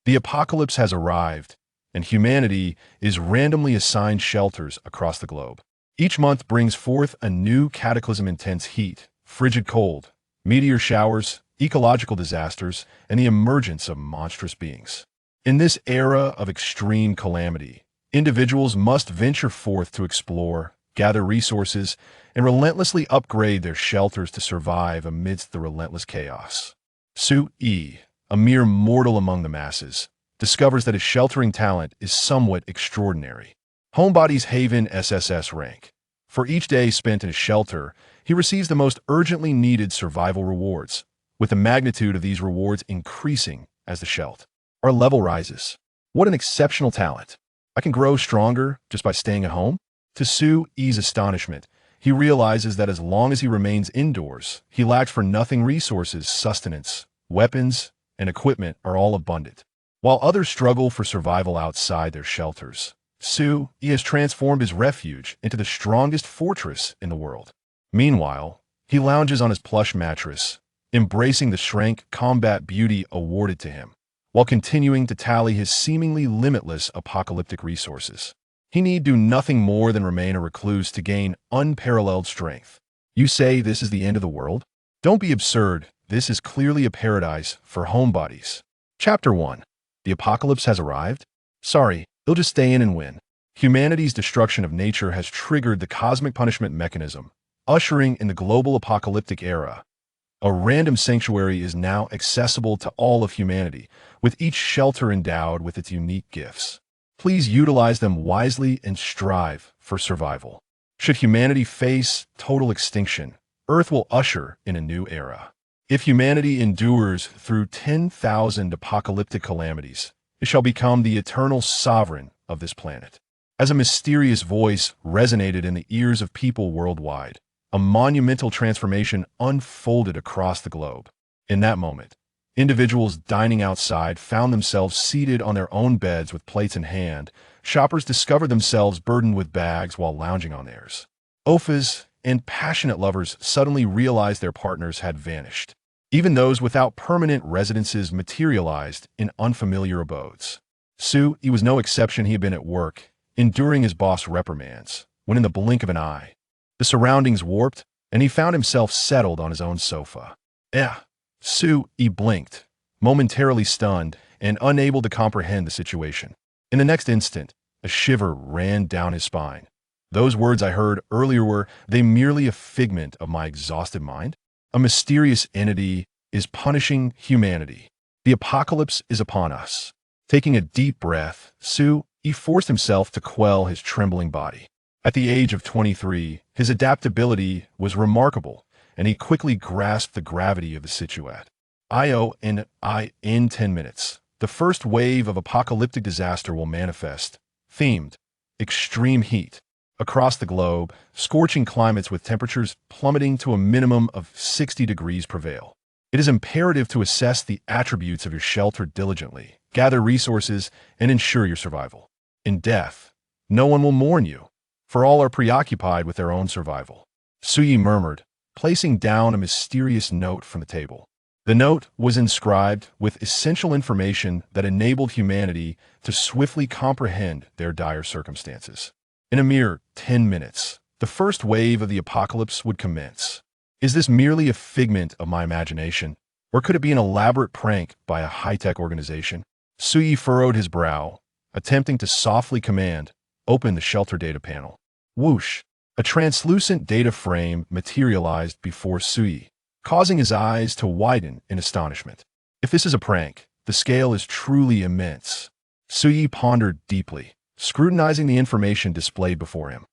The apocalypse has arrived, and humanity is randomly assigned shelters across the globe. Each month brings forth a new cataclysm: intense heat, frigid cold, meteor showers, ecological disasters, and the emergence of monstrous beings. In this era of extreme calamity, individuals must venture forth to explore, gather resources, and relentlessly upgrade their shelters to survive amidst the relentless chaos. Sui, a mere mortal among the masses, discovers that his sheltering talent is somewhat extraordinary. Homebody's Haven SSS Rank. For each day spent in a shelter, he receives the most urgently needed survival rewards, with the magnitude of these rewards increasing as the shelter level rises. What an exceptional talent! I can grow stronger just by staying at home? To Sui's astonishment, he realizes that as long as he remains indoors, he lacks for nothing. Resources, sustenance, weapons, and equipment are all abundant. While others struggle for survival outside their shelters, Sui has transformed his refuge into the strongest fortress in the world. Meanwhile, he lounges on his plush mattress, embracing the Shrank combat beauty awarded to him, while continuing to tally his seemingly limitless apocalyptic resources. He need do nothing more than remain a recluse to gain unparalleled strength. You say this is the end of the world? Don't be absurd. This is clearly a paradise for homebodies. Chapter 1. The apocalypse has arrived? Sorry, you'll just stay in and win. Humanity's destruction of nature has triggered the cosmic punishment mechanism, ushering in the global apocalyptic era. A random sanctuary is now accessible to all of humanity, with each shelter endowed with its unique gifts. Please utilize them wisely and strive for survival. Should humanity face total extinction, Earth will usher in a new era. If humanity endures through 10,000 apocalyptic calamities, it shall become the eternal sovereign of this planet. As a mysterious voice resonated in the ears of people worldwide, a monumental transformation unfolded across the globe. In that moment, individuals dining outside found themselves seated on their own beds with plates in hand. Shoppers discovered themselves burdened with bags while lounging on theirs. Ofas and passionate lovers suddenly realized their partners had vanished. Even those without permanent residences materialized in unfamiliar abodes. Sui was no exception. He had been at work, enduring his boss' reprimands, when in the blink of an eye, the surroundings warped, and he found himself settled on his own sofa. Sui blinked, momentarily stunned and unable to comprehend the situation. In the next instant, a shiver ran down his spine. Those words I heard earlier, were they merely a figment of my exhausted mind? A mysterious entity is punishing humanity. The apocalypse is upon us. Taking a deep breath, Sui forced himself to quell his trembling body. At the age of 23, his adaptability was remarkable, and he quickly grasped the gravity of the situation. In 10 minutes, the first wave of apocalyptic disaster will manifest. Themed: extreme heat. Across the globe, scorching climates with temperatures plummeting to a minimum of 60 degrees prevail. It is imperative to assess the attributes of your shelter diligently, gather resources, and ensure your survival. In death, no one will mourn you, for all are preoccupied with their own survival. Sui murmured, placing down a mysterious note from the table. The note was inscribed with essential information that enabled humanity to swiftly comprehend their dire circumstances. In a mere 10 minutes, the first wave of the apocalypse would commence. Is this merely a figment of my imagination, or could it be an elaborate prank by a high-tech organization? Sui furrowed his brow, attempting to softly command, "Open the shelter data panel." Whoosh! A translucent data frame materialized before Sui, causing his eyes to widen in astonishment. If this is a prank, the scale is truly immense. Sui pondered deeply, scrutinizing the information displayed before him.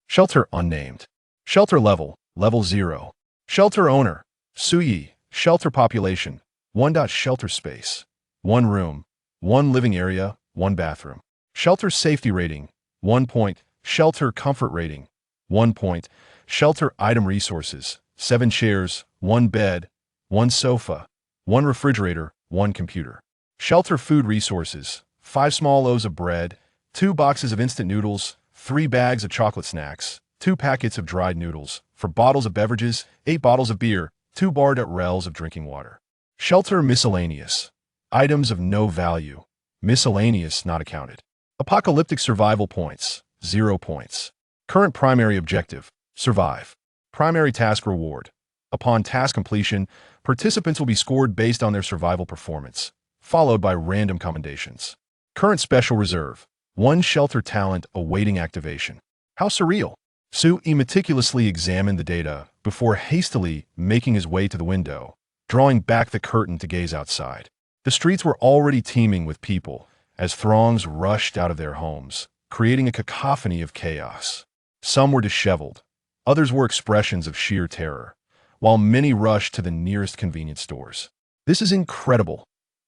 Shelter unnamed. Shelter level, level 0. Shelter owner, Sui. Shelter population, 1. Shelter space, 1 room, 1 living area, 1 bathroom. Shelter safety rating, 1 point. Shelter comfort rating, 1 point. Shelter item resources, 7 chairs, 1 bed, 1 sofa, 1 refrigerator, 1 computer. Shelter food resources, 5 small loaves of bread, 2 boxes of instant noodles, 3 bags of chocolate snacks, 2 packets of dried noodles, 4 bottles of beverages, 8 bottles of beer, 2 barred rels of drinking water. Shelter miscellaneous. Items of no value, Miscellaneous not accounted. Apocalyptic survival points, 0 points. Current primary objective, survive. Primary task reward. Upon task completion, participants will be scored based on their survival performance, followed by random commendations. Current special reserve, 1 shelter talent awaiting activation. How surreal. Sui meticulously examined the data before hastily making his way to the window, drawing back the curtain to gaze outside. The streets were already teeming with people as throngs rushed out of their homes, creating a cacophony of chaos. Some were disheveled, others wore expressions of sheer terror, while many rushed to the nearest convenience stores. This is incredible.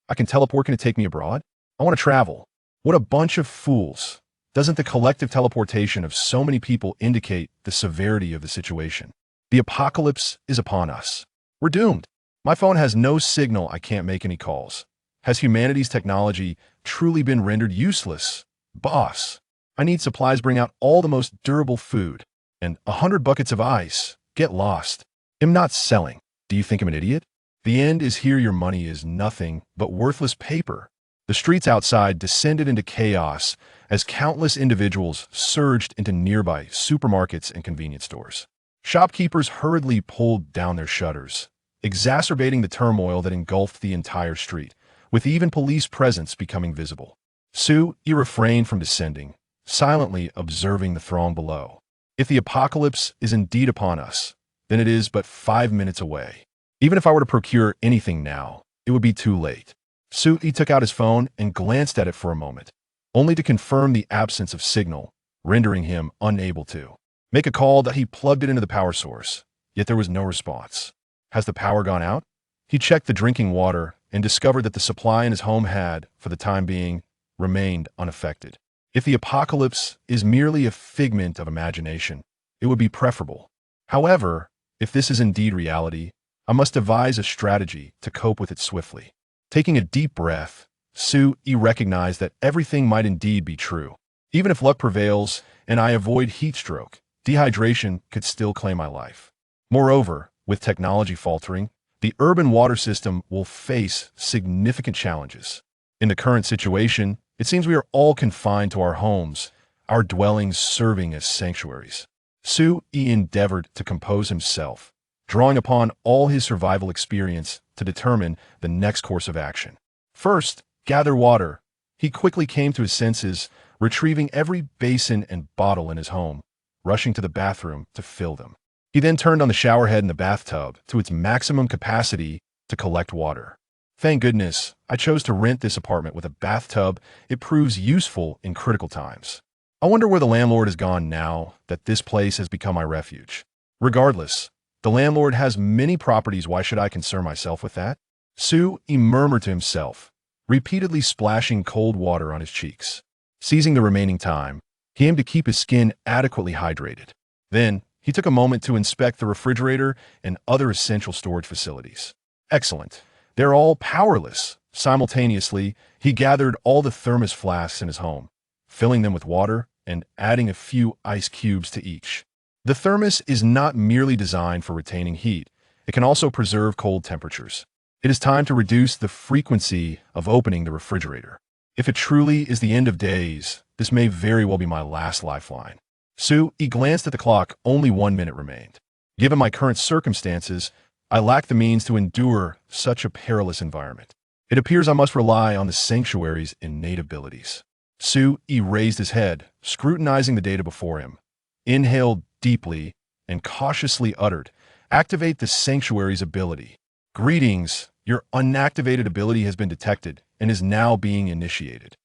I can teleport. Can it take me abroad? I want to travel. What a bunch of fools. Doesn't the collective teleportation of so many people indicate the severity of the situation? The apocalypse is upon us. We're doomed. My phone has no signal. I can't make any calls. Has humanity's technology truly been rendered useless? Boss, I need supplies. Bring out all the most durable food. And 100 buckets of ice. Get lost. I'm not selling. Do you think I'm an idiot? The end is here. Your money is nothing but worthless paper. The streets outside descended into chaos as countless individuals surged into nearby supermarkets and convenience stores. Shopkeepers hurriedly pulled down their shutters, exacerbating the turmoil that engulfed the entire street, with even police presence becoming visible. Sui refrained from descending, silently observing the throng below. If the apocalypse is indeed upon us, then it is but 5 minutes away. Even if I were to procure anything now, it would be too late. Sui took out his phone and glanced at it for a moment, only to confirm the absence of signal, rendering him unable to make a call. That he plugged it into the power source, yet there was no response. Has the power gone out? He checked the drinking water and discovered that the supply in his home had, for the time being, remained unaffected. If the apocalypse is merely a figment of imagination, it would be preferable. However, if this is indeed reality, I must devise a strategy to cope with it swiftly. Taking a deep breath, Sui recognized that everything might indeed be true. Even if luck prevails and I avoid heat stroke, dehydration could still claim my life. Moreover, with technology faltering, the urban water system will face significant challenges. In the current situation, it seems we are all confined to our homes, our dwellings serving as sanctuaries. Sui endeavored to compose himself, drawing upon all his survival experience to determine the next course of action. First, gather water. He quickly came to his senses, retrieving every basin and bottle in his home, rushing to the bathroom to fill them. He then turned on the shower head in the bathtub to its maximum capacity to collect water. Thank goodness, I chose to rent this apartment with a bathtub. It proves useful in critical times. I wonder where the landlord has gone now that this place has become my refuge. Regardless, the landlord has many properties. Why should I concern myself with that? Sui murmured to himself, repeatedly splashing cold water on his cheeks. Seizing the remaining time, he aimed to keep his skin adequately hydrated. Then, he took a moment to inspect the refrigerator and other essential storage facilities. Excellent. They're all powerless. Simultaneously, he gathered all the thermos flasks in his home, filling them with water and adding a few ice cubes to each. The thermos is not merely designed for retaining heat, it can also preserve cold temperatures. It is time to reduce the frequency of opening the refrigerator. If it truly is the end of days, this may very well be my last lifeline. Sui glanced at the clock. Only 1 minute remained. Given my current circumstances, I lack the means to endure such a perilous environment. It appears I must rely on the sanctuary's innate abilities. Sui raised his head, scrutinizing the data before him, inhaled deeply, and cautiously uttered, "Activate the sanctuary's ability. Greetings, your unactivated ability has been detected and is now being initiated."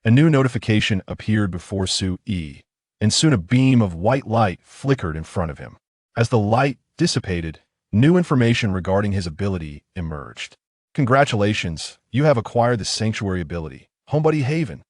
A new notification appeared before Sui, and soon a beam of white light flickered in front of him. As the light dissipated, new information regarding his ability emerged. Congratulations, you have acquired the sanctuary ability, Homebody Haven.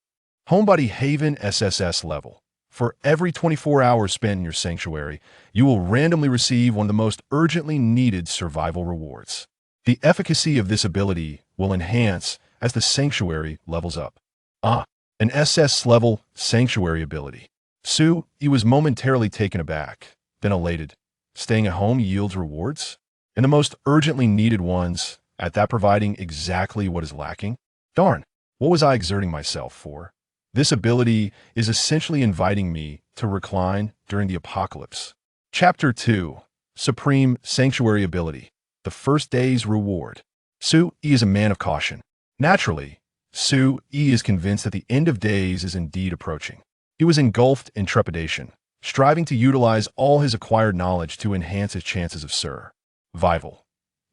Homebody Haven SSS level. For every 24 hours spent in your sanctuary, you will randomly receive one of the most urgently needed survival rewards. The efficacy of this ability will enhance as the sanctuary levels up. An SS-level sanctuary ability. Sui was momentarily taken aback, then elated. Staying at home yields rewards? And the most urgently needed ones, at that providing exactly what is lacking? Darn, What was I exerting myself for? This ability is essentially inviting me to recline during the apocalypse. Chapter 2. Supreme Sanctuary Ability. The First Day's Reward. Su-E is a man of caution. Naturally, Su-E is convinced that the end of days is indeed approaching. He was engulfed in trepidation, striving to utilize all his acquired knowledge to enhance his chances of survival.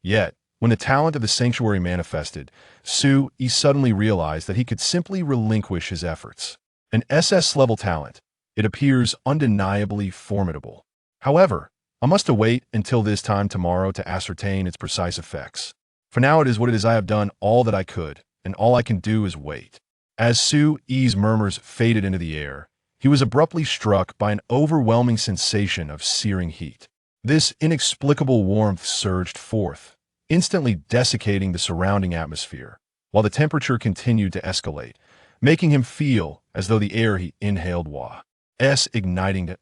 Yet, when the talent of the sanctuary manifested, Su-E suddenly realized that he could simply relinquish his efforts. An SS-level talent, it appears undeniably formidable. However, I must await until this time tomorrow to ascertain its precise effects. For now it is what it is. I have done all that I could, and all I can do is wait. As Su-E's murmurs faded into the air, he was abruptly struck by an overwhelming sensation of searing heat. This inexplicable warmth surged forth, instantly desiccating the surrounding atmosphere, while the temperature continued to escalate, making him feel as though the air he inhaled was igniting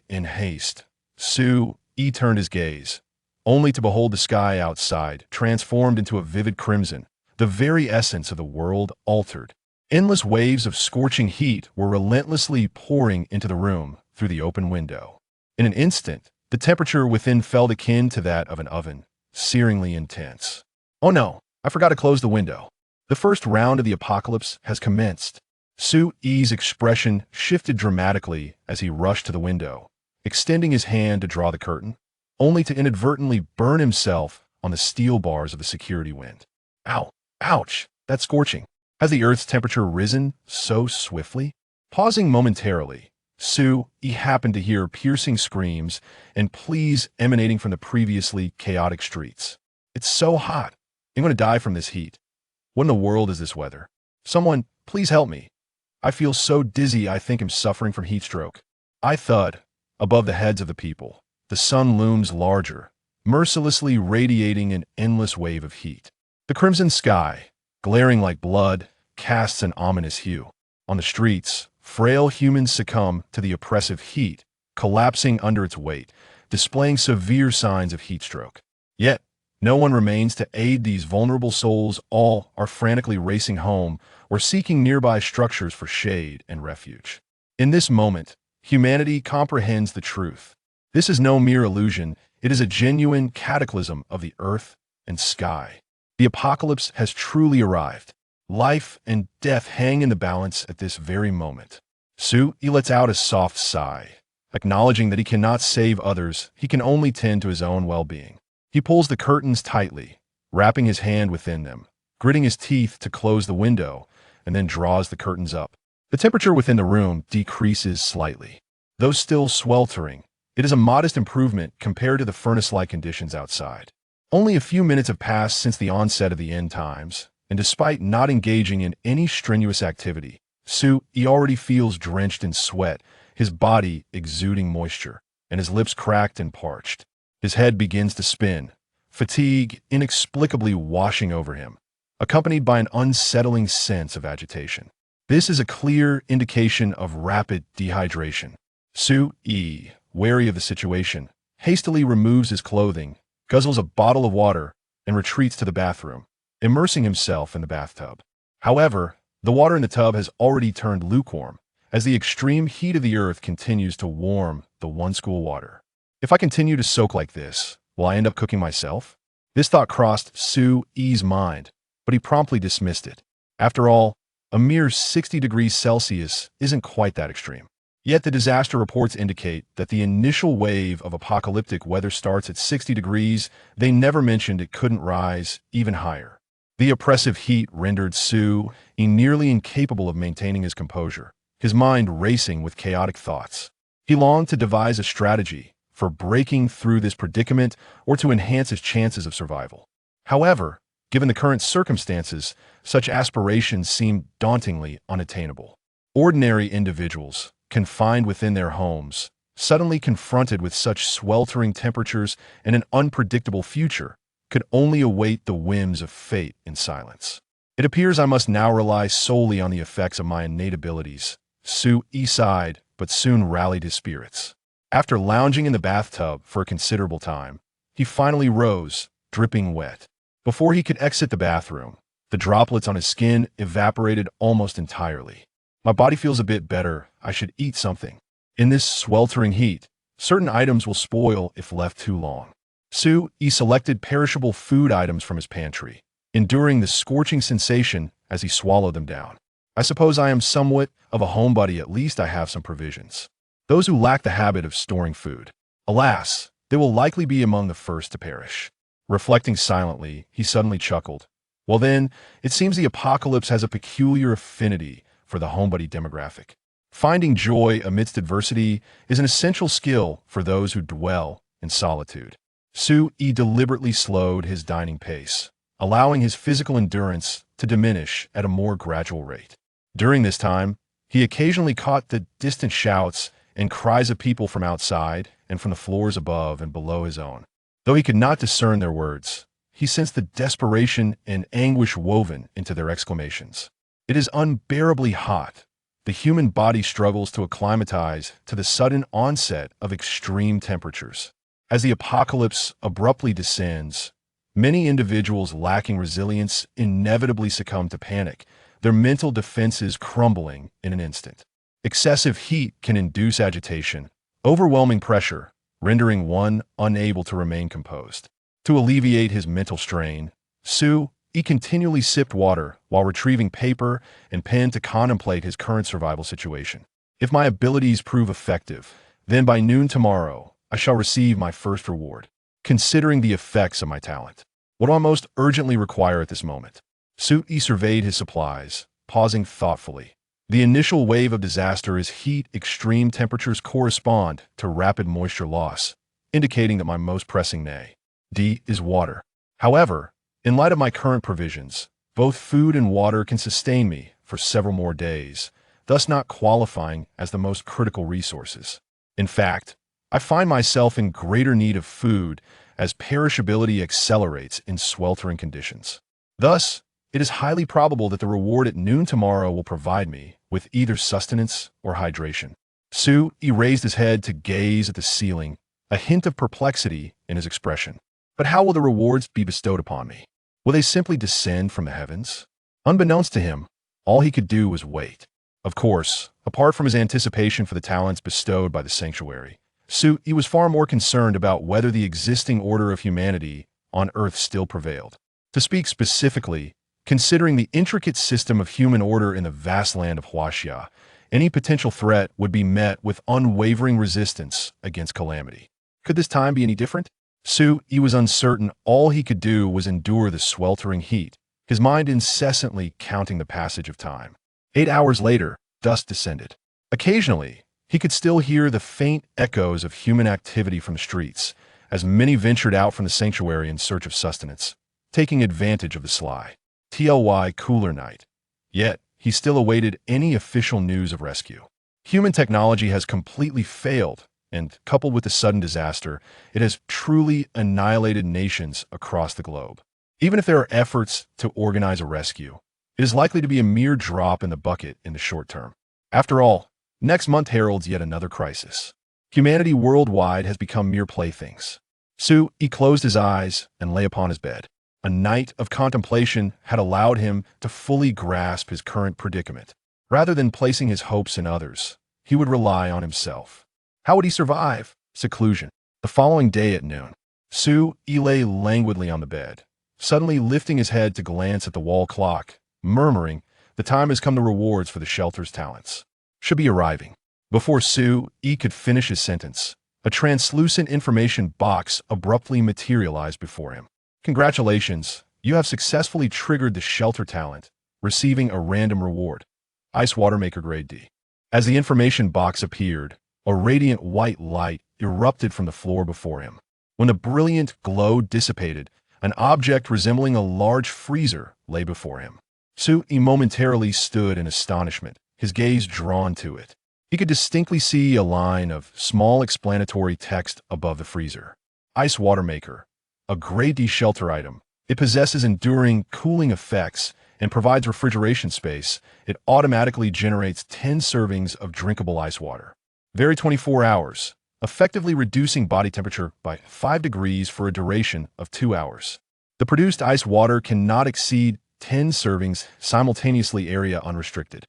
in haste. Su-E turned his gaze, only to behold the sky outside transformed into a vivid crimson, the very essence of the world altered. Endless waves of scorching heat were relentlessly pouring into the room through the open window. In an instant, the temperature within felt akin to that of an oven, searingly intense. Oh no, I forgot to close the window. The first round of the apocalypse has commenced. Su-E's expression shifted dramatically as he rushed to the window, extending his hand to draw the curtain, only to inadvertently burn himself on the steel bars of the security wind. Ow! Ouch! That's scorching. Has the Earth's temperature risen so swiftly? Pausing momentarily, Su-E happened to hear piercing screams and pleas emanating from the previously chaotic streets. It's so hot. I'm going to die from this heat. What in the world is this weather? Someone, please help me. I feel so dizzy I think I'm suffering from heat stroke. I thud. Above the heads of the people, the sun looms larger, mercilessly radiating an endless wave of heat. The crimson sky, glaring like blood, casts an ominous hue. On the streets, frail humans succumb to the oppressive heat, collapsing under its weight, displaying severe signs of heat stroke. Yet, no one remains to aid these vulnerable souls. All are frantically racing home or seeking nearby structures for shade and refuge. In this moment, humanity comprehends the truth. This is no mere illusion, it is a genuine cataclysm of the earth and sky. The apocalypse has truly arrived. Life and death hang in the balance at this very moment. Su-E lets out a soft sigh, acknowledging that he cannot save others, he can only tend to his own well-being. He pulls the curtains tightly, wrapping his hand within them, gritting his teeth to close the window, and then draws the curtains up. The temperature within the room decreases slightly. Though still sweltering, it is a modest improvement compared to the furnace-like conditions outside. Only a few minutes have passed since the onset of the end times, and despite not engaging in any strenuous activity, Su-E already feels drenched in sweat, his body exuding moisture, and his lips cracked and parched. His head begins to spin, fatigue inexplicably washing over him, accompanied by an unsettling sense of agitation. This is a clear indication of rapid dehydration. Su-E, wary of the situation, hastily removes his clothing, guzzles a bottle of water, and retreats to the bathroom, immersing himself in the bathtub. However, the water in the tub has already turned lukewarm, as the extreme heat of the earth continues to warm the once cool water. If I continue to soak like this, will I end up cooking myself? This thought crossed Su-E's mind, but he promptly dismissed it. After all, a mere 60 degrees Celsius isn't quite that extreme. Yet the disaster reports indicate that the initial wave of apocalyptic weather starts at 60 degrees. They never mentioned it couldn't rise even higher. The oppressive heat rendered Su-E nearly incapable of maintaining his composure, his mind racing with chaotic thoughts. He longed to devise a strategy for breaking through this predicament or to enhance his chances of survival. However, given the current circumstances, such aspirations seemed dauntingly unattainable. Ordinary individuals, confined within their homes, suddenly confronted with such sweltering temperatures and an unpredictable future, could only await the whims of fate in silence. It appears I must now rely solely on the effects of my innate abilities. Su-E sighed, but soon rallied his spirits. After lounging in the bathtub for a considerable time, he finally rose, dripping wet. Before he could exit the bathroom, The droplets on his skin evaporated almost entirely. My body feels a bit better. I should eat something. In this sweltering heat, certain items will spoil if left too long. He selected perishable food items from his pantry, enduring the scorching sensation as he swallowed them down. I suppose I am somewhat of a homebody, at least I have some provisions. Those who lack the habit of storing food, alas, they will likely be among the first to perish. Reflecting silently, he suddenly chuckled. Well then, it seems the apocalypse has a peculiar affinity for the homebody demographic. Finding joy amidst adversity is an essential skill for those who dwell in solitude. He deliberately slowed his dining pace, allowing his physical endurance to diminish at a more gradual rate. During this time, he occasionally caught the distant shouts and cries of people from outside and from the floors above and below his own. Though he could not discern their words, he sensed the desperation and anguish woven into their exclamations. It is unbearably hot. The human body struggles to acclimatize to the sudden onset of extreme temperatures. As the apocalypse abruptly descends, many individuals lacking resilience inevitably succumb to panic, their mental defenses crumbling in an instant. Excessive heat can induce agitation, overwhelming pressure, rendering one unable to remain composed. To alleviate his mental strain, he continually sipped water while retrieving paper and pen to contemplate his current survival situation. If my abilities prove effective, then by noon tomorrow, I shall receive my first reward. Considering the effects of my talent, what do I most urgently require at this moment? He surveyed his supplies, pausing thoughtfully. The initial wave of disaster is heat. Extreme temperatures correspond to rapid moisture loss, indicating that my most pressing need is water. However, in light of my current provisions, both food and water can sustain me for several more days, thus not qualifying as the most critical resources. In fact, I find myself in greater need of food as perishability accelerates in sweltering conditions. Thus, it is highly probable that the reward at noon tomorrow will provide me with either sustenance or hydration. He raised his head to gaze at the ceiling, a hint of perplexity in his expression. But how will the rewards be bestowed upon me? Will they simply descend from the heavens? Unbeknownst to him, all he could do was wait. Of course, apart from his anticipation for the talents bestowed by the sanctuary, he was far more concerned about whether the existing order of humanity on Earth still prevailed. To speak specifically, considering the intricate system of human order in the vast land of Huaxia, any potential threat would be met with unwavering resistance against calamity. Could this time be any different? He was uncertain. All he could do was endure the sweltering heat, his mind incessantly counting the passage of time. 8 hours later, dusk descended. Occasionally, he could still hear the faint echoes of human activity from the streets, as many ventured out from the sanctuary in search of sustenance, taking advantage of the sly, cooler night. Yet, he still awaited any official news of rescue. Human technology has completely failed, and coupled with the sudden disaster, it has truly annihilated nations across the globe. Even if there are efforts to organize a rescue, it is likely to be a mere drop in the bucket in the short term. After all, next month heralds yet another crisis. Humanity worldwide has become mere playthings. He closed his eyes and lay upon his bed. A night of contemplation had allowed him to fully grasp his current predicament. Rather than placing his hopes in others, he would rely on himself. How would he survive? Seclusion. The following day at noon, he lay languidly on the bed, suddenly lifting his head to glance at the wall clock, murmuring, "The time has come. The rewards for the shelter's talents should be arriving." Before he could finish his sentence, a translucent information box abruptly materialized before him. "Congratulations, you have successfully triggered the shelter talent, receiving a random reward. Ice Water Maker Grade D." As the information box appeared, a radiant white light erupted from the floor before him. When the brilliant glow dissipated, an object resembling a large freezer lay before him. He momentarily stood in astonishment, his gaze drawn to it. He could distinctly see a line of small explanatory text above the freezer. Ice Water Maker, a Grade D shelter item. It possesses enduring cooling effects and provides refrigeration space. It automatically generates 10 servings of drinkable ice water. Vary 24 hours, effectively reducing body temperature by 5 degrees for a duration of 2 hours. The produced ice water cannot exceed 10 servings simultaneously, area unrestricted.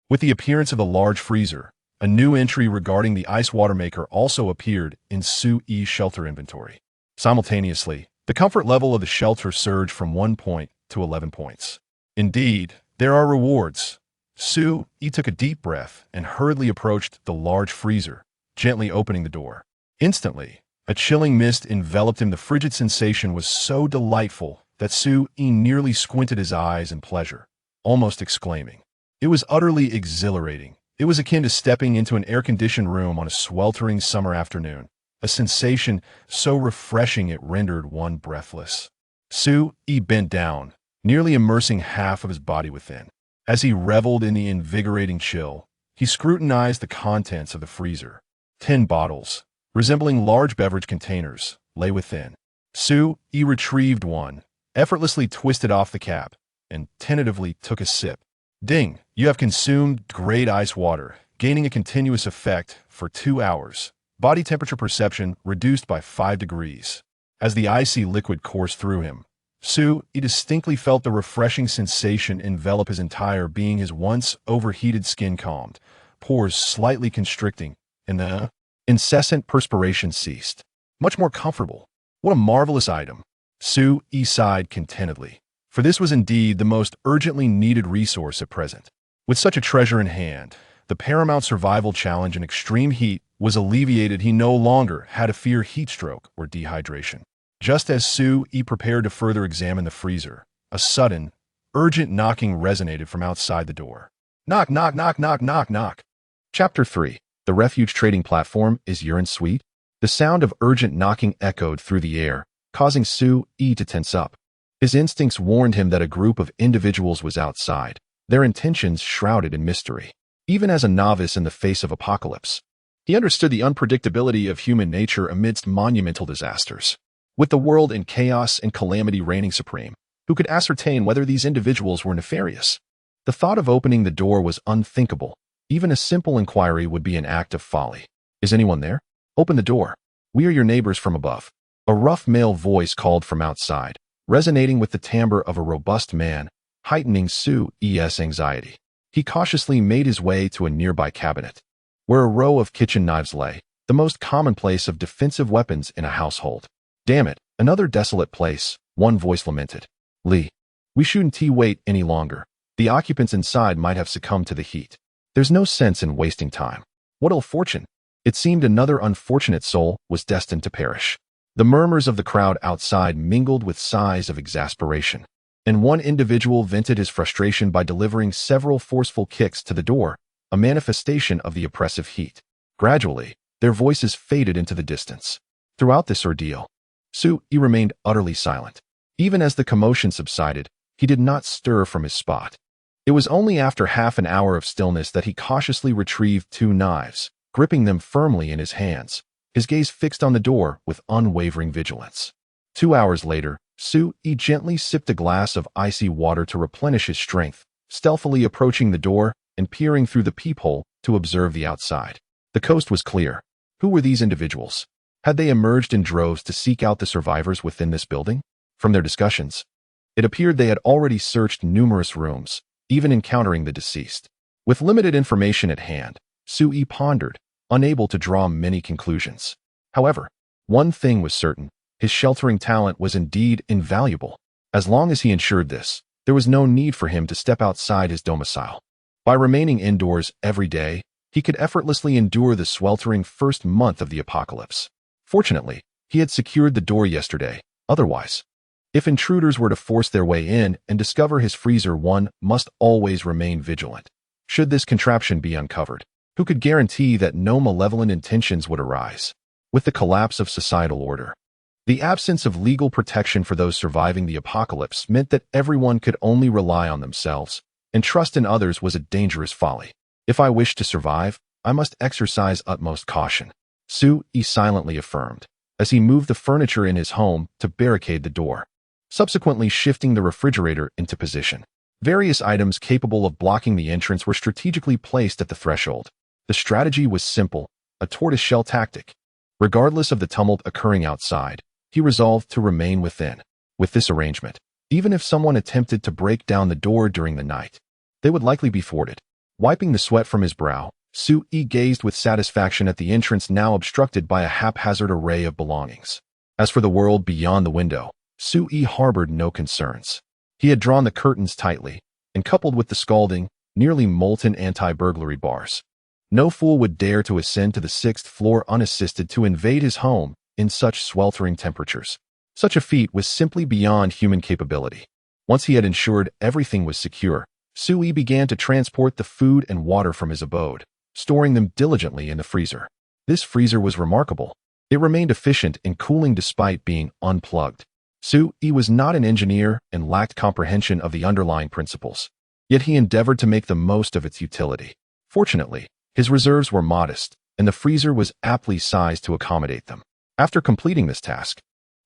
With the appearance of a large freezer, a new entry regarding the ice water maker also appeared in Su-E's shelter inventory. Simultaneously, the comfort level of the shelter surged from 1 point to 11 points. Indeed, there are rewards. Su-E took a deep breath and hurriedly approached the large freezer, gently opening the door. Instantly, a chilling mist enveloped him. The frigid sensation was so delightful that Su-E nearly squinted his eyes in pleasure, almost exclaiming. It was utterly exhilarating. It was akin to stepping into an air-conditioned room on a sweltering summer afternoon, a sensation so refreshing it rendered one breathless. Su-E bent down, nearly immersing half of his body within. As he reveled in the invigorating chill, he scrutinized the contents of the freezer. 10 bottles, resembling large beverage containers, lay within. Su-E retrieved one, effortlessly twisted off the cap, and tentatively took a sip. Ding! You have consumed grade ice water, gaining a continuous effect for 2 hours. Body temperature perception reduced by 5 degrees. As the icy liquid coursed through him, Su-E distinctly felt the refreshing sensation envelop his entire being. His once overheated skin calmed, pores slightly constricting, and the incessant perspiration ceased. Much more comfortable. What a marvelous item. Su-E sighed contentedly, for this was indeed the most urgently needed resource at present. With such a treasure in hand, the paramount survival challenge in extreme heat was alleviated. He no longer had to fear heat stroke or dehydration. Just as Su-E prepared to further examine the freezer, a sudden, urgent knocking resonated from outside the door. Knock, knock, knock, knock, knock, knock. Chapter 3. The refuge trading platform is Urin's suite. The sound of urgent knocking echoed through the air, causing Su-E to tense up. His instincts warned him that a group of individuals was outside, their intentions shrouded in mystery. Even as a novice in the face of apocalypse, he understood the unpredictability of human nature amidst monumental disasters. With the world in chaos and calamity reigning supreme, who could ascertain whether these individuals were nefarious? The thought of opening the door was unthinkable. Even a simple inquiry would be an act of folly. Is anyone there? Open the door. We are your neighbors from above. A rough male voice called from outside, resonating with the timbre of a robust man, heightening Su-E's anxiety. He cautiously made his way to a nearby cabinet, where a row of kitchen knives lay, the most commonplace of defensive weapons in a household. Damn it, another desolate place, one voice lamented. Lee, we shouldn't wait any longer. The occupants inside might have succumbed to the heat. There's no sense in wasting time. What ill fortune! It seemed another unfortunate soul was destined to perish. The murmurs of the crowd outside mingled with sighs of exasperation, and one individual vented his frustration by delivering several forceful kicks to the door, a manifestation of the oppressive heat. Gradually, their voices faded into the distance. Throughout this ordeal, Su-E remained utterly silent. Even as the commotion subsided, he did not stir from his spot. It was only after half an hour of stillness that he cautiously retrieved 2 knives, gripping them firmly in his hands, his gaze fixed on the door with unwavering vigilance. 2 hours later, Su-E gently sipped a glass of icy water to replenish his strength, stealthily approaching the door and peering through the peephole to observe the outside. The coast was clear. Who were these individuals? Had they emerged in droves to seek out the survivors within this building? From their discussions, it appeared they had already searched numerous rooms, even encountering the deceased. With limited information at hand, Su-E pondered, unable to draw many conclusions. However, one thing was certain: his sheltering talent was indeed invaluable. As long as he ensured this, there was no need for him to step outside his domicile. By remaining indoors every day, he could effortlessly endure the sweltering first month of the apocalypse. Fortunately, he had secured the door yesterday. Otherwise, if intruders were to force their way in and discover his freezer, one must always remain vigilant. Should this contraption be uncovered, who could guarantee that no malevolent intentions would arise? With the collapse of societal order, the absence of legal protection for those surviving the apocalypse meant that everyone could only rely on themselves, and trust in others was a dangerous folly. If I wish to survive, I must exercise utmost caution, Su-E silently affirmed, as he moved the furniture in his home to barricade the door, subsequently shifting the refrigerator into position. Various items capable of blocking the entrance were strategically placed at the threshold. The strategy was simple, a tortoiseshell tactic. Regardless of the tumult occurring outside, he resolved to remain within. With this arrangement, Even if someone attempted to break down the door during the night, they would likely be thwarted. Wiping the sweat from his brow, Sui gazed with satisfaction at the entrance now obstructed by a haphazard array of belongings. As for the world beyond the window, Sui harbored no concerns. He had drawn the curtains tightly, and coupled with the scalding, nearly molten anti-burglary bars, no fool would dare to ascend to the 6th floor unassisted to invade his home in such sweltering temperatures. Such a feat was simply beyond human capability. Once he had ensured everything was secure, Sui began to transport the food and water from his abode, storing them diligently in the freezer. This freezer was remarkable. It remained efficient in cooling despite being unplugged. Sui was not an engineer and lacked comprehension of the underlying principles, yet he endeavored to make the most of its utility. Fortunately, his reserves were modest, and the freezer was aptly sized to accommodate them. After completing this task,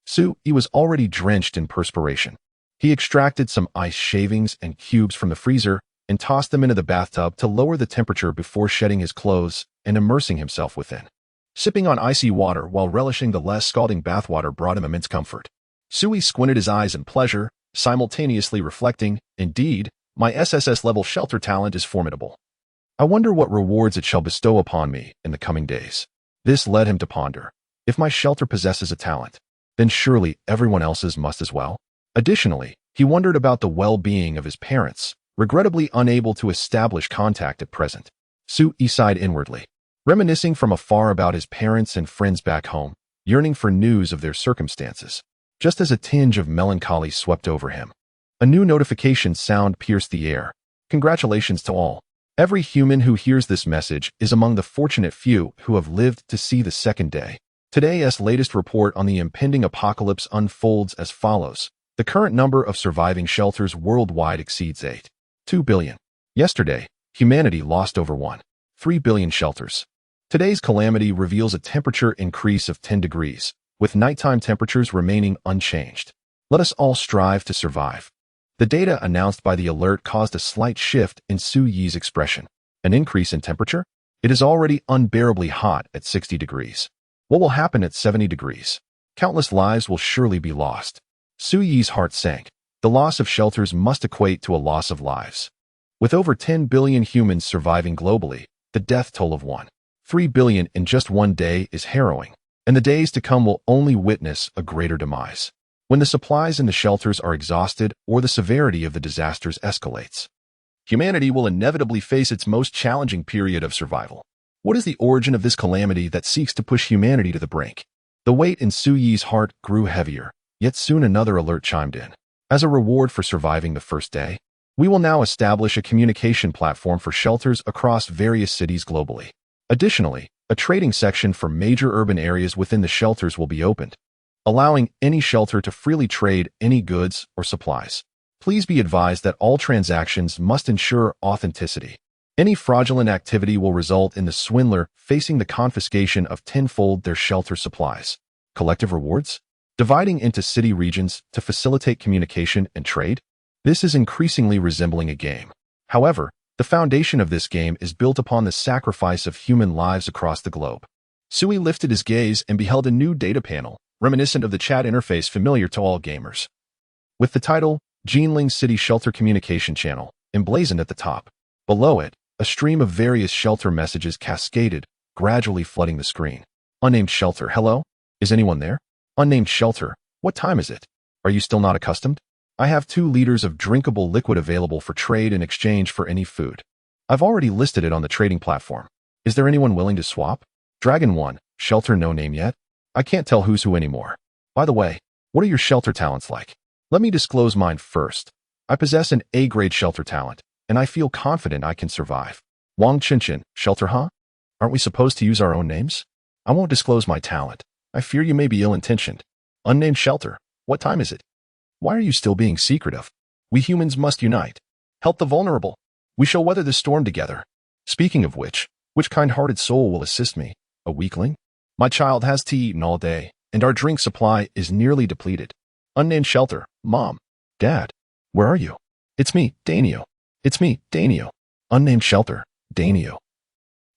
Sui was already drenched in perspiration. He extracted some ice shavings and cubes from the freezer and tossed them into the bathtub to lower the temperature before shedding his clothes and immersing himself within. Sipping on icy water while relishing the less scalding bathwater brought him immense comfort. Sui squinted his eyes in pleasure, simultaneously reflecting, "Indeed, my SSS-level shelter talent is formidable. I wonder what rewards it shall bestow upon me in the coming days." This led him to ponder. If my shelter possesses a talent, then surely everyone else's must as well. Additionally, he wondered about the well-being of his parents, regrettably unable to establish contact at present. Sui sighed inwardly, reminiscing from afar about his parents and friends back home, yearning for news of their circumstances. Just as a tinge of melancholy swept over him, a new notification sound pierced the air. Congratulations to all. Every human who hears this message is among the fortunate few who have lived to see the second day. Today's latest report on the impending apocalypse unfolds as follows. The current number of surviving shelters worldwide exceeds 8.2 billion. Yesterday, humanity lost over 1.3 billion shelters. Today's calamity reveals a temperature increase of 10 degrees, with nighttime temperatures remaining unchanged. Let us all strive to survive. The data announced by the alert caused a slight shift in Sui's expression. An increase in temperature? It is already unbearably hot at 60 degrees. What will happen at 70 degrees? Countless lives will surely be lost. Sui's heart sank. The loss of shelters must equate to a loss of lives. With over 10 billion humans surviving globally, the death toll of 1.3 billion in just one day is harrowing, and the days to come will only witness a greater demise. When the supplies in the shelters are exhausted or the severity of the disasters escalates, humanity will inevitably face its most challenging period of survival. What is the origin of this calamity that seeks to push humanity to the brink? The weight in Sui's heart grew heavier, yet soon another alert chimed in. As a reward for surviving the first day, we will now establish a communication platform for shelters across various cities globally. Additionally, a trading section for major urban areas within the shelters will be opened, allowing any shelter to freely trade any goods or supplies. Please be advised that all transactions must ensure authenticity. Any fraudulent activity will result in the swindler facing the confiscation of tenfold their shelter supplies. Collective rewards? Dividing into city regions to facilitate communication and trade? This is increasingly resembling a game. However, the foundation of this game is built upon the sacrifice of human lives across the globe. Sui lifted his gaze and beheld a new data panel, reminiscent of the chat interface familiar to all gamers. With the title, Jinling City Shelter Communication Channel, emblazoned at the top. Below it, a stream of various shelter messages cascaded, gradually flooding the screen. Unnamed shelter, hello? Is anyone there? Unnamed shelter, what time is it? Are you still not accustomed? I have 2 liters of drinkable liquid available for trade in exchange for any food. I've already listed it on the trading platform. Is there anyone willing to swap? Dragon 1, shelter no name yet? I can't tell who's who anymore. By the way, what are your shelter talents like? Let me disclose mine first. I possess an A-grade shelter talent, and I feel confident I can survive. Wang Qinchin, shelter huh? Aren't we supposed to use our own names? I won't disclose my talent. I fear you may be ill-intentioned. Unnamed shelter, what time is it? Why are you still being secretive? We humans must unite. Help the vulnerable. We shall weather the storm together. Speaking of which kind-hearted soul will assist me? A weakling? My child has tea eaten all day, and our drink supply is nearly depleted. Unnamed shelter, Mom. Dad. Where are you? It's me, Daniel. It's me, Daniel. Unnamed shelter, Daniel.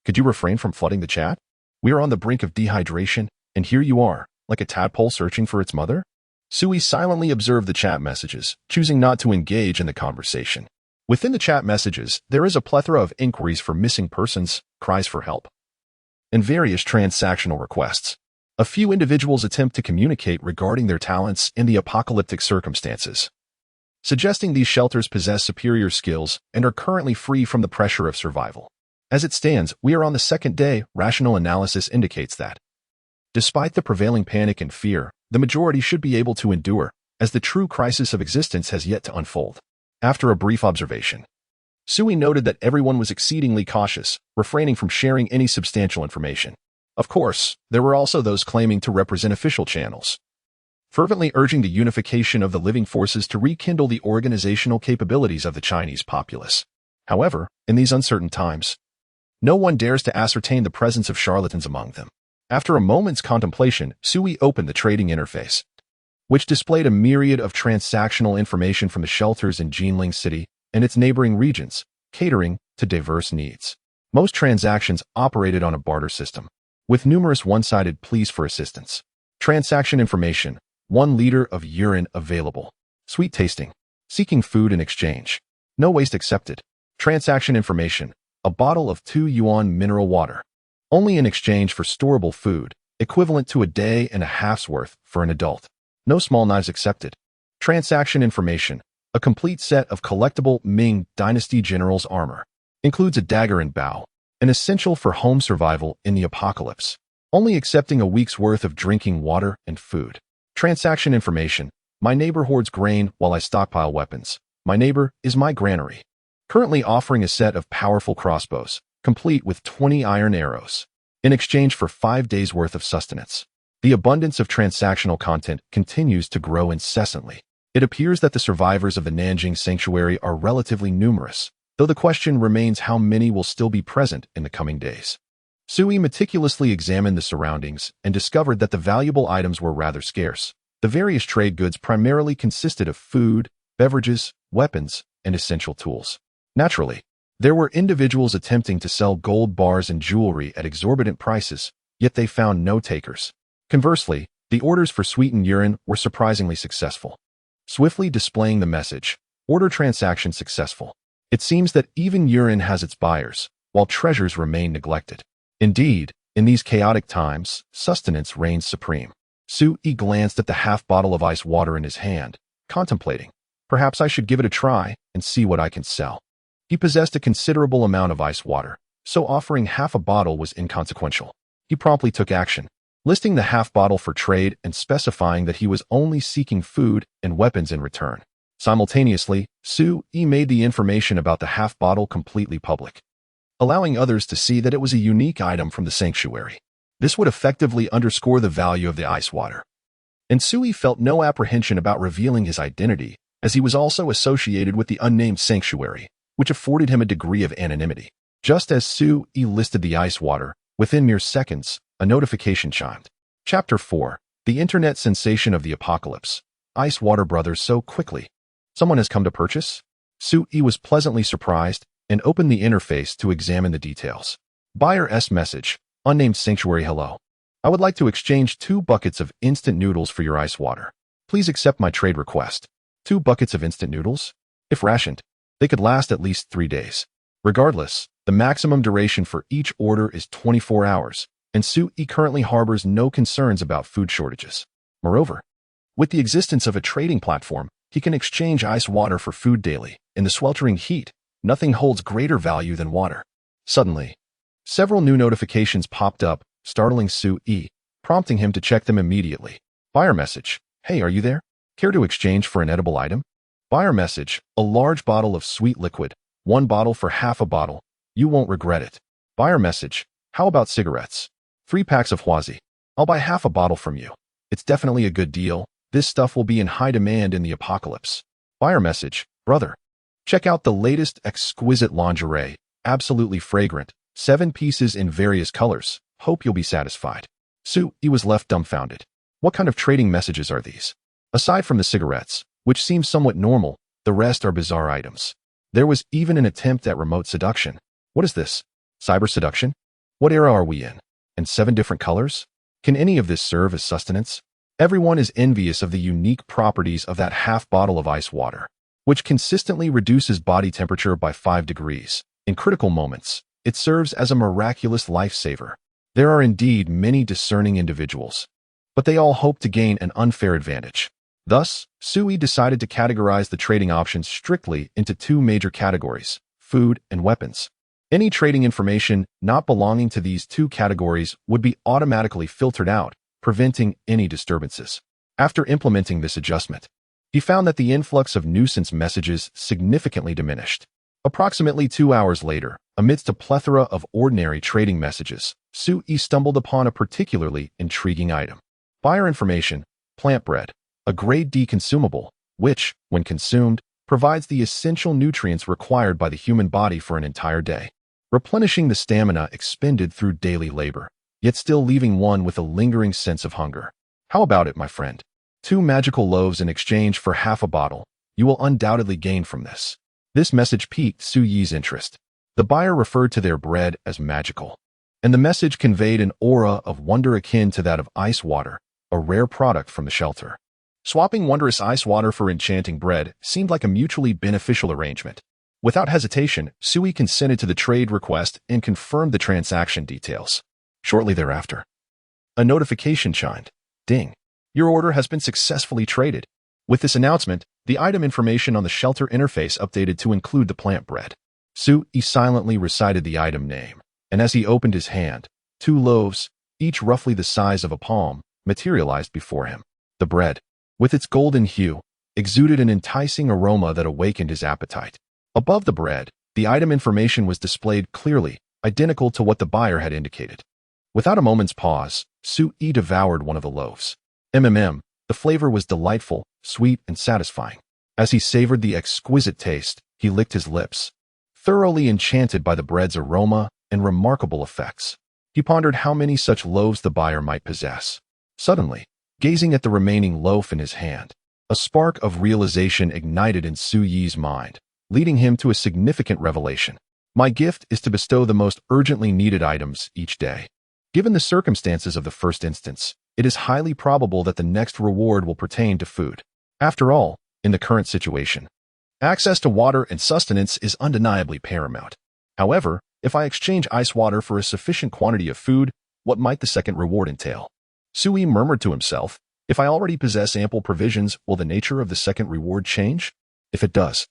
Could you refrain from flooding the chat? We are on the brink of dehydration, and here you are, like a tadpole searching for its mother? Sui silently observed the chat messages, choosing not to engage in the conversation. Within the chat messages, there is a plethora of inquiries for missing persons, cries for help, and various transactional requests. A few individuals attempt to communicate regarding their talents in the apocalyptic circumstances, suggesting these shelters possess superior skills and are currently free from the pressure of survival. As it stands, we are on the second day. Rational analysis indicates that, despite the prevailing panic and fear, the majority should be able to endure, as the true crisis of existence has yet to unfold. After a brief observation, Sui noted that everyone was exceedingly cautious, refraining from sharing any substantial information. Of course, there were also those claiming to represent official channels, fervently urging the unification of the living forces to rekindle the organizational capabilities of the Chinese populace. However, in these uncertain times, no one dares to ascertain the presence of charlatans among them. After a moment's contemplation, Sui opened the trading interface, which displayed a myriad of transactional information from the shelters in Jinling City and its neighboring regions, catering to diverse needs. Most transactions operated on a barter system, with numerous one-sided pleas for assistance. Transaction information: 1 liter of urine available. Sweet tasting. Seeking food in exchange. No waste accepted. Transaction information: a bottle of 2 yuan mineral water. Only in exchange for storable food, equivalent to a day and a half's worth for an adult. No small knives accepted. Transaction information: a complete set of collectible Ming Dynasty General's armor. Includes a dagger and bow, an essential for home survival in the apocalypse. Only accepting a week's worth of drinking water and food. Transaction information: my neighbor hoards grain while I stockpile weapons. My neighbor is my granary. Currently offering a set of powerful crossbows, complete with 20 iron arrows, in exchange for 5 days' worth of sustenance. The abundance of transactional content continues to grow incessantly. It appears that the survivors of the Nanjing Sanctuary are relatively numerous, though the question remains how many will still be present in the coming days. Sui meticulously examined the surroundings and discovered that the valuable items were rather scarce. The various trade goods primarily consisted of food, beverages, weapons, and essential tools. Naturally, there were individuals attempting to sell gold bars and jewelry at exorbitant prices, yet they found no takers. Conversely, the orders for sweetened urine were surprisingly successful. Swiftly displaying the message: order transaction successful. It seems that even urine has its buyers, while treasures remain neglected. Indeed, in these chaotic times, sustenance reigns supreme. Sui glanced at the half bottle of ice water in his hand, contemplating, perhaps I should give it a try and see what I can sell. He possessed a considerable amount of ice water, so offering half a bottle was inconsequential. He promptly took action, listing the half bottle for trade and specifying that he was only seeking food and weapons in return. Simultaneously, Sui made the information about the half bottle completely public, allowing others to see that it was a unique item from the sanctuary. This would effectively underscore the value of the ice water. And Sui felt no apprehension about revealing his identity, as he was also associated with the unnamed sanctuary, which afforded him a degree of anonymity. Just as Sui listed the ice water, within mere seconds, a notification chimed. Chapter 4. The Internet Sensation of the Apocalypse. Ice Water Brothers so quickly. Someone has come to purchase? Sui was pleasantly surprised and opened the interface to examine the details. Buyer's message: unnamed sanctuary hello. I would like to exchange 2 buckets of instant noodles for your ice water. Please accept my trade request. 2 buckets of instant noodles? If rationed, they could last at least 3 days. Regardless, the maximum duration for each order is 24 hours, and Sui currently harbors no concerns about food shortages. Moreover, with the existence of a trading platform, he can exchange ice water for food daily. In the sweltering heat, nothing holds greater value than water. Suddenly, several new notifications popped up, startling Sui, prompting him to check them immediately. Buyer message: hey, are you there? Care to exchange for an edible item? Buyer message: a large bottle of sweet liquid, 1 bottle for half a bottle. You won't regret it. Buyer message: how about cigarettes? 3 packs of Huazi. I'll buy half a bottle from you. It's definitely a good deal. This stuff will be in high demand in the apocalypse. Buyer message: brother, check out the latest exquisite lingerie, absolutely fragrant, 7 pieces in various colors. Hope you'll be satisfied. Sui was left dumbfounded. What kind of trading messages are these? Aside from the cigarettes, which seem somewhat normal, the rest are bizarre items. There was even an attempt at remote seduction. What is this? Cyber seduction? What era are we in? And 7 different colors? Can any of this serve as sustenance? Everyone is envious of the unique properties of that half bottle of ice water, which consistently reduces body temperature by 5 degrees. In critical moments, it serves as a miraculous lifesaver. There are indeed many discerning individuals, but they all hope to gain an unfair advantage. Thus, Sui decided to categorize the trading options strictly into 2 major categories: food and weapons. Any trading information not belonging to these 2 categories would be automatically filtered out, preventing any disturbances. After implementing this adjustment, he found that the influx of nuisance messages significantly diminished. Approximately 2 hours later, amidst a plethora of ordinary trading messages, Sui stumbled upon a particularly intriguing item. Buyer information: plant bread, a grade D consumable, which, when consumed, provides the essential nutrients required by the human body for an entire day, replenishing the stamina expended through daily labor, yet still leaving one with a lingering sense of hunger. How about it, my friend? 2 magical loaves in exchange for half a bottle. You will undoubtedly gain from this. This message piqued Suyi's interest. The buyer referred to their bread as magical, and the message conveyed an aura of wonder akin to that of ice water, a rare product from the shelter. Swapping wondrous ice water for enchanting bread seemed like a mutually beneficial arrangement. Without hesitation, Sui consented to the trade request and confirmed the transaction details. Shortly thereafter, a notification chimed. Ding! Your order has been successfully traded. With this announcement, the item information on the shelter interface updated to include the plant bread. Sui silently recited the item name, and as he opened his hand, 2 loaves, each roughly the size of a palm, materialized before him. The bread, with its golden hue, exuded an enticing aroma that awakened his appetite. Above the bread, the item information was displayed clearly, identical to what the buyer had indicated. Without a moment's pause, Sui devoured one of the loaves. The flavor was delightful, sweet, and satisfying. As he savored the exquisite taste, he licked his lips, thoroughly enchanted by the bread's aroma and remarkable effects. He pondered how many such loaves the buyer might possess. Suddenly, gazing at the remaining loaf in his hand, a spark of realization ignited in Suyi's mind, leading him to a significant revelation. My gift is to bestow the most urgently needed items each day. Given the circumstances of the first instance, it is highly probable that the next reward will pertain to food. After all, in the current situation, access to water and sustenance is undeniably paramount. However, if I exchange ice water for a sufficient quantity of food, what might the second reward entail? Sui murmured to himself, if I already possess ample provisions, will the nature of the second reward change? If it does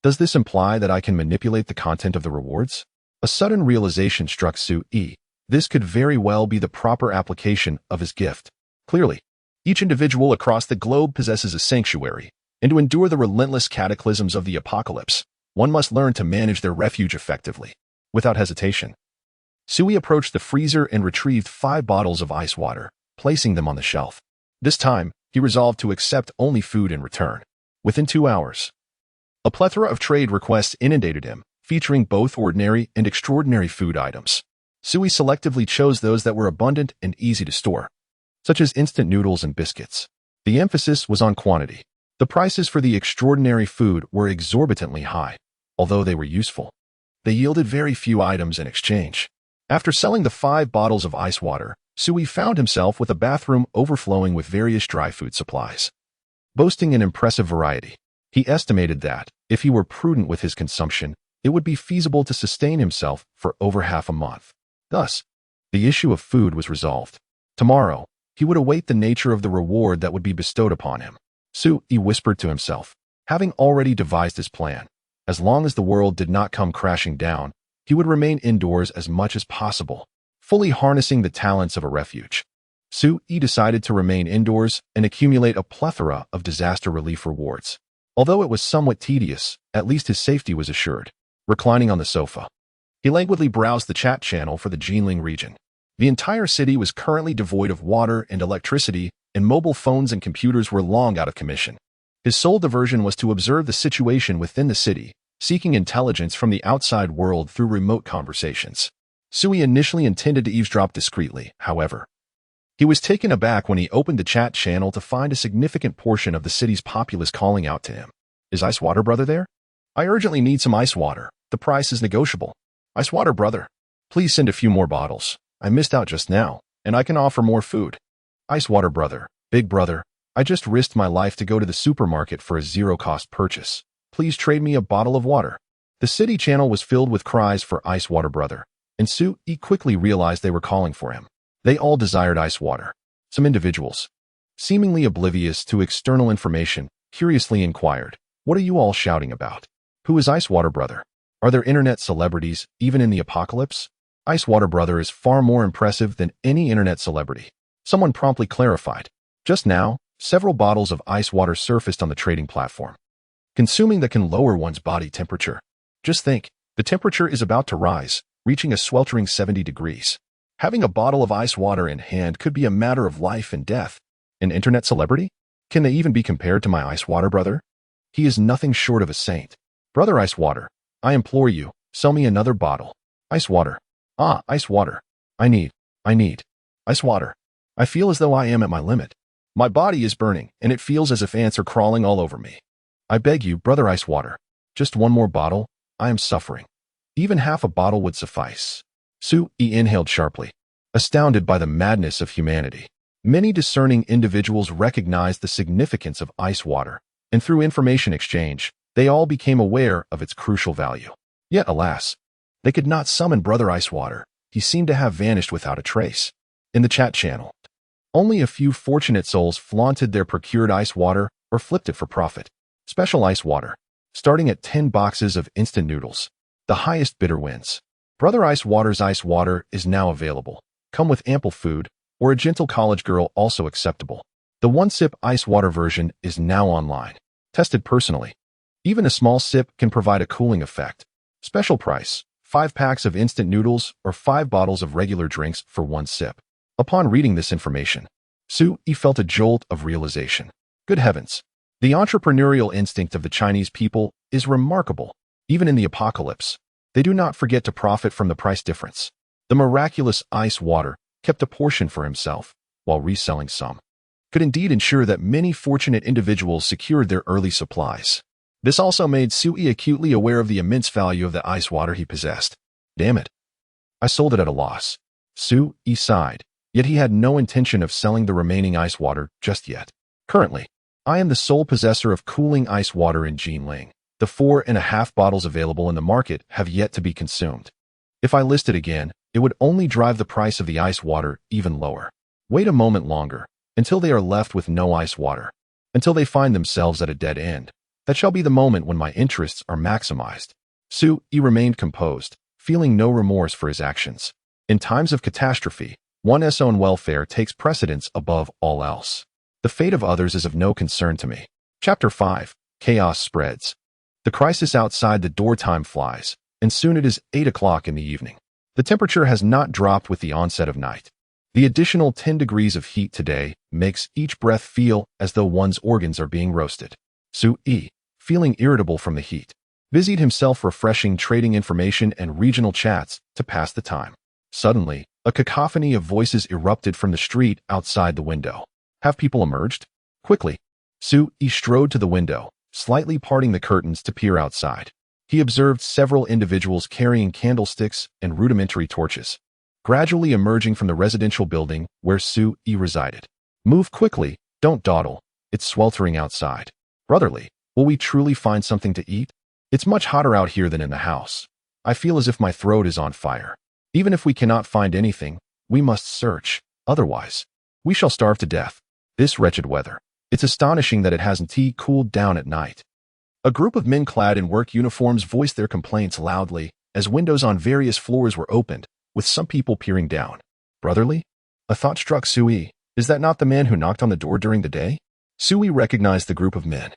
this imply that I can manipulate the content of the rewards? A sudden realization struck Sui. This could very well be the proper application of his gift. Clearly, each individual across the globe possesses a sanctuary, and to endure the relentless cataclysms of the apocalypse, one must learn to manage their refuge effectively. Without hesitation, Sui approached the freezer and retrieved 5 bottles of ice water, placing them on the shelf. This time, he resolved to accept only food in return. Within 2 hours, a plethora of trade requests inundated him, featuring both ordinary and extraordinary food items. Sui selectively chose those that were abundant and easy to store, such as instant noodles and biscuits. The emphasis was on quantity. The prices for the extraordinary food were exorbitantly high, although they were useful. They yielded very few items in exchange. After selling the 5 bottles of ice water, Sui found himself with a bathroom overflowing with various dry food supplies. Boasting an impressive variety, he estimated that, if he were prudent with his consumption, it would be feasible to sustain himself for over half a month. Thus, the issue of food was resolved. Tomorrow, he would await the nature of the reward that would be bestowed upon him. Sui whispered to himself, having already devised his plan. As long as the world did not come crashing down, he would remain indoors as much as possible, fully harnessing the talents of a refuge. Sui decided to remain indoors and accumulate a plethora of disaster relief rewards. Although it was somewhat tedious, at least his safety was assured. Reclining on the sofa, he languidly browsed the chat channel for the Jinling region. The entire city was currently devoid of water and electricity, and mobile phones and computers were long out of commission. His sole diversion was to observe the situation within the city, seeking intelligence from the outside world through remote conversations. Sui initially intended to eavesdrop discreetly, however. He was taken aback when he opened the chat channel to find a significant portion of the city's populace calling out to him. Is Ice Water Brother there? I urgently need some ice water. The price is negotiable. Ice Water Brother, please send a few more bottles. I missed out just now, and I can offer more food. Ice Water Brother, Big brother, I just risked my life to go to the supermarket for a zero-cost purchase. Please trade me a bottle of water. The city channel was filled with cries for ice water brother, and Sui quickly realized they were calling for him. They all desired ice water. Some individuals, seemingly oblivious to external information, curiously inquired, "What are you all shouting about? Who is Ice Water Brother? Are there internet celebrities even in the apocalypse? Ice Water Brother is far more impressive than any internet celebrity." Someone promptly clarified. Just now, several bottles of ice water surfaced on the trading platform. Consuming that can lower one's body temperature. Just think, the temperature is about to rise, reaching a sweltering 70 degrees. Having a bottle of ice water in hand could be a matter of life and death. An internet celebrity? Can they even be compared to my Ice Water Brother? He is nothing short of a saint. Brother Ice Water, I implore you, sell me another bottle. Ice water. Ah, ice water. I need ice water. I feel as though I am at my limit. My body is burning, and it feels as if ants are crawling all over me. I beg you, Brother Ice Water, just one more bottle. I am suffering. Even half a bottle would suffice. Sui inhaled sharply, astounded by the madness of humanity. Many discerning individuals recognized the significance of ice water, and through information exchange, they all became aware of its crucial value. Yet, alas, they could not summon Brother Ice Water. He seemed to have vanished without a trace. In the chat channel, only a few fortunate souls flaunted their procured ice water or flipped it for profit. Special ice water, starting at 10 boxes of instant noodles. The highest bidder wins. Brother Ice Water's ice water is now available. Come with ample food, or a gentle college girl also acceptable. The one-sip ice water version is now online. Tested personally. Even a small sip can provide a cooling effect. Special price, 5 packs of instant noodles or 5 bottles of regular drinks for 1 sip. Upon reading this information, Sui felt a jolt of realization. Good heavens! The entrepreneurial instinct of the Chinese people is remarkable. Even in the apocalypse, they do not forget to profit from the price difference. The miraculous ice water kept a portion for himself, while reselling some could indeed ensure that many fortunate individuals secured their early supplies. This also made Sui acutely aware of the immense value of the ice water he possessed. Damn it. I sold it at a loss. Sui sighed, yet he had no intention of selling the remaining ice water just yet. Currently, I am the sole possessor of cooling ice water in Jinling. The 4.5 bottles available in the market have yet to be consumed. If I list it again, it would only drive the price of the ice water even lower. Wait a moment longer, until they are left with no ice water, until they find themselves at a dead end. That shall be the moment when my interests are maximized. Sui remained composed, feeling no remorse for his actions. In times of catastrophe, one's own welfare takes precedence above all else. The fate of others is of no concern to me. Chapter 5. Chaos spreads. The crisis outside the door time flies, and soon it is 8 o'clock in the evening. The temperature has not dropped with the onset of night. The additional 10 degrees of heat today makes each breath feel as though one's organs are being roasted. Sui, feeling irritable from the heat, busied himself refreshing trading information and regional chats to pass the time. Suddenly, a cacophony of voices erupted from the street outside the window. Have people emerged? Quickly, Sui strode to the window, slightly parting the curtains to peer outside. He observed several individuals carrying candlesticks and rudimentary torches, gradually emerging from the residential building where Sui resided. Move quickly, don't dawdle. It's sweltering outside. Brotherly, will we truly find something to eat? It's much hotter out here than in the house. I feel as if my throat is on fire. Even if we cannot find anything, we must search. Otherwise, we shall starve to death. This wretched weather. It's astonishing that it hasn't cooled down at night. A group of men clad in work uniforms voiced their complaints loudly as windows on various floors were opened, with some people peering down. Brotherly? A thought struck Sui. Is that not the man who knocked on the door during the day? Sui recognized the group of men,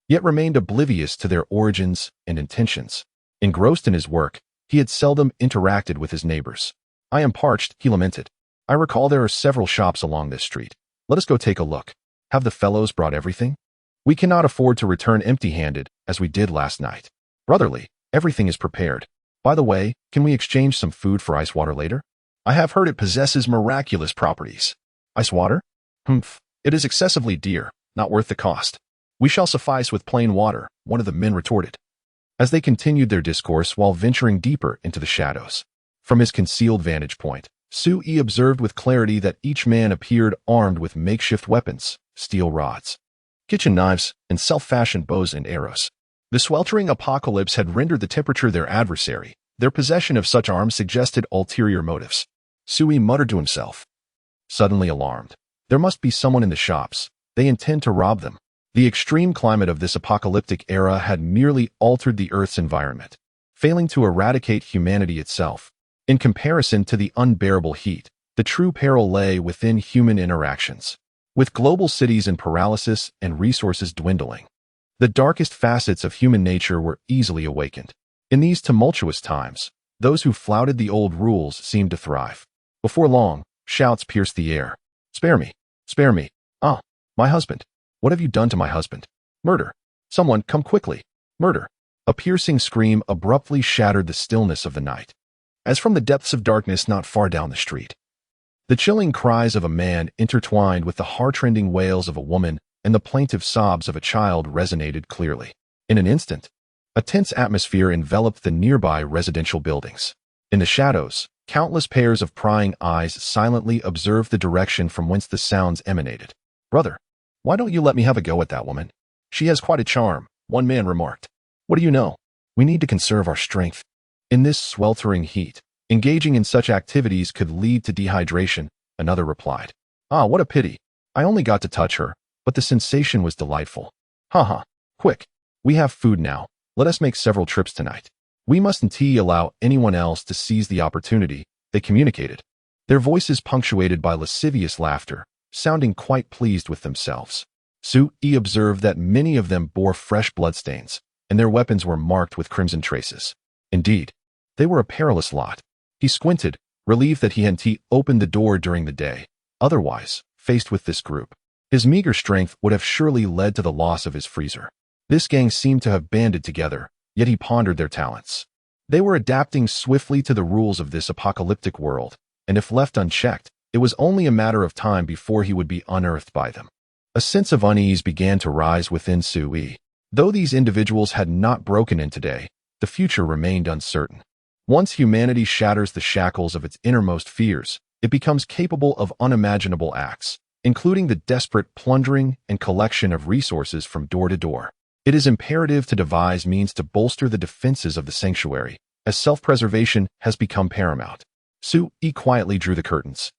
yet remained oblivious to their origins and intentions. Engrossed in his work, he had seldom interacted with his neighbors. I am parched, he lamented. I recall there are several shops along this street. Let us go take a look. Have the fellows brought everything? We cannot afford to return empty-handed, as we did last night. Brotherly, everything is prepared. By the way, can we exchange some food for ice water later? I have heard it possesses miraculous properties. Ice water? Humph, it is excessively dear, not worth the cost. We shall suffice with plain water, one of the men retorted, as they continued their discourse while venturing deeper into the shadows. From his concealed vantage point, Sui observed with clarity that each man appeared armed with makeshift weapons, steel rods, kitchen knives, and self-fashioned bows and arrows. The sweltering apocalypse had rendered the temperature their adversary. Their possession of such arms suggested ulterior motives. Sui muttered to himself, suddenly alarmed. There must be someone in the shops. They intend to rob them. The extreme climate of this apocalyptic era had merely altered the Earth's environment, failing to eradicate humanity itself. In comparison to the unbearable heat, the true peril lay within human interactions. With global cities in paralysis and resources dwindling, the darkest facets of human nature were easily awakened. In these tumultuous times, those who flouted the old rules seemed to thrive. Before long, shouts pierced the air. "Spare me! Spare me! Ah, my husband! What have you done to my husband? Murder! Someone, come quickly! Murder!" A piercing scream abruptly shattered the stillness of the night, as from the depths of darkness not far down the street. The chilling cries of a man intertwined with the heart-rending wails of a woman and the plaintive sobs of a child resonated clearly. In an instant, a tense atmosphere enveloped the nearby residential buildings. In the shadows, countless pairs of prying eyes silently observed the direction from whence the sounds emanated. "Brother, why don't you let me have a go at that woman? She has quite a charm," one man remarked. "What do you know? We need to conserve our strength. In this sweltering heat, engaging in such activities could lead to dehydration," another replied. "Ah, what a pity. I only got to touch her, but the sensation was delightful. Haha, quick. We have food now. Let us make several trips tonight. We mustn't allow anyone else to seize the opportunity," they communicated, their voices punctuated by lascivious laughter, sounding quite pleased with themselves. Sui observed that many of them bore fresh bloodstains, and their weapons were marked with crimson traces. Indeed, they were a perilous lot. He squinted, relieved that he hadn't opened the door during the day. Otherwise, faced with this group, his meager strength would have surely led to the loss of his freezer. This gang seemed to have banded together, yet he pondered their talents. They were adapting swiftly to the rules of this apocalyptic world, and if left unchecked, it was only a matter of time before he would be unearthed by them. A sense of unease began to rise within Sui. Though these individuals had not broken in today, the future remained uncertain. Once humanity shatters the shackles of its innermost fears, it becomes capable of unimaginable acts, including the desperate plundering and collection of resources from door to door. It is imperative to devise means to bolster the defenses of the sanctuary, as self-preservation has become paramount. Sui quietly drew the curtains,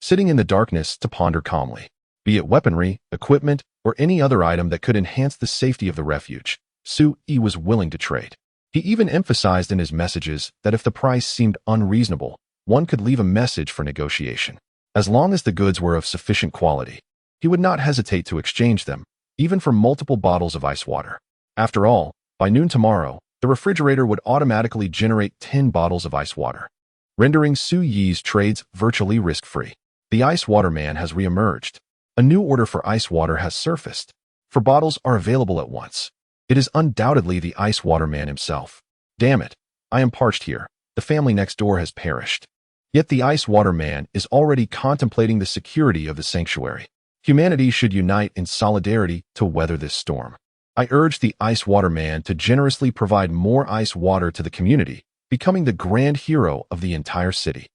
sitting in the darkness to ponder calmly. Be it weaponry, equipment, or any other item that could enhance the safety of the refuge, Sui was willing to trade. He even emphasized in his messages that if the price seemed unreasonable, one could leave a message for negotiation. As long as the goods were of sufficient quality, he would not hesitate to exchange them, even for multiple bottles of ice water. After all, by noon tomorrow, the refrigerator would automatically generate 10 bottles of ice water, rendering Sui's trades virtually risk-free. The ice water man has reemerged. A new order for ice water has surfaced. 4 bottles are available at once. It is undoubtedly the ice water man himself. Damn it, I am parched here. The family next door has perished. Yet the ice water man is already contemplating the security of the sanctuary. Humanity should unite in solidarity to weather this storm. I urge the ice water man to generously provide more ice water to the community, becoming the grand hero of the entire city.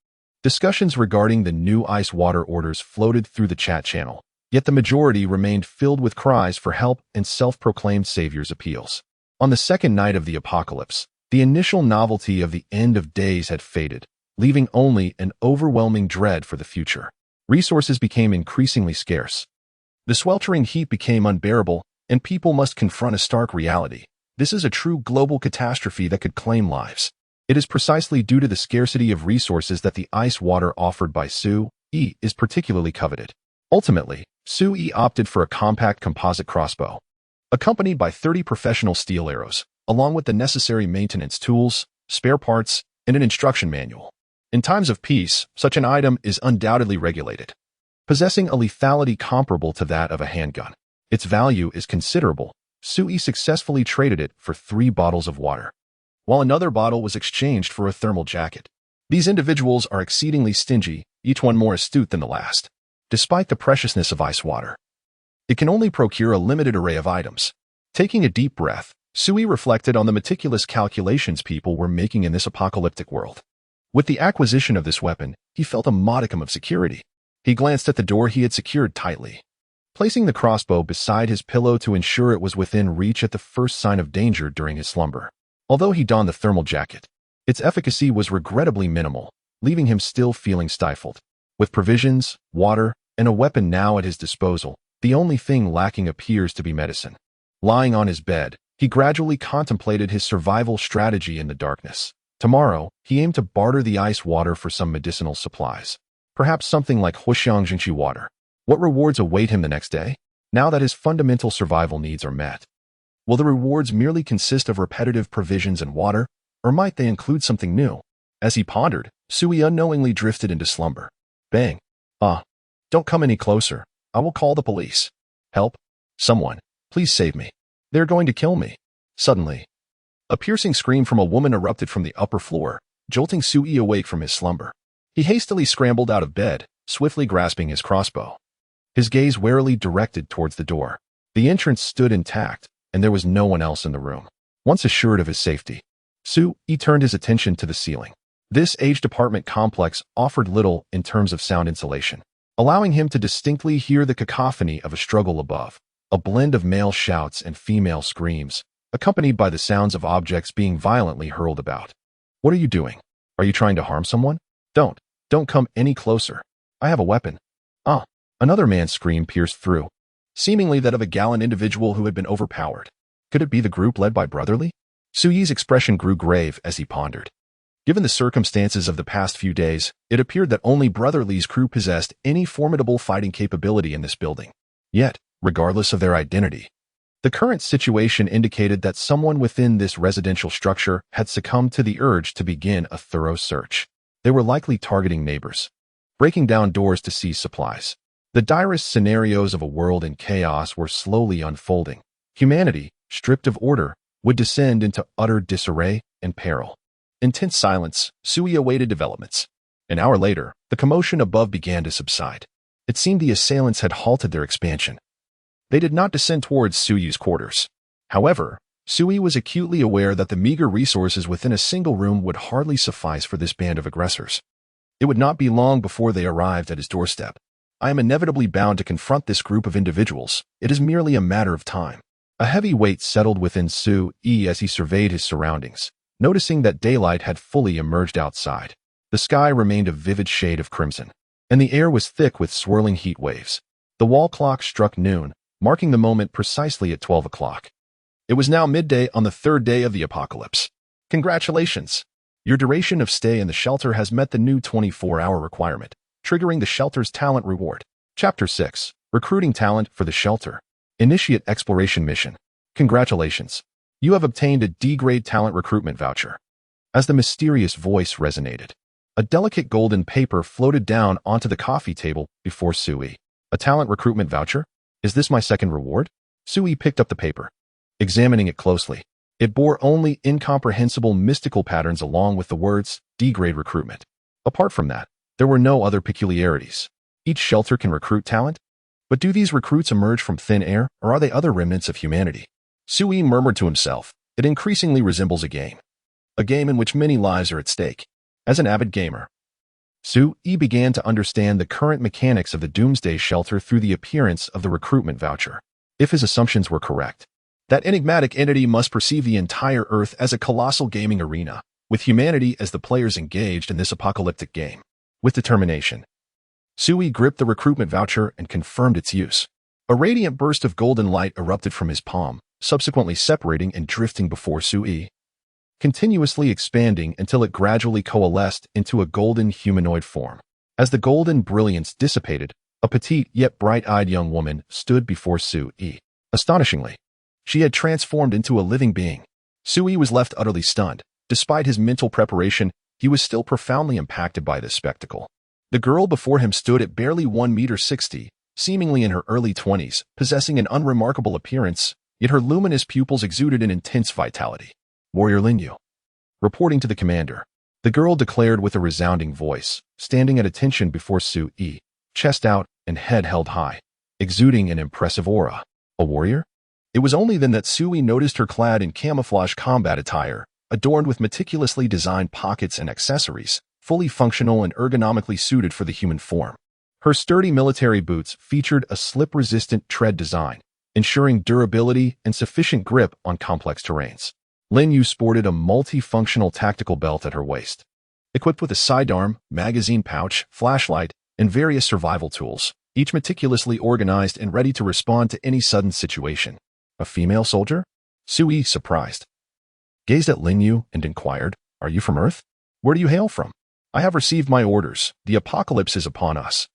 Discussions regarding the new ice water orders floated through the chat channel, yet the majority remained filled with cries for help and self-proclaimed saviors' appeals. On the second night of the apocalypse, the initial novelty of the end of days had faded, leaving only an overwhelming dread for the future. Resources became increasingly scarce. The sweltering heat became unbearable, and people must confront a stark reality. This is a true global catastrophe that could claim lives. It is precisely due to the scarcity of resources that the ice water offered by Sui is particularly coveted. Ultimately, Sui opted for a compact composite crossbow, accompanied by 30 professional steel arrows, along with the necessary maintenance tools, spare parts, and an instruction manual. In times of peace, such an item is undoubtedly regulated, possessing a lethality comparable to that of a handgun. Its value is considerable. Sui successfully traded it for 3 bottles of water, while another bottle was exchanged for a thermal jacket. These individuals are exceedingly stingy, each one more astute than the last. Despite the preciousness of ice water, it can only procure a limited array of items. Taking a deep breath, Sui reflected on the meticulous calculations people were making in this apocalyptic world. With the acquisition of this weapon, he felt a modicum of security. He glanced at the door he had secured tightly, placing the crossbow beside his pillow to ensure it was within reach at the first sign of danger during his slumber. Although he donned the thermal jacket, its efficacy was regrettably minimal, leaving him still feeling stifled. With provisions, water, and a weapon now at his disposal, the only thing lacking appears to be medicine. Lying on his bed, he gradually contemplated his survival strategy in the darkness. Tomorrow, he aimed to barter the ice water for some medicinal supplies. Perhaps something like Huxiangjingqi water. What rewards await him the next day? Now that his fundamental survival needs are met. Will the rewards merely consist of repetitive provisions and water, or might they include something new? As he pondered, Sui unknowingly drifted into slumber. Bang. Don't come any closer. I will call the police. Help. Someone. Please save me. They're going to kill me. Suddenly, a piercing scream from a woman erupted from the upper floor, jolting Sui awake from his slumber. He hastily scrambled out of bed, swiftly grasping his crossbow. His gaze warily directed towards the door. The entrance stood intact, and there was no one else in the room. Once assured of his safety, Sui turned his attention to the ceiling. This aged apartment complex offered little in terms of sound insulation, allowing him to distinctly hear the cacophony of a struggle above, a blend of male shouts and female screams, accompanied by the sounds of objects being violently hurled about. What are you doing? Are you trying to harm someone? Don't come any closer. I have a weapon. Another man's scream pierced through, seemingly that of a gallant individual who had been overpowered. Could it be the group led by Brotherly? Sui's expression grew grave as he pondered. Given the circumstances of the past few days, it appeared that only Brotherly's crew possessed any formidable fighting capability in this building. Yet, regardless of their identity, the current situation indicated that someone within this residential structure had succumbed to the urge to begin a thorough search. They were likely targeting neighbors, breaking down doors to seize supplies. The direst scenarios of a world in chaos were slowly unfolding. Humanity, stripped of order, would descend into utter disarray and peril. Intense silence, Sui awaited developments. An hour later, the commotion above began to subside. It seemed the assailants had halted their expansion. They did not descend towards Sui's quarters. However, Sui was acutely aware that the meager resources within a single room would hardly suffice for this band of aggressors. It would not be long before they arrived at his doorstep. I am inevitably bound to confront this group of individuals. It is merely a matter of time. A heavy weight settled within Sui as he surveyed his surroundings, noticing that daylight had fully emerged outside. The sky remained a vivid shade of crimson, and the air was thick with swirling heat waves. The wall clock struck noon, marking the moment precisely at 12 o'clock. It was now midday on the third day of the apocalypse. Congratulations! Your duration of stay in the shelter has met the new 24-hour requirement, triggering the shelter's talent reward. Chapter 6. Recruiting talent for the shelter. Initiate exploration mission. Congratulations. You have obtained a D-grade talent recruitment voucher. As the mysterious voice resonated, a delicate golden paper floated down onto the coffee table before Sui. A talent recruitment voucher? Is this my second reward? Sui picked up the paper, examining it closely. It bore only incomprehensible mystical patterns along with the words D-grade recruitment. Apart from that, there were no other peculiarities. Each shelter can recruit talent, but do these recruits emerge from thin air, or are they other remnants of humanity? Sui murmured to himself. It increasingly resembles a game in which many lives are at stake. As an avid gamer, Sui began to understand the current mechanics of the Doomsday shelter through the appearance of the recruitment voucher. If his assumptions were correct, that enigmatic entity must perceive the entire Earth as a colossal gaming arena, with humanity as the players engaged in this apocalyptic game. With determination, Sui gripped the recruitment voucher and confirmed its use. A radiant burst of golden light erupted from his palm, subsequently separating and drifting before Sui, continuously expanding until it gradually coalesced into a golden humanoid form. As the golden brilliance dissipated, a petite yet bright-eyed young woman stood before Sui. Astonishingly, she had transformed into a living being. Sui was left utterly stunned. Despite his mental preparation, he was still profoundly impacted by this spectacle. The girl before him stood at barely 1.60 meters, seemingly in her early 20s, possessing an unremarkable appearance, yet her luminous pupils exuded an intense vitality. Warrior Linyu. Reporting to the commander, the girl declared with a resounding voice, standing at attention before Sui, chest out and head held high, exuding an impressive aura. A warrior? It was only then that Sui noticed her clad in camouflage combat attire, adorned with meticulously designed pockets and accessories, fully functional and ergonomically suited for the human form. Her sturdy military boots featured a slip-resistant tread design, ensuring durability and sufficient grip on complex terrains. Lin Yu sported a multifunctional tactical belt at her waist, equipped with a sidearm, magazine pouch, flashlight, and various survival tools, each meticulously organized and ready to respond to any sudden situation. A female soldier? Sui, surprised, gazed at Lin Yu and inquired, "Are you from Earth? Where do you hail from?" "I have received my orders. The apocalypse is upon us,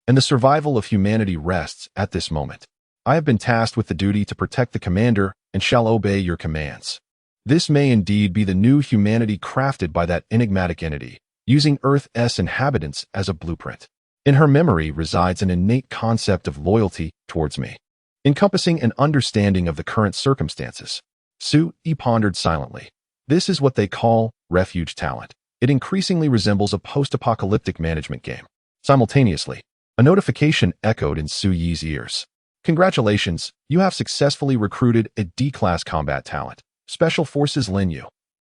and the survival of humanity rests at this moment. I have been tasked with the duty to protect the commander and shall obey your commands." This may indeed be the new humanity crafted by that enigmatic entity, using Earth's inhabitants as a blueprint. In her memory resides an innate concept of loyalty towards me, encompassing an understanding of the current circumstances. Sui pondered silently. This is what they call refuge talent. It increasingly resembles a post-apocalyptic management game. Simultaneously, a notification echoed in Sui's ears. "Congratulations, you have successfully recruited a D-class combat talent. Special Forces Lin Yu.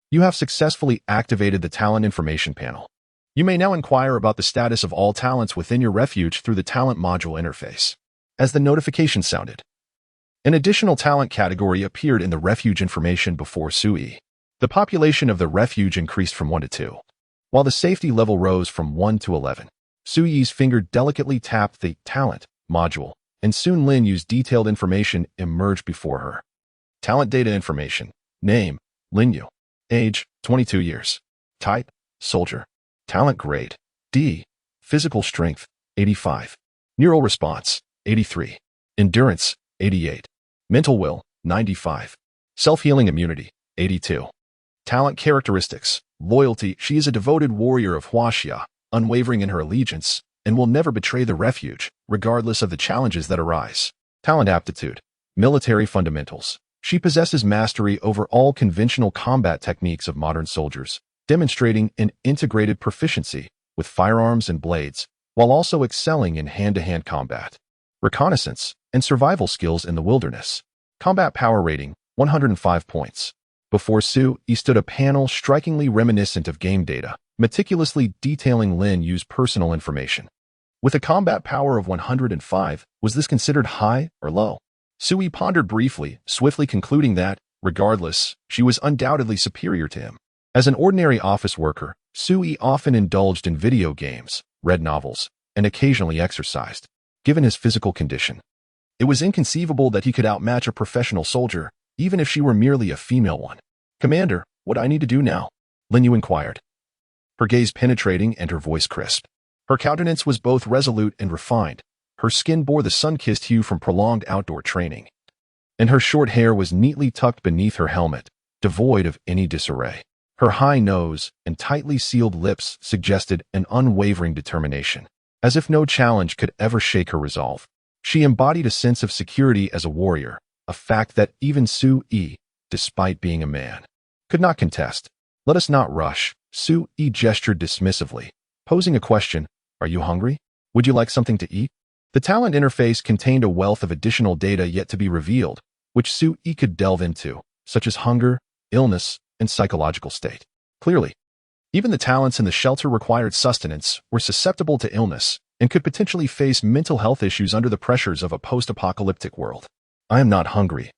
You have successfully activated the talent information panel. You may now inquire about the status of all talents within your refuge through the talent module interface." As the notification sounded, an additional talent category appeared in the refuge information before Sui. The population of the refuge increased from 1 to 2, while the safety level rose from 1 to 11. Sui's finger delicately tapped the talent module, and soon Lin Yu's detailed information emerged before her. Talent data information. Name, Lin Yu. Age, 22 years. Type, soldier. Talent grade, D. Physical strength, 85. Neural response, 83. Endurance, 88. Mental will, 95. Self-healing immunity, 82. Talent characteristics. Loyalty. She is a devoted warrior of Huaxia, unwavering in her allegiance, and will never betray the refuge, regardless of the challenges that arise. Talent aptitude. Military fundamentals. She possesses mastery over all conventional combat techniques of modern soldiers, demonstrating an integrated proficiency with firearms and blades, while also excelling in hand-to-hand combat, reconnaissance, and survival skills in the wilderness. Combat power rating, 105 points. Before Sui stood a panel strikingly reminiscent of game data, meticulously detailing Lin Yu's personal information. With a combat power of 105, was this considered high or low? Sui pondered briefly, swiftly concluding that, regardless, she was undoubtedly superior to him. As an ordinary office worker, Sui often indulged in video games, read novels, and occasionally exercised. Given his physical condition, it was inconceivable that he could outmatch a professional soldier, even if she were merely a female one. "Commander, what do I need to do now?" Lin Yu inquired, her gaze penetrating and her voice crisp. Her countenance was both resolute and refined. Her skin bore the sun-kissed hue from prolonged outdoor training, and her short hair was neatly tucked beneath her helmet, devoid of any disarray. Her high nose and tightly sealed lips suggested an unwavering determination, as if no challenge could ever shake her resolve. She embodied a sense of security as a warrior, a fact that even Sui, despite being a man, could not contest. "Let us not rush," Sui gestured dismissively, posing a question. "Are you hungry? Would you like something to eat?" The talent interface contained a wealth of additional data yet to be revealed, which Sui could delve into, such as hunger, illness, and psychological state. Clearly, even the talents in the shelter required sustenance, were susceptible to illness, and could potentially face mental health issues under the pressures of a post-apocalyptic world. "I am not hungry,"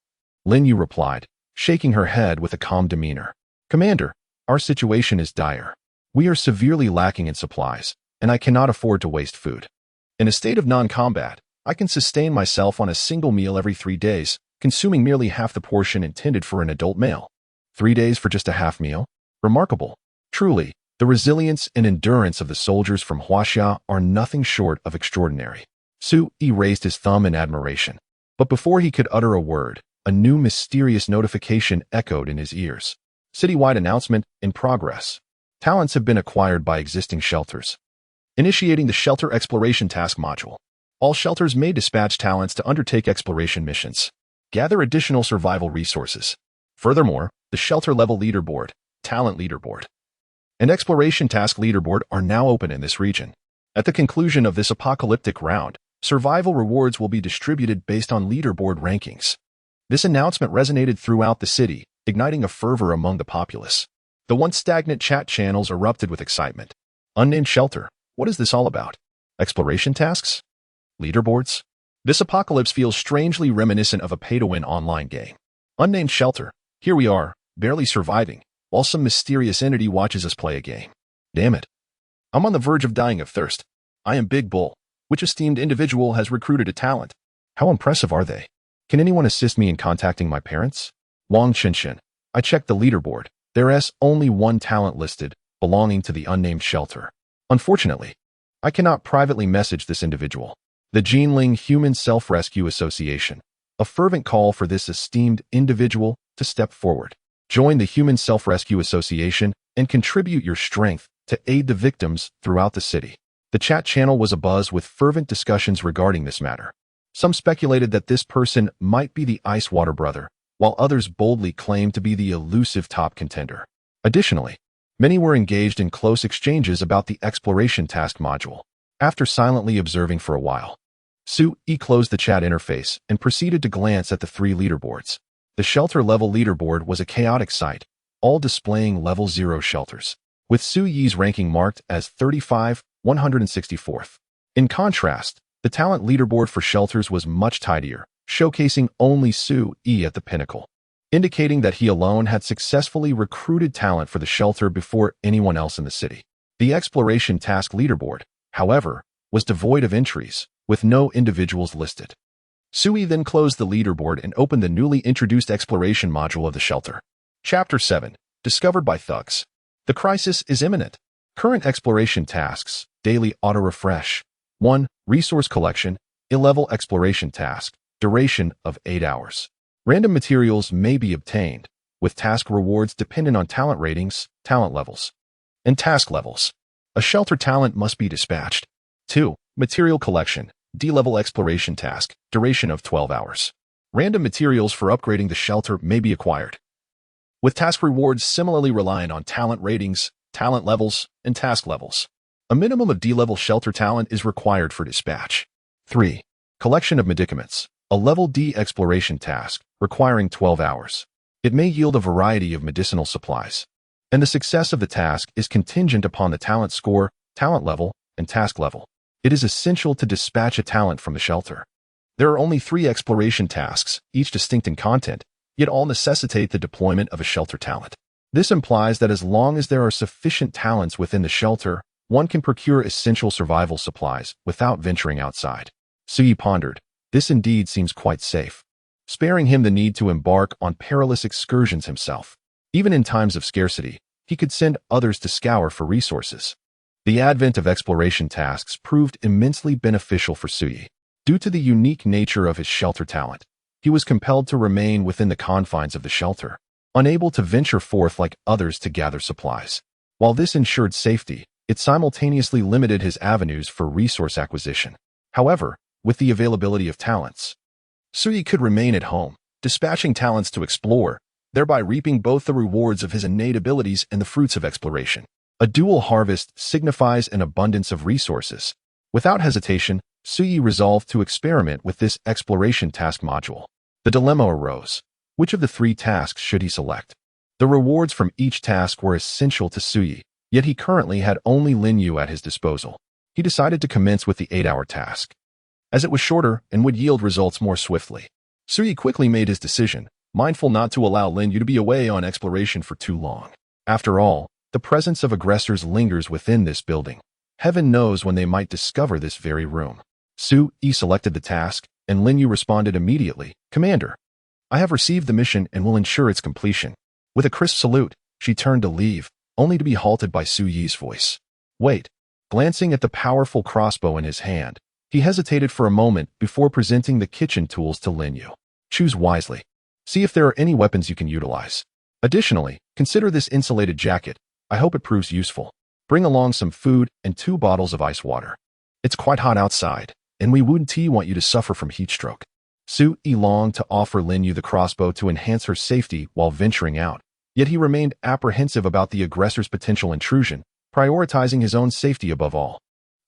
Lin Yu replied, shaking her head with a calm demeanor. "Commander, our situation is dire. We are severely lacking in supplies, and I cannot afford to waste food. In a state of non-combat, I can sustain myself on a single meal every 3 days, consuming merely half the portion intended for an adult male. 3 days for just a half meal? Remarkable. Truly, the resilience and endurance of the soldiers from Huaxia are nothing short of extraordinary." Sui raised his thumb in admiration, but before he could utter a word, a new mysterious notification echoed in his ears. "Citywide announcement in progress. Talents have been acquired by existing shelters. Initiating the Shelter Exploration Task Module. All shelters may dispatch talents to undertake exploration missions. Gather additional survival resources. Furthermore, the Shelter-level leaderboard, Talent Leaderboard, and Exploration Task Leaderboard are now open in this region. At the conclusion of this apocalyptic round, survival rewards will be distributed based on leaderboard rankings." This announcement resonated throughout the city, igniting a fervor among the populace. The once stagnant chat channels erupted with excitement. Unnamed shelter. What is this all about? Exploration tasks? Leaderboards? This apocalypse feels strangely reminiscent of a pay-to-win online game. Unnamed shelter. Here we are, barely surviving, while some mysterious entity watches us play a game. Damn it. I'm on the verge of dying of thirst. I am Big Bull. Which esteemed individual has recruited a talent? How impressive are they? Can anyone assist me in contacting my parents? Wang Qinshin. I checked the leaderboard. There is only one talent listed, belonging to the unnamed shelter. Unfortunately, I cannot privately message this individual. The Jinling Human Self-Rescue Association. A fervent call for this esteemed individual to step forward. Join the Human Self-Rescue Association and contribute your strength to aid the victims throughout the city. The chat channel was abuzz with fervent discussions regarding this matter. Some speculated that this person might be the Ice Water Brother, while others boldly claimed to be the elusive top contender. Additionally, many were engaged in close exchanges about the exploration task module. After silently observing for a while, Su-yi closed the chat interface and proceeded to glance at the 3 leaderboards. The shelter-level leaderboard was a chaotic sight, all displaying level 0 shelters, with Su-yi's ranking marked as 35, 164th. In contrast, the talent leaderboard for shelters was much tidier, showcasing only Su-yi at the pinnacle, indicating that he alone had successfully recruited talent for the shelter before anyone else in the city. The exploration task leaderboard, however, was devoid of entries, with no individuals listed. Su-yi then closed the leaderboard and opened the newly introduced exploration module of the shelter. Chapter 7. Discovered by Thugs. The crisis is imminent. Current exploration tasks. Daily auto-refresh. 1. Resource collection. A-level exploration task. Duration of 8 hours. Random materials may be obtained, with task rewards dependent on talent ratings, talent levels, and task levels. A shelter talent must be dispatched. 2. Material collection. D-level exploration task. Duration of 12 hours. Random materials for upgrading the shelter may be acquired, with task rewards similarly reliant on talent ratings, talent levels, and task levels. A minimum of D-level shelter talent is required for dispatch. 3. Collection of medicaments. A level D exploration task, requiring 12 hours. It may yield a variety of medicinal supplies, and the success of the task is contingent upon the talent score, talent level, and task level. It is essential to dispatch a talent from the shelter. There are only 3 exploration tasks, each distinct in content, yet all necessitate the deployment of a shelter talent. This implies that as long as there are sufficient talents within the shelter, one can procure essential survival supplies without venturing outside. Su-yi pondered. This indeed seems quite safe, sparing him the need to embark on perilous excursions himself. Even in times of scarcity, he could send others to scour for resources. The advent of exploration tasks proved immensely beneficial for Su-yi. Due to the unique nature of his shelter talent, he was compelled to remain within the confines of the shelter, unable to venture forth like others to gather supplies. While this ensured safety, it simultaneously limited his avenues for resource acquisition. However, with the availability of talents, Su-yi could remain at home, dispatching talents to explore, thereby reaping both the rewards of his innate abilities and the fruits of exploration. A dual harvest signifies an abundance of resources. Without hesitation, Su-yi resolved to experiment with this exploration task module. The dilemma arose. Which of the 3 tasks should he select? The rewards from each task were essential to Su-yi, yet he currently had only Lin Yu at his disposal. He decided to commence with the 8-hour task, as it was shorter and would yield results more swiftly. Su-yi quickly made his decision, mindful not to allow Lin Yu to be away on exploration for too long. After all, the presence of aggressors lingers within this building. Heaven knows when they might discover this very room. Su-yi selected the task, and Lin Yu responded immediately. Commander, I have received the mission and will ensure its completion. With a crisp salute, she turned to leave, only to be halted by Su-yi's voice. Wait. Glancing at the powerful crossbow in his hand, he hesitated for a moment before presenting the kitchen tools to Lin Yu. Choose wisely. See if there are any weapons you can utilize. Additionally, consider this insulated jacket. I hope it proves useful. Bring along some food and 2 bottles of ice water. It's quite hot outside, and we wouldn't want you to suffer from heat stroke. Su-yi longed to offer Lin Yu the crossbow to enhance her safety while venturing out, yet he remained apprehensive about the aggressor's potential intrusion, prioritizing his own safety above all.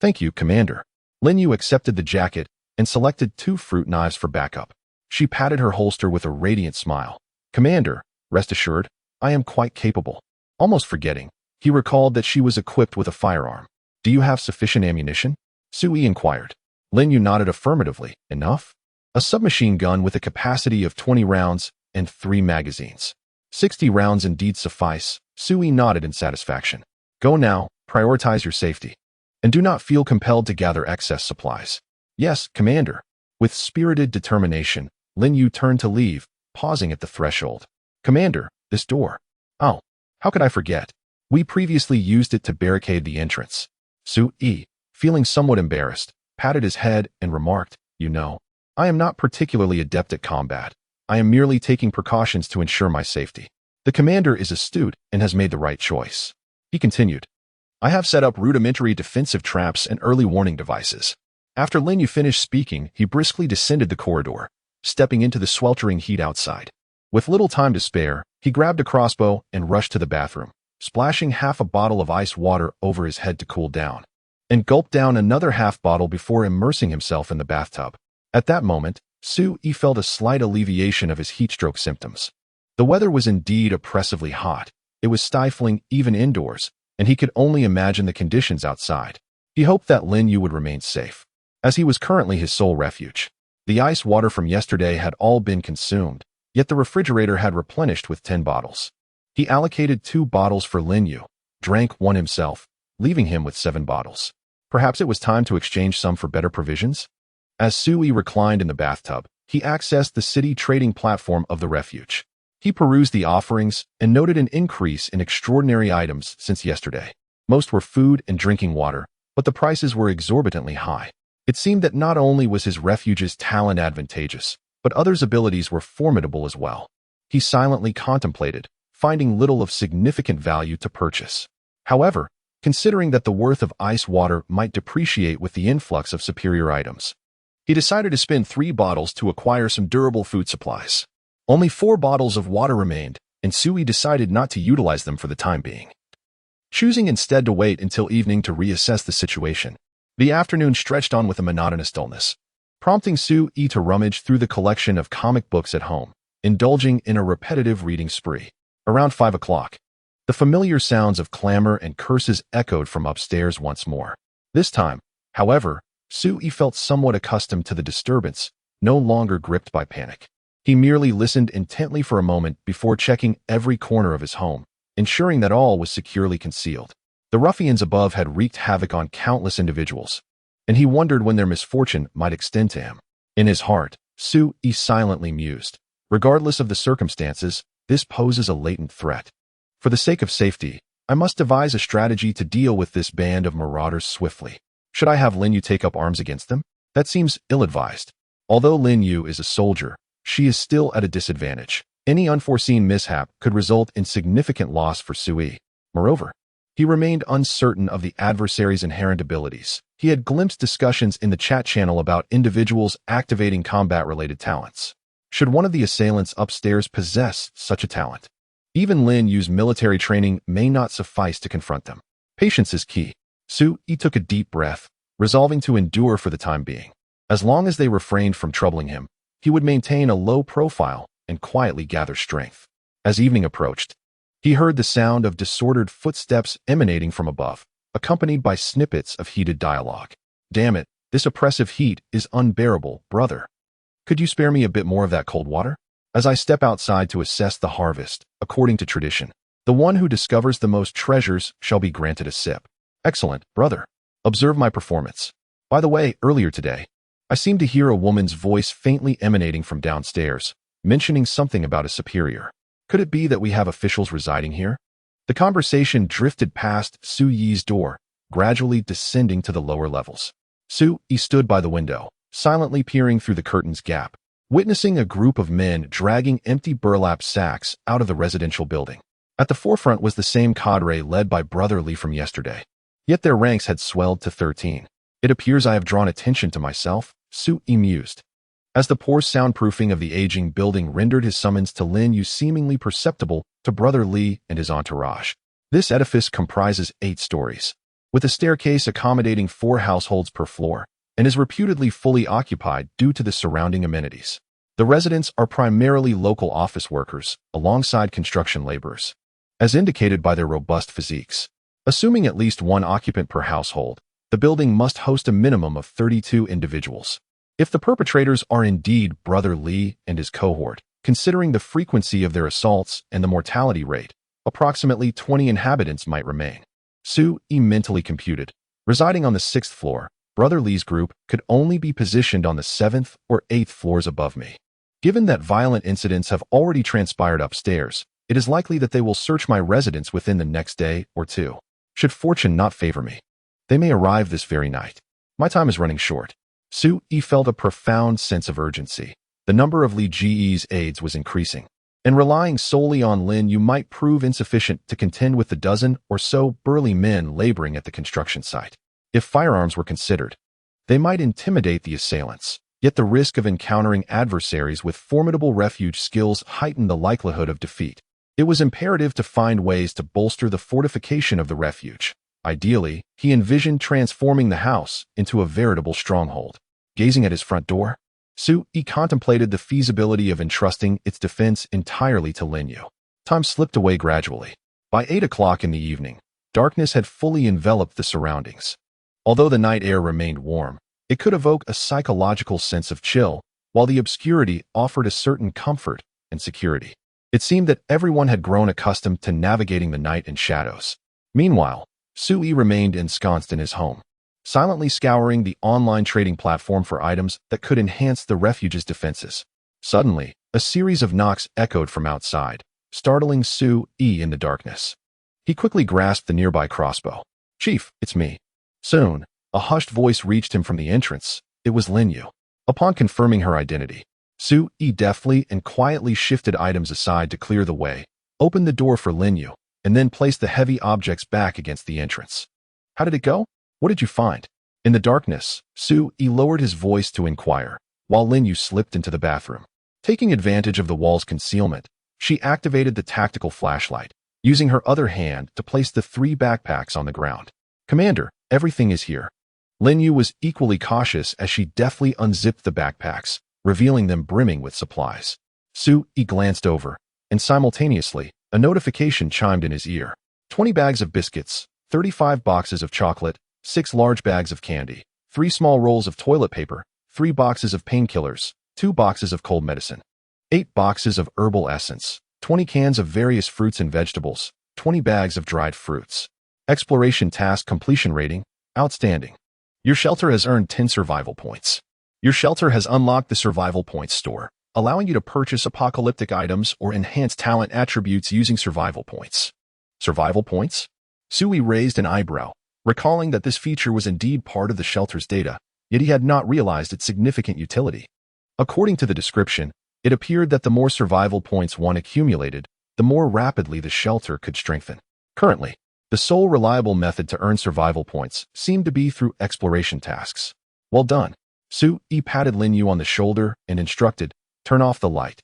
Thank you, Commander. Lin Yu accepted the jacket and selected 2 fruit knives for backup. She patted her holster with a radiant smile. Commander, rest assured, I am quite capable. Almost forgetting, he recalled that she was equipped with a firearm. Do you have sufficient ammunition? Sui inquired. Lin Yu nodded affirmatively. Enough? A submachine gun with a capacity of 20 rounds and 3 magazines. 60 rounds indeed suffice. Sui nodded in satisfaction. Go now, prioritize your safety. And do not feel compelled to gather excess supplies. Yes, Commander. With spirited determination, Lin Yu turned to leave, pausing at the threshold. Commander, this door. Oh, how could I forget? We previously used it to barricade the entrance. Sui, feeling somewhat embarrassed, patted his head and remarked, You know, I am not particularly adept at combat. I am merely taking precautions to ensure my safety. The commander is astute and has made the right choice. He continued, I have set up rudimentary defensive traps and early warning devices. After Lin Yu finished speaking, he briskly descended the corridor, stepping into the sweltering heat outside. With little time to spare, he grabbed a crossbow and rushed to the bathroom, splashing half a bottle of ice water over his head to cool down, and gulped down another half bottle before immersing himself in the bathtub. At that moment, Sui felt a slight alleviation of his heatstroke symptoms. The weather was indeed oppressively hot. It was stifling even indoors, and he could only imagine the conditions outside. He hoped that Lin Yu would remain safe, as he was currently his sole refuge. The ice water from yesterday had all been consumed, yet the refrigerator had replenished with 10 bottles. He allocated 2 bottles for Lin Yu, drank one himself, leaving him with 7 bottles. Perhaps it was time to exchange some for better provisions? As Sui reclined in the bathtub, he accessed the city trading platform of the refuge. He perused the offerings and noted an increase in extraordinary items since yesterday. Most were food and drinking water, but the prices were exorbitantly high. It seemed that not only was his refuge's talent advantageous, but others' abilities were formidable as well. He silently contemplated, finding little of significant value to purchase. However, considering that the worth of ice water might depreciate with the influx of superior items, he decided to spend 3 bottles to acquire some durable food supplies. Only 4 bottles of water remained, and Sui decided not to utilize them for the time being, choosing instead to wait until evening to reassess the situation. The afternoon stretched on with a monotonous dullness, prompting Sui to rummage through the collection of comic books at home, indulging in a repetitive reading spree. Around 5 o'clock, the familiar sounds of clamor and curses echoed from upstairs once more. This time, however, Sui felt somewhat accustomed to the disturbance, no longer gripped by panic. He merely listened intently for a moment before checking every corner of his home, ensuring that all was securely concealed. The ruffians above had wreaked havoc on countless individuals, and he wondered when their misfortune might extend to him. In his heart, Sui silently mused. Regardless of the circumstances, this poses a latent threat. For the sake of safety, I must devise a strategy to deal with this band of marauders swiftly. Should I have Lin Yu take up arms against them? That seems ill-advised. Although Lin Yu is a soldier, she is still at a disadvantage. Any unforeseen mishap could result in significant loss for Sui. Moreover, he remained uncertain of the adversary's inherent abilities. He had glimpsed discussions in the chat channel about individuals activating combat-related talents. Should one of the assailants upstairs possess such a talent, even Lin Yu's military training may not suffice to confront them. Patience is key. Sui took a deep breath, resolving to endure for the time being. As long as they refrained from troubling him, he would maintain a low profile and quietly gather strength. As evening approached, he heard the sound of disordered footsteps emanating from above, accompanied by snippets of heated dialogue. Damn it, this oppressive heat is unbearable, brother. Could you spare me a bit more of that cold water? As I step outside to assess the harvest, according to tradition, the one who discovers the most treasures shall be granted a sip. Excellent, brother. Observe my performance. By the way, earlier today, I seemed to hear a woman's voice faintly emanating from downstairs, mentioning something about a superior. Could it be that we have officials residing here? The conversation drifted past Sui's door, gradually descending to the lower levels. Sui stood by the window, silently peering through the curtain's gap, witnessing a group of men dragging empty burlap sacks out of the residential building. At the forefront was the same cadre led by Brother Lee from yesterday, yet their ranks had swelled to 13. It appears I have drawn attention to myself, Sui mused, as the poor soundproofing of the aging building rendered his summons to Lin Yu seemingly perceptible to Brother Lee and his entourage. This edifice comprises 8 stories, with a staircase accommodating 4 households per floor, and is reputedly fully occupied due to the surrounding amenities. The residents are primarily local office workers, alongside construction laborers, as indicated by their robust physiques. Assuming at least one occupant per household, the building must host a minimum of 32 individuals. If the perpetrators are indeed Brother Lee and his cohort, considering the frequency of their assaults and the mortality rate, approximately 20 inhabitants might remain. Sue-E mentally computed. Residing on the 6th floor, Brother Lee's group could only be positioned on the 7th or 8th floors above me. Given that violent incidents have already transpired upstairs, it is likely that they will search my residence within the next day or two. Should fortune not favor me, they may arrive this very night. My time is running short. Sue-E felt a profound sense of urgency. The number of Lee Ge's aides was increasing, and relying solely on Lin Yu might prove insufficient to contend with the dozen or so burly men laboring at the construction site. If firearms were considered, they might intimidate the assailants, yet the risk of encountering adversaries with formidable refuge skills heightened the likelihood of defeat. It was imperative to find ways to bolster the fortification of the refuge. Ideally, he envisioned transforming the house into a veritable stronghold. Gazing at his front door, Sue-E contemplated the feasibility of entrusting its defense entirely to Lin Yu. Time slipped away gradually. By 8 o'clock in the evening, darkness had fully enveloped the surroundings. Although the night air remained warm, it could evoke a psychological sense of chill, while the obscurity offered a certain comfort and security. It seemed that everyone had grown accustomed to navigating the night in shadows. Meanwhile, Sue-E remained ensconced in his home, silently scouring the online trading platform for items that could enhance the refuge's defenses. Suddenly, a series of knocks echoed from outside, startling Sue-E in the darkness. He quickly grasped the nearby crossbow. "Chief, it's me." Soon, a hushed voice reached him from the entrance. It was Lin Yu. Upon confirming her identity, Sue-E deftly and quietly shifted items aside to clear the way, opened the door for Lin Yu, and then placed the heavy objects back against the entrance. "How did it go? What did you find?" In the darkness, Sue-E lowered his voice to inquire, while Lin Yu slipped into the bathroom. Taking advantage of the wall's concealment, she activated the tactical flashlight, using her other hand to place the 3 backpacks on the ground. "Commander, everything is here." Lin Yu was equally cautious as she deftly unzipped the backpacks, revealing them brimming with supplies. Sue-E glanced over, and simultaneously, a notification chimed in his ear. 20 bags of biscuits, 35 boxes of chocolate, 6 large bags of candy, 3 small rolls of toilet paper, 3 boxes of painkillers, 2 boxes of cold medicine, 8 boxes of herbal essence, 20 cans of various fruits and vegetables, 20 bags of dried fruits. Exploration task completion rating, outstanding. Your shelter has earned 10 survival points. Your shelter has unlocked the survival points store, allowing you to purchase apocalyptic items or enhance talent attributes using survival points. Survival points? Sue-E raised an eyebrow, recalling that this feature was indeed part of the shelter's data, yet he had not realized its significant utility. According to the description, it appeared that the more survival points one accumulated, the more rapidly the shelter could strengthen. Currently, the sole reliable method to earn survival points seemed to be through exploration tasks. Well done. Sue-E patted Lin Yu on the shoulder and instructed, "Turn off the light.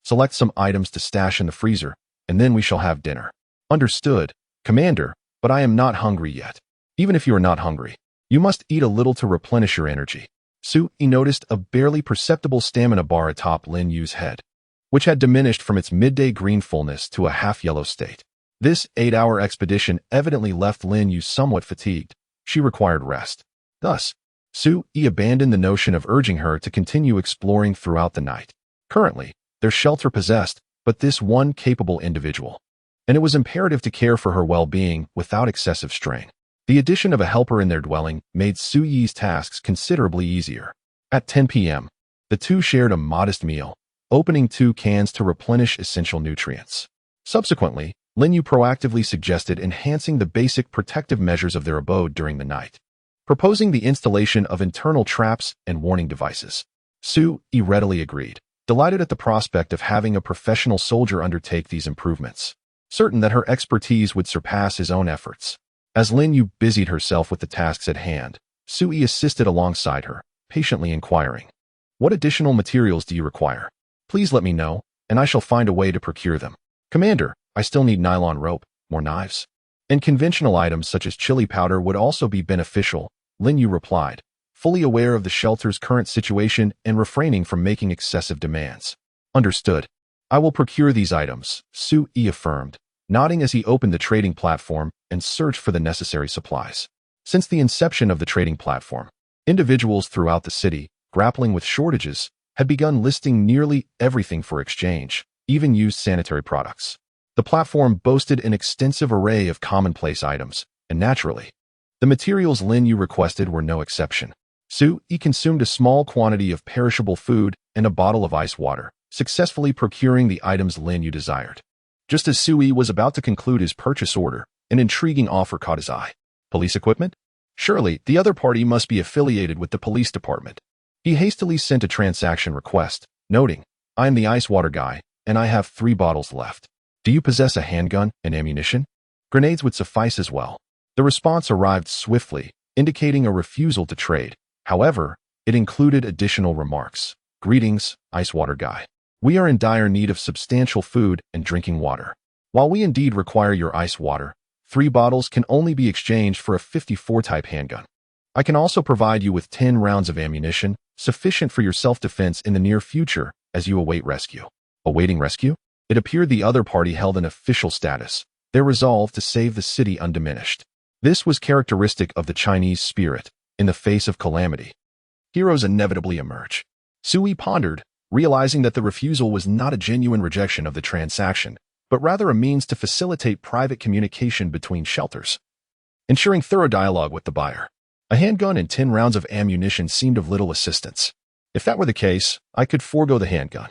Select some items to stash in the freezer, and then we shall have dinner." "Understood, Commander, but I am not hungry yet." "Even if you are not hungry, you must eat a little to replenish your energy." Sue-E noticed a barely perceptible stamina bar atop Lin Yu's head, which had diminished from its midday green fullness to a half-yellow state. This 8-hour expedition evidently left Lin Yu somewhat fatigued. She required rest. Thus, Sue-E abandoned the notion of urging her to continue exploring throughout the night. Currently, their shelter possessed but this one capable individual, and it was imperative to care for her well-being without excessive strain. The addition of a helper in their dwelling made Sue-Ye's tasks considerably easier. At 10 p.m., the two shared a modest meal, opening 2 cans to replenish essential nutrients. Subsequently, Lin Yu proactively suggested enhancing the basic protective measures of their abode during the night, proposing the installation of internal traps and warning devices. Sue-E readily agreed, delighted at the prospect of having a professional soldier undertake these improvements, certain that her expertise would surpass his own efforts. As Lin Yu busied herself with the tasks at hand, Sue-E assisted alongside her, patiently inquiring, "What additional materials do you require? Please let me know, and I shall find a way to procure them." "Commander, I still need nylon rope, more knives, and conventional items such as chili powder would also be beneficial," Lin Yu replied, fully aware of the shelter's current situation and refraining from making excessive demands. "Understood. I will procure these items," Sue-E affirmed, nodding as he opened the trading platform and search for the necessary supplies. Since the inception of the trading platform, individuals throughout the city, grappling with shortages, had begun listing nearly everything for exchange, even used sanitary products. The platform boasted an extensive array of commonplace items, and naturally, the materials Lin Yu requested were no exception. Su-yi consumed a small quantity of perishable food and a bottle of ice water, successfully procuring the items Lin Yu desired. Just as Su-yi was about to conclude his purchase order, an intriguing offer caught his eye. Police equipment? Surely, the other party must be affiliated with the police department. He hastily sent a transaction request, noting, "I am the ice water guy, and I have 3 bottles left. Do you possess a handgun and ammunition? Grenades would suffice as well." The response arrived swiftly, indicating a refusal to trade. However, it included additional remarks. "Greetings, ice water guy. We are in dire need of substantial food and drinking water. While we indeed require your ice water, 3 bottles can only be exchanged for a 54 type handgun. I can also provide you with 10 rounds of ammunition, sufficient for your self-defense in the near future as you await rescue." Awaiting rescue? It appeared the other party held an official status, their resolve to save the city undiminished. This was characteristic of the Chinese spirit. In the face of calamity, heroes inevitably emerge. Su-yi pondered, realizing that the refusal was not a genuine rejection of the transaction, but rather a means to facilitate private communication between shelters, ensuring thorough dialogue with the buyer. A handgun and 10 rounds of ammunition seemed of little assistance. If that were the case, I could forego the handgun.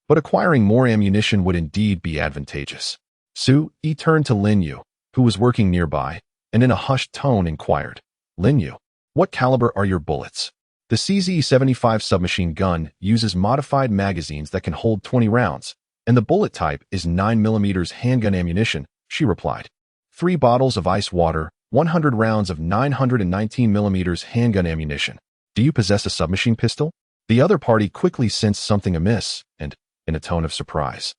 But acquiring more ammunition would indeed be advantageous. Su-yi turned to Lin Yu, who was working nearby, and in a hushed tone inquired, "Lin Yu, what caliber are your bullets?" "The CZ-75 submachine gun uses modified magazines that can hold 20 rounds, and the bullet type is 9mm handgun ammunition," she replied. 3 bottles of ice water, 100 rounds of 919mm handgun ammunition. "Do you possess a submachine pistol?" The other party quickly sensed something amiss, and, in a tone of surprise,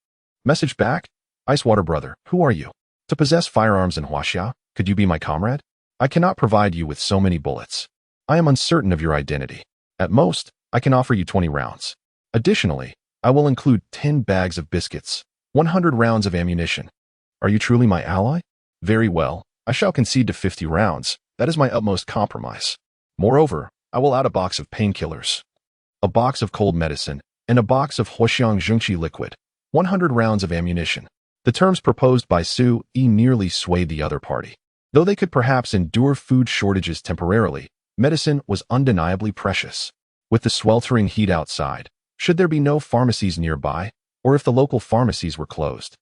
messaged back, "Ice water brother, who are you? To possess firearms in Huaxia, could you be my comrade? I cannot provide you with so many bullets. I am uncertain of your identity. At most, I can offer you 20 rounds. Additionally, I will include 10 bags of biscuits, 100 rounds of ammunition. Are you truly my ally? Very well, I shall concede to 50 rounds. That is my utmost compromise. Moreover, I will add a box of painkillers, a box of cold medicine, and a box of Huaxiang Zhengqi liquid, 100 rounds of ammunition." The terms proposed by Su-yi nearly swayed the other party. Though they could perhaps endure food shortages temporarily, medicine was undeniably precious. With the sweltering heat outside, should there be no pharmacies nearby, or if the local pharmacies were closed,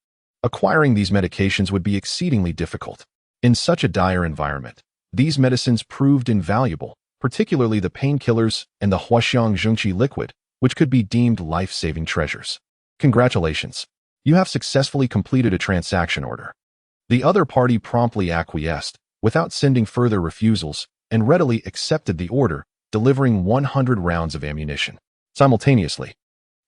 acquiring these medications would be exceedingly difficult. In such a dire environment, these medicines proved invaluable, particularly the painkillers and the Huaxiang Zhengqi liquid, which could be deemed life-saving treasures. "Congratulations. You have successfully completed a transaction order." The other party promptly acquiesced, without sending further refusals, and readily accepted the order, delivering 100 rounds of ammunition. Simultaneously,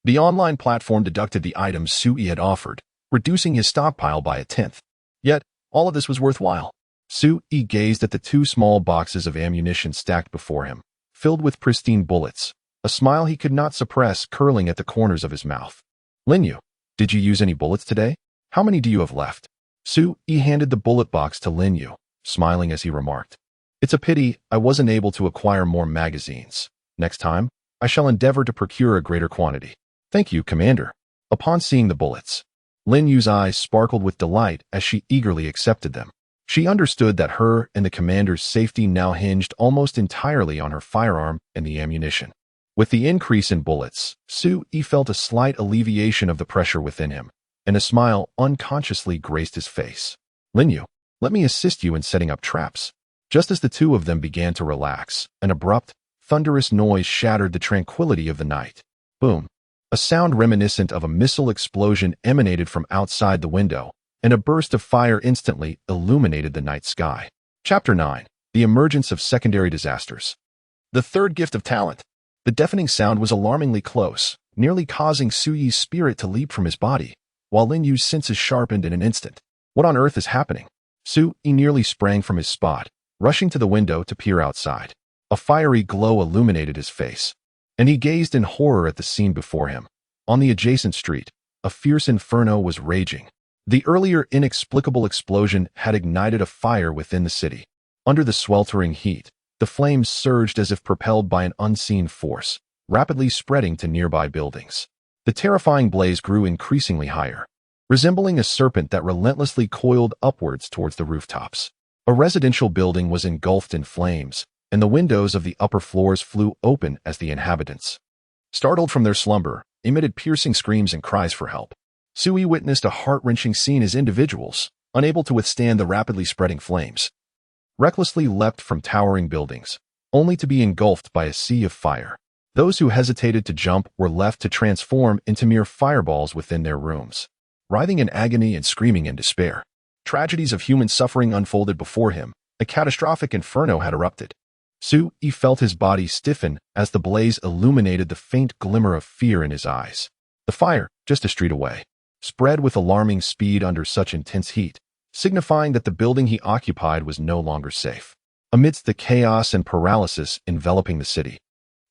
the online platform deducted the items Su-yi had offered, reducing his stockpile by 1/10. Yet, all of this was worthwhile. Su-yi gazed at the 2 small boxes of ammunition stacked before him, filled with pristine bullets, a smile he could not suppress curling at the corners of his mouth. "Lin Yu, did you use any bullets today? How many do you have left?" Su-yi handed the bullet box to Lin Yu, smiling as he remarked, "It's a pity I wasn't able to acquire more magazines. Next time, I shall endeavor to procure a greater quantity." "Thank you, Commander." Upon seeing the bullets, Lin Yu's eyes sparkled with delight as she eagerly accepted them. She understood that her and the commander's safety now hinged almost entirely on her firearm and the ammunition. With the increase in bullets, Su-yi felt a slight alleviation of the pressure within him, and a smile unconsciously graced his face. "Lin Yu, let me assist you in setting up traps." Just as the two of them began to relax, an abrupt, thunderous noise shattered the tranquility of the night. Boom! A sound reminiscent of a missile explosion emanated from outside the window, and a burst of fire instantly illuminated the night sky. Chapter 9. The Emergence of Secondary Disasters. The third gift of talent. The deafening sound was alarmingly close, nearly causing Su-yi's spirit to leap from his body, while Lin Yu's senses sharpened in an instant. What on earth is happening? Su-yi nearly sprang from his spot, rushing to the window to peer outside. A fiery glow illuminated his face, and he gazed in horror at the scene before him. On the adjacent street, a fierce inferno was raging. The earlier inexplicable explosion had ignited a fire within the city. Under the sweltering heat, the flames surged as if propelled by an unseen force, rapidly spreading to nearby buildings. The terrifying blaze grew increasingly higher, resembling a serpent that relentlessly coiled upwards towards the rooftops. A residential building was engulfed in flames, and the windows of the upper floors flew open as the inhabitants, startled from their slumber, emitted piercing screams and cries for help. Sui witnessed a heart-wrenching scene as individuals, unable to withstand the rapidly spreading flames, recklessly leapt from towering buildings, only to be engulfed by a sea of fire. Those who hesitated to jump were left to transform into mere fireballs within their rooms, writhing in agony and screaming in despair. Tragedies of human suffering unfolded before him. A catastrophic inferno had erupted. Sui felt his body stiffen as the blaze illuminated the faint glimmer of fear in his eyes. The fire, just a street away, spread with alarming speed under such intense heat, signifying that the building he occupied was no longer safe. Amidst the chaos and paralysis enveloping the city,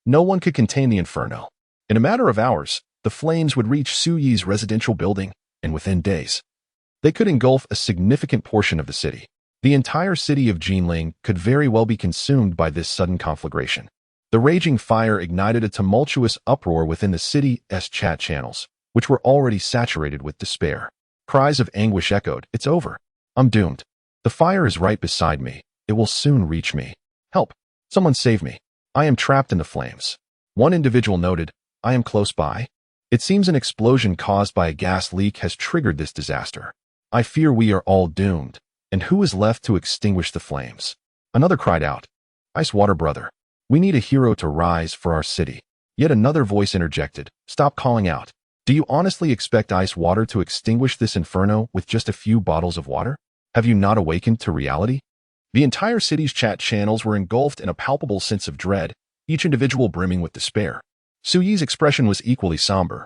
no one could contain the inferno. In a matter of hours, the flames would reach Sui's residential building, and within days, they could engulf a significant portion of the city. The entire city of Jinling could very well be consumed by this sudden conflagration. The raging fire ignited a tumultuous uproar within the city's chat channels, which were already saturated with despair. Cries of anguish echoed, "It's over. I'm doomed. The fire is right beside me. It will soon reach me. Help! Someone save me. I am trapped in the flames." One individual noted, "I am close by. It seems an explosion caused by a gas leak has triggered this disaster. I fear we are all doomed. And who is left to extinguish the flames?" Another cried out, "Ice Water Brother. We need a hero to rise for our city." Yet another voice interjected, "Stop calling out. Do you honestly expect Ice Water to extinguish this inferno with just a few bottles of water? Have you not awakened to reality?" The entire city's chat channels were engulfed in a palpable sense of dread, each individual brimming with despair. Sui's expression was equally somber.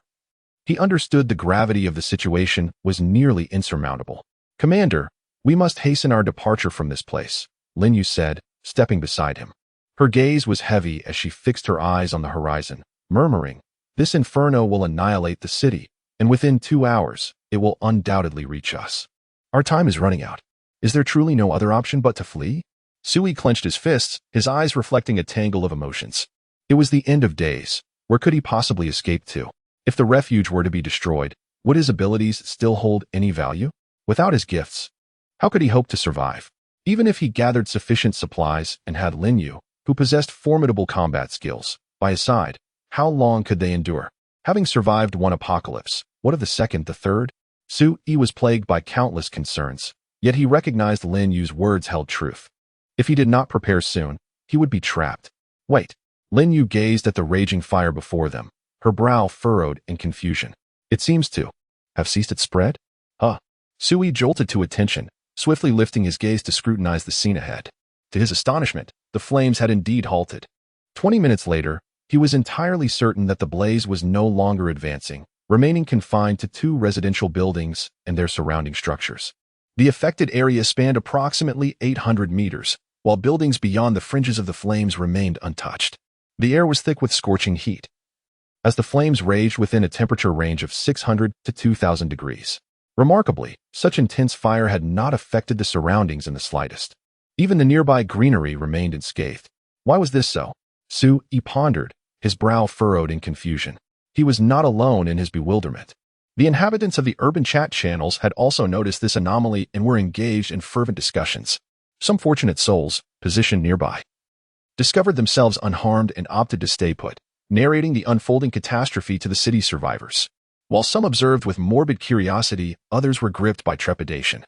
He understood the gravity of the situation was nearly insurmountable. "Commander, we must hasten our departure from this place," Lin Yu said, stepping beside him. Her gaze was heavy as she fixed her eyes on the horizon, murmuring, "This inferno will annihilate the city, and within 2 hours, it will undoubtedly reach us. Our time is running out. Is there truly no other option but to flee?" Sui clenched his fists, his eyes reflecting a tangle of emotions. It was the end of days. Where could he possibly escape to? If the refuge were to be destroyed, would his abilities still hold any value? Without his gifts, how could he hope to survive? Even if he gathered sufficient supplies and had Lin Yu, who possessed formidable combat skills, by his side, how long could they endure? Having survived one apocalypse, what of the second, the third? Sui was plagued by countless concerns, yet he recognized Lin Yu's words held truth. If he did not prepare soon, he would be trapped. Wait. Lin Yu gazed at the raging fire before them, her brow furrowed in confusion. It seems to have ceased its spread? Sui jolted to attention, swiftly lifting his gaze to scrutinize the scene ahead. To his astonishment, the flames had indeed halted. 20 minutes later, he was entirely certain that the blaze was no longer advancing, remaining confined to 2 residential buildings and their surrounding structures. The affected area spanned approximately 800 meters, while buildings beyond the fringes of the flames remained untouched. The air was thick with scorching heat, as the flames raged within a temperature range of 600 to 2,000 degrees. Remarkably, such intense fire had not affected the surroundings in the slightest. Even the nearby greenery remained unscathed. Why was this so? Sui pondered, his brow furrowed in confusion. He was not alone in his bewilderment. The inhabitants of the urban chat channels had also noticed this anomaly and were engaged in fervent discussions. Some fortunate souls, positioned nearby, discovered themselves unharmed and opted to stay put, narrating the unfolding catastrophe to the city's survivors. While some observed with morbid curiosity, others were gripped by trepidation.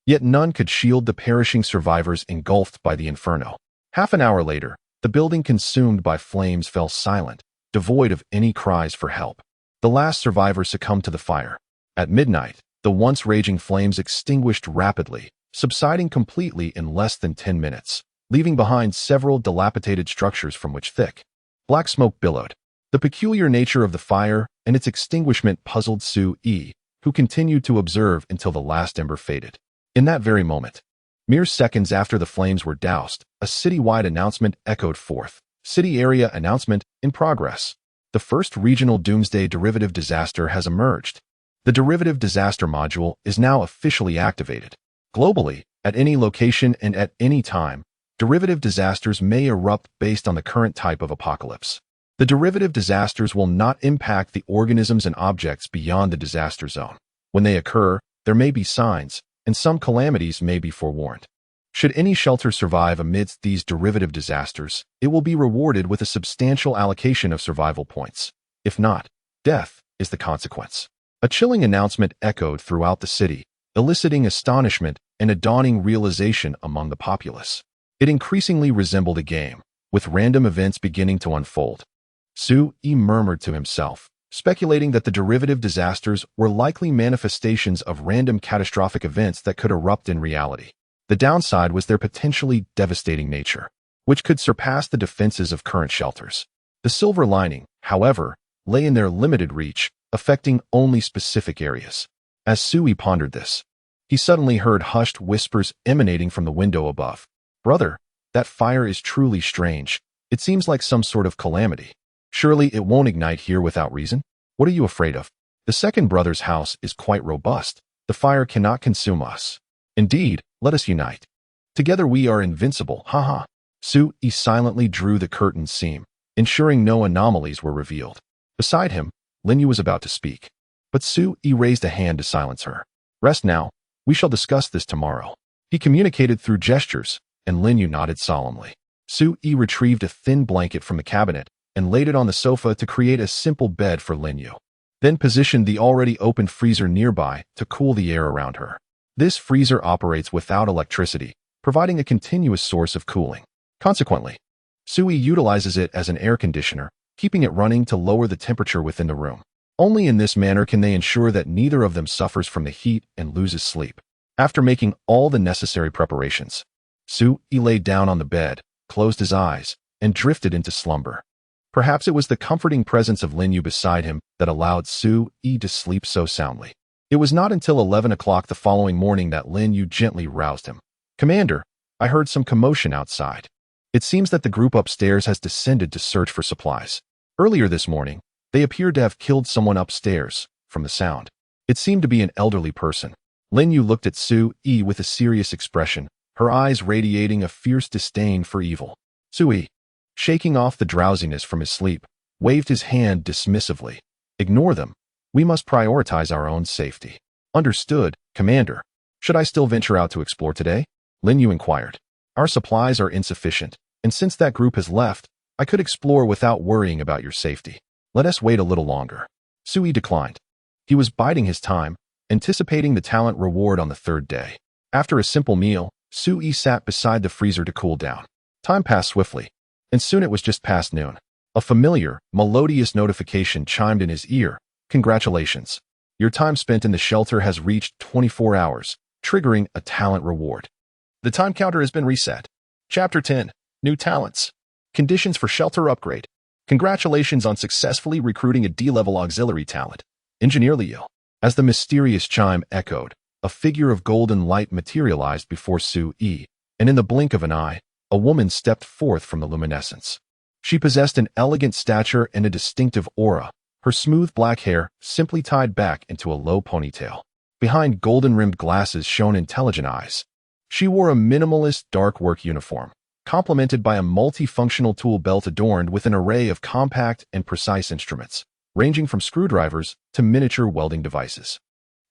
Yet none could shield the perishing survivors engulfed by the inferno. Half an hour later, the building consumed by flames fell silent, devoid of any cries for help. The last survivor succumbed to the fire. At midnight, the once raging flames extinguished rapidly, subsiding completely in less than 10 minutes, leaving behind several dilapidated structures from which thick, black smoke billowed. The peculiar nature of the fire and its extinguishment puzzled Sui, who continued to observe until the last ember faded. In that very moment, mere seconds after the flames were doused, a citywide announcement echoed forth. City area announcement in progress. The first regional Doomsday derivative disaster has emerged. The derivative disaster module is now officially activated. Globally, at any location and at any time, derivative disasters may erupt based on the current type of apocalypse. The derivative disasters will not impact the organisms and objects beyond the disaster zone. When they occur, there may be signs, and some calamities may be forewarned. Should any shelter survive amidst these derivative disasters, it will be rewarded with a substantial allocation of survival points. If not, death is the consequence. A chilling announcement echoed throughout the city, eliciting astonishment and a dawning realization among the populace. It increasingly resembled a game, with random events beginning to unfold. Sui murmured to himself, speculating that the derivative disasters were likely manifestations of random catastrophic events that could erupt in reality. The downside was their potentially devastating nature, which could surpass the defenses of current shelters. The silver lining, however, lay in their limited reach, affecting only specific areas. As Sui pondered this, he suddenly heard hushed whispers emanating from the window above. "Brother, that fire is truly strange. It seems like some sort of calamity. Surely it won't ignite here without reason? What are you afraid of? The second brother's house is quite robust. The fire cannot consume us. Indeed, let us unite. Together we are invincible, haha." Sui silently drew the curtain seam, ensuring no anomalies were revealed. Beside him, Linyu was about to speak, but Sui raised a hand to silence her. "Rest now. We shall discuss this tomorrow." He communicated through gestures, and Linyu nodded solemnly. Sui retrieved a thin blanket from the cabinet and laid it on the sofa to create a simple bed for Linyu, then positioned the already opened freezer nearby to cool the air around her. This freezer operates without electricity, providing a continuous source of cooling. Consequently, Sui utilizes it as an air conditioner, keeping it running to lower the temperature within the room. Only in this manner can they ensure that neither of them suffers from the heat and loses sleep. After making all the necessary preparations, Sui laid down on the bed, closed his eyes, and drifted into slumber. Perhaps it was the comforting presence of Linyu beside him that allowed Sui to sleep so soundly. It was not until 11 o'clock the following morning that Linyu gently roused him. "Commander, I heard some commotion outside. It seems that the group upstairs has descended to search for supplies. Earlier this morning, they appeared to have killed someone upstairs, from the sound. It seemed to be an elderly person." Linyu looked at Sui with a serious expression, her eyes radiating a fierce disdain for evil. Sui, shaking off the drowsiness from his sleep, waved his hand dismissively. "Ignore them. We must prioritize our own safety." "Understood, Commander. Should I still venture out to explore today?" Linyu inquired. "Our supplies are insufficient, and since that group has left, I could explore without worrying about your safety. Let us wait a little longer." Sui declined. He was biding his time, anticipating the talent reward on the third day. After a simple meal, Sui sat beside the freezer to cool down. Time passed swiftly, and soon it was just past noon. A familiar, melodious notification chimed in his ear. "Congratulations. Your time spent in the shelter has reached 24 hours, triggering a talent reward. The time counter has been reset." Chapter 10. New Talents. Conditions for Shelter Upgrade. Congratulations on successfully recruiting a D-level auxiliary talent, Engineer Leo. As the mysterious chime echoed, a figure of golden light materialized before Sui, and in the blink of an eye, a woman stepped forth from the luminescence. She possessed an elegant stature and a distinctive aura, her smooth black hair simply tied back into a low ponytail. Behind golden-rimmed glasses shone intelligent eyes. She wore a minimalist dark work uniform, complemented by a multifunctional tool belt adorned with an array of compact and precise instruments, ranging from screwdrivers to miniature welding devices.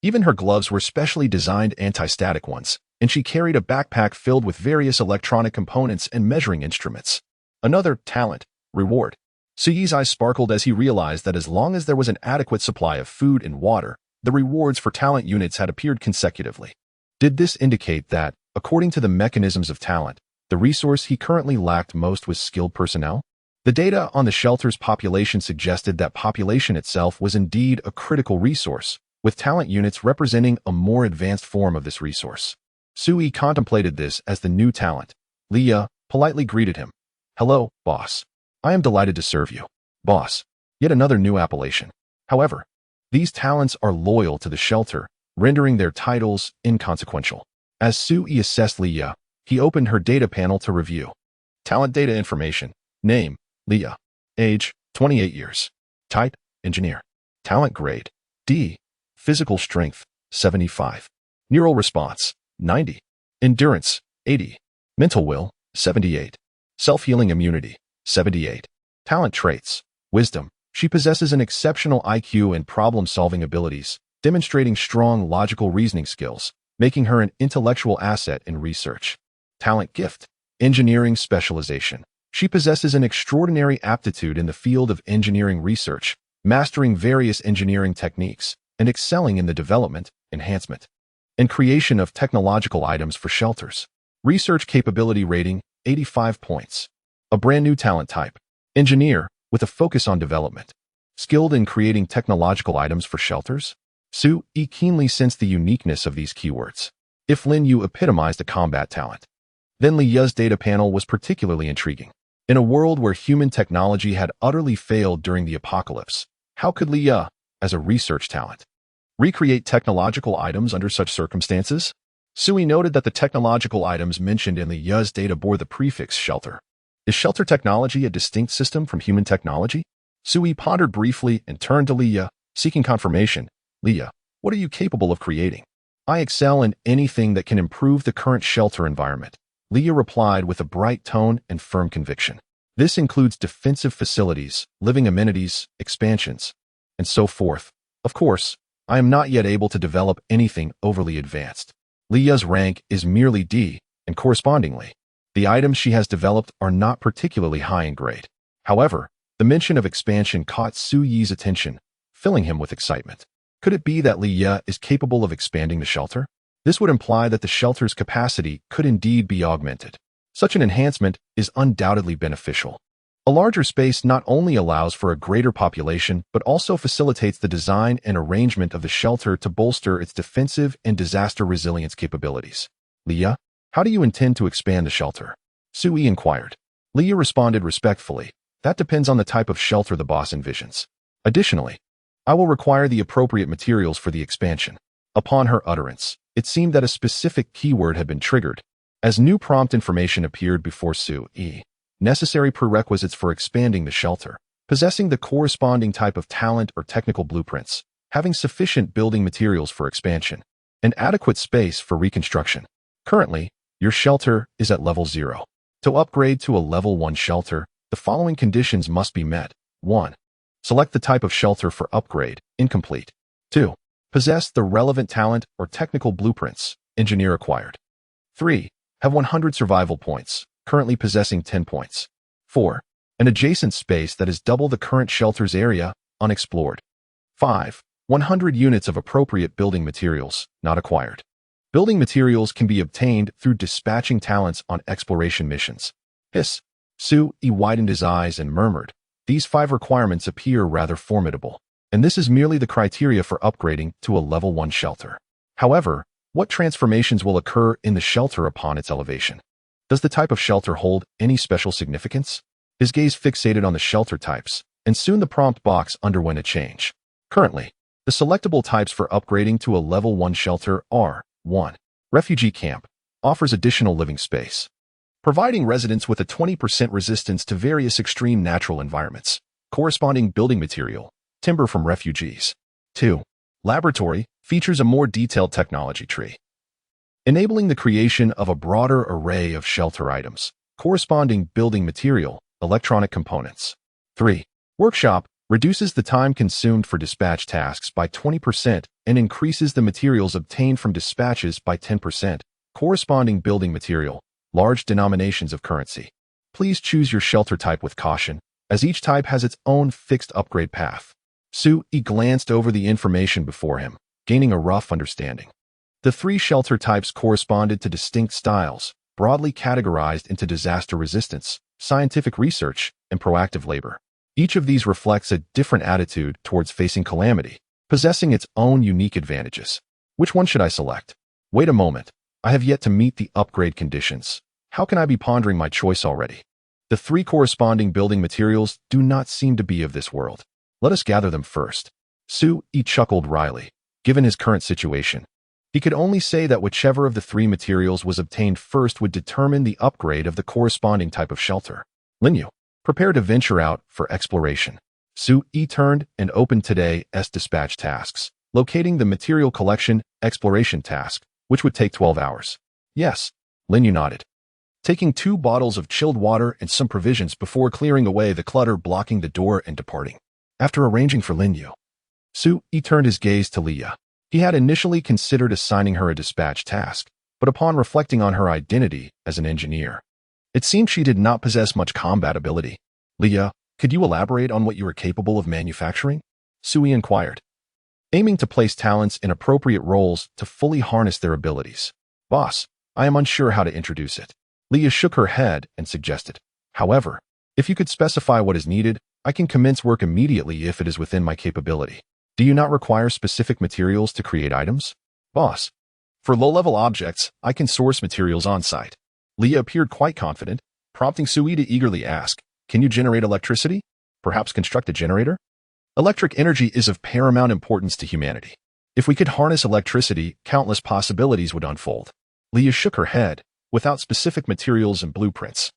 Even her gloves were specially designed anti-static ones, and she carried a backpack filled with various electronic components and measuring instruments. Another talent reward. Sui's eyes sparkled as he realized that as long as there was an adequate supply of food and water, the rewards for talent units had appeared consecutively. Did this indicate that, according to the mechanisms of talent, the resource he currently lacked most was skilled personnel? The data on the shelter's population suggested that population itself was indeed a critical resource, with talent units representing a more advanced form of this resource. Sui contemplated this as the new talent. Leah politely greeted him. "Hello, boss. I am delighted to serve you." "Boss." Yet another new appellation. However, these talents are loyal to the shelter, rendering their titles inconsequential. As Sui assessed Leah, he opened her data panel to review. Talent data information. Name, Leah. Age, 28 years. Type, engineer. Talent grade, D. Physical strength, 75. Neural response, 90. Endurance, 80. Mental will, 78. Self-healing immunity, 78. Talent traits, wisdom. She possesses an exceptional IQ and problem-solving abilities, demonstrating strong logical reasoning skills, making her an intellectual asset in research. Talent gift, engineering specialization. She possesses an extraordinary aptitude in the field of engineering research, mastering various engineering techniques, and excelling in the development, enhancement, and creation of technological items for shelters. Research capability rating, 85 points. A brand new talent type, engineer, with a focus on development. Skilled in creating technological items for shelters? Sue-E keenly sensed the uniqueness of these keywords. If Lin Yu epitomized a combat talent, then Li Ya's data panel was particularly intriguing. In a world where human technology had utterly failed during the apocalypse, how could Li Ya, as a research talent, recreate technological items under such circumstances? Sue-E noted that the technological items mentioned in Li Ya's data bore the prefix shelter. Is shelter technology a distinct system from human technology? Sue-E pondered briefly and turned to Li Ya, seeking confirmation. Li Ya, what are you capable of creating? I excel in anything that can improve the current shelter environment. Li Ya replied with a bright tone and firm conviction. This includes defensive facilities, living amenities, expansions, and so forth. Of course, I am not yet able to develop anything overly advanced. Li Ya's rank is merely D, and correspondingly, the items she has developed are not particularly high in grade. However, the mention of expansion caught Sue-Yi's attention, filling him with excitement. Could it be that Li Ya is capable of expanding the shelter? This would imply that the shelter's capacity could indeed be augmented. Such an enhancement is undoubtedly beneficial. A larger space not only allows for a greater population, but also facilitates the design and arrangement of the shelter to bolster its defensive and disaster resilience capabilities. Li Ya, how do you intend to expand the shelter? Sue-E inquired. Li Ya responded respectfully. That depends on the type of shelter the boss envisions. Additionally, I will require the appropriate materials for the expansion. Upon her utterance, it seemed that a specific keyword had been triggered. As new prompt information appeared before Sue-E, necessary prerequisites for expanding the shelter, possessing the corresponding type of talent or technical blueprints, having sufficient building materials for expansion, and adequate space for reconstruction. Currently, your shelter is at level 0. To upgrade to a level 1 shelter, the following conditions must be met. 1. Select the type of shelter for upgrade, incomplete. 2. Possess the relevant talent or technical blueprints, engineer acquired. 3. Have 100 survival points, currently possessing 10 points. 4. An adjacent space that is double the current shelter's area, unexplored. 5. 100 units of appropriate building materials, not acquired. Building materials can be obtained through dispatching talents on exploration missions. Hiss. Sue-E widened his eyes and murmured, these 5 requirements appear rather formidable, and this is merely the criteria for upgrading to a level 1 shelter. However, what transformations will occur in the shelter upon its elevation? Does the type of shelter hold any special significance? His gaze fixated on the shelter types, and soon the prompt box underwent a change. Currently, the selectable types for upgrading to a level 1 shelter are 1. Refugee camp, offers additional living space, providing residents with a 20% resistance to various extreme natural environments. Corresponding building material, timber from refugees. 2. Laboratory, features a more detailed technology tree, enabling the creation of a broader array of shelter items. Corresponding building material, electronic components. 3. Workshop, reduces the time consumed for dispatch tasks by 20% and increases the materials obtained from dispatches by 10%. Corresponding building material, large denominations of currency. Please choose your shelter type with caution, as each type has its own fixed upgrade path. Sue-E glanced over the information before him, gaining a rough understanding. The 3 shelter types corresponded to distinct styles, broadly categorized into disaster resistance, scientific research, and proactive labor. Each of these reflects a different attitude towards facing calamity, possessing its own unique advantages. Which one should I select? Wait a moment. I have yet to meet the upgrade conditions. How can I be pondering my choice already? The 3 corresponding building materials do not seem to be of this world. Let us gather them first. Sue-E chuckled wryly. Given his current situation, he could only say that whichever of the 3 materials was obtained first would determine the upgrade of the corresponding type of shelter. Lin Yu, prepare to venture out for exploration. Sue-E turned and opened today's dispatch tasks, Locating the material collection exploration task, which would take 12 hours. Yes, Linyu nodded. Taking 2 bottles of chilled water and some provisions before clearing away the clutter blocking the door and departing. After arranging for Linyu, Su-yi turned his gaze to Leah. He had initially considered assigning her a dispatch task, but upon reflecting on her identity as an engineer, it seemed she did not possess much combat ability. Leah, could you elaborate on what you are capable of manufacturing? Su-yi inquired, aiming to place talents in appropriate roles to fully harness their abilities. Boss, I am unsure how to introduce it. Leah shook her head and suggested, however, if you could specify what is needed, I can commence work immediately if it is within my capability. Do you not require specific materials to create items? Boss, for low-level objects, I can source materials on-site. Leah appeared quite confident, prompting Su-yi to eagerly ask, can you generate electricity? Perhaps construct a generator? Electric energy is of paramount importance to humanity. If we could harness electricity, countless possibilities would unfold. Leah shook her head, without specific materials and blueprints.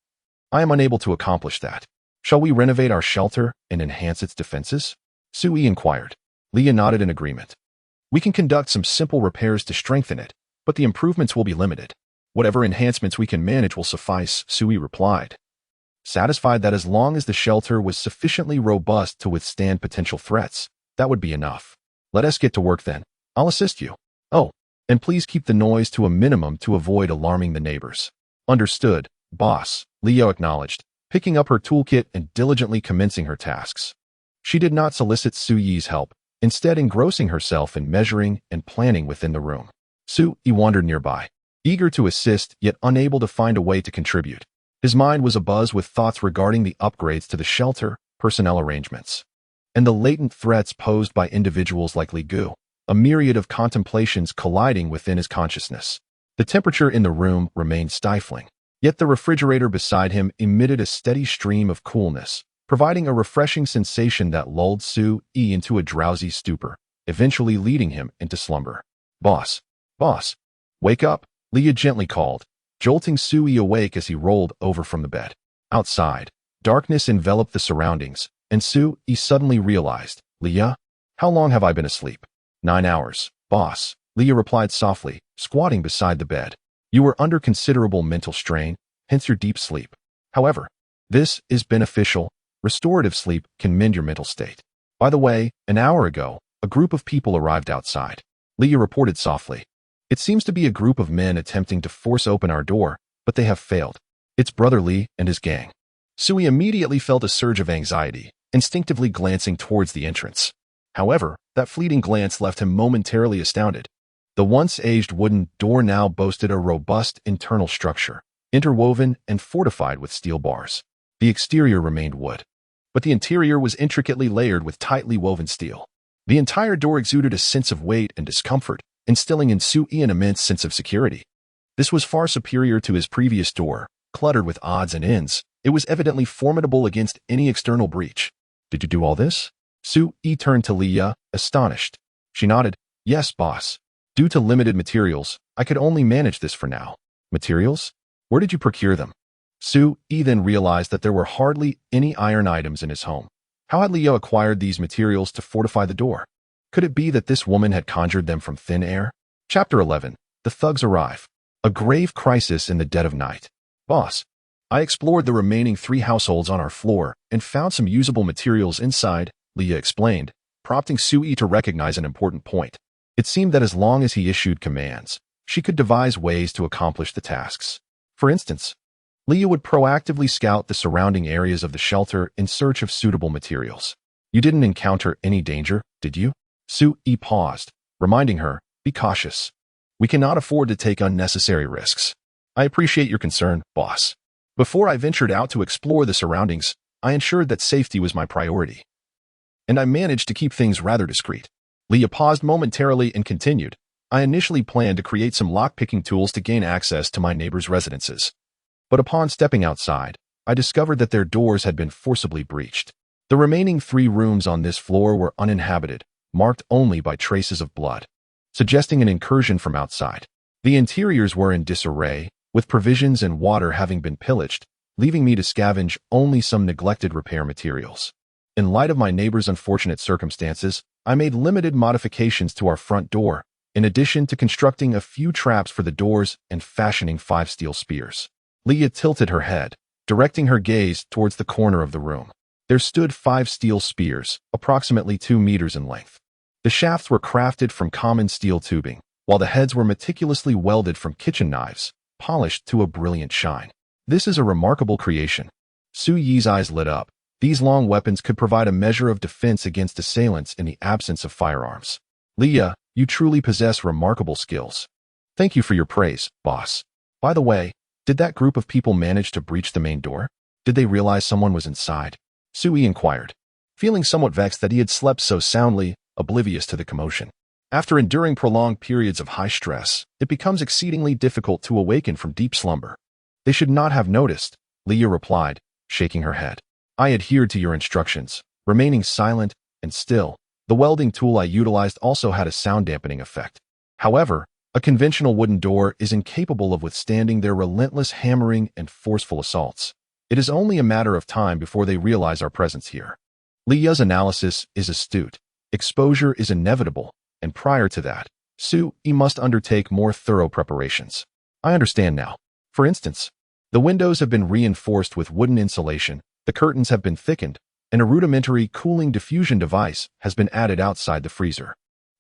I am unable to accomplish that. Shall we renovate our shelter and enhance its defenses? Su-yi inquired. Leah nodded in agreement. We can conduct some simple repairs to strengthen it, but the improvements will be limited. Whatever enhancements we can manage will suffice, Su-yi replied, satisfied that as long as the shelter was sufficiently robust to withstand potential threats, that would be enough. Let us get to work then. I'll assist you. Oh, and please keep the noise to a minimum to avoid alarming the neighbors. Understood, boss, Leo acknowledged, picking up her toolkit and diligently commencing her tasks. She did not solicit Su-yi's help, instead engrossing herself in measuring and planning within the room. Su-yi wandered nearby, eager to assist yet unable to find a way to contribute. His mind was abuzz with thoughts regarding the upgrades to the shelter, personnel arrangements, and the latent threats posed by individuals like Li Gu, a myriad of contemplations colliding within his consciousness. The temperature in the room remained stifling, yet the refrigerator beside him emitted a steady stream of coolness, providing a refreshing sensation that lulled Su-yi into a drowsy stupor, eventually leading him into slumber. Boss, wake up, Leah gently called, jolting Su-yi awake as he rolled over from the bed. Outside, darkness enveloped the surroundings, and Su-yi suddenly realized, Leah, how long have I been asleep? 9 hours, boss, Leah replied softly, squatting beside the bed. You were under considerable mental strain, hence your deep sleep. However, this is beneficial. Restorative sleep can mend your mental state. By the way, an hour ago, a group of people arrived outside. Leah reported softly. It seems to be a group of men attempting to force open our door, but they have failed. It's Brother Lee and his gang. Su-yi immediately felt a surge of anxiety, instinctively glancing towards the entrance. However, that fleeting glance left him momentarily astounded. The once aged wooden door now boasted a robust internal structure, interwoven and fortified with steel bars. The exterior remained wood, but the interior was intricately layered with tightly woven steel. The entire door exuded a sense of weight and discomfort, instilling in Su-yi an immense sense of security. This was far superior to his previous door, cluttered with odds and ends. It was evidently formidable against any external breach. Did you do all this? Su-yi turned to Leah, astonished. She nodded. Yes, boss. Due to limited materials, I could only manage this for now. Materials? Where did you procure them? Su-yi then realized that there were hardly any iron items in his home. How had Leo acquired these materials to fortify the door? Could it be that this woman had conjured them from thin air? Chapter 11. The thugs arrive. A grave crisis in the dead of night. Boss, I explored the remaining 3 households on our floor and found some usable materials inside, Leah explained, prompting Su-yi to recognize an important point. It seemed that as long as he issued commands, she could devise ways to accomplish the tasks. For instance, Leah would proactively scout the surrounding areas of the shelter in search of suitable materials. You didn't encounter any danger, did you? Su-yi paused, reminding her, be cautious. We cannot afford to take unnecessary risks. I appreciate your concern, boss. Before I ventured out to explore the surroundings, I ensured that safety was my priority. And I managed to keep things rather discreet. Leah paused momentarily and continued. I initially planned to create some lock-picking tools to gain access to my neighbors' residences. But upon stepping outside, I discovered that their doors had been forcibly breached. The remaining 3 rooms on this floor were uninhabited, marked only by traces of blood, suggesting an incursion from outside. The interiors were in disarray, with provisions and water having been pillaged, leaving me to scavenge only some neglected repair materials. In light of my neighbor's unfortunate circumstances, I made limited modifications to our front door, in addition to constructing a few traps for the doors and fashioning 5 steel spears. Leah tilted her head, directing her gaze towards the corner of the room. There stood 5 steel spears, approximately 2 meters in length. The shafts were crafted from common steel tubing, while the heads were meticulously welded from kitchen knives, polished to a brilliant shine. This is a remarkable creation. Su Yi's eyes lit up. These long weapons could provide a measure of defense against assailants in the absence of firearms. Leah, you truly possess remarkable skills. Thank you for your praise, boss. By the way, did that group of people manage to breach the main door? Did they realize someone was inside? Su Yi inquired, feeling somewhat vexed that he had slept so soundly, oblivious to the commotion. After enduring prolonged periods of high stress, it becomes exceedingly difficult to awaken from deep slumber. They should not have noticed, Leah replied, shaking her head. I adhered to your instructions, remaining silent and still. The welding tool I utilized also had a sound dampening effect. However, a conventional wooden door is incapable of withstanding their relentless hammering and forceful assaults. It is only a matter of time before they realize our presence here. Leah's analysis is astute. Exposure is inevitable, and prior to that, Su Yi must undertake more thorough preparations. I understand now. For instance, the windows have been reinforced with wooden insulation, the curtains have been thickened, and a rudimentary cooling diffusion device has been added outside the freezer.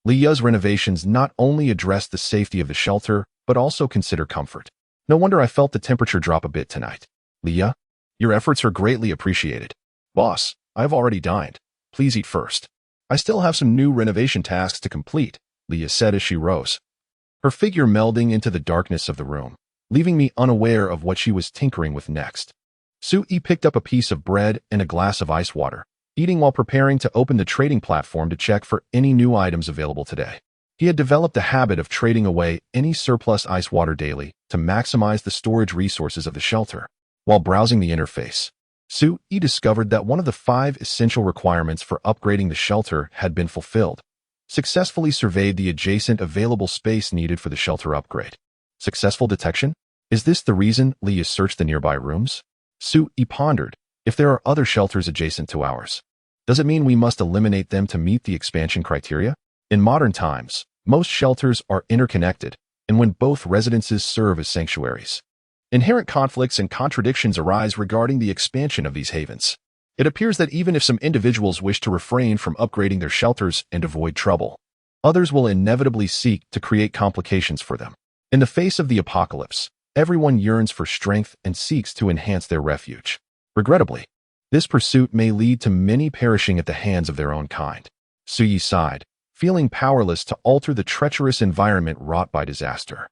Leah's renovations not only address the safety of the shelter, but also consider comfort. No wonder I felt the temperature drop a bit tonight. Leah, your efforts are greatly appreciated. Boss, I've already dined. Please eat first. I still have some new renovation tasks to complete, Leah said as she rose, her figure melding into the darkness of the room, leaving me unaware of what she was tinkering with next. Su Yi picked up a piece of bread and a glass of ice water, eating while preparing to open the trading platform to check for any new items available today. He had developed a habit of trading away any surplus ice water daily to maximize the storage resources of the shelter. While browsing the interface, Su Yi discovered that one of the 5 essential requirements for upgrading the shelter had been fulfilled. Successfully surveyed the adjacent available space needed for the shelter upgrade. Successful detection? Is this the reason Leah searched the nearby rooms? Su Yi pondered, if there are other shelters adjacent to ours, does it mean we must eliminate them to meet the expansion criteria? In modern times, most shelters are interconnected, and when both residences serve as sanctuaries, inherent conflicts and contradictions arise regarding the expansion of these havens. It appears that even if some individuals wish to refrain from upgrading their shelters and avoid trouble, others will inevitably seek to create complications for them. In the face of the apocalypse, everyone yearns for strength and seeks to enhance their refuge. Regrettably, this pursuit may lead to many perishing at the hands of their own kind. Su Yi sighed, feeling powerless to alter the treacherous environment wrought by disaster.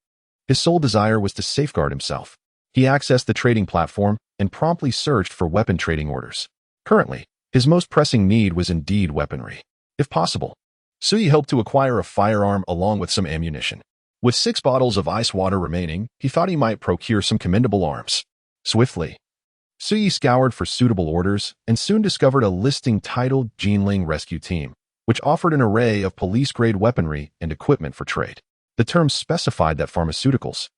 His sole desire was to safeguard himself. He accessed the trading platform and promptly searched for weapon trading orders. Currently, his most pressing need was indeed weaponry. If possible, Su Yi hoped to acquire a firearm along with some ammunition. With 6 bottles of ice water remaining, he thought he might procure some commendable arms. Swiftly, Su Yi scoured for suitable orders and soon discovered a listing titled Jinling Rescue Team, which offered an array of police-grade weaponry and equipment for trade. The terms specified that pharmaceuticals,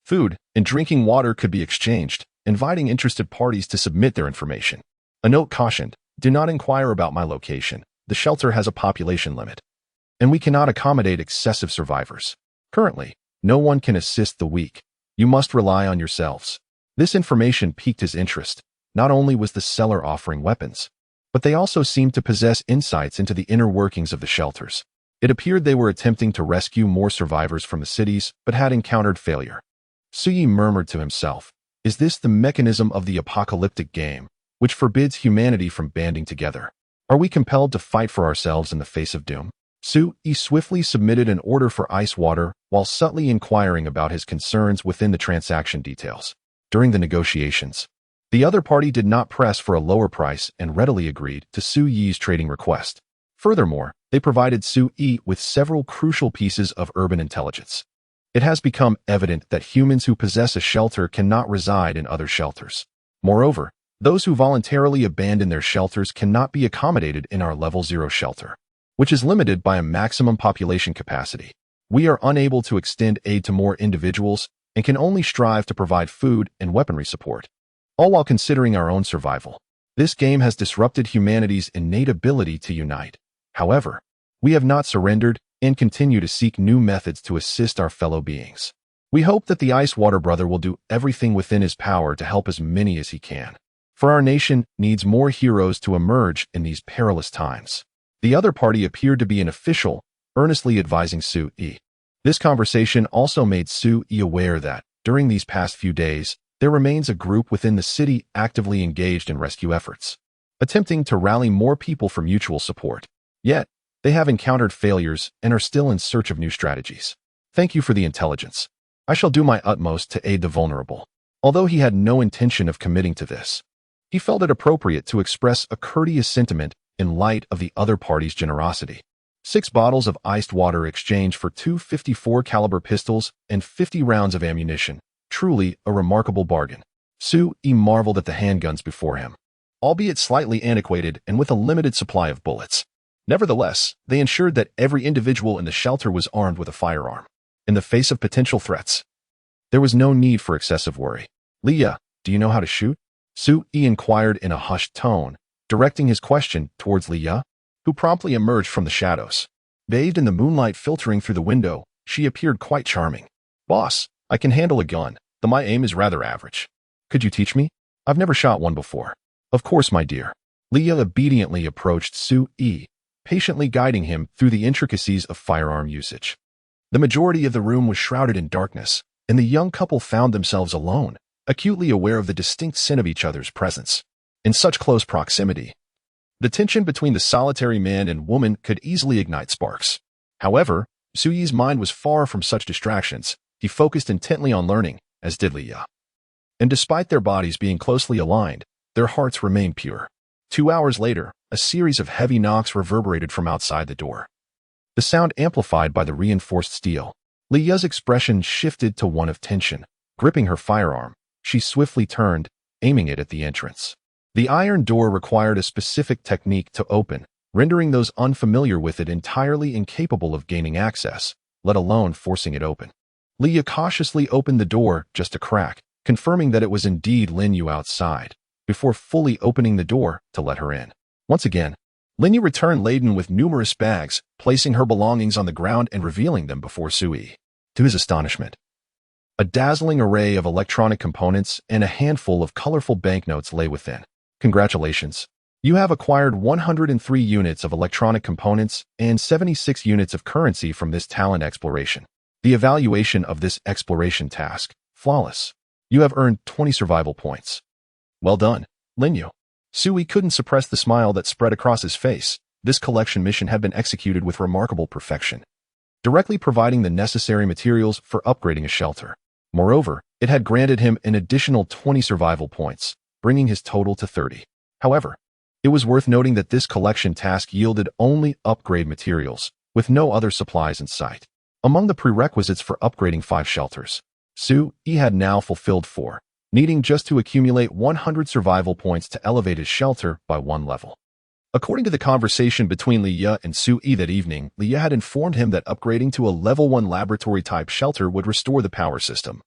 food, and drinking water could be exchanged, inviting interested parties to submit their information. A note cautioned, do not inquire about my location. The shelter has a population limit, and we cannot accommodate excessive survivors. Currently, no one can assist the weak. You must rely on yourselves. This information piqued his interest. Not only was the seller offering weapons, but they also seemed to possess insights into the inner workings of the shelters. It appeared they were attempting to rescue more survivors from the cities, but had encountered failure. Su Yi murmured to himself, is this the mechanism of the apocalyptic game, which forbids humanity from banding together? Are we compelled to fight for ourselves in the face of doom? Su Yi swiftly submitted an order for ice water while subtly inquiring about his concerns within the transaction details. During the negotiations, the other party did not press for a lower price and readily agreed to Su Yi's trading request. Furthermore, they provided Su Yi with several crucial pieces of urban intelligence. It has become evident that humans who possess a shelter cannot reside in other shelters. Moreover, those who voluntarily abandon their shelters cannot be accommodated in our level 0 shelter, which is limited by a maximum population capacity. We are unable to extend aid to more individuals and can only strive to provide food and weaponry support, all while considering our own survival. This game has disrupted humanity's innate ability to unite. However, we have not surrendered and continue to seek new methods to assist our fellow beings. We hope that the Ice Water Brother will do everything within his power to help as many as he can. For our nation needs more heroes to emerge in these perilous times. The other party appeared to be an official, earnestly advising Sui. This conversation also made Sui aware that, during these past few days, there remains a group within the city actively engaged in rescue efforts, attempting to rally more people for mutual support. Yet, they have encountered failures and are still in search of new strategies. Thank you for the intelligence. I shall do my utmost to aid the vulnerable. Although he had no intention of committing to this, he felt it appropriate to express a courteous sentiment in light of the other party's generosity. 6 bottles of iced water exchanged for 2 .54 caliber pistols and 50 rounds of ammunition. Truly a remarkable bargain. Sui marveled at the handguns before him, albeit slightly antiquated and with a limited supply of bullets. Nevertheless, they ensured that every individual in the shelter was armed with a firearm. In the face of potential threats, there was no need for excessive worry. Leah, do you know how to shoot? Sui inquired in a hushed tone, directing his question towards Leah, who promptly emerged from the shadows. Bathed in the moonlight filtering through the window, she appeared quite charming. Boss, I can handle a gun, though my aim is rather average. Could you teach me? I've never shot one before. Of course, my dear. Leah obediently approached Sui, patiently guiding him through the intricacies of firearm usage. The majority of the room was shrouded in darkness, and the young couple found themselves alone, acutely aware of the distinct sin of each other's presence. In such close proximity, the tension between the solitary man and woman could easily ignite sparks. However, Sui's mind was far from such distractions. He focused intently on learning, as did Leah. And despite their bodies being closely aligned, their hearts remained pure. 2 hours later, a series of heavy knocks reverberated from outside the door, the sound amplified by the reinforced steel. Leah's expression shifted to one of tension. Gripping her firearm, she swiftly turned, aiming it at the entrance. The iron door required a specific technique to open, rendering those unfamiliar with it entirely incapable of gaining access, let alone forcing it open. Leah cautiously opened the door just a crack, confirming that it was indeed Linyu outside, before fully opening the door to let her in. Once again, Linyu returned laden with numerous bags, placing her belongings on the ground and revealing them before Sui. To his astonishment, a dazzling array of electronic components and a handful of colorful banknotes lay within. Congratulations. You have acquired 103 units of electronic components and 76 units of currency from this talent exploration. The evaluation of this exploration task, flawless. You have earned 20 survival points. Well done, Linyu. Sui couldn't suppress the smile that spread across his face. This collection mission had been executed with remarkable perfection, directly providing the necessary materials for upgrading a shelter. Moreover, it had granted him an additional 20 survival points, bringing his total to 30. However, it was worth noting that this collection task yielded only upgrade materials, with no other supplies in sight. Among the prerequisites for upgrading 5 shelters, Sui had now fulfilled 4, needing just to accumulate 100 survival points to elevate his shelter by 1 level. According to the conversation between Leah and Sui that evening, Leah had informed him that upgrading to a level 1 laboratory-type shelter would restore the power system,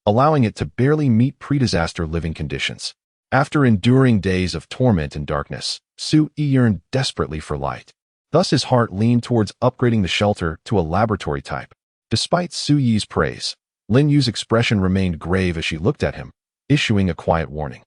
allowing it to barely meet pre-disaster living conditions. After enduring days of torment and darkness, Sui yearned desperately for light. Thus his heart leaned towards upgrading the shelter to a laboratory type. Despite Sui's praise, Linyu's expression remained grave as she looked at him, issuing a quiet warning.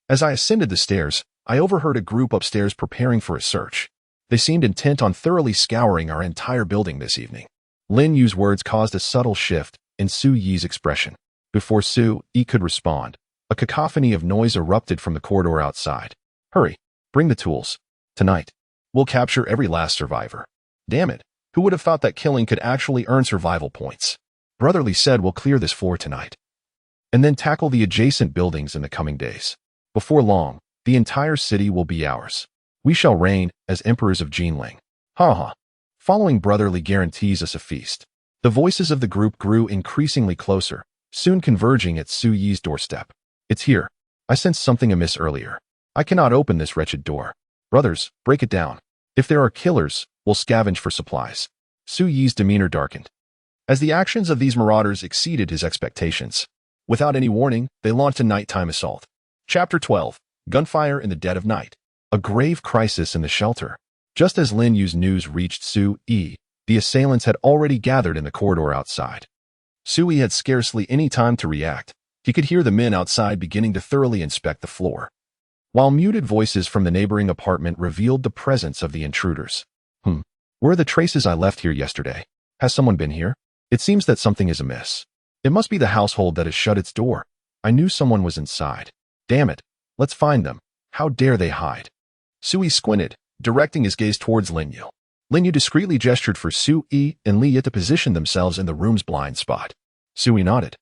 As I ascended the stairs, I overheard a group upstairs preparing for a search. They seemed intent on thoroughly scouring our entire building this evening. Linyu's words caused a subtle shift in Sui's expression. Before Sui could respond, a cacophony of noise erupted from the corridor outside. Hurry, bring the tools. Tonight, we'll capture every last survivor. Damn it, who would have thought that killing could actually earn survival points? Brotherly said we'll clear this floor tonight, and then tackle the adjacent buildings in the coming days. Before long, the entire city will be ours. We shall reign as emperors of Jinling. Ha ha. Following brotherly guarantees us a feast. The voices of the group grew increasingly closer, soon converging at Sui's doorstep. It's here. I sensed something amiss earlier. I cannot open this wretched door. Brothers, break it down. If there are killers, we'll scavenge for supplies. Sui's demeanor darkened, as the actions of these marauders exceeded his expectations. Without any warning, they launched a nighttime assault. Chapter 12. Gunfire in the dead of night. A grave crisis in the shelter. Just as Lin Yu's news reached Sui, the assailants had already gathered in the corridor outside. Sui had scarcely any time to react. He could hear the men outside beginning to thoroughly inspect the floor, while muted voices from the neighboring apartment revealed the presence of the intruders. Where are the traces I left here yesterday? Has someone been here? It seems that something is amiss. It must be the household that has shut its door. I knew someone was inside. Damn it. Let's find them. How dare they hide? Sui squinted, directing his gaze towards Lin Yu. Lin Yu discreetly gestured for Sui and Li to position themselves in the room's blind spot. Sui nodded,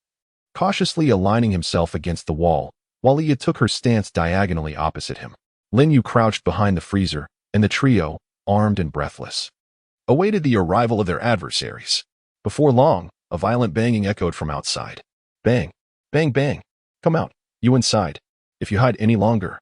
cautiously aligning himself against the wall, while Li took her stance diagonally opposite him. Lin Yu crouched behind the freezer, and the trio, armed and breathless, awaited the arrival of their adversaries. Before long, a violent banging echoed from outside. Bang! Bang bang! Come out, you inside. If you hide any longer,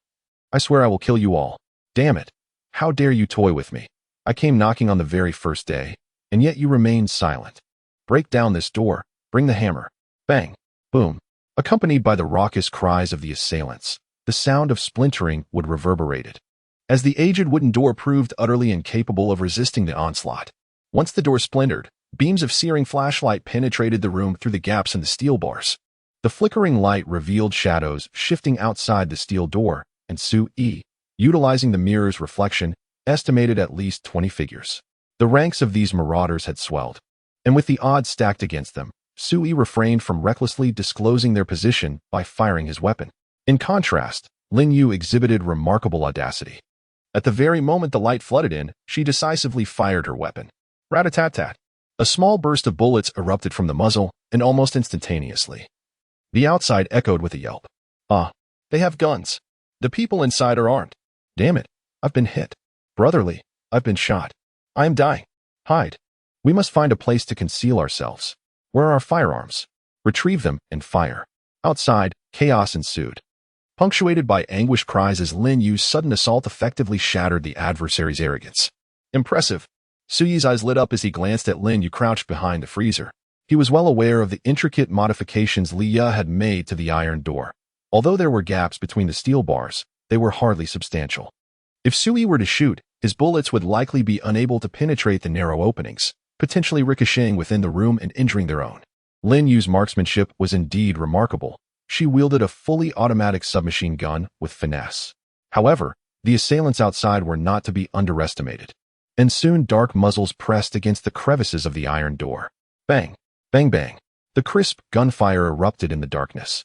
I swear I will kill you all. Damn it! How dare you toy with me? I came knocking on the very first day, and yet you remained silent. Break down this door, bring the hammer. Bang! Boom! Accompanied by the raucous cries of the assailants, the sound of splintering would reverberate. As the aged wooden door proved utterly incapable of resisting the onslaught. Once the door splintered, beams of searing flashlight penetrated the room through the gaps in the steel bars. The flickering light revealed shadows shifting outside the steel door, and Sui, utilizing the mirror's reflection, estimated at least 20 figures. The ranks of these marauders had swelled, and with the odds stacked against them, Sui refrained from recklessly disclosing their position by firing his weapon. In contrast, Lin Yu exhibited remarkable audacity. At the very moment the light flooded in, she decisively fired her weapon. Rat-a-tat-tat. A small burst of bullets erupted from the muzzle, and almost instantaneously, the outside echoed with a yelp. Ah, they have guns. The people inside are armed. Damn it, I've been hit. Brotherly, I've been shot. I am dying. Hide. We must find a place to conceal ourselves. Where are our firearms? Retrieve them and fire. Outside, chaos ensued, punctuated by anguished cries as Lin Yu's sudden assault effectively shattered the adversary's arrogance. Impressive. Sui's eyes lit up as he glanced at Lin Yu crouched behind the freezer. He was well aware of the intricate modifications Li had made to the iron door. Although there were gaps between the steel bars, they were hardly substantial. If Sui were to shoot, his bullets would likely be unable to penetrate the narrow openings, potentially ricocheting within the room and injuring their own. Lin Yu's marksmanship was indeed remarkable. She wielded a fully automatic submachine gun with finesse. However, the assailants outside were not to be underestimated, and soon dark muzzles pressed against the crevices of the iron door. Bang! Bang bang! The crisp gunfire erupted in the darkness,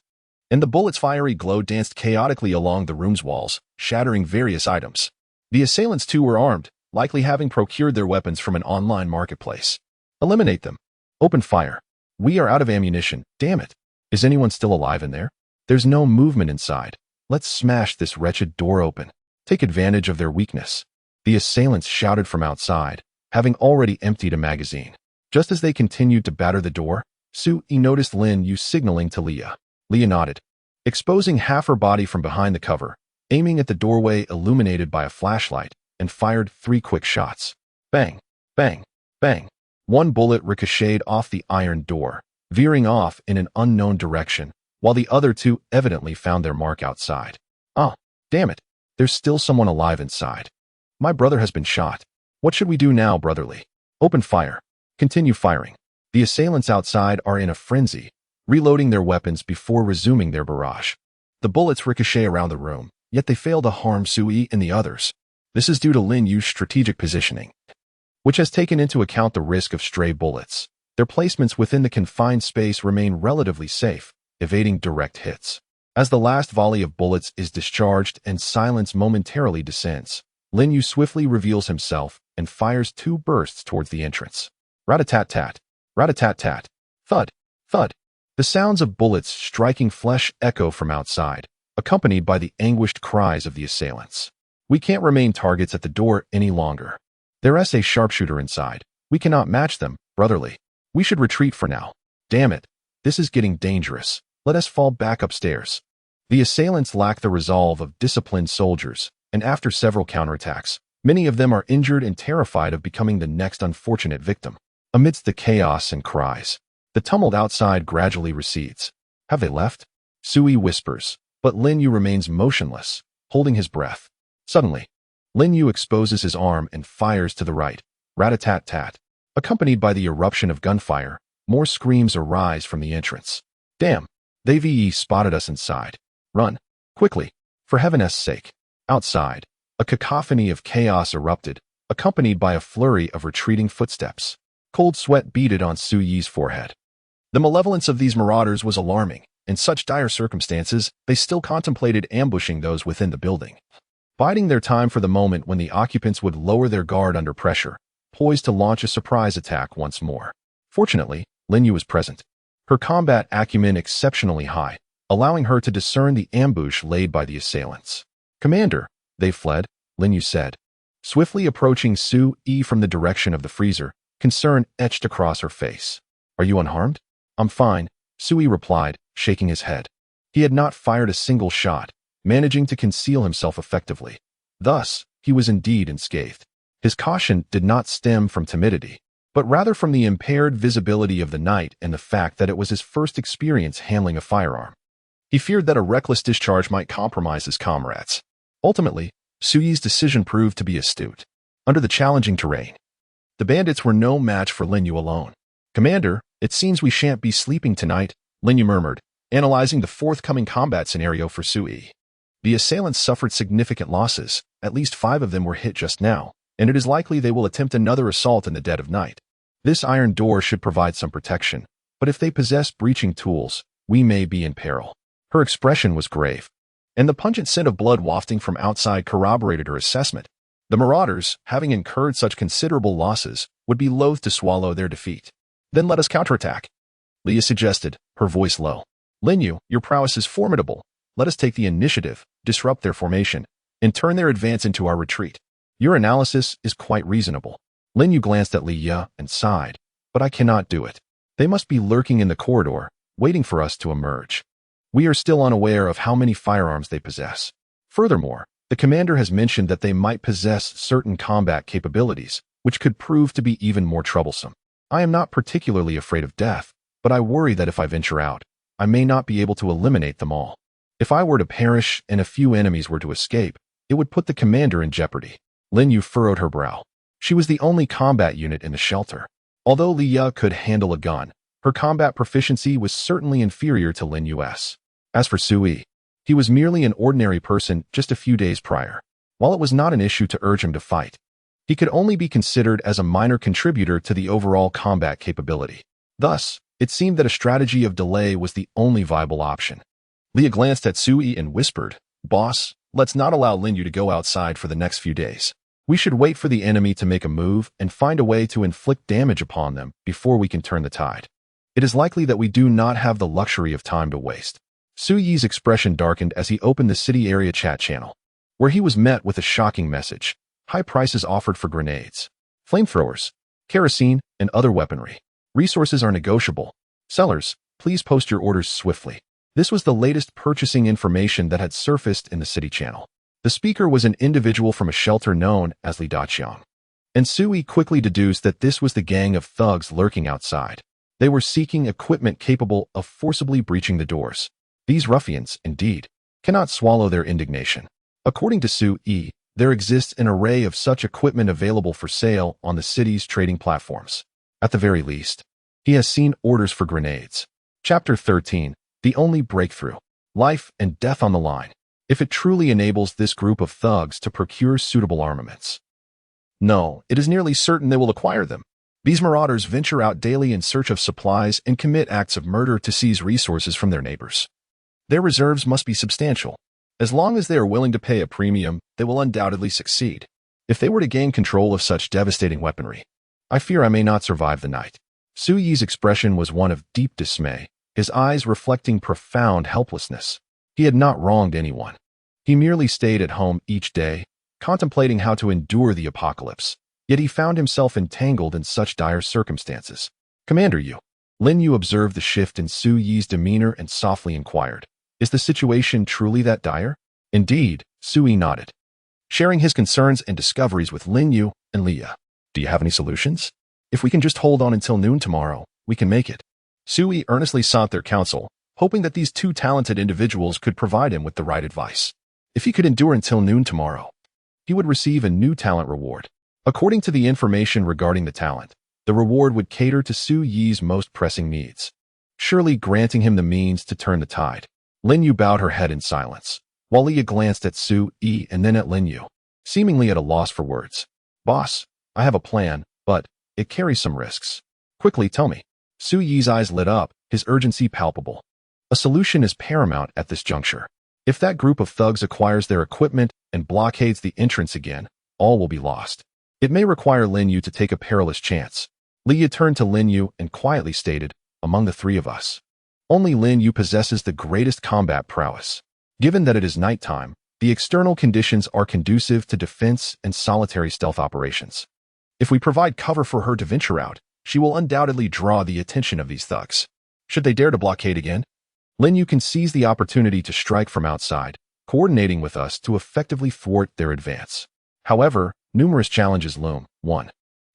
and the bullet's fiery glow danced chaotically along the room's walls, shattering various items. The assailants too were armed, likely having procured their weapons from an online marketplace. Eliminate them. Open fire. We are out of ammunition, damn it. Is anyone still alive in there? There's no movement inside. Let's smash this wretched door open. Take advantage of their weakness. The assailants shouted from outside, having already emptied a magazine. Just as they continued to batter the door, Sui noticed Lin Yu signaling to Leah. Leah nodded, exposing half her body from behind the cover, aiming at the doorway illuminated by a flashlight, and fired 3 quick shots. Bang! Bang! Bang! One bullet ricocheted off the iron door, veering off in an unknown direction, while the other 2 evidently found their mark outside. Ah, damn it! There's still someone alive inside. My brother has been shot. What should we do now, brotherly? Open fire. Continue firing. The assailants outside are in a frenzy, reloading their weapons before resuming their barrage. The bullets ricochet around the room, yet they fail to harm Sui and the others. This is due to Lin Yu's strategic positioning, which has taken into account the risk of stray bullets. Their placements within the confined space remain relatively safe, evading direct hits. As the last volley of bullets is discharged and silence momentarily descends, Lin Yu swiftly reveals himself and fires 2 bursts towards the entrance. Rat-a-tat-tat. Rat-a-tat-tat. Thud. Thud. The sounds of bullets striking flesh echo from outside, accompanied by the anguished cries of the assailants. We can't remain targets at the door any longer. There's a sharpshooter inside. We cannot match them, brotherly. We should retreat for now. Damn it. This is getting dangerous. Let us fall back upstairs. The assailants lack the resolve of disciplined soldiers, and after several counterattacks, many of them are injured and terrified of becoming the next unfortunate victim. Amidst the chaos and cries, the tumult outside gradually recedes. Have they left? Sui whispers, but Lin Yu remains motionless, holding his breath. Suddenly, Lin Yu exposes his arm and fires to the right, rat-a-tat-tat. Accompanied by the eruption of gunfire, more screams arise from the entrance. Damn, they've spotted us inside. Run, quickly, for heaven's sake. Outside, a cacophony of chaos erupted, accompanied by a flurry of retreating footsteps. Cold sweat beaded on Su Yi's forehead. The malevolence of these marauders was alarming. In such dire circumstances, they still contemplated ambushing those within the building, biding their time for the moment when the occupants would lower their guard under pressure, poised to launch a surprise attack once more. Fortunately, Lin Yu was present, her combat acumen exceptionally high, allowing her to discern the ambush laid by the assailants. "Commander, they've fled," Lin Yu said, swiftly approaching Su Yi from the direction of the freezer, concern etched across her face. "Are you unharmed?" "I'm fine," Su Yi replied, shaking his head. He had not fired a single shot, managing to conceal himself effectively. Thus, he was indeed unscathed. His caution did not stem from timidity, but rather from the impaired visibility of the night and the fact that it was his first experience handling a firearm. He feared that a reckless discharge might compromise his comrades. Ultimately, Su Yi's decision proved to be astute. Under the challenging terrain, the bandits were no match for Lin Yu alone. "Commander, it seems we shan't be sleeping tonight," Lin Yu murmured, analyzing the forthcoming combat scenario for Su Yi. The assailants suffered significant losses. At least 5 of them were hit just now, and it is likely they will attempt another assault in the dead of night. This iron door should provide some protection, but if they possess breaching tools, we may be in peril. Her expression was grave, and the pungent scent of blood wafting from outside corroborated her assessment. The marauders, having incurred such considerable losses, would be loath to swallow their defeat. "Then let us counterattack," Leah suggested, her voice low. "Lin Yu, your prowess is formidable. Let us take the initiative, disrupt their formation, and turn their advance into our retreat. Your analysis is quite reasonable." Lin Yu glanced at Leah and sighed, "But I cannot do it. They must be lurking in the corridor, waiting for us to emerge. We are still unaware of how many firearms they possess. Furthermore, the commander has mentioned that they might possess certain combat capabilities, which could prove to be even more troublesome. I am not particularly afraid of death, but I worry that if I venture out, I may not be able to eliminate them all. If I were to perish and a few enemies were to escape, it would put the commander in jeopardy." Lin Yu furrowed her brow. She was the only combat unit in the shelter. Although Leah could handle a gun, her combat proficiency was certainly inferior to Lin Yu's. As for Su Yi, he was merely an ordinary person just a few days prior. While it was not an issue to urge him to fight, he could only be considered as a minor contributor to the overall combat capability. Thus, it seemed that a strategy of delay was the only viable option. Leah glanced at Su Yi and whispered, "Boss, let's not allow Lin Yu to go outside for the next few days. We should wait for the enemy to make a move and find a way to inflict damage upon them before we can turn the tide. It is likely that we do not have the luxury of time to waste." Su Yi's expression darkened as he opened the city area chat channel, where he was met with a shocking message: high prices offered for grenades, flamethrowers, kerosene, and other weaponry. Resources are negotiable. Sellers, please post your orders swiftly. This was the latest purchasing information that had surfaced in the city channel. The speaker was an individual from a shelter known as Li Daqiang, and Su Yi quickly deduced that this was the gang of thugs lurking outside. They were seeking equipment capable of forcibly breaching the doors. These ruffians, indeed, cannot swallow their indignation. According to Su Yi, there exists an array of such equipment available for sale on the city's trading platforms. At the very least, he has seen orders for grenades. Chapter 13. The only breakthrough. Life and death on the line, if it truly enables this group of thugs to procure suitable armaments. No, it is nearly certain they will acquire them. These marauders venture out daily in search of supplies and commit acts of murder to seize resources from their neighbors. Their reserves must be substantial. As long as they are willing to pay a premium, they will undoubtedly succeed. If they were to gain control of such devastating weaponry, I fear I may not survive the night. Su Yi's expression was one of deep dismay, his eyes reflecting profound helplessness. He had not wronged anyone. He merely stayed at home each day, contemplating how to endure the apocalypse. Yet he found himself entangled in such dire circumstances. "Commander Yu." Lin Yu observed the shift in Su Yi's demeanor and softly inquired, "Is the situation truly that dire?" "Indeed," Su Yi nodded, sharing his concerns and discoveries with Lin Yu and Leah. "Do you have any solutions? If we can just hold on until noon tomorrow, we can make it." Su Yi earnestly sought their counsel, hoping that these two talented individuals could provide him with the right advice. If he could endure until noon tomorrow, he would receive a new talent reward. According to the information regarding the talent, the reward would cater to Su Yi's most pressing needs, surely granting him the means to turn the tide. Lin Yu bowed her head in silence, while Leah glanced at Su Yi and then at Lin Yu, seemingly at a loss for words. Boss, I have a plan, but it carries some risks. Quickly tell me. Su Yi's eyes lit up, his urgency palpable. A solution is paramount at this juncture. If that group of thugs acquires their equipment and blockades the entrance again, all will be lost. It may require Lin Yu to take a perilous chance. Leah turned to Lin Yu and quietly stated, among the three of us, only Lin Yu possesses the greatest combat prowess. Given that it is nighttime, the external conditions are conducive to defense and solitary stealth operations. If we provide cover for her to venture out, she will undoubtedly draw the attention of these thugs. Should they dare to blockade again, Lin Yu can seize the opportunity to strike from outside, coordinating with us to effectively thwart their advance. However, numerous challenges loom. 1.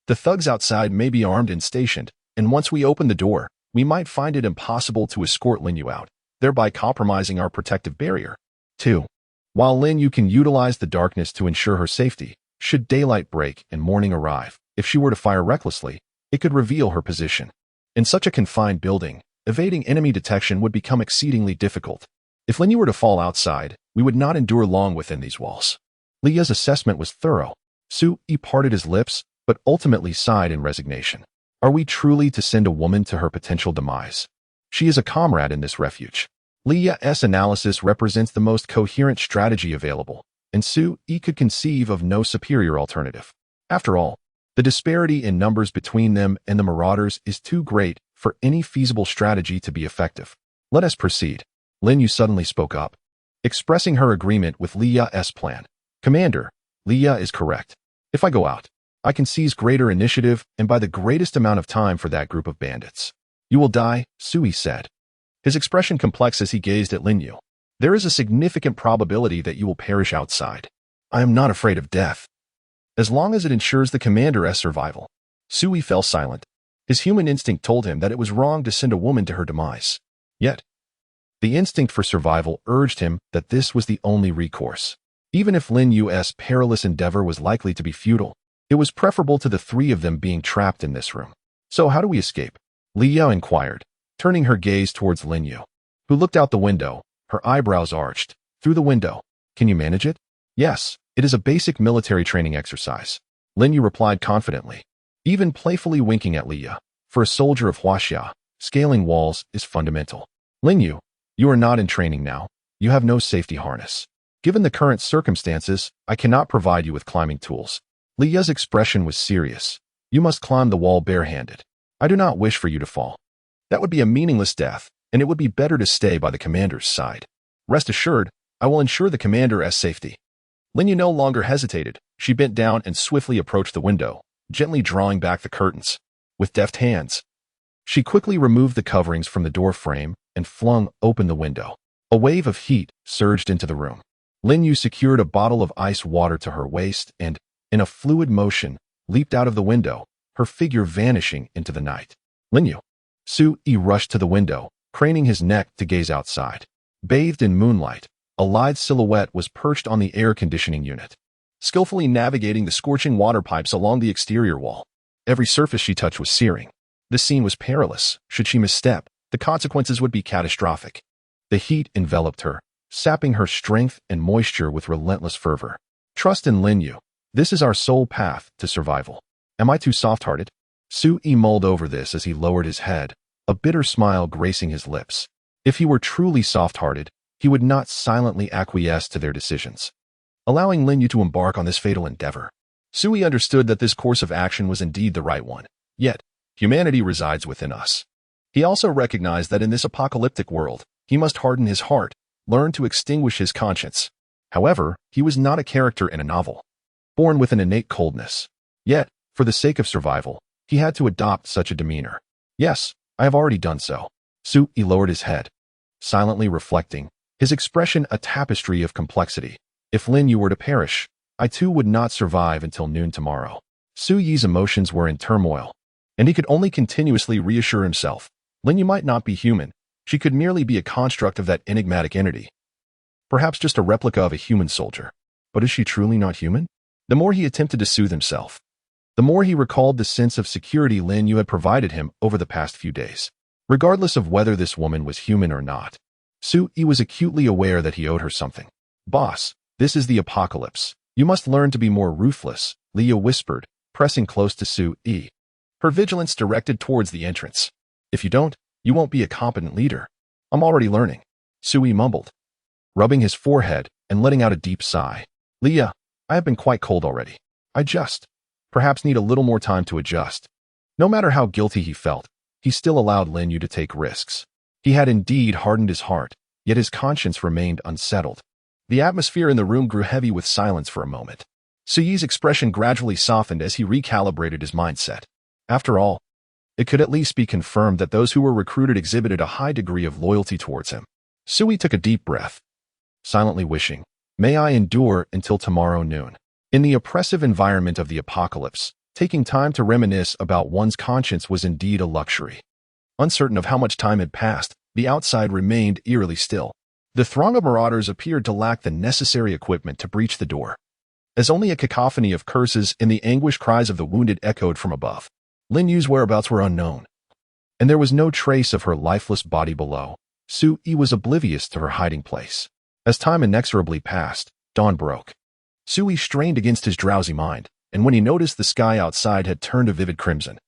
The thugs outside may be armed and stationed, and once we open the door, we might find it impossible to escort Lin Yu out, thereby compromising our protective barrier. 2. While Lin Yu can utilize the darkness to ensure her safety, should daylight break and morning arrive, if she were to fire recklessly, it could reveal her position. In such a confined building, evading enemy detection would become exceedingly difficult. If Lin Yu were to fall outside, we would not endure long within these walls. Leah's assessment was thorough. Su Yi parted his lips, but ultimately sighed in resignation. Are we truly to send a woman to her potential demise? She is a comrade in this refuge. Leah's analysis represents the most coherent strategy available, and Su Yi could conceive of no superior alternative. After all, the disparity in numbers between them and the Marauders is too great for any feasible strategy to be effective. Let us proceed. Lin Yu suddenly spoke up, expressing her agreement with Leah's plan. Commander, Leah is correct. If I go out, I can seize greater initiative and buy the greatest amount of time for that group of bandits. You will die, Su Yi said, his expression complex as he gazed at Lin Yu. There is a significant probability that you will perish outside. I am not afraid of death, as long as it ensures the commander's survival. Su Yi fell silent. His human instinct told him that it was wrong to send a woman to her demise. Yet, the instinct for survival urged him that this was the only recourse. Even if Lin Yu's perilous endeavor was likely to be futile, it was preferable to the three of them being trapped in this room. So how do we escape? Leah inquired, turning her gaze towards Lin Yu, who looked out the window, her eyebrows arched. Through the window. Can you manage it? Yes, it is a basic military training exercise. Lin Yu replied confidently, even playfully winking at Leah. For a soldier of Huaxia, scaling walls is fundamental. Lin Yu, you are not in training now. You have no safety harness. Given the current circumstances, I cannot provide you with climbing tools. Leah's expression was serious. You must climb the wall barehanded. I do not wish for you to fall. That would be a meaningless death, and it would be better to stay by the commander's side. Rest assured, I will ensure the commander's safety. Lin Yu no longer hesitated. She bent down and swiftly approached the window, gently drawing back the curtains. With deft hands, she quickly removed the coverings from the door frame and flung open the window. A wave of heat surged into the room. Lin Yu secured a bottle of ice water to her waist and, in a fluid motion, leaped out of the window, her figure vanishing into the night. Lin Yu. Su Yi rushed to the window, craning his neck to gaze outside. Bathed in moonlight, a lithe silhouette was perched on the air conditioning unit, skillfully navigating the scorching water pipes along the exterior wall. Every surface she touched was searing. The scene was perilous. Should she misstep, the consequences would be catastrophic. The heat enveloped her, sapping her strength and moisture with relentless fervor. Trust in Lin Yu. This is our sole path to survival. Am I too soft-hearted? Su Yi mulled over this as he lowered his head, a bitter smile gracing his lips. If he were truly soft-hearted, he would not silently acquiesce to their decisions, allowing Lin Yu to embark on this fatal endeavor. Su Yi understood that this course of action was indeed the right one. Yet, humanity resides within us. He also recognized that in this apocalyptic world, he must harden his heart, learn to extinguish his conscience. However, he was not a character in a novel, born with an innate coldness. Yet, for the sake of survival, he had to adopt such a demeanor. Yes, I have already done so. Su Yi lowered his head, silently reflecting, his expression a tapestry of complexity. If Lin Yu were to perish, I too would not survive until noon tomorrow. Su Yi's emotions were in turmoil, and he could only continuously reassure himself. Lin Yu might not be human. She could merely be a construct of that enigmatic entity. Perhaps just a replica of a human soldier. But is she truly not human? The more he attempted to soothe himself, the more he recalled the sense of security Lin Yu had provided him over the past few days. Regardless of whether this woman was human or not, Su-yi was acutely aware that he owed her something. Boss, this is the apocalypse. You must learn to be more ruthless, Leah whispered, pressing close to Su-yi, her vigilance directed towards the entrance. If you don't, you won't be a competent leader. I'm already learning, Su-yi mumbled, rubbing his forehead and letting out a deep sigh. Leah, I have been quite cold already. I just, perhaps need a little more time to adjust. No matter how guilty he felt, he still allowed Lin Yu to take risks. He had indeed hardened his heart, yet his conscience remained unsettled. The atmosphere in the room grew heavy with silence for a moment. Su-yi's expression gradually softened as he recalibrated his mindset. After all, it could at least be confirmed that those who were recruited exhibited a high degree of loyalty towards him. Su-yi took a deep breath, silently wishing, "May I endure until tomorrow noon." In the oppressive environment of the apocalypse, taking time to reminisce about one's conscience was indeed a luxury. Uncertain of how much time had passed, the outside remained eerily still. The throng of marauders appeared to lack the necessary equipment to breach the door, as only a cacophony of curses and the anguished cries of the wounded echoed from above. Lin Yu's whereabouts were unknown, and there was no trace of her lifeless body below. Su-yi was oblivious to her hiding place. As time inexorably passed, dawn broke. Su-yi strained against his drowsy mind, and when he noticed the sky outside had turned a vivid crimson,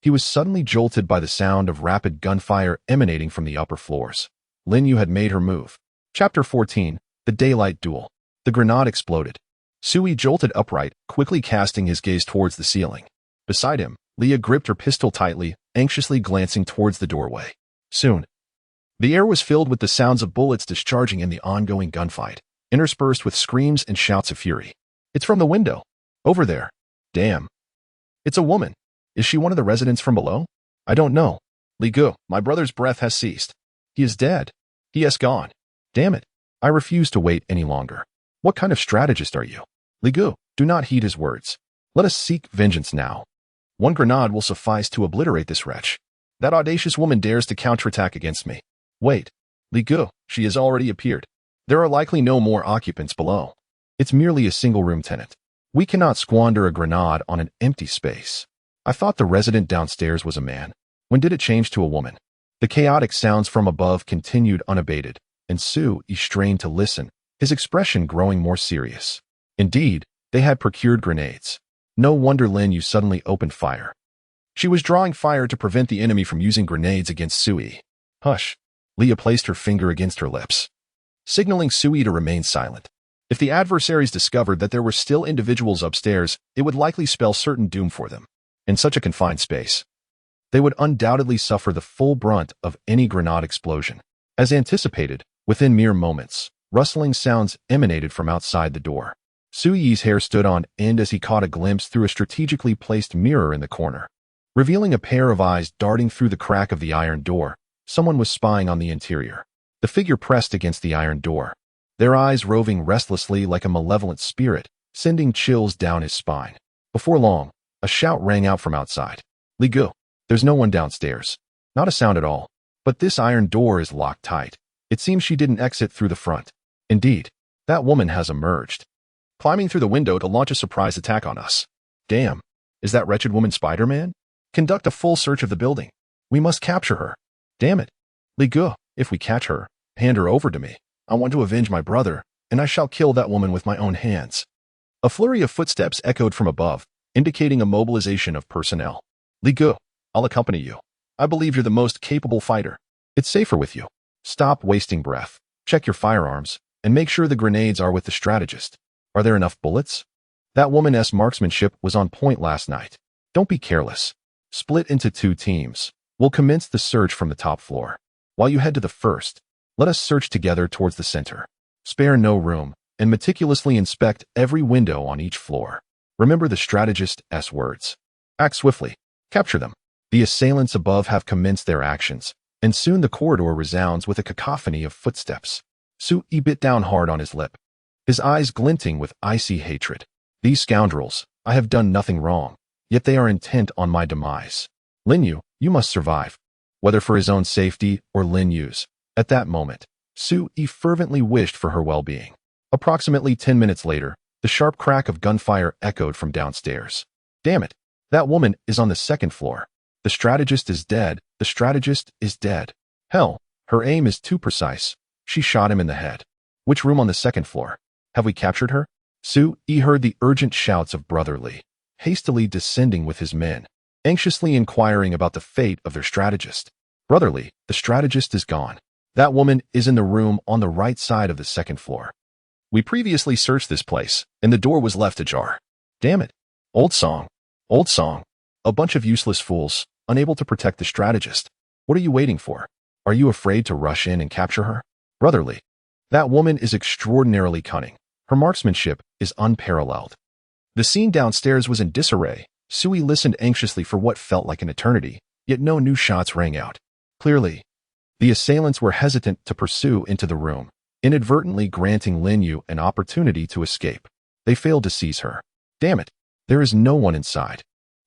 he was suddenly jolted by the sound of rapid gunfire emanating from the upper floors. Lin Yu had made her move. Chapter 14, The Daylight Duel. The grenade exploded. Su-yi jolted upright, quickly casting his gaze towards the ceiling. Beside him, Leah gripped her pistol tightly, anxiously glancing towards the doorway. Soon, the air was filled with the sounds of bullets discharging in the ongoing gunfight, interspersed with screams and shouts of fury. "It's from the window. Over there. Damn. It's a woman. Is she one of the residents from below? I don't know. Li Gu, my brother's breath has ceased. He is dead. He has gone. Damn it. I refuse to wait any longer. What kind of strategist are you? Li Gu, do not heed his words. Let us seek vengeance now. One grenade will suffice to obliterate this wretch. That audacious woman dares to counterattack against me. Wait. Li Gu, she has already appeared. There are likely no more occupants below. It's merely a single-room tenant. We cannot squander a grenade on an empty space. I thought the resident downstairs was a man. When did it change to a woman?" The chaotic sounds from above continued unabated, and Su-yi strained to listen, his expression growing more serious. Indeed, they had procured grenades. No wonder Lin Yu suddenly opened fire. She was drawing fire to prevent the enemy from using grenades against Su-yi. Hush. Leah placed her finger against her lips, signaling Su-yi to remain silent. If the adversaries discovered that there were still individuals upstairs, it would likely spell certain doom for them. In such a confined space, they would undoubtedly suffer the full brunt of any grenade explosion. As anticipated, within mere moments, rustling sounds emanated from outside the door. Su-yi's hair stood on end as he caught a glimpse through a strategically placed mirror in the corner. Revealing a pair of eyes darting through the crack of the iron door, someone was spying on the interior. The figure pressed against the iron door, their eyes roving restlessly like a malevolent spirit, sending chills down his spine. Before long, a shout rang out from outside. Li Gu, there's no one downstairs. Not a sound at all. But this iron door is locked tight. It seems she didn't exit through the front. Indeed, that woman has emerged, climbing through the window to launch a surprise attack on us. Damn, is that wretched woman Spider-Man? Conduct a full search of the building. We must capture her. Damn it. Li Gu, if we catch her, hand her over to me. I want to avenge my brother, and I shall kill that woman with my own hands. A flurry of footsteps echoed from above, indicating a mobilization of personnel. Li Gu, I'll accompany you. I believe you're the most capable fighter. It's safer with you. Stop wasting breath. Check your firearms, and make sure the grenades are with the strategist. Are there enough bullets? That woman's marksmanship was on point last night. Don't be careless. Split into 2 teams. We'll commence the search from the top floor. While you head to the first, let us search together towards the center. Spare no room, and meticulously inspect every window on each floor. Remember the strategist's words. Act swiftly. Capture them. The assailants above have commenced their actions, and soon the corridor resounds with a cacophony of footsteps. Su-yi bit down hard on his lip, his eyes glinting with icy hatred. These scoundrels, I have done nothing wrong, yet they are intent on my demise. Lin Yu, you must survive. Whether for his own safety or Lin Yu's. At that moment, Sue-yi fervently wished for her well-being. Approximately 10 minutes later, the sharp crack of gunfire echoed from downstairs. Damn it! That woman is on the second floor. The strategist is dead. The strategist is dead. Hell, her aim is too precise. She shot him in the head. Which room on the second floor? Have we captured her? Sue-yi heard the urgent shouts of Brother Lee, hastily descending with his men, anxiously inquiring about the fate of their strategist. Brother Lee, the strategist is gone. That woman is in the room on the right side of the second floor. We previously searched this place, and the door was left ajar. Damn it. Old song. Old song. A bunch of useless fools, unable to protect the strategist. What are you waiting for? Are you afraid to rush in and capture her? Brother Lee, that woman is extraordinarily cunning. Her marksmanship is unparalleled. The scene downstairs was in disarray. Sue-yi listened anxiously for what felt like an eternity, yet no new shots rang out. Clearly, the assailants were hesitant to pursue into the room, inadvertently granting Lin Yu an opportunity to escape. They failed to seize her. Damn it, there is no one inside.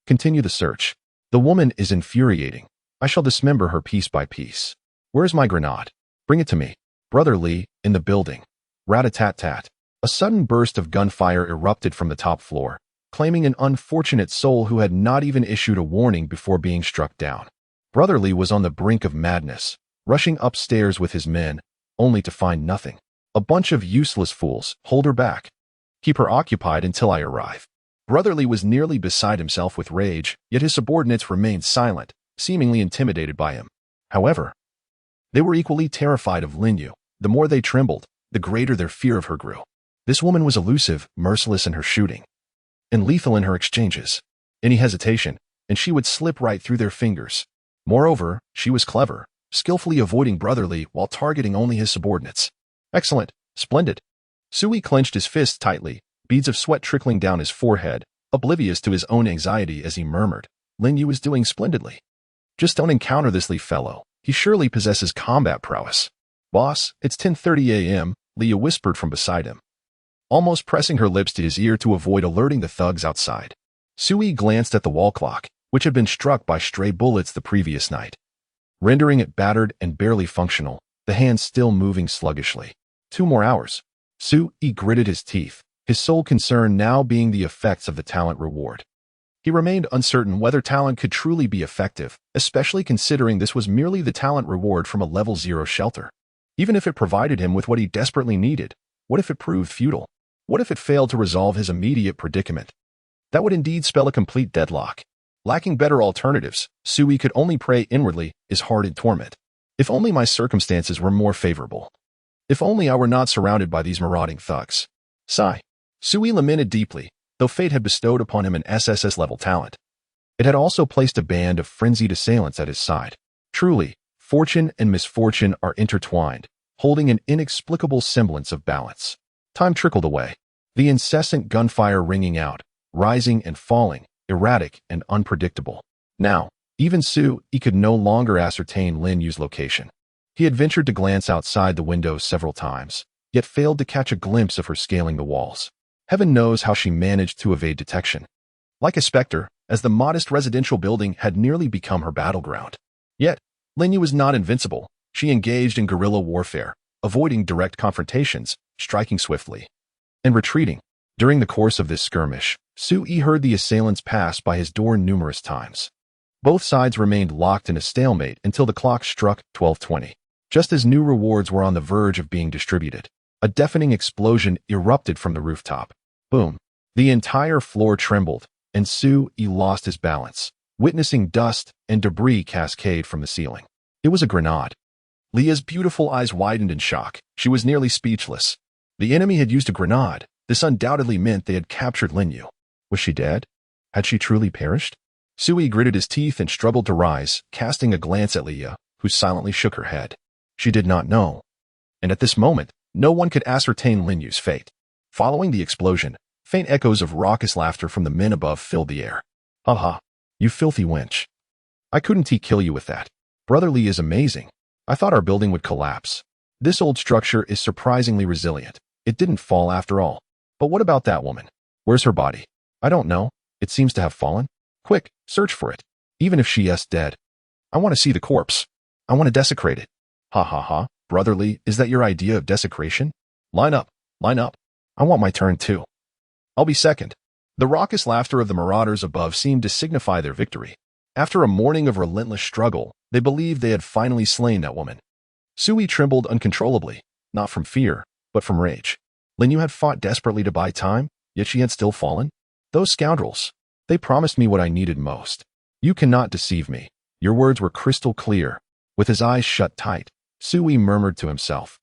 Continue the search. The woman is infuriating. I shall dismember her piece by piece. Where's my grenade? Bring it to me. Brother Lee, in the building. Rat-a-tat-tat. A sudden burst of gunfire erupted from the top floor, claiming an unfortunate soul who had not even issued a warning before being struck down. Brother Lee was on the brink of madness, rushing upstairs with his men, only to find nothing. A bunch of useless fools. Hold her back. Keep her occupied until I arrive. Brother Lee was nearly beside himself with rage, yet his subordinates remained silent, seemingly intimidated by him. However, they were equally terrified of Lin Yu. The more they trembled, the greater their fear of her grew. This woman was elusive, merciless in her shooting, and lethal in her exchanges. Any hesitation, and she would slip right through their fingers. Moreover, she was clever, skillfully avoiding Brother Lee while targeting only his subordinates. Excellent, splendid. Sue-yi clenched his fists tightly, beads of sweat trickling down his forehead, oblivious to his own anxiety as he murmured, Lin Yu is doing splendidly. Just don't encounter this Lee fellow. He surely possesses combat prowess. Boss, it's 10:30 a.m., Leah whispered from beside him, almost pressing her lips to his ear to avoid alerting the thugs outside. Sue-yi glanced at the wall clock, which had been struck by stray bullets the previous night, rendering it battered and barely functional, the hands still moving sluggishly. 2 more hours. Sue-yi gritted his teeth, his sole concern now being the effects of the talent reward. He remained uncertain whether talent could truly be effective, especially considering this was merely the talent reward from a level 0 shelter. Even if it provided him with what he desperately needed, what if it proved futile? What if it failed to resolve his immediate predicament? That would indeed spell a complete deadlock. Lacking better alternatives, Sue-yi could only pray inwardly, his heart in torment. If only my circumstances were more favorable. If only I were not surrounded by these marauding thugs. Sigh. Sue-yi lamented deeply, though fate had bestowed upon him an SSS-level talent. It had also placed a band of frenzied assailants at his side. Truly, fortune and misfortune are intertwined, holding an inexplicable semblance of balance. Time trickled away, the incessant gunfire ringing out, rising and falling, erratic and unpredictable. Now, even Sue-yi could no longer ascertain Lin Yu's location. He had ventured to glance outside the window several times, yet failed to catch a glimpse of her scaling the walls. Heaven knows how she managed to evade detection. Like a specter, as the modest residential building had nearly become her battleground. Yet, Lin Yu was not invincible. She engaged in guerrilla warfare, avoiding direct confrontations, striking swiftly, and retreating. During the course of this skirmish, Sue-yi heard the assailants pass by his door numerous times. Both sides remained locked in a stalemate until the clock struck 12:20. Just as new rewards were on the verge of being distributed, a deafening explosion erupted from the rooftop. Boom. The entire floor trembled, and Sue-yi lost his balance, witnessing dust and debris cascade from the ceiling. It was a grenade. Leah's beautiful eyes widened in shock. She was nearly speechless. The enemy had used a grenade. This undoubtedly meant they had captured Lin Yu. Was she dead? Had she truly perished? Sue-yi gritted his teeth and struggled to rise, casting a glance at Leah, who silently shook her head. She did not know. And at this moment, no one could ascertain Lin Yu's fate. Following the explosion, faint echoes of raucous laughter from the men above filled the air. Ha ha, you filthy wench. I couldn't kill you with that. Brother Lee is amazing. I thought our building would collapse. This old structure is surprisingly resilient. It didn't fall after all. But what about that woman? Where's her body? I don't know. It seems to have fallen. Quick, search for it. Even if she is dead. I want to see the corpse. I want to desecrate it. Ha ha ha. Brotherly, is that your idea of desecration? Line up, line up. I want my turn too. I'll be second. The raucous laughter of the marauders above seemed to signify their victory. After a morning of relentless struggle, they believed they had finally slain that woman. Sui trembled uncontrollably, not from fear, but from rage. Linyu had fought desperately to buy time, yet she had still fallen. Those scoundrels. They promised me what I needed most. You cannot deceive me. Your words were crystal clear. With his eyes shut tight, Sui murmured to himself,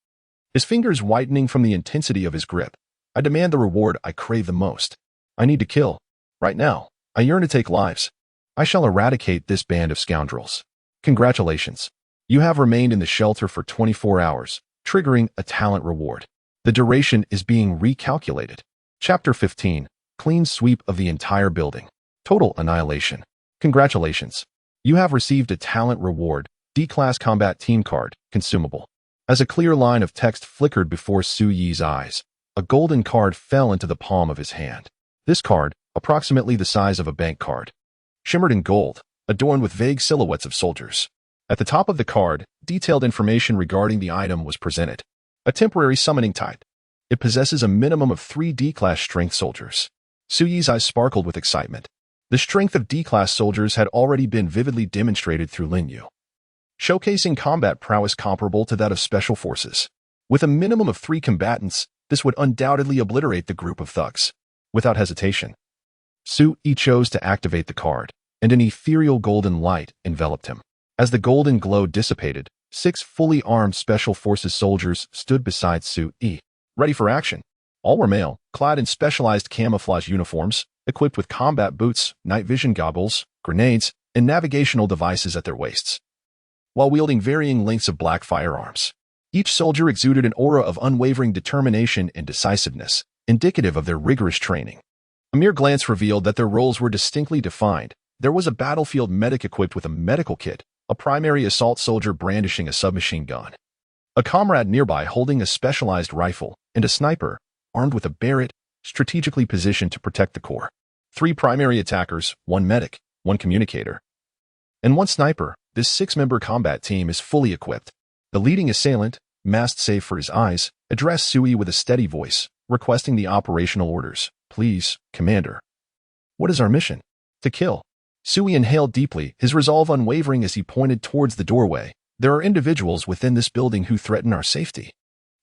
his fingers whitening from the intensity of his grip. I demand the reward I crave the most. I need to kill. Right now. I yearn to take lives. I shall eradicate this band of scoundrels. Congratulations. You have remained in the shelter for 24 hours, triggering a talent reward. The duration is being recalculated. Chapter 15. Clean sweep of the entire building. Total annihilation. Congratulations. You have received a talent reward, D-Class Combat Team Card, consumable. As a clear line of text flickered before Su Yi's eyes, a golden card fell into the palm of his hand. This card, approximately the size of a bank card, shimmered in gold, adorned with vague silhouettes of soldiers. At the top of the card, detailed information regarding the item was presented. A temporary summoning type. It possesses a minimum of 3 D-Class strength soldiers. Su Yi's eyes sparkled with excitement. The strength of D-Class soldiers had already been vividly demonstrated through Linyu, showcasing combat prowess comparable to that of special forces. With a minimum of 3 combatants, this would undoubtedly obliterate the group of thugs. Without hesitation, Su Yi chose to activate the card, and an ethereal golden light enveloped him. As the golden glow dissipated, 6 fully armed Special Forces soldiers stood beside Su Yi, ready for action. All were male, clad in specialized camouflage uniforms, equipped with combat boots, night vision goggles, grenades, and navigational devices at their waists, while wielding varying lengths of black firearms. Each soldier exuded an aura of unwavering determination and decisiveness, indicative of their rigorous training. A mere glance revealed that their roles were distinctly defined. There was a battlefield medic equipped with a medical kit, a primary assault soldier brandishing a submachine gun, a comrade nearby holding a specialized rifle, and a sniper, armed with a Barrett, strategically positioned to protect the core. 3 primary attackers, 1 medic, 1 communicator, and 1 sniper. This 6-member combat team is fully equipped. The leading assailant, masked save for his eyes, addressed Sui with a steady voice, requesting the operational orders. Please, Commander. What is our mission? To kill. Sui inhaled deeply, his resolve unwavering as he pointed towards the doorway. There are individuals within this building who threaten our safety.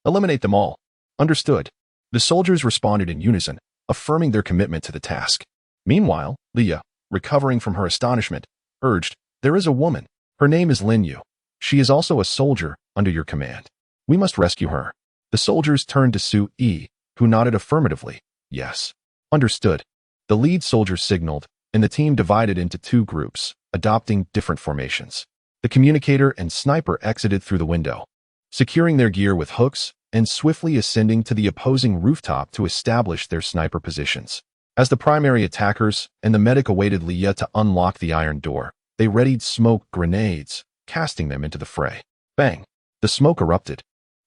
Eliminate them all. Understood. The soldiers responded in unison, affirming their commitment to the task. Meanwhile, Leah, recovering from her astonishment, urged, there is a woman. Her name is Linyu. She is also a soldier under your command. We must rescue her. The soldiers turned to Su Yi, who nodded affirmatively. Yes. Understood. The lead soldier signaled, and the team divided into 2 groups, adopting different formations. The communicator and sniper exited through the window, securing their gear with hooks and swiftly ascending to the opposing rooftop to establish their sniper positions. As the primary attackers and the medic awaited Leah to unlock the iron door, they readied smoke grenades, casting them into the fray. Bang! The smoke erupted,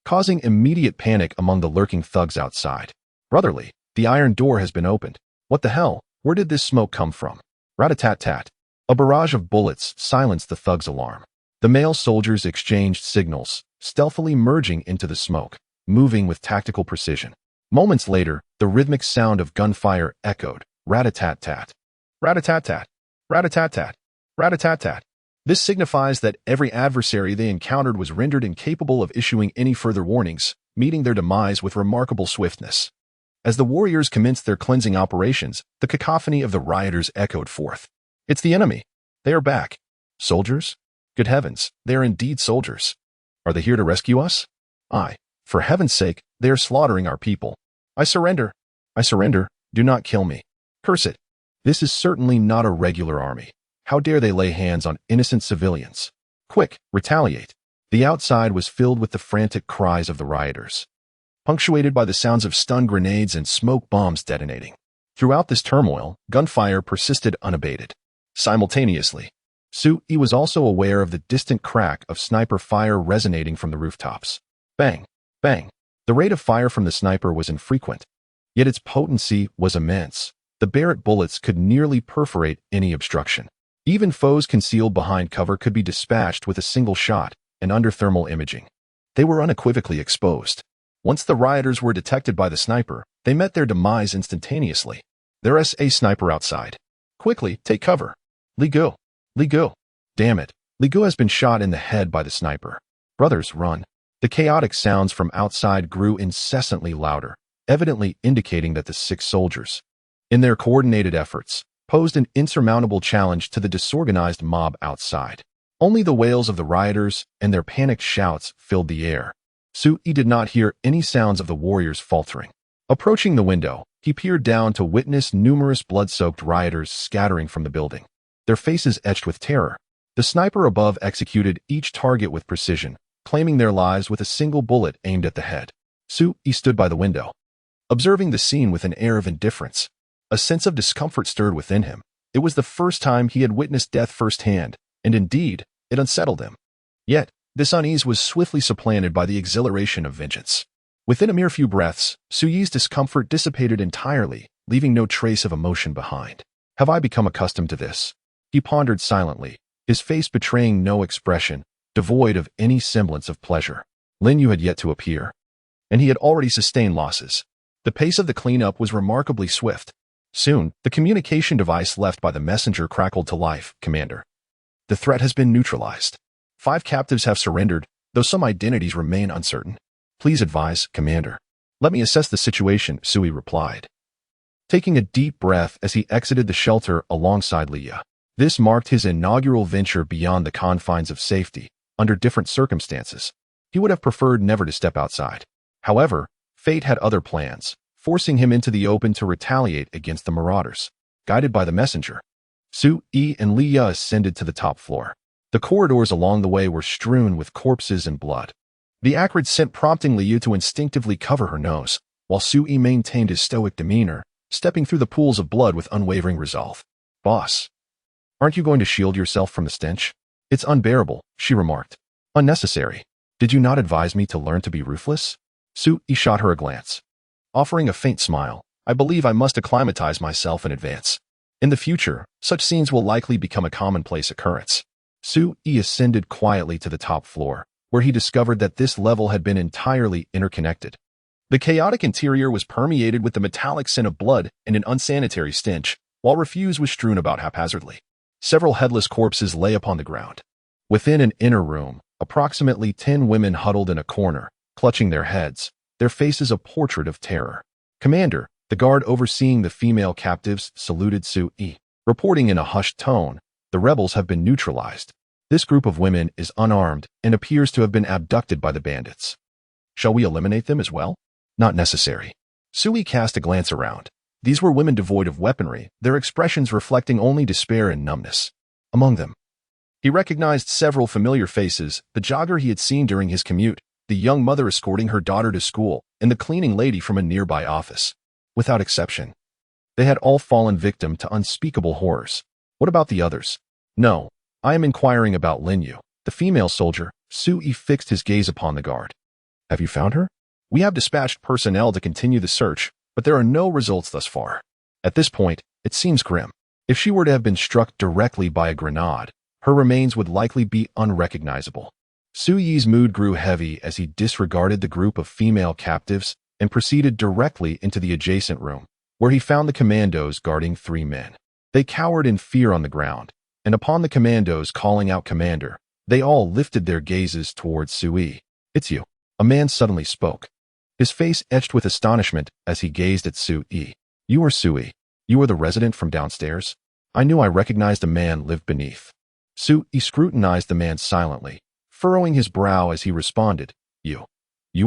causing immediate panic among the lurking thugs outside. Brotherly, the iron door has been opened. What the hell? Where did this smoke come from? Rat-a-tat-tat. A barrage of bullets silenced the thugs' alarm. The male soldiers exchanged signals, stealthily merging into the smoke, moving with tactical precision. Moments later, the rhythmic sound of gunfire echoed. Rat-a-tat-tat. Rat-a-tat-tat. Rat-a-tat-tat. Rat-a-tat-tat. This signifies that every adversary they encountered was rendered incapable of issuing any further warnings, meeting their demise with remarkable swiftness. As the warriors commenced their cleansing operations, the cacophony of the rioters echoed forth. It's the enemy. They are back. Soldiers? Good heavens, they are indeed soldiers. Are they here to rescue us? Aye. For heaven's sake, they are slaughtering our people. I surrender. I surrender. Do not kill me. Curse it. This is certainly not a regular army. How dare they lay hands on innocent civilians? Quick, retaliate. The outside was filled with the frantic cries of the rioters, punctuated by the sounds of stun grenades and smoke bombs detonating. Throughout this turmoil, gunfire persisted unabated. Simultaneously, Su Yi was also aware of the distant crack of sniper fire resonating from the rooftops. Bang, bang. The rate of fire from the sniper was infrequent, yet its potency was immense. The Barrett bullets could nearly perforate any obstruction. Even foes concealed behind cover could be dispatched with a single shot and under thermal imaging. They were unequivocally exposed. Once the rioters were detected by the sniper, they met their demise instantaneously. There's a sniper outside. Quickly, take cover. Li Gu. Li Gu. Damn it. Li Gu has been shot in the head by the sniper. Brothers, run. The chaotic sounds from outside grew incessantly louder, evidently indicating that the 6 soldiers, in their coordinated efforts, posed an insurmountable challenge to the disorganized mob outside. Only the wails of the rioters and their panicked shouts filled the air. Sui did not hear any sounds of the warriors faltering. Approaching the window, he peered down to witness numerous blood-soaked rioters scattering from the building, their faces etched with terror. The sniper above executed each target with precision, claiming their lives with a single bullet aimed at the head. Sui stood by the window, observing the scene with an air of indifference. A sense of discomfort stirred within him. It was the first time he had witnessed death firsthand, and indeed, it unsettled him. Yet, this unease was swiftly supplanted by the exhilaration of vengeance. Within a mere few breaths, Sui's discomfort dissipated entirely, leaving no trace of emotion behind. Have I become accustomed to this? He pondered silently, his face betraying no expression, devoid of any semblance of pleasure. Lin Yu had yet to appear, and he had already sustained losses. The pace of the cleanup was remarkably swift. Soon, the communication device left by the messenger crackled to life. Commander, the threat has been neutralized. 5 captives have surrendered, though some identities remain uncertain. Please advise, Commander. Let me assess the situation, Sui replied, taking a deep breath as he exited the shelter alongside Leah. This marked his inaugural venture beyond the confines of safety. Under different circumstances, he would have preferred never to step outside. However, fate had other plans, forcing him into the open to retaliate against the marauders. Guided by the messenger, Sui and Leah ascended to the top floor. The corridors along the way were strewn with corpses and blood. The acrid scent prompting Liu to instinctively cover her nose, while Sui maintained his stoic demeanor, stepping through the pools of blood with unwavering resolve. Boss, aren't you going to shield yourself from the stench? It's unbearable, she remarked. Unnecessary. Did you not advise me to learn to be ruthless? Sui shot her a glance, offering a faint smile. I believe I must acclimatize myself in advance. In the future, such scenes will likely become a commonplace occurrence. Sui ascended quietly to the top floor, where he discovered that this level had been entirely interconnected. The chaotic interior was permeated with the metallic scent of blood and an unsanitary stench, while refuse was strewn about haphazardly. Several headless corpses lay upon the ground. Within an inner room, approximately 10 women huddled in a corner, clutching their heads, their faces a portrait of terror. Commander, the guard overseeing the female captives, saluted Sui, reporting in a hushed tone, the rebels have been neutralized. This group of women is unarmed and appears to have been abducted by the bandits. Shall we eliminate them as well? Not necessary. Sui cast a glance around. These were women devoid of weaponry, their expressions reflecting only despair and numbness. Among them, he recognized several familiar faces, the jogger he had seen during his commute, the young mother escorting her daughter to school, and the cleaning lady from a nearby office. Without exception, they had all fallen victim to unspeakable horrors. What about the others? No, I am inquiring about Lin Yu, the female soldier. Sui fixed his gaze upon the guard. Have you found her? We have dispatched personnel to continue the search, but there are no results thus far. At this point, it seems grim. If she were to have been struck directly by a grenade, her remains would likely be unrecognizable. Sui's mood grew heavy as he disregarded the group of female captives and proceeded directly into the adjacent room, where he found the commandos guarding 3 men. They cowered in fear on the ground, and upon the commandos calling out Commander, they all lifted their gazes towards Sui. It's you. A man suddenly spoke, his face etched with astonishment as he gazed at Sui. You are Sui. You are the resident from downstairs? I knew I recognized a man lived beneath. Sui scrutinized the man silently, furrowing his brow as he responded. You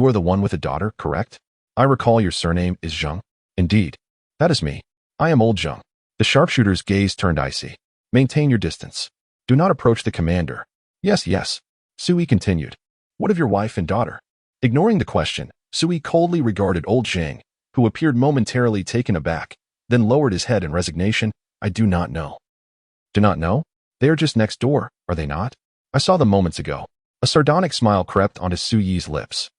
are the one with a daughter, correct? I recall your surname is Zheng. Indeed. That is me. I am old Zheng. The sharpshooter's gaze turned icy. Maintain your distance. Do not approach the commander. Yes. Sui continued. What of your wife and daughter? Ignoring the question, Sui coldly regarded old Zhang, who appeared momentarily taken aback, then lowered his head in resignation. I do not know. Do not know? They are just next door, are they not? I saw them moments ago. A sardonic smile crept onto Sui's lips.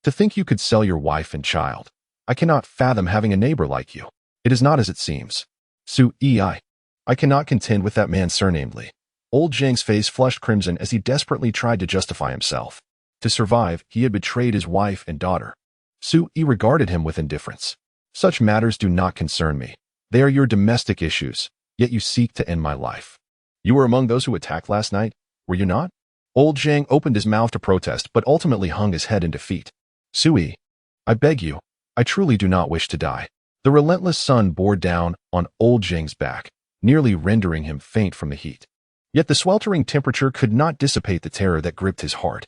To think you could sell your wife and child. I cannot fathom having a neighbor like you. It is not as it seems. Sui, I cannot contend with that man surnamedly. Old Zhang's face flushed crimson as he desperately tried to justify himself. To survive, he had betrayed his wife and daughter. Su-yi regarded him with indifference. Such matters do not concern me. They are your domestic issues, yet you seek to end my life. You were among those who attacked last night, were you not? Old Zhang opened his mouth to protest, but ultimately hung his head in defeat. Su-yi, I beg you, I truly do not wish to die. The relentless sun bore down on old Zhang's back, nearly rendering him faint from the heat. Yet the sweltering temperature could not dissipate the terror that gripped his heart.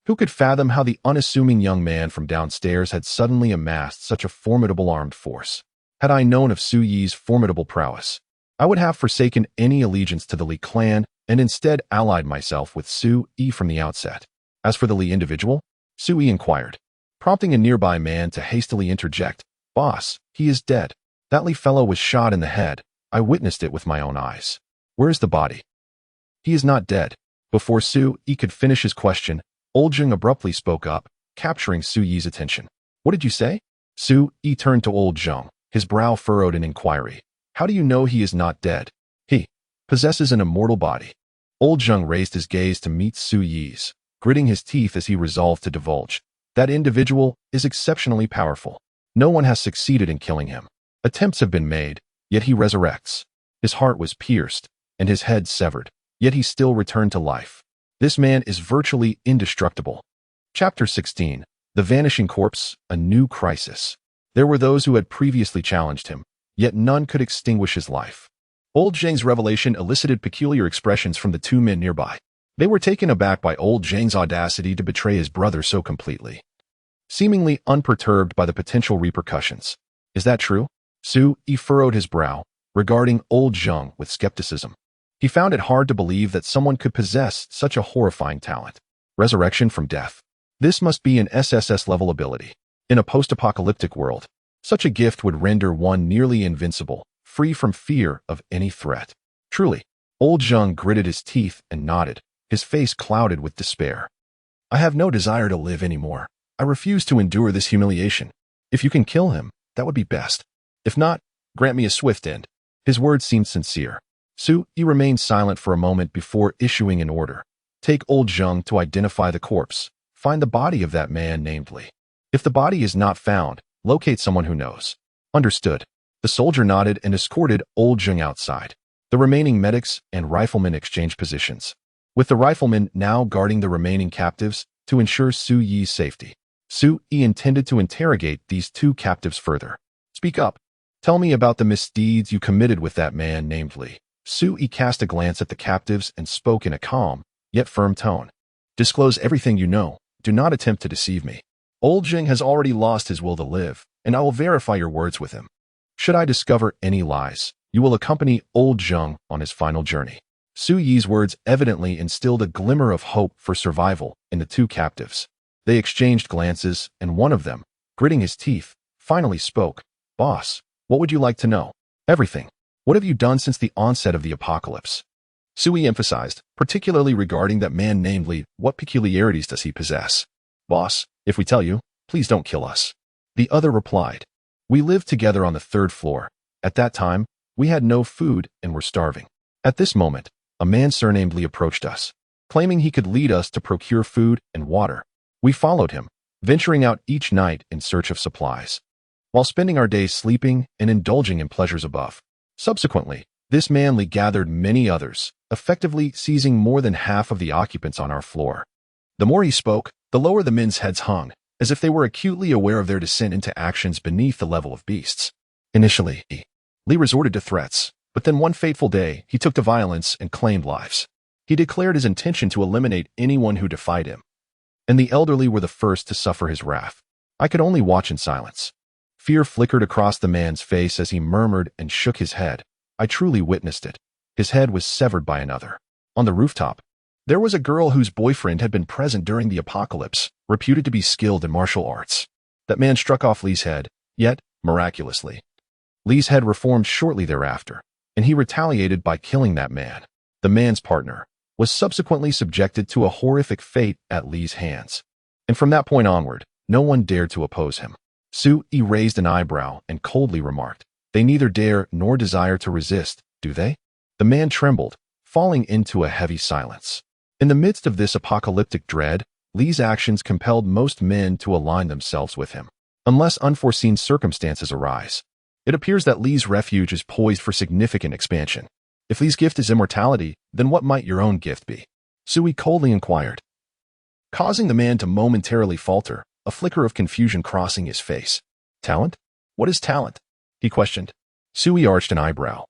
Who could fathom how the unassuming young man from downstairs had suddenly amassed such a formidable armed force? Had I known of Su-yi's formidable prowess, I would have forsaken any allegiance to the Li clan and instead allied myself with Su-yi from the outset. As for the Li individual, Su-yi inquired, prompting a nearby man to hastily interject, Boss, he is dead. That Li fellow was shot in the head. I witnessed it with my own eyes. Where is the body? He is not dead. Before Su-yi could finish his question, Old Zhang abruptly spoke up, capturing Su-yi's attention. What did you say? Su-yi turned to Old Zhang, his brow furrowed in inquiry. How do you know he is not dead? He possesses an immortal body. Old Zhang raised his gaze to meet Su-yi's, gritting his teeth as he resolved to divulge. That individual is exceptionally powerful. No one has succeeded in killing him. Attempts have been made, yet he resurrects. His heart was pierced, and his head severed, yet he still returned to life. This man is virtually indestructible. Chapter 16. The Vanishing Corpse, a New Crisis. There were those who had previously challenged him, yet none could extinguish his life. Old Zhang's revelation elicited peculiar expressions from the two men nearby. They were taken aback by Old Zhang's audacity to betray his brother so completely, seemingly unperturbed by the potential repercussions. Is that true? Su-yi furrowed his brow, regarding Old Zhang with skepticism. He found it hard to believe that someone could possess such a horrifying talent. Resurrection from death. This must be an SSS-level ability. In a post-apocalyptic world, such a gift would render one nearly invincible, free from fear of any threat. Truly, Old Zhang gritted his teeth and nodded, his face clouded with despair. I have no desire to live anymore. I refuse to endure this humiliation. If you can kill him, that would be best. If not, grant me a swift end. His words seemed sincere. Su-yi remained silent for a moment before issuing an order. Take Old Zhang to identify the corpse. Find the body of that man named Li. If the body is not found, locate someone who knows. Understood. The soldier nodded and escorted Old Zhang outside. The remaining medics and riflemen exchanged positions, with the riflemen now guarding the remaining captives to ensure Su-yi's safety. Su-yi intended to interrogate these two captives further. Speak up. Tell me about the misdeeds you committed with that man named Li. Su-yi cast a glance at the captives and spoke in a calm, yet firm tone. Disclose everything you know. Do not attempt to deceive me. Old Zhang has already lost his will to live, and I will verify your words with him. Should I discover any lies, you will accompany Old Zhang on his final journey. Su-yi's words evidently instilled a glimmer of hope for survival in the two captives. They exchanged glances, and one of them, gritting his teeth, finally spoke. Boss, what would you like to know? Everything. What have you done since the onset of the apocalypse? Su-yi emphasized, particularly regarding that man named Li. What peculiarities does he possess? Boss, if we tell you, please don't kill us. The other replied. We lived together on the 3rd floor. At that time, we had no food and were starving. At this moment, a man surnamed Li approached us, claiming he could lead us to procure food and water. We followed him, venturing out each night in search of supplies, while spending our days sleeping and indulging in pleasures above. Subsequently, this man Li gathered many others, effectively seizing more than half of the occupants on our floor. The more he spoke, the lower the men's heads hung, as if they were acutely aware of their descent into actions beneath the level of beasts. Initially, Li resorted to threats, but then one fateful day, he took to violence and claimed lives. He declared his intention to eliminate anyone who defied him, and the elderly were the first to suffer his wrath. I could only watch in silence. Fear flickered across the man's face as he murmured and shook his head. I truly witnessed it. His head was severed by another. On the rooftop, there was a girl whose boyfriend had been present during the apocalypse, reputed to be skilled in martial arts. That man struck off Li's head, yet, miraculously, Li's head reformed shortly thereafter, and he retaliated by killing that man. The man's partner was subsequently subjected to a horrific fate at Li's hands, and from that point onward, no one dared to oppose him. Su-yi raised an eyebrow and coldly remarked, They neither dare nor desire to resist, do they? The man trembled, falling into a heavy silence. In the midst of this apocalyptic dread, Lee's actions compelled most men to align themselves with him, unless unforeseen circumstances arise. It appears that Lee's refuge is poised for significant expansion. If Lee's gift is immortality, then what might your own gift be? Sui coldly inquired, causing the man to momentarily falter, a flicker of confusion crossing his face. Talent? What is talent? He questioned. Sui arched an eyebrow.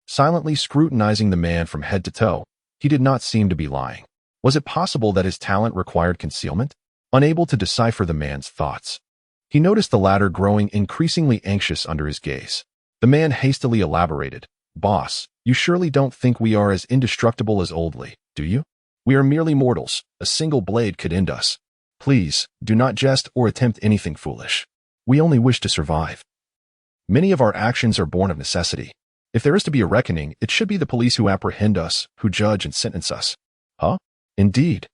Silently scrutinizing the man from head to toe, he did not seem to be lying. Was it possible that his talent required concealment? Unable to decipher the man's thoughts, he noticed the latter growing increasingly anxious under his gaze. The man hastily elaborated, Boss, you surely don't think we are as indestructible as Old Lee, do you? We are merely mortals. A single blade could end us. Please, do not jest or attempt anything foolish. We only wish to survive. Many of our actions are born of necessity. If there is to be a reckoning, it should be the police who apprehend us, who judge and sentence us. Huh? Indeed.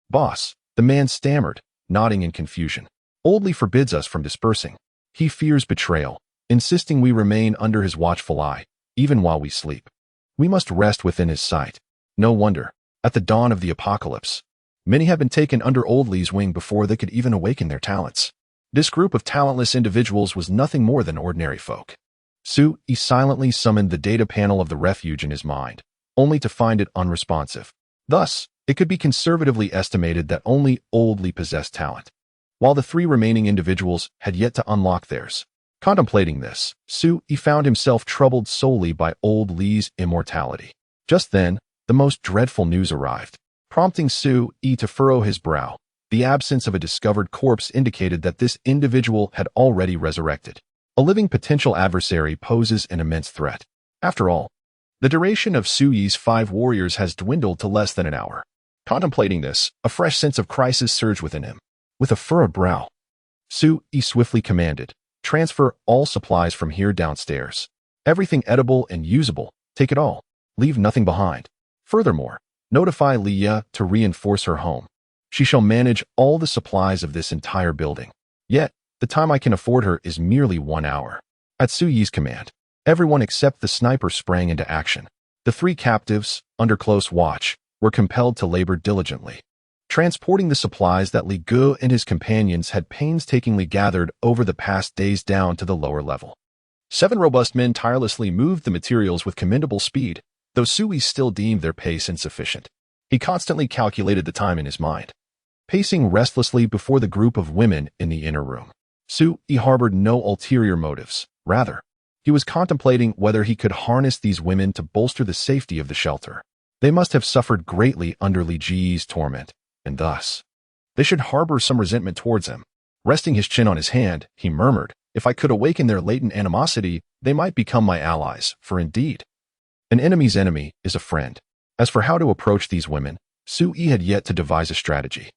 Boss, the man stammered, nodding in confusion. Old Lee forbids us from dispersing. He fears betrayal, insisting we remain under his watchful eye, even while we sleep. We must rest within his sight. No wonder, at the dawn of the apocalypse, many have been taken under Old Lee's wing before they could even awaken their talents. This group of talentless individuals was nothing more than ordinary folk. Sui silently summoned the data panel of the refuge in his mind, only to find it unresponsive. Thus, it could be conservatively estimated that only Old Lee possessed talent, while the three remaining individuals had yet to unlock theirs. Contemplating this, Sui found himself troubled solely by Old Lee's immortality. Just then, the most dreadful news arrived, prompting Sui to furrow his brow. The absence of a discovered corpse indicated that this individual had already resurrected. A living potential adversary poses an immense threat. After all, the duration of Sui's 5 warriors has dwindled to less than an hour. Contemplating this, a fresh sense of crisis surged within him. With a furrowed brow, Sui swiftly commanded, transfer all supplies from here downstairs. Everything edible and usable, take it all. Leave nothing behind. Furthermore, notify Leah to reinforce her home. She shall manage all the supplies of this entire building. Yet, the time I can afford her is merely 1 hour. At Sui's command, everyone except the sniper sprang into action. The 3 captives, under close watch, were compelled to labor diligently, transporting the supplies that Li Gu and his companions had painstakingly gathered over the past days down to the lower level. 7 robust men tirelessly moved the materials with commendable speed, though Sui still deemed their pace insufficient. He constantly calculated the time in his mind, pacing restlessly before the group of women in the inner room. Sui harbored no ulterior motives. Rather, he was contemplating whether he could harness these women to bolster the safety of the shelter. They must have suffered greatly under Li Ji's torment, and thus, they should harbor some resentment towards him. Resting his chin on his hand, he murmured, if I could awaken their latent animosity, they might become my allies, for indeed, an enemy's enemy is a friend. As for how to approach these women, Sui had yet to devise a strategy.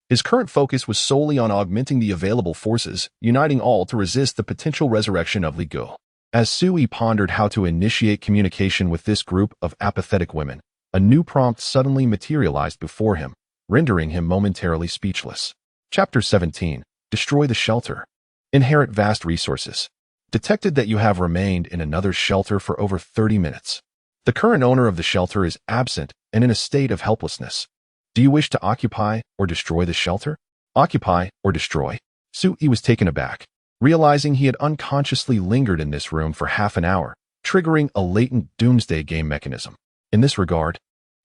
His current focus was solely on augmenting the available forces, uniting all to resist the potential resurrection of Li Gu. As Sui pondered how to initiate communication with this group of apathetic women, a new prompt suddenly materialized before him, rendering him momentarily speechless. Chapter 17. Destroy the shelter. Inherit vast resources. Detected that you have remained in another shelter for over 30 minutes. The current owner of the shelter is absent and in a state of helplessness. Do you wish to occupy or destroy the shelter? Occupy or destroy? Sui was taken aback, realizing he had unconsciously lingered in this room for half an hour, triggering a latent Doomsday game mechanism. In this regard,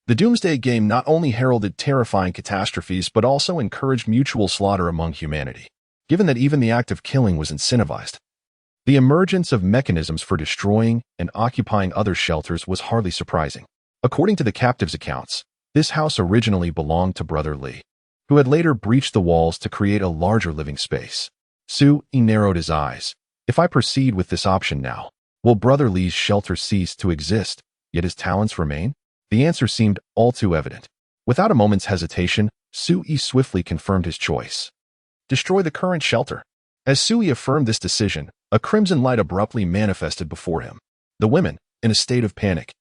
the Doomsday game not only heralded terrifying catastrophes but also encouraged mutual slaughter among humanity, given that even the act of killing was incentivized. The emergence of mechanisms for destroying and occupying other shelters was hardly surprising. According to the captives' accounts, this house originally belonged to Brother Lee, who had later breached the walls to create a larger living space. Sui narrowed his eyes. If I proceed with this option now, will Brother Lee's shelter cease to exist, yet his talents remain? The answer seemed all too evident. Without a moment's hesitation, Sui swiftly confirmed his choice. Destroy the current shelter. As Sui affirmed this decision, a crimson light abruptly manifested before him. The women, in a state of panic,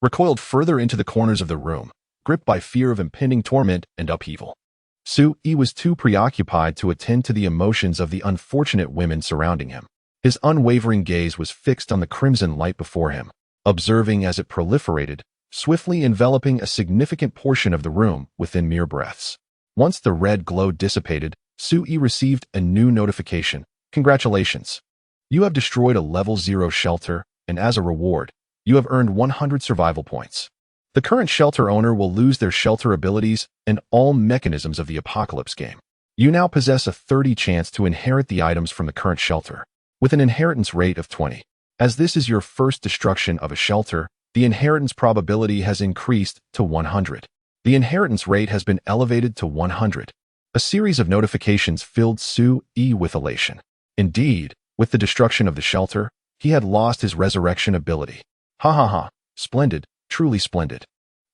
recoiled further into the corners of the room, gripped by fear of impending torment and upheaval. Sui was too preoccupied to attend to the emotions of the unfortunate women surrounding him. His unwavering gaze was fixed on the crimson light before him, observing as it proliferated, swiftly enveloping a significant portion of the room within mere breaths. Once the red glow dissipated, Sui received a new notification. Congratulations! You have destroyed a level 0 shelter, and as a reward, you have earned 100 survival points. The current shelter owner will lose their shelter abilities and all mechanisms of the Apocalypse game. You now possess a 30% chance to inherit the items from the current shelter, with an inheritance rate of 20. As this is your first destruction of a shelter, the inheritance probability has increased to 100. The inheritance rate has been elevated to 100. A series of notifications filled Sui with elation. Indeed, with the destruction of the shelter, he had lost his resurrection ability. Ha ha ha, splendid, truly splendid.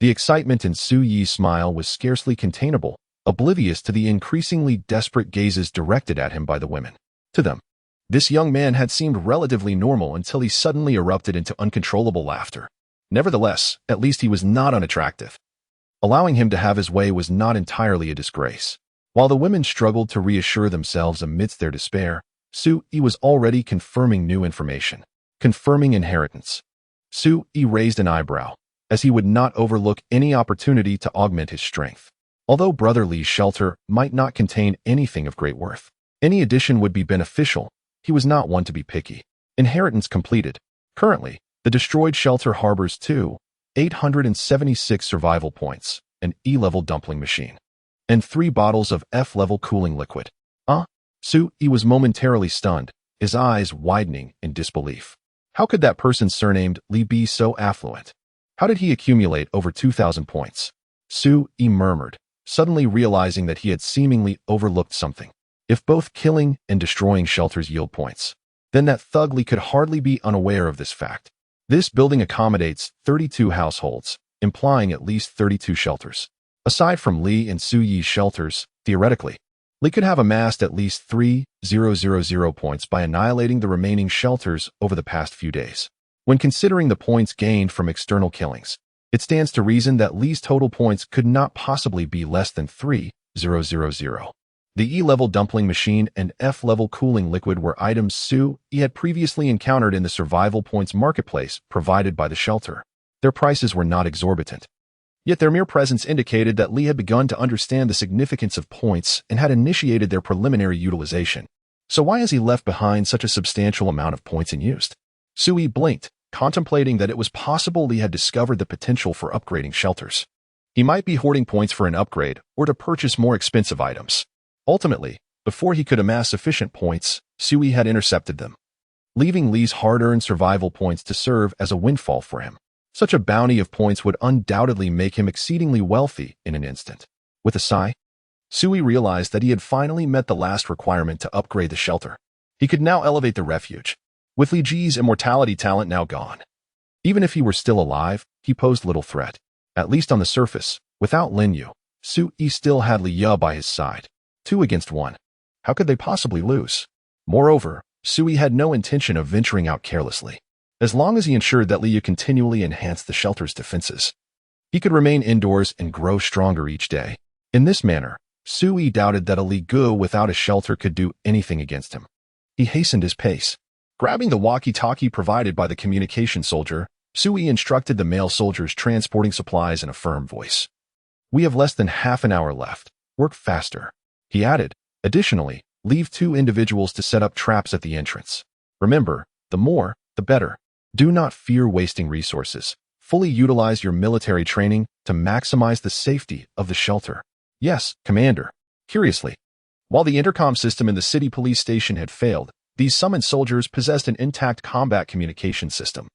The excitement in Sui's smile was scarcely containable, oblivious to the increasingly desperate gazes directed at him by the women. To them, this young man had seemed relatively normal until he suddenly erupted into uncontrollable laughter. Nevertheless, at least he was not unattractive. Allowing him to have his way was not entirely a disgrace. While the women struggled to reassure themselves amidst their despair, Sui was already confirming new information. Confirming inheritance. Sui raised an eyebrow, as he would not overlook any opportunity to augment his strength. Although Brother Li's shelter might not contain anything of great worth, any addition would be beneficial. He was not one to be picky. Inheritance completed. Currently, the destroyed shelter harbors 876 survival points, an E-level dumpling machine, and 3 bottles of F-level cooling liquid. Sui was momentarily stunned, his eyes widening in disbelief. How could that person surnamed Li be so affluent? How did he accumulate over 2,000 points? Sui murmured, suddenly realizing that he had seemingly overlooked something. If both killing and destroying shelters yield points, then that thug Li could hardly be unaware of this fact. This building accommodates 32 households, implying at least 32 shelters. Aside from Li and Sui's shelters, theoretically, Li could have amassed at least 3,000 points by annihilating the remaining shelters over the past few days. When considering the points gained from external killings, it stands to reason that Li's total points could not possibly be less than 3,000. The E-level dumpling machine and F-level cooling liquid were items Sui had previously encountered in the survival points marketplace provided by the shelter. Their prices were not exorbitant. Yet their mere presence indicated that Li had begun to understand the significance of points and had initiated their preliminary utilization. So why has he left behind such a substantial amount of points unused? Sui blinked, contemplating that it was possible Li had discovered the potential for upgrading shelters. He might be hoarding points for an upgrade or to purchase more expensive items. Ultimately, before he could amass sufficient points, Sui had intercepted them, leaving Li's hard-earned survival points to serve as a windfall for him. Such a bounty of points would undoubtedly make him exceedingly wealthy in an instant. With a sigh, Sui realized that he had finally met the last requirement to upgrade the shelter. He could now elevate the refuge. With Li Ji's immortality talent now gone, even if he were still alive, he posed little threat. At least on the surface, without Lin Yu, Sui still had Li Ya by his side. 2 against 1. How could they possibly lose? Moreover, Sui had no intention of venturing out carelessly. As long as he ensured that Li Ya continually enhanced the shelter's defenses, he could remain indoors and grow stronger each day. In this manner, Sui doubted that a Li Gu without a shelter could do anything against him. He hastened his pace. Grabbing the walkie-talkie provided by the communication soldier, Sui instructed the male soldiers transporting supplies in a firm voice. We have less than half an hour left. Work faster. He added, additionally, leave 2 individuals to set up traps at the entrance. Remember, the more, the better. Do not fear wasting resources. Fully utilize your military training to maximize the safety of the shelter. Yes, Commander. Curiously, while the intercom system in the city police station had failed, these summoned soldiers possessed an intact combat communication system.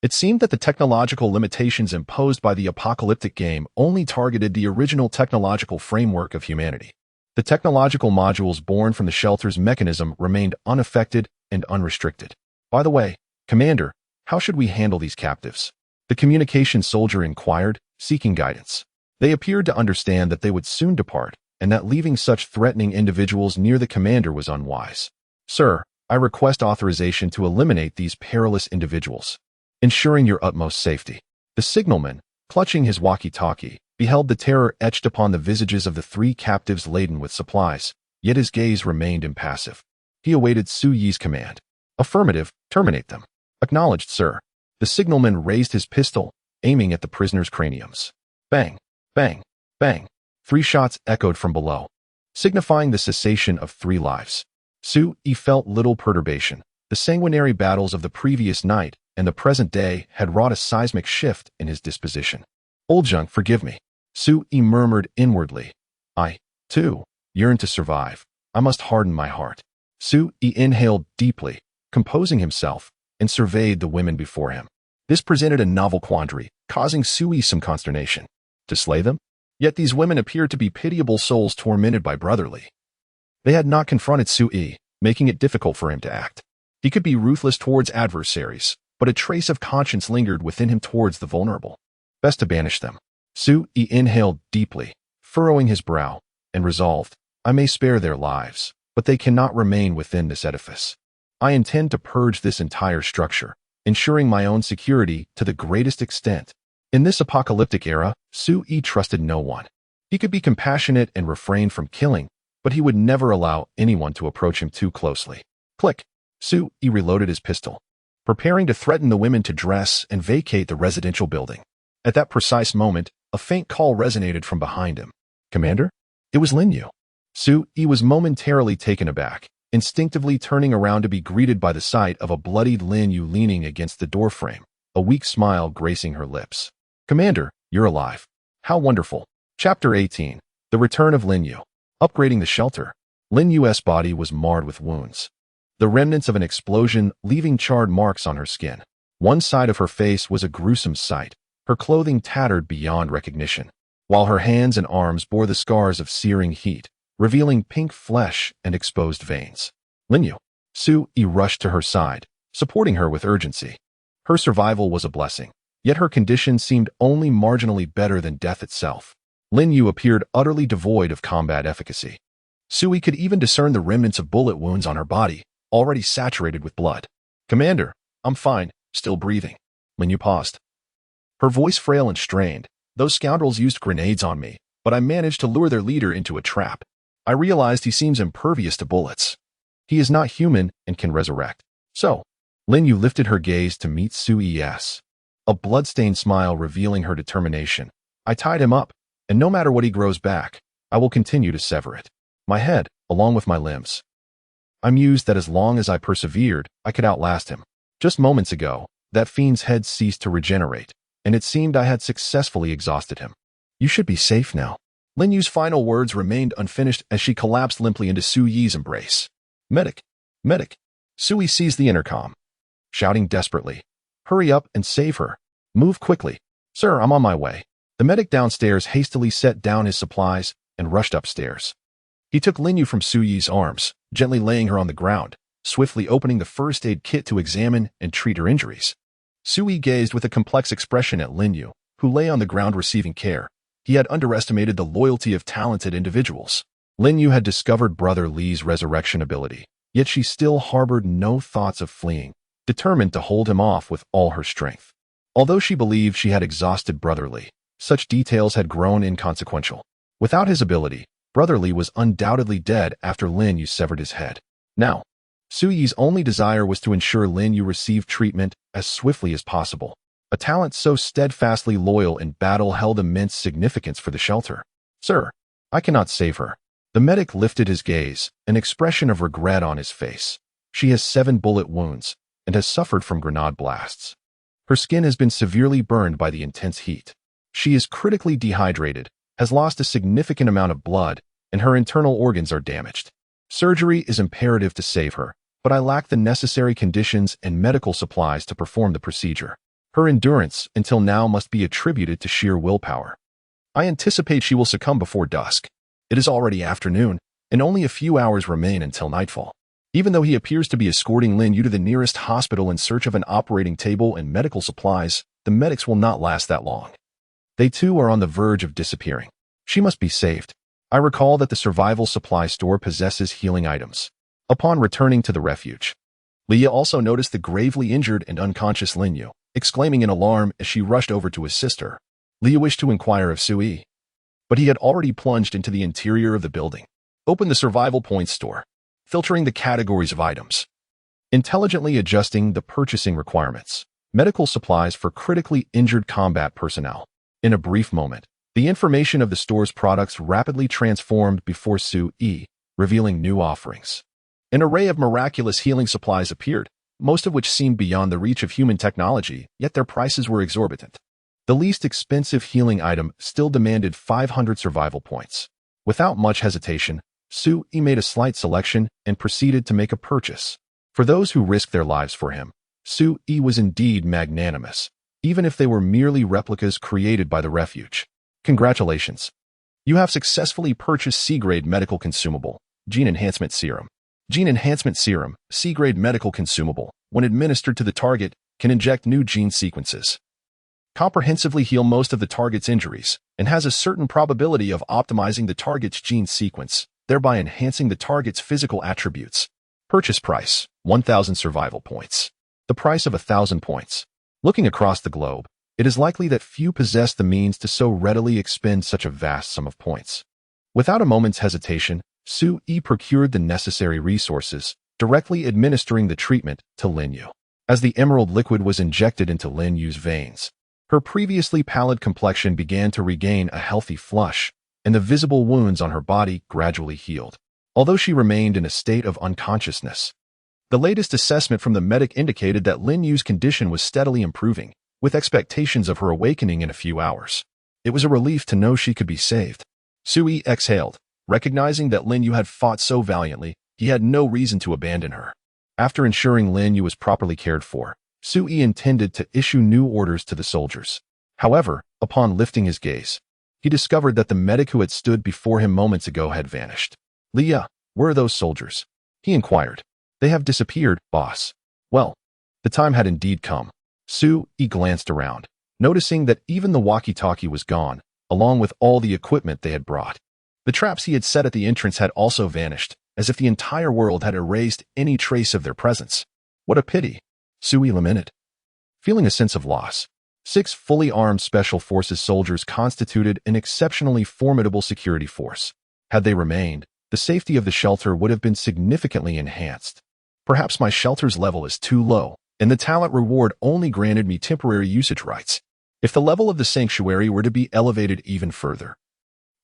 It seemed that the technological limitations imposed by the apocalyptic game only targeted the original technological framework of humanity. The technological modules born from the shelter's mechanism remained unaffected and unrestricted. By the way, Commander, how should we handle these captives? The communication soldier inquired, seeking guidance. They appeared to understand that they would soon depart, and that leaving such threatening individuals near the commander was unwise. Sir, I request authorization to eliminate these perilous individuals, ensuring your utmost safety. The signalman, clutching his walkie-talkie, beheld the terror etched upon the visages of the 3 captives laden with supplies, yet his gaze remained impassive. He awaited Sui's command. Affirmative, terminate them. Acknowledged, sir. The signalman raised his pistol, aiming at the prisoners' craniums. Bang, bang, bang. 3 shots echoed from below, signifying the cessation of 3 lives. Sui felt little perturbation. The sanguinary battles of the previous night and the present day had wrought a seismic shift in his disposition. Old junk, forgive me. Sui murmured inwardly. I, too, yearn to survive. I must harden my heart. Sui inhaled deeply, composing himself, and surveyed the women before him. This presented a novel quandary, causing Sui some consternation. To slay them? Yet these women appeared to be pitiable souls tormented by brotherly. They had not confronted Sui, making it difficult for him to act. He could be ruthless towards adversaries, but a trace of conscience lingered within him towards the vulnerable. Best to banish them. Sui inhaled deeply, furrowing his brow, and resolved, I may spare their lives, but they cannot remain within this edifice. I intend to purge this entire structure, ensuring my own security to the greatest extent. In this apocalyptic era, Sui trusted no one. He could be compassionate and refrain from killing, but he would never allow anyone to approach him too closely. Click. Sui reloaded his pistol, preparing to threaten the women to dress and vacate the residential building. At that precise moment, a faint call resonated from behind him. Commander? It was Lin Yu. Sui was momentarily taken aback, instinctively turning around to be greeted by the sight of a bloodied Lin Yu leaning against the doorframe, a weak smile gracing her lips. Commander, you're alive. How wonderful. Chapter 18. The Return of Lin Yu. Upgrading the shelter. Lin Yu's body was marred with wounds, the remnants of an explosion leaving charred marks on her skin. One side of her face was a gruesome sight, her clothing tattered beyond recognition, while her hands and arms bore the scars of searing heat, revealing pink flesh and exposed veins. Lin Yu. Sui rushed to her side, supporting her with urgency. Her survival was a blessing, yet her condition seemed only marginally better than death itself. Lin Yu appeared utterly devoid of combat efficacy. Sui could even discern the remnants of bullet wounds on her body, already saturated with blood. Commander, I'm fine, still breathing. Lin Yu paused. Her voice frail and strained. Those scoundrels used grenades on me, but I managed to lure their leader into a trap. I realized he seems impervious to bullets. He is not human and can resurrect. So, Lin Yu lifted her gaze to meet Sui's, a bloodstained smile revealing her determination. I tied him up, and no matter what he grows back, I will continue to sever it. My head, along with my limbs. I mused that as long as I persevered, I could outlast him. Just moments ago, that fiend's head ceased to regenerate, and it seemed I had successfully exhausted him. You should be safe now. Lin Yu's final words remained unfinished as she collapsed limply into Sui's embrace. Medic! Medic! Sui seized the intercom, shouting desperately. Hurry up and save her. Move quickly. Sir, I'm on my way. The medic downstairs hastily set down his supplies and rushed upstairs. He took Lin Yu from Sui's arms, gently laying her on the ground, swiftly opening the first aid kit to examine and treat her injuries. Sui gazed with a complex expression at Lin Yu, who lay on the ground receiving care. He had underestimated the loyalty of talented individuals. Lin Yu had discovered Brother Li's resurrection ability, yet she still harbored no thoughts of fleeing, determined to hold him off with all her strength. Although she believed she had exhausted Brother Li, such details had grown inconsequential. Without his ability, Brother Li was undoubtedly dead after Lin Yu severed his head. Now, Sui's only desire was to ensure Lin Yu received treatment as swiftly as possible. A talent so steadfastly loyal in battle held immense significance for the shelter. Sir, I cannot save her. The medic lifted his gaze, an expression of regret on his face. She has 7 bullet wounds and has suffered from grenade blasts. Her skin has been severely burned by the intense heat. She is critically dehydrated, has lost a significant amount of blood, and her internal organs are damaged. Surgery is imperative to save her, but I lack the necessary conditions and medical supplies to perform the procedure. Her endurance until now must be attributed to sheer willpower. I anticipate she will succumb before dusk. It is already afternoon, and only a few hours remain until nightfall. Even though he appears to be escorting Lin Yu to the nearest hospital in search of an operating table and medical supplies, the medics will not last that long. They too are on the verge of disappearing. She must be saved. I recall that the survival supply store possesses healing items. Upon returning to the refuge, Leah also noticed the gravely injured and unconscious Lin Yu, exclaiming in alarm as she rushed over to assist her. Leah wished to inquire of Sui, but he had already plunged into the interior of the building, opened the survival points store, filtering the categories of items, intelligently adjusting the purchasing requirements, medical supplies for critically injured combat personnel. In a brief moment, The information of the store's products rapidly transformed before Sue-E, revealing new offerings. An array of miraculous healing supplies appeared, most of which seemed beyond the reach of human technology, yet their prices were exorbitant. The least expensive healing item still demanded 500 survival points. Without much hesitation, Sue-E made a slight selection and proceeded to make a purchase. For those who risked their lives for him, Sue-E was indeed magnanimous, even if they were merely replicas created by the refuge. Congratulations! You have successfully purchased C-grade medical consumable, Gene Enhancement Serum. Gene Enhancement Serum, C-grade medical consumable, when administered to the target, can inject new gene sequences, comprehensively heal most of the target's injuries, and has a certain probability of optimizing the target's gene sequence, thereby enhancing the target's physical attributes. Purchase price, 1,000 survival points. The price of 1,000 points. Looking across the globe, it is likely that few possess the means to so readily expend such a vast sum of points. Without a moment's hesitation, Sue-E procured the necessary resources, directly administering the treatment to Lin Yu. As the emerald liquid was injected into Lin Yu's veins, her previously pallid complexion began to regain a healthy flush, and the visible wounds on her body gradually healed, although she remained in a state of unconsciousness. The latest assessment from the medic indicated that Lin Yu's condition was steadily improving, with expectations of her awakening in a few hours. It was a relief to know she could be saved. Sue-E exhaled, recognizing that Lin Yu had fought so valiantly, he had no reason to abandon her. After ensuring Lin Yu was properly cared for, Sue-E intended to issue new orders to the soldiers. However, upon lifting his gaze, he discovered that the medic who had stood before him moments ago had vanished. "Leah, where are those soldiers?" he inquired. "They have disappeared, boss." Well, the time had indeed come. Sue-E glanced around, noticing that even the walkie-talkie was gone, along with all the equipment they had brought. The traps he had set at the entrance had also vanished, as if the entire world had erased any trace of their presence. What a pity, Sue-E lamented. Feeling a sense of loss, 6 fully armed Special Forces soldiers constituted an exceptionally formidable security force. Had they remained, the safety of the shelter would have been significantly enhanced. Perhaps my shelter's level is too low, and the talent reward only granted me temporary usage rights. If the level of the sanctuary were to be elevated even further,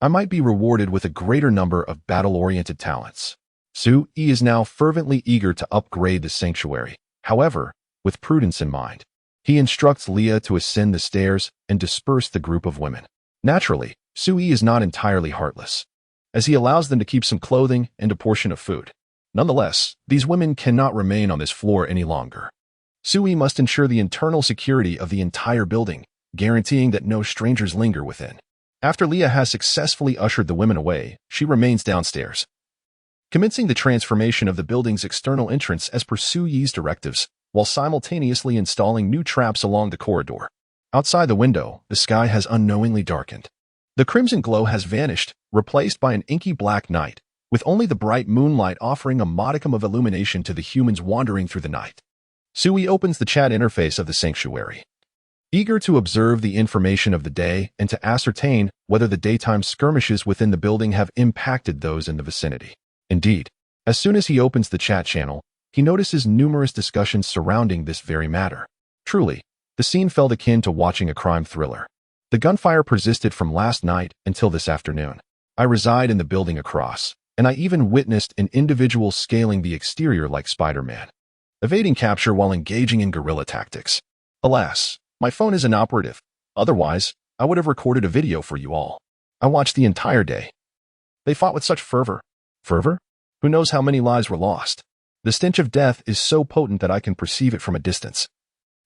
I might be rewarded with a greater number of battle-oriented talents. Sue-E is now fervently eager to upgrade the sanctuary. However, with prudence in mind, he instructs Leah to ascend the stairs and disperse the group of women. Naturally, Sue-E is not entirely heartless, as he allows them to keep some clothing and a portion of food. Nonetheless, these women cannot remain on this floor any longer. Sue-E must ensure the internal security of the entire building, guaranteeing that no strangers linger within. After Leah has successfully ushered the women away, she remains downstairs, commencing the transformation of the building's external entrance as per Sue-E's directives, while simultaneously installing new traps along the corridor. Outside the window, the sky has unknowingly darkened. The crimson glow has vanished, replaced by an inky black night, with only the bright moonlight offering a modicum of illumination to the humans wandering through the night. Sue-E opens the chat interface of the sanctuary, eager to observe the information of the day and to ascertain whether the daytime skirmishes within the building have impacted those in the vicinity. Indeed, as soon as he opens the chat channel, he notices numerous discussions surrounding this very matter. Truly, the scene felt akin to watching a crime thriller. The gunfire persisted from last night until this afternoon. I reside in the building across, and I even witnessed an individual scaling the exterior like Spider-Man, evading capture while engaging in guerrilla tactics. Alas, my phone is inoperative. Otherwise, I would have recorded a video for you all. I watched the entire day. They fought with such fervor. Fervor? Who knows how many lives were lost? The stench of death is so potent that I can perceive it from a distance.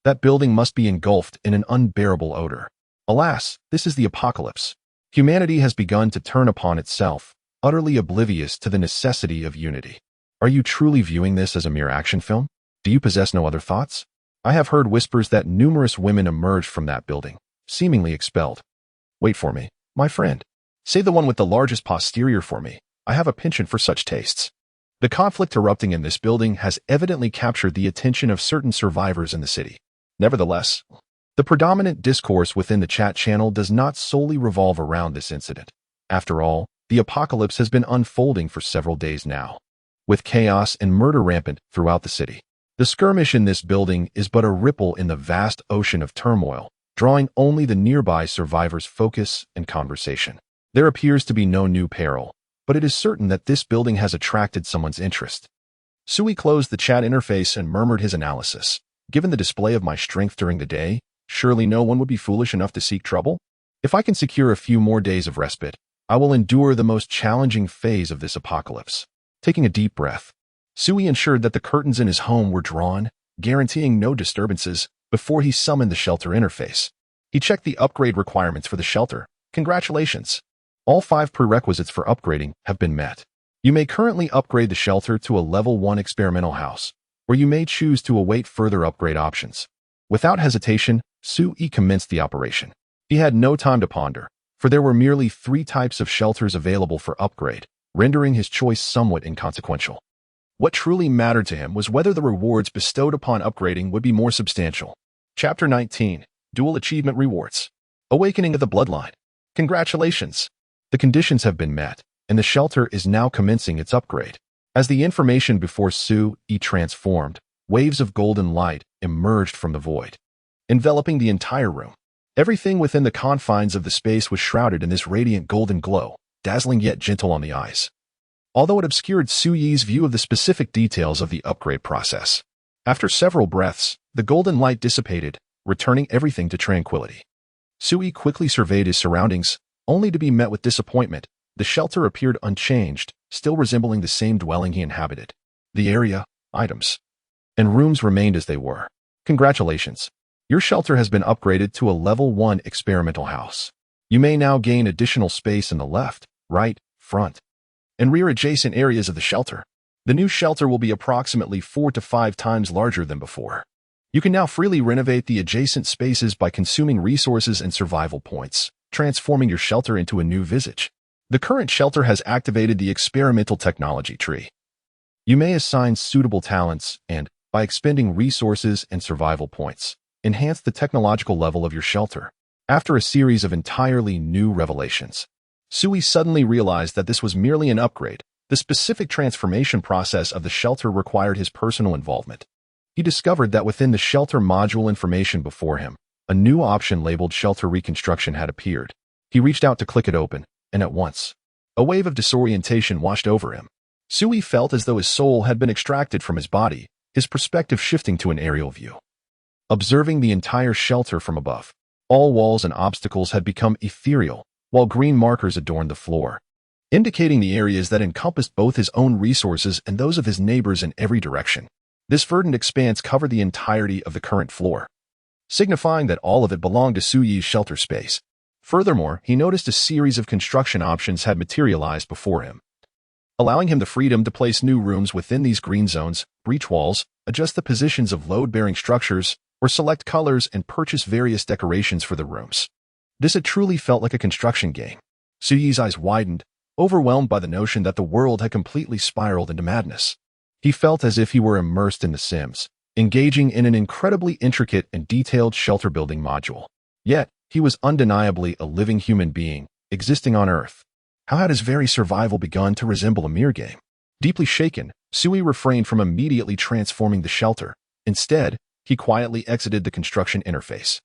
That building must be engulfed in an unbearable odor. Alas, this is the apocalypse. Humanity has begun to turn upon itself, utterly oblivious to the necessity of unity. Are you truly viewing this as a mere action film? Do you possess no other thoughts? I have heard whispers that numerous women emerged from that building, seemingly expelled. Wait for me, my friend. Say the one with the largest posterior for me. I have a penchant for such tastes. The conflict erupting in this building has evidently captured the attention of certain survivors in the city. Nevertheless, the predominant discourse within the chat channel does not solely revolve around this incident. After all, the apocalypse has been unfolding for several days now, with chaos and murder rampant throughout the city. The skirmish in this building is but a ripple in the vast ocean of turmoil, drawing only the nearby survivors' focus and conversation. There appears to be no new peril, but it is certain that this building has attracted someone's interest. Sui closed the chat interface and murmured his analysis. Given the display of my strength during the day, surely no one would be foolish enough to seek trouble? If I can secure a few more days of respite, I will endure the most challenging phase of this apocalypse. Taking a deep breath, Sui ensured that the curtains in his home were drawn, guaranteeing no disturbances, before he summoned the shelter interface. He checked the upgrade requirements for the shelter. Congratulations! All 5 prerequisites for upgrading have been met. You may currently upgrade the shelter to a level 1 experimental house, or you may choose to await further upgrade options. Without hesitation, Sui commenced the operation. He had no time to ponder, for there were merely 3 types of shelters available for upgrade, rendering his choice somewhat inconsequential. What truly mattered to him was whether the rewards bestowed upon upgrading would be more substantial. Chapter 19. Dual Achievement Rewards. Awakening of the Bloodline. Congratulations! The conditions have been met, and the shelter is now commencing its upgrade. As the information before Sui transformed, waves of golden light emerged from the void, enveloping the entire room. Everything within the confines of the space was shrouded in this radiant golden glow, dazzling yet gentle on the eyes. Although it obscured Sui's view of the specific details of the upgrade process. After several breaths, the golden light dissipated, returning everything to tranquility. Sui quickly surveyed his surroundings, only to be met with disappointment. The shelter appeared unchanged, still resembling the same dwelling he inhabited. The area, items, and rooms remained as they were. Congratulations! Your shelter has been upgraded to a level 1 experimental house. You may now gain additional space in the left, right, front, and rear adjacent areas of the shelter. The new shelter will be approximately 4 to 5 times larger than before. You can now freely renovate the adjacent spaces by consuming resources and survival points, transforming your shelter into a new visage. The current shelter has activated the experimental technology tree. You may assign suitable talents and, by expending resources and survival points, enhance the technological level of your shelter. After a series of entirely new revelations, Sui suddenly realized that this was merely an upgrade. The specific transformation process of the shelter required his personal involvement. He discovered that within the shelter module information before him, a new option labeled Shelter Reconstruction had appeared. He reached out to click it open, and at once, a wave of disorientation washed over him. Sui felt as though his soul had been extracted from his body, his perspective shifting to an aerial view. Observing the entire shelter from above, all walls and obstacles had become ethereal, while green markers adorned the floor, indicating the areas that encompassed both his own resources and those of his neighbors in every direction. This verdant expanse covered the entirety of the current floor, signifying that all of it belonged to Sui's shelter space. Furthermore, he noticed a series of construction options had materialized before him, allowing him the freedom to place new rooms within these green zones, breach walls, adjust the positions of load-bearing structures, or select colors and purchase various decorations for the rooms. This had truly felt like a construction game. Sui's eyes widened, overwhelmed by the notion that the world had completely spiraled into madness. He felt as if he were immersed in The Sims, engaging in an incredibly intricate and detailed shelter-building module. Yet, he was undeniably a living human being, existing on Earth. How had his very survival begun to resemble a mere game? Deeply shaken, Sui refrained from immediately transforming the shelter. Instead, he quietly exited the construction interface.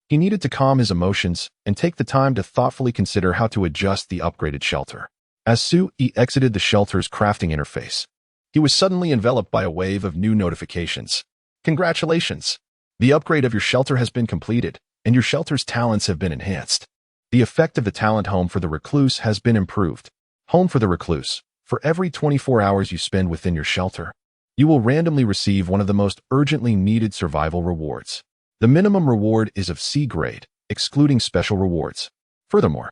He needed to calm his emotions and take the time to thoughtfully consider how to adjust the upgraded shelter. As Sui exited the shelter's crafting interface, he was suddenly enveloped by a wave of new notifications. Congratulations! The upgrade of your shelter has been completed, and your shelter's talents have been enhanced. The effect of the talent Home for the Recluse has been improved. Home for the Recluse. For every 24 hours you spend within your shelter, you will randomly receive one of the most urgently needed survival rewards. The minimum reward is of C grade, excluding special rewards. Furthermore,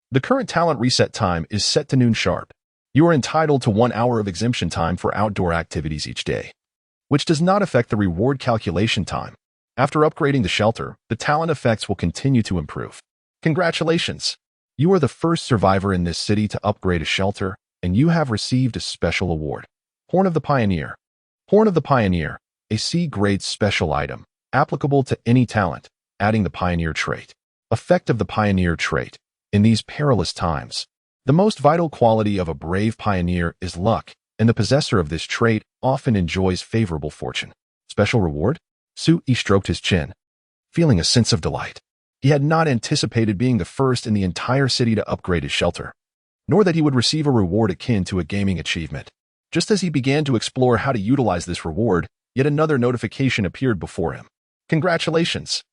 the current talent reset time is set to noon sharp. You are entitled to 1 hour of exemption time for outdoor activities each day, which does not affect the reward calculation time. After upgrading the shelter, the talent effects will continue to improve. Congratulations! You are the first survivor in this city to upgrade a shelter, and you have received a special award. Horn of the Pioneer. Horn of the Pioneer, a C-grade special item, applicable to any talent, adding the Pioneer trait. Effect of the Pioneer trait. In these perilous times, the most vital quality of a brave pioneer is luck, and the possessor of this trait often enjoys favorable fortune. Special reward? Sui stroked his chin, feeling a sense of delight. He had not anticipated being the first in the entire city to upgrade his shelter, nor that he would receive a reward akin to a gaming achievement. Just as he began to explore how to utilize this reward, yet another notification appeared before him. Congratulations!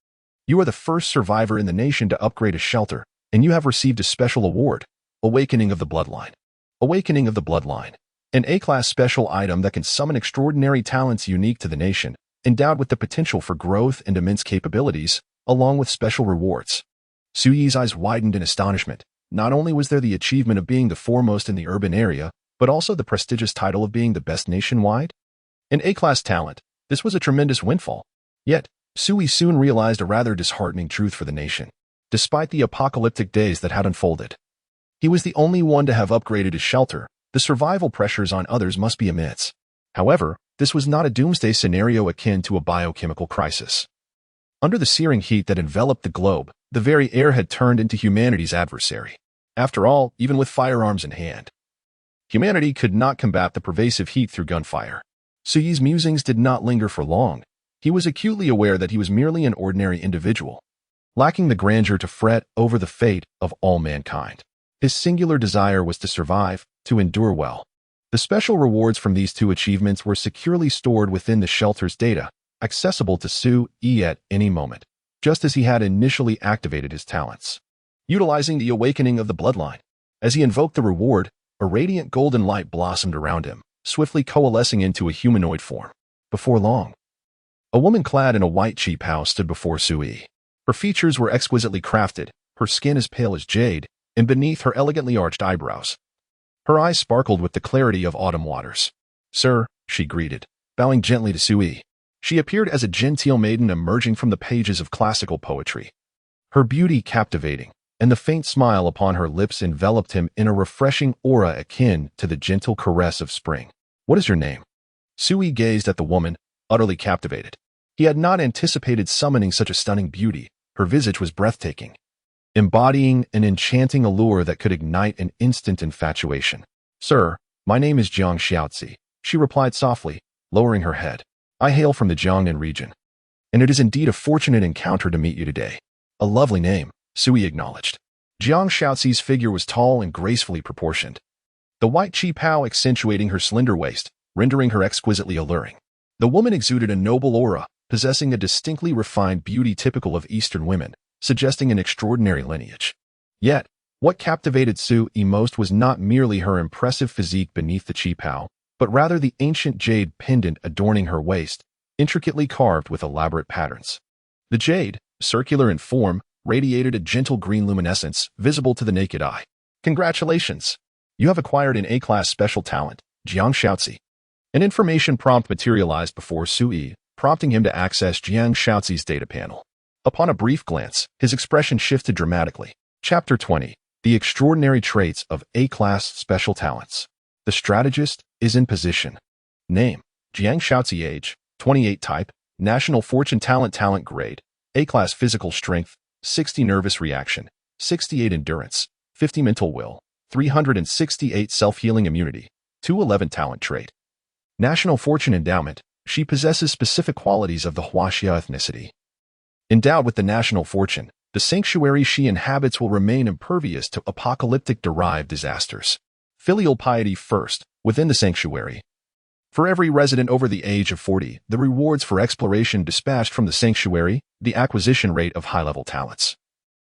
You are the first survivor in the nation to upgrade a shelter, and you have received a special award, Awakening of the Bloodline. Awakening of the Bloodline. An A-class special item that can summon extraordinary talents unique to the nation, endowed with the potential for growth and immense capabilities, along with special rewards. Suyi's eyes widened in astonishment. Not only was there the achievement of being the foremost in the urban area, but also the prestigious title of being the best nationwide? An A-class talent, this was a tremendous windfall. Yet, Suyi soon realized a rather disheartening truth for the nation. Despite the apocalyptic days that had unfolded, he was the only one to have upgraded his shelter. The survival pressures on others must be immense. However, this was not a doomsday scenario akin to a biochemical crisis. Under the searing heat that enveloped the globe, the very air had turned into humanity's adversary. After all, even with firearms in hand, humanity could not combat the pervasive heat through gunfire. Suyi's musings did not linger for long. He was acutely aware that he was merely an ordinary individual, lacking the grandeur to fret over the fate of all mankind. His singular desire was to survive, to endure well. The special rewards from these two achievements were securely stored within the shelter's data, accessible to Suyi at any moment, just as he had initially activated his talents. Utilizing the awakening of the bloodline, as he invoked the reward, a radiant golden light blossomed around him, swiftly coalescing into a humanoid form. Before long, a woman clad in a white cheapao stood before Suyi. Her features were exquisitely crafted, her skin as pale as jade, and beneath her elegantly arched eyebrows, her eyes sparkled with the clarity of autumn waters. "Sir," she greeted, bowing gently to Suyi. She appeared as a genteel maiden emerging from the pages of classical poetry. Her beauty captivating, and the faint smile upon her lips enveloped him in a refreshing aura akin to the gentle caress of spring. "What is your name?" Suyi gazed at the woman, utterly captivated. He had not anticipated summoning such a stunning beauty. Her visage was breathtaking, embodying an enchanting allure that could ignite an instant infatuation. "Sir, my name is Jiang Xiaozi," she replied softly, lowering her head. "I hail from the Jiangnan region, and it is indeed a fortunate encounter to meet you today." "A lovely name," Suyi acknowledged. Jiang Xiaozi's figure was tall and gracefully proportioned, the white cheapao accentuating her slender waist, rendering her exquisitely alluring. The woman exuded a noble aura, possessing a distinctly refined beauty typical of Eastern women, suggesting an extraordinary lineage. Yet, what captivated Suyi most was not merely her impressive physique beneath the cheapao, but rather the ancient jade pendant adorning her waist, intricately carved with elaborate patterns. The jade, circular in form, radiated a gentle green luminescence visible to the naked eye. "Congratulations! You have acquired an A-class special talent, Jiang Xiaozi." An information prompt materialized before Suyi, prompting him to access Jiang Xiaozi's data panel. Upon a brief glance, his expression shifted dramatically. Chapter 20. The Extraordinary Traits of A-Class Special Talents. The strategist is in position. Name: Jiang Xiaozi. Age: 28. Type: National Fortune. Talent grade: A-Class Physical Strength, 60 Nervous Reaction, 68 Endurance, 50 Mental Will, 368 Self-Healing Immunity, 211 Talent Trait. National Fortune Endowment: she possesses specific qualities of the Huaxia ethnicity. Endowed with the national fortune, the sanctuary she inhabits will remain impervious to apocalyptic-derived disasters. Filial piety first, within the sanctuary. For every resident over the age of 40, the rewards for exploration dispatched from the sanctuary, the acquisition rate of high-level talents,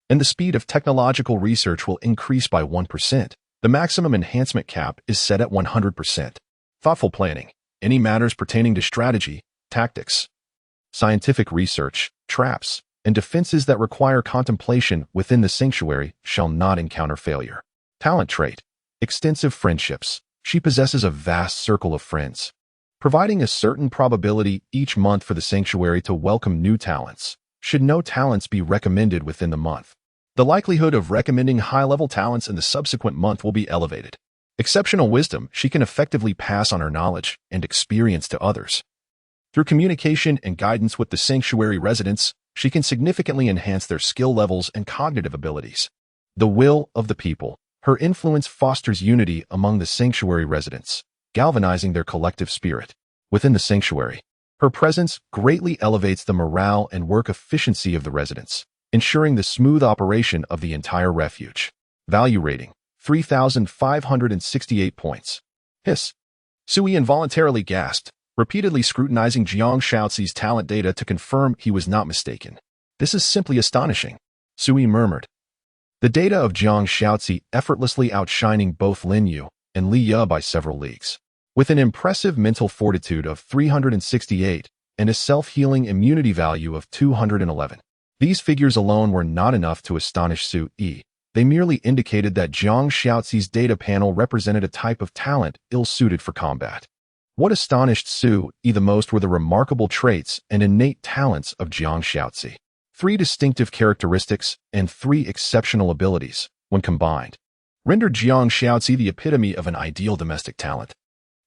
and the speed of technological research will increase by 1%. The maximum enhancement cap is set at 100%. Thoughtful planning: any matters pertaining to strategy, tactics, scientific research, traps, and defenses that require contemplation within the sanctuary shall not encounter failure. Talent trait: extensive friendships. She possesses a vast circle of friends, providing a certain probability each month for the sanctuary to welcome new talents. Should no talents be recommended within the month, the likelihood of recommending high-level talents in the subsequent month will be elevated. Exceptional wisdom: she can effectively pass on her knowledge and experience to others. Through communication and guidance with the sanctuary residents, she can significantly enhance their skill levels and cognitive abilities. The will of the people: her influence fosters unity among the sanctuary residents, galvanizing their collective spirit. Within the sanctuary, her presence greatly elevates the morale and work efficiency of the residents, ensuring the smooth operation of the entire refuge. Value rating, 3,568 points. Hiss. Sui involuntarily gasped, repeatedly scrutinizing Jiang Shaoxi's talent data to confirm he was not mistaken. This is simply astonishing, Sui murmured. The data of Jiang Shaoxi effortlessly outshining both Lin Yu and Li Ye by several leagues. With an impressive mental fortitude of 368 and a self-healing immunity value of 211. These figures alone were not enough to astonish Sui. They merely indicated that Jiang Shaoxi's data panel represented a type of talent ill-suited for combat. What astonished Sui the most were the remarkable traits and innate talents of Jiang Shaoxi. 3 distinctive characteristics and 3 exceptional abilities, when combined, rendered Jiang Shaoxi the epitome of an ideal domestic talent.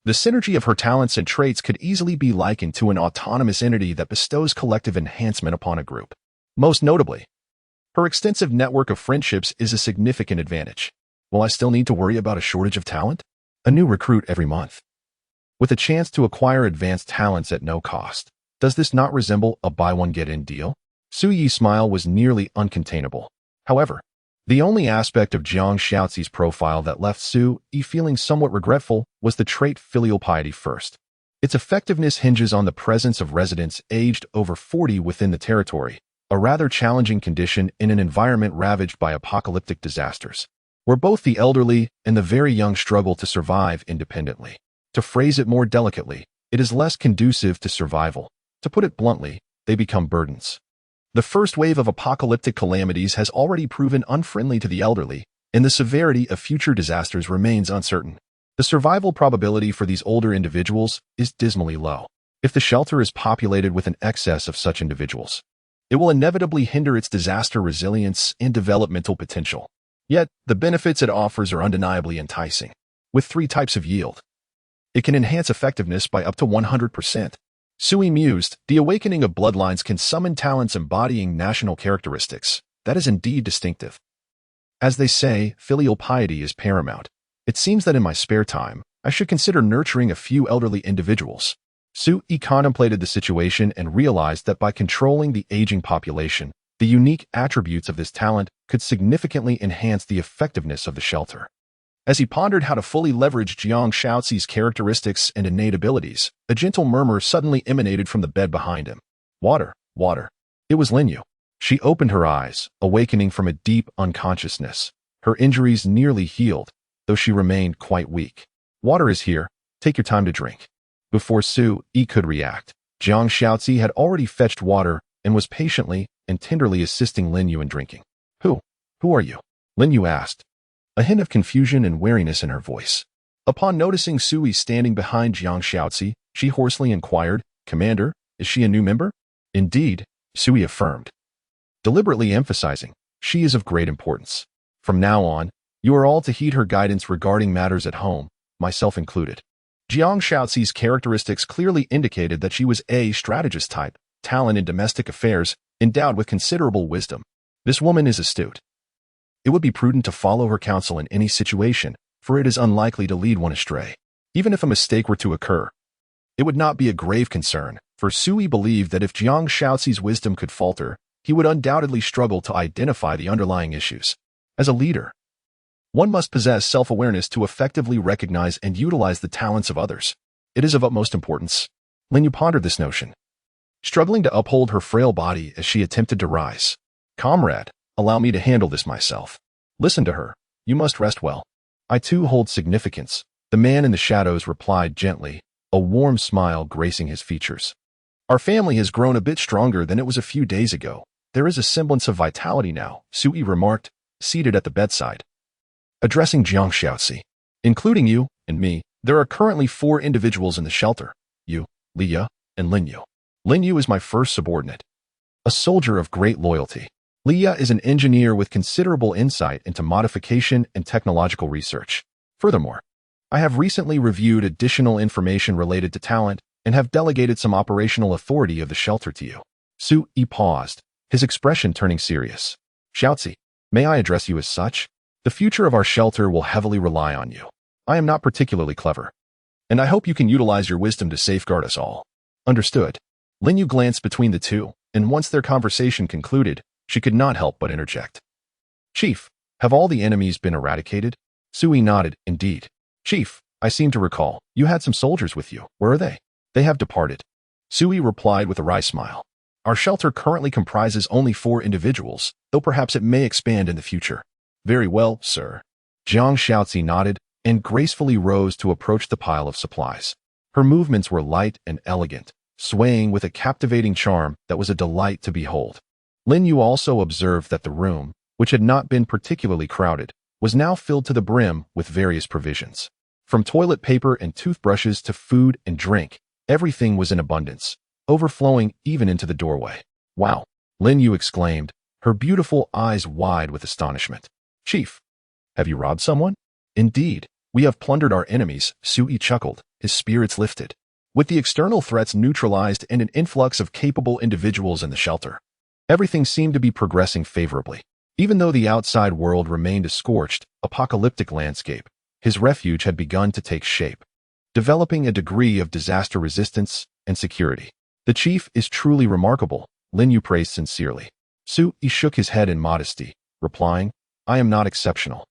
The synergy of her talents and traits could easily be likened to an autonomous entity that bestows collective enhancement upon a group. Most notably, her extensive network of friendships is a significant advantage. Will I still need to worry about a shortage of talent? A new recruit every month, with a chance to acquire advanced talents at no cost. Does this not resemble a buy-one-get-in deal? Sui's smile was nearly uncontainable. However, the only aspect of Jiang Shaoxi's profile that left Sui feeling somewhat regretful was the trait filial piety first. Its effectiveness hinges on the presence of residents aged over 40 within the territory, a rather challenging condition in an environment ravaged by apocalyptic disasters, where both the elderly and the very young struggle to survive independently. To phrase it more delicately, it is less conducive to survival. To put it bluntly, they become burdens. The first wave of apocalyptic calamities has already proven unfriendly to the elderly, and the severity of future disasters remains uncertain. The survival probability for these older individuals is dismally low. If the shelter is populated with an excess of such individuals, it will inevitably hinder its disaster resilience and developmental potential. Yet, the benefits it offers are undeniably enticing. With 3 types of yield, it can enhance effectiveness by up to 100%. Sui mused, the awakening of bloodlines can summon talents embodying national characteristics. That is indeed distinctive. As they say, filial piety is paramount. It seems that in my spare time, I should consider nurturing a few elderly individuals. Sui contemplated the situation and realized that by controlling the aging population, the unique attributes of this talent could significantly enhance the effectiveness of the shelter. As he pondered how to fully leverage Jiang Shaoxi's characteristics and innate abilities, a gentle murmur suddenly emanated from the bed behind him. Water, water. It was Lin Yu. She opened her eyes, awakening from a deep unconsciousness. Her injuries nearly healed, though she remained quite weak. Water is here. Take your time to drink. Before Sui could react, Jiang Shaoxi had already fetched water and was patiently and tenderly assisting Lin Yu in drinking. Who are you? Lin Yu asked, a hint of confusion and wariness in her voice. Upon noticing Sui standing behind Jiang Shaoxi, she hoarsely inquired, Commander, is she a new member? Indeed, Sui affirmed, deliberately emphasizing, she is of great importance. From now on, you are all to heed her guidance regarding matters at home, myself included. Jiang Shaoxi's characteristics clearly indicated that she was a strategist type, talent in domestic affairs, endowed with considerable wisdom. This woman is astute. It would be prudent to follow her counsel in any situation, for it is unlikely to lead one astray. Even if a mistake were to occur, it would not be a grave concern, for Sui believed that if Jiang Shaoxi's wisdom could falter, he would undoubtedly struggle to identify the underlying issues. As a leader, one must possess self-awareness to effectively recognize and utilize the talents of others. It is of utmost importance. Lin Yu pondered this notion, struggling to uphold her frail body as she attempted to rise. Comrade, allow me to handle this myself. Listen to her. You must rest well. I too hold significance. The man in the shadows replied gently, a warm smile gracing his features. Our family has grown a bit stronger than it was a few days ago. There is a semblance of vitality now, Sui remarked, seated at the bedside. Addressing Jiang Shaoxi, including you and me, there are currently 4 individuals in the shelter. You, Li Ye, and Lin Yu. Lin Yu is my first subordinate, a soldier of great loyalty. Li Ye is an engineer with considerable insight into modification and technological research. Furthermore, I have recently reviewed additional information related to talent and have delegated some operational authority of the shelter to you. Sui paused, his expression turning serious. Shaoxi, may I address you as such? The future of our shelter will heavily rely on you. I am not particularly clever, and I hope you can utilize your wisdom to safeguard us all. Understood. Lin Yu glanced between the two, and once their conversation concluded, she could not help but interject. Chief, have all the enemies been eradicated? Sui nodded, indeed. Chief, I seem to recall, you had some soldiers with you. Where are they? They have departed. Sui replied with a wry smile. Our shelter currently comprises only 4 individuals, though perhaps it may expand in the future. Very well, sir. Jiang Xiaozi nodded and gracefully rose to approach the pile of supplies. Her movements were light and elegant, swaying with a captivating charm that was a delight to behold. Lin Yu also observed that the room, which had not been particularly crowded, was now filled to the brim with various provisions. From toilet paper and toothbrushes to food and drink, everything was in abundance, overflowing even into the doorway. Wow! Lin Yu exclaimed, her beautiful eyes wide with astonishment. Chief, have you robbed someone? Indeed, we have plundered our enemies, Sui chuckled, his spirits lifted. With the external threats neutralized and an influx of capable individuals in the shelter, everything seemed to be progressing favorably. Even though the outside world remained a scorched, apocalyptic landscape, his refuge had begun to take shape, developing a degree of disaster resistance and security. The chief is truly remarkable, Lin Yu praised sincerely. Sui shook his head in modesty, replying, I am not exceptional.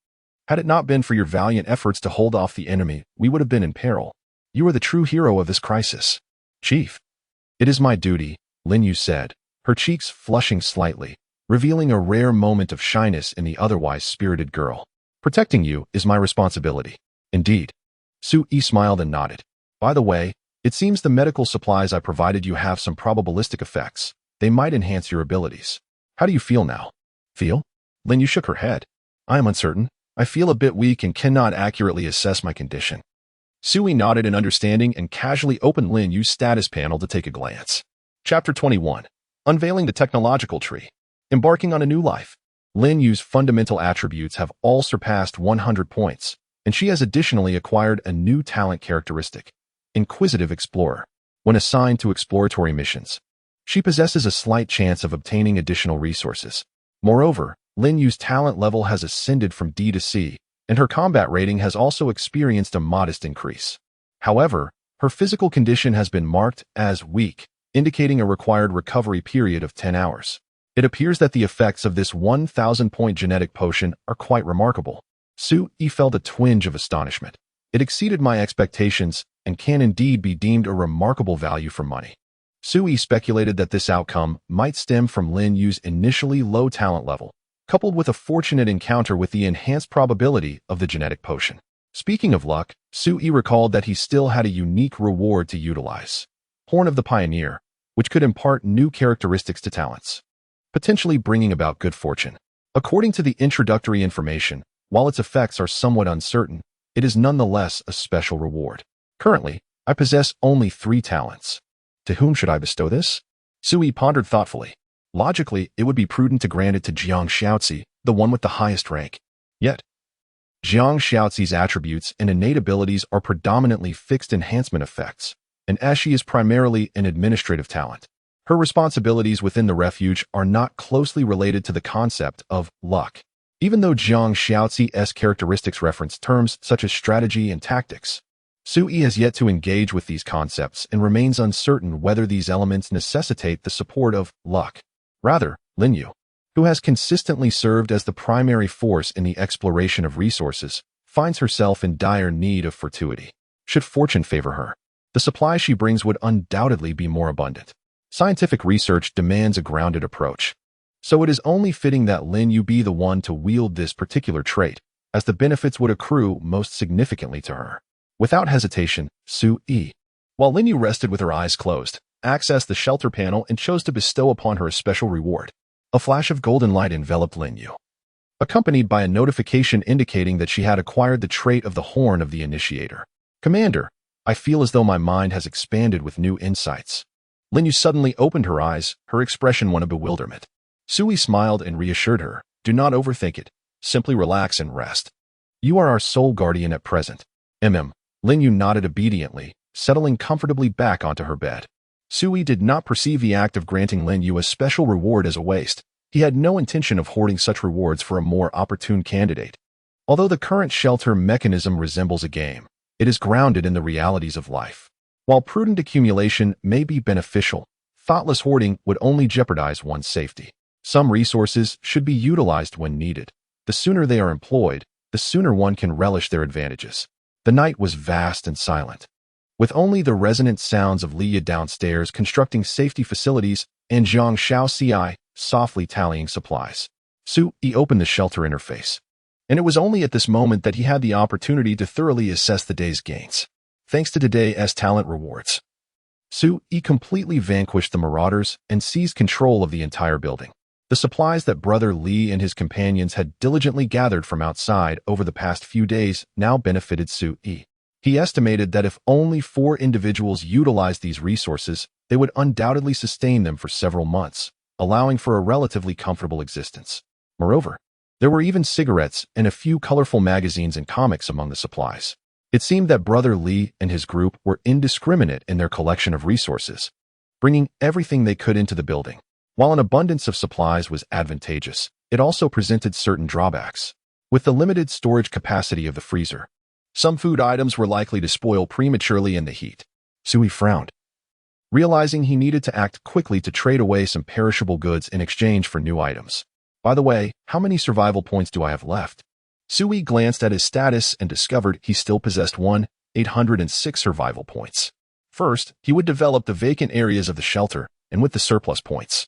Had it not been for your valiant efforts to hold off the enemy, we would have been in peril. You are the true hero of this crisis. Chief. It is my duty, Lin Yu said, her cheeks flushing slightly, revealing a rare moment of shyness in the otherwise spirited girl. Protecting you is my responsibility. Indeed. Sui smiled and nodded. By the way, it seems the medical supplies I provided you have some probabilistic effects. They might enhance your abilities. How do you feel now? Feel? Lin Yu shook her head. I am uncertain. I feel a bit weak and cannot accurately assess my condition. Sui nodded in understanding and casually opened Lin Yu's status panel to take a glance. Chapter 21. Unveiling the Technological Tree. Embarking on a new life. Lin Yu's fundamental attributes have all surpassed 100 points, and she has additionally acquired a new talent characteristic, Inquisitive Explorer. When assigned to exploratory missions, she possesses a slight chance of obtaining additional resources. Moreover, Lin Yu's talent level has ascended from D to C, and her combat rating has also experienced a modest increase. However, her physical condition has been marked as weak, indicating a required recovery period of 10 hours. It appears that the effects of this 1,000-point genetic potion are quite remarkable. Sui felt a twinge of astonishment. It exceeded my expectations and can indeed be deemed a remarkable value for money. Sui speculated that this outcome might stem from Lin Yu's initially low talent level, coupled with a fortunate encounter with the enhanced probability of the genetic potion. Speaking of luck, Sui recalled that he still had a unique reward to utilize. Horn of the Pioneer, which could impart new characteristics to talents, potentially bringing about good fortune. According to the introductory information, while its effects are somewhat uncertain, it is nonetheless a special reward. Currently, I possess only 3 talents. To whom should I bestow this? Sui pondered thoughtfully. Logically, it would be prudent to grant it to Jiang Xiaozi, the one with the highest rank. Yet, Jiang Xiaozi's attributes and innate abilities are predominantly fixed enhancement effects, and as she is primarily an administrative talent, her responsibilities within the refuge are not closely related to the concept of luck. Even though Jiang Xiaozi's characteristics reference terms such as strategy and tactics, Sui has yet to engage with these concepts and remains uncertain whether these elements necessitate the support of luck. Rather, Lin Yu, who has consistently served as the primary force in the exploration of resources, finds herself in dire need of fortuity. Should fortune favor her, the supply she brings would undoubtedly be more abundant. Scientific research demands a grounded approach, so it is only fitting that Lin Yu be the one to wield this particular trait, as the benefits would accrue most significantly to her. Without hesitation, Sui, while Lin Yu rested with her eyes closed, accessed the shelter panel and chose to bestow upon her a special reward. A flash of golden light enveloped Lin Yu, accompanied by a notification indicating that she had acquired the trait of the Horn of the Initiator. Commander, I feel as though my mind has expanded with new insights. Lin Yu suddenly opened her eyes, her expression one of bewilderment. Sui smiled and reassured her, do not overthink it. Simply relax and rest. You are our sole guardian at present. Lin Yu nodded obediently, settling comfortably back onto her bed. Sui did not perceive the act of granting Lin Yu a special reward as a waste. He had no intention of hoarding such rewards for a more opportune candidate. Although the current shelter mechanism resembles a game, it is grounded in the realities of life. While prudent accumulation may be beneficial, thoughtless hoarding would only jeopardize one's safety. Some resources should be utilized when needed. The sooner they are employed, the sooner one can relish their advantages. The night was vast and silent, with only the resonant sounds of Leah downstairs constructing safety facilities and Zhang Xiaoci softly tallying supplies. Su-yi opened the shelter interface, and it was only at this moment that he had the opportunity to thoroughly assess the day's gains. Thanks to today's talent rewards, Su-yi completely vanquished the marauders and seized control of the entire building. The supplies that Brother Li and his companions had diligently gathered from outside over the past few days now benefited Su-yi. He estimated that if only 4 individuals utilized these resources, they would undoubtedly sustain them for several months, allowing for a relatively comfortable existence. Moreover, there were even cigarettes and a few colorful magazines and comics among the supplies. It seemed that Brother Li and his group were indiscriminate in their collection of resources, bringing everything they could into the building. While an abundance of supplies was advantageous, it also presented certain drawbacks. With the limited storage capacity of the freezer, some food items were likely to spoil prematurely in the heat. Su-yi frowned, realizing he needed to act quickly to trade away some perishable goods in exchange for new items. By the way, how many survival points do I have left? Su-yi glanced at his status and discovered he still possessed 806 survival points. First, he would develop the vacant areas of the shelter, and with the surplus points,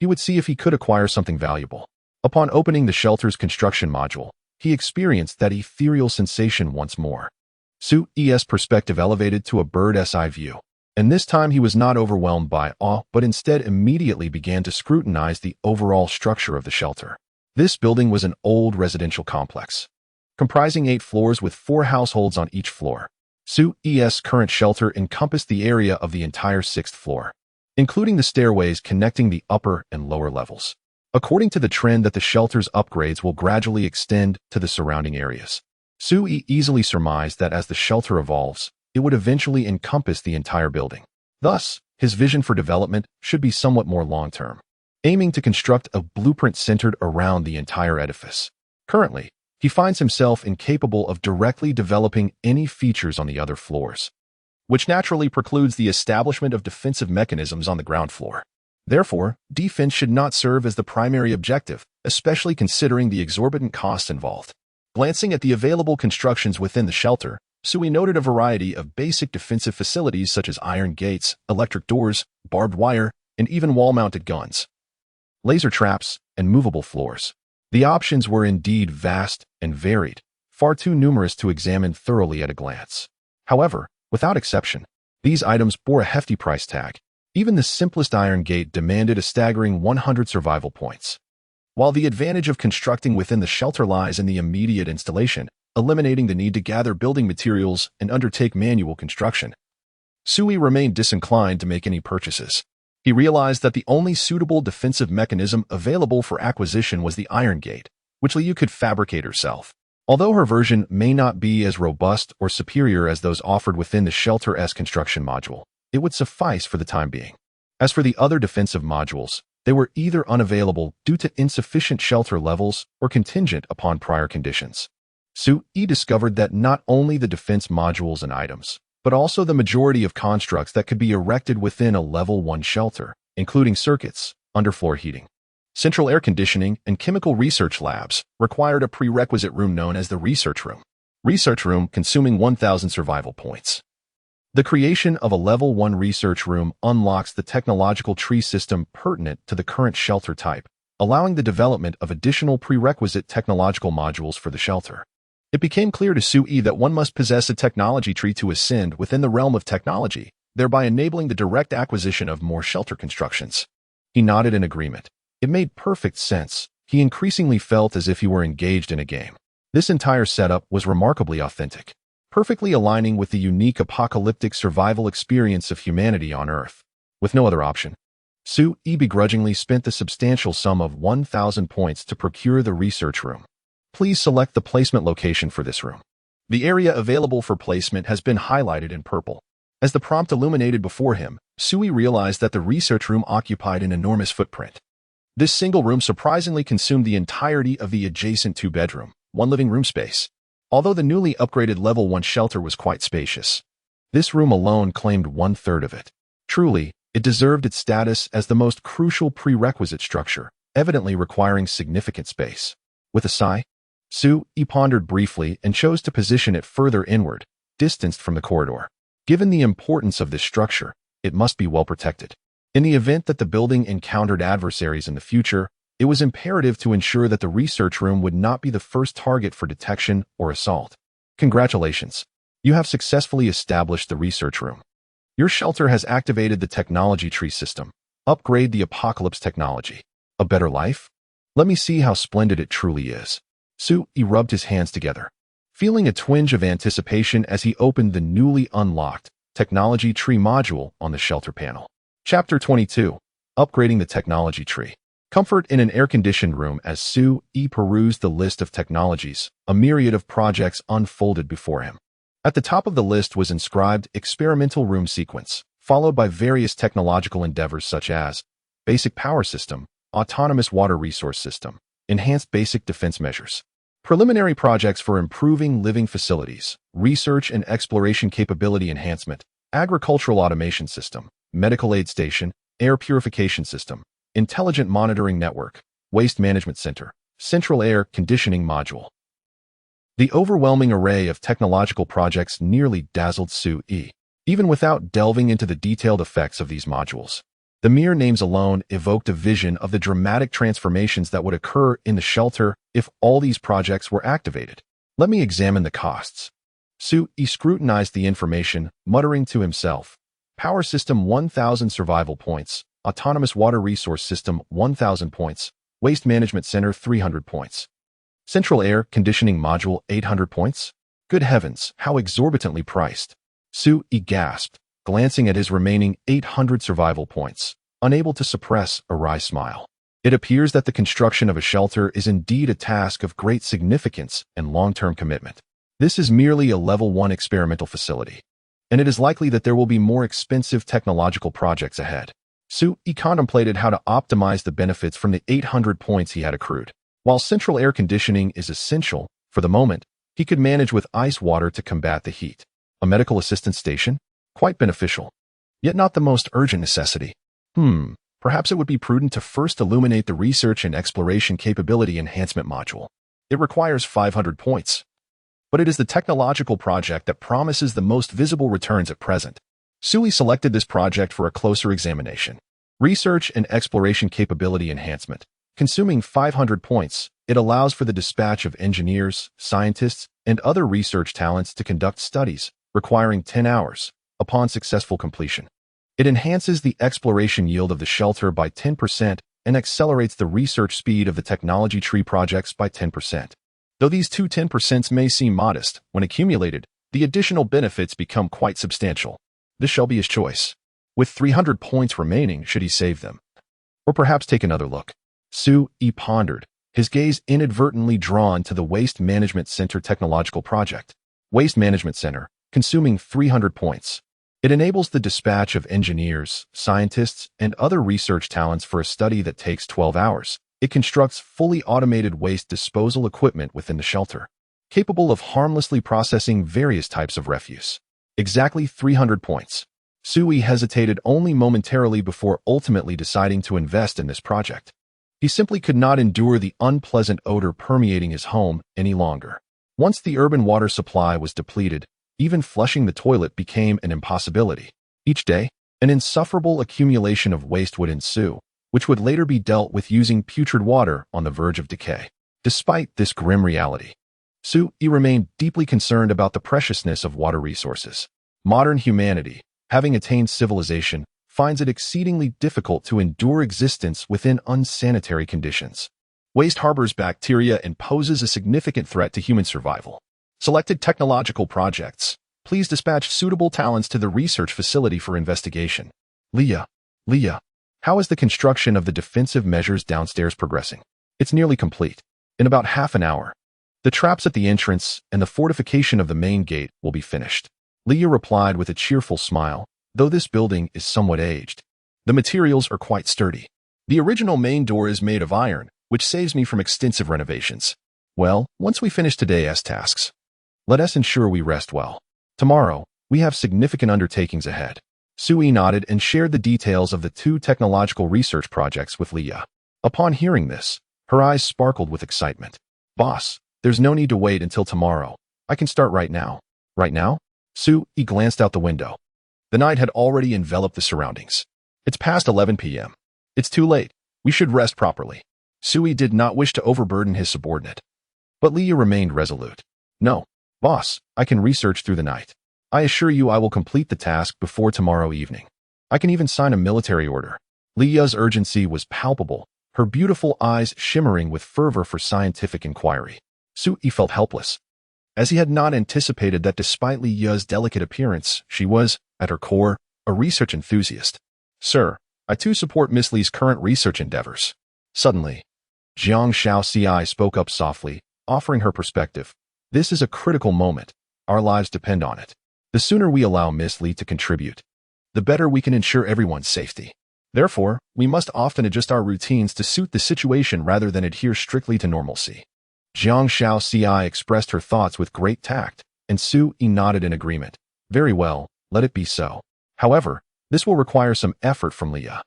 he would see if he could acquire something valuable. Upon opening the shelter's construction module, he experienced that ethereal sensation once more. Su-yi's perspective elevated to a bird's eye view, and this time he was not overwhelmed by awe, but instead immediately began to scrutinize the overall structure of the shelter. This building was an old residential complex, comprising 8 floors with 4 households on each floor. Su-yi's current shelter encompassed the area of the entire 6th floor, including the stairways connecting the upper and lower levels. According to the trend that the shelter's upgrades will gradually extend to the surrounding areas, Su-yi easily surmised that as the shelter evolves, it would eventually encompass the entire building. Thus, his vision for development should be somewhat more long-term, aiming to construct a blueprint centered around the entire edifice. Currently, he finds himself incapable of directly developing any features on the other floors, which naturally precludes the establishment of defensive mechanisms on the ground floor. Therefore, defense should not serve as the primary objective, especially considering the exorbitant costs involved. Glancing at the available constructions within the shelter, Su-yi noted a variety of basic defensive facilities such as iron gates, electric doors, barbed wire, and even wall-mounted guns, laser traps, and movable floors. The options were indeed vast and varied, far too numerous to examine thoroughly at a glance. However, without exception, these items bore a hefty price tag. Even the simplest iron gate demanded a staggering 100 survival points. While the advantage of constructing within the shelter lies in the immediate installation, eliminating the need to gather building materials and undertake manual construction, Su-yi remained disinclined to make any purchases. He realized that the only suitable defensive mechanism available for acquisition was the iron gate, which Liu could fabricate herself. Although her version may not be as robust or superior as those offered within the Shelter-S construction module, it would suffice for the time being. As for the other defensive modules, they were either unavailable due to insufficient shelter levels or contingent upon prior conditions. Su-yi discovered that not only the defense modules and items, but also the majority of constructs that could be erected within a level 1 shelter, including circuits, underfloor heating, central air conditioning, and chemical research labs, required a prerequisite room known as the research room. Research room consuming 1,000 survival points. The creation of a level 1 research room unlocks the technological tree system pertinent to the current shelter type, allowing the development of additional prerequisite technological modules for the shelter. It became clear to Su-yi that one must possess a technology tree to ascend within the realm of technology, thereby enabling the direct acquisition of more shelter constructions. He nodded in agreement. It made perfect sense. He increasingly felt as if he were engaged in a game. This entire setup was remarkably authentic, perfectly aligning with the unique apocalyptic survival experience of humanity on Earth. With no other option, Su-yi begrudgingly spent the substantial sum of 1,000 points to procure the research room. Please select the placement location for this room. The area available for placement has been highlighted in purple. As the prompt illuminated before him, Su-yi realized that the research room occupied an enormous footprint. This single room surprisingly consumed the entirety of the adjacent 2-bedroom, 1 living room space. Although the newly upgraded level 1 shelter was quite spacious, this room alone claimed 1/3 of it. Truly, it deserved its status as the most crucial prerequisite structure, evidently requiring significant space. With a sigh, Sui pondered briefly and chose to position it further inward, distanced from the corridor. Given the importance of this structure, it must be well protected. In the event that the building encountered adversaries in the future, it was imperative to ensure that the research room would not be the first target for detection or assault. Congratulations. You have successfully established the research room. Your shelter has activated the technology tree system. Upgrade the apocalypse technology. A better life? Let me see how splendid it truly is. Sui rubbed his hands together, feeling a twinge of anticipation as he opened the newly unlocked technology tree module on the shelter panel. Chapter 22. Upgrading the technology tree. Comfort in an air-conditioned room. As Sui perused the list of technologies, a myriad of projects unfolded before him. At the top of the list was inscribed Experimental Room Sequence, followed by various technological endeavors such as Basic Power System, Autonomous Water Resource System, Enhanced Basic Defense Measures, Preliminary Projects for Improving Living Facilities, Research and Exploration Capability Enhancement, Agricultural Automation System, Medical Aid Station, Air Purification System, Intelligent Monitoring Network, Waste Management Center, Central Air Conditioning Module. The overwhelming array of technological projects nearly dazzled Sui, even without delving into the detailed effects of these modules. The mere names alone evoked a vision of the dramatic transformations that would occur in the shelter if all these projects were activated. Let me examine the costs. Sui scrutinized the information, muttering to himself. Power System 1,000 survival points, Autonomous Water Resource System 1,000 points, Waste Management Center 300 points. Central Air Conditioning Module 800 points? Good heavens, how exorbitantly priced. Sui gasped, glancing at his remaining 800 survival points, unable to suppress a wry smile. It appears that the construction of a shelter is indeed a task of great significance and long-term commitment. This is merely a level 1 experimental facility, and it is likely that there will be more expensive technological projects ahead. Sui contemplated how to optimize the benefits from the 800 points he had accrued. While central air conditioning is essential, for the moment, he could manage with ice water to combat the heat. A medical assistance station? Quite beneficial. Yet not the most urgent necessity. Perhaps it would be prudent to first illuminate the Research and Exploration Capability Enhancement module. It requires 500 points. But it is the technological project that promises the most visible returns at present. Sui selected this project for a closer examination. Research and Exploration Capability Enhancement. Consuming 500 points, it allows for the dispatch of engineers, scientists, and other research talents to conduct studies, requiring 10 hours, upon successful completion. It enhances the exploration yield of the shelter by 10% and accelerates the research speed of the technology tree projects by 10%. Though these two 10% may seem modest, when accumulated, the additional benefits become quite substantial. This shall be his choice. With 300 points remaining, should he save them? Or perhaps take another look? Sui pondered, his gaze inadvertently drawn to the Waste Management Center technological project. Waste Management Center, consuming 300 points. It enables the dispatch of engineers, scientists, and other research talents for a study that takes 12 hours. It constructs fully automated waste disposal equipment within the shelter, capable of harmlessly processing various types of refuse. Exactly 300 points. Sui hesitated only momentarily before ultimately deciding to invest in this project. He simply could not endure the unpleasant odor permeating his home any longer. Once the urban water supply was depleted, even flushing the toilet became an impossibility. Each day, an insufferable accumulation of waste would ensue, which would later be dealt with using putrid water on the verge of decay. Despite this grim reality, Sui remained deeply concerned about the preciousness of water resources. Modern humanity, having attained civilization, finds it exceedingly difficult to endure existence within unsanitary conditions. Waste harbors bacteria and poses a significant threat to human survival. Selected technological projects. Please dispatch suitable talents to the research facility for investigation. Leah, how is the construction of the defensive measures downstairs progressing? It's nearly complete. In about half an hour, the traps at the entrance and the fortification of the main gate will be finished. Leah replied with a cheerful smile, though this building is somewhat aged. The materials are quite sturdy. The original main door is made of iron, which saves me from extensive renovations. Well, once we finish today's tasks, let us ensure we rest well. Tomorrow, we have significant undertakings ahead. Sui nodded and shared the details of the two technological research projects with Leah. Upon hearing this, her eyes sparkled with excitement. Boss, there's no need to wait until tomorrow. I can start right now. Right now? Sui glanced out the window. The night had already enveloped the surroundings. It's past 11 p.m. It's too late. We should rest properly. Sui did not wish to overburden his subordinate. But Leah remained resolute. No, boss, I can research through the night. I assure you I will complete the task before tomorrow evening. I can even sign a military order. Leah's urgency was palpable, her beautiful eyes shimmering with fervor for scientific inquiry. Sui felt helpless, as he had not anticipated that despite Leah's delicate appearance, she was, at her core, a research enthusiast. Sir, I too support Miss Lee's current research endeavors. Suddenly, Jiang Xiaoci spoke up softly, offering her perspective. This is a critical moment. Our lives depend on it. The sooner we allow Miss Lee to contribute, the better we can ensure everyone's safety. Therefore, we must often adjust our routines to suit the situation rather than adhere strictly to normalcy. Jiang Xiaoci expressed her thoughts with great tact, and Sui nodded in agreement. Very well, let it be so. However, this will require some effort from Leah.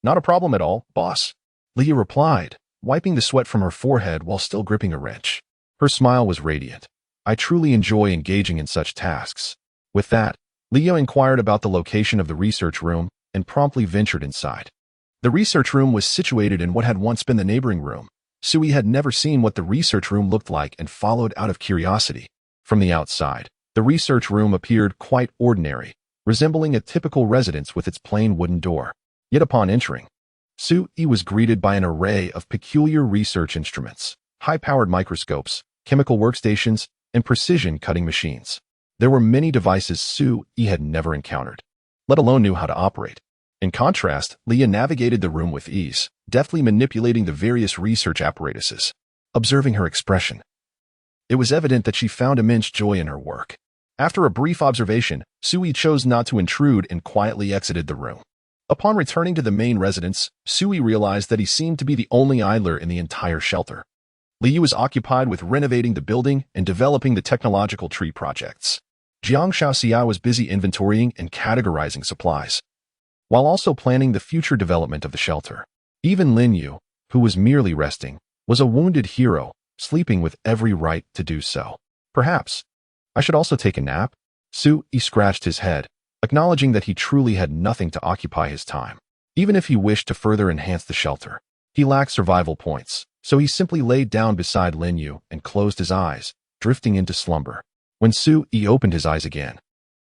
Not a problem at all, boss. Leah replied, wiping the sweat from her forehead while still gripping a wrench. Her smile was radiant. I truly enjoy engaging in such tasks. With that, Leah inquired about the location of the research room and promptly ventured inside. The research room was situated in what had once been the neighboring room. Sui had never seen what the research room looked like and followed out of curiosity. From the outside, the research room appeared quite ordinary, resembling a typical residence with its plain wooden door. Yet upon entering, Sui was greeted by an array of peculiar research instruments, high-powered microscopes, chemical workstations, and precision-cutting machines. There were many devices Sui had never encountered, let alone knew how to operate. In contrast, Leah navigated the room with ease, deftly manipulating the various research apparatuses. Observing her expression, it was evident that she found immense joy in her work. After a brief observation, Sui chose not to intrude and quietly exited the room. Upon returning to the main residence, Sui realized that he seemed to be the only idler in the entire shelter. Liu was occupied with renovating the building and developing the technological tree projects. Jiang Xiaoxia was busy inventorying and categorizing supplies, while also planning the future development of the shelter. Even Lin Yu, who was merely resting, was a wounded hero, sleeping with every right to do so. Perhaps I should also take a nap? Sui scratched his head, acknowledging that he truly had nothing to occupy his time. Even if he wished to further enhance the shelter, he lacked survival points, so he simply laid down beside Lin Yu and closed his eyes, drifting into slumber. When Sui opened his eyes again,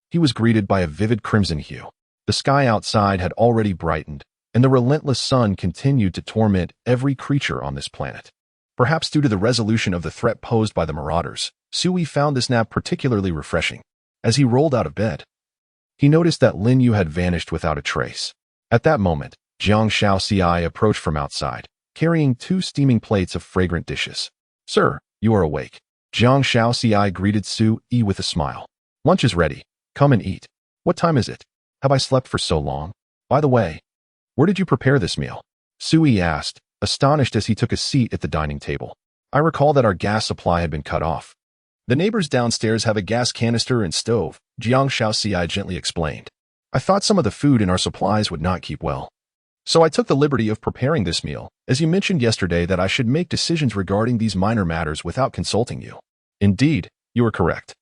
he was greeted by a vivid crimson hue. The sky outside had already brightened, and the relentless sun continued to torment every creature on this planet. Perhaps due to the resolution of the threat posed by the marauders, Sui found this nap particularly refreshing. As he rolled out of bed, he noticed that Lin Yu had vanished without a trace. At that moment, Jiang Xiaoxi approached from outside, carrying 2 steaming plates of fragrant dishes. Sir, you are awake. Jiang Xiaoxi greeted Sui with a smile. Lunch is ready. Come and eat. What time is it? Have I slept for so long? By the way, where did you prepare this meal? Sui asked, astonished as he took a seat at the dining table. I recall that our gas supply had been cut off. The neighbors downstairs have a gas canister and stove, Jiang Xiaoxi gently explained. I thought some of the food in our supplies would not keep well, so I took the liberty of preparing this meal, as you mentioned yesterday that I should make decisions regarding these minor matters without consulting you. Indeed, you are correct.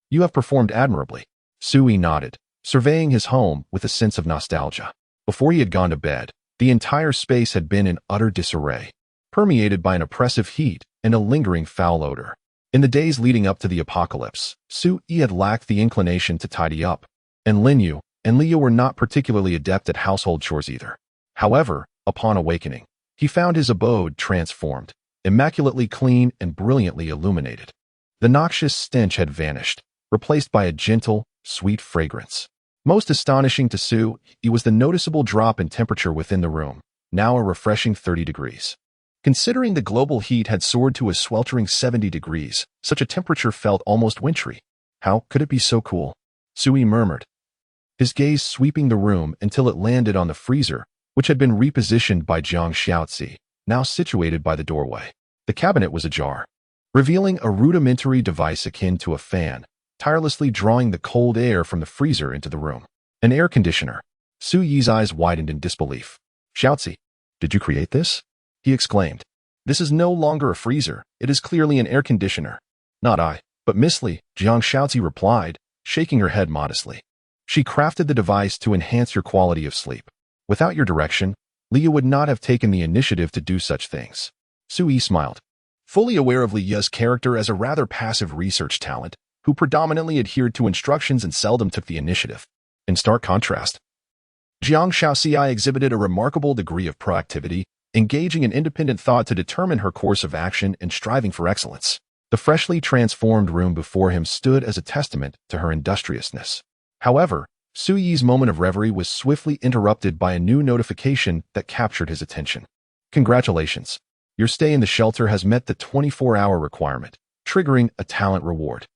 You have performed admirably. Sui nodded, surveying his home with a sense of nostalgia. Before he had gone to bed, the entire space had been in utter disarray, permeated by an oppressive heat and a lingering foul odor. In the days leading up to the apocalypse, Sui had lacked the inclination to tidy up, and Lin Yu and Liu were not particularly adept at household chores either. However, upon awakening, he found his abode transformed, immaculately clean and brilliantly illuminated. The noxious stench had vanished, replaced by a gentle, sweet fragrance. Most astonishing to Sui was the noticeable drop in temperature within the room, now a refreshing 30 degrees. Considering the global heat had soared to a sweltering 70 degrees, such a temperature felt almost wintry. How could it be so cool? Sui murmured, his gaze sweeping the room until it landed on the freezer, which had been repositioned by Jiang Xiaoxi, now situated by the doorway. The cabinet was ajar, revealing a rudimentary device akin to a fan, tirelessly drawing the cold air from the freezer into the room. An air conditioner. Sui's eyes widened in disbelief. Xiaoxi, did you create this? he exclaimed. "This is no longer a freezer. It is clearly an air conditioner." "Not I, but Miss Li," Jiang Shaozi replied, shaking her head modestly. "She crafted the device to enhance your quality of sleep. Without your direction, Leah would not have taken the initiative to do such things." Sui smiled, fully aware of Leah's character as a rather passive research talent who predominantly adhered to instructions and seldom took the initiative. In stark contrast, Jiang Shaozi exhibited a remarkable degree of proactivity, engaging in independent thought to determine her course of action and striving for excellence. The freshly transformed room before him stood as a testament to her industriousness. However, Suyi's moment of reverie was swiftly interrupted by a new notification that captured his attention. "Congratulations. Your stay in the shelter has met the 24-hour requirement, triggering a talent reward."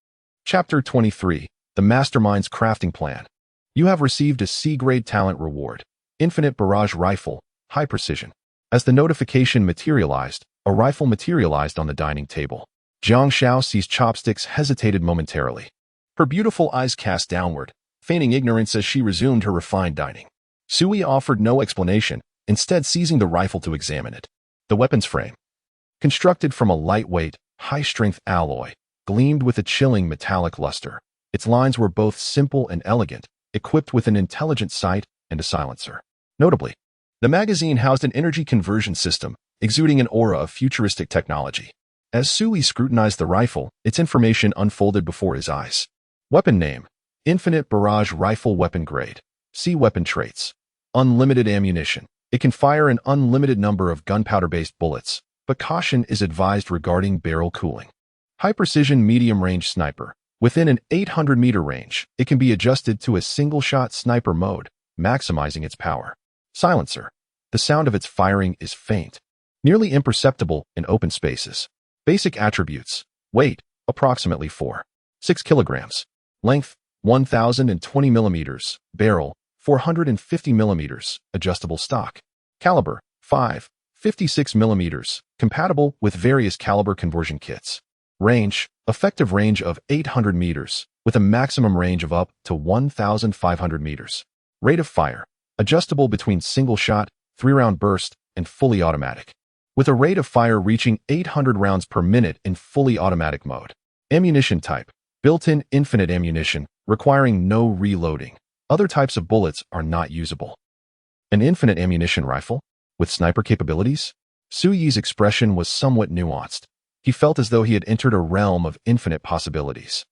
Chapter 23, The Mastermind's Crafting Plan. You have received a C-grade talent reward, Infinite Barrage Rifle, High Precision. As the notification materialized, a rifle materialized on the dining table. Jiang Shaozi's chopsticks hesitated momentarily. Her beautiful eyes cast downward, feigning ignorance as she resumed her refined dining. Sui offered no explanation, instead seizing the rifle to examine it. The weapon's frame, constructed from a lightweight, high-strength alloy, gleamed with a chilling metallic luster. Its lines were both simple and elegant, equipped with an intelligent sight and a silencer. Notably, the magazine housed an energy conversion system, exuding an aura of futuristic technology. As Sui scrutinized the rifle, its information unfolded before his eyes. Weapon name: Infinite Barrage Rifle Weapon Grade. See Weapon Traits. Unlimited ammunition. It can fire an unlimited number of gunpowder-based bullets, but caution is advised regarding barrel cooling. High-precision medium-range sniper. Within an 800-meter range, it can be adjusted to a single-shot sniper mode, maximizing its power. Silencer. The sound of its firing is faint, nearly imperceptible in open spaces. Basic attributes. Weight, approximately 4.6 kilograms. Length, 1,020 millimeters. Barrel, 450 millimeters. Adjustable stock. Caliber, 5.56 millimeters. Compatible with various caliber conversion kits. Range, effective range of 800 meters, with a maximum range of up to 1,500 meters. Rate of fire, adjustable between single-shot, 3-round burst, and fully automatic, with a rate of fire reaching 800 rounds per minute in fully automatic mode. Ammunition type, built-in infinite ammunition, requiring no reloading. Other types of bullets are not usable. An infinite ammunition rifle? With sniper capabilities? Suyi's expression was somewhat nuanced. He felt as though he had entered a realm of infinite possibilities.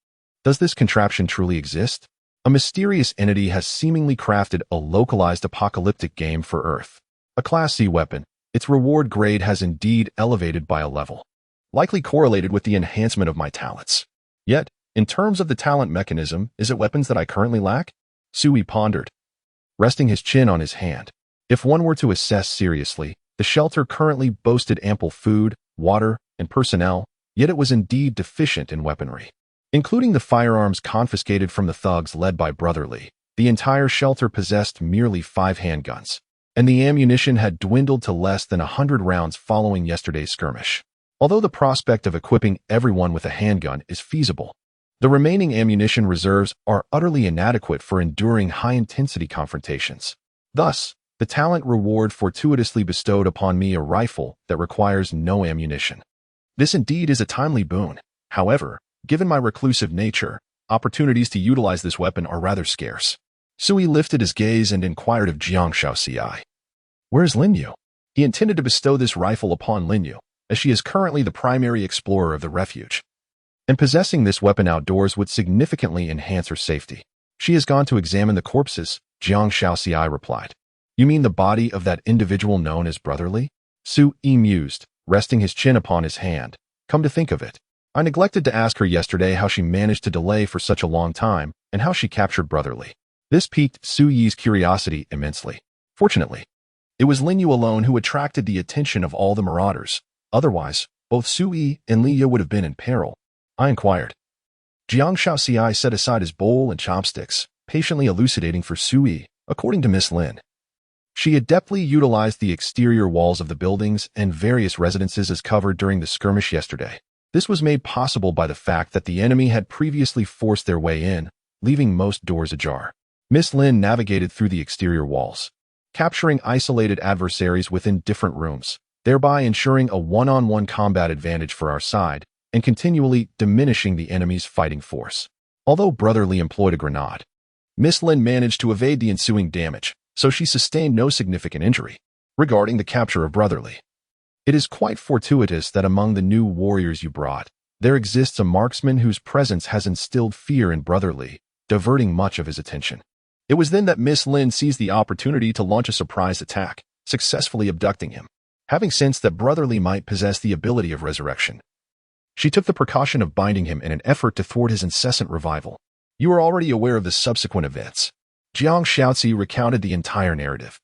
Does this contraption truly exist? A mysterious entity has seemingly crafted a localized apocalyptic game for Earth. A Class C weapon, its reward grade has indeed elevated by a level, likely correlated with the enhancement of my talents. Yet, in terms of the talent mechanism, is it weapons that I currently lack? Sui pondered, resting his chin on his hand. If one were to assess seriously, the shelter currently boasted ample food, water, and personnel, yet it was indeed deficient in weaponry. Including the firearms confiscated from the thugs led by Brotherly, the entire shelter possessed merely 5 handguns, and the ammunition had dwindled to less than 100 rounds following yesterday's skirmish. Although the prospect of equipping everyone with a handgun is feasible, the remaining ammunition reserves are utterly inadequate for enduring high-intensity confrontations. Thus, the talent reward fortuitously bestowed upon me a rifle that requires no ammunition. This indeed is a timely boon. However, given my reclusive nature, opportunities to utilize this weapon are rather scarce. Sui lifted his gaze and inquired of Jiang Shaozi. Where is Linyu? He intended to bestow this rifle upon Linyu, as she is currently the primary explorer of the refuge, and possessing this weapon outdoors would significantly enhance her safety. She has gone to examine the corpses, Jiang Shaozi replied. You mean the body of that individual known as Brotherly? Sui mused, resting his chin upon his hand. Come to think of it, I neglected to ask her yesterday how she managed to delay for such a long time and how she captured Brotherly. This piqued Suyi's curiosity immensely. Fortunately, it was Linyu alone who attracted the attention of all the marauders. Otherwise, both Sui and Liya would have been in peril. I inquired. Jiang Shaozi set aside his bowl and chopsticks, patiently elucidating for Sui, according to Miss Lin. She adeptly utilized the exterior walls of the buildings and various residences as cover during the skirmish yesterday. This was made possible by the fact that the enemy had previously forced their way in, leaving most doors ajar. Miss Lin navigated through the exterior walls, capturing isolated adversaries within different rooms, thereby ensuring a one-on-one combat advantage for our side and continually diminishing the enemy's fighting force. Although Brotherly employed a grenade, Miss Lin managed to evade the ensuing damage, so she sustained no significant injury. Regarding the capture of Brotherly, it is quite fortuitous that among the new warriors you brought, there exists a marksman whose presence has instilled fear in Brotherly, diverting much of his attention. It was then that Miss Lin seized the opportunity to launch a surprise attack, successfully abducting him. Having sensed that Brotherly might possess the ability of resurrection, she took the precaution of binding him in an effort to thwart his incessant revival. You are already aware of the subsequent events. Jiang Shaozi recounted the entire narrative.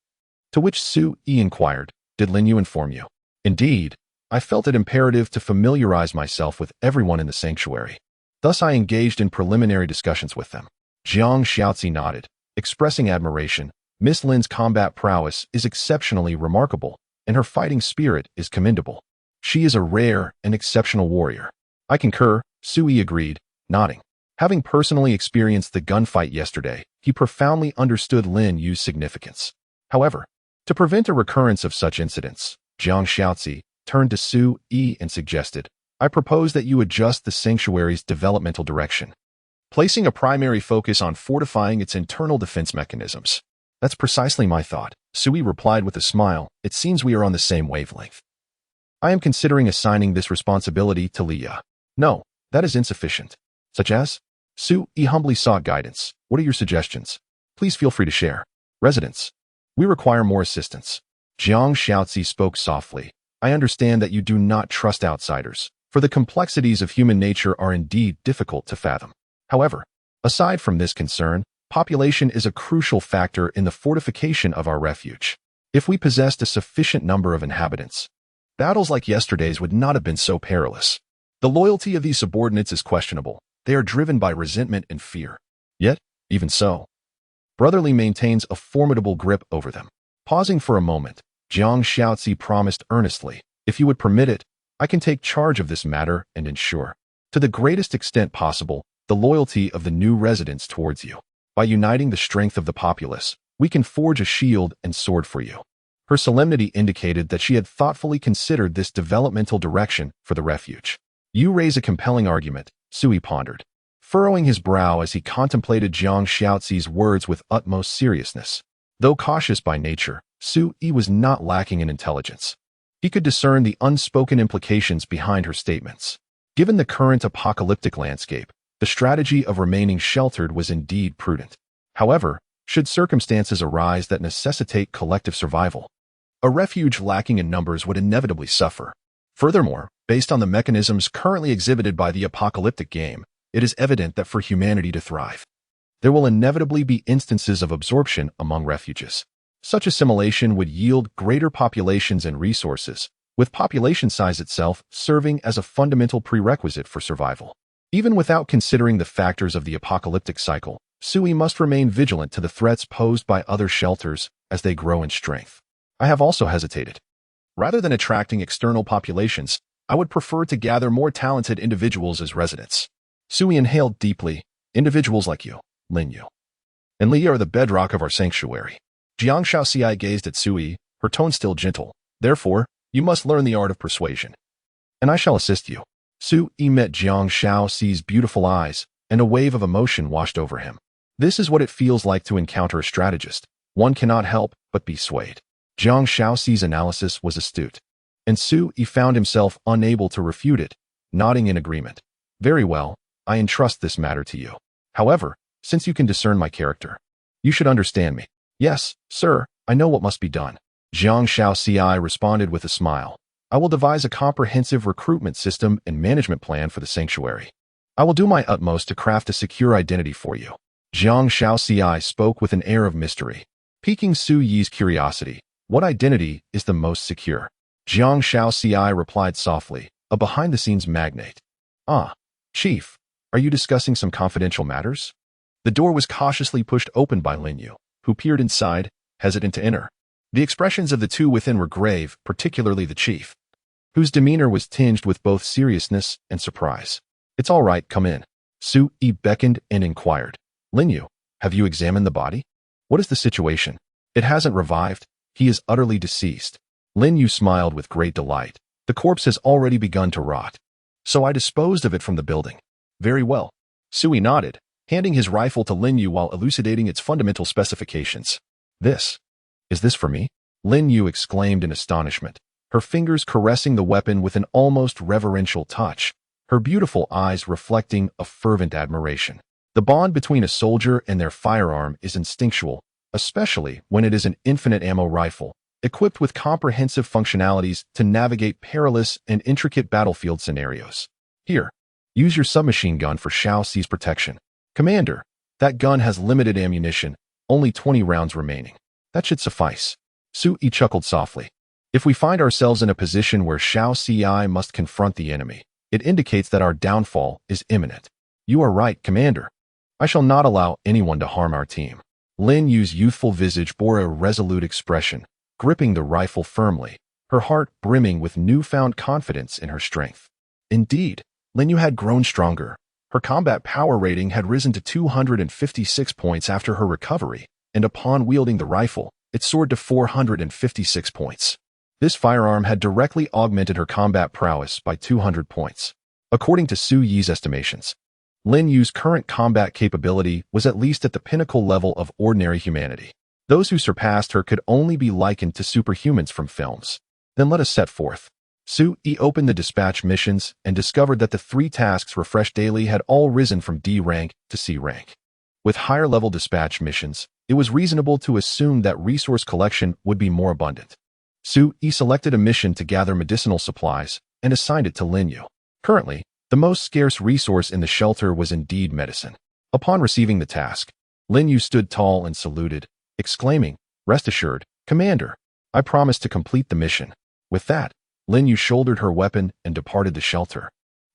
To which Su Yi inquired, did Lin Yu inform you? Indeed, I felt it imperative to familiarize myself with everyone in the sanctuary. Thus I engaged in preliminary discussions with them. Jiang Shaozi nodded, expressing admiration. Miss Lin's combat prowess is exceptionally remarkable, and her fighting spirit is commendable. She is a rare and exceptional warrior. I concur, Su Yi agreed, nodding. Having personally experienced the gunfight yesterday, he profoundly understood Lin Yu's significance. However, to prevent a recurrence of such incidents, Jiang Shaozi turned to Su Yi and suggested, I propose that you adjust the sanctuary's developmental direction, placing a primary focus on fortifying its internal defense mechanisms. That's precisely my thought, Su Yi replied with a smile. It seems we are on the same wavelength. I am considering assigning this responsibility to Leah. No, that is insufficient. Such as? Su Yi humbly sought guidance. What are your suggestions? Please feel free to share. Residents, we require more assistance. Jiang Shaozi spoke softly. I understand that you do not trust outsiders, for the complexities of human nature are indeed difficult to fathom. However, aside from this concern, population is a crucial factor in the fortification of our refuge. If we possessed a sufficient number of inhabitants, battles like yesterday's would not have been so perilous. The loyalty of these subordinates is questionable. They are driven by resentment and fear. Yet, even so, Brotherly maintains a formidable grip over them. Pausing for a moment, Jiang Shaozi promised earnestly, if you would permit it, I can take charge of this matter and ensure, to the greatest extent possible, the loyalty of the new residents towards you. By uniting the strength of the populace, we can forge a shield and sword for you. Her solemnity indicated that she had thoughtfully considered this developmental direction for the refuge. You raise a compelling argument, Su Yi pondered, furrowing his brow as he contemplated Jiang Shaozi's words with utmost seriousness. Though cautious by nature, Su Yi was not lacking in intelligence. He could discern the unspoken implications behind her statements. Given the current apocalyptic landscape, the strategy of remaining sheltered was indeed prudent. However, should circumstances arise that necessitate collective survival, a refuge lacking in numbers would inevitably suffer. Furthermore, based on the mechanisms currently exhibited by the apocalyptic game, it is evident that for humanity to thrive, there will inevitably be instances of absorption among refuges. Such assimilation would yield greater populations and resources, with population size itself serving as a fundamental prerequisite for survival. Even without considering the factors of the apocalyptic cycle, Su Yi must remain vigilant to the threats posed by other shelters as they grow in strength. I have also hesitated. Rather than attracting external populations, I would prefer to gather more talented individuals as residents. Su Yi inhaled deeply. Individuals like you, Lin Yu, and Li are the bedrock of our sanctuary. Jiang Shaozi gazed at Su Yi, her tone still gentle. Therefore, you must learn the art of persuasion, and I shall assist you. Su Yi met Jiang Shaozi's beautiful eyes, and a wave of emotion washed over him. This is what it feels like to encounter a strategist. One cannot help but be swayed. Jiang Shaozi's analysis was astute, and Su Yi found himself unable to refute it, nodding in agreement. Very well, I entrust this matter to you. However, since you can discern my character, you should understand me. Yes, sir, I know what must be done. Jiang Shaozi responded with a smile. I will devise a comprehensive recruitment system and management plan for the sanctuary. I will do my utmost to craft a secure identity for you. Jiang Shaozi spoke with an air of mystery, piquing Su Yi's curiosity. What identity is the most secure? Jiang Shaozi replied softly, a behind-the-scenes magnate. Ah, Chief, are you discussing some confidential matters? The door was cautiously pushed open by Lin Yu, who peered inside, hesitant to enter. The expressions of the two within were grave, particularly the chief, whose demeanor was tinged with both seriousness and surprise. It's all right, come in. Su Yi beckoned and inquired. Lin Yu, have you examined the body? What is the situation? It hasn't revived. He is utterly deceased. Lin Yu smiled with great delight. The corpse has already begun to rot. So I disposed of it from the building. Very well. Sui nodded, handing his rifle to Lin Yu while elucidating its fundamental specifications. Is this for me? Lin Yu exclaimed in astonishment, her fingers caressing the weapon with an almost reverential touch, her beautiful eyes reflecting a fervent admiration. The bond between a soldier and their firearm is instinctual, especially when it is an infinite ammo rifle, equipped with comprehensive functionalities to navigate perilous and intricate battlefield scenarios. Here, use your submachine gun for Shao Ci's protection. Commander, that gun has limited ammunition, only 20 rounds remaining. That should suffice. Sui chuckled softly. If we find ourselves in a position where Shao Ci must confront the enemy, it indicates that our downfall is imminent. You are right, Commander. I shall not allow anyone to harm our team. Lin Yu's youthful visage bore a resolute expression, gripping the rifle firmly, her heart brimming with newfound confidence in her strength. Indeed, Lin Yu had grown stronger. Her combat power rating had risen to 256 points after her recovery, and upon wielding the rifle, it soared to 456 points. This firearm had directly augmented her combat prowess by 200 points. According to Su Yi's estimations, Lin Yu's current combat capability was at least at the pinnacle level of ordinary humanity. Those who surpassed her could only be likened to superhumans from films. Then let us set forth. Su Yi opened the dispatch missions and discovered that the 3 tasks refreshed daily had all risen from D rank to C rank. With higher-level dispatch missions, it was reasonable to assume that resource collection would be more abundant. Su Yi selected a mission to gather medicinal supplies and assigned it to Lin Yu. Currently, the most scarce resource in the shelter was indeed medicine. Upon receiving the task, Lin Yu stood tall and saluted, exclaiming, "Rest assured, Commander, I promise to complete the mission." With that, Lin Yu shouldered her weapon and departed the shelter.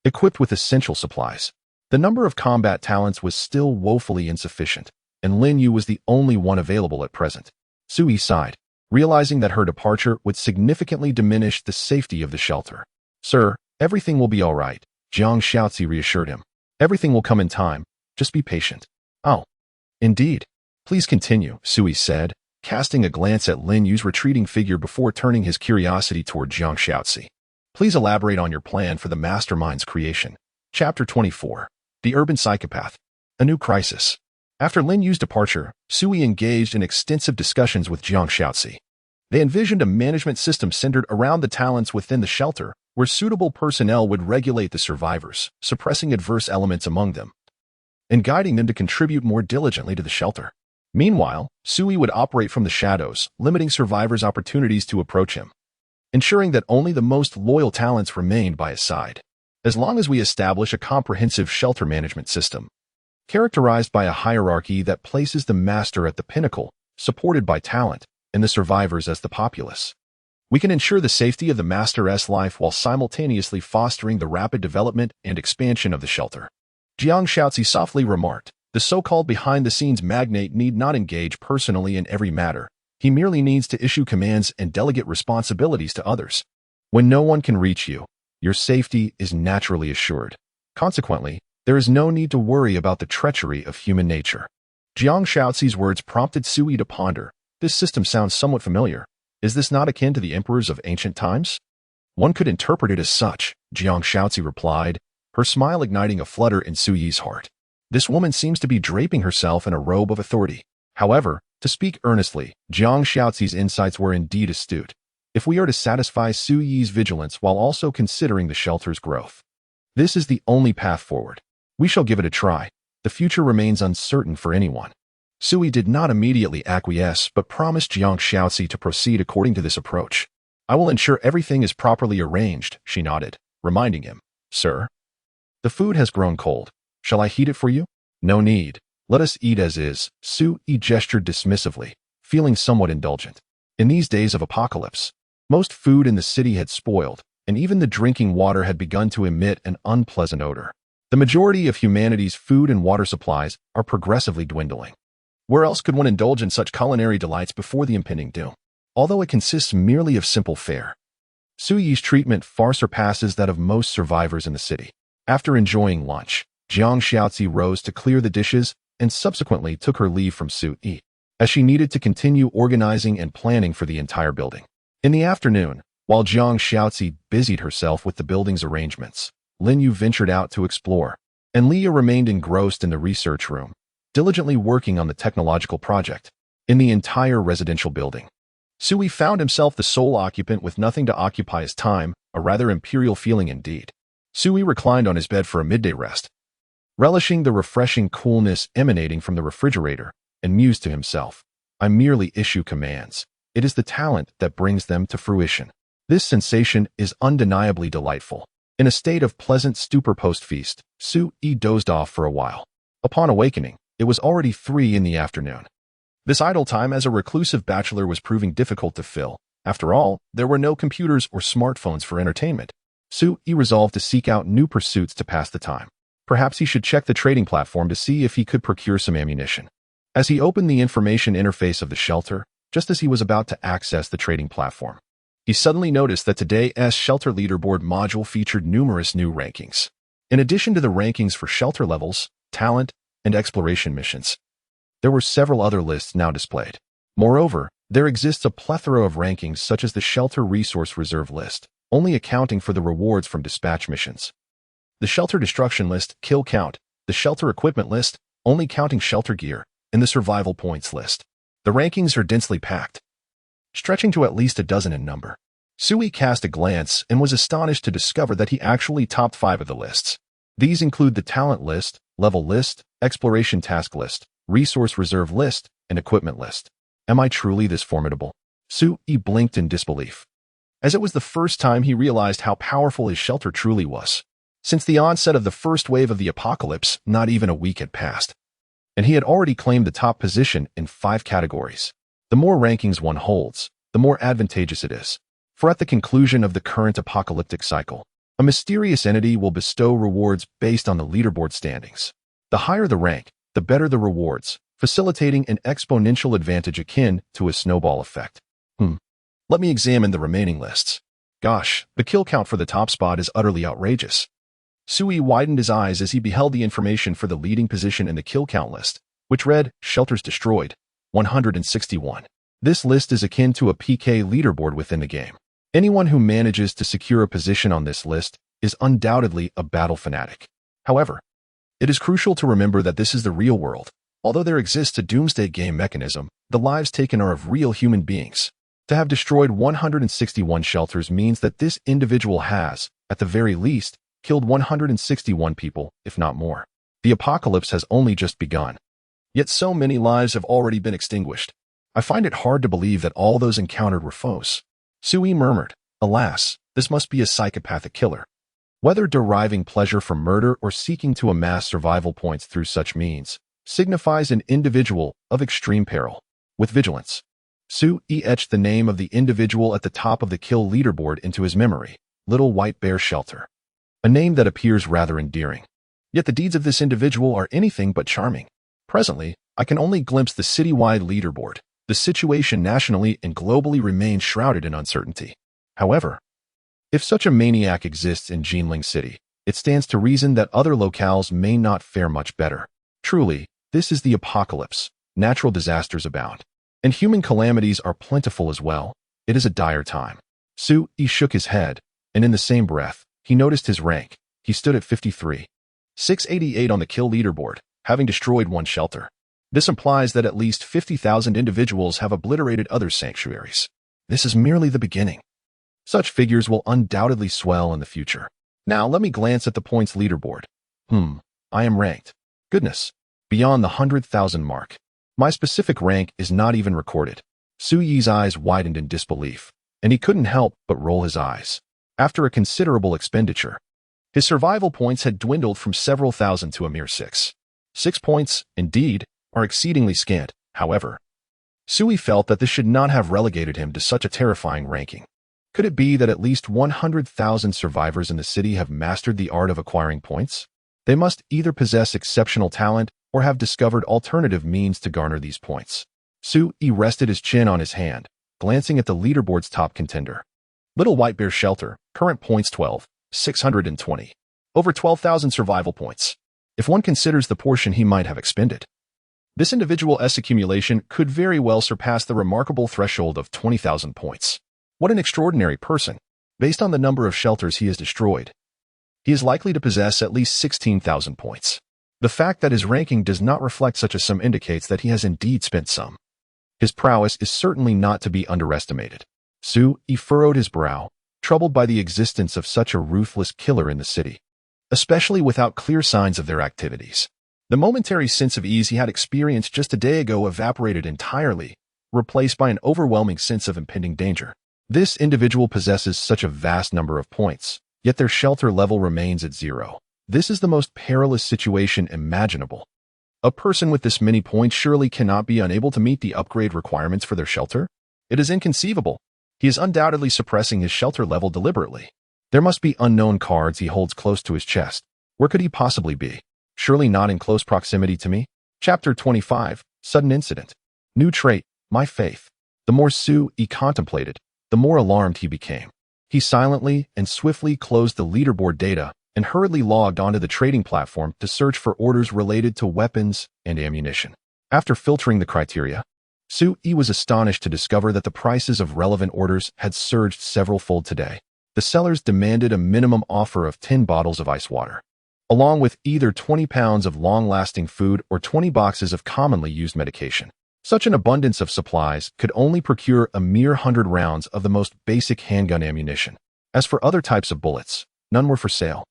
Equipped with essential supplies, the number of combat talents was still woefully insufficient, and Lin Yu was the only one available at present. Sui sighed, realizing that her departure would significantly diminish the safety of the shelter. "Sir, everything will be all right," Jiang Shaozi reassured him. "Everything will come in time. Just be patient." "Oh, indeed. Please continue," Sui said, casting a glance at Lin Yu's retreating figure before turning his curiosity toward Jiang Shaozi. "Please elaborate on your plan for the mastermind's creation." Chapter 24. The Urban Psychopath. A New Crisis. After Lin Yu's departure, Sui engaged in extensive discussions with Jiang Shaozi. They envisioned a management system centered around the talents within the shelter, where suitable personnel would regulate the survivors, suppressing adverse elements among them, and guiding them to contribute more diligently to the shelter. Meanwhile, Sui would operate from the shadows, limiting survivors' opportunities to approach him, ensuring that only the most loyal talents remained by his side. As long as we establish a comprehensive shelter management system, characterized by a hierarchy that places the master at the pinnacle, supported by talent, and the survivors as the populace, we can ensure the safety of the master's life while simultaneously fostering the rapid development and expansion of the shelter. Jiang Shaozi softly remarked, "The so-called behind-the-scenes magnate need not engage personally in every matter. He merely needs to issue commands and delegate responsibilities to others. When no one can reach you, your safety is naturally assured. Consequently, there is no need to worry about the treachery of human nature." Jiang Shaozi's words prompted Sui to ponder. This system sounds somewhat familiar. Is this not akin to the emperors of ancient times? One could interpret it as such, Jiang Shaozi replied, her smile igniting a flutter in Suyi's heart. This woman seems to be draping herself in a robe of authority. However, to speak earnestly, Jiang Shaozi's insights were indeed astute. If we are to satisfy Suyi's vigilance while also considering the shelter's growth, this is the only path forward. We shall give it a try. The future remains uncertain for anyone. Sui did not immediately acquiesce but promised Jiang Shaozi to proceed according to this approach. "I will ensure everything is properly arranged," she nodded, reminding him, "Sir, the food has grown cold. Shall I heat it for you?" "No need. Let us eat as is." Sui gestured dismissively, feeling somewhat indulgent. In these days of apocalypse, most food in the city had spoiled, and even the drinking water had begun to emit an unpleasant odor. The majority of humanity's food and water supplies are progressively dwindling. Where else could one indulge in such culinary delights before the impending doom? Although it consists merely of simple fare, Suyi's treatment far surpasses that of most survivors in the city. After enjoying lunch, Jiang Shaozi rose to clear the dishes and subsequently took her leave from Sui, as she needed to continue organizing and planning for the entire building. In the afternoon, while Jiang Xiaozi busied herself with the building's arrangements, Lin Yu ventured out to explore, and Leah remained engrossed in the research room, diligently working on the technological project. In the entire residential building, Sui found himself the sole occupant with nothing to occupy his time, a rather imperial feeling indeed. Sui reclined on his bed for a midday rest, relishing the refreshing coolness emanating from the refrigerator, and mused to himself, I merely issue commands. It is the talent that brings them to fruition. This sensation is undeniably delightful. In a state of pleasant stupor post-feast, Sui dozed off for a while. Upon awakening, it was already 3 in the afternoon. This idle time as a reclusive bachelor was proving difficult to fill. After all, there were no computers or smartphones for entertainment. Sui resolved to seek out new pursuits to pass the time. Perhaps he should check the trading platform to see if he could procure some ammunition. As he opened the information interface of the shelter, just as he was about to access the trading platform, he suddenly noticed that today's shelter leaderboard module featured numerous new rankings. In addition to the rankings for shelter levels, talent, and exploration missions, there were several other lists now displayed. Moreover, there exists a plethora of rankings such as the Shelter Resource Reserve list, only accounting for the rewards from dispatch missions, the Shelter Destruction list, kill count, the Shelter Equipment list, only counting shelter gear, and the Survival Points list. The rankings are densely packed, stretching to at least a dozen in number. Sui cast a glance and was astonished to discover that he actually topped 5 of the lists. These include the Talent list, Level list, Exploration Task list, Resource Reserve list, and Equipment list. Am I truly this formidable? Sui blinked in disbelief, as it was the first time he realized how powerful his shelter truly was. Since the onset of the first wave of the apocalypse, not even a week had passed, and he had already claimed the top position in 5 categories. The more rankings one holds, the more advantageous it is. For at the conclusion of the current apocalyptic cycle, a mysterious entity will bestow rewards based on the leaderboard standings. The higher the rank, the better the rewards, facilitating an exponential advantage akin to a snowball effect. Let me examine the remaining lists. Gosh, the kill count for the top spot is utterly outrageous. Sui widened his eyes as he beheld the information for the leading position in the kill count list, which read, Shelters Destroyed, 161. This list is akin to a PK leaderboard within the game. Anyone who manages to secure a position on this list is undoubtedly a battle fanatic. However, it is crucial to remember that this is the real world. Although there exists a Doomsday game mechanism, the lives taken are of real human beings. To have destroyed 161 shelters means that this individual has, at the very least, killed 161 people, if not more. The apocalypse has only just begun. Yet so many lives have already been extinguished. I find it hard to believe that all those encountered were foes. Sui murmured, alas, this must be a psychopathic killer. Whether deriving pleasure from murder or seeking to amass survival points through such means, signifies an individual of extreme peril. With vigilance, Sui etched the name of the individual at the top of the kill leaderboard into his memory, Little White Bear Shelter. A name that appears rather endearing. Yet the deeds of this individual are anything but charming. Presently, I can only glimpse the citywide leaderboard. The situation nationally and globally remains shrouded in uncertainty. However, if such a maniac exists in Jinling City, it stands to reason that other locales may not fare much better. Truly, this is the apocalypse. Natural disasters abound, and human calamities are plentiful as well. It is a dire time. Sui shook his head, and in the same breath, he noticed his rank. He stood at 53. 688 on the kill leaderboard, having destroyed 1 shelter. This implies that at least 50,000 individuals have obliterated other sanctuaries. This is merely the beginning. Such figures will undoubtedly swell in the future. Now let me glance at the points leaderboard. I am ranked. Goodness. Beyond the 100,000 mark. My specific rank is not even recorded. Sui's eyes widened in disbelief, and he couldn't help but roll his eyes. After a considerable expenditure, his survival points had dwindled from several thousand to a mere 6. 6 points, indeed, are exceedingly scant. However, Sui felt that this should not have relegated him to such a terrifying ranking. Could it be that at least 100,000 survivors in the city have mastered the art of acquiring points? They must either possess exceptional talent or have discovered alternative means to garner these points. Sui rested his chin on his hand, glancing at the leaderboard's top contender. Little White Bear Shelter, current points 12, 620. Over 12,000 survival points. If one considers the portion he might have expended, this individual's accumulation could very well surpass the remarkable threshold of 20,000 points. What an extraordinary person. Based on the number of shelters he has destroyed, he is likely to possess at least 16,000 points. The fact that his ranking does not reflect such a sum indicates that he has indeed spent some. His prowess is certainly not to be underestimated. He furrowed his brow, troubled by the existence of such a ruthless killer in the city, especially without clear signs of their activities. The momentary sense of ease he had experienced just a day ago evaporated entirely, replaced by an overwhelming sense of impending danger. This individual possesses such a vast number of points, yet their shelter level remains at 0. This is the most perilous situation imaginable. A person with this many points surely cannot be unable to meet the upgrade requirements for their shelter. It is inconceivable. He is undoubtedly suppressing his shelter level deliberately. There must be unknown cards he holds close to his chest. Where could he possibly be? Surely not in close proximity to me. Chapter 25, Sudden Incident. New trait, my faith. The more he contemplated, the more alarmed he became. He silently and swiftly closed the leaderboard data and hurriedly logged onto the trading platform to search for orders related to weapons and ammunition. After filtering the criteria, he was astonished to discover that the prices of relevant orders had surged several-fold today. The sellers demanded a minimum offer of 10 bottles of ice water, along with either 20 pounds of long-lasting food or 20 boxes of commonly used medication. Such an abundance of supplies could only procure a mere 100 rounds of the most basic handgun ammunition. As for other types of bullets, none were for sale.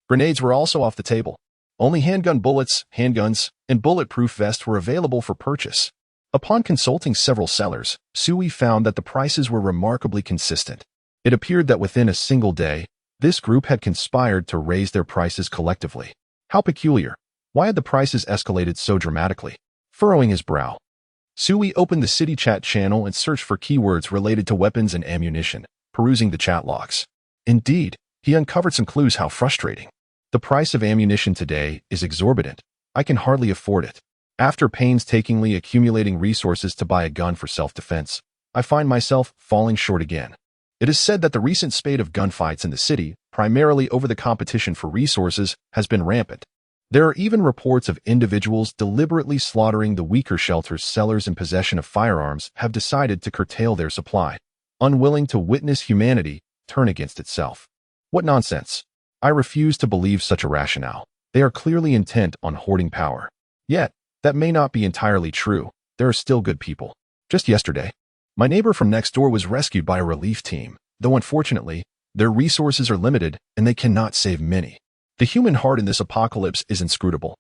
Grenades were also off the table. Only handgun bullets, handguns, and bulletproof vests were available for purchase. Upon consulting several sellers, found that the prices were remarkably consistent. It appeared that within a single day, this group had conspired to raise their prices collectively. How peculiar. Why had the prices escalated so dramatically? Furrowing his brow, opened the city chat channel and searched for keywords related to weapons and ammunition, perusing the chat logs. Indeed, he uncovered some clues. How frustrating. The price of ammunition today is exorbitant. I can hardly afford it. After painstakingly accumulating resources to buy a gun for self-defense, I find myself falling short again. It is said that the recent spate of gunfights in the city, primarily over the competition for resources, has been rampant. There are even reports of individuals deliberately slaughtering the weaker shelters. Sellers in possession of firearms have decided to curtail their supply, unwilling to witness humanity turn against itself. What nonsense! I refuse to believe such a rationale. They are clearly intent on hoarding power. Yet, that may not be entirely true. There are still good people. Just yesterday, my neighbor from next door was rescued by a relief team, though unfortunately, their resources are limited and they cannot save many. The human heart in this apocalypse is inscrutable.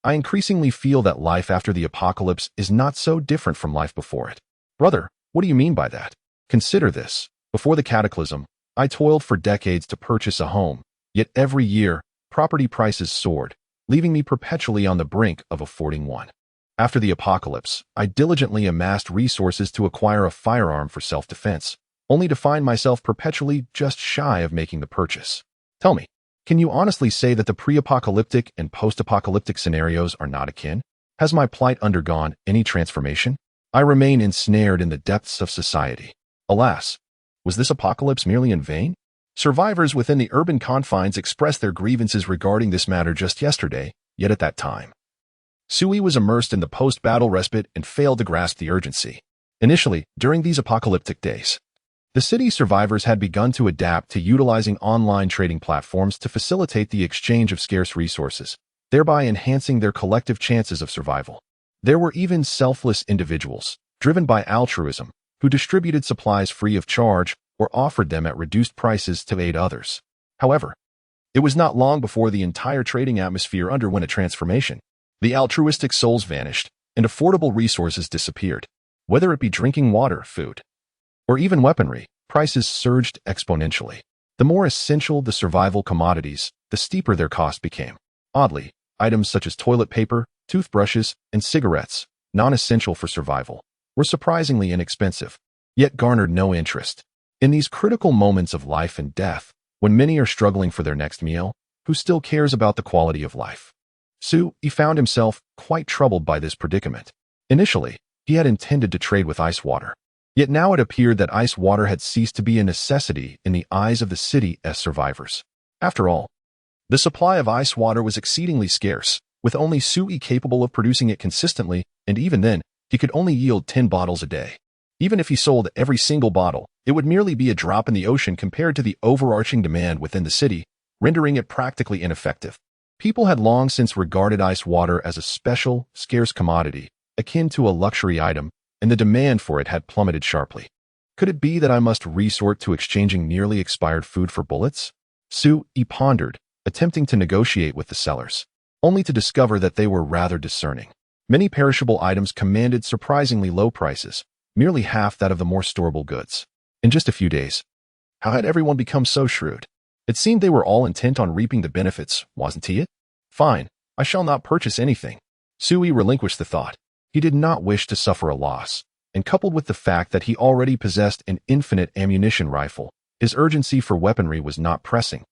I increasingly feel that life after the apocalypse is not so different from life before it. Brother, what do you mean by that? Consider this. Before the cataclysm, I toiled for decades to purchase a home, yet every year, property prices soared, leaving me perpetually on the brink of affording one. After the apocalypse, I diligently amassed resources to acquire a firearm for self-defense, only to find myself perpetually just shy of making the purchase. Tell me, can you honestly say that the pre-apocalyptic and post-apocalyptic scenarios are not akin? Has my plight undergone any transformation? I remain ensnared in the depths of society. Alas, was this apocalypse merely in vain? Survivors within the urban confines expressed their grievances regarding this matter just yesterday, yet at that time, was immersed in the post-battle respite and failed to grasp the urgency. Initially, during these apocalyptic days, the city's survivors had begun to adapt to utilizing online trading platforms to facilitate the exchange of scarce resources, thereby enhancing their collective chances of survival. There were even selfless individuals, driven by altruism, who distributed supplies free of charge or offered them at reduced prices to aid others. However, it was not long before the entire trading atmosphere underwent a transformation. The altruistic souls vanished, and affordable resources disappeared. Whether it be drinking water, food, or even weaponry, prices surged exponentially. The more essential the survival commodities, the steeper their cost became. Oddly, items such as toilet paper, toothbrushes, and cigarettes, non-essential for survival, were surprisingly inexpensive, yet garnered no interest. In these critical moments of life and death, when many are struggling for their next meal, who still cares about the quality of life? He found himself quite troubled by this predicament. Initially, he had intended to trade with ice water. Yet now it appeared that ice water had ceased to be a necessity in the eyes of the city's survivors. After all, the supply of ice water was exceedingly scarce, with only Sui capable of producing it consistently, and even then, he could only yield 10 bottles a day. Even if he sold every single bottle, it would merely be a drop in the ocean compared to the overarching demand within the city, rendering it practically ineffective. People had long since regarded ice water as a special, scarce commodity, akin to a luxury item, and the demand for it had plummeted sharply. Could it be that I must resort to exchanging nearly expired food for bullets? Sue-E pondered, attempting to negotiate with the sellers, only to discover that they were rather discerning. Many perishable items commanded surprisingly low prices, merely half that of the more storable goods. In just a few days, how had everyone become so shrewd? It seemed they were all intent on reaping the benefits, wasn't he? Fine, I shall not purchase anything. Sue-E relinquished the thought. He did not wish to suffer a loss, and coupled with the fact that he already possessed an infinite ammunition rifle, his urgency for weaponry was not pressing.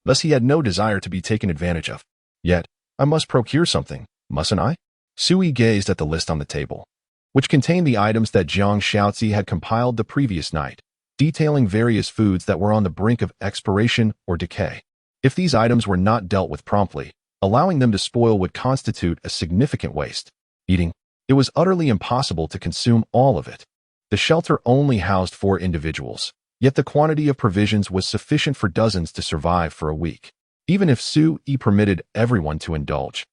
Thus he had no desire to be taken advantage of. Yet, I must procure something, mustn't I? Sue-E gazed at the list on the table, which contained the items that Jiang Shaozi had compiled the previous night, detailing various foods that were on the brink of expiration or decay. If these items were not dealt with promptly, allowing them to spoil would constitute a significant waste. It was utterly impossible to consume all of it. The shelter only housed 4 individuals, yet the quantity of provisions was sufficient for dozens to survive for a week. Even if Sue-E permitted everyone to indulge,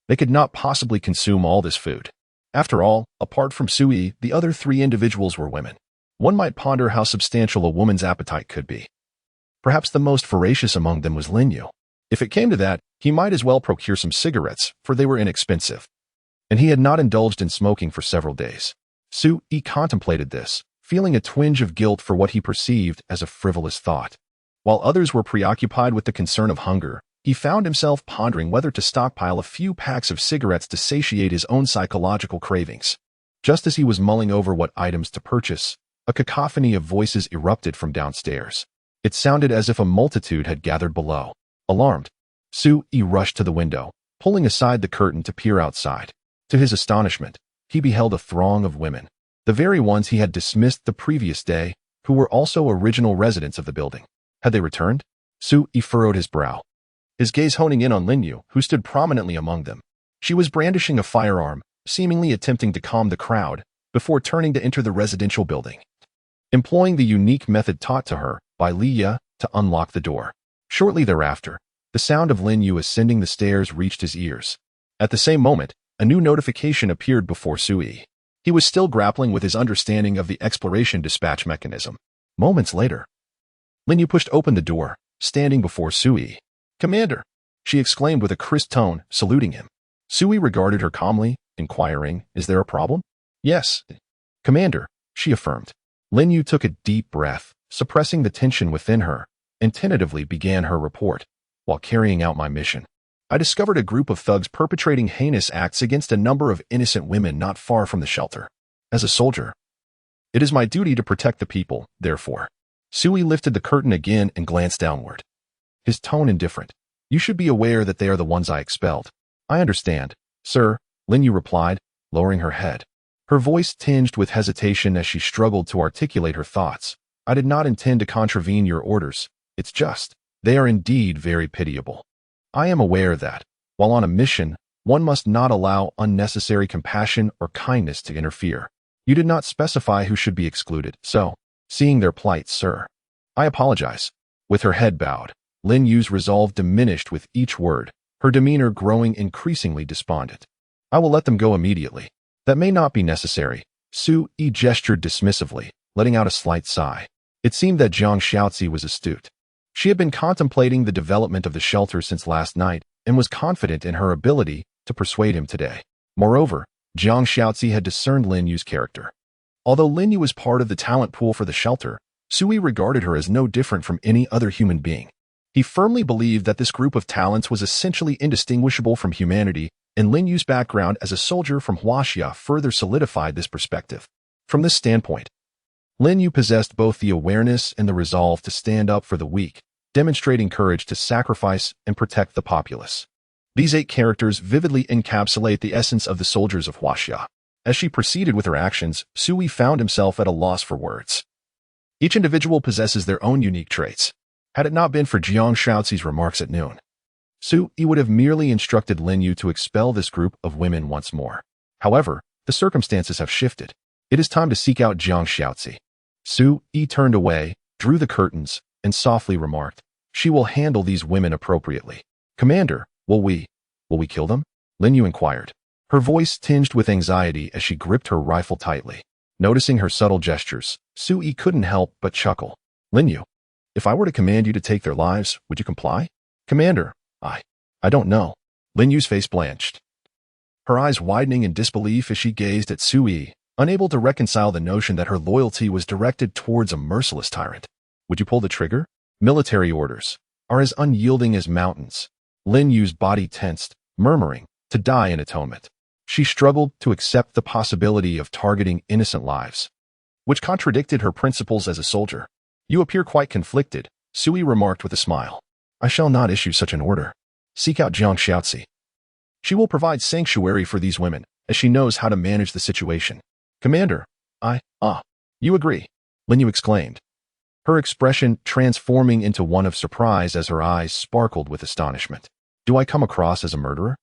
they could not possibly consume all this food. After all, apart from Sue-E, the other 3 individuals were women. One might ponder how substantial a woman's appetite could be. Perhaps the most voracious among them was Linyu. If it came to that, he might as well procure some cigarettes, for they were inexpensive. And he had not indulged in smoking for several days. Sue-E contemplated this, feeling a twinge of guilt for what he perceived as a frivolous thought. While others were preoccupied with the concern of hunger, he found himself pondering whether to stockpile a few packs of cigarettes to satiate his own psychological cravings. Just as he was mulling over what items to purchase, a cacophony of voices erupted from downstairs. It sounded as if a multitude had gathered below. Alarmed, Sue-E rushed to the window, pulling aside the curtain to peer outside. To his astonishment, he beheld a throng of women, the very ones he had dismissed the previous day, who were also original residents of the building. Had they returned? Sue-E furrowed his brow, his gaze honing in on Linyu, who stood prominently among them. She was brandishing a firearm, seemingly attempting to calm the crowd, before turning to enter the residential building, employing the unique method taught to her by Liya to unlock the door. Shortly thereafter, the sound of Linyu ascending the stairs reached his ears. At the same moment, a new notification appeared before Sue-E. He was still grappling with his understanding of the exploration dispatch mechanism. Moments later, Linyu pushed open the door, standing before Sue-E. "Commander," she exclaimed with a crisp tone, saluting him. Sue-E regarded her calmly, inquiring, "Is there a problem?" "Yes, Commander," she affirmed. Linyu took a deep breath, suppressing the tension within her, and tentatively began her report. "While carrying out my mission, I discovered a group of thugs perpetrating heinous acts against a number of innocent women not far from the shelter. As a soldier, it is my duty to protect the people, therefore." Sue-E lifted the curtain again and glanced downward, his tone indifferent. "You should be aware that they are the ones I expelled." "I understand, sir," Linyu replied, lowering her head. Her voice tinged with hesitation as she struggled to articulate her thoughts. "I did not intend to contravene your orders. It's just, they are indeed very pitiable. I am aware that, while on a mission, one must not allow unnecessary compassion or kindness to interfere. You did not specify who should be excluded, so, seeing their plight, sir, I apologize." With her head bowed, Linyu's resolve diminished with each word, her demeanor growing increasingly despondent. "I will let them go immediately." "That may not be necessary." Sue-E gestured dismissively, letting out a slight sigh. It seemed that Jiang Shaozi was astute. She had been contemplating the development of the shelter since last night and was confident in her ability to persuade him today. Moreover, Jiang Shaozi had discerned Linyu's character. Although Linyu was part of the talent pool for the shelter, Sue-E regarded her as no different from any other human being. He firmly believed that this group of talents was essentially indistinguishable from humanity, and Linyu's background as a soldier from Huaxia further solidified this perspective. From this standpoint, Linyu possessed both the awareness and the resolve to stand up for the weak, demonstrating courage to sacrifice and protect the populace. These 8 characters vividly encapsulate the essence of the soldiers of Huaxia. As she proceeded with her actions, Sue-E found himself at a loss for words. Each individual possesses their own unique traits. Had it not been for Jiang Shaozi's remarks at noon, Sue-E would have merely instructed Linyu to expel this group of women once more. However, the circumstances have shifted. It is time to seek out Jiang Xiaozi. Su-yi turned away, drew the curtains, and softly remarked, "She will handle these women appropriately." "Commander, will we kill them?" Lin Yu inquired. Her voice tinged with anxiety as she gripped her rifle tightly. Noticing her subtle gestures, Su-yi couldn't help but chuckle. "Lin Yu, if I were to command you to take their lives, would you comply?" "Commander, I don't know." Lin Yu's face blanched, her eyes widening in disbelief as she gazed at Su-yi, unable to reconcile the notion that her loyalty was directed towards a merciless tyrant. "Would you pull the trigger?" "Military orders are as unyielding as mountains." Lin Yu's body tensed, murmuring, "To die in atonement." She struggled to accept the possibility of targeting innocent lives, which contradicted her principles as a soldier. "You appear quite conflicted," Su-yi remarked with a smile. "I shall not issue such an order. Seek out Jiang Xiaozi. She will provide sanctuary for these women, as she knows how to manage the situation." "Commander, you agree?" Lin Yu exclaimed, her expression transforming into one of surprise as her eyes sparkled with astonishment. "Do I come across as a murderer?"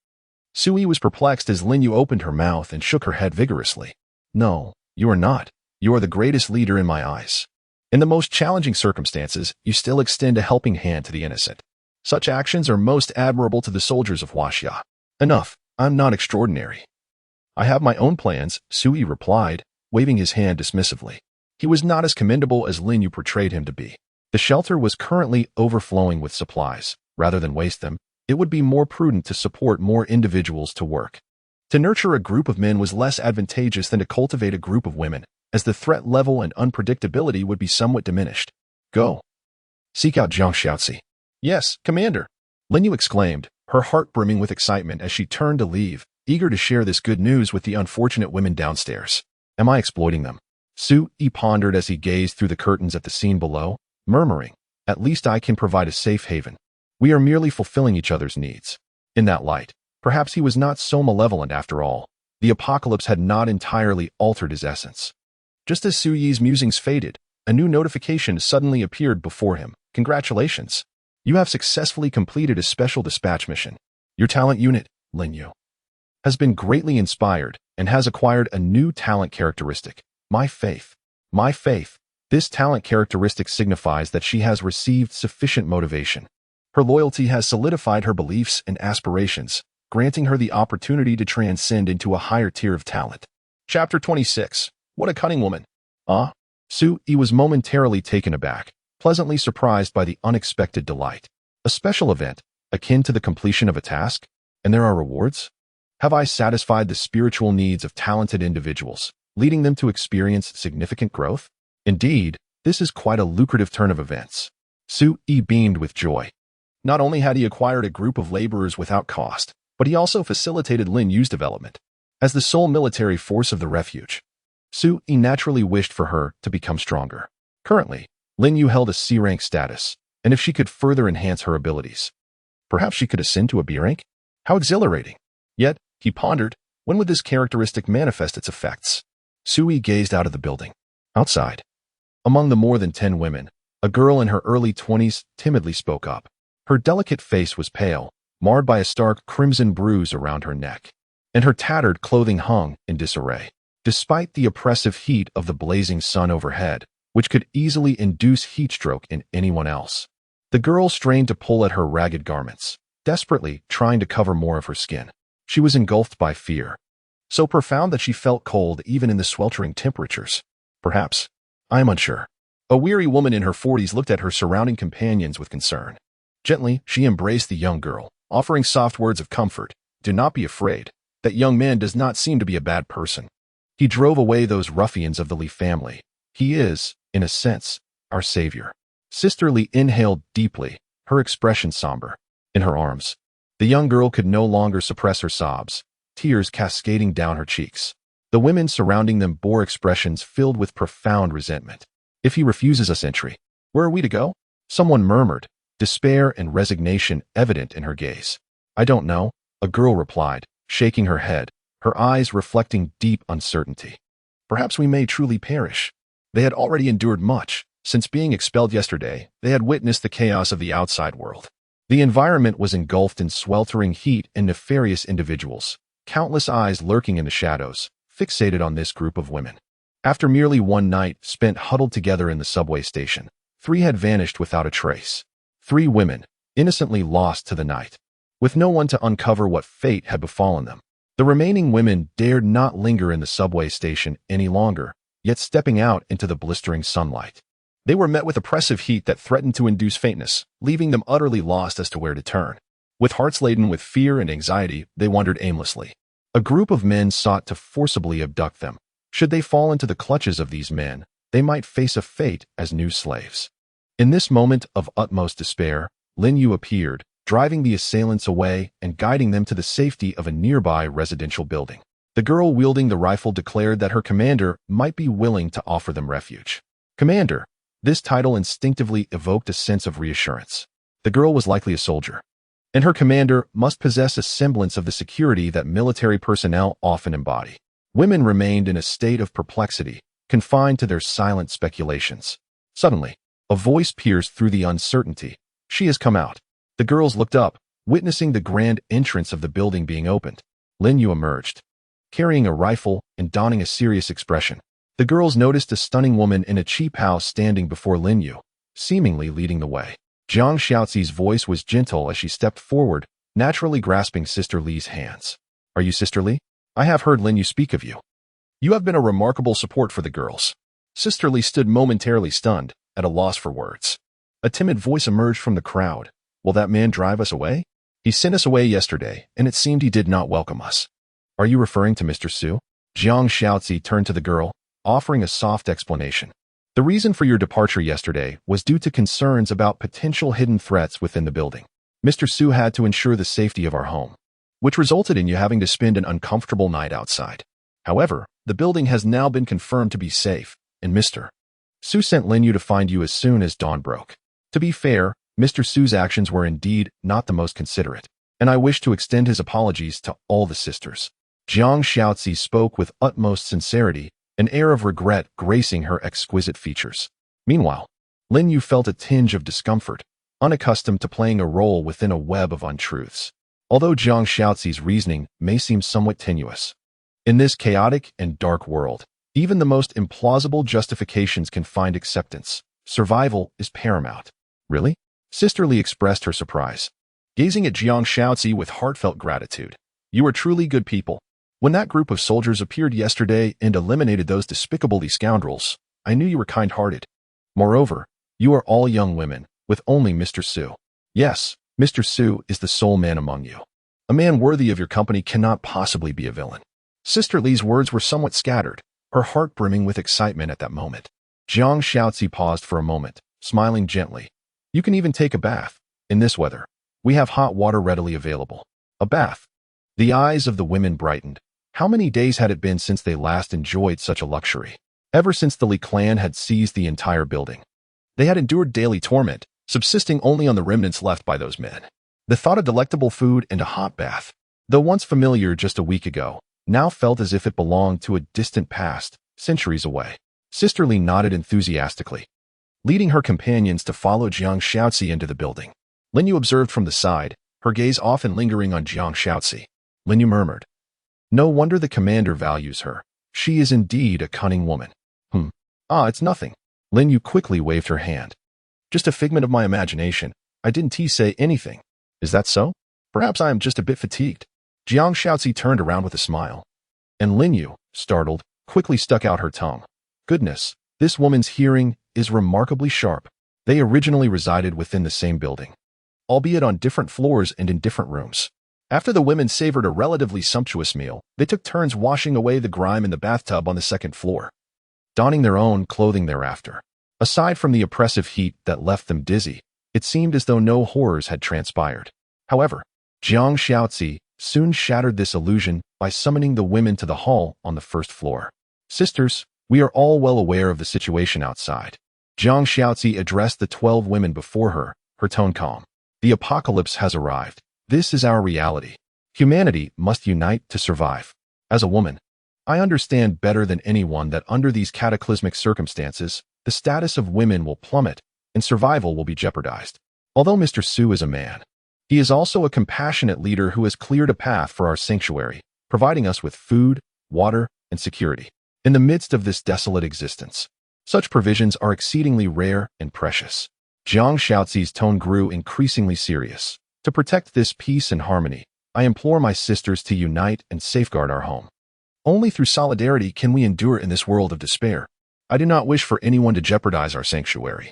Su-yi was perplexed as Lin Yu opened her mouth and shook her head vigorously. "No, you are not. You are the greatest leader in my eyes. In the most challenging circumstances, you still extend a helping hand to the innocent. Such actions are most admirable to the soldiers of Huaxia." "Enough. I'm not extraordinary. I have my own plans," Su-yi replied, waving his hand dismissively. He was not as commendable as Lin Yu portrayed him to be. The shelter was currently overflowing with supplies. Rather than waste them, it would be more prudent to support more individuals to work. To nurture a group of men was less advantageous than to cultivate a group of women, as the threat level and unpredictability would be somewhat diminished. "Go. Seek out Jiang Xiaozi." "Yes, Commander," Lin Yu exclaimed, her heart brimming with excitement as she turned to leave, eager to share this good news with the unfortunate women downstairs. "Am I exploiting them?" Su-yi pondered as he gazed through the curtains at the scene below, murmuring, "At least I can provide a safe haven. We are merely fulfilling each other's needs." In that light, perhaps he was not so malevolent after all. The apocalypse had not entirely altered his essence. Just as Su-yi's musings faded, a new notification suddenly appeared before him. "Congratulations. You have successfully completed a special dispatch mission. Your talent unit, Lin Yu, has been greatly inspired and has acquired a new talent characteristic. My faith. My faith. This talent characteristic signifies that she has received sufficient motivation. Her loyalty has solidified her beliefs and aspirations, granting her the opportunity to transcend into a higher tier of talent." Chapter 26. What a cunning woman. Su-yi was momentarily taken aback, pleasantly surprised by the unexpected delight. A special event, akin to the completion of a task? And there are rewards? Have I satisfied the spiritual needs of talented individuals, leading them to experience significant growth? Indeed, this is quite a lucrative turn of events. Su-yi beamed with joy. Not only had he acquired a group of laborers without cost, but he also facilitated Lin Yu's development. As the sole military force of the refuge, Su-yi naturally wished for her to become stronger. Currently, Lin Yu held a C rank status, and if she could further enhance her abilities, perhaps she could ascend to a B rank? How exhilarating! Yet, he pondered, when would this characteristic manifest its effects? Su-yi gazed out of the building. Outside, among the more than 10 women, a girl in her early 20s timidly spoke up. Her delicate face was pale, marred by a stark crimson bruise around her neck, and her tattered clothing hung in disarray. Despite the oppressive heat of the blazing sun overhead, which could easily induce heatstroke in anyone else, the girl strained to pull at her ragged garments, desperately trying to cover more of her skin. She was engulfed by fear, so profound that she felt cold even in the sweltering temperatures. Perhaps, I am unsure. A weary woman in her 40s looked at her surrounding companions with concern. Gently, she embraced the young girl, offering soft words of comfort. "Do not be afraid. That young man does not seem to be a bad person. He drove away those ruffians of the Li family. He is, in a sense, our savior." Sister Li inhaled deeply, her expression somber. In her arms, the young girl could no longer suppress her sobs, tears cascading down her cheeks. The women surrounding them bore expressions filled with profound resentment. "If he refuses us entry, where are we to go?" Someone murmured, despair and resignation evident in her gaze. "I don't know," a girl replied, shaking her head, her eyes reflecting deep uncertainty. "Perhaps we may truly perish." They had already endured much. Since being expelled yesterday, they had witnessed the chaos of the outside world. The environment was engulfed in sweltering heat and nefarious individuals, countless eyes lurking in the shadows, fixated on this group of women. After merely one night spent huddled together in the subway station, 3 had vanished without a trace. 3 women, innocently lost to the night, with no one to uncover what fate had befallen them. The remaining women dared not linger in the subway station any longer, yet stepping out into the blistering sunlight. They were met with oppressive heat that threatened to induce faintness, leaving them utterly lost as to where to turn. With hearts laden with fear and anxiety, they wandered aimlessly. A group of men sought to forcibly abduct them. Should they fall into the clutches of these men, they might face a fate as new slaves. In this moment of utmost despair, Lin Yu appeared, driving the assailants away and guiding them to the safety of a nearby residential building. The girl wielding the rifle declared that her commander might be willing to offer them refuge. Commander. This title instinctively evoked a sense of reassurance. The girl was likely a soldier, and her commander must possess a semblance of the security that military personnel often embody. Women remained in a state of perplexity, confined to their silent speculations. Suddenly, a voice pierced through the uncertainty. She has come out. The girls looked up, witnessing the grand entrance of the building being opened. Lin Yu emerged, carrying a rifle and donning a serious expression. The girls noticed a stunning woman in a cheap house standing before Lin Yu, seemingly leading the way. Jiang Xiaozi's voice was gentle as she stepped forward, naturally grasping Sister Li's hands. Are you Sister Li? I have heard Lin Yu speak of you. You have been a remarkable support for the girls. Sister Li stood momentarily stunned, at a loss for words. A timid voice emerged from the crowd. Will that man drive us away? He sent us away yesterday, and it seemed he did not welcome us. Are you referring to Mr. Su? Jiang Xiaozi turned to the girl, offering a soft explanation. The reason for your departure yesterday was due to concerns about potential hidden threats within the building. Mr. Su had to ensure the safety of our home, which resulted in you having to spend an uncomfortable night outside. However, the building has now been confirmed to be safe, and Mr. Su sent Lin Yu to find you as soon as dawn broke. To be fair, Mr. Su's actions were indeed not the most considerate, and I wish to extend his apologies to all the sisters. Jiang Xiaozi spoke with utmost sincerity, an air of regret gracing her exquisite features. Meanwhile, Lin Yu felt a tinge of discomfort, unaccustomed to playing a role within a web of untruths. Although Jiang Xiaozi's reasoning may seem somewhat tenuous, in this chaotic and dark world, even the most implausible justifications can find acceptance. Survival is paramount. Really? Sister Li expressed her surprise, gazing at Jiang Xiaozi with heartfelt gratitude. You are truly good people. When that group of soldiers appeared yesterday and eliminated those despicable scoundrels, I knew you were kind-hearted. Moreover, you are all young women, with only Mr. Su. Yes, Mr. Su is the sole man among you. A man worthy of your company cannot possibly be a villain. Sister Li's words were somewhat scattered, her heart brimming with excitement at that moment. Jiang Xiaozi paused for a moment, smiling gently. You can even take a bath. In this weather, we have hot water readily available. A bath. The eyes of the women brightened. How many days had it been since they last enjoyed such a luxury? Ever since the Li clan had seized the entire building, they had endured daily torment, subsisting only on the remnants left by those men. The thought of delectable food and a hot bath, though once familiar just a week ago, now felt as if it belonged to a distant past, centuries away. Sister Li nodded enthusiastically, leading her companions to follow Jiang Xiaozi into the building. Lin Yu observed from the side, her gaze often lingering on Jiang Xiaozi. Lin Yu murmured, no wonder the commander values her. She is indeed a cunning woman. It's nothing. Lin Yu quickly waved her hand. Just a figment of my imagination. I didn't say anything. Is that so? Perhaps I am just a bit fatigued. Jiang Xiaozi turned around with a smile. And Lin Yu, startled, quickly stuck out her tongue. Goodness, this woman's hearing is remarkably sharp. They originally resided within the same building, albeit on different floors and in different rooms. After the women savored a relatively sumptuous meal, they took turns washing away the grime in the bathtub on the second floor, donning their own clothing thereafter. Aside from the oppressive heat that left them dizzy, it seemed as though no horrors had transpired. However, Jiang Xiaozi soon shattered this illusion by summoning the women to the hall on the first floor. Sisters, we are all well aware of the situation outside. Jiang Xiaozi addressed the 12 women before her, her tone calm. The apocalypse has arrived. This is our reality. Humanity must unite to survive. As a woman, I understand better than anyone that under these cataclysmic circumstances, the status of women will plummet and survival will be jeopardized. Although Mr. Su is a man, he is also a compassionate leader who has cleared a path for our sanctuary, providing us with food, water, and security. In the midst of this desolate existence, such provisions are exceedingly rare and precious. Jiang Shaoxi's tone grew increasingly serious. To protect this peace and harmony, I implore my sisters to unite and safeguard our home. Only through solidarity can we endure in this world of despair. I do not wish for anyone to jeopardize our sanctuary,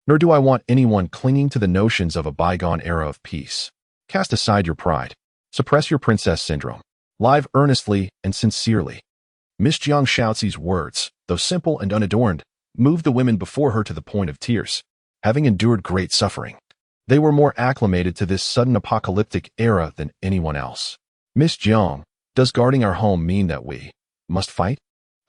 nor do I want anyone clinging to the notions of a bygone era of peace. Cast aside your pride. Suppress your princess syndrome. Live earnestly and sincerely. Miss Jiang Shaoxi's words, though simple and unadorned, moved the women before her to the point of tears. Having endured great suffering, they were more acclimated to this sudden apocalyptic era than anyone else. Miss Jiang, does guarding our home mean that we must fight?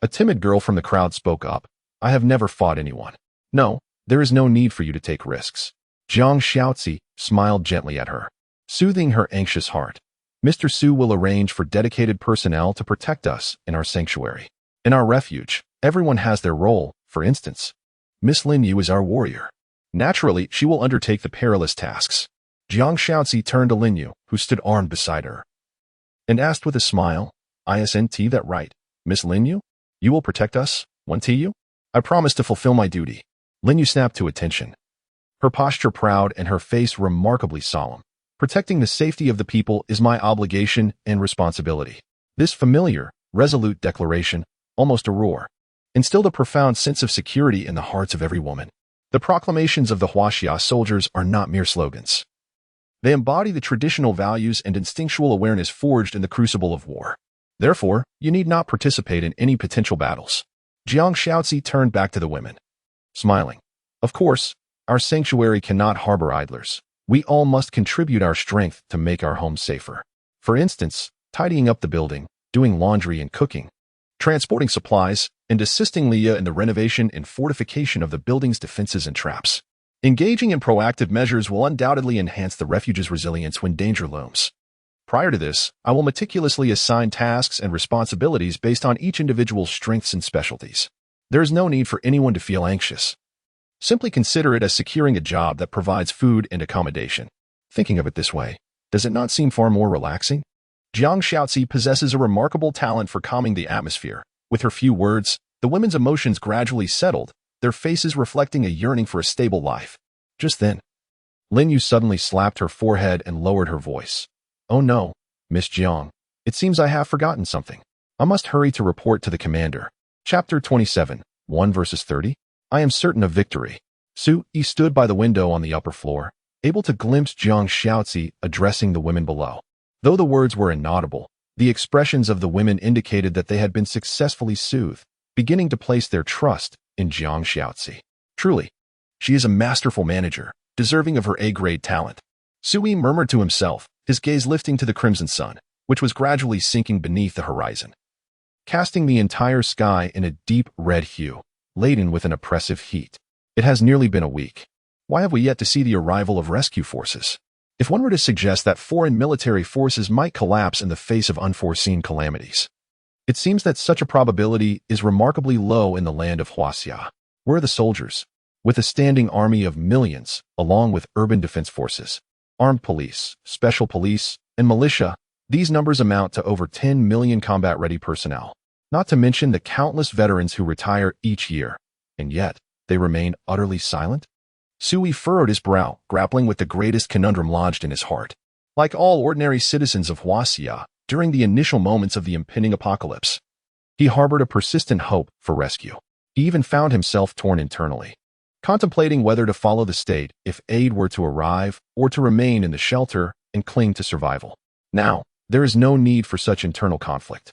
A timid girl from the crowd spoke up. I have never fought anyone. No, there is no need for you to take risks. Jiang Shaoxi smiled gently at her, soothing her anxious heart. Mr. Su will arrange for dedicated personnel to protect us in our sanctuary. In our refuge, everyone has their role. For instance, Miss Lin Yu is our warrior. Naturally, she will undertake the perilous tasks. Jiang Shaoxi turned to Lin Yu, who stood armed beside her, and asked with a smile, "Isn't that right, Miss Lin Yu? You will protect us, won't you?" "I promise to fulfill my duty." Lin Yu snapped to attention, her posture proud and her face remarkably solemn. Protecting the safety of the people is my obligation and responsibility. This familiar, resolute declaration, almost a roar, instilled a profound sense of security in the hearts of every woman. The proclamations of the Huaxia soldiers are not mere slogans. They embody the traditional values and instinctual awareness forged in the crucible of war. Therefore, you need not participate in any potential battles. Jiang Shaoxi turned back to the women, smiling. Of course, our sanctuary cannot harbor idlers. We all must contribute our strength to make our homes safer. For instance, tidying up the building, doing laundry and cooking, transporting supplies, and assisting Leah in the renovation and fortification of the building's defenses and traps. Engaging in proactive measures will undoubtedly enhance the refuge's resilience when danger looms. Prior to this, I will meticulously assign tasks and responsibilities based on each individual's strengths and specialties. There is no need for anyone to feel anxious. Simply consider it as securing a job that provides food and accommodation. Thinking of it this way, does it not seem far more relaxing? Jiang Shaoxi possesses a remarkable talent for calming the atmosphere. With her few words, the women's emotions gradually settled, their faces reflecting a yearning for a stable life. Just then, Lin Yu suddenly slapped her forehead and lowered her voice. "Oh no, Miss Jiang, it seems I have forgotten something. I must hurry to report to the commander." Chapter 27, 1 verses 30. I am certain of victory. Su Yi stood by the window on the upper floor, able to glimpse Jiang Shaoxi addressing the women below. Though the words were inaudible, the expressions of the women indicated that they had been successfully soothed, beginning to place their trust in Jiang Shaoxi. Truly, she is a masterful manager, deserving of her A-grade talent. Su Yi murmured to himself, his gaze lifting to the crimson sun, which was gradually sinking beneath the horizon, casting the entire sky in a deep red hue, laden with an oppressive heat. It has nearly been a week. Why have we yet to see the arrival of rescue forces? If one were to suggest that foreign military forces might collapse in the face of unforeseen calamities, it seems that such a probability is remarkably low in the land of Huaxia. Where are the soldiers? With a standing army of millions, along with urban defense forces, armed police, special police, and militia, these numbers amount to over 10 million combat-ready personnel, not to mention the countless veterans who retire each year, and yet they remain utterly silent? Su Yi furrowed his brow, grappling with the greatest conundrum lodged in his heart. Like all ordinary citizens of Huaxia, during the initial moments of the impending apocalypse, he harbored a persistent hope for rescue. He even found himself torn internally, contemplating whether to follow the state if aid were to arrive or to remain in the shelter and cling to survival. Now, there is no need for such internal conflict,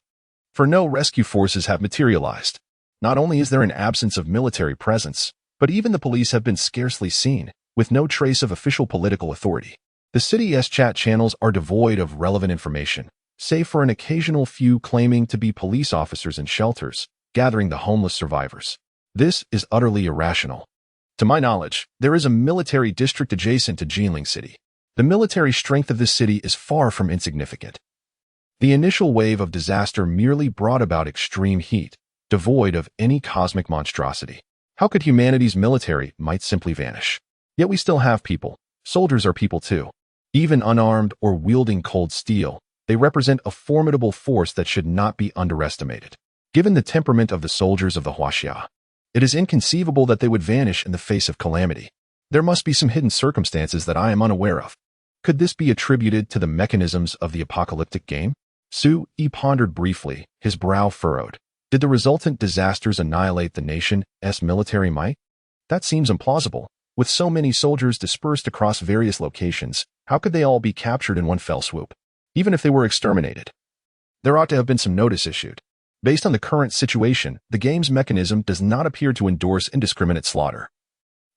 for no rescue forces have materialized. Not only is there an absence of military presence, but even the police have been scarcely seen, with no trace of official political authority. The city's chat channels are devoid of relevant information, save for an occasional few claiming to be police officers in shelters, gathering the homeless survivors. This is utterly irrational. To my knowledge, there is a military district adjacent to Jinling City. The military strength of this city is far from insignificant. The initial wave of disaster merely brought about extreme heat, devoid of any cosmic monstrosity. How could humanity's military might simply vanish? Yet we still have people. Soldiers are people too. Even unarmed or wielding cold steel, they represent a formidable force that should not be underestimated. Given the temperament of the soldiers of the Huaxia, it is inconceivable that they would vanish in the face of calamity. There must be some hidden circumstances that I am unaware of. Could this be attributed to the mechanisms of the apocalyptic game? Su-yi pondered briefly, his brow furrowed. Did the resultant disasters annihilate the nation's military might? That seems implausible. With so many soldiers dispersed across various locations, how could they all be captured in one fell swoop? Even if they were exterminated, there ought to have been some notice issued. Based on the current situation, the game's mechanism does not appear to endorse indiscriminate slaughter.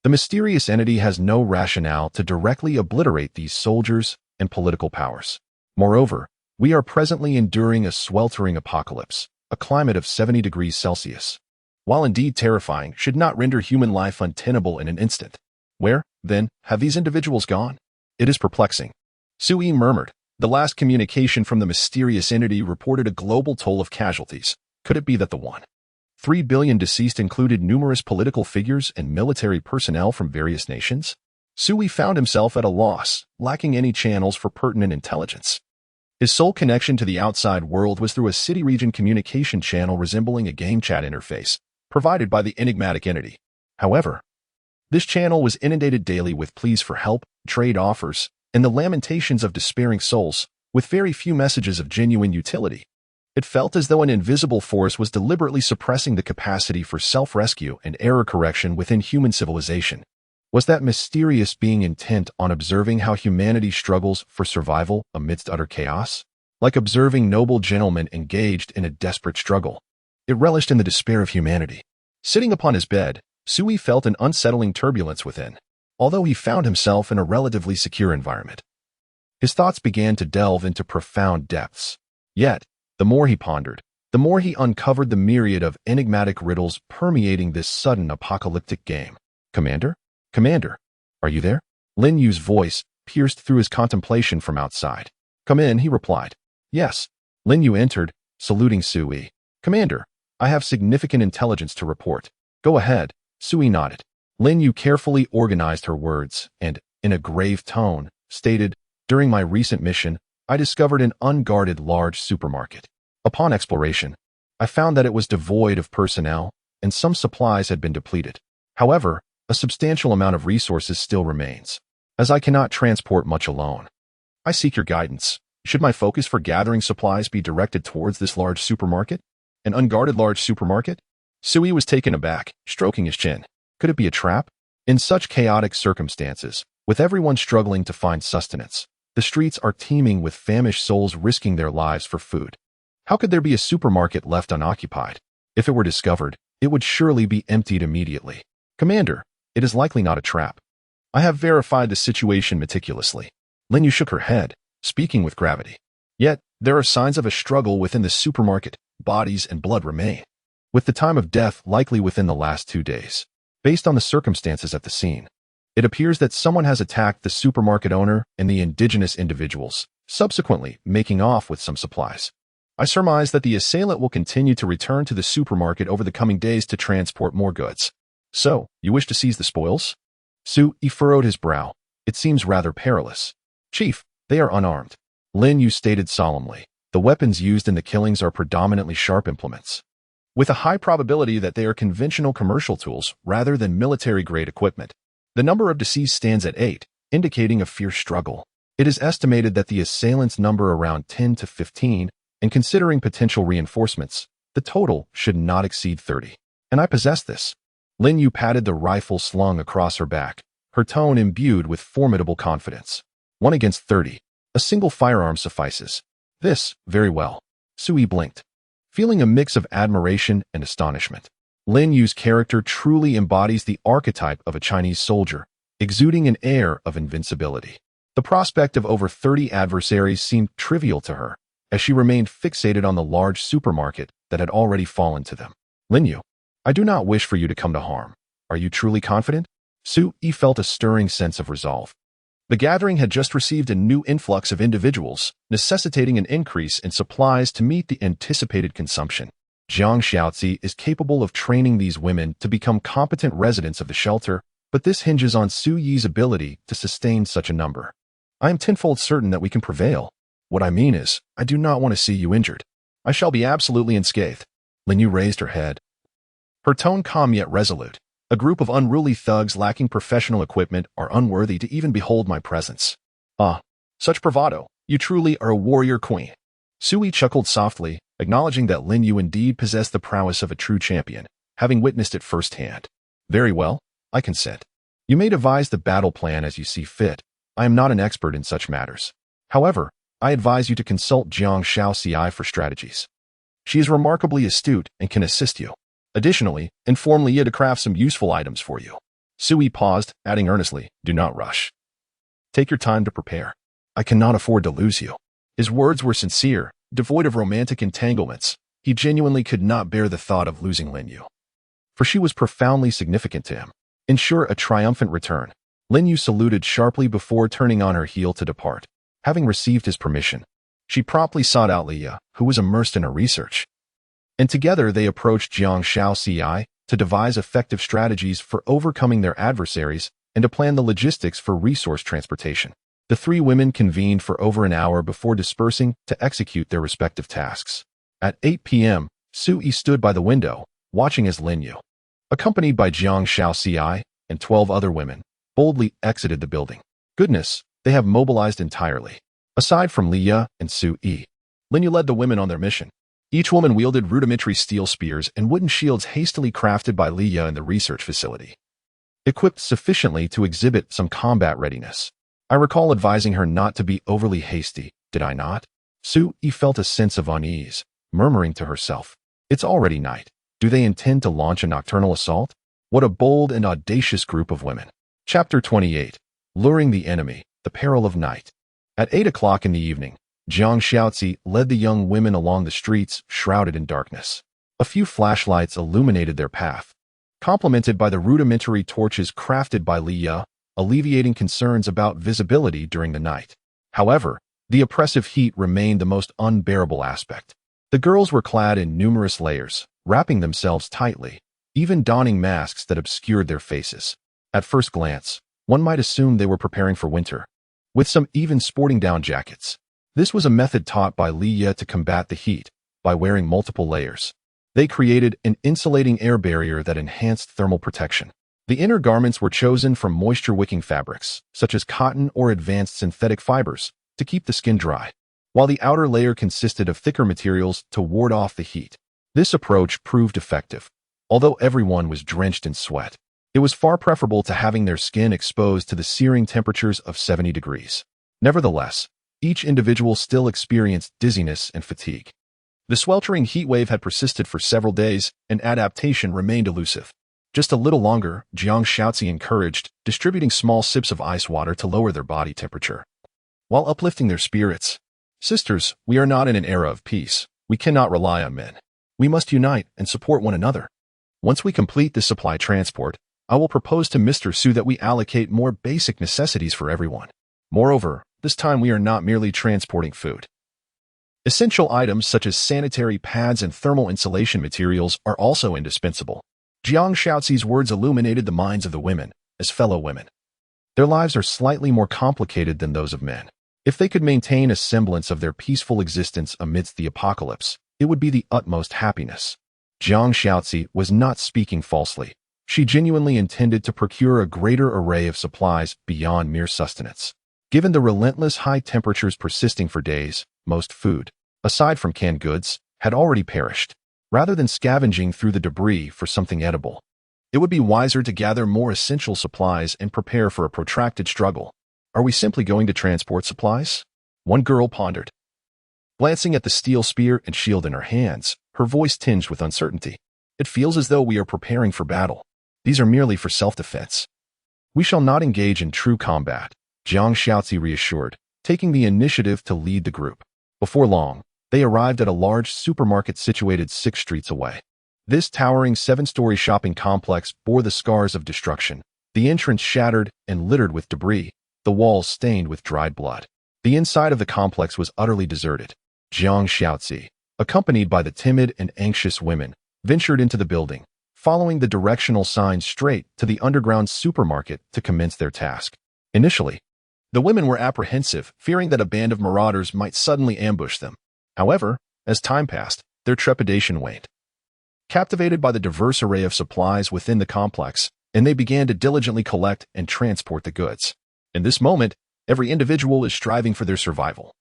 The mysterious entity has no rationale to directly obliterate these soldiers and political powers. Moreover, we are presently enduring a sweltering apocalypse, a climate of 70 degrees Celsius. While indeed terrifying, should not render human life untenable in an instant. Where, then, have these individuals gone? It is perplexing. Su-yi murmured. The last communication from the mysterious entity reported a global toll of casualties. Could it be that the 1.3 billion deceased included numerous political figures and military personnel from various nations? Su-yi found himself at a loss, lacking any channels for pertinent intelligence. His sole connection to the outside world was through a city-region communication channel resembling a game chat interface, provided by the enigmatic entity. However, this channel was inundated daily with pleas for help, trade offers, and the lamentations of despairing souls, with very few messages of genuine utility. It felt as though an invisible force was deliberately suppressing the capacity for self-rescue and error correction within human civilization. Was that mysterious being intent on observing how humanity struggles for survival amidst utter chaos? Like observing noble gentlemen engaged in a desperate struggle. It relished in the despair of humanity. Sitting upon his bed, Su-yi felt an unsettling turbulence within. Although he found himself in a relatively secure environment, his thoughts began to delve into profound depths. Yet, the more he pondered, the more he uncovered the myriad of enigmatic riddles permeating this sudden apocalyptic game. Commander? Commander, are you there? Lin Yu's voice pierced through his contemplation from outside. Come in, he replied. Yes. Lin Yu entered, saluting Su-yi. Commander, I have significant intelligence to report. Go ahead. Su-yi nodded. Lin Yu carefully organized her words and, in a grave tone, stated, During my recent mission, I discovered an unguarded large supermarket. Upon exploration, I found that it was devoid of personnel, and some supplies had been depleted. However, a substantial amount of resources still remains, as I cannot transport much alone. I seek your guidance. Should my focus for gathering supplies be directed towards this large supermarket? An unguarded large supermarket? Su-yi was taken aback, stroking his chin. Could it be a trap? In such chaotic circumstances, with everyone struggling to find sustenance, the streets are teeming with famished souls risking their lives for food. How could there be a supermarket left unoccupied? If it were discovered, it would surely be emptied immediately. Commander, it is likely not a trap. I have verified the situation meticulously. Lin Yu shook her head, speaking with gravity. Yet, there are signs of a struggle within the supermarket. Bodies and blood remain, with the time of death likely within the last 2 days. Based on the circumstances at the scene, it appears that someone has attacked the supermarket owner and the indigenous individuals, subsequently making off with some supplies. I surmise that the assailant will continue to return to the supermarket over the coming days to transport more goods. So, you wish to seize the spoils? Su-yi furrowed his brow. It seems rather perilous. Chief, they are unarmed. Lin Yu stated solemnly. The weapons used in the killings are predominantly sharp implements, with a high probability that they are conventional commercial tools rather than military-grade equipment. The number of deceased stands at 8, indicating a fierce struggle. It is estimated that the assailants number around 10 to 15, and considering potential reinforcements, the total should not exceed 30. And I possess this. Lin Yu patted the rifle slung across her back, her tone imbued with formidable confidence. 1 against 30. A single firearm suffices. This, very well. Su-yi blinked, feeling a mix of admiration and astonishment. Lin Yu's character truly embodies the archetype of a Chinese soldier, exuding an air of invincibility. The prospect of over 30 adversaries seemed trivial to her, as she remained fixated on the large supermarket that had already fallen to them. Lin Yu, I do not wish for you to come to harm. Are you truly confident? Su-yi felt a stirring sense of resolve. The gathering had just received a new influx of individuals, necessitating an increase in supplies to meet the anticipated consumption. Jiang Xiaozi is capable of training these women to become competent residents of the shelter, but this hinges on Su-yi's ability to sustain such a number. I am tenfold certain that we can prevail. What I mean is, I do not want to see you injured. I shall be absolutely unscathed. Lin Yu raised her head, her tone calm yet resolute. A group of unruly thugs lacking professional equipment are unworthy to even behold my presence. Ah, such bravado. You truly are a warrior queen. Sui chuckled softly, acknowledging that Lin Yu indeed possessed the prowess of a true champion, having witnessed it firsthand. Very well, I consent. You may devise the battle plan as you see fit. I am not an expert in such matters. However, I advise you to consult Jiang Shaoxi for strategies. She is remarkably astute and can assist you. Additionally, inform Leah to craft some useful items for you. Sui paused, adding earnestly, do not rush. Take your time to prepare. I cannot afford to lose you. His words were sincere, devoid of romantic entanglements. He genuinely could not bear the thought of losing Lin Yu, for she was profoundly significant to him. Ensure a triumphant return. Lin Yu saluted sharply before turning on her heel to depart. Having received his permission, she promptly sought out Leah, who was immersed in her research. And together they approached Jiang Shaoxi to devise effective strategies for overcoming their adversaries and to plan the logistics for resource transportation. The three women convened for over an hour before dispersing to execute their respective tasks. At 8 p.m., Sui stood by the window, watching as Lin Yu, accompanied by Jiang Shaoxi and 12 other women, boldly exited the building. Goodness, they have mobilized entirely. Aside from Leah and Sui, Lin Yu led the women on their mission. Each woman wielded rudimentary steel spears and wooden shields hastily crafted by Leah in the research facility, equipped sufficiently to exhibit some combat readiness. I recall advising her not to be overly hasty, did I not? Sui felt a sense of unease, murmuring to herself, it's already night. Do they intend to launch a nocturnal assault? What a bold and audacious group of women. Chapter 28. Luring the enemy, the peril of night. At 8 o'clock in the evening, Jiang Shaoxi led the young women along the streets shrouded in darkness. A few flashlights illuminated their path, complemented by the rudimentary torches crafted by Leah, alleviating concerns about visibility during the night. However, the oppressive heat remained the most unbearable aspect. The girls were clad in numerous layers, wrapping themselves tightly, even donning masks that obscured their faces. At first glance, one might assume they were preparing for winter, with some even sporting down jackets. This was a method taught by Leah to combat the heat by wearing multiple layers. They created an insulating air barrier that enhanced thermal protection. The inner garments were chosen from moisture-wicking fabrics, such as cotton or advanced synthetic fibers, to keep the skin dry, while the outer layer consisted of thicker materials to ward off the heat. This approach proved effective. Although everyone was drenched in sweat, it was far preferable to having their skin exposed to the searing temperatures of 70 degrees. Nevertheless, each individual still experienced dizziness and fatigue. The sweltering heat wave had persisted for several days, and adaptation remained elusive. Just a little longer, Jiang Shaoxi encouraged, distributing small sips of ice water to lower their body temperature, while uplifting their spirits. Sisters, we are not in an era of peace. We cannot rely on men. We must unite and support one another. Once we complete this supply transport, I will propose to Mr. Su that we allocate more basic necessities for everyone. Moreover, this time we are not merely transporting food. Essential items such as sanitary pads and thermal insulation materials are also indispensable. Jiang Shaoxi's words illuminated the minds of the women, as fellow women. Their lives are slightly more complicated than those of men. If they could maintain a semblance of their peaceful existence amidst the apocalypse, it would be the utmost happiness. Jiang Shaoxi was not speaking falsely. She genuinely intended to procure a greater array of supplies beyond mere sustenance. Given the relentless high temperatures persisting for days, most food, aside from canned goods, had already perished. Rather than scavenging through the debris for something edible, it would be wiser to gather more essential supplies and prepare for a protracted struggle. Are we simply going to transport supplies? One girl pondered, glancing at the steel spear and shield in her hands, her voice tinged with uncertainty. It feels as though we are preparing for battle. These are merely for self-defense. We shall not engage in true combat, Jiang Shaoxi reassured, taking the initiative to lead the group. Before long, they arrived at a large supermarket situated 6 streets away. This towering 7-story shopping complex bore the scars of destruction, the entrance shattered and littered with debris, the walls stained with dried blood. The inside of the complex was utterly deserted. Jiang Shaoxi, accompanied by the timid and anxious women, ventured into the building, following the directional signs straight to the underground supermarket to commence their task. Initially, the women were apprehensive, fearing that a band of marauders might suddenly ambush them. However, as time passed, their trepidation waned. captivated by the diverse array of supplies within the complex, and they began to diligently collect and transport the goods. In this moment, every individual is striving for their survival,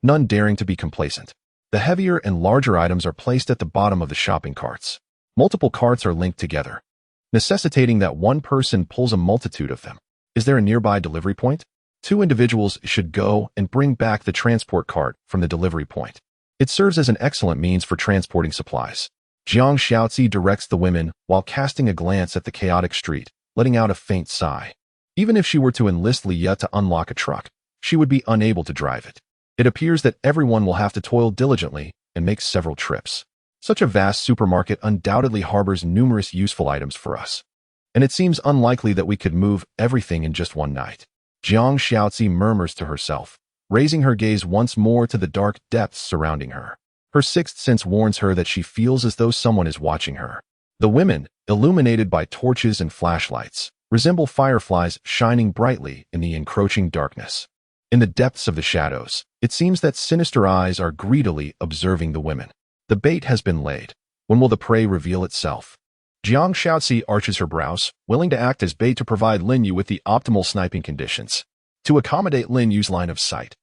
none daring to be complacent. The heavier and larger items are placed at the bottom of the shopping carts. Multiple carts are linked together, necessitating that one person pulls a multitude of them. Is there a nearby delivery point? 2 individuals should go and bring back the transport cart from the delivery point. It serves as an excellent means for transporting supplies. Jiang Xiaozi directs the women while casting a glance at the chaotic street, letting out a faint sigh. Even if she were to enlist Liya to unlock a truck, she would be unable to drive it. It appears that everyone will have to toil diligently and make several trips. Such a vast supermarket undoubtedly harbors numerous useful items for us, and it seems unlikely that we could move everything in just one night. Jiang Xiaozi murmurs to herself, raising her gaze once more to the dark depths surrounding her. Her sixth sense warns her that she feels as though someone is watching her. The women, illuminated by torches and flashlights, resemble fireflies shining brightly in the encroaching darkness. In the depths of the shadows, it seems that sinister eyes are greedily observing the women. The bait has been laid. When will the prey reveal itself? Jiang Xiaozi arches her brows, willing to act as bait to provide Lin Yu with the optimal sniping conditions. To accommodate Lin Yu's line of sight,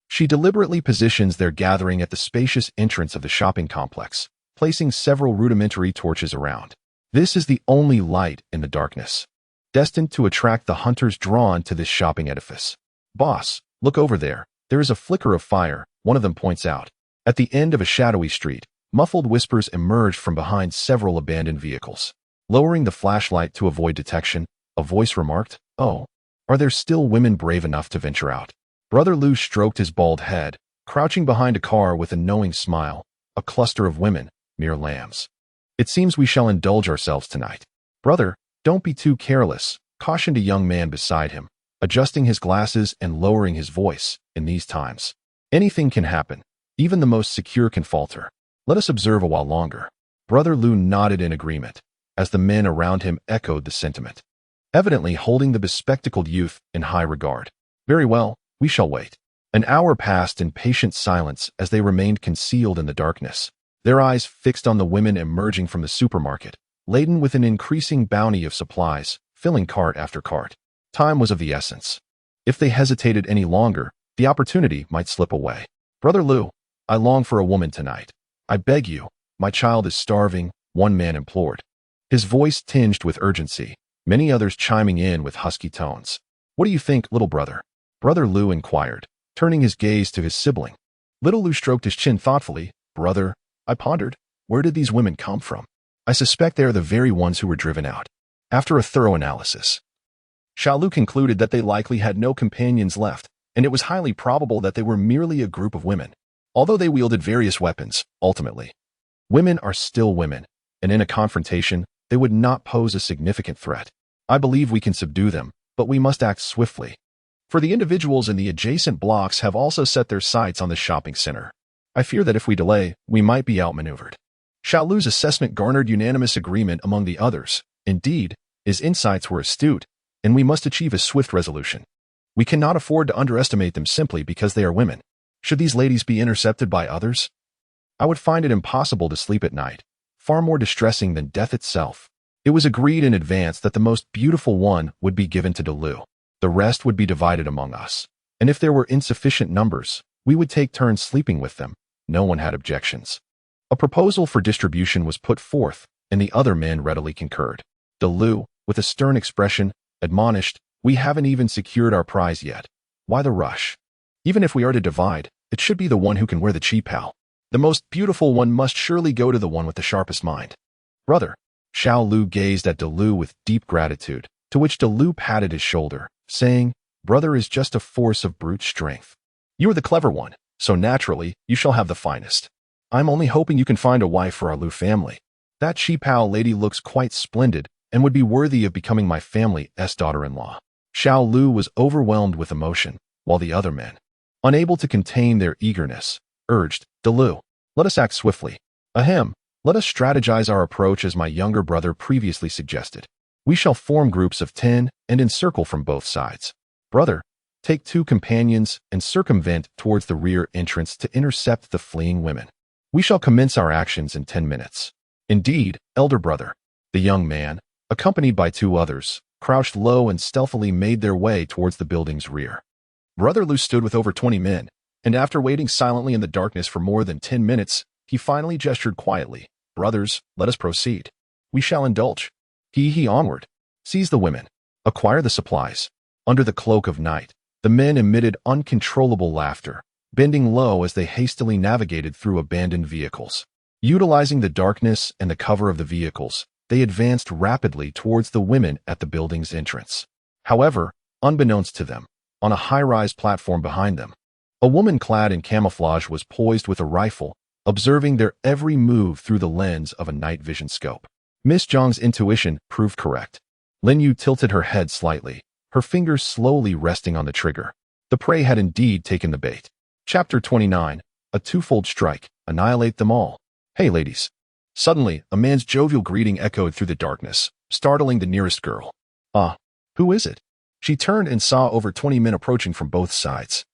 she deliberately positions their gathering at the spacious entrance of the shopping complex, placing several rudimentary torches around. This is the only light in the darkness, destined to attract the hunters drawn to this shopping edifice. Boss, look over there. There is a flicker of fire, one of them points out. At the end of a shadowy street, muffled whispers emerged from behind several abandoned vehicles. Lowering the flashlight to avoid detection, a voice remarked, "Oh, are there still women brave enough to venture out?" Brother Lu stroked his bald head, crouching behind a car with a knowing smile. A cluster of women, mere lambs. It seems we shall indulge ourselves tonight. Brother, don't be too careless, cautioned a young man beside him, adjusting his glasses and lowering his voice. In these times, anything can happen. Even the most secure can falter. Let us observe a while longer. Brother Lu nodded in agreement, as the men around him echoed the sentiment, evidently holding the bespectacled youth in high regard. Very well, we shall wait. An hour passed in patient silence as they remained concealed in the darkness, their eyes fixed on the women emerging from the supermarket, laden with an increasing bounty of supplies, filling cart after cart. Time was of the essence. If they hesitated any longer, the opportunity might slip away. Brother Lu, I long for a woman tonight. I beg you, my child is starving, one man implored. His voice tinged with urgency, many others chiming in with husky tones. What do you think, little brother? Brother Lu inquired, turning his gaze to his sibling. Little Lu stroked his chin thoughtfully. Brother, I pondered, where did these women come from? I suspect they are the very ones who were driven out. After a thorough analysis, Xiao Lu concluded that they likely had no companions left, and it was highly probable that they were merely a group of women. Although they wielded various weapons, ultimately, women are still women, and in a confrontation, they would not pose a significant threat. I believe we can subdue them, but we must act swiftly. For the individuals in the adjacent blocks have also set their sights on the shopping center. I fear that if we delay, we might be outmaneuvered. Xiao Lu's assessment garnered unanimous agreement among the others. Indeed, his insights were astute, and we must achieve a swift resolution. We cannot afford to underestimate them simply because they are women. Should these ladies be intercepted by others? I would find it impossible to sleep at night, far more distressing than death itself. It was agreed in advance that the most beautiful one would be given to Delu. The rest would be divided among us, and if there were insufficient numbers, we would take turns sleeping with them. No one had objections. A proposal for distribution was put forth, and the other men readily concurred. Delu, with a stern expression, admonished, "We haven't even secured our prize yet. Why the rush? Even if we are to divide, it should be the one who can wear the chi-pao. The most beautiful one must surely go to the one with the sharpest mind." Brother, Xiao Lu gazed at Delu with deep gratitude, to which Delu patted his shoulder, saying, "Brother is just a force of brute strength. You are the clever one, so naturally, you shall have the finest. I'm only hoping you can find a wife for our Lu family. That chi-pao lady looks quite splendid and would be worthy of becoming my family's daughter-in-law." Xiao Lu was overwhelmed with emotion, while the other men, unable to contain their eagerness, urged, "Delu, let us act swiftly. Ahem, let us strategize our approach as my younger brother previously suggested. We shall form groups of 10 and encircle from both sides. Brother, take 2 companions and circumvent towards the rear entrance to intercept the fleeing women. We shall commence our actions in 10 minutes." Indeed, elder brother. The young man, accompanied by two others, crouched low and stealthily made their way towards the building's rear. Brother Lu stood with over 20 men, and after waiting silently in the darkness for more than 10 minutes, he finally gestured quietly. Brothers, let us proceed. We shall indulge. He onward. Seize the women. Acquire the supplies. Under the cloak of night, the men emitted uncontrollable laughter, bending low as they hastily navigated through abandoned vehicles. Utilizing the darkness and the cover of the vehicles, they advanced rapidly towards the women at the building's entrance. However, unbeknownst to them, on a high-rise platform behind them, a woman clad in camouflage was poised with a rifle, observing their every move through the lens of a night vision scope. Miss Zhang's intuition proved correct. Lin Yu tilted her head slightly, her fingers slowly resting on the trigger. The prey had indeed taken the bait. Chapter 29, A Twofold Strike, Annihilate Them All. Hey ladies. Suddenly, a man's jovial greeting echoed through the darkness, startling the nearest girl. Who is it? She turned and saw over 20 men approaching from both sides,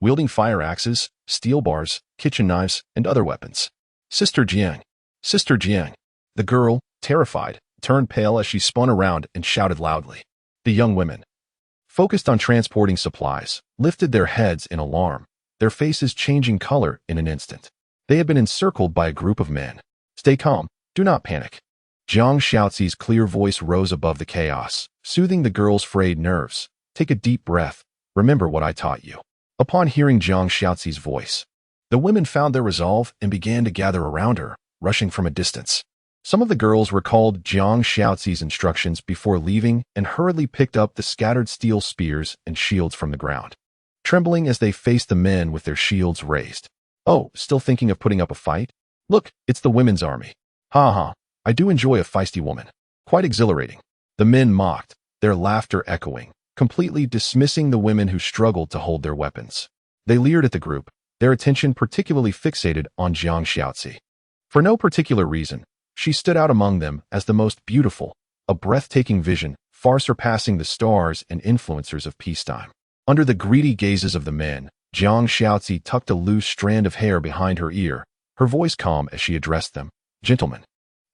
wielding fire axes, steel bars, kitchen knives, and other weapons. Sister Jiang. Sister Jiang. The girl, terrified, turned pale as she spun around and shouted loudly. The young women, focused on transporting supplies, lifted their heads in alarm, their faces changing color in an instant. They had been encircled by a group of men. Stay calm, do not panic. Jiang Xiaozi's clear voice rose above the chaos, soothing the girl's frayed nerves. Take a deep breath. Remember what I taught you. Upon hearing Jiang Xiaozi's voice, the women found their resolve and began to gather around her, rushing from a distance. Some of the girls recalled Jiang Xiaozi's instructions before leaving and hurriedly picked up the scattered steel spears and shields from the ground, trembling as they faced the men with their shields raised. Oh, still thinking of putting up a fight? Look, it's the women's army. Ha ha, I do enjoy a feisty woman. Quite exhilarating. The men mocked, their laughter echoing, completely dismissing the women who struggled to hold their weapons. They leered at the group, their attention particularly fixated on Jiang Xiaozi. For no particular reason, she stood out among them as the most beautiful, a breathtaking vision, far surpassing the stars and influencers of peacetime. Under the greedy gazes of the men, Jiang Xiaozi tucked a loose strand of hair behind her ear, her voice calm as she addressed them. Gentlemen,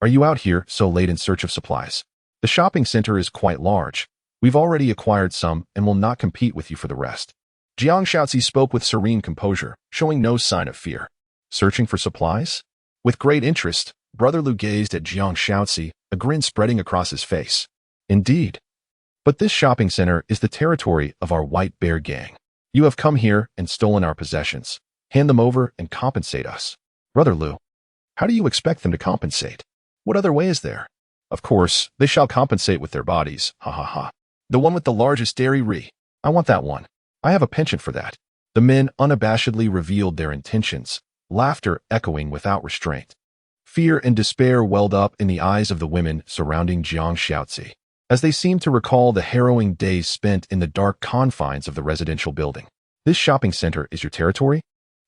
are you out here so late in search of supplies? The shopping center is quite large. We've already acquired some and will not compete with you for the rest. Jiang Xiaozi spoke with serene composure, showing no sign of fear. Searching for supplies? With great interest, Brother Lu gazed at Jiang Xiaozi, a grin spreading across his face. Indeed. But this shopping center is the territory of our White Bear gang. You have come here and stolen our possessions. Hand them over and compensate us. Brother Lu, how do you expect them to compensate? What other way is there? Of course, they shall compensate with their bodies, ha ha ha. The one with the largest dairy. I want that one. I have a penchant for that. The men unabashedly revealed their intentions, laughter echoing without restraint. Fear and despair welled up in the eyes of the women surrounding Jiang Xiaozi, as they seemed to recall the harrowing days spent in the dark confines of the residential building. This shopping center is your territory?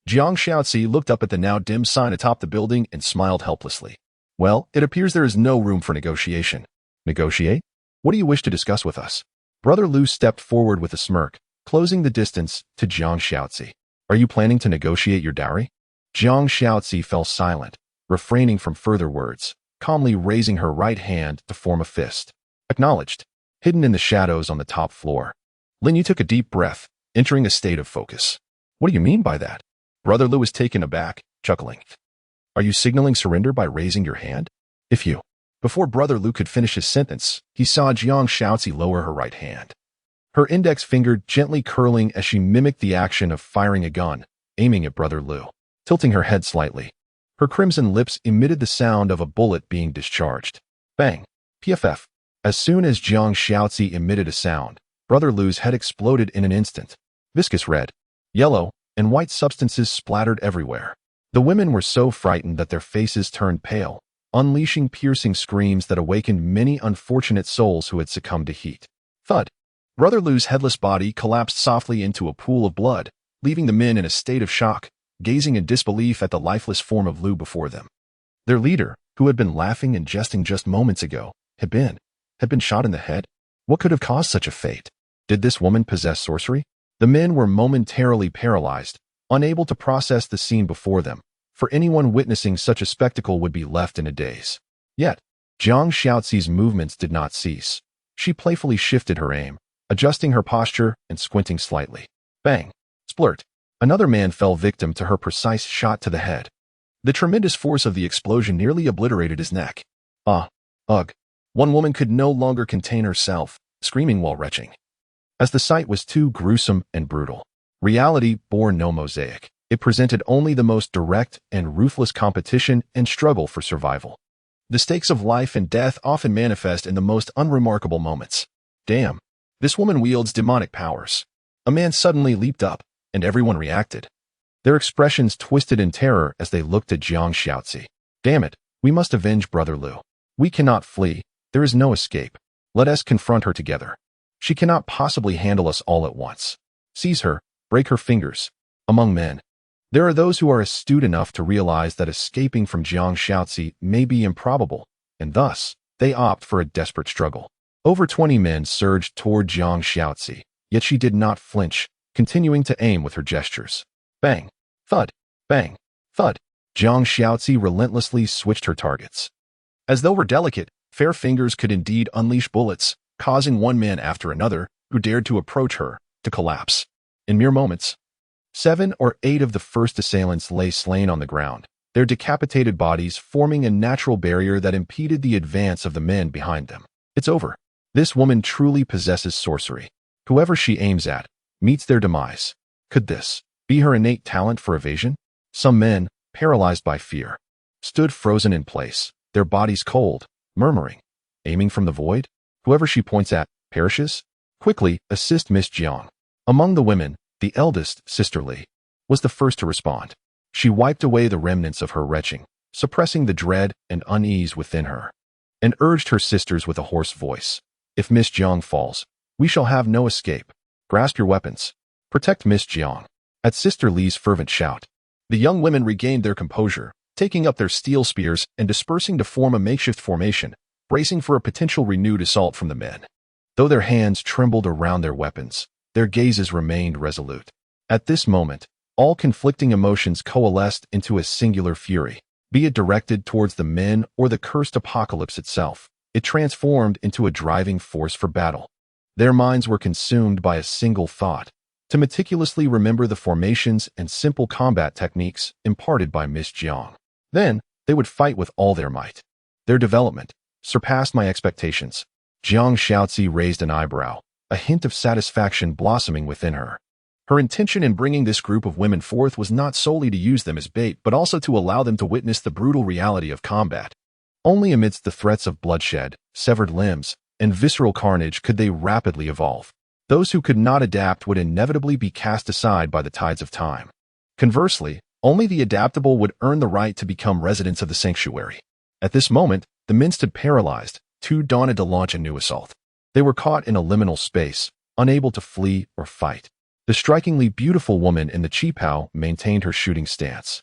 Jiang Xiaozi looked up at the now dim sign atop the building and smiled helplessly. Well, it appears there is no room for negotiation. Negotiate? What do you wish to discuss with us? Brother Lu stepped forward with a smirk, closing the distance to Jiang Xiaozi. Are you planning to negotiate your dowry? Jiang Xiaozi fell silent, refraining from further words, calmly raising her right hand to form a fist. Acknowledged. Hidden in the shadows on the top floor. Lin Yu took a deep breath, entering a state of focus. What do you mean by that? Brother Lu was taken aback, chuckling. Are you signaling surrender by raising your hand? If you... Before Brother Lu could finish his sentence, he saw Jiang Xiaozi lower her right hand, her index finger gently curling as she mimicked the action of firing a gun, aiming at Brother Lu. Tilting her head slightly, her crimson lips emitted the sound of a bullet being discharged. Bang! PFF. As soon as Jiang Xiaozi emitted a sound, Brother Lu's head exploded in an instant. Viscous red, yellow, and white substances splattered everywhere. The women were so frightened that their faces turned pale, unleashing piercing screams that awakened many unfortunate souls who had succumbed to heat. Thud. Brother Lu's headless body collapsed softly into a pool of blood, leaving the men in a state of shock, gazing in disbelief at the lifeless form of Lu before them. Their leader, who had been laughing and jesting just moments ago, had been shot in the head? What could have caused such a fate? Did this woman possess sorcery? The men were momentarily paralyzed, unable to process the scene before them, for anyone witnessing such a spectacle would be left in a daze. Yet, Jiang Xiaozi's movements did not cease. She playfully shifted her aim, adjusting her posture and squinting slightly. Bang! Splurt! Another man fell victim to her precise shot to the head. The tremendous force of the explosion nearly obliterated his neck. Ugh. One woman could no longer contain herself, screaming while retching. As the sight was too gruesome and brutal. Reality bore no mosaic. It presented only the most direct and ruthless competition and struggle for survival. The stakes of life and death often manifest in the most unremarkable moments. Damn, this woman wields demonic powers. A man suddenly leaped up, and everyone reacted. Their expressions twisted in terror as they looked at Jiang Xiaozi. Damn it, we must avenge Brother Liu. We cannot flee. There is no escape. Let us confront her together. She cannot possibly handle us all at once. Seize her, break her fingers. Among men, there are those who are astute enough to realize that escaping from Jiang Xiaozi may be improbable, and thus, they opt for a desperate struggle. Over 20 men surged toward Jiang Xiaozi, yet she did not flinch, continuing to aim with her gestures. Bang! Thud! Bang! Thud! Jiang Xiaozi relentlessly switched her targets. As though her delicate, fair fingers could indeed unleash bullets, causing one man after another, who dared to approach her, to collapse. In mere moments, 7 or 8 of the first assailants lay slain on the ground, their decapitated bodies forming a natural barrier that impeded the advance of the men behind them. It's over. This woman truly possesses sorcery. Whoever she aims at meets their demise. Could this be her innate talent for evasion? Some men, paralyzed by fear, stood frozen in place, their bodies cold, murmuring, aiming from the void. Whoever she points at perishes. Quickly, assist Miss Jiang. Among the women, the eldest, Sister Li, was the first to respond. She wiped away the remnants of her retching, suppressing the dread and unease within her, and urged her sisters with a hoarse voice. If Miss Jiang falls, we shall have no escape. Grasp your weapons. Protect Miss Jiang. At Sister Li's fervent shout, the young women regained their composure, taking up their steel spears and dispersing to form a makeshift formation, bracing for a potential renewed assault from the men. Though their hands trembled around their weapons, their gazes remained resolute. At this moment, all conflicting emotions coalesced into a singular fury. Be it directed towards the men or the cursed apocalypse itself, it transformed into a driving force for battle. Their minds were consumed by a single thought: to meticulously remember the formations and simple combat techniques imparted by Miss Jiang. Then, they would fight with all their might. Their development surpassed my expectations. Jiang Xiaozi raised an eyebrow, a hint of satisfaction blossoming within her. Her intention in bringing this group of women forth was not solely to use them as bait, but also to allow them to witness the brutal reality of combat. Only amidst the threats of bloodshed, severed limbs, and visceral carnage could they rapidly evolve. Those who could not adapt would inevitably be cast aside by the tides of time. Conversely, only the adaptable would earn the right to become residents of the sanctuary. At this moment, the men stood paralyzed, too daunted to launch a new assault. They were caught in a liminal space, unable to flee or fight. The strikingly beautiful woman in the qipao maintained her shooting stance.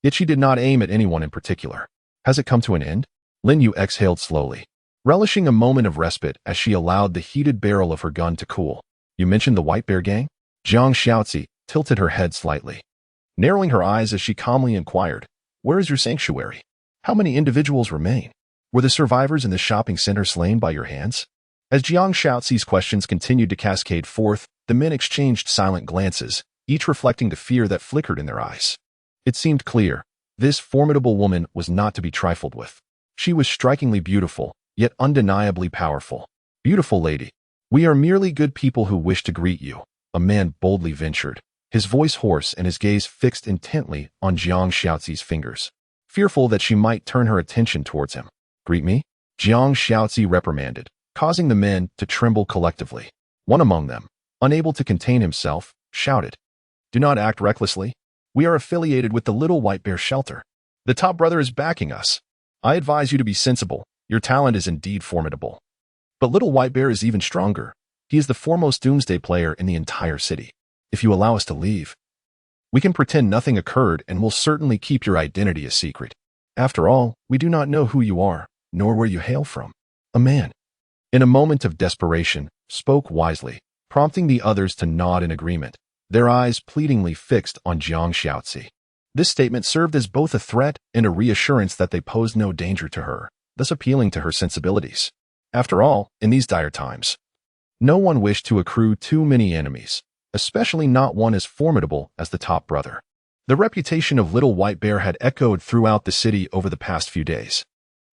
Yet she did not aim at anyone in particular. Has it come to an end? Lin Yu exhaled slowly, relishing a moment of respite as she allowed the heated barrel of her gun to cool. You mentioned the White Bear Gang? Jiang Xiaozi tilted her head slightly, narrowing her eyes as she calmly inquired, where is your sanctuary? How many individuals remain? Were the survivors in the shopping center slain by your hands? As Jiang Xiaozi's questions continued to cascade forth, the men exchanged silent glances, each reflecting the fear that flickered in their eyes. It seemed clear, this formidable woman was not to be trifled with. She was strikingly beautiful, yet undeniably powerful. Beautiful lady, we are merely good people who wish to greet you, a man boldly ventured, his voice hoarse and his gaze fixed intently on Jiang Xiaozi's fingers, fearful that she might turn her attention towards him. Greet me? Jiang Xiaozi reprimanded, causing the men to tremble collectively. One among them, unable to contain himself, shouted, Do not act recklessly. We are affiliated with the Little White Bear Shelter. The top brother is backing us. I advise you to be sensible. Your talent is indeed formidable. But Little White Bear is even stronger. He is the foremost Doomsday player in the entire city. If you allow us to leave, we can pretend nothing occurred and will certainly keep your identity a secret. After all, we do not know who you are, nor where you hail from. A man, in a moment of desperation, spoke wisely, prompting the others to nod in agreement, their eyes pleadingly fixed on Jiang Xiaozi. This statement served as both a threat and a reassurance that they posed no danger to her, thus appealing to her sensibilities. After all, in these dire times, no one wished to accrue too many enemies, especially not one as formidable as the top brother. The reputation of Little White Bear had echoed throughout the city over the past few days.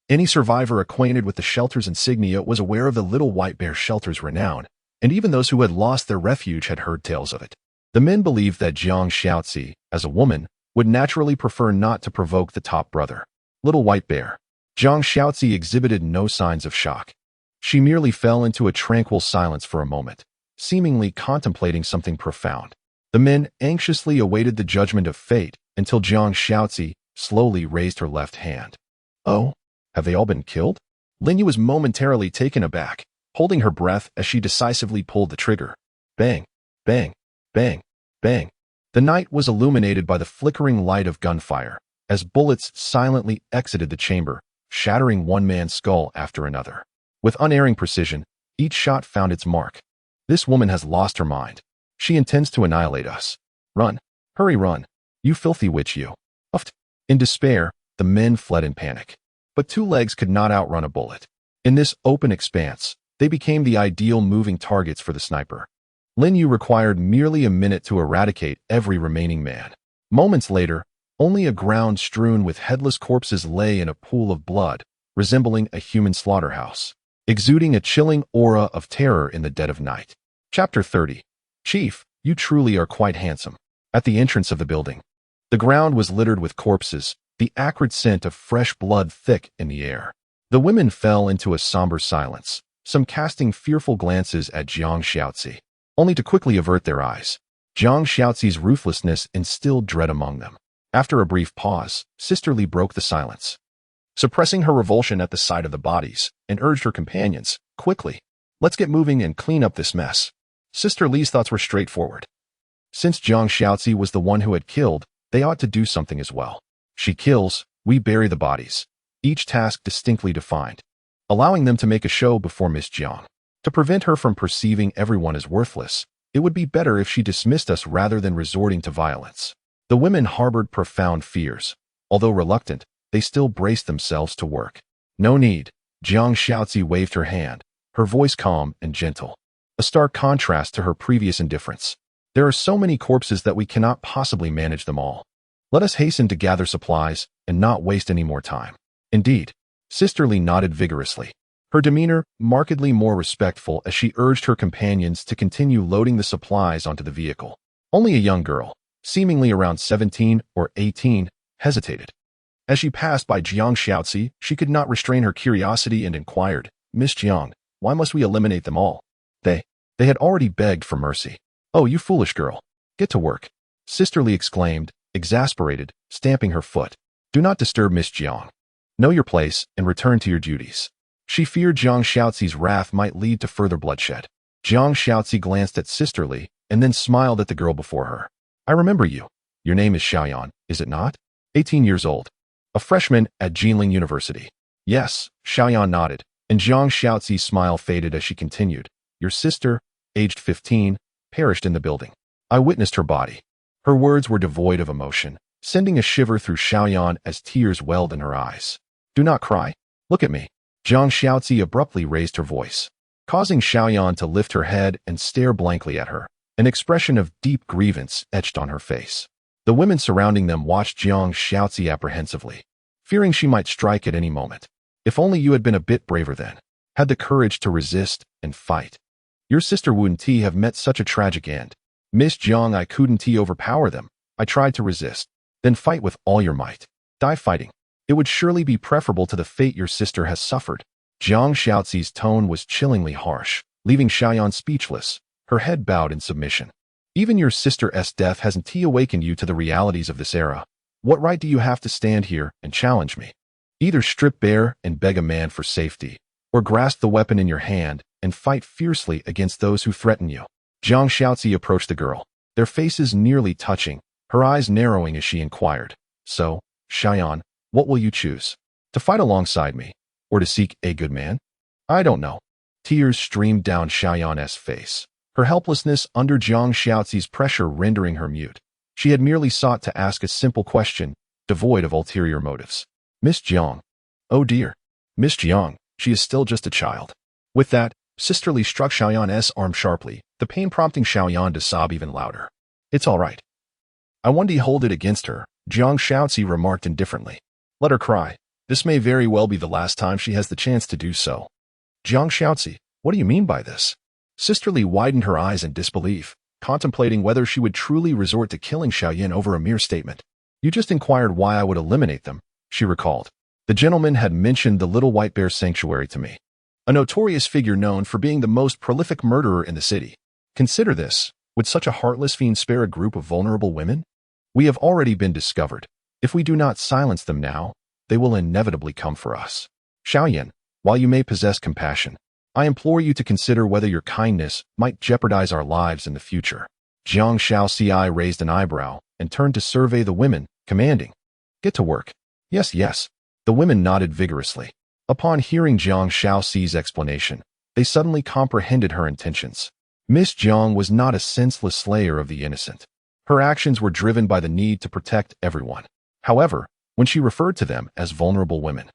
Any survivor acquainted with the shelter's insignia was aware of the Little White Bear shelter's renown, and even those who had lost their refuge had heard tales of it. The men believed that Jiang Xiaozi, as a woman, would naturally prefer not to provoke the top brother, Little White Bear. Jiang Xiaozi exhibited no signs of shock. She merely fell into a tranquil silence for a moment, seemingly contemplating something profound. The men anxiously awaited the judgment of fate until Jiang Xiaozi slowly raised her left hand. Oh, have they all been killed? Linyu was momentarily taken aback, holding her breath as she decisively pulled the trigger. Bang, bang, bang, bang. The night was illuminated by the flickering light of gunfire, as bullets silently exited the chamber, shattering one man's skull after another. With unerring precision, each shot found its mark. This woman has lost her mind. She intends to annihilate us. Run. Hurry, run. You filthy witch, you. Uffed. In despair, the men fled in panic. But two legs could not outrun a bullet. In this open expanse, they became the ideal moving targets for the sniper. Linyu required merely a minute to eradicate every remaining man. Moments later, only a ground strewn with headless corpses lay in a pool of blood, resembling a human slaughterhouse, exuding a chilling aura of terror in the dead of night. Chapter 30. Chief, you truly are quite handsome. At the entrance of the building, the ground was littered with corpses, the acrid scent of fresh blood thick in the air. The women fell into a somber silence, some casting fearful glances at Jiang Xiaozi, only to quickly avert their eyes. Jiang Xiaozi's ruthlessness instilled dread among them. After a brief pause, Sister Li broke the silence, suppressing her revulsion at the sight of the bodies, and urged her companions, quickly, let's get moving and clean up this mess. Sister Li's thoughts were straightforward. Since Jiang Xiaozi was the one who had killed, they ought to do something as well. She kills, we bury the bodies, each task distinctly defined, allowing them to make a show before Miss Jiang. To prevent her from perceiving everyone as worthless, it would be better if she dismissed us rather than resorting to violence. The women harbored profound fears. Although reluctant, they still braced themselves to work. No need. Jiang Xiaozi waved her hand, her voice calm and gentle, a stark contrast to her previous indifference. There are so many corpses that we cannot possibly manage them all. Let us hasten to gather supplies and not waste any more time. Indeed. Sister Li nodded vigorously, her demeanor markedly more respectful as she urged her companions to continue loading the supplies onto the vehicle. Only a young girl, seemingly around 17 or 18, hesitated. As she passed by Jiang Xiaozi, she could not restrain her curiosity and inquired, Miss Jiang, why must we eliminate them all? They had already begged for mercy. Oh, you foolish girl. Get to work. Sister Li exclaimed, exasperated, stamping her foot. Do not disturb Miss Jiang. Know your place and return to your duties. She feared Jiang Xiaozi's wrath might lead to further bloodshed. Jiang Xiaozi glanced at Sister Li and then smiled at the girl before her. I remember you. Your name is Xiaoyan, is it not? 18 years old. A freshman at Jinling University. Yes, Xiaoyan nodded, and Jiang Xiaozi's smile faded as she continued. Your sister, aged 15, perished in the building. I witnessed her body. Her words were devoid of emotion, sending a shiver through Xiaoyan as tears welled in her eyes. Do not cry. Look at me. Jiang Xiaozi abruptly raised her voice, causing Xiaoyan to lift her head and stare blankly at her. An expression of deep grievance etched on her face. The women surrounding them watched Jiang Xiaozi apprehensively, fearing she might strike at any moment. If only you had been a bit braver then, had the courage to resist and fight. Your sister wouldn't have met such a tragic end. Miss Jiang, I couldn't overpower them. I tried to resist. Then fight with all your might. Die fighting. It would surely be preferable to the fate your sister has suffered. Jiang Xiaozi's tone was chillingly harsh, leaving Xiaoyan speechless, her head bowed in submission. Even your sister's death hasn't awakened you to the realities of this era. What right do you have to stand here and challenge me? Either strip bare and beg a man for safety, or grasp the weapon in your hand and fight fiercely against those who threaten you. Jiang Xiaozi approached the girl, their faces nearly touching, her eyes narrowing as she inquired. So, Xiaoyan, what will you choose? To fight alongside me, or to seek a good man? I don't know. Tears streamed down Xiaoyan's face, her helplessness under Jiang Xiaozi's pressure rendering her mute. She had merely sought to ask a simple question, devoid of ulterior motives. Miss Jiang. Oh dear. Miss Jiang, she is still just a child. With that, Sisterly struck Xiaoyan's arm sharply, the pain prompting Xiaoyan to sob even louder. It's all right. I wonder you hold it against her, Jiang Shaozi remarked indifferently. Let her cry. This may very well be the last time she has the chance to do so. Jiang Shaozi, what do you mean by this? Sisterly widened her eyes in disbelief, contemplating whether she would truly resort to killing Xiaoyan over a mere statement. You just inquired why I would eliminate them, she recalled. The gentleman had mentioned the Little White Bear Sanctuary to me. A notorious figure known for being the most prolific murderer in the city. Consider this, would such a heartless fiend spare a group of vulnerable women? We have already been discovered. If we do not silence them now, they will inevitably come for us. Xiaoyan, while you may possess compassion, I implore you to consider whether your kindness might jeopardize our lives in the future. Jiang Shaoci raised an eyebrow and turned to survey the women, commanding, Get to work. Yes, yes. The women nodded vigorously. Upon hearing Jiang Shaoxi's explanation, they suddenly comprehended her intentions. Miss Jiang was not a senseless slayer of the innocent. Her actions were driven by the need to protect everyone. However, when she referred to them as vulnerable women,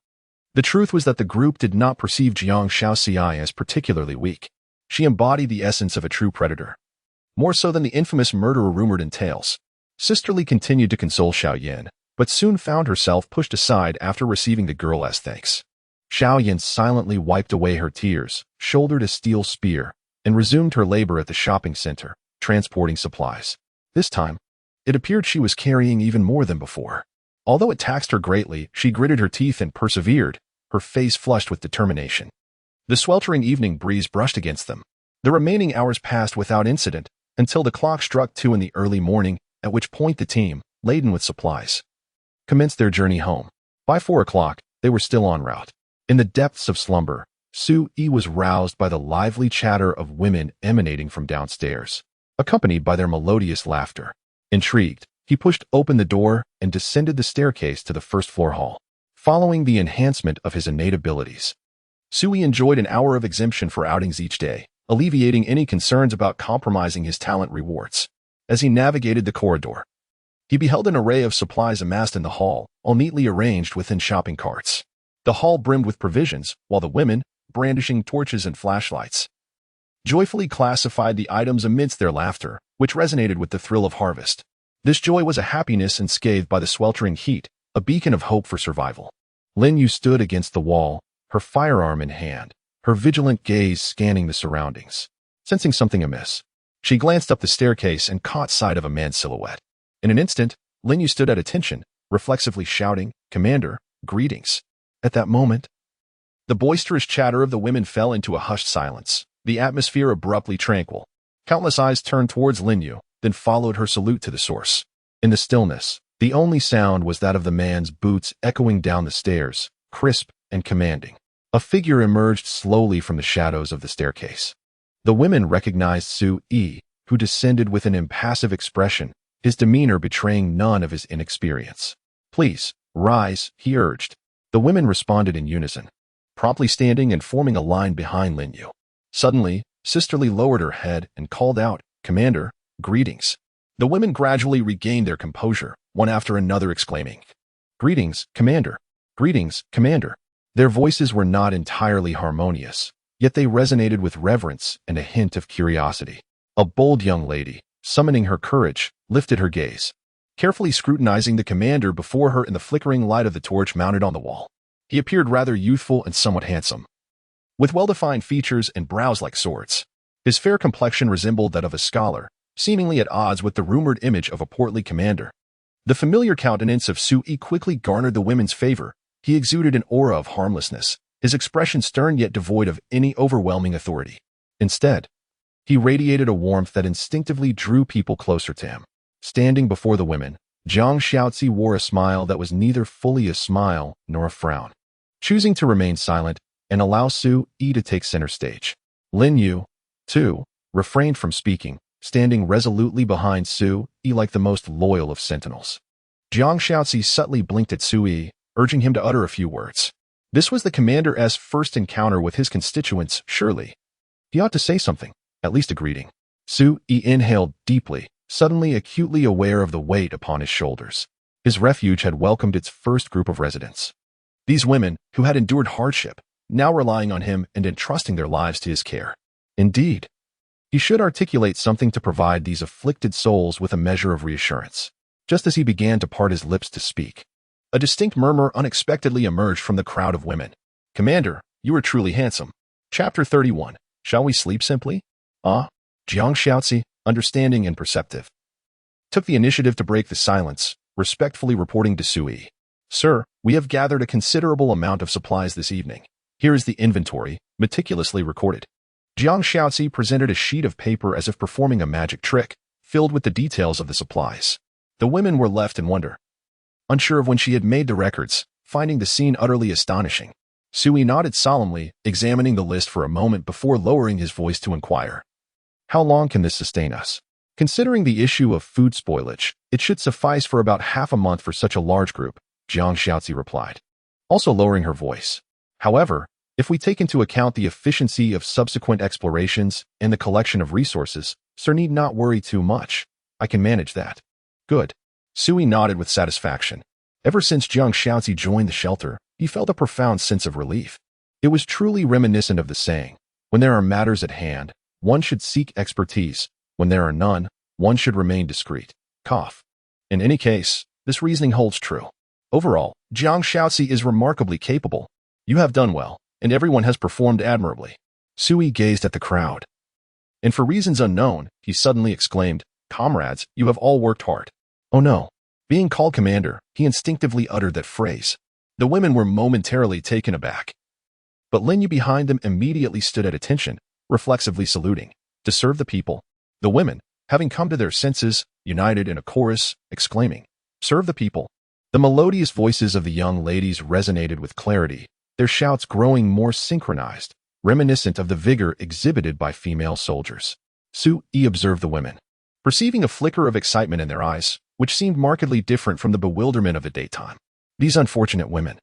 the truth was that the group did not perceive Jiang Shaoxi as particularly weak. She embodied the essence of a true predator. More so than the infamous murderer rumored in tales. Sisterly continued to console Xiaoyan, but soon found herself pushed aside after receiving the girl as thanks. Xiaoyan silently wiped away her tears, shouldered a steel spear, and resumed her labor at the shopping center, transporting supplies. This time, it appeared she was carrying even more than before. Although it taxed her greatly, she gritted her teeth and persevered, her face flushed with determination. The sweltering evening breeze brushed against them. The remaining hours passed without incident, until the clock struck 2 in the early morning, at which point the team, laden with supplies, commenced their journey home. By 4 o'clock, they were still en route. In the depths of slumber, Su-yi was roused by the lively chatter of women emanating from downstairs, accompanied by their melodious laughter. Intrigued, he pushed open the door and descended the staircase to the first-floor hall. Following the enhancement of his innate abilities, Su-yi enjoyed an hour of exemption for outings each day, alleviating any concerns about compromising his talent rewards. As he navigated the corridor, he beheld an array of supplies amassed in the hall, all neatly arranged within shopping carts. The hall brimmed with provisions, while the women, brandishing torches and flashlights, joyfully classified the items amidst their laughter, which resonated with the thrill of harvest. This joy was a happiness unscathed by the sweltering heat, a beacon of hope for survival. Lin Yu stood against the wall, her firearm in hand, her vigilant gaze scanning the surroundings. Sensing something amiss, she glanced up the staircase and caught sight of a man's silhouette. In an instant, Lin Yu stood at attention, reflexively shouting, Commander, greetings. At that moment, the boisterous chatter of the women fell into a hushed silence, the atmosphere abruptly tranquil. Countless eyes turned towards Lin Yu, then followed her salute to the source. In the stillness, the only sound was that of the man's boots echoing down the stairs, crisp and commanding. A figure emerged slowly from the shadows of the staircase. The women recognized Su-yi, who descended with an impassive expression, his demeanor betraying none of his inexperience. Please, rise, he urged. The women responded in unison, promptly standing and forming a line behind Lin Yu. Suddenly, Sisterly lowered her head and called out, Commander, greetings. The women gradually regained their composure, one after another exclaiming, Greetings, Commander. Greetings, Commander. Their voices were not entirely harmonious, yet they resonated with reverence and a hint of curiosity. A bold young lady, summoning her courage, lifted her gaze, carefully scrutinizing the commander before her in the flickering light of the torch mounted on the wall. He appeared rather youthful and somewhat handsome, with well-defined features and brows like swords. His fair complexion resembled that of a scholar, seemingly at odds with the rumored image of a portly commander. The familiar countenance of Su-yi quickly garnered the women's favor. He exuded an aura of harmlessness, his expression stern yet devoid of any overwhelming authority. Instead, he radiated a warmth that instinctively drew people closer to him. Standing before the women, Jiang Shaozi wore a smile that was neither fully a smile nor a frown. Choosing to remain silent and allow Su-yi to take center stage, Lin Yu, too, refrained from speaking, standing resolutely behind Su-yi like the most loyal of sentinels. Jiang Shaozi subtly blinked at Su-yi, urging him to utter a few words. This was the commander's first encounter with his constituents, surely. He ought to say something, at least a greeting. Su-yi inhaled deeply, suddenly acutely aware of the weight upon his shoulders. His refuge had welcomed its first group of residents. These women, who had endured hardship, now relying on him and entrusting their lives to his care. Indeed, he should articulate something to provide these afflicted souls with a measure of reassurance. Just as he began to part his lips to speak, a distinct murmur unexpectedly emerged from the crowd of women. "Commander, you are truly handsome." Chapter 31. Shall we sleep simply? Jiang Xiaozi, understanding and perceptive, took the initiative to break the silence, respectfully reporting to Sui. "Sir, we have gathered a considerable amount of supplies this evening. Here is the inventory, meticulously recorded." Jiang Xiaozi presented a sheet of paper as if performing a magic trick, filled with the details of the supplies. The women were left in wonder, unsure of when she had made the records, finding the scene utterly astonishing. Sui nodded solemnly, examining the list for a moment before lowering his voice to inquire, "How long can this sustain us?" Considering the issue of food spoilage, it should suffice for about half a month for such a large group, Jiang Xiaozi replied, also lowering her voice. "However, if we take into account the efficiency of subsequent explorations and the collection of resources, sir need not worry too much. I can manage that." "Good." Sui nodded with satisfaction. Ever since Jiang Xiaozi joined the shelter, he felt a profound sense of relief. It was truly reminiscent of the saying, "When there are matters at hand, one should seek expertise. When there are none, one should remain discreet." Cough. In any case, this reasoning holds true. Overall, Jiang Xiaozi is remarkably capable. You have done well, and everyone has performed admirably. Sui gazed at the crowd, and for reasons unknown, he suddenly exclaimed, "Comrades, you have all worked hard." Oh no. Being called commander, he instinctively uttered that phrase. The women were momentarily taken aback, but Lin Yu behind them immediately stood at attention, reflexively saluting. "To serve the people." The women, having come to their senses, united in a chorus, exclaiming, "Serve the people." The melodious voices of the young ladies resonated with clarity, their shouts growing more synchronized, reminiscent of the vigor exhibited by female soldiers. Sui observed the women, perceiving a flicker of excitement in their eyes, which seemed markedly different from the bewilderment of the daytime. These unfortunate women,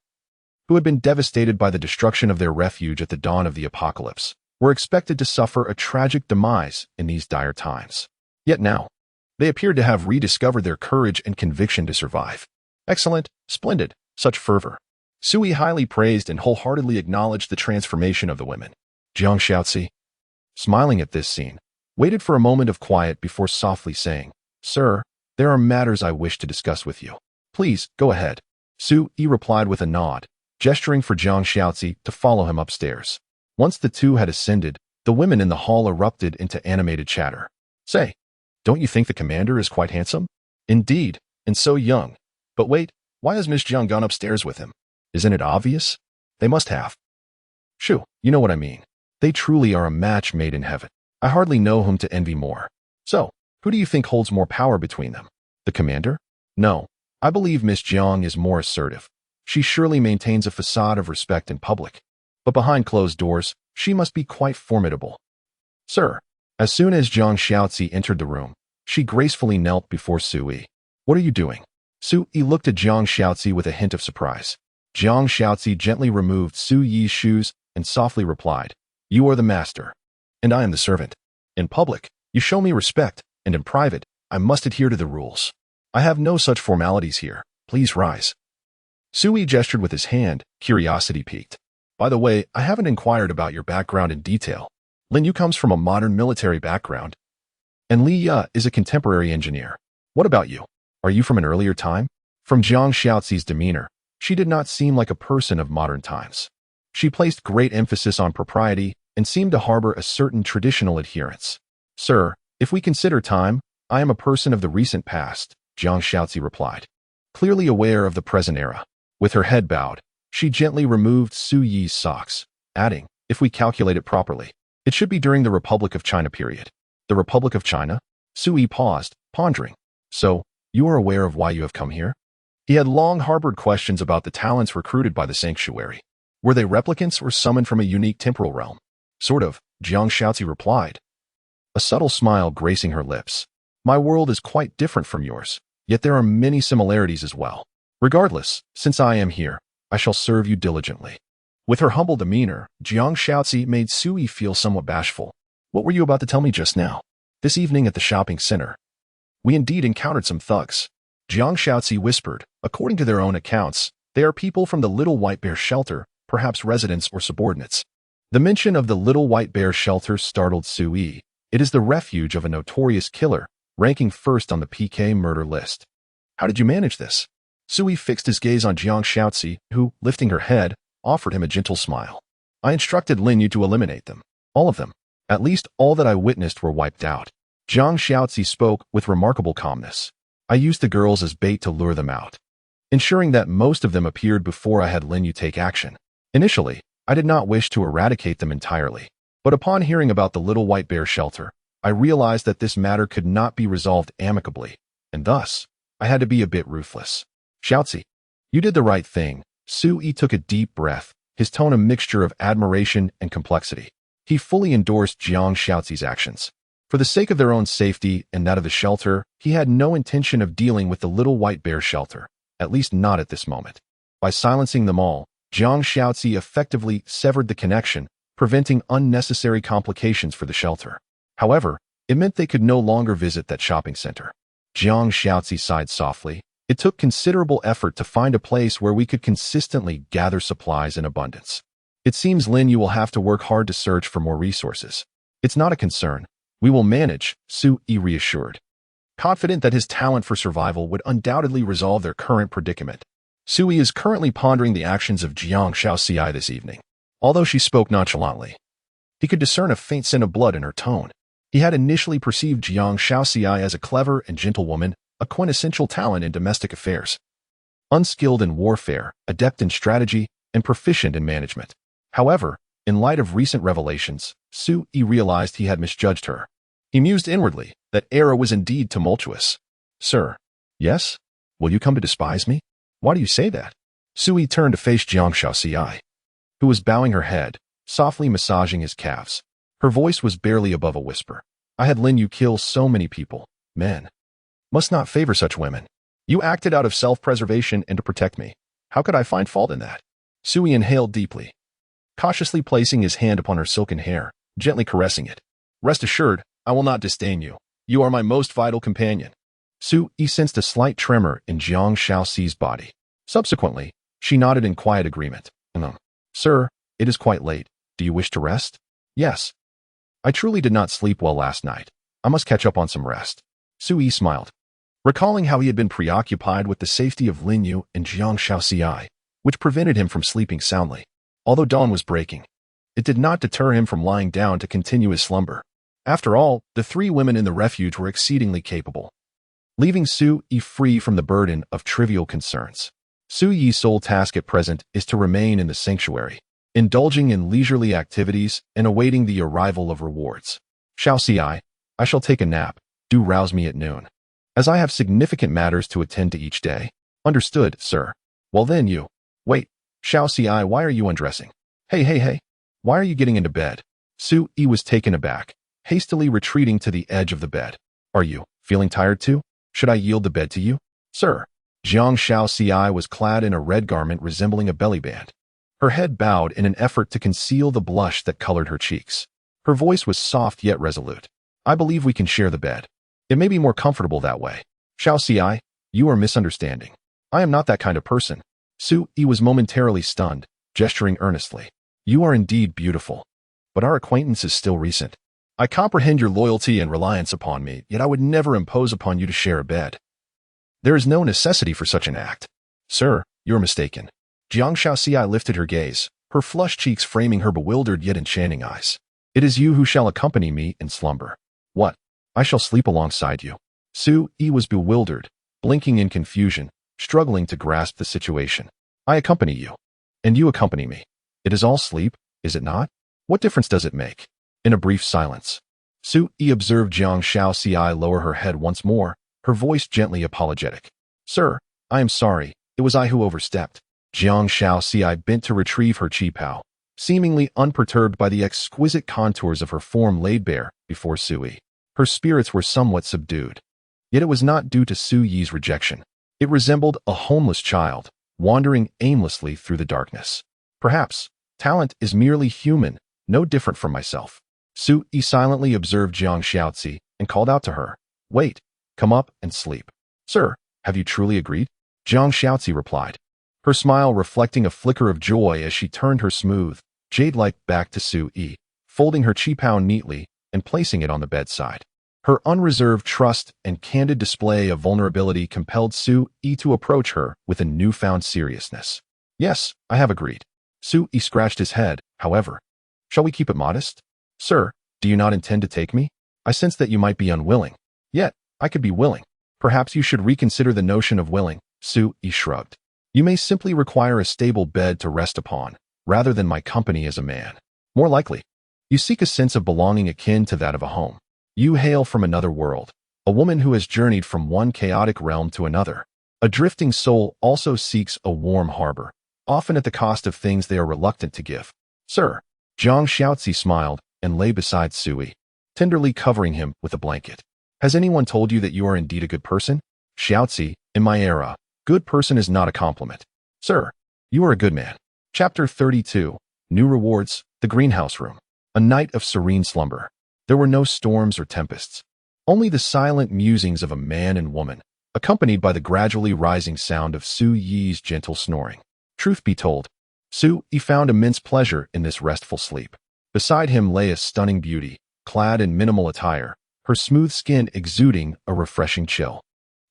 who had been devastated by the destruction of their refuge at the dawn of the apocalypse, were expected to suffer a tragic demise in these dire times. Yet now, they appeared to have rediscovered their courage and conviction to survive. Excellent, splendid, such fervor. Sui highly praised and wholeheartedly acknowledged the transformation of the women. Jiang Xiaozi, smiling at this scene, waited for a moment of quiet before softly saying, "Sir, there are matters I wish to discuss with you. Please, go ahead." Sui replied with a nod, gesturing for Jiang Xiaozi to follow him upstairs. Once the two had ascended, the women in the hall erupted into animated chatter. "Say, don't you think the commander is quite handsome?" "Indeed, and so young. But wait, why has Miss Jiang gone upstairs with him? Isn't it obvious? They must have." "Shoo, you know what I mean. They truly are a match made in heaven. I hardly know whom to envy more. So, who do you think holds more power between them? The commander? No, I believe Miss Jiang is more assertive. She surely maintains a facade of respect in public. But behind closed doors, she must be quite formidable." "Sir." As soon as Jiang Xiaozi entered the room, she gracefully knelt before Sui. "What are you doing?" Sui looked at Jiang Xiaozi with a hint of surprise. Jiang Xiaozi gently removed Sui's shoes and softly replied, "You are the master, and I am the servant. In public, you show me respect, and in private, I must adhere to the rules. I have no such formalities here. Please rise." Sui gestured with his hand, curiosity piqued. "By the way, I haven't inquired about your background in detail. Lin Yu comes from a modern military background, and Li Ya is a contemporary engineer. What about you? Are you from an earlier time?" From Jiang Xiaozi's demeanor, she did not seem like a person of modern times. She placed great emphasis on propriety and seemed to harbor a certain traditional adherence. "Sir, if we consider time, I am a person of the recent past," Jiang Xiaozi replied, clearly aware of the present era. With her head bowed, she gently removed Sui's socks, adding, "If we calculate it properly, it should be during the Republic of China period." "The Republic of China?" Sui paused, pondering. "So, you are aware of why you have come here?" He had long harbored questions about the talents recruited by the sanctuary. Were they replicants or summoned from a unique temporal realm? "Sort of," Jiang Xiaozi replied, a subtle smile gracing her lips. "My world is quite different from yours, yet there are many similarities as well. Regardless, since I am here, I shall serve you diligently." With her humble demeanor, Jiang Xiaozi made Sui feel somewhat bashful. "What were you about to tell me just now?" "This evening at the shopping center, We indeed encountered some thugs. Jiang Shaozi whispered. According to their own accounts, they are people from the Little White Bear shelter, perhaps residents or subordinates. The mention of the Little White Bear shelter startled Sui. It is the refuge of a notorious killer, ranking first on the PK murder list. How did you manage this? Sui fixed his gaze on Jiang Shaozi, who, lifting her head, offered him a gentle smile. I instructed Lin Yu to eliminate them. All of them. At least all that I witnessed were wiped out. Jiang Shaozi spoke with remarkable calmness. I used the girls as bait to lure them out, ensuring that most of them appeared before I had Lin Yu take action. Initially, I did not wish to eradicate them entirely, but upon hearing about the Little White Bear shelter, I realized that this matter could not be resolved amicably, and thus, I had to be a bit ruthless. Shaozi, you did the right thing. Sui took a deep breath, his tone a mixture of admiration and complexity. He fully endorsed Jiang Shaozi's actions. For the sake of their own safety and that of the shelter, he had no intention of dealing with the Little White Bear shelter, at least not at this moment. By silencing them all, Jiang Shaozi effectively severed the connection, preventing unnecessary complications for the shelter. However, it meant they could no longer visit that shopping center. Jiang Shaozi sighed softly. It took considerable effort to find a place where we could consistently gather supplies in abundance. It seems Lin Yu will have to work hard to search for more resources. It's not a concern. We will manage, Sui reassured, confident that his talent for survival would undoubtedly resolve their current predicament. Sui is currently pondering the actions of Jiang Shaozi this evening. Although she spoke nonchalantly, he could discern a faint scent of blood in her tone. He had initially perceived Jiang Shaozi as a clever and gentle woman, a quintessential talent in domestic affairs. Unskilled in warfare, adept in strategy, and proficient in management. However, in light of recent revelations, Sui realized he had misjudged her. He mused inwardly that era was indeed tumultuous. Sir. Yes? Will you come to despise me? Why do you say that? Sui turned to face Jiang Shaozi, who was bowing her head, softly massaging his calves. Her voice was barely above a whisper. I had Lin Yu kill so many people. Men must not favor such women. You acted out of self-preservation and to protect me. How could I find fault in that? Sui inhaled deeply, cautiously placing his hand upon her silken hair, gently caressing it. Rest assured, I will not disdain you. You are my most vital companion. Sui sensed a slight tremor in Jiang Shaozi's body. Subsequently, she nodded in quiet agreement. Sir, it is quite late. Do you wish to rest? Yes. I truly did not sleep well last night. I must catch up on some rest. Sui smiled, recalling how he had been preoccupied with the safety of Lin Yu and Jiang Shaozi, which prevented him from sleeping soundly. Although dawn was breaking, it did not deter him from lying down to continue his slumber. After all, the three women in the refuge were exceedingly capable, leaving Sui free from the burden of trivial concerns. Sui's sole task at present is to remain in the sanctuary, indulging in leisurely activities and awaiting the arrival of rewards. Shaozi, I shall take a nap. Do rouse me at noon, as I have significant matters to attend to each day. Understood, sir. Well then you. Wait, Shaozi, why are you undressing? Hey. Why are you getting into bed? Sui was taken aback, hastily retreating to the edge of the bed. Are you feeling tired too? Should I yield the bed to you? Sir. Jiang Shaozi was clad in a red garment resembling a belly band. Her head bowed in an effort to conceal the blush that colored her cheeks. Her voice was soft yet resolute. I believe we can share the bed. It may be more comfortable that way. Shaozi, you are misunderstanding. I am not that kind of person. Sui was momentarily stunned, gesturing earnestly. You are indeed beautiful, but our acquaintance is still recent. I comprehend your loyalty and reliance upon me, yet I would never impose upon you to share a bed. There is no necessity for such an act. Sir, you're mistaken. Jiang Shaozi lifted her gaze, her flushed cheeks framing her bewildered yet enchanting eyes. It is you who shall accompany me in slumber. What? I shall sleep alongside you. Sui was bewildered, blinking in confusion, struggling to grasp the situation. I accompany you. And you accompany me. It is all sleep, is it not? What difference does it make? In a brief silence, Sui observed Jiang Shaozi lower her head once more, her voice gently apologetic. Sir, I am sorry, it was I who overstepped. Jiang Shaozi bent to retrieve her qipao, seemingly unperturbed by the exquisite contours of her form laid bare before Sui. Her spirits were somewhat subdued. Yet it was not due to Sui's rejection. It resembled a homeless child, wandering aimlessly through the darkness. Perhaps, talent is merely human, no different from myself. Sui silently observed Jiang Shaozi and called out to her. Wait, Come up and sleep. Sir, have you truly agreed? Jiang Shaozi replied, her smile reflecting a flicker of joy as she turned her smooth, jade-like back to Su Yi, folding her qipao neatly and placing it on the bedside. Her unreserved trust and candid display of vulnerability compelled Su Yi to approach her with a newfound seriousness. Yes, I have agreed. Su Yi scratched his head, however. Shall we keep it modest? Sir, do you not intend to take me? I sense that you might be unwilling. Yet, I could be willing. Perhaps you should reconsider the notion of willing, Su Yi shrugged. You may simply require a stable bed to rest upon, rather than my company as a man. More likely, you seek a sense of belonging akin to that of a home. You hail from another world, a woman who has journeyed from one chaotic realm to another. A drifting soul also seeks a warm harbor, often at the cost of things they are reluctant to give. Sir, Jiang Shaozi smiled and lay beside Su Yi, tenderly covering him with a blanket. Has anyone told you that you are indeed a good person? Shaozi, in my era, good person is not a compliment. Sir, you are a good man. Chapter 32, New Rewards, The Greenhouse Room. A night of serene slumber. There were no storms or tempests. Only the silent musings of a man and woman, accompanied by the gradually rising sound of Su Yi's gentle snoring. Truth be told, Su Yi found immense pleasure in this restful sleep. Beside him lay a stunning beauty, clad in minimal attire, her smooth skin exuding a refreshing chill.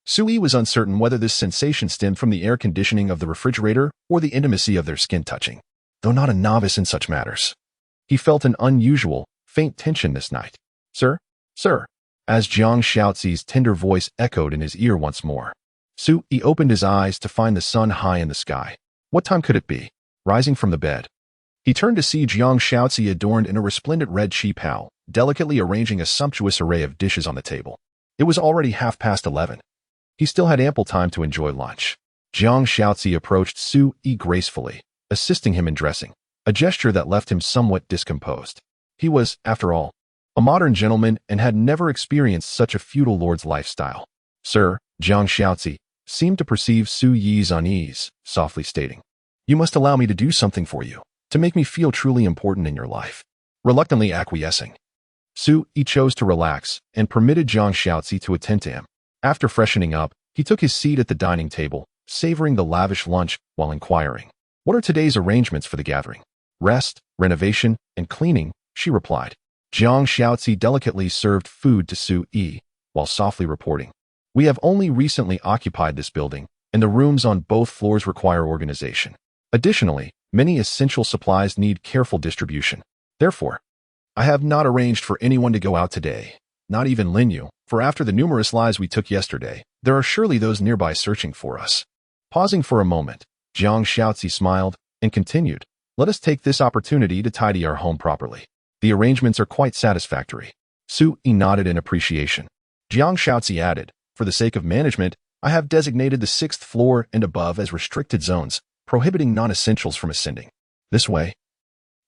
Su Yi was uncertain whether this sensation stemmed from the air conditioning of the refrigerator or the intimacy of their skin touching. Though not a novice in such matters, he felt an unusual, faint tension this night. Sir, sir, as Jiang Shaozi's tender voice echoed in his ear once more. Su Yi opened his eyes to find the sun high in the sky. What time could it be? Rising from the bed, he turned to see Jiang Shaozi adorned in a resplendent red qipao, delicately arranging a sumptuous array of dishes on the table. It was already 11:30. He still had ample time to enjoy lunch. Jiang Shaozi approached Su Yi gracefully, assisting him in dressing, a gesture that left him somewhat discomposed. He was, after all, a modern gentleman and had never experienced such a feudal lord's lifestyle. Sir, Jiang Shaozi seemed to perceive Su Yi's unease, softly stating, You must allow me to do something for you, to make me feel truly important in your life. Reluctantly acquiescing, Su Yi chose to relax and permitted Jiang Shaozi to attend to him. After freshening up, he took his seat at the dining table, savoring the lavish lunch while inquiring, What are today's arrangements for the gathering? Rest, renovation, and cleaning, she replied. Jiang Shaozi delicately served food to Su Yi, while softly reporting, We have only recently occupied this building, and the rooms on both floors require organization. Additionally, many essential supplies need careful distribution. Therefore, I have not arranged for anyone to go out today, not even Linyu, for after the numerous lives we took yesterday, there are surely those nearby searching for us. Pausing for a moment, Jiang Shaozi smiled and continued, Let us take this opportunity to tidy our home properly. The arrangements are quite satisfactory. Su Yi nodded in appreciation. Jiang Shaozi added, For the sake of management, I have designated the 6th floor and above as restricted zones, prohibiting non-essentials from ascending. This way,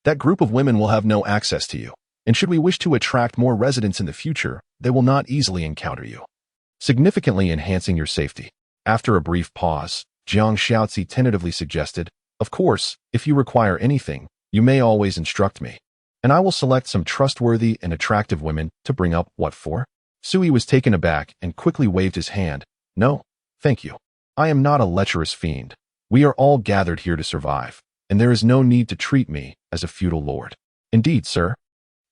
that group of women will have no access to you, and should we wish to attract more residents in the future, they will not easily encounter you, significantly enhancing your safety. After a brief pause, Jiang Shaozi tentatively suggested, Of course, if you require anything, you may always instruct me, and I will select some trustworthy and attractive women to bring up. What for? Su Yi was taken aback and quickly waved his hand. No, thank you. I am not a lecherous fiend. We are all gathered here to survive, and there is no need to treat me as a feudal lord. Indeed, sir.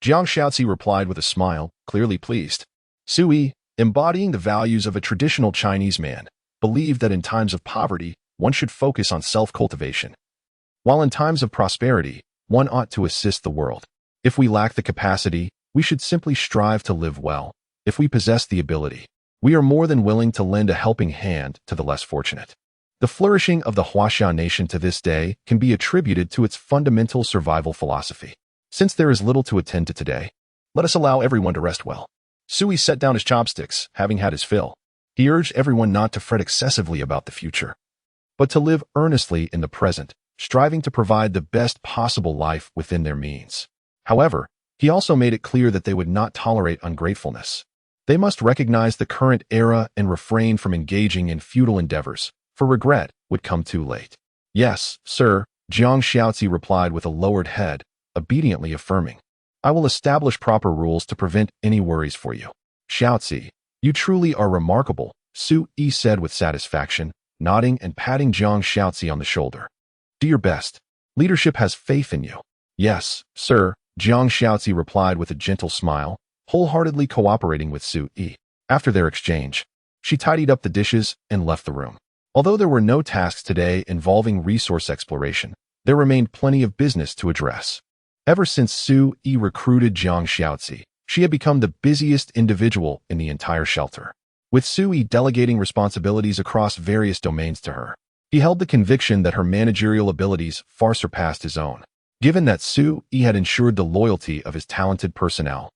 Jiang Shaozi replied with a smile, clearly pleased. Su Yi, embodying the values of a traditional Chinese man, believed that in times of poverty, one should focus on self-cultivation, while in times of prosperity, one ought to assist the world. If we lack the capacity, we should simply strive to live well. If we possess the ability, we are more than willing to lend a helping hand to the less fortunate. The flourishing of the Huaxia nation to this day can be attributed to its fundamental survival philosophy. Since there is little to attend to today, let us allow everyone to rest well. Su Yi set down his chopsticks, having had his fill. He urged everyone not to fret excessively about the future, but to live earnestly in the present, striving to provide the best possible life within their means. However, he also made it clear that they would not tolerate ungratefulness. They must recognize the current era and refrain from engaging in futile endeavors, for regret would come too late. Yes, sir, Jiang Shaozi replied with a lowered head, obediently affirming, I will establish proper rules to prevent any worries for you. Shaozi, You truly are remarkable, Su-yi said with satisfaction, nodding and patting Jiang Shaozi on the shoulder. Do your best. Leadership has faith in you. Yes, sir, Jiang Shaozi replied with a gentle smile, wholeheartedly cooperating with Su-yi. After their exchange, she tidied up the dishes and left the room. Although there were no tasks today involving resource exploration, there remained plenty of business to address. Ever since Su-yi recruited Jiang Shaozi, she had become the busiest individual in the entire shelter. With Su-yi delegating responsibilities across various domains to her, he held the conviction that her managerial abilities far surpassed his own. Given that Su-yi had ensured the loyalty of his talented personnel,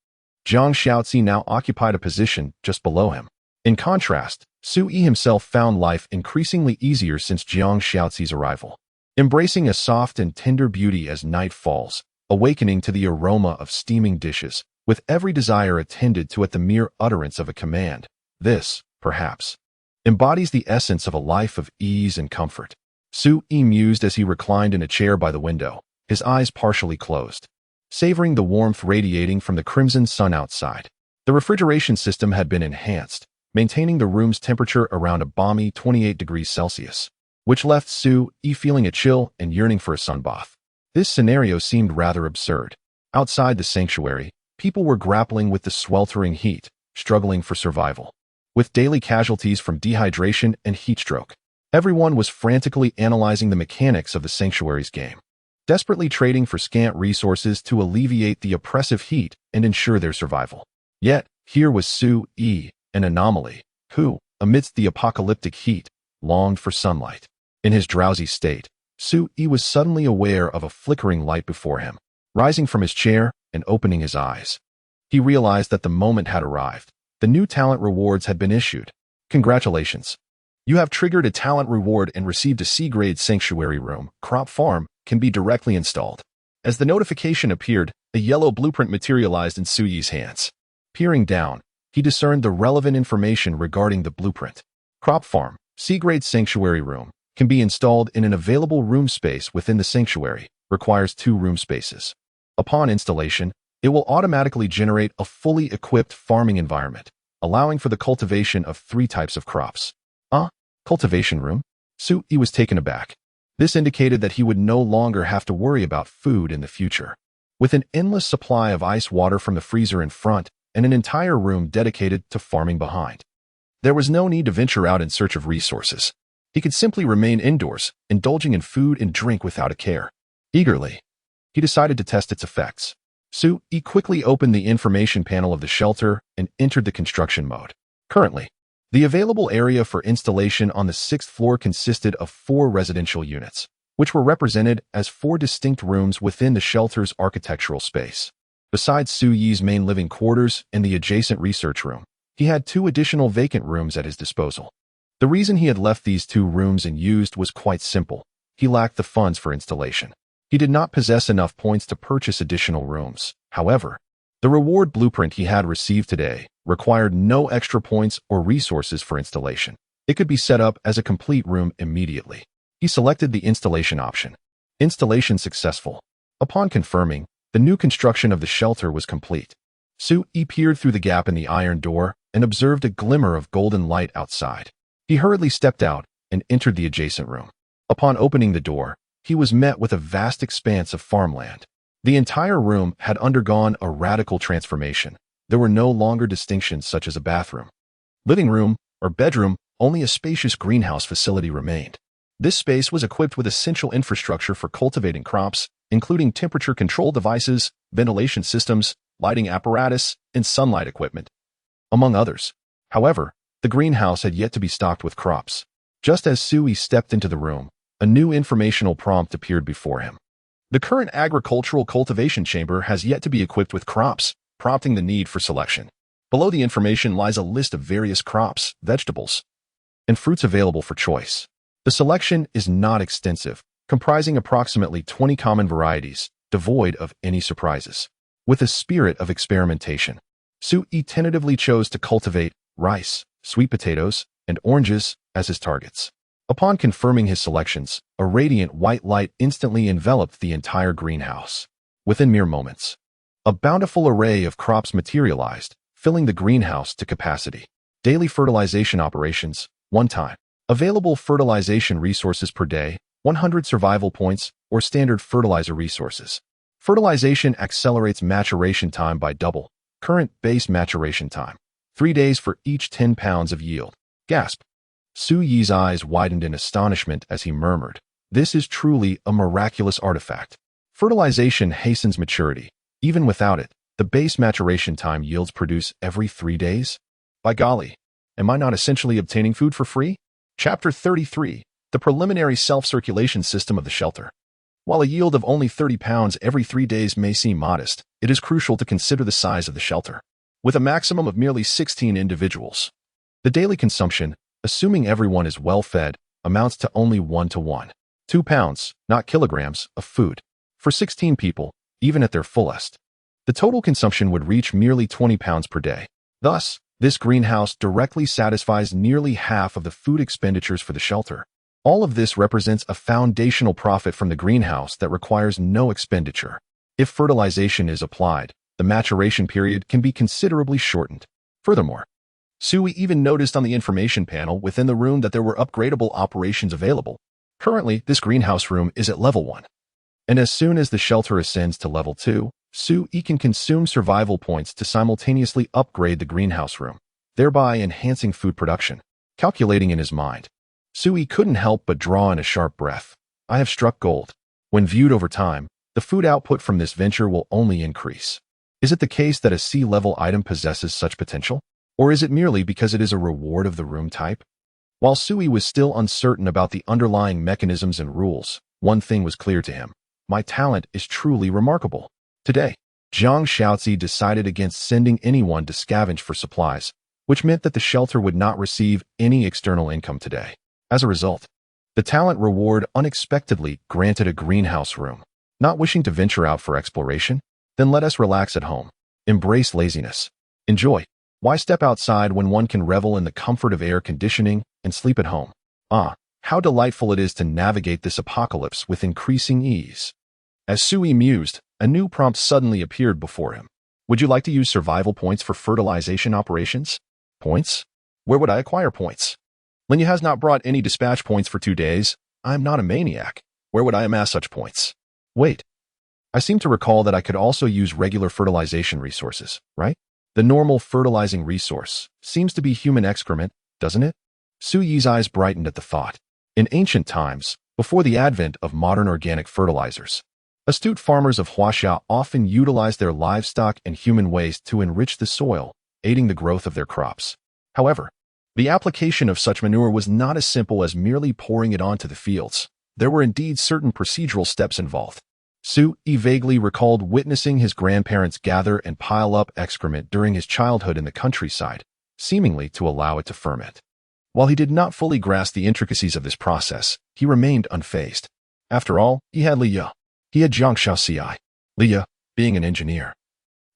Jiang Shaozi now occupied a position just below him. In contrast, Su-yi himself found life increasingly easier since Jiang Shaozi's arrival. Embracing a soft and tender beauty as night falls, awakening to the aroma of steaming dishes, with every desire attended to at the mere utterance of a command, this, perhaps, embodies the essence of a life of ease and comfort. Su-yi mused as he reclined in a chair by the window, his eyes partially closed, savoring the warmth radiating from the crimson sun outside. The refrigeration system had been enhanced, maintaining the room's temperature around a balmy 28 degrees Celsius, which left Su-yi feeling a chill and yearning for a sunbath. This scenario seemed rather absurd. Outside the sanctuary, people were grappling with the sweltering heat, struggling for survival. With daily casualties from dehydration and heatstroke, everyone was frantically analyzing the mechanics of the sanctuary's game, desperately trading for scant resources to alleviate the oppressive heat and ensure their survival. Yet, here was Su-yi, an anomaly, who, amidst the apocalyptic heat, longed for sunlight. In his drowsy state, Su-yi was suddenly aware of a flickering light before him. Rising from his chair and opening his eyes, he realized that the moment had arrived. The new talent rewards had been issued. Congratulations. You have triggered a talent reward and received a C-grade sanctuary room. Crop farm can be directly installed. As the notification appeared, a yellow blueprint materialized in Su-yi's hands. Peering down, he discerned the relevant information regarding the blueprint. Crop farm, C-grade sanctuary room, can be installed in an available room space within the sanctuary, requires 2 room spaces. Upon installation, it will automatically generate a fully equipped farming environment, allowing for the cultivation of 3 types of crops. Cultivation room? Su-yi was taken aback. This indicated that he would no longer have to worry about food in the future. With an endless supply of ice water from the freezer in front and an entire room dedicated to farming behind, there was no need to venture out in search of resources. He could simply remain indoors, indulging in food and drink without a care. Eagerly, he decided to test its effects. Su-yi quickly opened the information panel of the shelter and entered the construction mode. Currently, the available area for installation on the 6th floor consisted of 4 residential units, which were represented as 4 distinct rooms within the shelter's architectural space. Besides Su-yi's main living quarters and the adjacent research room, he had 2 additional vacant rooms at his disposal. The reason he had left these 2 rooms unused was quite simple. He lacked the funds for installation. He did not possess enough points to purchase additional rooms. However, the reward blueprint he had received today required no extra points or resources for installation. It could be set up as a complete room immediately. He selected the installation option. Installation successful. Upon confirming, the new construction of the shelter was complete. Su-yi peered through the gap in the iron door and observed a glimmer of golden light outside. He hurriedly stepped out and entered the adjacent room. Upon opening the door, he was met with a vast expanse of farmland. The entire room had undergone a radical transformation. There were no longer distinctions such as a bathroom, living room, or bedroom. Only a spacious greenhouse facility remained. This space was equipped with essential infrastructure for cultivating crops, including temperature control devices, ventilation systems, lighting apparatus, and sunlight equipment, among others. However, the greenhouse had yet to be stocked with crops. Just as Su-yi stepped into the room, a new informational prompt appeared before him. The current agricultural cultivation chamber has yet to be equipped with crops, prompting the need for selection. Below the information lies a list of various crops, vegetables, and fruits available for choice. The selection is not extensive, comprising approximately 20 common varieties, devoid of any surprises. With a spirit of experimentation, Su-yi tentatively chose to cultivate rice, sweet potatoes, and oranges as his targets. Upon confirming his selections, a radiant white light instantly enveloped the entire greenhouse. Within mere moments, a bountiful array of crops materialized, filling the greenhouse to capacity. Daily fertilization operations, 1 time. Available fertilization resources per day, 100 survival points, or standard fertilizer resources. Fertilization accelerates maturation time by double. Current base maturation time. 3 days for each 10 pounds of yield. Gasp. Su Yi's eyes widened in astonishment as he murmured, "This is truly a miraculous artifact. Fertilization hastens maturity. Even without it, the base maturation time yields produce every 3 days? By golly, am I not essentially obtaining food for free?" Chapter 33. The preliminary self-circulation system of the shelter. While a yield of only 30 pounds every 3 days may seem modest, it is crucial to consider the size of the shelter. With a maximum of merely 16 individuals, the daily consumption, assuming everyone is well-fed, amounts to only 1 to 1. 2 pounds, not kilograms, of food. For 16 people, even at their fullest, the total consumption would reach merely 20 pounds per day. Thus, this greenhouse directly satisfies nearly half of the food expenditures for the shelter. All of this represents a foundational profit from the greenhouse that requires no expenditure. If fertilization is applied, the maturation period can be considerably shortened. Furthermore, Sui even noticed on the information panel within the room that there were upgradable operations available. Currently, this greenhouse room is at level 1. And as soon as the shelter ascends to level 2, Sui can consume survival points to simultaneously upgrade the greenhouse room, thereby enhancing food production. Calculating in his mind, Sui couldn't help but draw in a sharp breath. I have struck gold. When viewed over time, the food output from this venture will only increase. Is it the case that a sea-level item possesses such potential? Or is it merely because it is a reward of the room type? While Sui was still uncertain about the underlying mechanisms and rules, one thing was clear to him. My talent is truly remarkable. Today, Zhang Shaozi decided against sending anyone to scavenge for supplies, which meant that the shelter would not receive any external income today. As a result, the talent reward unexpectedly granted a greenhouse room. Not wishing to venture out for exploration? Then let us relax at home. Embrace laziness. Enjoy. Why step outside when one can revel in the comfort of air conditioning and sleep at home? Ah, how delightful it is to navigate this apocalypse with increasing ease. As Sui mused, a new prompt suddenly appeared before him. Would you like to use survival points for fertilization operations? Points? Where would I acquire points? Linya has not brought any dispatch points for 2 days. I am not a maniac. Where would I amass such points? Wait. I seem to recall that I could also use regular fertilization resources, right? The normal fertilizing resource seems to be human excrement, doesn't it? Su Yi's eyes brightened at the thought. In ancient times, before the advent of modern organic fertilizers, astute farmers of Huaxia often utilized their livestock and human waste to enrich the soil, aiding the growth of their crops. However, the application of such manure was not as simple as merely pouring it onto the fields. There were indeed certain procedural steps involved. Su Yi vaguely recalled witnessing his grandparents gather and pile up excrement during his childhood in the countryside, seemingly to allow it to ferment. While he did not fully grasp the intricacies of this process, he remained unfazed. After all, he had Liya. He had Zhang Shaozi. Liya, being an engineer,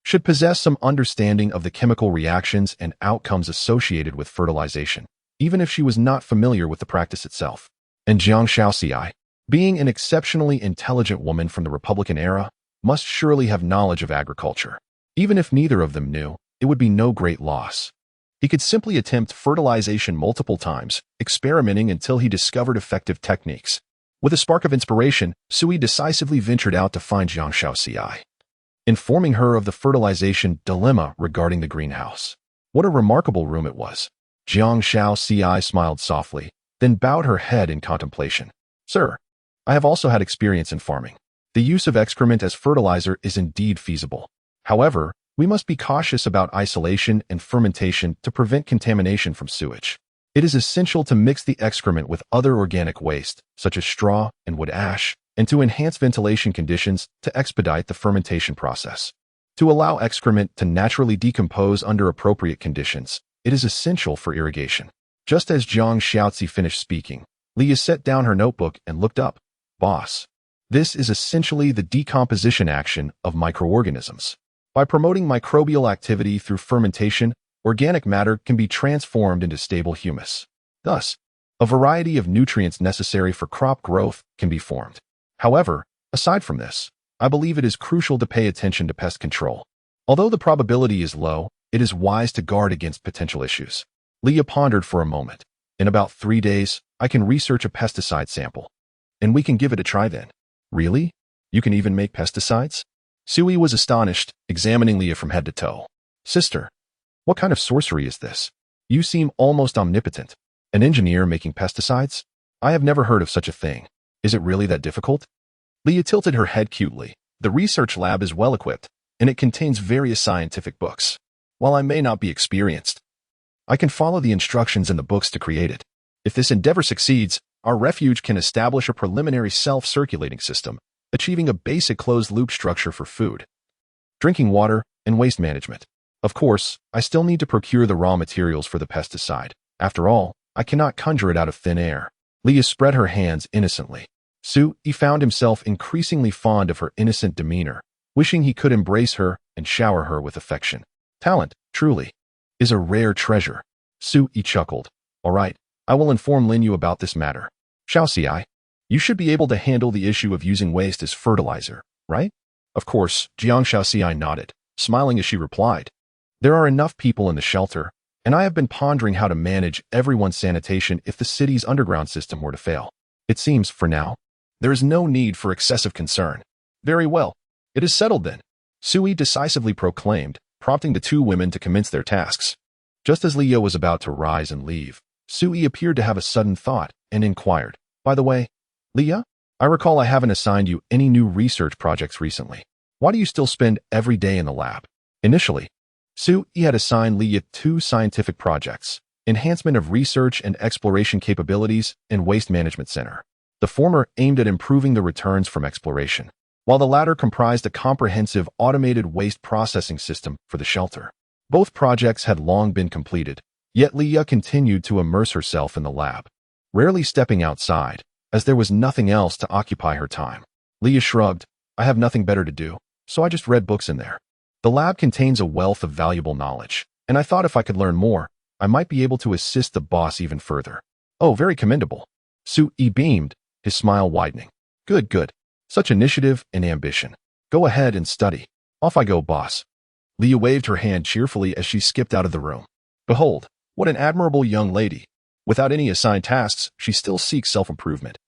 should possess some understanding of the chemical reactions and outcomes associated with fertilization, even if she was not familiar with the practice itself. And Zhang Shaozi, being an exceptionally intelligent woman from the Republican era, must surely have knowledge of agriculture. Even if neither of them knew, it would be no great loss. He could simply attempt fertilization multiple times, experimenting until he discovered effective techniques. With a spark of inspiration, Sui decisively ventured out to find Zhang Shaozi, informing her of the fertilization dilemma regarding the greenhouse. What a remarkable room it was. Zhang Shaozi smiled softly, then bowed her head in contemplation. Sir, I have also had experience in farming. The use of excrement as fertilizer is indeed feasible. However, we must be cautious about isolation and fermentation to prevent contamination from sewage. It is essential to mix the excrement with other organic waste, such as straw and wood ash, and to enhance ventilation conditions to expedite the fermentation process. To allow excrement to naturally decompose under appropriate conditions, it is essential for irrigation. Just as Zhang Shaozi finished speaking, Liya set down her notebook and looked up. Boss, this is essentially the decomposition action of microorganisms. By promoting microbial activity through fermentation, organic matter can be transformed into stable humus. Thus, a variety of nutrients necessary for crop growth can be formed. However, aside from this, I believe it is crucial to pay attention to pest control. Although the probability is low, it is wise to guard against potential issues. Leah pondered for a moment. In about 3 days, I can research a pesticide sample. And we can give it a try then. Really? You can even make pesticides? Sui was astonished, examining Leah from head to toe. Sister, what kind of sorcery is this? You seem almost omnipotent. An engineer making pesticides? I have never heard of such a thing. Is it really that difficult? Leah tilted her head cutely. The research lab is well equipped, and it contains various scientific books. While I may not be experienced, I can follow the instructions in the books to create it. If this endeavor succeeds, our refuge can establish a preliminary self-circulating system, achieving a basic closed-loop structure for food, drinking water, and waste management. Of course, I still need to procure the raw materials for the pesticide. After all, I cannot conjure it out of thin air. Leah spread her hands innocently. Sui found himself increasingly fond of her innocent demeanor, wishing he could embrace her and shower her with affection. Talent, truly, is a rare treasure. Sui chuckled. All right, I will inform Lin Yu about this matter. Xiaoxi, you should be able to handle the issue of using waste as fertilizer, right? Of course, Jiang Xiaoxi nodded, smiling as she replied. There are enough people in the shelter, and I have been pondering how to manage everyone's sanitation if the city's underground system were to fail. It seems, for now, there is no need for excessive concern. Very well. It is settled then, Sui decisively proclaimed, prompting the two women to commence their tasks. Just as Leah was about to rise and leave, Sui appeared to have a sudden thought and inquired, By the way, Leah, I recall I haven't assigned you any new research projects recently. Why do you still spend every day in the lab? Initially, Sui had assigned Leah 2 scientific projects, Enhancement of Research and Exploration Capabilities and Waste Management Center. The former aimed at improving the returns from exploration, while the latter comprised a comprehensive automated waste processing system for the shelter. Both projects had long been completed, yet Leah continued to immerse herself in the lab, rarely stepping outside, as there was nothing else to occupy her time. Leah shrugged. I have nothing better to do, so I just read books in there. The lab contains a wealth of valuable knowledge, and I thought if I could learn more, I might be able to assist the boss even further. Oh, very commendable. Sui beamed, his smile widening. Good, good. Such initiative and ambition. Go ahead and study. Off I go, boss. Leah waved her hand cheerfully as she skipped out of the room. Behold, what an admirable young lady. Without any assigned tasks, she still seeks self-improvement,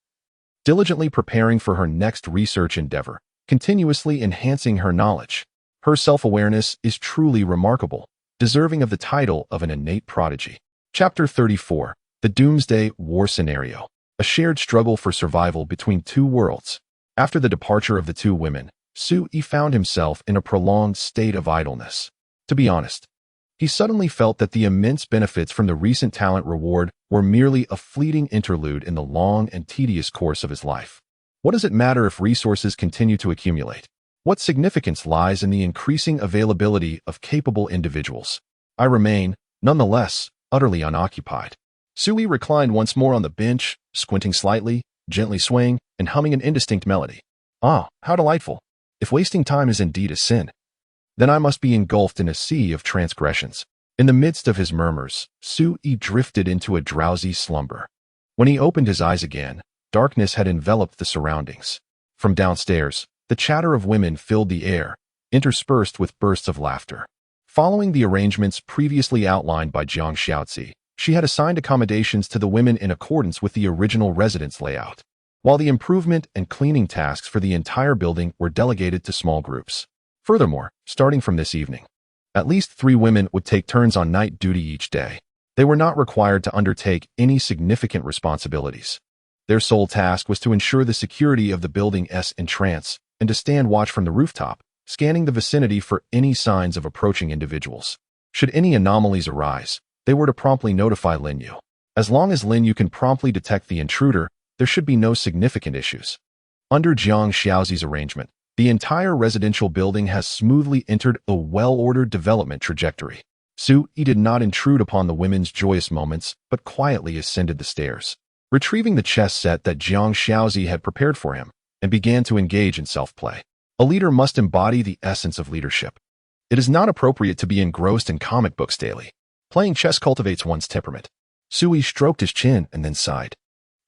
diligently preparing for her next research endeavor, continuously enhancing her knowledge. Her self-awareness is truly remarkable, deserving of the title of an innate prodigy. Chapter 34. The Doomsday War Scenario. A shared struggle for survival between two worlds. After the departure of the two women, Sui found himself in a prolonged state of idleness. To be honest, he suddenly felt that the immense benefits from the recent talent reward were merely a fleeting interlude in the long and tedious course of his life. What does it matter if resources continue to accumulate? What significance lies in the increasing availability of capable individuals? I remain, nonetheless, utterly unoccupied. Sui reclined once more on the bench, squinting slightly, gently swaying, and humming an indistinct melody. Ah, how delightful! If wasting time is indeed a sin, then I must be engulfed in a sea of transgressions. In the midst of his murmurs, Sui drifted into a drowsy slumber. When he opened his eyes again, darkness had enveloped the surroundings. From downstairs, the chatter of women filled the air, interspersed with bursts of laughter. Following the arrangements previously outlined by Jiang Xiaozi, she had assigned accommodations to the women in accordance with the original residence layout, while the improvement and cleaning tasks for the entire building were delegated to small groups. Furthermore, starting from this evening, at least 3 women would take turns on night duty each day. They were not required to undertake any significant responsibilities. Their sole task was to ensure the security of the building's entrance and to stand watch from the rooftop, scanning the vicinity for any signs of approaching individuals. Should any anomalies arise, they were to promptly notify Lin Yu. As long as Lin Yu can promptly detect the intruder, there should be no significant issues. Under Jiang Xiaozi's arrangement, the entire residential building has smoothly entered a well-ordered development trajectory. Sui did not intrude upon the women's joyous moments, but quietly ascended the stairs, retrieving the chess set that Jiang Xiaozi had prepared for him, and began to engage in self-play. A leader must embody the essence of leadership. It is not appropriate to be engrossed in comic books daily. Playing chess cultivates one's temperament. Sui stroked his chin and then sighed.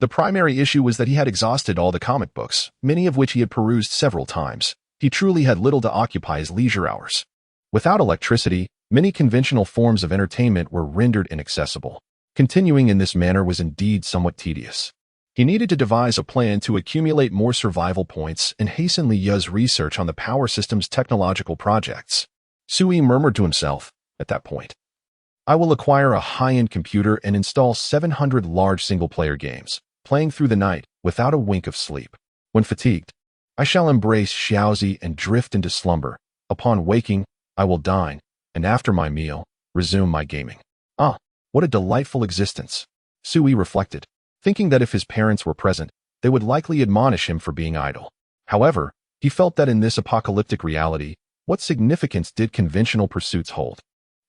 The primary issue was that he had exhausted all the comic books, many of which he had perused several times. He truly had little to occupy his leisure hours. Without electricity, Many conventional forms of entertainment were rendered inaccessible. Continuing in this manner was indeed somewhat tedious. He needed to devise a plan to accumulate more survival points and hasten Liu's research on the power system's technological projects. Sui murmured to himself at that point, I will acquire a high-end computer and install 700 large single-player games, playing through the night without a wink of sleep. When fatigued, I shall embrace Xiaozi and drift into slumber. Upon waking, I will dine, and after my meal, resume my gaming. Ah, what a delightful existence, Sui reflected, thinking that if his parents were present, they would likely admonish him for being idle. However, he felt that in this apocalyptic reality, what significance did conventional pursuits hold?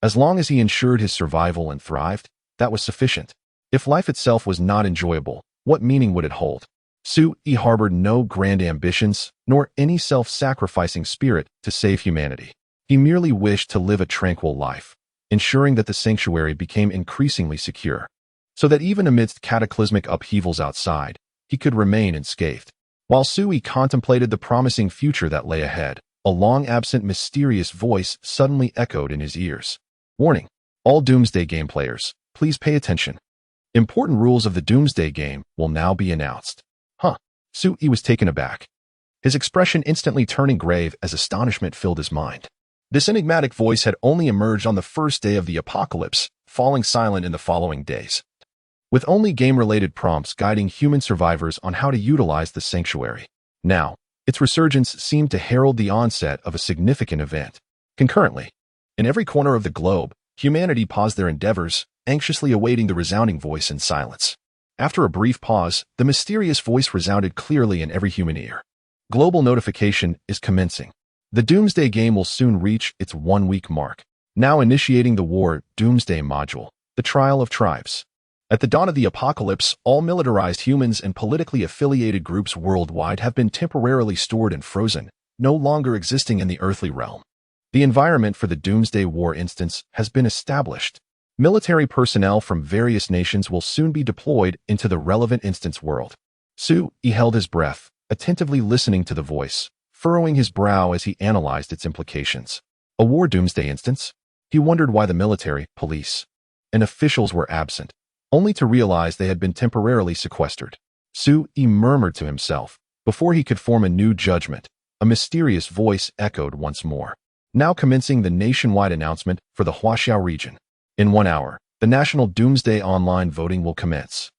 As long as he ensured his survival and thrived, that was sufficient. If life itself was not enjoyable, what meaning would it hold? Sui harbored no grand ambitions, nor any self-sacrificing spirit to save humanity. He merely wished to live a tranquil life, ensuring that the sanctuary became increasingly secure, so that even amidst cataclysmic upheavals outside, he could remain unscathed. While Sui contemplated the promising future that lay ahead, a long-absent mysterious voice suddenly echoed in his ears. Warning, all Doomsday game players, please pay attention. Important rules of the Doomsday game will now be announced. Sui was taken aback, his expression instantly turning grave as astonishment filled his mind. This enigmatic voice had only emerged on the first day of the apocalypse, falling silent in the following days, with only game-related prompts guiding human survivors on how to utilize the sanctuary. Now, its resurgence seemed to herald the onset of a significant event. Concurrently, in every corner of the globe, humanity paused their endeavors, anxiously awaiting the resounding voice in silence. After a brief pause, the mysterious voice resounded clearly in every human ear. Global notification is commencing. The Doomsday game will soon reach its 1-week mark. Now initiating the War Doomsday module, the Trial of Tribes. At the dawn of the apocalypse, all militarized humans and politically affiliated groups worldwide have been temporarily stored and frozen, no longer existing in the earthly realm. The environment for the Doomsday War instance has been established. Military personnel from various nations will soon be deployed into the relevant instance world. Sui held his breath, attentively listening to the voice, furrowing his brow as he analyzed its implications. A war Doomsday instance? He wondered why the military, police, and officials were absent, only to realize they had been temporarily sequestered. Sui murmured to himself. Before he could form a new judgment, a mysterious voice echoed once more. Now commencing the nationwide announcement for the Huaxiao region. In 1 hour, the National Doomsday Online voting will commence.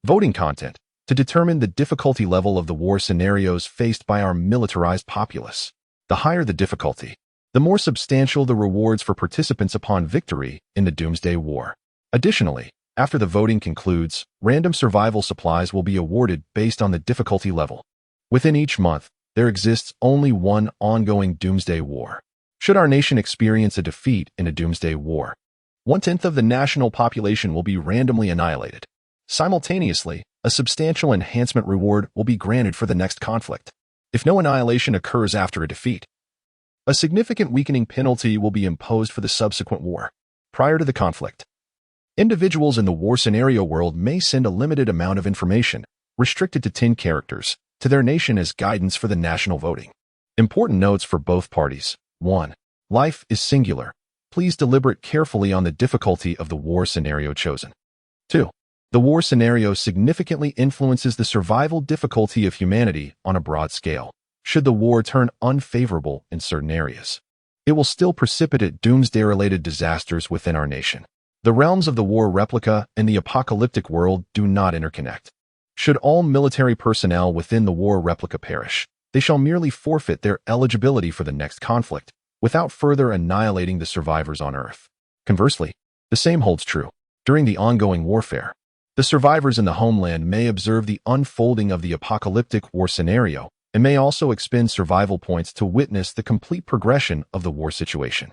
Voting content to determine the difficulty level of the war scenarios faced by our militarized populace. The higher the difficulty, the more substantial the rewards for participants upon victory in the Doomsday War. Additionally, after the voting concludes, random survival supplies will be awarded based on the difficulty level. Within each month, there exists only one ongoing Doomsday War. Should our nation experience a defeat in a Doomsday War, 1/10 of the national population will be randomly annihilated. Simultaneously, a substantial enhancement reward will be granted for the next conflict. If no annihilation occurs after a defeat, a significant weakening penalty will be imposed for the subsequent war. Prior to the conflict, individuals in the war scenario world may send a limited amount of information, restricted to 10 characters, to their nation as guidance for the national voting. Important notes for both parties. 1. Life is singular. Please deliberate carefully on the difficulty of the war scenario chosen. 2. The war scenario significantly influences the survival difficulty of humanity on a broad scale. Should the war turn unfavorable in certain areas, it will still precipitate doomsday-related disasters within our nation. The realms of the war replica and the apocalyptic world do not interconnect. Should all military personnel within the war replica perish, they shall merely forfeit their eligibility for the next conflict, without further annihilating the survivors on Earth. Conversely, the same holds true. During the ongoing warfare, the survivors in the homeland may observe the unfolding of the apocalyptic war scenario and may also expend survival points to witness the complete progression of the war situation.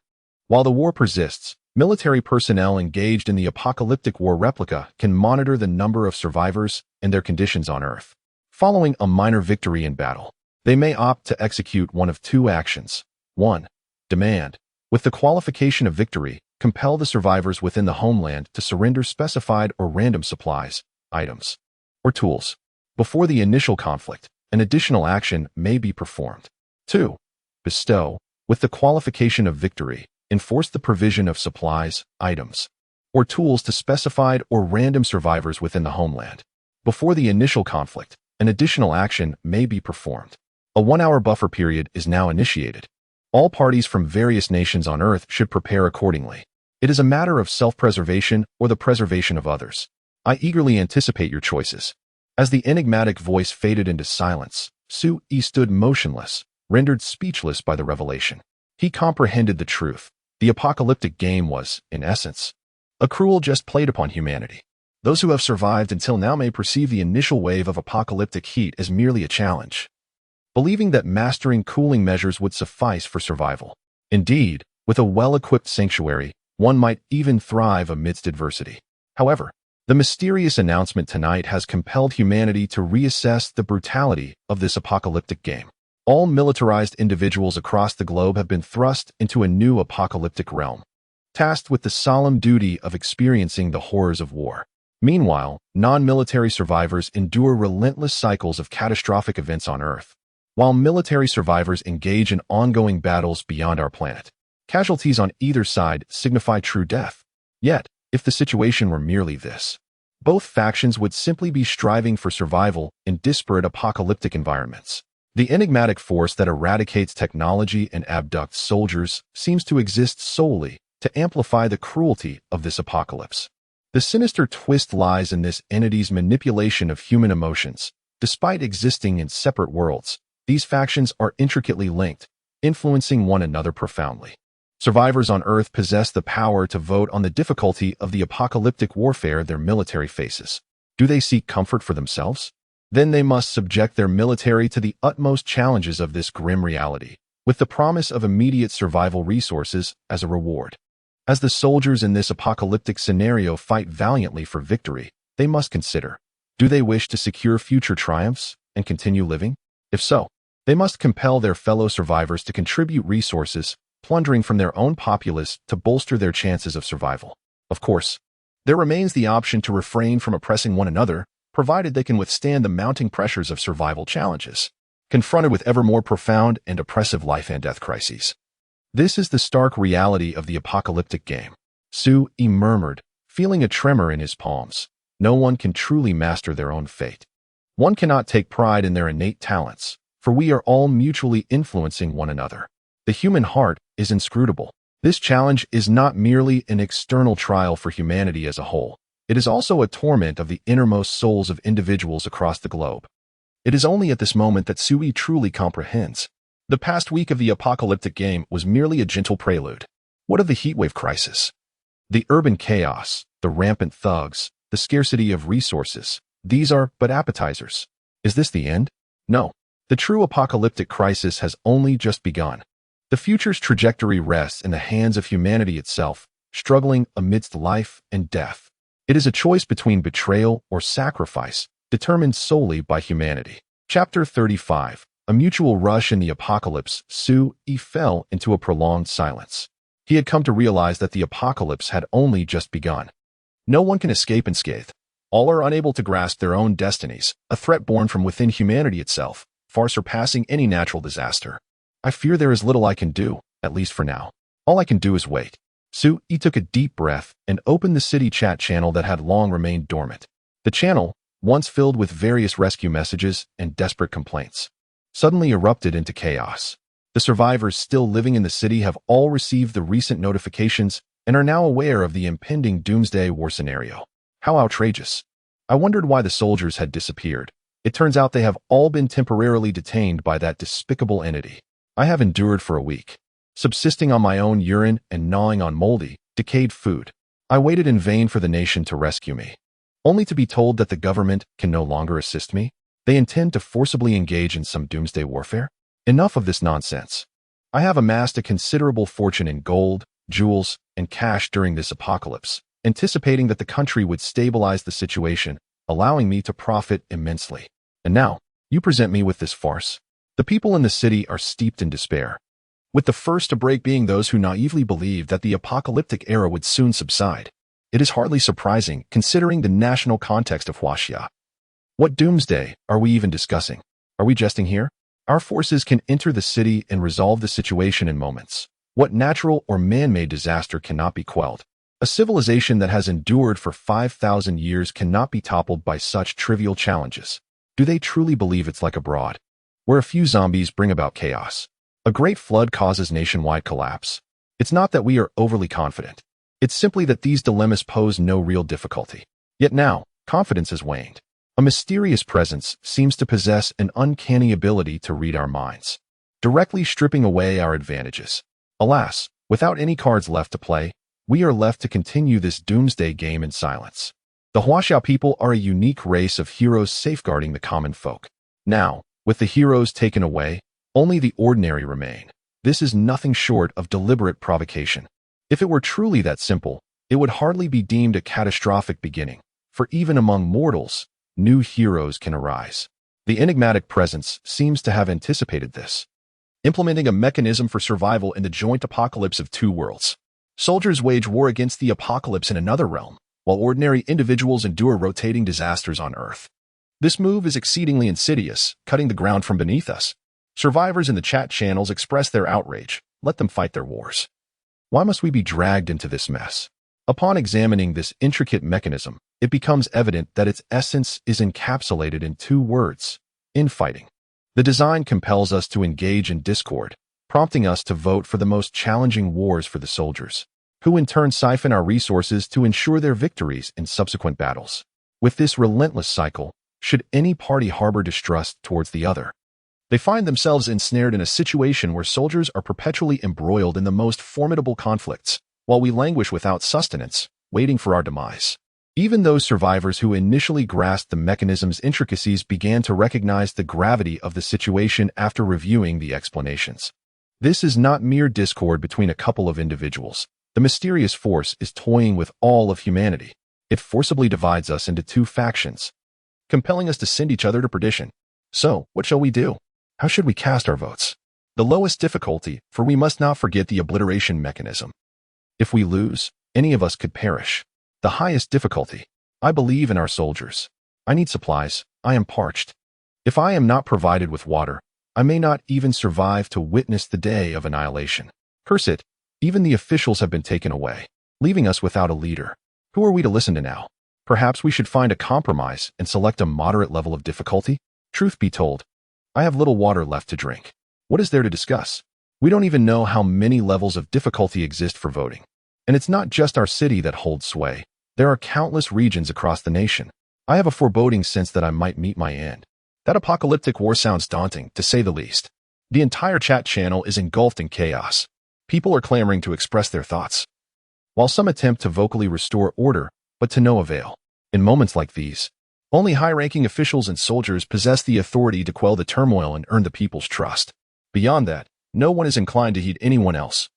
While the war persists, military personnel engaged in the apocalyptic war replica can monitor the number of survivors and their conditions on Earth. Following a minor victory in battle, they may opt to execute one of two actions. 1. Demand, with the qualification of victory, compel the survivors within the homeland to surrender specified or random supplies, items, or tools. Before the initial conflict, an additional action may be performed. 2. Bestow, with the qualification of victory, enforced the provision of supplies, items, or tools to specified or random survivors within the homeland. Before the initial conflict, an additional action may be performed. A 1-hour buffer period is now initiated. All parties from various nations on Earth should prepare accordingly. It is a matter of self-preservation or the preservation of others. I eagerly anticipate your choices. As the enigmatic voice faded into silence, Sui stood motionless, rendered speechless by the revelation. He comprehended the truth. The apocalyptic game was, in essence, a cruel jest played upon humanity. Those who have survived until now may perceive the initial wave of apocalyptic heat as merely a challenge, believing that mastering cooling measures would suffice for survival. Indeed, with a well-equipped sanctuary, one might even thrive amidst adversity. However, the mysterious announcement tonight has compelled humanity to reassess the brutality of this apocalyptic game. All militarized individuals across the globe have been thrust into a new apocalyptic realm, tasked with the solemn duty of experiencing the horrors of war. Meanwhile, non-military survivors endure relentless cycles of catastrophic events on Earth, while military survivors engage in ongoing battles beyond our planet. Casualties on either side signify true death. Yet, if the situation were merely this, both factions would simply be striving for survival in disparate apocalyptic environments. The enigmatic force that eradicates technology and abducts soldiers seems to exist solely to amplify the cruelty of this apocalypse. The sinister twist lies in this entity's manipulation of human emotions. Despite existing in separate worlds, these factions are intricately linked, influencing one another profoundly. Survivors on Earth possess the power to vote on the difficulty of the apocalyptic warfare their military faces. Do they seek comfort for themselves? Then they must subject their military to the utmost challenges of this grim reality, with the promise of immediate survival resources as a reward. As the soldiers in this apocalyptic scenario fight valiantly for victory, they must consider, do they wish to secure future triumphs and continue living? If so, they must compel their fellow survivors to contribute resources, plundering from their own populace to bolster their chances of survival. Of course, there remains the option to refrain from oppressing one another, provided they can withstand the mounting pressures of survival challenges, confronted with ever more profound and oppressive life and death crises. This is the stark reality of the apocalyptic game. Sui murmured, feeling a tremor in his palms. No one can truly master their own fate. One cannot take pride in their innate talents, for we are all mutually influencing one another. The human heart is inscrutable. This challenge is not merely an external trial for humanity as a whole. It is also a torment of the innermost souls of individuals across the globe. It is only at this moment that Sui truly comprehends. The past week of the apocalyptic game was merely a gentle prelude. What of the heatwave crisis? The urban chaos, the rampant thugs, the scarcity of resources, these are but appetizers. Is this the end? No. The true apocalyptic crisis has only just begun. The future's trajectory rests in the hands of humanity itself, struggling amidst life and death. It is a choice between betrayal or sacrifice, determined solely by humanity. Chapter 35. A mutual rush in the apocalypse. Sui fell into a prolonged silence. He had come to realize that the apocalypse had only just begun. No one can escape unscathed. All are unable to grasp their own destinies, a threat born from within humanity itself, far surpassing any natural disaster. I fear there is little I can do, at least for now. All I can do is wait. Sui took a deep breath and opened the city chat channel that had long remained dormant. The channel, once filled with various rescue messages and desperate complaints, suddenly erupted into chaos. The survivors still living in the city have all received the recent notifications and are now aware of the impending Doomsday war scenario. How outrageous. I wondered why the soldiers had disappeared. It turns out they have all been temporarily detained by that despicable entity. I have endured for a week, subsisting on my own urine and gnawing on moldy, decayed food. I waited in vain for the nation to rescue me, only to be told that the government can no longer assist me. They intend to forcibly engage in some doomsday warfare? Enough of this nonsense. I have amassed a considerable fortune in gold, jewels, and cash during this apocalypse, anticipating that the country would stabilize the situation, allowing me to profit immensely. And now, you present me with this farce. The people in the city are steeped in despair, with the first to break being those who naively believed that the apocalyptic era would soon subside. It is hardly surprising, considering the national context of Huaxia. What doomsday are we even discussing? Are we jesting here? Our forces can enter the city and resolve the situation in moments. What natural or man-made disaster cannot be quelled? A civilization that has endured for 5,000 years cannot be toppled by such trivial challenges. Do they truly believe it's like abroad, where a few zombies bring about chaos? A great flood causes nationwide collapse. It's not that we are overly confident. It's simply that these dilemmas pose no real difficulty. Yet now, confidence has waned. A mysterious presence seems to possess an uncanny ability to read our minds, directly stripping away our advantages. Alas, without any cards left to play, we are left to continue this doomsday game in silence. The Huaxiao people are a unique race of heroes safeguarding the common folk. Now, with the heroes taken away, only the ordinary remain. This is nothing short of deliberate provocation. If it were truly that simple, it would hardly be deemed a catastrophic beginning, for even among mortals, new heroes can arise. The enigmatic presence seems to have anticipated this, implementing a mechanism for survival in the joint apocalypse of two worlds. Soldiers wage war against the apocalypse in another realm, while ordinary individuals endure rotating disasters on Earth. This move is exceedingly insidious, cutting the ground from beneath us. Survivors in the chat channels express their outrage. Let them fight their wars. Why must we be dragged into this mess? Upon examining this intricate mechanism, it becomes evident that its essence is encapsulated in two words: infighting. The design compels us to engage in discord, prompting us to vote for the most challenging wars for the soldiers, who in turn siphon our resources to ensure their victories in subsequent battles. With this relentless cycle, should any party harbor distrust towards the other, they find themselves ensnared in a situation where soldiers are perpetually embroiled in the most formidable conflicts, while we languish without sustenance, waiting for our demise. Even those survivors who initially grasped the mechanism's intricacies began to recognize the gravity of the situation after reviewing the explanations. This is not mere discord between a couple of individuals. The mysterious force is toying with all of humanity. It forcibly divides us into two factions, compelling us to send each other to perdition. So, what shall we do? How should we cast our votes? The lowest difficulty, for we must not forget the obliteration mechanism. If we lose, any of us could perish. The highest difficulty. I believe in our soldiers. I need supplies. I am parched. If I am not provided with water, I may not even survive to witness the day of annihilation. Curse it, even the officials have been taken away, leaving us without a leader. Who are we to listen to now? Perhaps we should find a compromise and select a moderate level of difficulty? Truth be told, I have little water left to drink. What is there to discuss? We don't even know how many levels of difficulty exist for voting. And it's not just our city that holds sway. There are countless regions across the nation. I have a foreboding sense that I might meet my end. That apocalyptic war sounds daunting, to say the least. The entire chat channel is engulfed in chaos. People are clamoring to express their thoughts, while some attempt to vocally restore order, but to no avail. In moments like these, only high-ranking officials and soldiers possess the authority to quell the turmoil and earn the people's trust. Beyond that, no one is inclined to heed anyone else.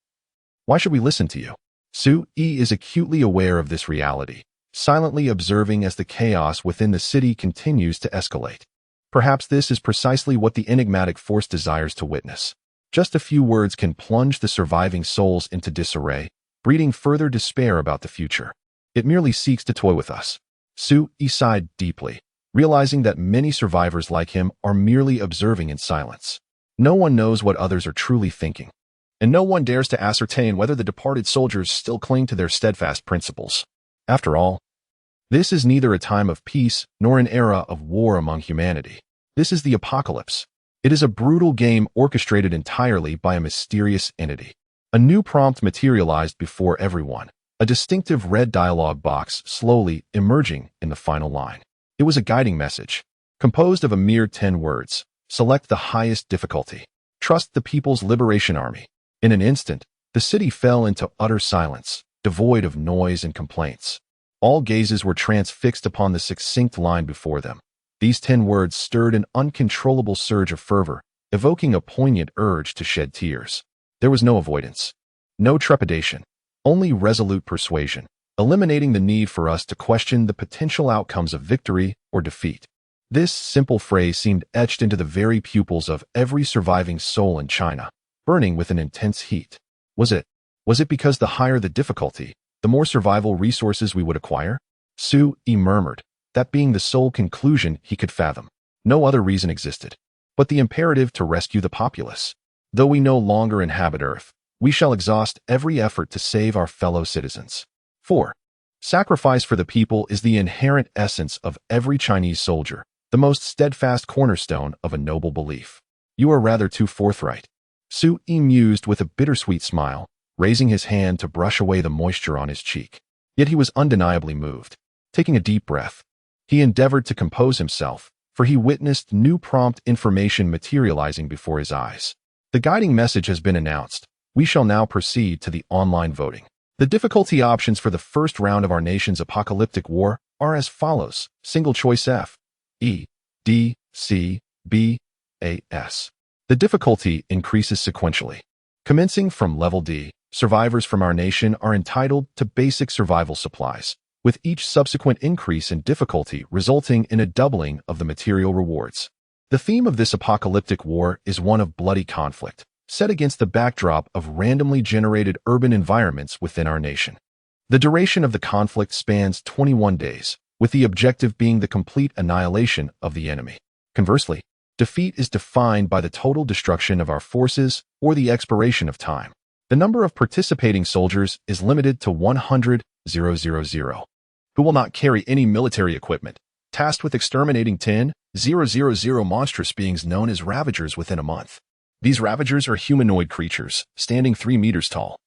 Why should we listen to you? Su-E is acutely aware of this reality, silently observing as the chaos within the city continues to escalate. Perhaps this is precisely what the enigmatic force desires to witness. Just a few words can plunge the surviving souls into disarray, breeding further despair about the future. It merely seeks to toy with us. Su-E sighed deeply, realizing that many survivors like him are merely observing in silence. No one knows what others are truly thinking, and no one dares to ascertain whether the departed soldiers still cling to their steadfast principles. After all, this is neither a time of peace nor an era of war among humanity. This is the apocalypse. It is a brutal game orchestrated entirely by a mysterious entity. A new prompt materialized before everyone, a distinctive red dialogue box slowly emerging in the final line. It was a guiding message, composed of a mere 10 words. Select the highest difficulty. Trust the People's Liberation Army. In an instant, the city fell into utter silence, devoid of noise and complaints. All gazes were transfixed upon the succinct line before them. These 10 words stirred an uncontrollable surge of fervor, evoking a poignant urge to shed tears. There was no avoidance, no trepidation, only resolute persuasion, eliminating the need for us to question the potential outcomes of victory or defeat. This simple phrase seemed etched into the very pupils of every surviving soul in China, burning with an intense heat. Was it because the higher the difficulty, the more survival resources we would acquire? Su-E murmured, that being the sole conclusion he could fathom. No other reason existed but the imperative to rescue the populace. Though we no longer inhabit Earth, We shall exhaust every effort to save our fellow citizens. 4. Sacrifice for the people is the inherent essence of every Chinese soldier, the most steadfast cornerstone of a noble belief. You are rather too forthright. Su-yi mused with a bittersweet smile, raising his hand to brush away the moisture on his cheek. Yet he was undeniably moved. Taking a deep breath, he endeavored to compose himself, for he witnessed new prompt information materializing before his eyes. The guiding message has been announced. We shall now proceed to the online voting. The difficulty options for the first round of our nation's apocalyptic war are as follows. Single choice F, E, D, C, B, A, S. The difficulty increases sequentially. Commencing from level D, survivors from our nation are entitled to basic survival supplies, with each subsequent increase in difficulty resulting in a doubling of the material rewards. The theme of this apocalyptic war is one of bloody conflict, set against the backdrop of randomly generated urban environments within our nation. The duration of the conflict spans 21 days, with the objective being the complete annihilation of the enemy. Conversely, defeat is defined by the total destruction of our forces or the expiration of time. The number of participating soldiers is limited to 100,000, who will not carry any military equipment, tasked with exterminating 10,000 monstrous beings known as ravagers within a month. These ravagers are humanoid creatures, standing 3 meters tall,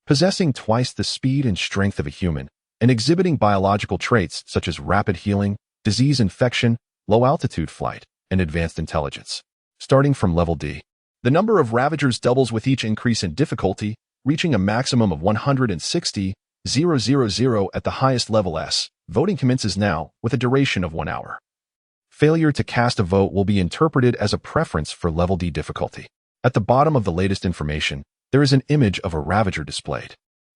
possessing twice the speed and strength of a human, and exhibiting biological traits such as rapid healing, disease infection, low-altitude flight, and advanced intelligence. Starting from level D, the number of ravagers doubles with each increase in difficulty, reaching a maximum of 160,000 at the highest level S. Voting commences now, with a duration of 1 hour. Failure to cast a vote will be interpreted as a preference for level D difficulty. At the bottom of the latest information, there is an image of a ravager displayed.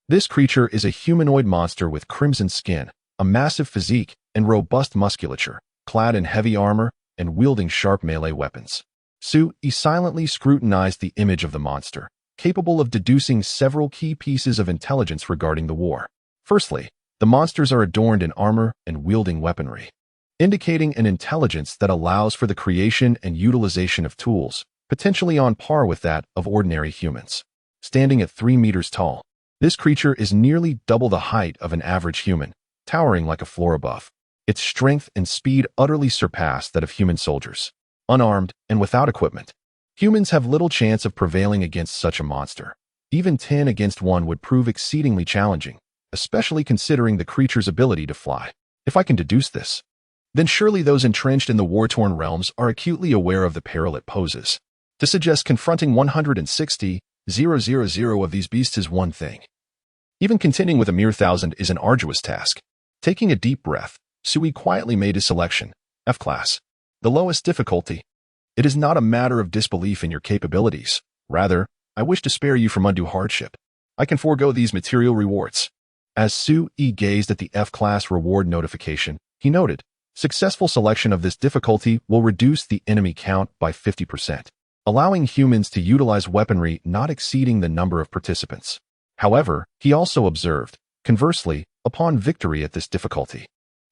This creature is a humanoid monster with crimson skin, a massive physique, and robust musculature, clad in heavy armor and wielding sharp melee weapons. Su-yi silently scrutinized the image of the monster, capable of deducing several key pieces of intelligence regarding the war. Firstly, the monsters are adorned in armor and wielding weaponry, indicating an intelligence that allows for the creation and utilization of tools, potentially on par with that of ordinary humans. Standing at 3 meters tall, this creature is nearly double the height of an average human, towering like a floor above. Its strength and speed utterly surpass that of human soldiers. Unarmed and without equipment, humans have little chance of prevailing against such a monster. Even 10 against 1 would prove exceedingly challenging, especially considering the creature's ability to fly. If I can deduce this, then surely those entrenched in the war-torn realms are acutely aware of the peril it poses. To suggest confronting 160,000 of these beasts is one thing. Even contending with a mere 1,000 is an arduous task. Taking a deep breath, Su-yi quietly made his selection, F-class, the lowest difficulty. It is not a matter of disbelief in your capabilities. Rather, I wish to spare you from undue hardship. I can forego these material rewards. As Su-yi gazed at the F-class reward notification, he noted, successful selection of this difficulty will reduce the enemy count by 50%, allowing humans to utilize weaponry not exceeding the number of participants. However, he also observed, conversely, upon victory at this difficulty,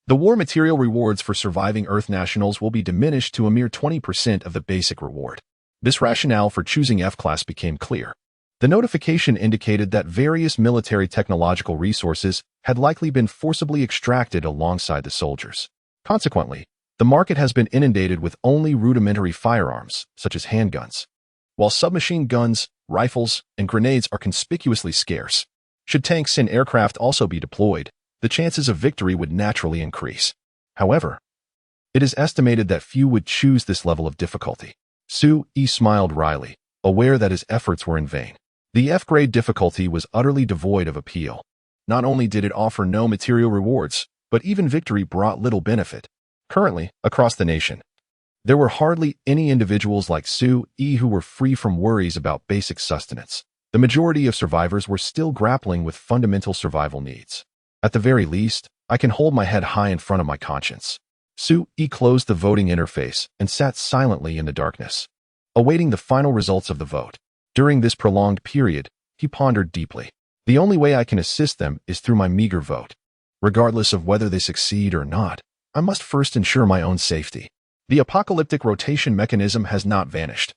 the war material rewards for surviving Earth nationals will be diminished to a mere 20% of the basic reward. This rationale for choosing F-class became clear. The notification indicated that various military technological resources had likely been forcibly extracted alongside the soldiers. Consequently, the market has been inundated with only rudimentary firearms, such as handguns, while submachine guns, rifles, and grenades are conspicuously scarce. Should tanks and aircraft also be deployed, the chances of victory would naturally increase. However, it is estimated that few would choose this level of difficulty. Su-yi smiled wryly, aware that his efforts were in vain. The F-grade difficulty was utterly devoid of appeal. Not only did it offer no material rewards, but even victory brought little benefit. Currently, across the nation, there were hardly any individuals like Su-yi who were free from worries about basic sustenance. The majority of survivors were still grappling with fundamental survival needs. At the very least, I can hold my head high in front of my conscience. Su-yi closed the voting interface and sat silently in the darkness, awaiting the final results of the vote. During this prolonged period, he pondered deeply. The only way I can assist them is through my meager vote. Regardless of whether they succeed or not, I must first ensure my own safety. The apocalyptic rotation mechanism has not vanished,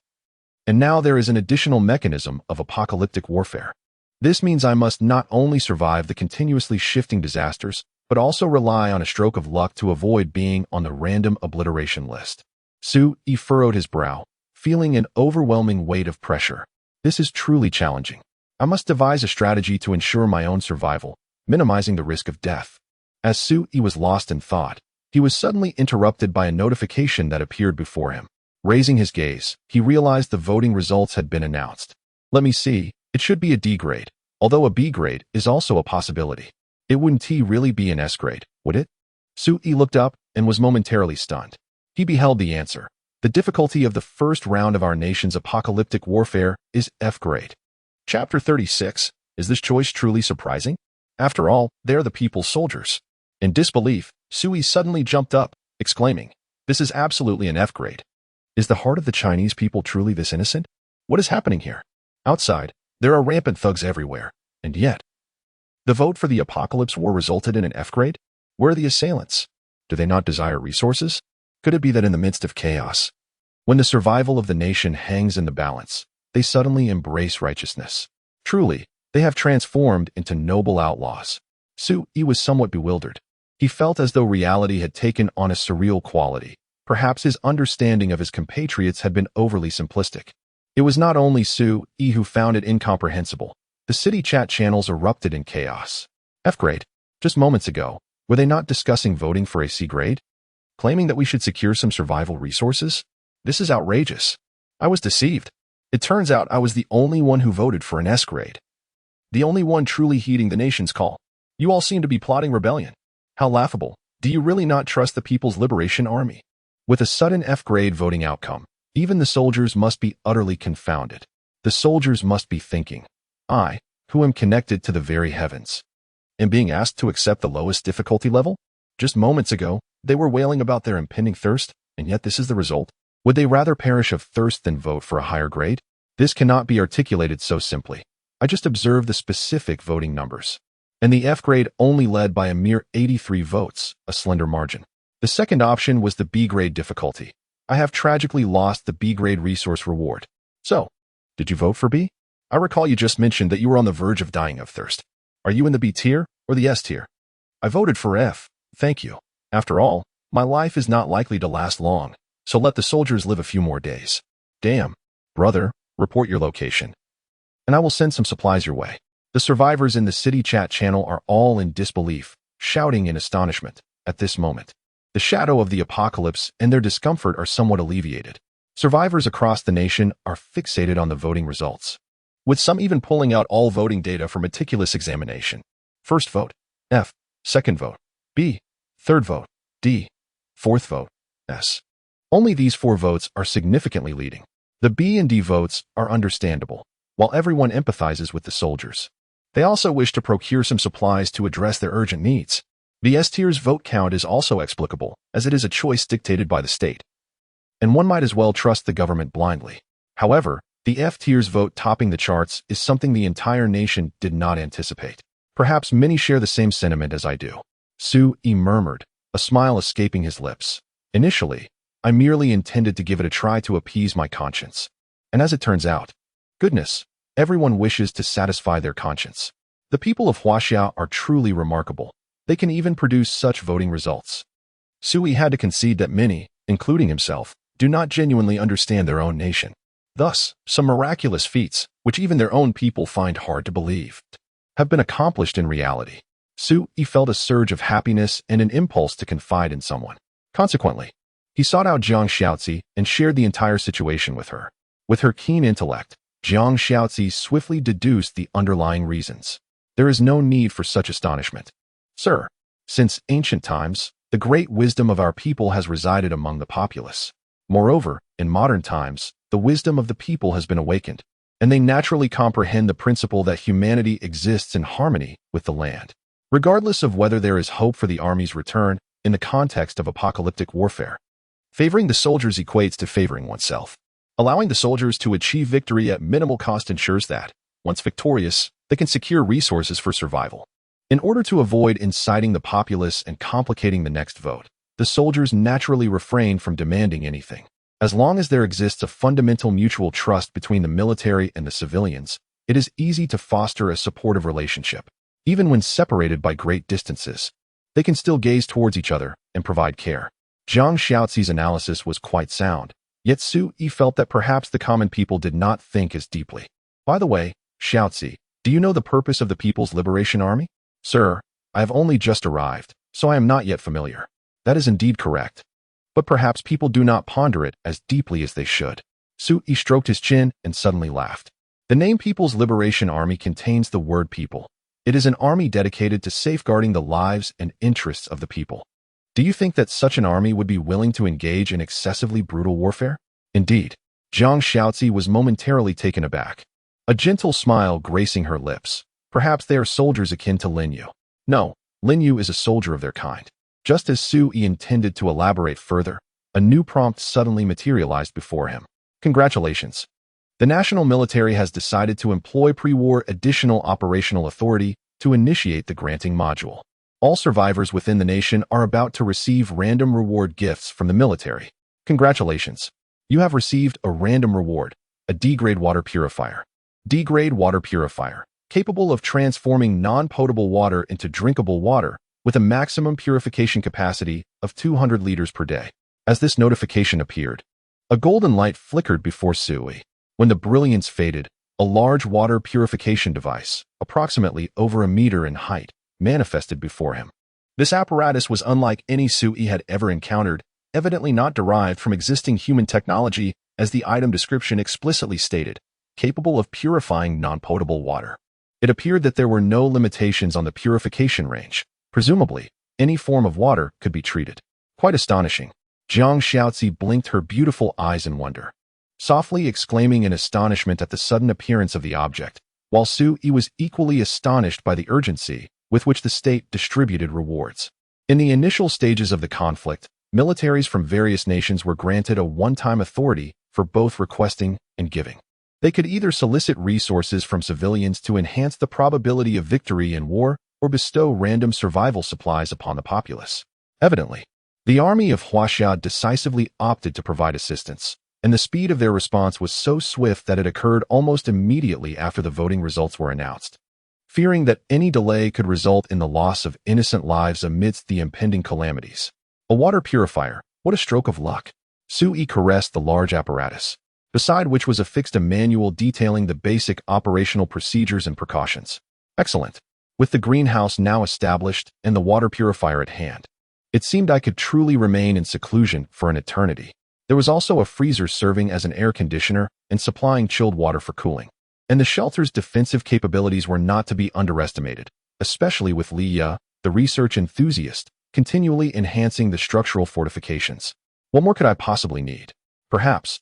And now there is an additional mechanism of apocalyptic warfare. This means I must not only survive the continuously shifting disasters, but also rely on a stroke of luck to avoid being on the random obliteration list. Sui furrowed his brow, feeling an overwhelming weight of pressure. This is truly challenging. I must devise a strategy to ensure my own survival, minimizing the risk of death. As Sui was lost in thought, he was suddenly interrupted by a notification that appeared before him. Raising his gaze, he realized the voting results had been announced. Let me see, it should be a D grade, although a B grade is also a possibility. It wouldn't really be an S grade, would it? Sui looked up and was momentarily stunned. He beheld the answer. The difficulty of the first round of our nation's apocalyptic warfare is F grade. Chapter 36. Is this choice truly surprising? After all, they're the people's soldiers. In disbelief, Sui suddenly jumped up, exclaiming, "This is absolutely an F grade. Is the heart of the Chinese people truly this innocent? What is happening here? Outside, there are rampant thugs everywhere, and yet, the vote for the apocalypse war resulted in an F grade? Where are the assailants? Do they not desire resources? Could it be that in the midst of chaos, when the survival of the nation hangs in the balance, they suddenly embrace righteousness? Truly, they have transformed into noble outlaws." Sui was somewhat bewildered. He felt as though reality had taken on a surreal quality. Perhaps his understanding of his compatriots had been overly simplistic. It was not only Sui who found it incomprehensible. The city chat channels erupted in chaos. F grade. Just moments ago, were they not discussing voting for a C grade? Claiming that we should secure some survival resources? This is outrageous. I was deceived. It turns out I was the only one who voted for an S grade. The only one truly heeding the nation's call. You all seem to be plotting rebellion. How laughable. Do you really not trust the People's Liberation Army? With a sudden F grade voting outcome, even the soldiers must be utterly confounded. The soldiers must be thinking, I, who am connected to the very heavens, am being asked to accept the lowest difficulty level? Just moments ago, they were wailing about their impending thirst, and yet this is the result. Would they rather perish of thirst than vote for a higher grade? This cannot be articulated so simply. I just observed the specific voting numbers. And the F grade only led by a mere 83 votes, a slender margin. The second option was the B grade difficulty. I have tragically lost the B grade resource reward. So, did you vote for B? I recall you just mentioned that you were on the verge of dying of thirst. Are you in the B tier or the S tier? I voted for F, thank you. After all, my life is not likely to last long, so let the soldiers live a few more days. Damn, brother, report your location, and I will send some supplies your way. The survivors in the city chat channel are all in disbelief, shouting in astonishment. At this moment, the shadow of the apocalypse and their discomfort are somewhat alleviated. Survivors across the nation are fixated on the voting results, with some even pulling out all voting data for meticulous examination. First vote, F. Second vote, B. Third vote, D. Fourth vote, S. Only these 4 votes are significantly leading. The B and D votes are understandable, while everyone empathizes with the soldiers. They also wish to procure some supplies to address their urgent needs. The S tier's vote count is also explicable, as it is a choice dictated by the state, and one might as well trust the government blindly. However, the F tier's vote topping the charts is something the entire nation did not anticipate. Perhaps many share the same sentiment as I do. Sui murmured, a smile escaping his lips. Initially, I merely intended to give it a try to appease my conscience. And as it turns out, goodness, everyone wishes to satisfy their conscience. The people of Huaxia are truly remarkable. They can even produce such voting results. Sui had to concede that many, including himself, do not genuinely understand their own nation. Thus, some miraculous feats, which even their own people find hard to believe, have been accomplished in reality. Sui felt a surge of happiness and an impulse to confide in someone. Consequently, he sought out Jiang Xiaozi and shared the entire situation with her. With her keen intellect, Jiang Xiaozi swiftly deduced the underlying reasons. There is no need for such astonishment. Sir, since ancient times, the great wisdom of our people has resided among the populace. Moreover, in modern times, the wisdom of the people has been awakened, and they naturally comprehend the principle that humanity exists in harmony with the land, regardless of whether there is hope for the army's return in the context of apocalyptic warfare. Favoring the soldiers equates to favoring oneself. Allowing the soldiers to achieve victory at minimal cost ensures that, once victorious, they can secure resources for survival. In order to avoid inciting the populace and complicating the next vote, the soldiers naturally refrained from demanding anything. As long as there exists a fundamental mutual trust between the military and the civilians, it is easy to foster a supportive relationship. Even when separated by great distances, they can still gaze towards each other and provide care. Zhang Xiaozi's analysis was quite sound, yet Su Yi felt that perhaps the common people did not think as deeply. By the way, Xiaozi, do you know the purpose of the People's Liberation Army? Sir, I have only just arrived, so I am not yet familiar. That is indeed correct. But perhaps people do not ponder it as deeply as they should. Su Yi stroked his chin and suddenly laughed. The name People's Liberation Army contains the word people. It is an army dedicated to safeguarding the lives and interests of the people. Do you think that such an army would be willing to engage in excessively brutal warfare? Indeed. Zhang Xiaozi was momentarily taken aback. A gentle smile gracing her lips. Perhaps they are soldiers akin to Lin Yu. No, Lin Yu is a soldier of their kind. Just as Su Yi intended to elaborate further, a new prompt suddenly materialized before him. Congratulations. The national military has decided to employ pre-war additional operational authority to initiate the granting module. All survivors within the nation are about to receive random reward gifts from the military. Congratulations. You have received a random reward, a D-grade water purifier. D-grade water purifier, capable of transforming non-potable water into drinkable water with a maximum purification capacity of 200 liters per day. As this notification appeared, a golden light flickered before Su Yi. When the brilliance faded, a large water purification device, approximately over a meter in height, manifested before him. This apparatus was unlike any Su Yi had ever encountered, evidently not derived from existing human technology, as the item description explicitly stated, capable of purifying non-potable water. It appeared that there were no limitations on the purification range. Presumably, any form of water could be treated. Quite astonishing. Zhang Xiaozi blinked her beautiful eyes in wonder, softly exclaiming in astonishment at the sudden appearance of the object, while Su Yi was equally astonished by the urgency with which the state distributed rewards. In the initial stages of the conflict, militaries from various nations were granted a one-time authority for both requesting and giving. They could either solicit resources from civilians to enhance the probability of victory in war or bestow random survival supplies upon the populace. Evidently, the army of Huaxia decisively opted to provide assistance, and the speed of their response was so swift that it occurred almost immediately after the voting results were announced. Fearing that any delay could result in the loss of innocent lives amidst the impending calamities. A water purifier, what a stroke of luck. Su Yi caressed the large apparatus, beside which was affixed a manual detailing the basic operational procedures and precautions. Excellent. With the greenhouse now established and the water purifier at hand, it seemed I could truly remain in seclusion for an eternity. There was also a freezer serving as an air conditioner and supplying chilled water for cooling. And the shelter's defensive capabilities were not to be underestimated, especially with Li Ya, the research enthusiast, continually enhancing the structural fortifications. What more could I possibly need? Perhaps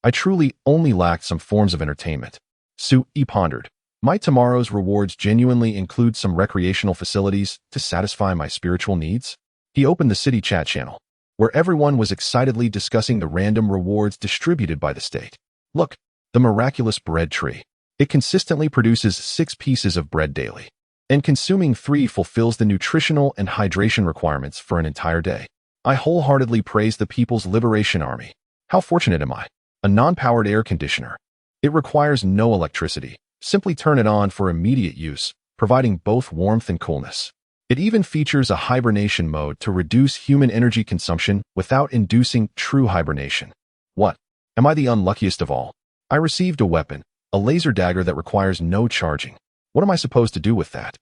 I truly only lacked some forms of entertainment. Su Yi pondered. Might tomorrow's rewards genuinely include some recreational facilities to satisfy my spiritual needs? He opened the city chat channel, where everyone was excitedly discussing the random rewards distributed by the state. Look, the miraculous bread tree. It consistently produces 6 pieces of bread daily, and consuming 3 fulfills the nutritional and hydration requirements for an entire day. I wholeheartedly praise the People's Liberation Army. How fortunate am I? A non-powered air conditioner. It requires no electricity. Simply turn it on for immediate use, providing both warmth and coolness. It even features a hibernation mode to reduce human energy consumption without inducing true hibernation. What? Am I the unluckiest of all? I received a weapon, a laser dagger that requires no charging. What am I supposed to do with that?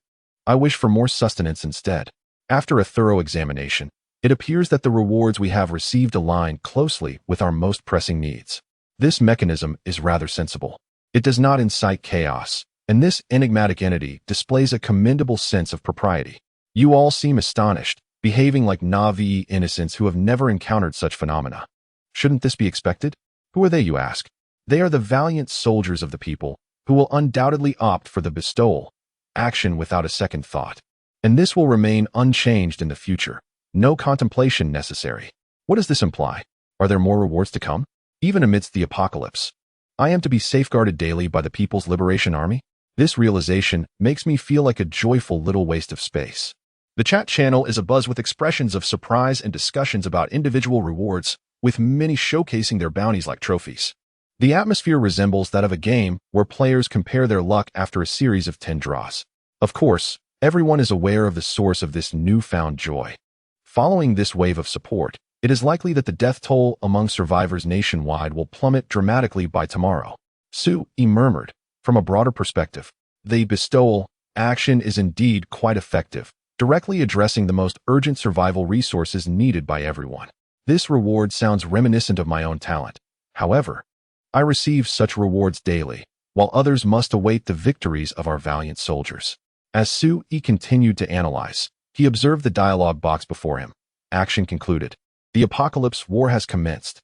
I wish for more sustenance instead. After a thorough examination, it appears that the rewards we have received align closely with our most pressing needs. This mechanism is rather sensible. It does not incite chaos, and this enigmatic entity displays a commendable sense of propriety. You all seem astonished, behaving like Na'vi innocents who have never encountered such phenomena. Shouldn't this be expected? Who are they, you ask? They are the valiant soldiers of the people, who will undoubtedly opt for the bestowal, action without a second thought. And this will remain unchanged in the future. No contemplation necessary. What does this imply? Are there more rewards to come? Even amidst the apocalypse, I am to be safeguarded daily by the People's Liberation Army? This realization makes me feel like a joyful little waste of space. The chat channel is abuzz with expressions of surprise and discussions about individual rewards, with many showcasing their bounties like trophies. The atmosphere resembles that of a game where players compare their luck after a series of 10 draws. Of course, everyone is aware of the source of this newfound joy. Following this wave of support, it is likely that the death toll among survivors nationwide will plummet dramatically by tomorrow. Sue-E murmured. From a broader perspective, the bestowal action is indeed quite effective, directly addressing the most urgent survival resources needed by everyone. This reward sounds reminiscent of my own talent. However, I receive such rewards daily, while others must await the victories of our valiant soldiers. As Sue-E continued to analyze, he observed the dialogue box before him. Action concluded. The apocalypse war has commenced.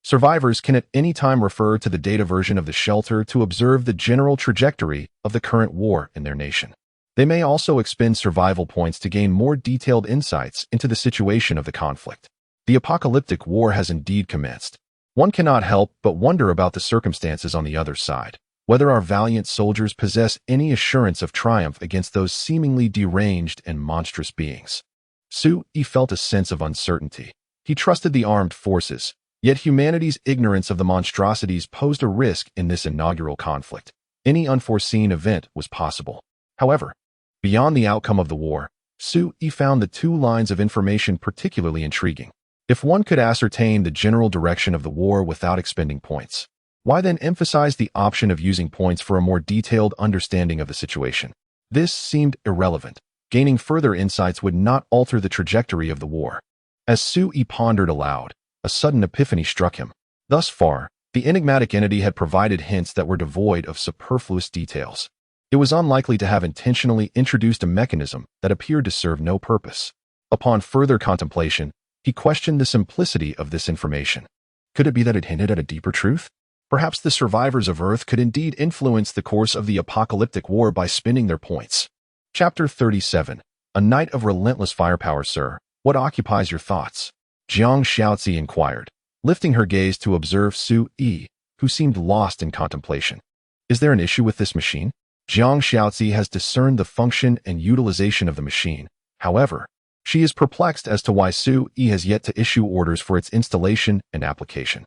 Survivors can at any time refer to the data version of the shelter to observe the general trajectory of the current war in their nation. They may also expend survival points to gain more detailed insights into the situation of the conflict. The apocalyptic war has indeed commenced. One cannot help but wonder about the circumstances on the other side, whether our valiant soldiers possess any assurance of triumph against those seemingly deranged and monstrous beings. Sue-E felt a sense of uncertainty. He trusted the armed forces, yet humanity's ignorance of the monstrosities posed a risk in this inaugural conflict. Any unforeseen event was possible. However, beyond the outcome of the war, Sue-E found the two lines of information particularly intriguing. If one could ascertain the general direction of the war without expending points, why then emphasize the option of using points for a more detailed understanding of the situation? This seemed irrelevant. Gaining further insights would not alter the trajectory of the war. As Sue-E pondered aloud, a sudden epiphany struck him. Thus far, the enigmatic entity had provided hints that were devoid of superfluous details. It was unlikely to have intentionally introduced a mechanism that appeared to serve no purpose. Upon further contemplation, he questioned the simplicity of this information. Could it be that it hinted at a deeper truth? Perhaps the survivors of Earth could indeed influence the course of the apocalyptic war by spending their points. Chapter 37. A night of relentless firepower, sir. What occupies your thoughts? Jiang Xiaozi inquired, lifting her gaze to observe Sue-E, who seemed lost in contemplation. Is there an issue with this machine? Jiang Xiaozi has discerned the function and utilization of the machine. However, she is perplexed as to why Sue-E has yet to issue orders for its installation and application.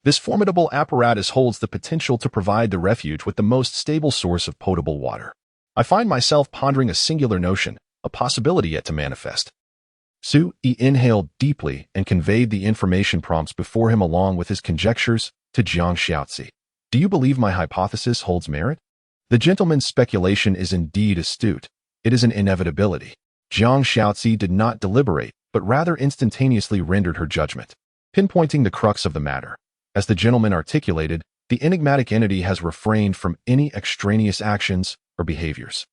This formidable apparatus holds the potential to provide the refuge with the most stable source of potable water. I find myself pondering a singular notion, a possibility yet to manifest. Sue-E inhaled deeply and conveyed the information prompts before him along with his conjectures to Jiang Xiaozi. Do you believe my hypothesis holds merit? The gentleman's speculation is indeed astute. It is an inevitability. Jiang Xiaozi did not deliberate, but rather instantaneously rendered her judgment, pinpointing the crux of the matter. As the gentleman articulated, the enigmatic entity has refrained from any extraneous actions or behaviors,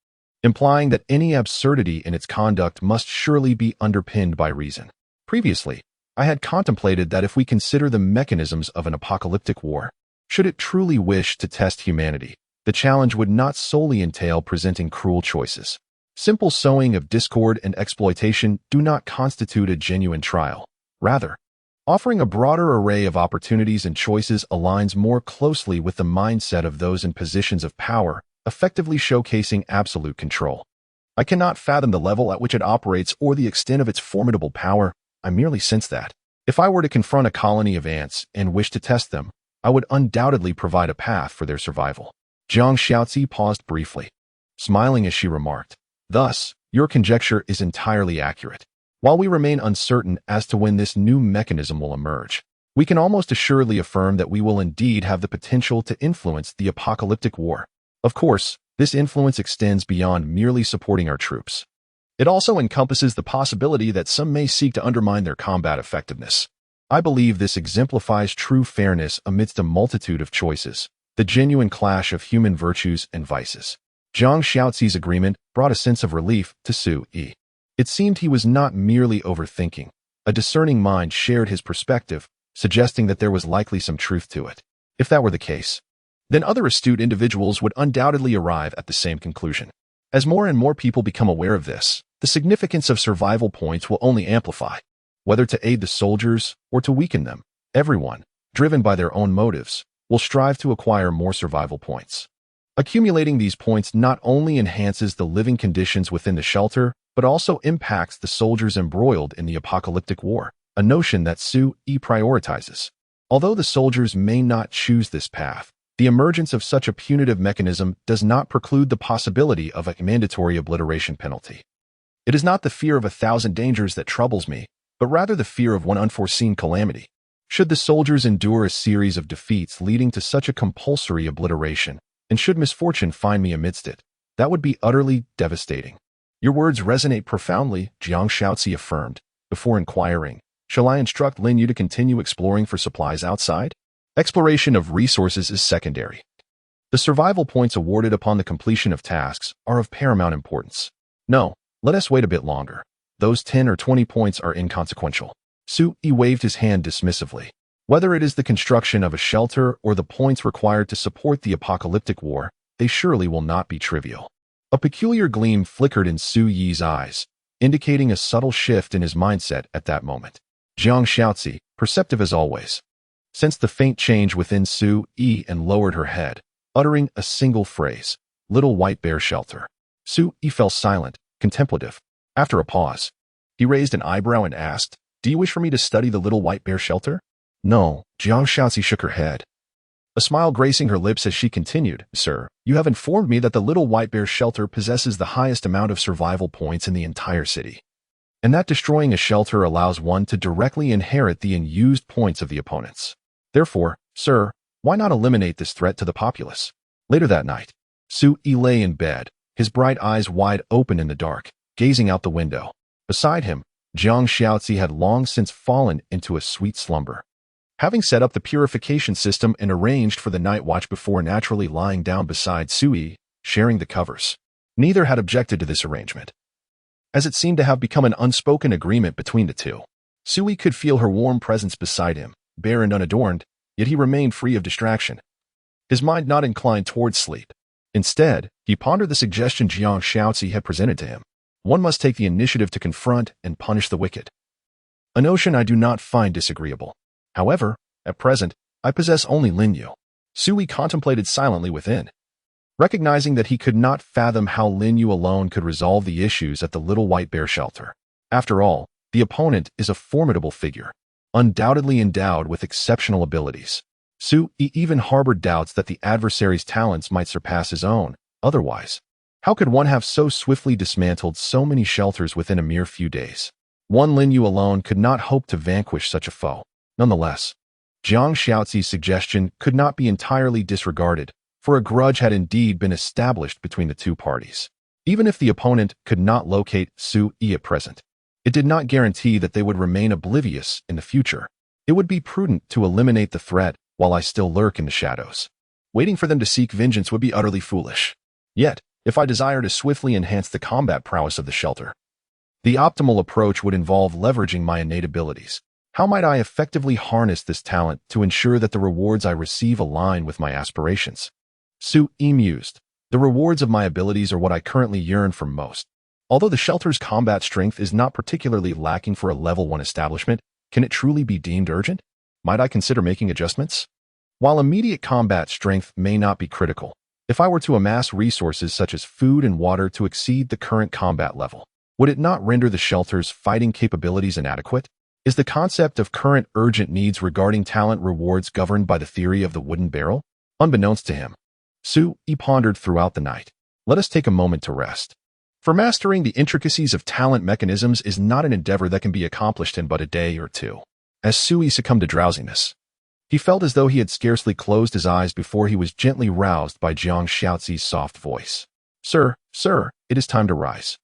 implying that any absurdity in its conduct must surely be underpinned by reason. Previously, I had contemplated that if we consider the mechanisms of an apocalyptic war, should it truly wish to test humanity, the challenge would not solely entail presenting cruel choices. Simple sowing of discord and exploitation do not constitute a genuine trial. Rather, offering a broader array of opportunities and choices aligns more closely with the mindset of those in positions of power, effectively showcasing absolute control. I cannot fathom the level at which it operates or the extent of its formidable power. I merely sense that, if I were to confront a colony of ants and wish to test them, I would undoubtedly provide a path for their survival. Jiang Xiaozi paused briefly, smiling as she remarked, "Thus, your conjecture is entirely accurate. While we remain uncertain as to when this new mechanism will emerge, we can almost assuredly affirm that we will indeed have the potential to influence the apocalyptic war. Of course, this influence extends beyond merely supporting our troops. It also encompasses the possibility that some may seek to undermine their combat effectiveness. I believe this exemplifies true fairness amidst a multitude of choices, the genuine clash of human virtues and vices." Jiang Xiaozi's agreement brought a sense of relief to Sue-E. It seemed he was not merely overthinking. A discerning mind shared his perspective, suggesting that there was likely some truth to it. If that were the case, then other astute individuals would undoubtedly arrive at the same conclusion. As more and more people become aware of this, the significance of survival points will only amplify. Whether to aid the soldiers or to weaken them, everyone, driven by their own motives, will strive to acquire more survival points. Accumulating these points not only enhances the living conditions within the shelter, but also impacts the soldiers embroiled in the apocalyptic war. a notion that Su-E prioritizes. Although the soldiers may not choose this path, the emergence of such a punitive mechanism does not preclude the possibility of a mandatory obliteration penalty. It is not the fear of 1,000 dangers that troubles me, but rather the fear of one unforeseen calamity. Should the soldiers endure a series of defeats leading to such a compulsory obliteration, and should misfortune find me amidst it, that would be utterly devastating. Your words resonate profoundly, Jiang Shaozi affirmed, before inquiring, shall I instruct Lin Yu to continue exploring for supplies outside? Exploration of resources is secondary. The survival points awarded upon the completion of tasks are of paramount importance. No, let us wait a bit longer. Those 10 or 20 points are inconsequential. Su-E waved his hand dismissively. Whether it is the construction of a shelter or the points required to support the apocalyptic war, they surely will not be trivial. A peculiar gleam flickered in Su-Yi's eyes, indicating a subtle shift in his mindset at that moment. Jiang Shaozi, perceptive as always, sensed the faint change within Su-E and lowered her head, uttering a single phrase, "Little White Bear Shelter." Su-E fell silent, contemplative. After a pause, he raised an eyebrow and asked, "Do you wish for me to study the Little White Bear Shelter?" "No," Jiang Shaozi shook her head, a smile gracing her lips as she continued, "Sir, you have informed me that the Little White Bear Shelter possesses the highest amount of survival points in the entire city, and that destroying a shelter allows one to directly inherit the unused points of the opponents. Therefore, sir, why not eliminate this threat to the populace?" Later that night, Su-E lay in bed, his bright eyes wide open in the dark, gazing out the window. Beside him, Jiang Shaozi had long since fallen into a sweet slumber. Having set up the purification system and arranged for the night watch before naturally lying down beside Su-E, sharing the covers, neither had objected to this arrangement, as it seemed to have become an unspoken agreement between the two. Su-E could feel her warm presence beside him, bare and unadorned, yet he remained free of distraction, his mind not inclined towards sleep. Instead, he pondered the suggestion Jiang Shaozi had presented to him. One must take the initiative to confront and punish the wicked. A notion I do not find disagreeable. However, at present, I possess only Lin Yu. Su-E contemplated silently within, recognizing that he could not fathom how Lin Yu alone could resolve the issues at the Little White Bear Shelter. After all, the opponent is a formidable figure, undoubtedly endowed with exceptional abilities. Su-E even harbored doubts that the adversary's talents might surpass his own. Otherwise, how could one have so swiftly dismantled so many shelters within a mere few days? One Lin Yu alone could not hope to vanquish such a foe. Nonetheless, Jiang Shaozi's suggestion could not be entirely disregarded, for a grudge had indeed been established between the two parties. Even if the opponent could not locate Su-E at present, it did not guarantee that they would remain oblivious in the future. It would be prudent to eliminate the threat while I still lurk in the shadows. Waiting for them to seek vengeance would be utterly foolish. Yet, if I desire to swiftly enhance the combat prowess of the shelter, the optimal approach would involve leveraging my innate abilities. How might I effectively harness this talent to ensure that the rewards I receive align with my aspirations? Su-E mused. The rewards of my abilities are what I currently yearn for most. Although the shelter's combat strength is not particularly lacking for a level 1 establishment, can it truly be deemed urgent? Might I consider making adjustments? While immediate combat strength may not be critical, if I were to amass resources such as food and water to exceed the current combat level, would it not render the shelter's fighting capabilities inadequate? Is the concept of current urgent needs regarding talent rewards governed by the theory of the wooden barrel? Unbeknownst to him, Su-E pondered throughout the night. Let us take a moment to rest. For mastering the intricacies of talent mechanisms is not an endeavor that can be accomplished in but a day or two. As Su-E succumbed to drowsiness, he felt as though he had scarcely closed his eyes before he was gently roused by Jiang Shaozi's soft voice. Sir, it is time to rise.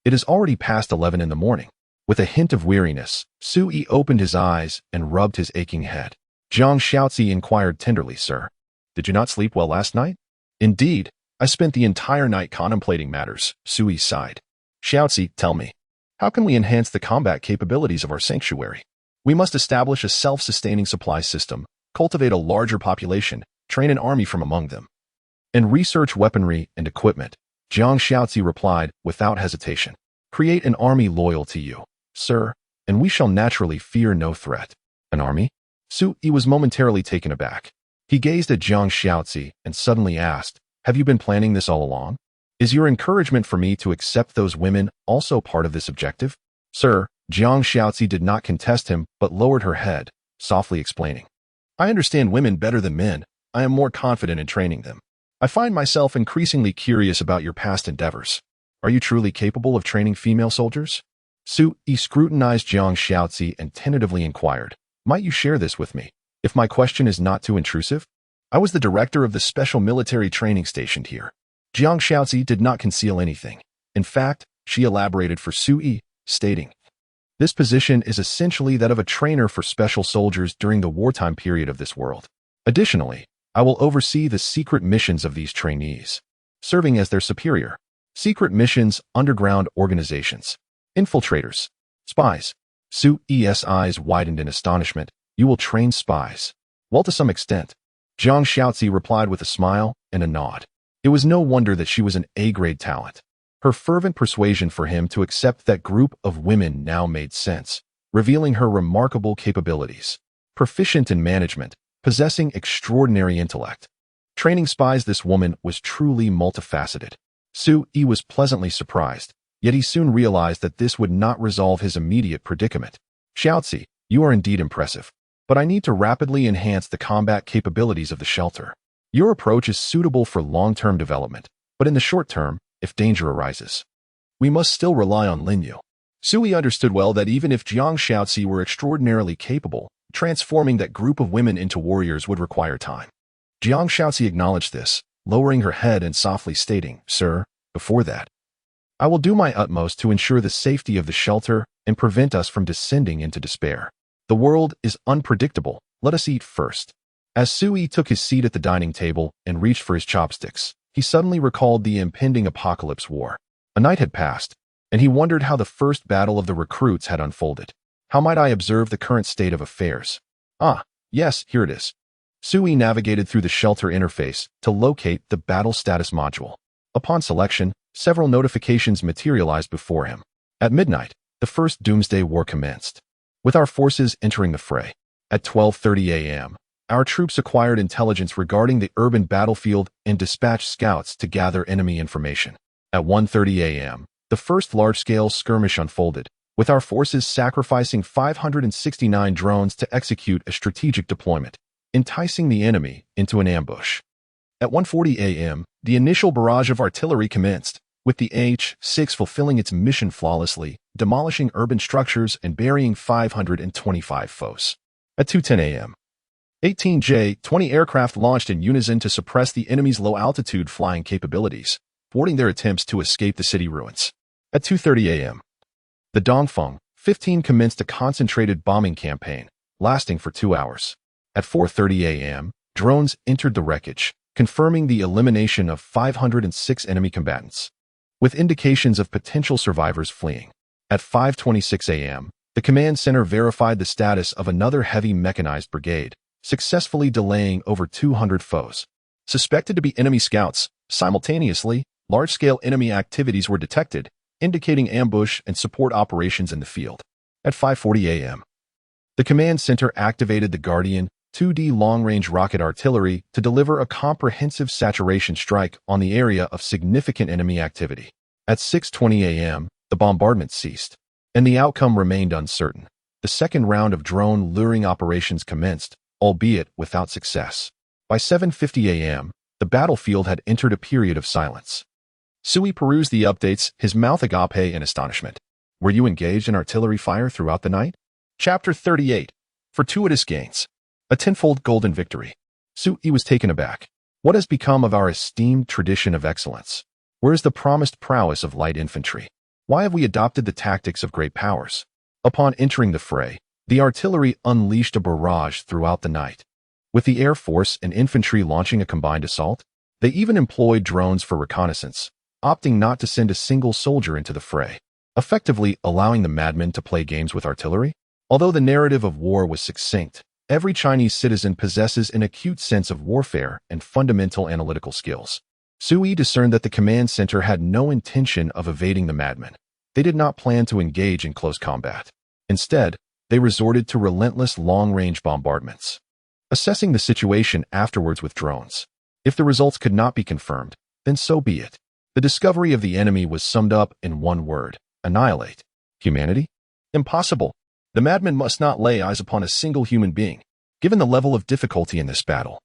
It is already past 11 in the morning. With a hint of weariness, Su-E opened his eyes and rubbed his aching head. Jiang Shaozi inquired tenderly, Sir, did you not sleep well last night? Indeed, I spent the entire night contemplating matters, Su-E sighed. Shaozi, tell me, how can we enhance the combat capabilities of our sanctuary? We must establish a self-sustaining supply system, cultivate a larger population, train an army from among them, and research weaponry and equipment. Jiang Shaozi replied without hesitation. Create an army loyal to you, sir, and we shall naturally fear no threat. An army? Su-E was momentarily taken aback. He gazed at Jiang Shaozi and suddenly asked, have you been planning this all along? Is your encouragement for me to accept those women also part of this objective? Sir, Jiang Shaozi did not contest him, but lowered her head, softly explaining. I understand women better than men. I am more confident in training them. I find myself increasingly curious about your past endeavors. Are you truly capable of training female soldiers? Su Yi scrutinized Jiang Shaozi and tentatively inquired, might you share this with me, if my question is not too intrusive? I was the director of the special military training stationed here. Jiang Shaozi did not conceal anything. In fact, she elaborated for Su Yi, stating, this position is essentially that of a trainer for special soldiers during the wartime period of this world. Additionally, I will oversee the secret missions of these trainees, serving as their superior. Secret missions, underground organizations, infiltrators, spies. Su Yi's eyes widened in astonishment. You will train spies? Well, to some extent. Jiang Shaozi replied with a smile and a nod. It was no wonder that she was an A-grade talent. Her fervent persuasion for him to accept that group of women now made sense, revealing her remarkable capabilities. Proficient in management, possessing extraordinary intellect. Training spies, this woman was truly multifaceted. Su Yi was pleasantly surprised, yet he soon realized that this would not resolve his immediate predicament. Shaozi, you are indeed impressive, but I need to rapidly enhance the combat capabilities of the shelter. Your approach is suitable for long-term development, but in the short term, if danger arises, we must still rely on Linyu. Su Yi understood well that even if Jiang Shaozi were extraordinarily capable, transforming that group of women into warriors would require time. Jiang Shaozi acknowledged this, lowering her head and softly stating, Sir, before that, I will do my utmost to ensure the safety of the shelter and prevent us from descending into despair. The world is unpredictable. Let us eat first. As Su Yi took his seat at the dining table and reached for his chopsticks, he suddenly recalled the impending apocalypse war. A night had passed, and he wondered how the first battle of the recruits had unfolded. How might I observe the current state of affairs? Ah, yes, here it is. Su Yi navigated through the shelter interface to locate the battle status module. Upon selection, several notifications materialized before him. At midnight, the first Doomsday war commenced, with our forces entering the fray. At 12:30 a.m., our troops acquired intelligence regarding the urban battlefield and dispatched scouts to gather enemy information. At 1:30 a.m., the first large-scale skirmish unfolded, with our forces sacrificing 569 drones to execute a strategic deployment, enticing the enemy into an ambush. At 1:40 a.m., the initial barrage of artillery commenced, with the H-6 fulfilling its mission flawlessly, demolishing urban structures and burying 525 foes. At 2:10 a.m., 18 J-20 aircraft launched in unison to suppress the enemy's low-altitude flying capabilities, thwarting their attempts to escape the city ruins. At 2:30 a.m., the Dongfeng 15 commenced a concentrated bombing campaign, lasting for 2 hours. At 4:30 a.m., drones entered the wreckage, confirming the elimination of 506 enemy combatants, with indications of potential survivors fleeing. At 5:26 a.m., the command center verified the status of another heavy mechanized brigade, successfully delaying over 200 foes. Suspected to be enemy scouts, simultaneously, large-scale enemy activities were detected, indicating ambush and support operations in the field. At 5:40 a.m., the command center activated the Guardian 2D long-range rocket artillery to deliver a comprehensive saturation strike on the area of significant enemy activity. At 6:20 a.m., the bombardment ceased, and the outcome remained uncertain. The second round of drone luring operations commenced, albeit without success. By 7:50 a.m., the battlefield had entered a period of silence. Su Yi perused the updates, his mouth agape in astonishment. Were you engaged in artillery fire throughout the night? Chapter 38. Fortuitous Gains. A tenfold golden victory. Su Yi was taken aback. What has become of our esteemed tradition of excellence? Where is the promised prowess of light infantry? Why have we adopted the tactics of great powers? Upon entering the fray, the artillery unleashed a barrage throughout the night. With the Air Force and infantry launching a combined assault, they even employed drones for reconnaissance, opting not to send a single soldier into the fray, effectively allowing the madmen to play games with artillery. Although the narrative of war was succinct, every Chinese citizen possesses an acute sense of warfare and fundamental analytical skills. Su Yi discerned that the command center had no intention of evading the madmen. They did not plan to engage in close combat. Instead, they resorted to relentless long-range bombardments, assessing the situation afterwards with drones. If the results could not be confirmed, then so be it. The discovery of the enemy was summed up in one word: annihilate. Humanity? Impossible. The madman must not lay eyes upon a single human being, given the level of difficulty in this battle.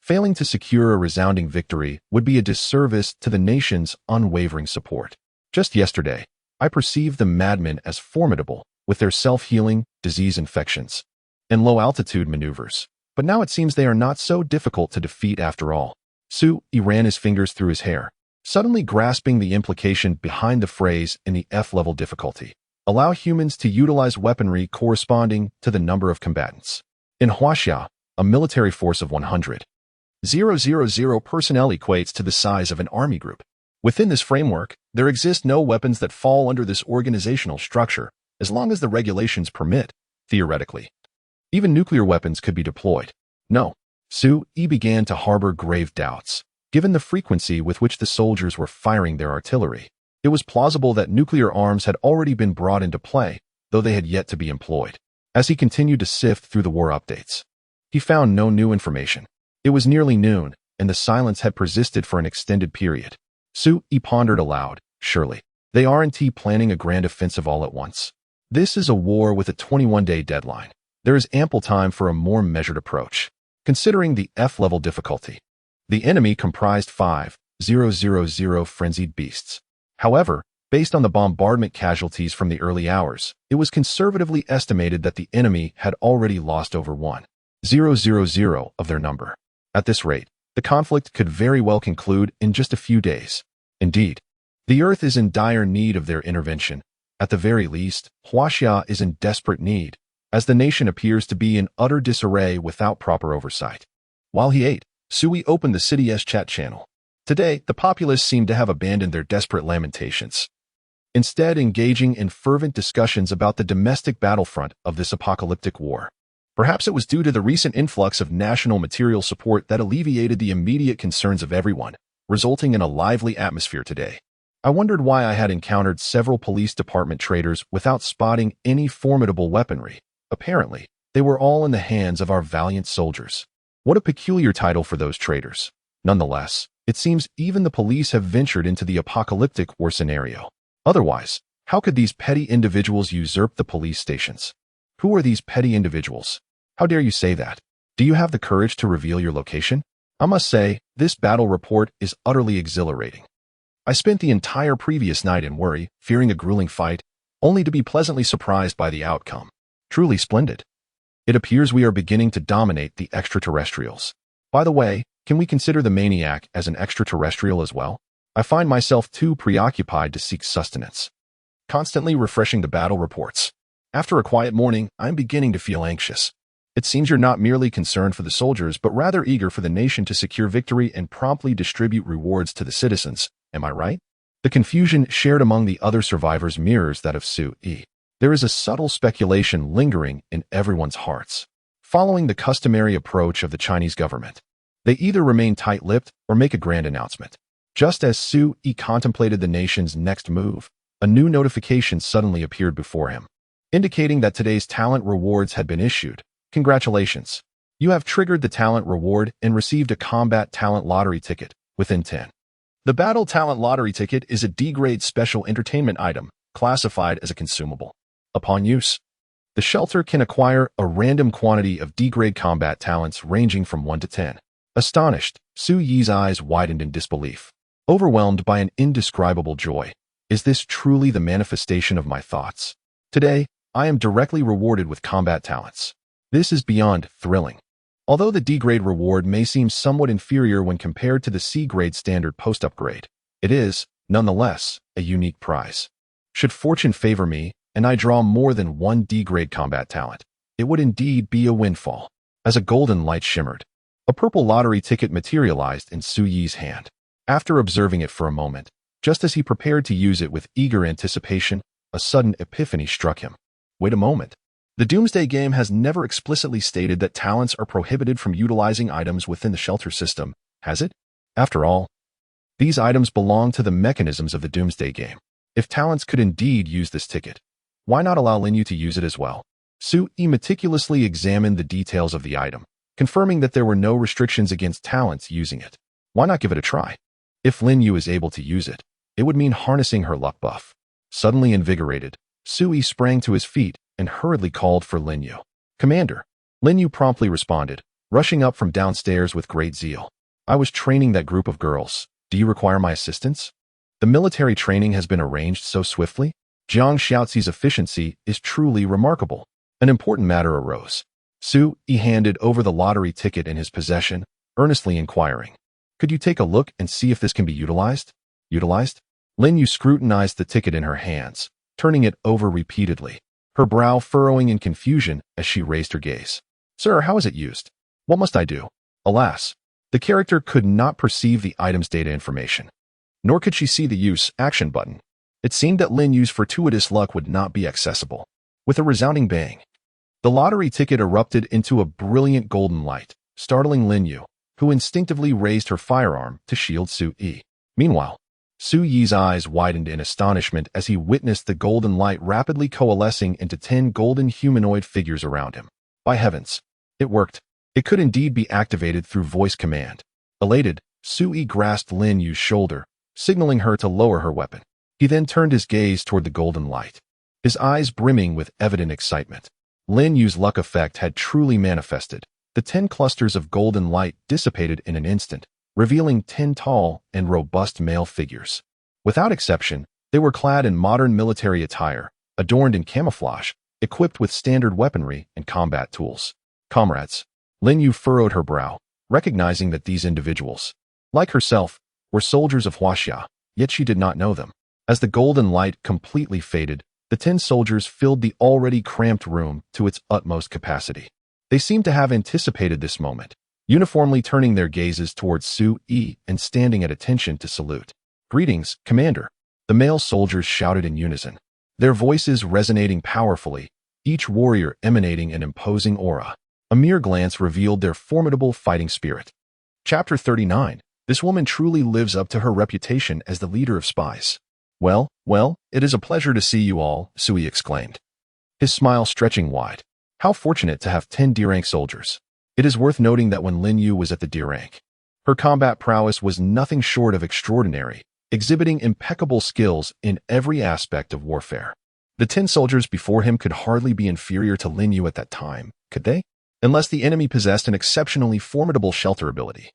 Failing to secure a resounding victory would be a disservice to the nation's unwavering support. Just yesterday, I perceived the madmen as formidable with their self-healing, disease infections, and low-altitude maneuvers. But now it seems they are not so difficult to defeat after all. He ran his fingers through his hair, suddenly grasping the implication behind the phrase in the F-level difficulty. Allow humans to utilize weaponry corresponding to the number of combatants. In Huaxia, a military force of 100,000 personnel equates to the size of an army group. Within this framework, there exist no weapons that fall under this organizational structure, as long as the regulations permit, theoretically. Even nuclear weapons could be deployed. No. He began to harbor grave doubts. Given the frequency with which the soldiers were firing their artillery, it was plausible that nuclear arms had already been brought into play, though they had yet to be employed. As he continued to sift through the war updates, he found no new information. It was nearly noon, and the silence had persisted for an extended period. He pondered aloud. Surely, they aren't planning a grand offensive all at once. This is a war with a 21-day deadline. There is ample time for a more measured approach. Considering the F-level difficulty, the enemy comprised 5,000 frenzied beasts. However, based on the bombardment casualties from the early hours, it was conservatively estimated that the enemy had already lost over 1,000 of their number. At this rate, the conflict could very well conclude in just a few days. Indeed, the Earth is in dire need of their intervention. At the very least, Huaxia is in desperate need, as the nation appears to be in utter disarray without proper oversight. While he ate, Sui opened the city's chat channel. Today, the populace seemed to have abandoned their desperate lamentations, instead engaging in fervent discussions about the domestic battlefront of this apocalyptic war. Perhaps it was due to the recent influx of national material support that alleviated the immediate concerns of everyone, resulting in a lively atmosphere today. I wondered why I had encountered several police department traders without spotting any formidable weaponry. Apparently, they were all in the hands of our valiant soldiers. What a peculiar title for those traders. Nonetheless, it seems even the police have ventured into the apocalyptic war scenario. Otherwise, how could these petty individuals usurp the police stations? Who are these petty individuals? How dare you say that? Do you have the courage to reveal your location? I must say, this battle report is utterly exhilarating. I spent the entire previous night in worry, fearing a grueling fight, only to be pleasantly surprised by the outcome. Truly splendid. It appears we are beginning to dominate the extraterrestrials. By the way, can we consider the maniac as an extraterrestrial as well? I find myself too preoccupied to seek sustenance, constantly refreshing the battle reports. After a quiet morning, I'm beginning to feel anxious. It seems you're not merely concerned for the soldiers, but rather eager for the nation to secure victory and promptly distribute rewards to the citizens. Am I right? The confusion shared among the other survivors mirrors that of Sui. There is a subtle speculation lingering in everyone's hearts. Following the customary approach of the Chinese government, they either remain tight-lipped or make a grand announcement. Just as Sui contemplated the nation's next move, a new notification suddenly appeared before him, indicating that today's talent rewards had been issued. Congratulations. You have triggered the talent reward and received a combat talent lottery ticket within 10. The battle talent lottery ticket is a D-grade special entertainment item, classified as a consumable. Upon use, the shelter can acquire a random quantity of D-grade combat talents ranging from 1 to 10. Astonished, Sui's eyes widened in disbelief. Overwhelmed by an indescribable joy. Is this truly the manifestation of my thoughts? Today, I am directly rewarded with combat talents. This is beyond thrilling. Although the D-grade reward may seem somewhat inferior when compared to the C-grade standard post-upgrade, it is, nonetheless, a unique prize. Should fortune favor me, and I draw more than one D-grade combat talent, it would indeed be a windfall. As a golden light shimmered, a purple lottery ticket materialized in Sui's hand. After observing it for a moment, just as he prepared to use it with eager anticipation, a sudden epiphany struck him. Wait a moment. The Doomsday game has never explicitly stated that talents are prohibited from utilizing items within the shelter system, has it? After all, these items belong to the mechanisms of the Doomsday game. If talents could indeed use this ticket, why not allow Linyu to use it as well? Sui meticulously examined the details of the item, confirming that there were no restrictions against talents using it. Why not give it a try? If Linyu is able to use it, it would mean harnessing her luck buff. Suddenly invigorated, Sui sprang to his feet and hurriedly called for Lin Yu. "Commander." Lin Yu promptly responded, rushing up from downstairs with great zeal. "I was training that group of girls. Do you require my assistance?" The military training has been arranged so swiftly. Jiang Xiaozi's efficiency is truly remarkable. An important matter arose. Sui handed over the lottery ticket in his possession, earnestly inquiring, "Could you take a look and see if this can be utilized?" "Utilized?" Lin Yu scrutinized the ticket in her hands, turning it over repeatedly, her brow furrowing in confusion as she raised her gaze. "Sir, how is it used? What must I do?" Alas, the character could not perceive the item's data information, nor could she see the use action button. It seemed that Lin Yu's fortuitous luck would not be accessible. With a resounding bang, the lottery ticket erupted into a brilliant golden light, startling Lin Yu, who instinctively raised her firearm to shield Sui. Meanwhile, Sui's eyes widened in astonishment as he witnessed the golden light rapidly coalescing into 10 golden humanoid figures around him. By heavens, it worked. It could indeed be activated through voice command. Elated, Sui grasped Lin Yu's shoulder, signaling her to lower her weapon. He then turned his gaze toward the golden light, his eyes brimming with evident excitement. Lin Yu's luck effect had truly manifested. The 10 clusters of golden light dissipated in an instant, revealing 10 tall and robust male figures. Without exception, they were clad in modern military attire, adorned in camouflage, equipped with standard weaponry and combat tools. "Comrades." Lin Yu furrowed her brow, recognizing that these individuals, like herself, were soldiers of Huaxia, yet she did not know them. As the golden light completely faded, the 10 soldiers filled the already cramped room to its utmost capacity. They seemed to have anticipated this moment, uniformly turning their gazes towards Sui and standing at attention to salute. "Greetings, Commander," the male soldiers shouted in unison, their voices resonating powerfully, each warrior emanating an imposing aura. A mere glance revealed their formidable fighting spirit. Chapter 39. This woman truly lives up to her reputation as the leader of spies. Well, it is a pleasure to see you all," Sui exclaimed, his smile stretching wide. "How fortunate to have 10 D-rank soldiers." It is worth noting that when Lin Yu was at the D rank, her combat prowess was nothing short of extraordinary, exhibiting impeccable skills in every aspect of warfare. The 10 soldiers before him could hardly be inferior to Lin Yu at that time, could they? Unless the enemy possessed an exceptionally formidable shelter ability.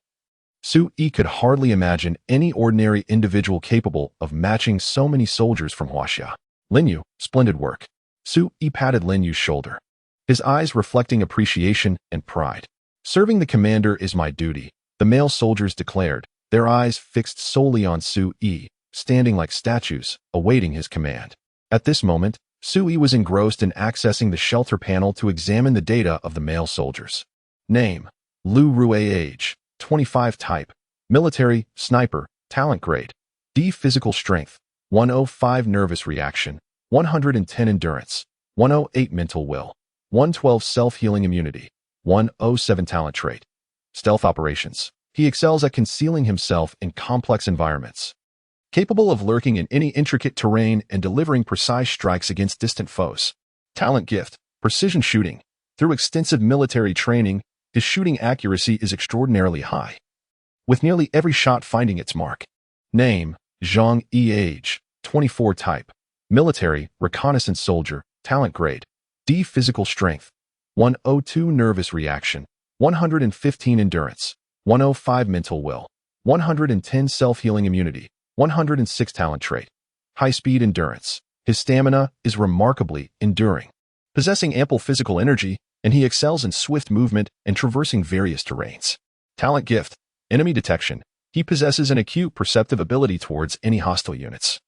Sui could hardly imagine any ordinary individual capable of matching so many soldiers from Huaxia. "Lin Yu, splendid work." Sui patted Lin Yu's shoulder, his eyes reflecting appreciation and pride. "Serving the commander is my duty," the male soldiers declared, their eyes fixed solely on Sui, standing like statues, awaiting his command. At this moment, Sui was engrossed in accessing the shelter panel to examine the data of the male soldiers. Name: Lu Rue. Age: 25. Type: military, sniper, talent grade: D. Physical strength: 105. Nervous reaction: 110. Endurance: 108. Mental will: 112. Self-healing immunity: 107. Talent trait: stealth operations. He excels at concealing himself in complex environments, capable of lurking in any intricate terrain and delivering precise strikes against distant foes. Talent gift: precision shooting. Through extensive military training, his shooting accuracy is extraordinarily high, with nearly every shot finding its mark. Name: Zhang Yi. Age: 24. Type: military, reconnaissance soldier, talent grade: D. Physical strength: 102. Nervous reaction: 115. Endurance: 105. Mental will: 110. Self-healing immunity: 106. Talent trait: high-speed endurance. His stamina is remarkably enduring, possessing ample physical energy, and he excels in swift movement and traversing various terrains. Talent gift: enemy detection. He possesses an acute perceptive ability towards any hostile units,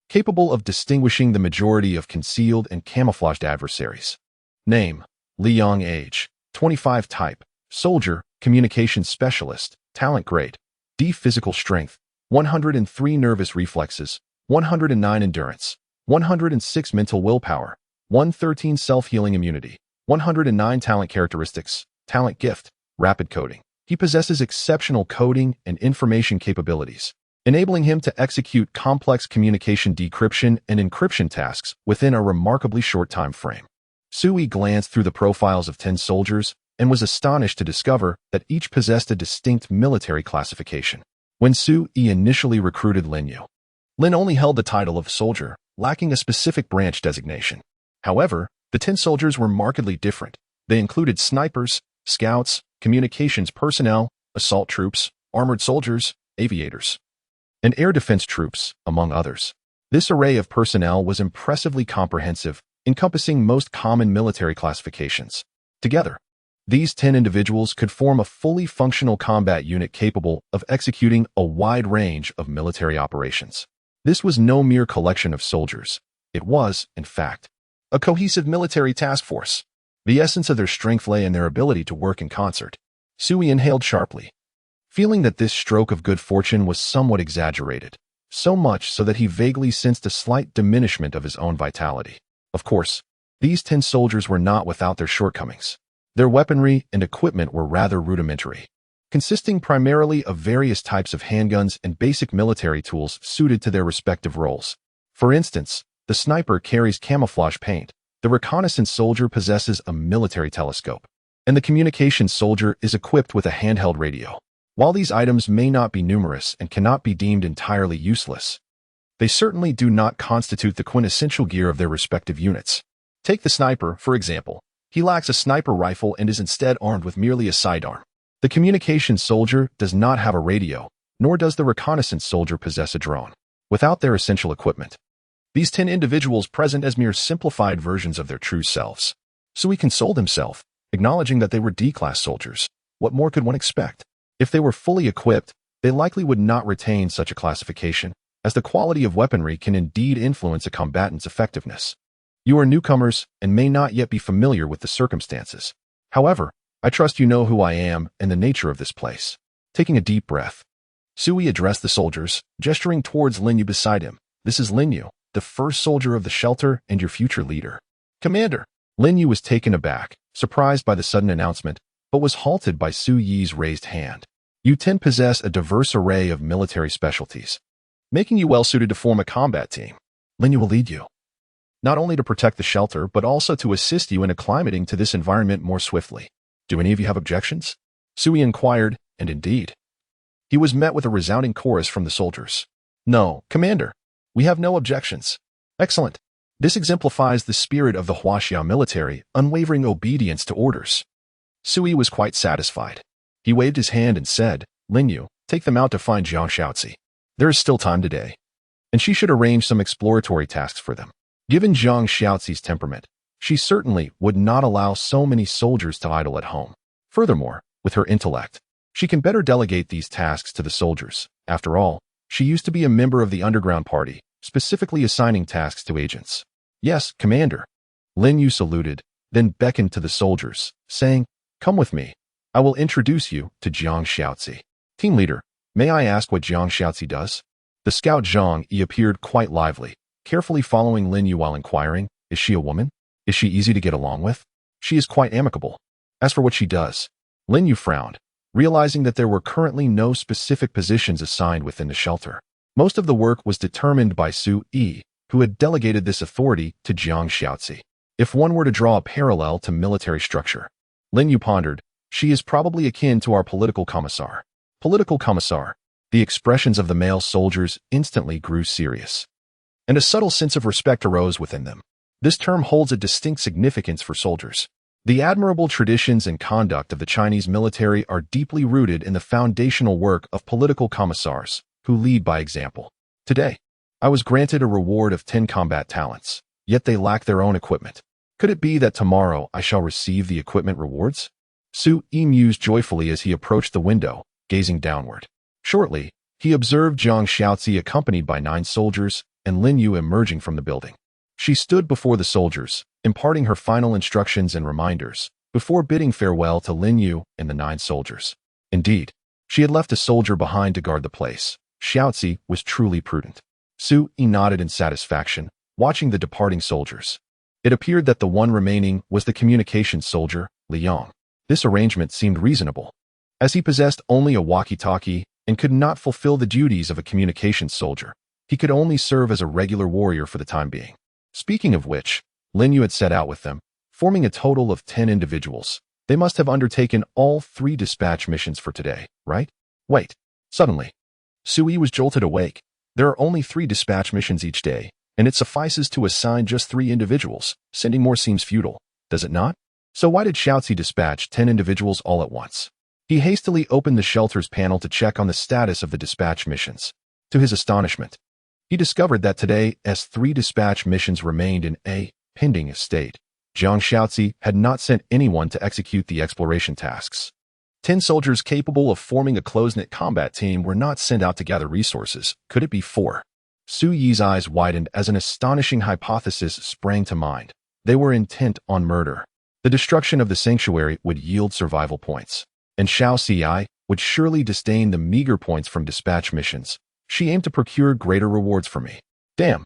capable of distinguishing the majority of concealed and camouflaged adversaries. Name: Li Yang. Age: 25. Type: soldier, communications specialist, talent grade: D. Physical strength: 103. Nervous reflexes: 109. Endurance: 106. Mental willpower: 113. Self-healing immunity: 109. Talent characteristics. Talent gift: rapid coding. He possesses exceptional coding and information capabilities, enabling him to execute complex communication decryption and encryption tasks within a remarkably short time frame. Sui glanced through the profiles of 10 soldiers and was astonished to discover that each possessed a distinct military classification. When Sui initially recruited Lin Yu, Lin only held the title of soldier, lacking a specific branch designation. However, the 10 soldiers were markedly different. They included snipers, scouts, communications personnel, assault troops, armored soldiers, aviators, and air defense troops, among others. This array of personnel was impressively comprehensive, encompassing most common military classifications. Together, these 10 individuals could form a fully functional combat unit capable of executing a wide range of military operations. This was no mere collection of soldiers. It was, in fact, a cohesive military task force. The essence of their strength lay in their ability to work in concert. Sui inhaled sharply, feeling that this stroke of good fortune was somewhat exaggerated, so much so that he vaguely sensed a slight diminishment of his own vitality. Of course, these 10 soldiers were not without their shortcomings. Their weaponry and equipment were rather rudimentary, consisting primarily of various types of handguns and basic military tools suited to their respective roles. For instance, the sniper carries camouflage paint, the reconnaissance soldier possesses a military telescope, and the communications soldier is equipped with a handheld radio. While these items may not be numerous and cannot be deemed entirely useless, they certainly do not constitute the quintessential gear of their respective units. Take the sniper, for example. He lacks a sniper rifle and is instead armed with merely a sidearm. The communications soldier does not have a radio, nor does the reconnaissance soldier possess a drone. Without their essential equipment, these 10 individuals present as mere simplified versions of their true selves. So he consoled himself, acknowledging that they were D-class soldiers. What more could one expect? If they were fully equipped, they likely would not retain such a classification, as the quality of weaponry can indeed influence a combatant's effectiveness. You are newcomers and may not yet be familiar with the circumstances. However, I trust you know who I am and the nature of this place. Taking a deep breath, Sui addressed the soldiers, gesturing towards Linyu beside him. This is Linyu, the first soldier of the shelter and your future leader. Commander. Linyu was taken aback, surprised by the sudden announcement, but was halted by Su Yi's raised hand. You 10 possess a diverse array of military specialties, making you well-suited to form a combat team. Linyu will lead you, not only to protect the shelter, but also to assist you in acclimating to this environment more swiftly. Do any of you have objections? Sui inquired, and indeed, he was met with a resounding chorus from the soldiers. No, Commander, we have no objections. Excellent. This exemplifies the spirit of the Huaxia military, unwavering obedience to orders. Sui was quite satisfied. He waved his hand and said, Linyu, take them out to find Jiang Xiaozi. There is still time today, and she should arrange some exploratory tasks for them. Given Jiang Xiaozi's temperament, she certainly would not allow so many soldiers to idle at home. Furthermore, with her intellect, she can better delegate these tasks to the soldiers. After all, she used to be a member of the underground party, specifically assigning tasks to agents. Yes, Commander. Linyu saluted, then beckoned to the soldiers, saying, Come with me. I will introduce you to Jiang Xiaozi. Team leader, may I ask what Jiang Xiaozi does? The scout Zhang Yi appeared quite lively, carefully following Linyu while inquiring, Is she a woman? Is she easy to get along with? She is quite amicable. As for what she does, Linyu frowned, realizing that there were currently no specific positions assigned within the shelter. Most of the work was determined by Su Yi, who had delegated this authority to Jiang Xiaozi. If one were to draw a parallel to military structure, Linyu pondered, she is probably akin to our political commissar. Political commissar. The expressions of the male soldiers instantly grew serious, and a subtle sense of respect arose within them. This term holds a distinct significance for soldiers. The admirable traditions and conduct of the Chinese military are deeply rooted in the foundational work of political commissars, who lead by example. Today, I was granted a reward of 10 combat talents, yet they lack their own equipment. Could it be that tomorrow I shall receive the equipment rewards? Su Yi mused joyfully as he approached the window, gazing downward. Shortly, he observed Jiang Xiaozi accompanied by 9 soldiers and Linyu emerging from the building. She stood before the soldiers, imparting her final instructions and reminders, before bidding farewell to Linyu and the 9 soldiers. Indeed, she had left a soldier behind to guard the place. Xiaozi was truly prudent. Su Yi nodded in satisfaction, watching the departing soldiers. It appeared that the one remaining was the communications soldier, Liang. This arrangement seemed reasonable, as he possessed only a walkie-talkie and could not fulfill the duties of a communications soldier. He could only serve as a regular warrior for the time being. Speaking of which, Linyu had set out with them, forming a total of 10 individuals. They must have undertaken all 3 dispatch missions for today, right? Wait. Suddenly, Su Yi was jolted awake. There are only 3 dispatch missions each day, And it suffices to assign just 3 individuals. Sending more seems futile, does it not? So why did Xiaozi dispatch 10 individuals all at once? He hastily opened the shelter's panel to check on the status of the dispatch missions. To his astonishment, he discovered that today's 3 dispatch missions remained in a pending state. Jiang Xiaozi had not sent anyone to execute the exploration tasks. 10 soldiers capable of forming a close-knit combat team were not sent out to gather resources. Could it be 4? Su Yi's eyes widened as an astonishing hypothesis sprang to mind. They were intent on murder. The destruction of the sanctuary would yield survival points, and Xiao Ci would surely disdain the meager points from dispatch missions. She aimed to procure greater rewards for me. Damn.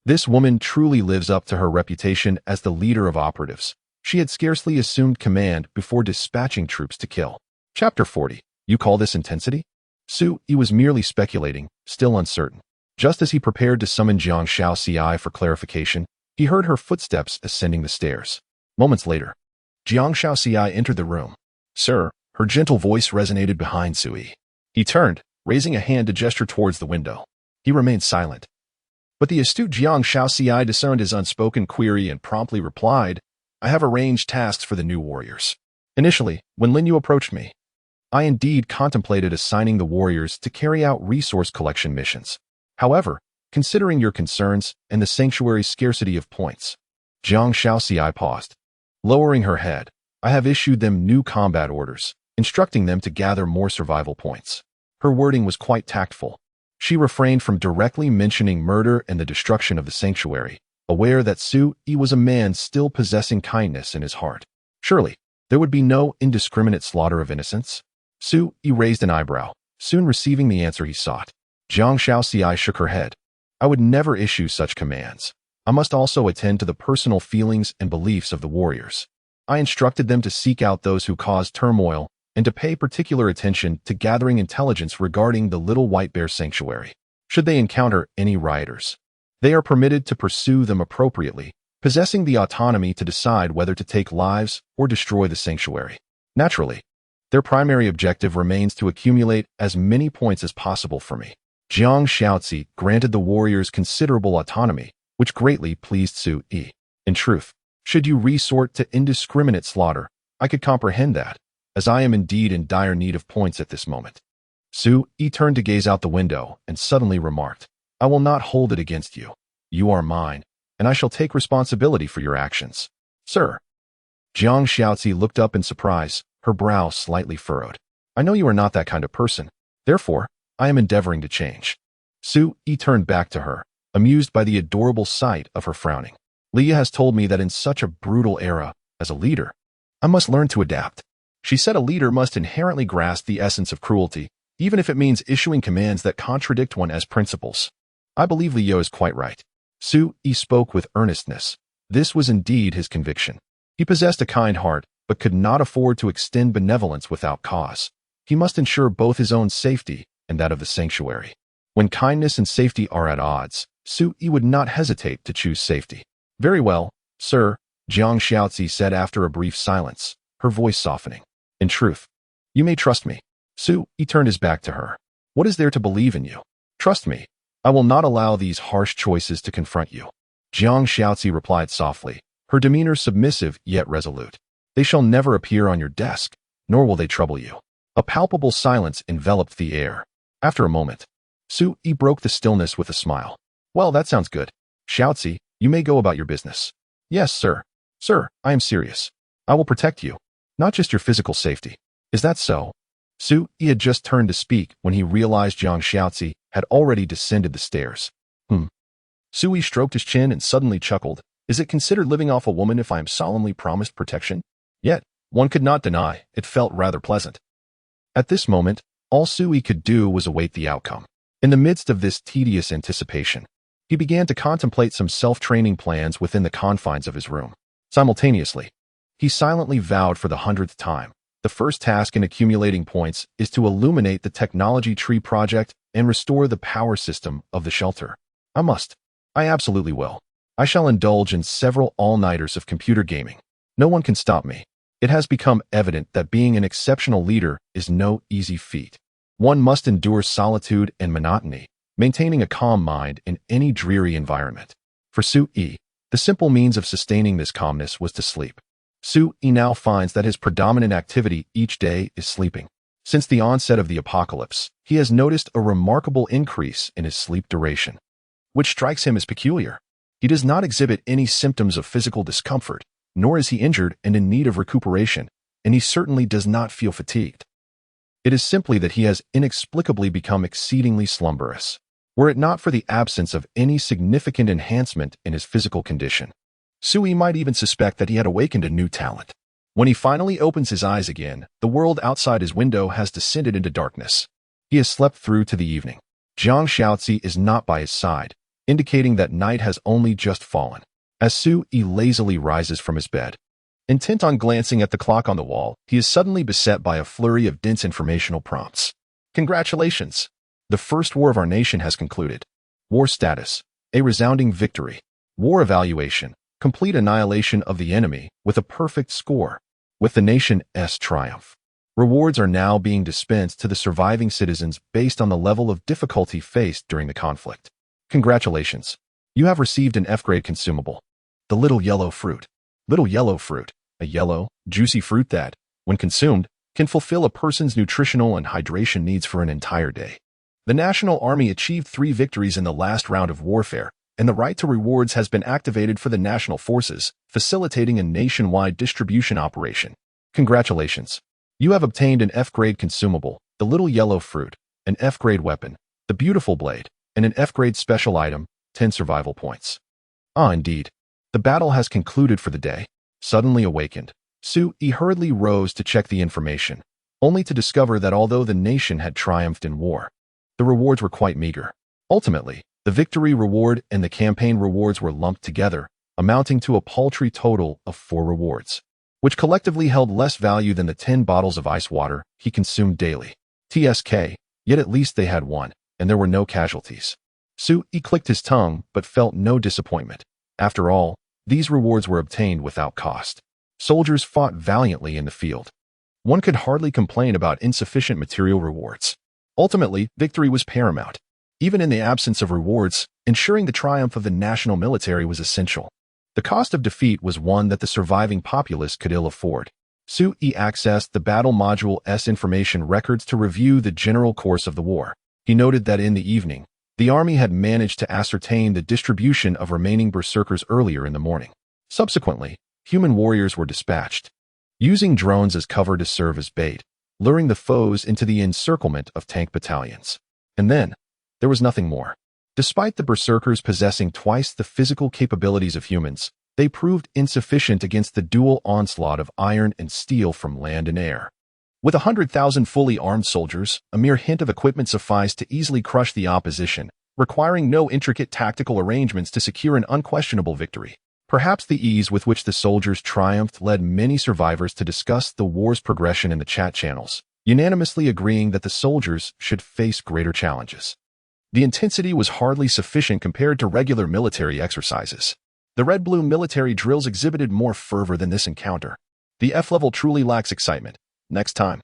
This woman truly lives up to her reputation as the leader of operatives. She had scarcely assumed command before dispatching troops to kill. Chapter 40. You call this intensity? Su Yi was merely speculating, still uncertain. Just as he prepared to summon Jiang Xiao Ci for clarification, he heard her footsteps ascending the stairs. Moments later, Jiang Xiao Ci entered the room. Sir, her gentle voice resonated behind Su Yi. He turned, raising a hand to gesture towards the window. He remained silent. But the astute Jiang Xiao Ci discerned his unspoken query and promptly replied, I have arranged tasks for the new warriors. Initially, when Lin Yu approached me, I indeed contemplated assigning the warriors to carry out resource collection missions. However, considering your concerns and the sanctuary's scarcity of points, Jiang Xiao Ci paused. Lowering her head, I have issued them new combat orders, instructing them to gather more survival points. Her wording was quite tactful. She refrained from directly mentioning murder and the destruction of the sanctuary, aware that Su Yi was a man still possessing kindness in his heart. Surely, there would be no indiscriminate slaughter of innocents. Su Yi raised an eyebrow, soon receiving the answer he sought. Jiang Xiao Ci shook her head. I would never issue such commands. I must also attend to the personal feelings and beliefs of the warriors. I instructed them to seek out those who cause turmoil and to pay particular attention to gathering intelligence regarding the Little White Bear Sanctuary. Should they encounter any rioters, they are permitted to pursue them appropriately, possessing the autonomy to decide whether to take lives or destroy the sanctuary. Naturally, their primary objective remains to accumulate as many points as possible for me. Jiang Xiaozi granted the warriors considerable autonomy, which greatly pleased Su Yi. In truth, should you resort to indiscriminate slaughter, I could comprehend that, as I am indeed in dire need of points at this moment. Su Yi turned to gaze out the window and suddenly remarked, I will not hold it against you. You are mine, and I shall take responsibility for your actions. Sir. Jiang Xiaozi looked up in surprise, her brow slightly furrowed. I know you are not that kind of person. Therefore, I am endeavoring to change. Su Yi turned back to her, amused by the adorable sight of her frowning. Leah has told me that in such a brutal era, as a leader, I must learn to adapt. She said a leader must inherently grasp the essence of cruelty, even if it means issuing commands that contradict one as principles. I believe Leo is quite right. Su Yi spoke with earnestness. This was indeed his conviction. He possessed a kind heart, but could not afford to extend benevolence without cause. He must ensure both his own safety and that of the sanctuary. When kindness and safety are at odds, Su Yi would not hesitate to choose safety. Very well, sir, Jiang Xiaozi said after a brief silence, her voice softening. In truth, you may trust me. Su Yi turned his back to her. What is there to believe in you? Trust me. I will not allow these harsh choices to confront you. Jiang Xiaozi replied softly, her demeanor submissive yet resolute. They shall never appear on your desk, nor will they trouble you. A palpable silence enveloped the air. After a moment, Su Yi broke the stillness with a smile. Well, that sounds good. Xiaozi, you may go about your business. Yes, sir. Sir, I am serious. I will protect you. Not just your physical safety. Is that so? Su Yi had just turned to speak when he realized Jiang Xiaozi had already descended the stairs. Su Yi stroked his chin and suddenly chuckled. Is it considered living off a woman if I am solemnly promised protection? Yet, one could not deny, it felt rather pleasant. At this moment, all Su Yi could do was await the outcome. In the midst of this tedious anticipation, he began to contemplate some self-training plans within the confines of his room. Simultaneously, he silently vowed for the 100th time. The first task in accumulating points is to illuminate the technology tree project and restore the power system of the shelter. I absolutely will. I shall indulge in several all-nighters of computer gaming. No one can stop me. It has become evident that being an exceptional leader is no easy feat. One must endure solitude and monotony, maintaining a calm mind in any dreary environment. For Su-yi, the simple means of sustaining this calmness was to sleep. Su-yi now finds that his predominant activity each day is sleeping. Since the onset of the apocalypse, he has noticed a remarkable increase in his sleep duration, which strikes him as peculiar. He does not exhibit any symptoms of physical discomfort, nor is he injured and in need of recuperation, and he certainly does not feel fatigued. It is simply that he has inexplicably become exceedingly slumberous, were it not for the absence of any significant enhancement in his physical condition. Su-yi might even suspect that he had awakened a new talent. When he finally opens his eyes again, the world outside his window has descended into darkness. He has slept through to the evening. Jiang Xiaozi is not by his side, indicating that night has only just fallen. As Su-yi lazily rises from his bed, intent on glancing at the clock on the wall, he is suddenly beset by a flurry of dense informational prompts. Congratulations! The first war of our nation has concluded. War status: a resounding victory. War evaluation: complete annihilation of the enemy with a perfect score. With the nation's triumph. Rewards are now being dispensed to the surviving citizens based on the level of difficulty faced during the conflict. Congratulations! You have received an F-grade consumable. The little yellow fruit. Little yellow fruit, a yellow, juicy fruit that, when consumed, can fulfill a person's nutritional and hydration needs for an entire day. The National Army achieved 3 victories in the last round of warfare, and the right to rewards has been activated for the national forces, facilitating a nationwide distribution operation. Congratulations! You have obtained an F-grade consumable, the little yellow fruit, an F-grade weapon, the beautiful blade, and an F-grade special item, 10 survival points. Ah, indeed. The battle has concluded for the day. Suddenly awakened, Su-yi hurriedly rose to check the information, only to discover that although the nation had triumphed in war, the rewards were quite meager. Ultimately, the victory reward and the campaign rewards were lumped together, amounting to a paltry total of 4 rewards, which collectively held less value than the 10 bottles of ice water he consumed daily. TSK, yet at least they had won, and there were no casualties. Su-yi clicked his tongue but felt no disappointment. After all, these rewards were obtained without cost. Soldiers fought valiantly in the field. One could hardly complain about insufficient material rewards. Ultimately, victory was paramount. Even in the absence of rewards, ensuring the triumph of the national military was essential. The cost of defeat was one that the surviving populace could ill afford. Su-yi accessed the battle module's information records to review the general course of the war. He noted that in the evening, the army had managed to ascertain the distribution of remaining berserkers earlier in the morning. Subsequently, human warriors were dispatched, using drones as cover to serve as bait, luring the foes into the encirclement of tank battalions. And then, there was nothing more. Despite the berserkers possessing twice the physical capabilities of humans, they proved insufficient against the dual onslaught of iron and steel from land and air. With 100,000 fully armed soldiers, a mere hint of equipment sufficed to easily crush the opposition, requiring no intricate tactical arrangements to secure an unquestionable victory. Perhaps the ease with which the soldiers triumphed led many survivors to discuss the war's progression in the chat channels, unanimously agreeing that the soldiers should face greater challenges. The intensity was hardly sufficient compared to regular military exercises. The red-blue military drills exhibited more fervor than this encounter. The F-level truly lacks excitement. Next time,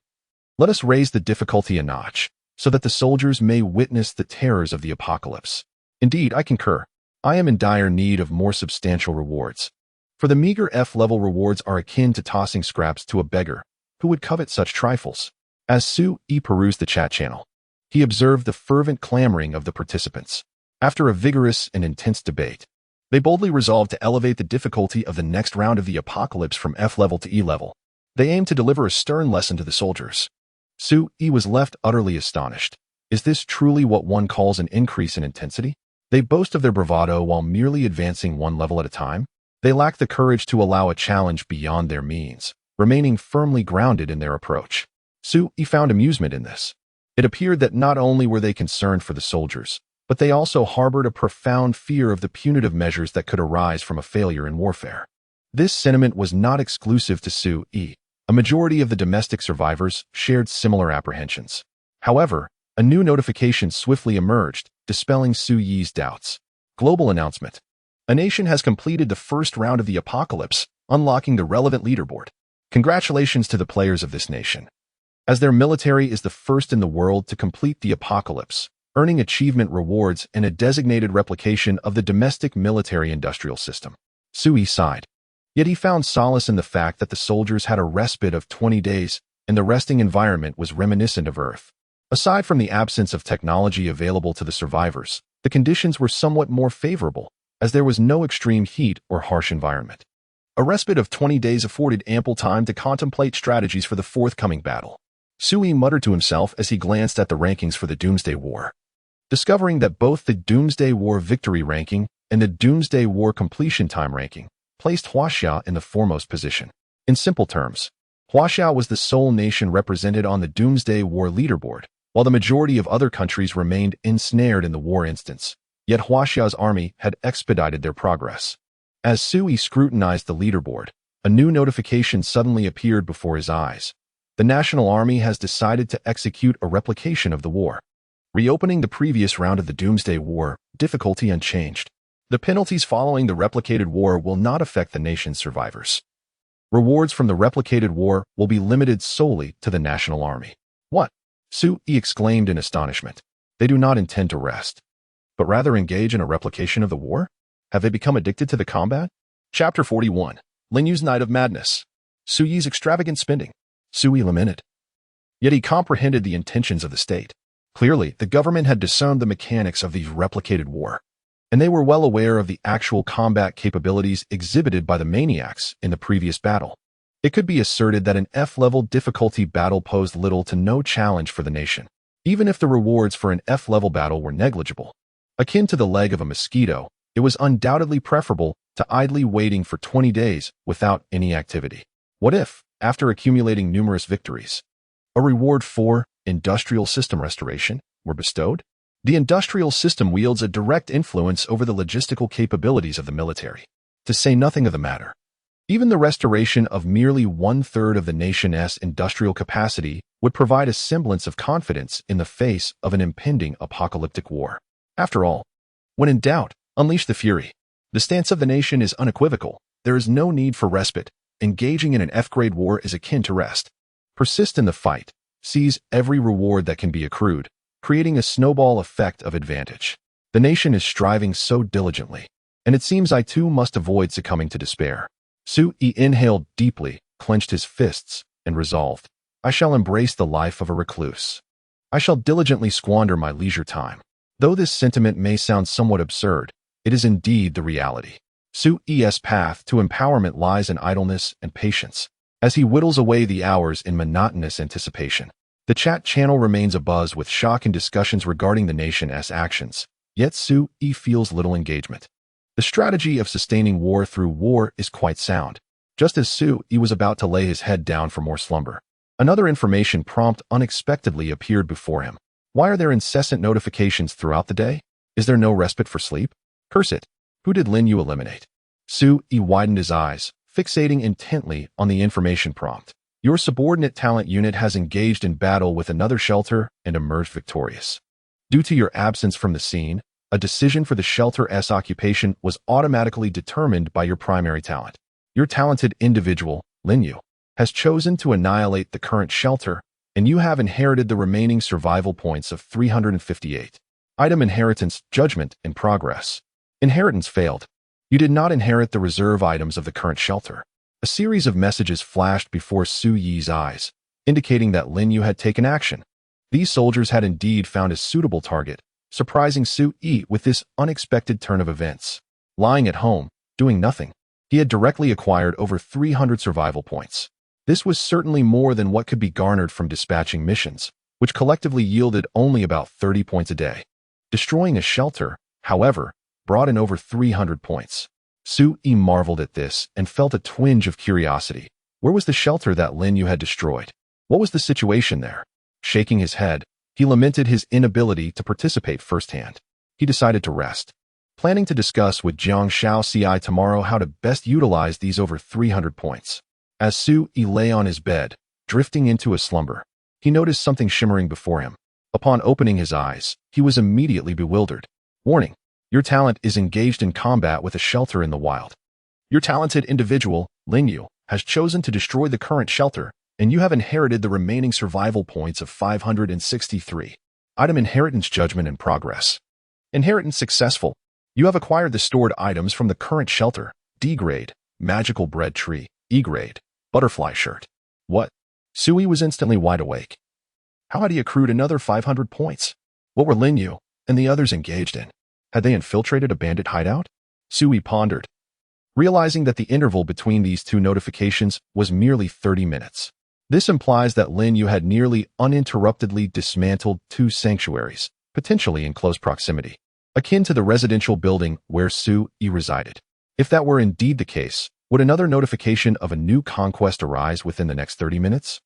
let us raise the difficulty a notch, so that the soldiers may witness the terrors of the apocalypse. Indeed, I concur. I am in dire need of more substantial rewards. For the meager F-level rewards are akin to tossing scraps to a beggar, who would covet such trifles. As Su-yi perused the chat channel, he observed the fervent clamoring of the participants. After a vigorous and intense debate, they boldly resolved to elevate the difficulty of the next round of the apocalypse from F-level to E-level. They aimed to deliver a stern lesson to the soldiers. Su-yi was left utterly astonished. Is this truly what one calls an increase in intensity? They boast of their bravado while merely advancing one level at a time. They lack the courage to allow a challenge beyond their means, remaining firmly grounded in their approach. Su-yi found amusement in this. It appeared that not only were they concerned for the soldiers, but they also harbored a profound fear of the punitive measures that could arise from a failure in warfare. This sentiment was not exclusive to Su-yi. A majority of the domestic survivors shared similar apprehensions. However, a new notification swiftly emerged, dispelling Su-yi's doubts. Global announcement. A nation has completed the first round of the apocalypse, unlocking the relevant leaderboard. Congratulations to the players of this nation. As their military is the first in the world to complete the apocalypse, earning achievement rewards and a designated replication of the domestic military-industrial system. Sui sighed. Yet he found solace in the fact that the soldiers had a respite of 20 days, and the resting environment was reminiscent of Earth. Aside from the absence of technology available to the survivors, the conditions were somewhat more favorable, as there was no extreme heat or harsh environment. A respite of 20 days afforded ample time to contemplate strategies for the forthcoming battle. Sui muttered to himself as he glanced at the rankings for the Doomsday War. Discovering that both the Doomsday War victory ranking and the Doomsday War completion time ranking placed Huaxia in the foremost position. In simple terms, Huaxia was the sole nation represented on the Doomsday War leaderboard, while the majority of other countries remained ensnared in the war instance. Yet Huaxia's army had expedited their progress. As Sui scrutinized the leaderboard, a new notification suddenly appeared before his eyes. The National Army has decided to execute a replication of the war. Reopening the previous round of the Doomsday War, difficulty unchanged. The penalties following the replicated war will not affect the nation's survivors. Rewards from the replicated war will be limited solely to the National Army. What? Sui exclaimed in astonishment. They do not intend to rest, but rather engage in a replication of the war? Have they become addicted to the combat? Chapter 41. Lin Yu's Night of Madness. Sui's extravagant spending. Sui lamented. Yet he comprehended the intentions of the state. Clearly, the government had discerned the mechanics of the replicated war, and they were well aware of the actual combat capabilities exhibited by the maniacs in the previous battle. It could be asserted that an F-level difficulty battle posed little to no challenge for the nation, even if the rewards for an F-level battle were negligible. Akin to the leg of a mosquito, it was undoubtedly preferable to idly waiting for 20 days without any activity. What if, after accumulating numerous victories, a reward for industrial system restoration were bestowed? The industrial system wields a direct influence over the logistical capabilities of the military, to say nothing of the matter. Even the restoration of merely 1/3 of the nation's industrial capacity would provide a semblance of confidence in the face of an impending apocalyptic war. After all, when in doubt, unleash the fury. The stance of the nation is unequivocal. There is no need for respite. Engaging in an F-grade war is akin to rest. Persist in the fight. Seize every reward that can be accrued, creating a snowball effect of advantage. The nation is striving so diligently, and it seems I too must avoid succumbing to despair. Sui inhaled deeply, clenched his fists, and resolved, I shall embrace the life of a recluse. I shall diligently squander my leisure time. Though this sentiment may sound somewhat absurd, it is indeed the reality. Sui's path to empowerment lies in idleness and patience. As he whittles away the hours in monotonous anticipation, the chat channel remains abuzz with shock and discussions regarding the nation's actions, yet Sui feels little engagement. The strategy of sustaining war through war is quite sound. Just as Sui was about to lay his head down for more slumber, another information prompt unexpectedly appeared before him. Why are there incessant notifications throughout the day? Is there no respite for sleep? Curse it. Who did Lin Yu eliminate? Sui widened his eyes, fixating intently on the information prompt. Your subordinate talent unit has engaged in battle with another shelter and emerged victorious. Due to your absence from the scene, a decision for the shelter's occupation was automatically determined by your primary talent. Your talented individual, Lin Yu, has chosen to annihilate the current shelter, and you have inherited the remaining survival points of 358. Item inheritance, judgment, in progress. Inheritance failed. You did not inherit the reserve items of the current shelter. A series of messages flashed before Sui's eyes, indicating that Lin Yu had taken action. These soldiers had indeed found a suitable target, surprising Sui with this unexpected turn of events. Lying at home, doing nothing, he had directly acquired over 300 survival points. This was certainly more than what could be garnered from dispatching missions, which collectively yielded only about 30 points a day. Destroying a shelter, however, brought in over 300 points. Sui marveled at this and felt a twinge of curiosity. Where was the shelter that Lin Yu had destroyed? What was the situation there? Shaking his head, he lamented his inability to participate firsthand. He decided to rest, planning to discuss with Jiang Shaoci tomorrow how to best utilize these over 300 points. As Sui lay on his bed, drifting into a slumber, he noticed something shimmering before him. Upon opening his eyes, he was immediately bewildered. Warning. Your talent is engaged in combat with a shelter in the wild. Your talented individual, Lin Yu, has chosen to destroy the current shelter, and you have inherited the remaining survival points of 563. Item Inheritance Judgment in Progress. Inheritance successful. You have acquired the stored items from the current shelter. D grade, magical bread tree. E grade, butterfly shirt. What? Sui was instantly wide awake. How had he accrued another 500 points? What were Lin Yu and the others engaged in? Had they infiltrated a bandit hideout? Sui pondered, realizing that the interval between these two notifications was merely 30 minutes. This implies that Lin Yu had nearly uninterruptedly dismantled two sanctuaries, potentially in close proximity, akin to the residential building where Sui resided. If that were indeed the case, would another notification of a new conquest arise within the next 30 minutes?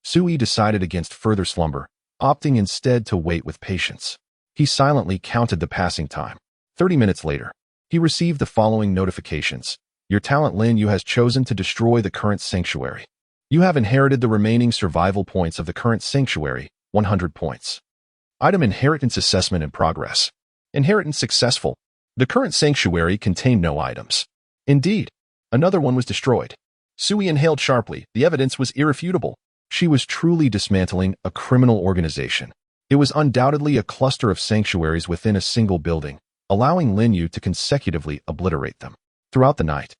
Sui decided against further slumber, opting instead to wait with patience. He silently counted the passing time. 30 minutes later, he received the following notifications. Your talent Lin Yu has chosen to destroy the current sanctuary. You have inherited the remaining survival points of the current sanctuary, 100 points. Item Inheritance Assessment in Progress. Inheritance successful. The current sanctuary contained no items. Indeed, another one was destroyed. Sui inhaled sharply. The evidence was irrefutable. She was truly dismantling a criminal organization. It was undoubtedly a cluster of sanctuaries within a single building, allowing Lin Yu to consecutively obliterate them. Throughout the night,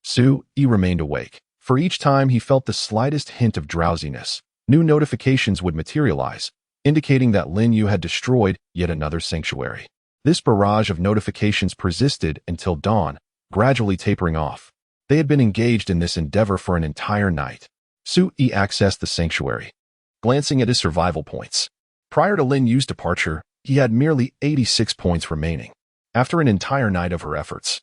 Sui remained awake. For each time he felt the slightest hint of drowsiness, new notifications would materialize, indicating that Lin Yu had destroyed yet another sanctuary. This barrage of notifications persisted until dawn, gradually tapering off. They had been engaged in this endeavor for an entire night. Sui accessed the sanctuary, glancing at his survival points. Prior to Lin Yu's departure, he had merely 86 points remaining. After an entire night of her efforts,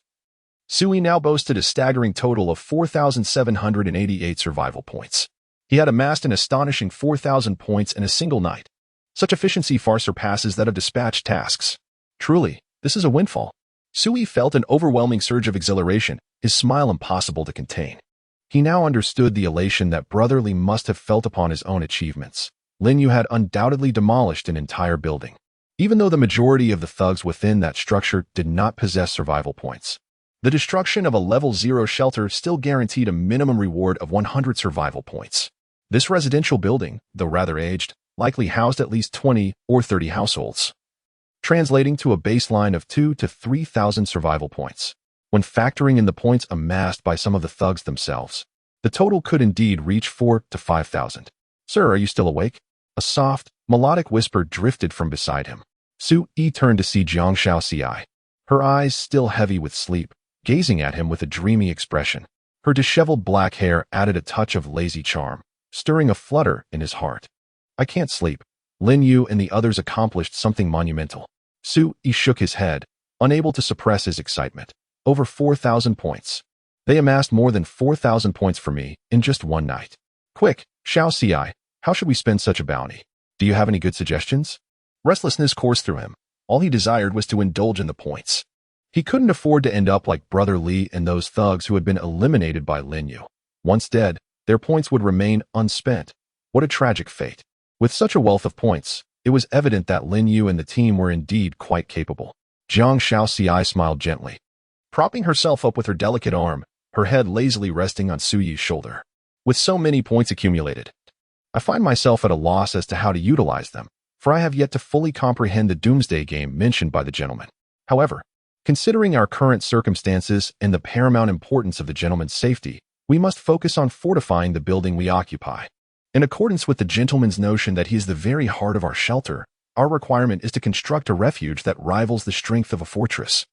Sui now boasted a staggering total of 4,788 survival points. He had amassed an astonishing 4,000 points in a single night. Such efficiency far surpasses that of dispatched tasks. Truly, this is a windfall. Sui felt an overwhelming surge of exhilaration, his smile impossible to contain. He now understood the elation that Brother Lee must have felt upon his own achievements. Lin Yu had undoubtedly demolished an entire building, even though the majority of the thugs within that structure did not possess survival points. The destruction of a level 0 shelter still guaranteed a minimum reward of 100 survival points. This residential building, though rather aged, likely housed at least 20 or 30 households, translating to a baseline of 2,000 to 3,000 survival points. When factoring in the points amassed by some of the thugs themselves, the total could indeed reach 4,000 to 5,000. Sir, are you still awake? A soft, melodic whisper drifted from beside him. Sui turned to see Jiang Shaoxi, her eyes still heavy with sleep, gazing at him with a dreamy expression. Her disheveled black hair added a touch of lazy charm, stirring a flutter in his heart. I can't sleep. Lin Yu and the others accomplished something monumental. Sui shook his head, unable to suppress his excitement. Over 4,000 points. They amassed more than 4,000 points for me in just one night. Quick, Shaoxi, how should we spend such a bounty? Do you have any good suggestions? Restlessness coursed through him. All he desired was to indulge in the points. He couldn't afford to end up like Brother Lee and those thugs who had been eliminated by Lin Yu. Once dead, their points would remain unspent. What a tragic fate. With such a wealth of points, it was evident that Lin Yu and the team were indeed quite capable. Jiang Shaoxi smiled gently, propping herself up with her delicate arm, her head lazily resting on Sui's shoulder. With so many points accumulated, I find myself at a loss as to how to utilize them, for I have yet to fully comprehend the Doomsday game mentioned by the gentleman. However, considering our current circumstances and the paramount importance of the gentleman's safety, we must focus on fortifying the building we occupy. In accordance with the gentleman's notion that he is the very heart of our shelter, our requirement is to construct a refuge that rivals the strength of a fortress.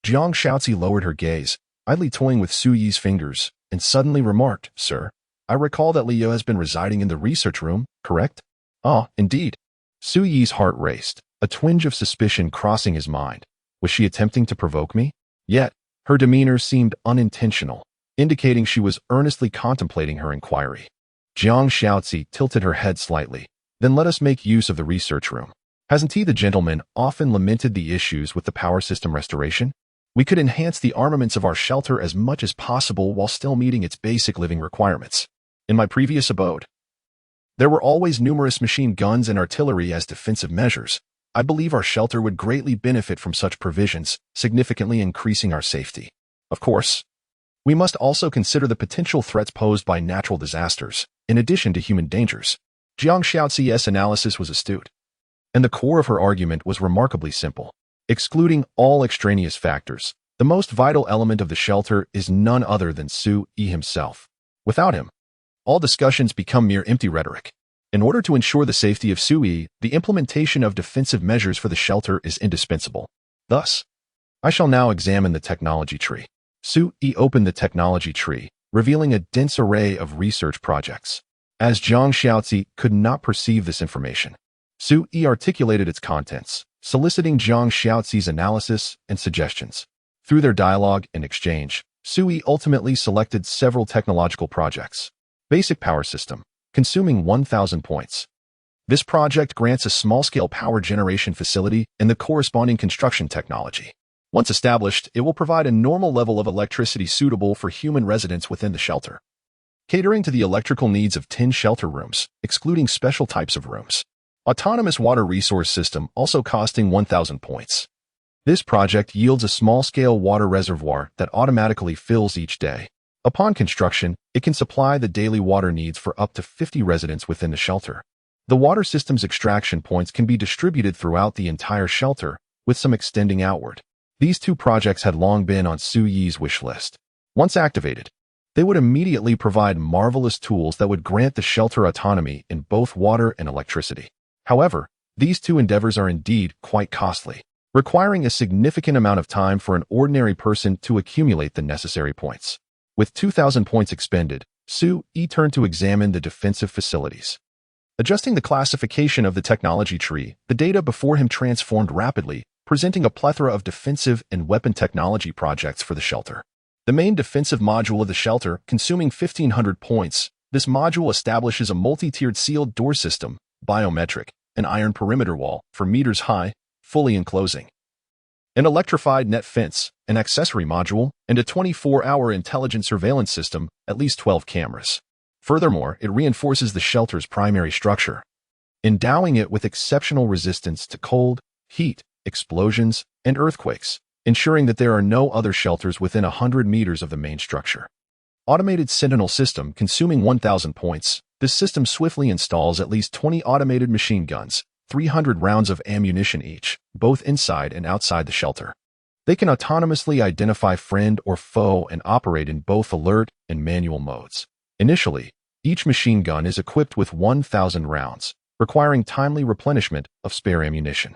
Jiang Shaoxi lowered her gaze, idly toying with Sui's fingers, and suddenly remarked, Sir, I recall that Liu has been residing in the research room, correct? Ah, indeed. Sui's heart raced, a twinge of suspicion crossing his mind. Was she attempting to provoke me? Yet, her demeanor seemed unintentional, indicating she was earnestly contemplating her inquiry. Jiang Shaoxi tilted her head slightly. Then let us make use of the research room. Hasn't he, the gentleman, often lamented the issues with the power system restoration? We could enhance the armaments of our shelter as much as possible while still meeting its basic living requirements. In my previous abode, there were always numerous machine guns and artillery as defensive measures. I believe our shelter would greatly benefit from such provisions, significantly increasing our safety. Of course, we must also consider the potential threats posed by natural disasters, in addition to human dangers. Jiang Shaoxi's analysis was astute. And the core of her argument was remarkably simple. Excluding all extraneous factors, the most vital element of the shelter is none other than Sue-E himself. Without him, all discussions become mere empty rhetoric. In order to ensure the safety of Sue-E, the implementation of defensive measures for the shelter is indispensable. Thus, I shall now examine the technology tree. Sue-E opened the technology tree, revealing a dense array of research projects. As Jiang Xiaozi could not perceive this information, Sue-E articulated its contents, soliciting Jiang Xiaozi's analysis and suggestions. Through their dialogue and exchange, Sue-E ultimately selected several technological projects. Basic power system, consuming 1,000 points. This project grants a small-scale power generation facility and the corresponding construction technology. Once established, it will provide a normal level of electricity suitable for human residents within the shelter, catering to the electrical needs of 10 shelter rooms, excluding special types of rooms. Autonomous water resource system, also costing 1,000 points. This project yields a small-scale water reservoir that automatically fills each day. Upon construction, it can supply the daily water needs for up to 50 residents within the shelter. The water system's extraction points can be distributed throughout the entire shelter, with some extending outward. These two projects had long been on Sue-Yi's wish list. Once activated, they would immediately provide marvelous tools that would grant the shelter autonomy in both water and electricity. However, these two endeavors are indeed quite costly, requiring a significant amount of time for an ordinary person to accumulate the necessary points. With 2,000 points expended, Sue-Yi turned to examine the defensive facilities. Adjusting the classification of the technology tree, the data before him transformed rapidly, presenting a plethora of defensive and weapon technology projects for the shelter. The main defensive module of the shelter, consuming 1,500 points, this module establishes a multi-tiered sealed door system, biometric, an iron perimeter wall, for meters high, fully enclosing an electrified net fence, an accessory module, and a 24-hour intelligent surveillance system, at least 12 cameras. Furthermore, it reinforces the shelter's primary structure, endowing it with exceptional resistance to cold, heat, explosions, and earthquakes, ensuring that there are no other shelters within 100 meters of the main structure. Automated Sentinel System, consuming 1,000 points, this system swiftly installs at least 20 automated machine guns, 300 rounds of ammunition each, both inside and outside the shelter. They can autonomously identify friend or foe and operate in both alert and manual modes. Initially, each machine gun is equipped with 1,000 rounds, requiring timely replenishment of spare ammunition.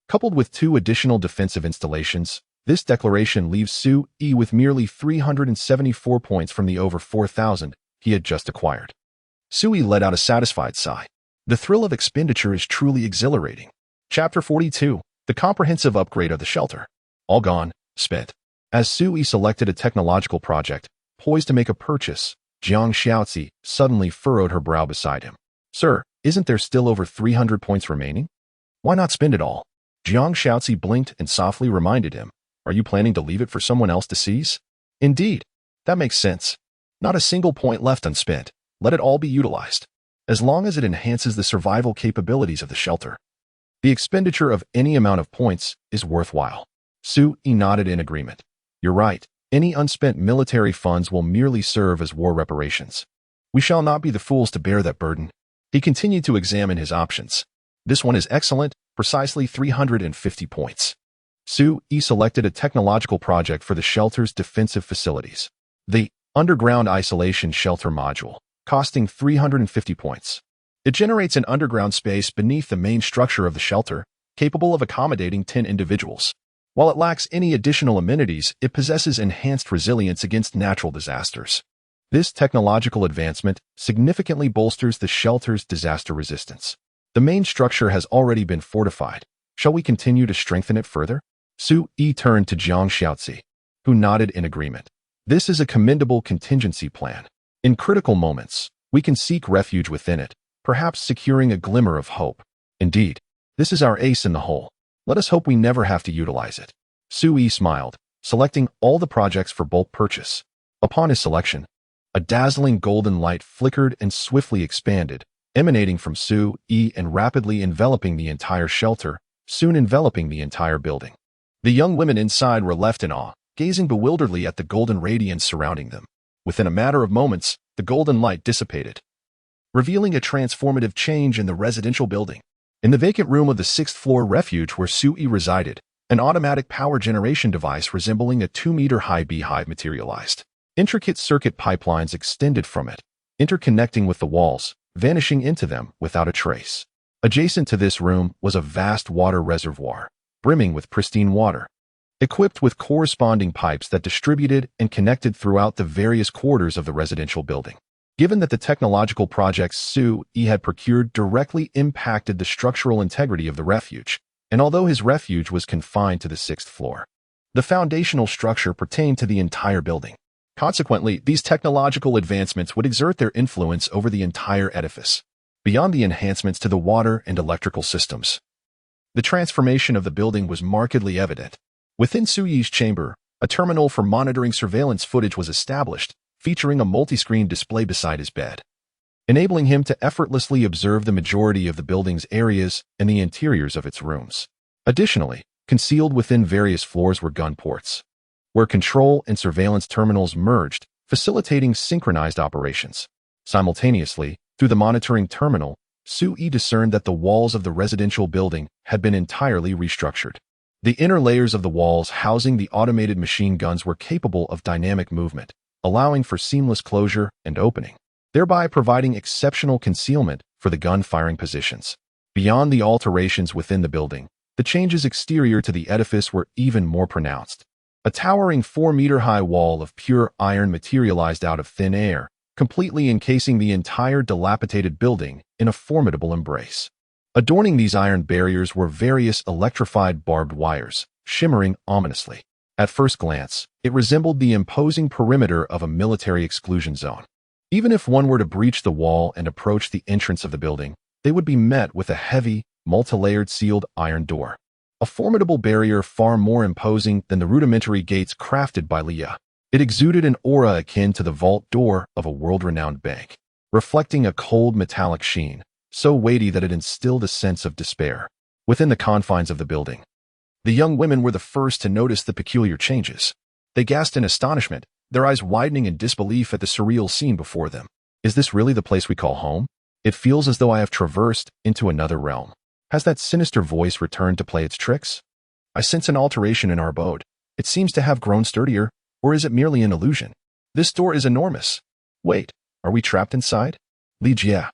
Coupled with 2 additional defensive installations, this declaration leaves Sue-Yi with merely 374 points from the over 4,000 he had just acquired. Sue-Yi let out a satisfied sigh. The thrill of expenditure is truly exhilarating. Chapter 42, The Comprehensive Upgrade of the Shelter. All gone, spent. As Sue-Yi selected a technological project, poised to make a purchase, Jiang Xiaozi suddenly furrowed her brow beside him. Sir, isn't there still over 300 points remaining? Why not spend it all? Jiang Xiaozi blinked and softly reminded him. Are you planning to leave it for someone else to seize? Indeed. That makes sense. Not a single point left unspent. Let it all be utilized. As long as it enhances the survival capabilities of the shelter, the expenditure of any amount of points is worthwhile. Sue-Yi nodded in agreement. You're right. Any unspent military funds will merely serve as war reparations. We shall not be the fools to bear that burden. He continued to examine his options. This one is excellent, precisely 350 points. Sue-Yi selected a technological project for the shelter's defensive facilities. The Underground Isolation Shelter Module, costing 350 points. It generates an underground space beneath the main structure of the shelter, capable of accommodating 10 individuals. While it lacks any additional amenities, it possesses enhanced resilience against natural disasters. This technological advancement significantly bolsters the shelter's disaster resistance. The main structure has already been fortified. Shall we continue to strengthen it further? Sue-Yi turned to Jiang Xiaozi, who nodded in agreement. This is a commendable contingency plan. In critical moments, we can seek refuge within it, perhaps securing a glimmer of hope. Indeed, this is our ace in the hole. Let us hope we never have to utilize it. Sue-Yi smiled, selecting all the projects for bulk purchase. Upon his selection, a dazzling golden light flickered and swiftly expanded, emanating from Sue-Yi and rapidly enveloping the entire shelter, soon enveloping the entire building. The young women inside were left in awe, gazing bewilderedly at the golden radiance surrounding them. Within a matter of moments, the golden light dissipated, revealing a transformative change in the residential building. In the vacant room of the sixth-floor refuge where Sui resided, an automatic power generation device resembling a 2-meter-high beehive materialized. Intricate circuit pipelines extended from it, interconnecting with the walls, vanishing into them without a trace. Adjacent to this room was a vast water reservoir, brimming with pristine water, equipped with corresponding pipes that distributed and connected throughout the various quarters of the residential building. Given that the technological projects Sui had procured directly impacted the structural integrity of the refuge, and although his refuge was confined to the sixth floor, the foundational structure pertained to the entire building. Consequently, these technological advancements would exert their influence over the entire edifice, beyond the enhancements to the water and electrical systems. The transformation of the building was markedly evident. Within Sui's chamber, a terminal for monitoring surveillance footage was established, featuring a multi-screen display beside his bed, enabling him to effortlessly observe the majority of the building's areas and the interiors of its rooms. Additionally, concealed within various floors were gun ports, where control and surveillance terminals merged, facilitating synchronized operations. Simultaneously, through the monitoring terminal, Sui discerned that the walls of the residential building had been entirely restructured. The inner layers of the walls housing the automated machine guns were capable of dynamic movement, allowing for seamless closure and opening, thereby providing exceptional concealment for the gun-firing positions. Beyond the alterations within the building, the changes exterior to the edifice were even more pronounced. A towering 4-meter-high wall of pure iron materialized out of thin air, completely encasing the entire dilapidated building in a formidable embrace. Adorning these iron barriers were various electrified barbed wires, shimmering ominously. At first glance, it resembled the imposing perimeter of a military exclusion zone. Even if one were to breach the wall and approach the entrance of the building, they would be met with a heavy, multi-layered sealed iron door, a formidable barrier far more imposing than the rudimentary gates crafted by Leah. It exuded an aura akin to the vault door of a world-renowned bank, reflecting a cold metallic sheen, so weighty that it instilled a sense of despair. Within the confines of the building, the young women were the first to notice the peculiar changes. They gasped in astonishment, their eyes widening in disbelief at the surreal scene before them. Is this really the place we call home? It feels as though I have traversed into another realm. Has that sinister voice returned to play its tricks? I sense an alteration in our abode. It seems to have grown sturdier, or is it merely an illusion? This door is enormous. Wait, are we trapped inside? Li Jia,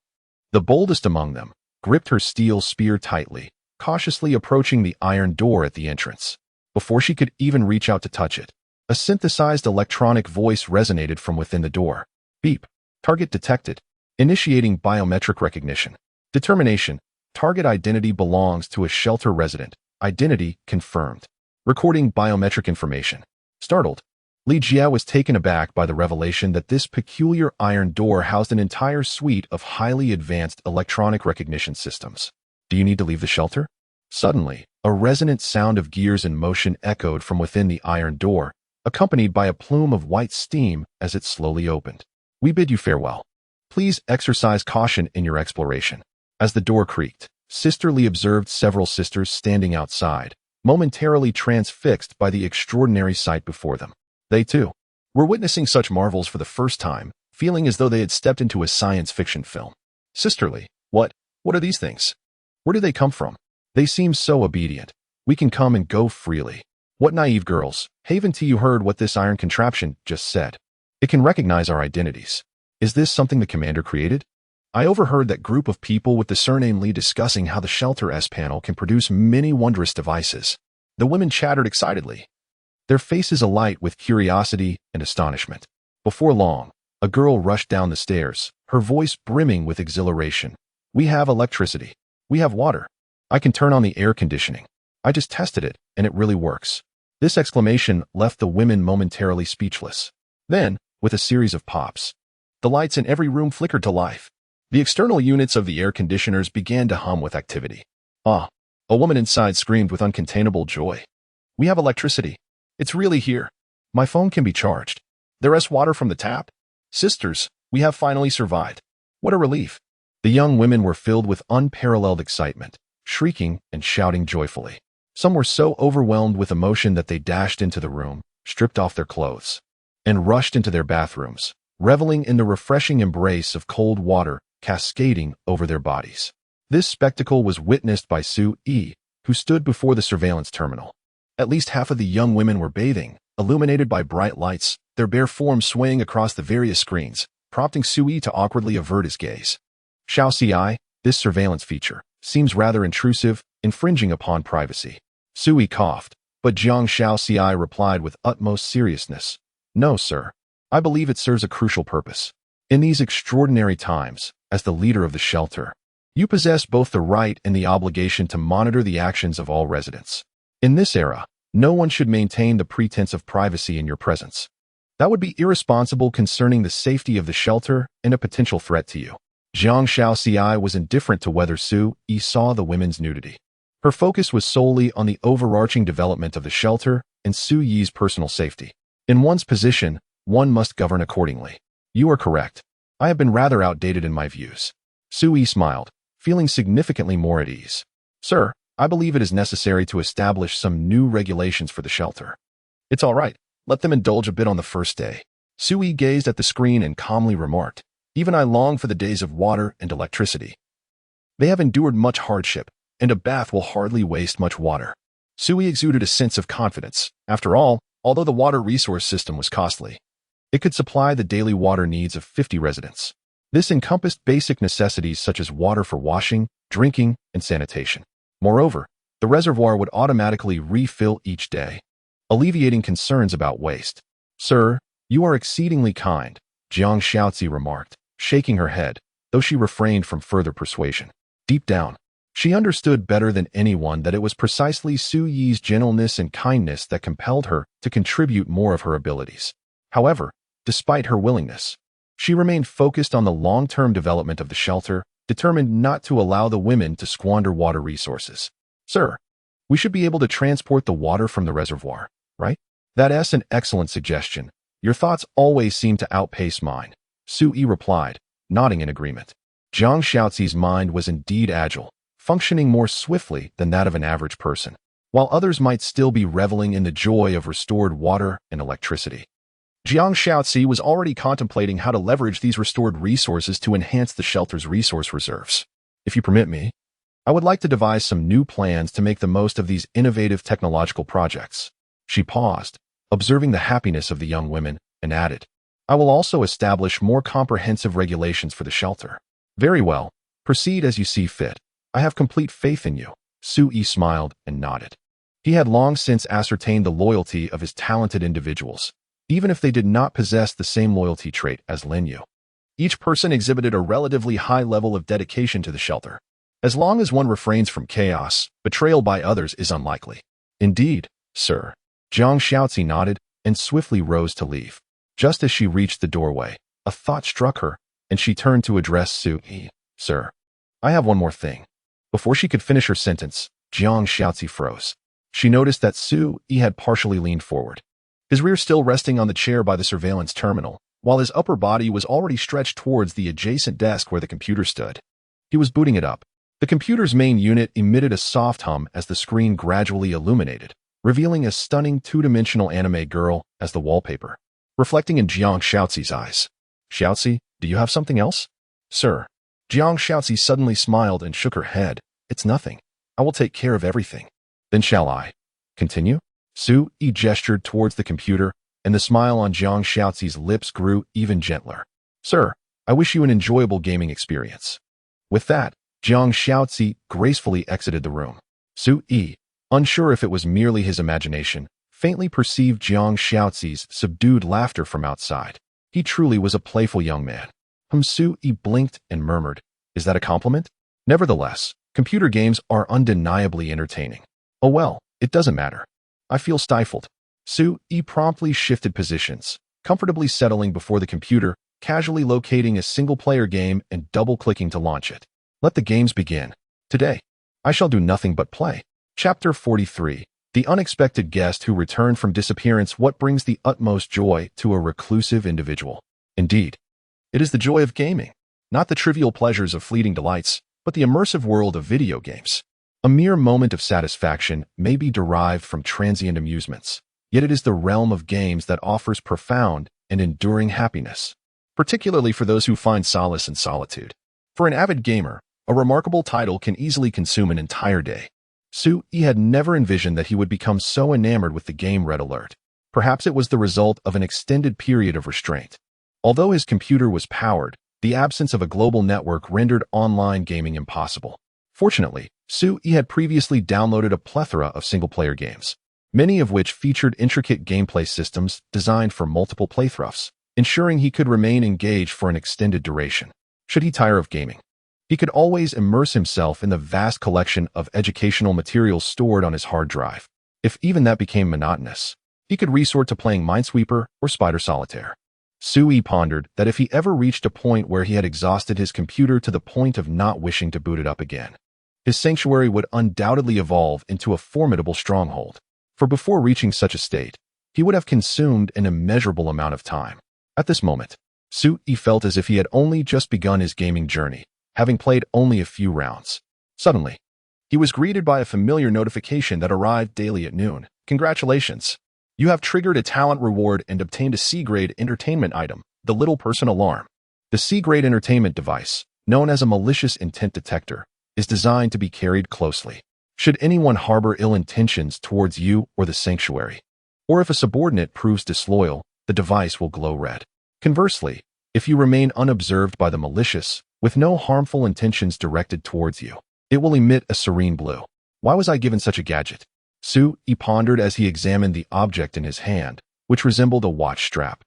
the boldest among them, gripped her steel spear tightly, cautiously approaching the iron door at the entrance. Before she could even reach out to touch it, a synthesized electronic voice resonated from within the door. Beep. Target detected. Initiating biometric recognition. Determination. Target identity belongs to a shelter resident. Identity confirmed. Recording biometric information. Startled, Li Jia was taken aback by the revelation that this peculiar iron door housed an entire suite of highly advanced electronic recognition systems. Do you need to leave the shelter? Suddenly, a resonant sound of gears in motion echoed from within the iron door, accompanied by a plume of white steam as it slowly opened. We bid you farewell. Please exercise caution in your exploration. As the door creaked, Sister Li observed several sisters standing outside, momentarily transfixed by the extraordinary sight before them. They, too, were witnessing such marvels for the first time, feeling as though they had stepped into a science fiction film. Sister Li, what are these things? Where do they come from? They seem so obedient. We can come and go freely. What naive girls. Haven't you heard what this iron contraption just said? It can recognize our identities. Is this something the commander created? I overheard that group of people with the surname Li discussing how the Shelter S panel can produce many wondrous devices. The women chattered excitedly, their faces alight with curiosity and astonishment. Before long, a girl rushed down the stairs, her voice brimming with exhilaration. We have electricity. We have water. I can turn on the air conditioning. I just tested it, and it really works. This exclamation left the women momentarily speechless. Then, with a series of pops, the lights in every room flickered to life. The external units of the air conditioners began to hum with activity. Ah, a woman inside screamed with uncontainable joy. We have electricity. It's really here. My phone can be charged. There is water from the tap. Sisters, we have finally survived. What a relief. The young women were filled with unparalleled excitement, shrieking and shouting joyfully. Some were so overwhelmed with emotion that they dashed into the room, stripped off their clothes, and rushed into their bathrooms, reveling in the refreshing embrace of cold water cascading over their bodies. This spectacle was witnessed by Sue-E, who stood before the surveillance terminal. At least half of the young women were bathing, illuminated by bright lights, their bare forms swaying across the various screens, prompting Sue-E to awkwardly avert his gaze. Xiao-Ci, this surveillance feature seems rather intrusive, infringing upon privacy. Sue-E coughed, but Jiang Xiao-Ci replied with utmost seriousness. No, sir. I believe it serves a crucial purpose. In these extraordinary times, as the leader of the shelter, you possess both the right and the obligation to monitor the actions of all residents. In this era, no one should maintain the pretense of privacy in your presence. That would be irresponsible concerning the safety of the shelter and a potential threat to you. Jiang Xiao-Ci was indifferent to whether Sue-E saw the women's nudity. Her focus was solely on the overarching development of the shelter and Sue-Yi's personal safety. In one's position, one must govern accordingly. You are correct. I have been rather outdated in my views. Sue-E smiled, feeling significantly more at ease. Sir, I believe it is necessary to establish some new regulations for the shelter. It's all right. Let them indulge a bit on the first day. Sue-E gazed at the screen and calmly remarked, Even I long for the days of water and electricity. They have endured much hardship, and a bath will hardly waste much water. Sue-E exuded a sense of confidence. After all, although the water resource system was costly, it could supply the daily water needs of 50 residents. This encompassed basic necessities such as water for washing, drinking, and sanitation. Moreover, the reservoir would automatically refill each day, alleviating concerns about waste. Sir, you are exceedingly kind, Jiang Xiaozi remarked, shaking her head, though she refrained from further persuasion. Deep down, she understood better than anyone that it was precisely Sue-Yi's gentleness and kindness that compelled her to contribute more of her abilities. However, despite her willingness, she remained focused on the long-term development of the shelter, determined not to allow the women to squander water resources. Sir, we should be able to transport the water from the reservoir, right? That's an excellent suggestion. Your thoughts always seem to outpace mine, Sue-E replied, nodding in agreement. Jiang Xiaozi's mind was indeed agile, functioning more swiftly than that of an average person, while others might still be reveling in the joy of restored water and electricity. Jiang Xiaozi was already contemplating how to leverage these restored resources to enhance the shelter's resource reserves. If you permit me, I would like to devise some new plans to make the most of these innovative technological projects. She paused, observing the happiness of the young women, and added, I will also establish more comprehensive regulations for the shelter. Very well. Proceed as you see fit. I have complete faith in you. Sue-E smiled and nodded. He had long since ascertained the loyalty of his talented individuals, even if they did not possess the same loyalty trait as Lin Yu. Each person exhibited a relatively high level of dedication to the shelter. As long as one refrains from chaos, betrayal by others is unlikely. Indeed, sir. Jiang Xiaozi nodded and swiftly rose to leave. Just as she reached the doorway, a thought struck her, and she turned to address Sue-E. Sir, I have one more thing. Before she could finish her sentence, Jiang Xiaozi froze. She noticed that Sue-E had partially leaned forward, his rear still resting on the chair by the surveillance terminal, while his upper body was already stretched towards the adjacent desk where the computer stood. He was booting it up. The computer's main unit emitted a soft hum as the screen gradually illuminated, revealing a stunning two-dimensional anime girl as the wallpaper, reflecting in Jiang Xiaozi's eyes. Xiaozi, do you have something else? Sir. Jiang Xiaozi suddenly smiled and shook her head. It's nothing. I will take care of everything. Then shall I continue? Sue-E gestured towards the computer, and the smile on Jiang Xiaozi's lips grew even gentler. Sir, I wish you an enjoyable gaming experience. With that, Jiang Xiaozi gracefully exited the room. Sue-E, unsure if it was merely his imagination, faintly perceived Jiang Xiaozi's subdued laughter from outside. He truly was a playful young man. Sue-E blinked and murmured, Is that a compliment? Nevertheless, computer games are undeniably entertaining. Oh well, it doesn't matter. I feel stifled. Sue-E promptly shifted positions, comfortably settling before the computer, casually locating a single-player game and double-clicking to launch it. Let the games begin. Today, I shall do nothing but play. Chapter 43. The unexpected guest who returned from disappearance. What brings the utmost joy to a reclusive individual? Indeed, it is the joy of gaming, not the trivial pleasures of fleeting delights, but the immersive world of video games. A mere moment of satisfaction may be derived from transient amusements, yet it is the realm of games that offers profound and enduring happiness, particularly for those who find solace in solitude. For an avid gamer, A remarkable title can easily consume an entire day. Sui had never envisioned that he would become so enamored with the game Red Alert. Perhaps it was the result of an extended period of restraint. Although his computer was powered, the absence of a global network rendered online gaming impossible. Fortunately, Sui had previously downloaded a plethora of single-player games, many of which featured intricate gameplay systems designed for multiple playthroughs, ensuring he could remain engaged for an extended duration. Should he tire of gaming, he could always immerse himself in the vast collection of educational materials stored on his hard drive. If even that became monotonous, he could resort to playing Minesweeper or Spider Solitaire. Sui pondered that if he ever reached a point where he had exhausted his computer to the point of not wishing to boot it up again, his sanctuary would undoubtedly evolve into a formidable stronghold. For before reaching such a state, he would have consumed an immeasurable amount of time. At this moment, Sui felt as if he had only just begun his gaming journey, having played only a few rounds. Suddenly, he was greeted by a familiar notification that arrived daily at noon. Congratulations! You have triggered a talent reward and obtained a C-grade entertainment item, the Little Person Alarm. The C-grade entertainment device, known as a malicious intent detector, is designed to be carried closely. Should anyone harbor ill intentions towards you or the sanctuary, or if a subordinate proves disloyal, the device will glow red. Conversely, if you remain unobserved by the malicious, with no harmful intentions directed towards you, it will emit a serene blue. Why was I given such a gadget? Sui pondered as he examined the object in his hand, which resembled a watch strap,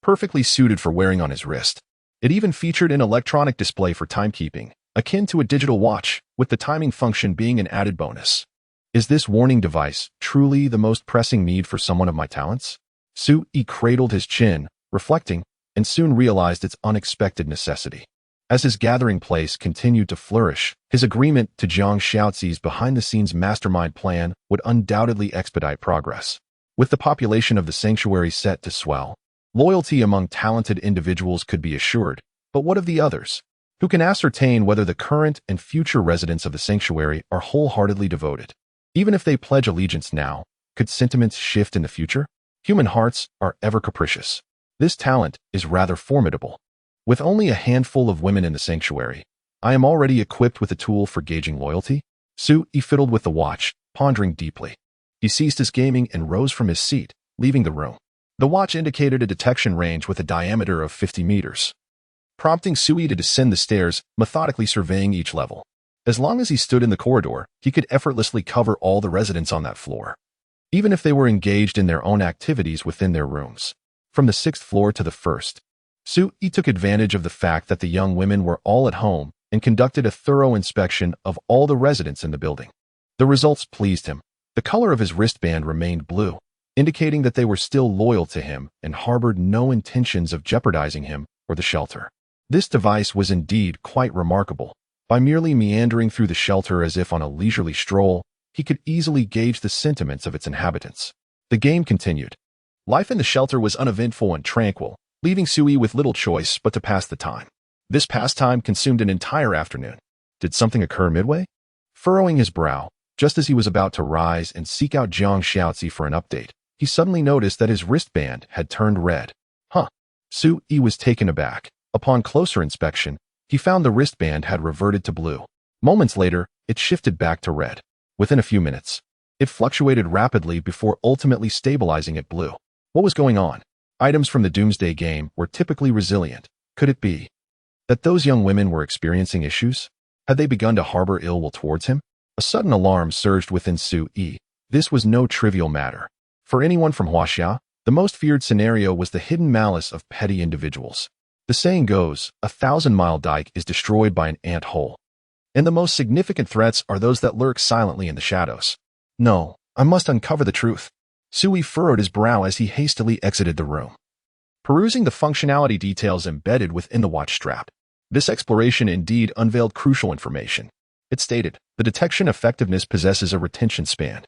perfectly suited for wearing on his wrist. It even featured an electronic display for timekeeping, akin to a digital watch, with the timing function being an added bonus. Is this warning device truly the most pressing need for someone of my talents? Sui cradled his chin, reflecting, and soon realized its unexpected necessity. As his gathering place continued to flourish, his agreement to Jiang Xiaozi's behind-the-scenes mastermind plan would undoubtedly expedite progress. With the population of the sanctuary set to swell, loyalty among talented individuals could be assured, but what of the others? Who can ascertain whether the current and future residents of the sanctuary are wholeheartedly devoted? Even if they pledge allegiance now, could sentiments shift in the future? Human hearts are ever capricious. This talent is rather formidable. With only a handful of women in the sanctuary, I am already equipped with a tool for gauging loyalty. Sui fiddled with the watch, pondering deeply. He ceased his gaming and rose from his seat, leaving the room. The watch indicated a detection range with a diameter of 50 meters, prompting Sui to descend the stairs, methodically surveying each level. As long as he stood in the corridor, he could effortlessly cover all the residents on that floor, even if they were engaged in their own activities within their rooms. From the 6th floor to the 1st, Sui took advantage of the fact that the young women were all at home and conducted a thorough inspection of all the residents in the building. The results pleased him. The color of his wristband remained blue, indicating that they were still loyal to him and harbored no intentions of jeopardizing him or the shelter. This device was indeed quite remarkable. By merely meandering through the shelter as if on a leisurely stroll, he could easily gauge the sentiments of its inhabitants. The game continued. Life in the shelter was uneventful and tranquil, leaving Sui with little choice but to pass the time. This pastime consumed an entire afternoon. Did something occur midway? Furrowing his brow, just as he was about to rise and seek out Jiang Xiaozi for an update, he suddenly noticed that his wristband had turned red. Sui was taken aback. Upon closer inspection, he found the wristband had reverted to blue. Moments later, it shifted back to red. Within a few minutes, it fluctuated rapidly before ultimately stabilizing at blue. What was going on? Items from the Doomsday game were typically resilient. Could it be that those young women were experiencing issues? Had they begun to harbor ill will towards him? A sudden alarm surged within Sui. This was no trivial matter. For anyone from Huaxia, the most feared scenario was the hidden malice of petty individuals. The saying goes, 1,000-mile dike is destroyed by an ant hole. And the most significant threats are those that lurk silently in the shadows. No, I must uncover the truth. Sui furrowed his brow as he hastily exited the room, perusing the functionality details embedded within the watch strap. This exploration indeed unveiled crucial information. It stated, the detection effectiveness possesses a retention span.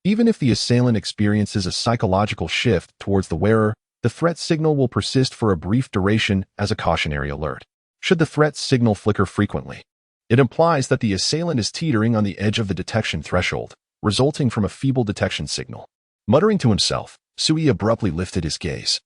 Even if the assailant experiences a psychological shift towards the wearer, the threat signal will persist for a brief duration as a cautionary alert. Should the threat signal flicker frequently, it implies that the assailant is teetering on the edge of the detection threshold, resulting from a feeble detection signal. Muttering to himself, Sui abruptly lifted his gaze,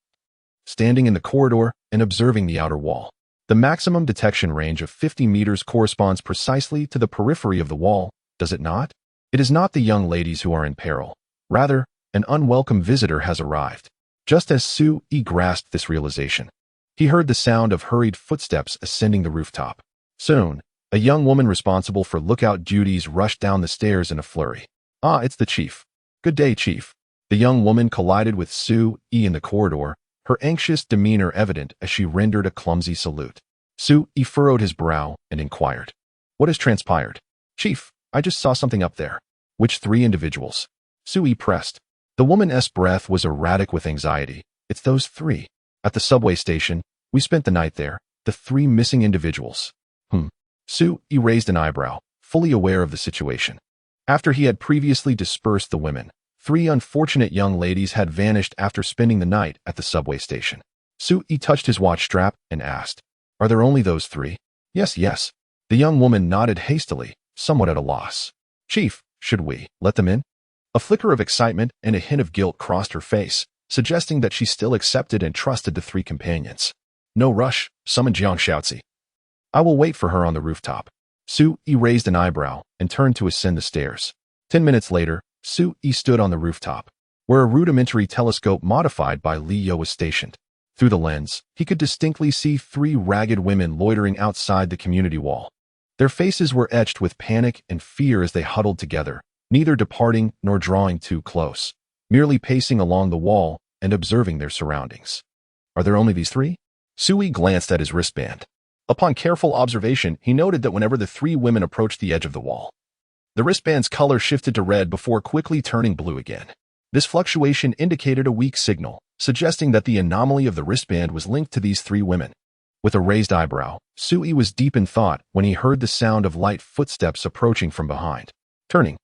standing in the corridor and observing the outer wall. The The maximum detection range of 50 meters corresponds precisely to the periphery of the wall, does it not? It is not the young ladies who are in peril. Rather, an unwelcome visitor has arrived. Just as Sui grasped this realization, he heard the sound of hurried footsteps ascending the rooftop. Soon, a young woman responsible for lookout duties rushed down the stairs in a flurry. "Ah, it's the chief. Good day, chief." The young woman collided with Sui in the corridor, her anxious demeanor evident as she rendered a clumsy salute. Sui furrowed his brow and inquired, "What has transpired?" "Chief, I just saw something up there." "Which 3 individuals?" Sui pressed. The woman's breath was erratic with anxiety. "It's those 3. At the subway station, we spent the night there. The 3 missing individuals." Sui raised an eyebrow, fully aware of the situation. After he had previously dispersed the women, 3 unfortunate young ladies had vanished after spending the night at the subway station. Sui touched his watch strap and asked, "Are there only those 3? Yes. The young woman nodded hastily, somewhat at a loss. "Chief, should we let them in?" A flicker of excitement and a hint of guilt crossed her face, suggesting that she still accepted and trusted the 3 companions. "No rush, summon Jiang Shaozi. I will wait for her on the rooftop." Sui raised an eyebrow and turned to ascend the stairs. 10 minutes later, Sui stood on the rooftop, where a rudimentary telescope modified by Li Yo was stationed. Through the lens, he could distinctly see 3 ragged women loitering outside the community wall. Their faces were etched with panic and fear as they huddled together, neither departing nor drawing too close, merely pacing along the wall and observing their surroundings. "Are there only these 3? Sui glanced at his wristband. Upon careful observation, he noted that whenever the 3 women approached the edge of the wall, the wristband's color shifted to red before quickly turning blue again. This fluctuation indicated a weak signal, suggesting that the anomaly of the wristband was linked to these 3 women. With a raised eyebrow, Sui was deep in thought when he heard the sound of light footsteps approaching from behind. Turning,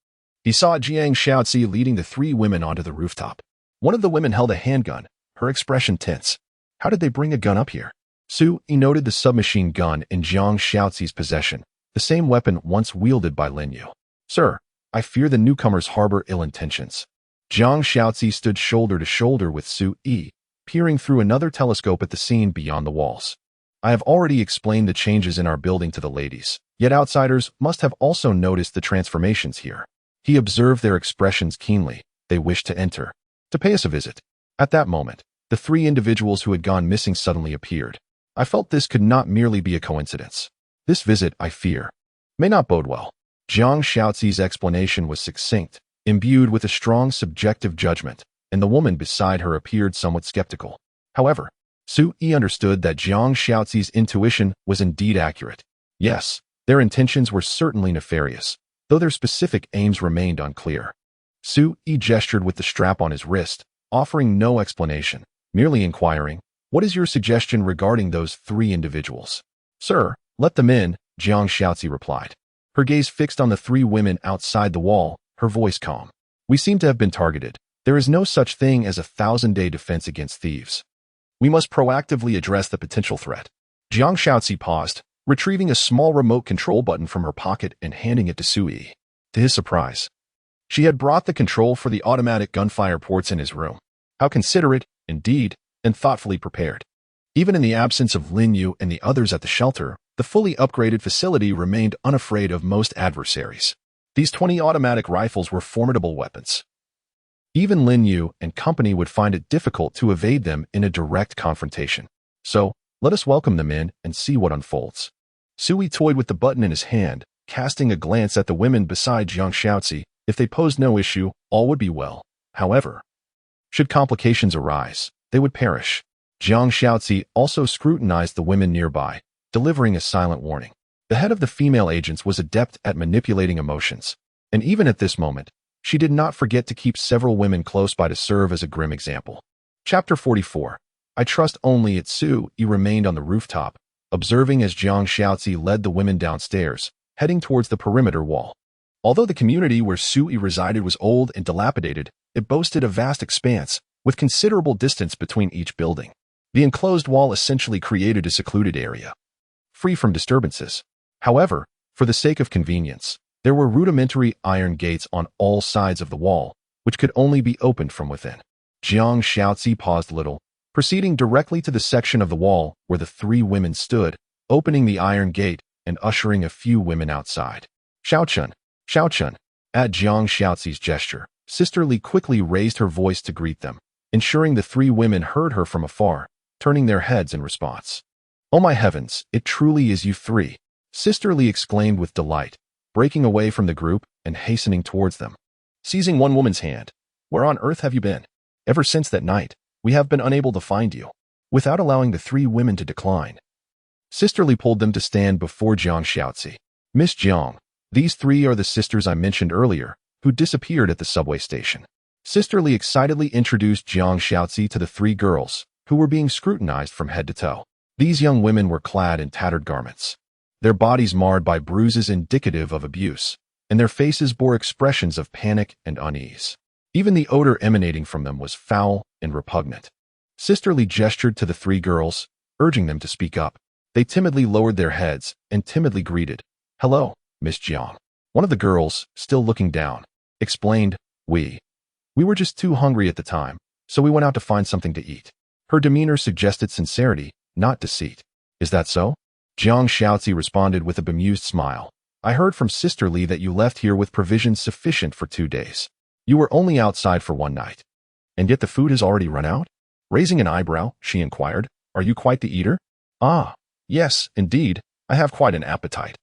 he saw Jiang Shaozi leading the 3 women onto the rooftop. One of the women held a handgun, her expression tense. How did they bring a gun up here? Sui noted the submachine gun in Jiang Shaozi's possession, the same weapon once wielded by Lin Yu. "Sir, I fear the newcomers harbor ill intentions." Jiang Shaozi stood shoulder to shoulder with Sui, peering through another telescope at the scene beyond the walls. "I have already explained the changes in our building to the ladies, yet outsiders must have also noticed the transformations here." He observed their expressions keenly. They wished to enter, to pay us a visit. At that moment, the 3 individuals who had gone missing suddenly appeared. I felt this could not merely be a coincidence. This visit, I fear, may not bode well. Jiang Shaozi's explanation was succinct, imbued with a strong subjective judgment, and the woman beside her appeared somewhat skeptical. However, Sui understood that Jiang Shaozi's intuition was indeed accurate. Yes, their intentions were certainly nefarious, though their specific aims remained unclear. Sui gestured with the strap on his wrist, offering no explanation, merely inquiring, "What is your suggestion regarding those 3 individuals?" "Sir, let them in," Jiang Shaozi replied. Her gaze fixed on the 3 women outside the wall, her voice calm. "We seem to have been targeted. There is no such thing as a 1,000-day defense against thieves. We must proactively address the potential threat." Jiang Shaozi paused, retrieving a small remote control button from her pocket and handing it to Sui. To his surprise, she had brought the control for the automatic gunfire ports in his room. How considerate, indeed, and thoughtfully prepared. Even in the absence of Lin Yu and the others at the shelter, the fully upgraded facility remained unafraid of most adversaries. These 20 automatic rifles were formidable weapons. Even Lin Yu and company would find it difficult to evade them in a direct confrontation. So, let us welcome them in and see what unfolds. Sui toyed with the button in his hand, casting a glance at the women beside Jiang Shaozi. If they posed no issue, all would be well. However, should complications arise, they would perish. Jiang Shaozi also scrutinized the women nearby, delivering a silent warning. The head of the female agents was adept at manipulating emotions, and even at this moment, she did not forget to keep several women close by to serve as a grim example. Chapter 44. I trust only it. Sui remained on the rooftop, observing as Jiang Shaozi led the women downstairs, heading towards the perimeter wall. Although the community where Sui resided was old and dilapidated, it boasted a vast expanse, with considerable distance between each building. The enclosed wall essentially created a secluded area, free from disturbances. However, for the sake of convenience, there were rudimentary iron gates on all sides of the wall, which could only be opened from within. Jiang Shaozi paused a little, proceeding directly to the section of the wall where the 3 women stood, opening the iron gate and ushering a few women outside. Xiaochun, Xiaochun. At Jiang Xiaozi's gesture, Sister Li quickly raised her voice to greet them, ensuring the three women heard her from afar, turning their heads in response. "Oh my heavens, it truly is you three," Sister Li exclaimed with delight, breaking away from the group and hastening towards them. Seizing one woman's hand, "Where on earth have you been? Ever since that night, we have been unable to find you." Without allowing the three women to decline, Sister Li pulled them to stand before Jiang Xiaozi. "Miss Jiang, these three are the sisters I mentioned earlier, who disappeared at the subway station." Sister Li excitedly introduced Jiang Xiaozi to the three girls, who were being scrutinized from head to toe. These young women were clad in tattered garments, their bodies marred by bruises indicative of abuse, and their faces bore expressions of panic and unease. Even the odor emanating from them was foul and repugnant. Sister Li gestured to the three girls, urging them to speak up. They timidly lowered their heads and timidly greeted, "Hello, Miss Jiang." One of the girls, still looking down, explained, We were just too hungry at the time, so we went out to find something to eat." Her demeanor suggested sincerity, not deceit. "Is that so?" Jiang Xiaozi responded with a bemused smile. "I heard from Sister Li that you left here with provisions sufficient for 2 days. You were only outside for 1 night. And yet the food has already run out?" Raising an eyebrow, she inquired, "Are you quite the eater?" "Ah, yes, indeed, I have quite an appetite."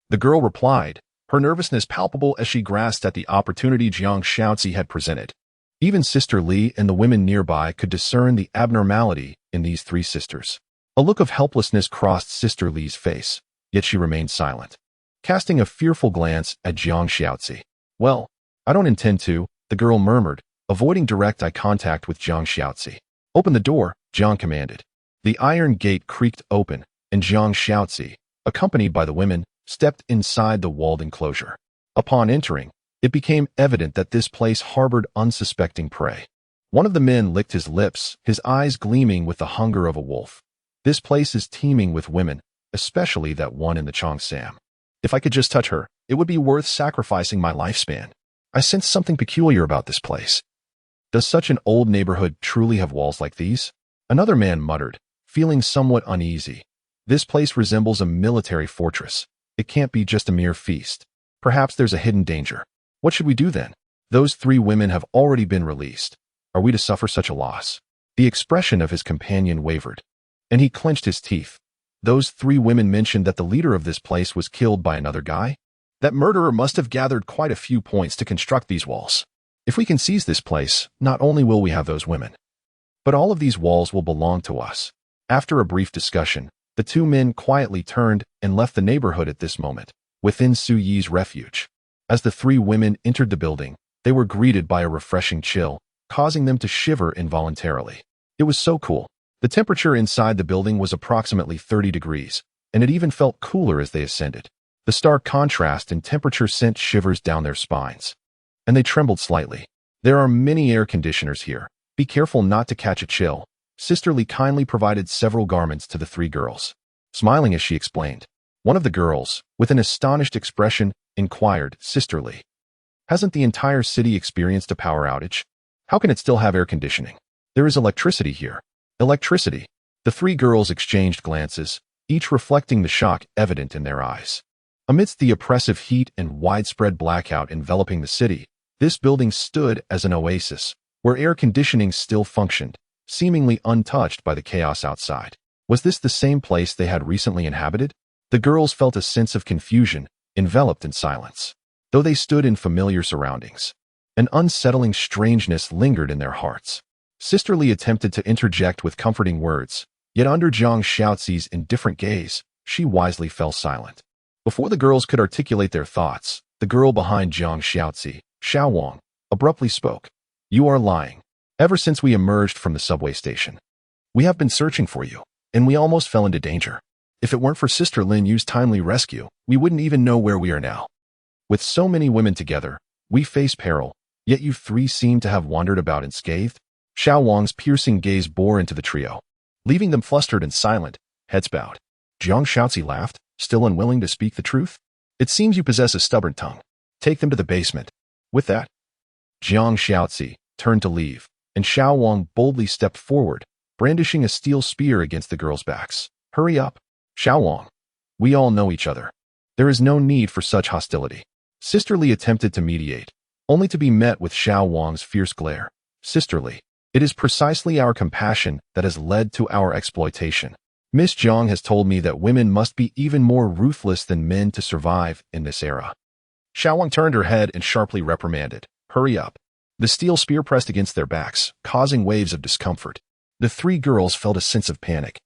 The girl replied, her nervousness palpable as she grasped at the opportunity Jiang Xiaozi had presented. Even Sister Li and the women nearby could discern the abnormality in these three sisters. A look of helplessness crossed Sister Li's face, yet she remained silent, casting a fearful glance at Jiang Xiaozi. "Well, I don't intend to," the girl murmured, avoiding direct eye contact with Jiang Xiaozi. "Open the door," Jiang commanded. The iron gate creaked open, and Jiang Xiaozi, accompanied by the women, stepped inside the walled enclosure. Upon entering, it became evident that this place harbored unsuspecting prey. One of the men licked his lips, his eyes gleaming with the hunger of a wolf. "This place is teeming with women, especially that one in the Cheongsam. If I could just touch her, it would be worth sacrificing my lifespan. I sense something peculiar about this place. Does such an old neighborhood truly have walls like these?" Another man muttered, feeling somewhat uneasy. "This place resembles a military fortress. It can't be just a mere feast. Perhaps there's a hidden danger. What should we do then? Those three women have already been released. Are we to suffer such a loss?" The expression of his companion wavered, and he clenched his teeth. Those three women mentioned that the leader of this place was killed by another guy? That murderer must have gathered quite a few points to construct these walls. If we can seize this place, not only will we have those women, but all of these walls will belong to us. After a brief discussion, the two men quietly turned and left the neighborhood at this moment, within Su Yi's refuge. As the three women entered the building, they were greeted by a refreshing chill, causing them to shiver involuntarily. It was so cool. The temperature inside the building was approximately 30 degrees, and it even felt cooler as they ascended. The stark contrast in temperature sent shivers down their spines, and they trembled slightly. "There are many air conditioners here. Be careful not to catch a chill." Sister Li kindly provided several garments to the three girls. Smiling as she explained, one of the girls, with an astonished expression, inquired, "Sister Li, hasn't the entire city experienced a power outage? How can it still have air conditioning? There is electricity here." "Electricity." The three girls exchanged glances, each reflecting the shock evident in their eyes. Amidst the oppressive heat and widespread blackout enveloping the city, this building stood as an oasis, where air conditioning still functioned, seemingly untouched by the chaos outside. Was this the same place they had recently inhabited? The girls felt a sense of confusion, enveloped in silence. Though they stood in familiar surroundings, an unsettling strangeness lingered in their hearts. Sister Li attempted to interject with comforting words, yet under Jiang Xiaozi's indifferent gaze, she wisely fell silent. Before the girls could articulate their thoughts, the girl behind Jiang Xiaozi, Xiao Wang, abruptly spoke. "You are lying. Ever since we emerged from the subway station, we have been searching for you, and we almost fell into danger. If it weren't for Sister Lin Yu's timely rescue, we wouldn't even know where we are now. With so many women together, we face peril, yet you three seem to have wandered about unscathed." Xiao Wang's piercing gaze bore into the trio, leaving them flustered and silent, heads bowed. Jiang Xiaozi laughed, still unwilling to speak the truth. "It seems you possess a stubborn tongue. Take them to the basement." With that, Jiang Xiaozi turned to leave, and Xiao Wang boldly stepped forward, brandishing a steel spear against the girls' backs. "Hurry up." Xiao Wang. We all know each other. There is no need for such hostility. Sisterly attempted to mediate, only to be met with Xiao Wang's fierce glare. Sisterly, it is precisely our compassion that has led to our exploitation. Miss Zhang has told me that women must be even more ruthless than men to survive in this era. Xiao Wang turned her head and sharply reprimanded. Hurry up. The steel spear pressed against their backs, causing waves of discomfort. The three girls felt a sense of panic.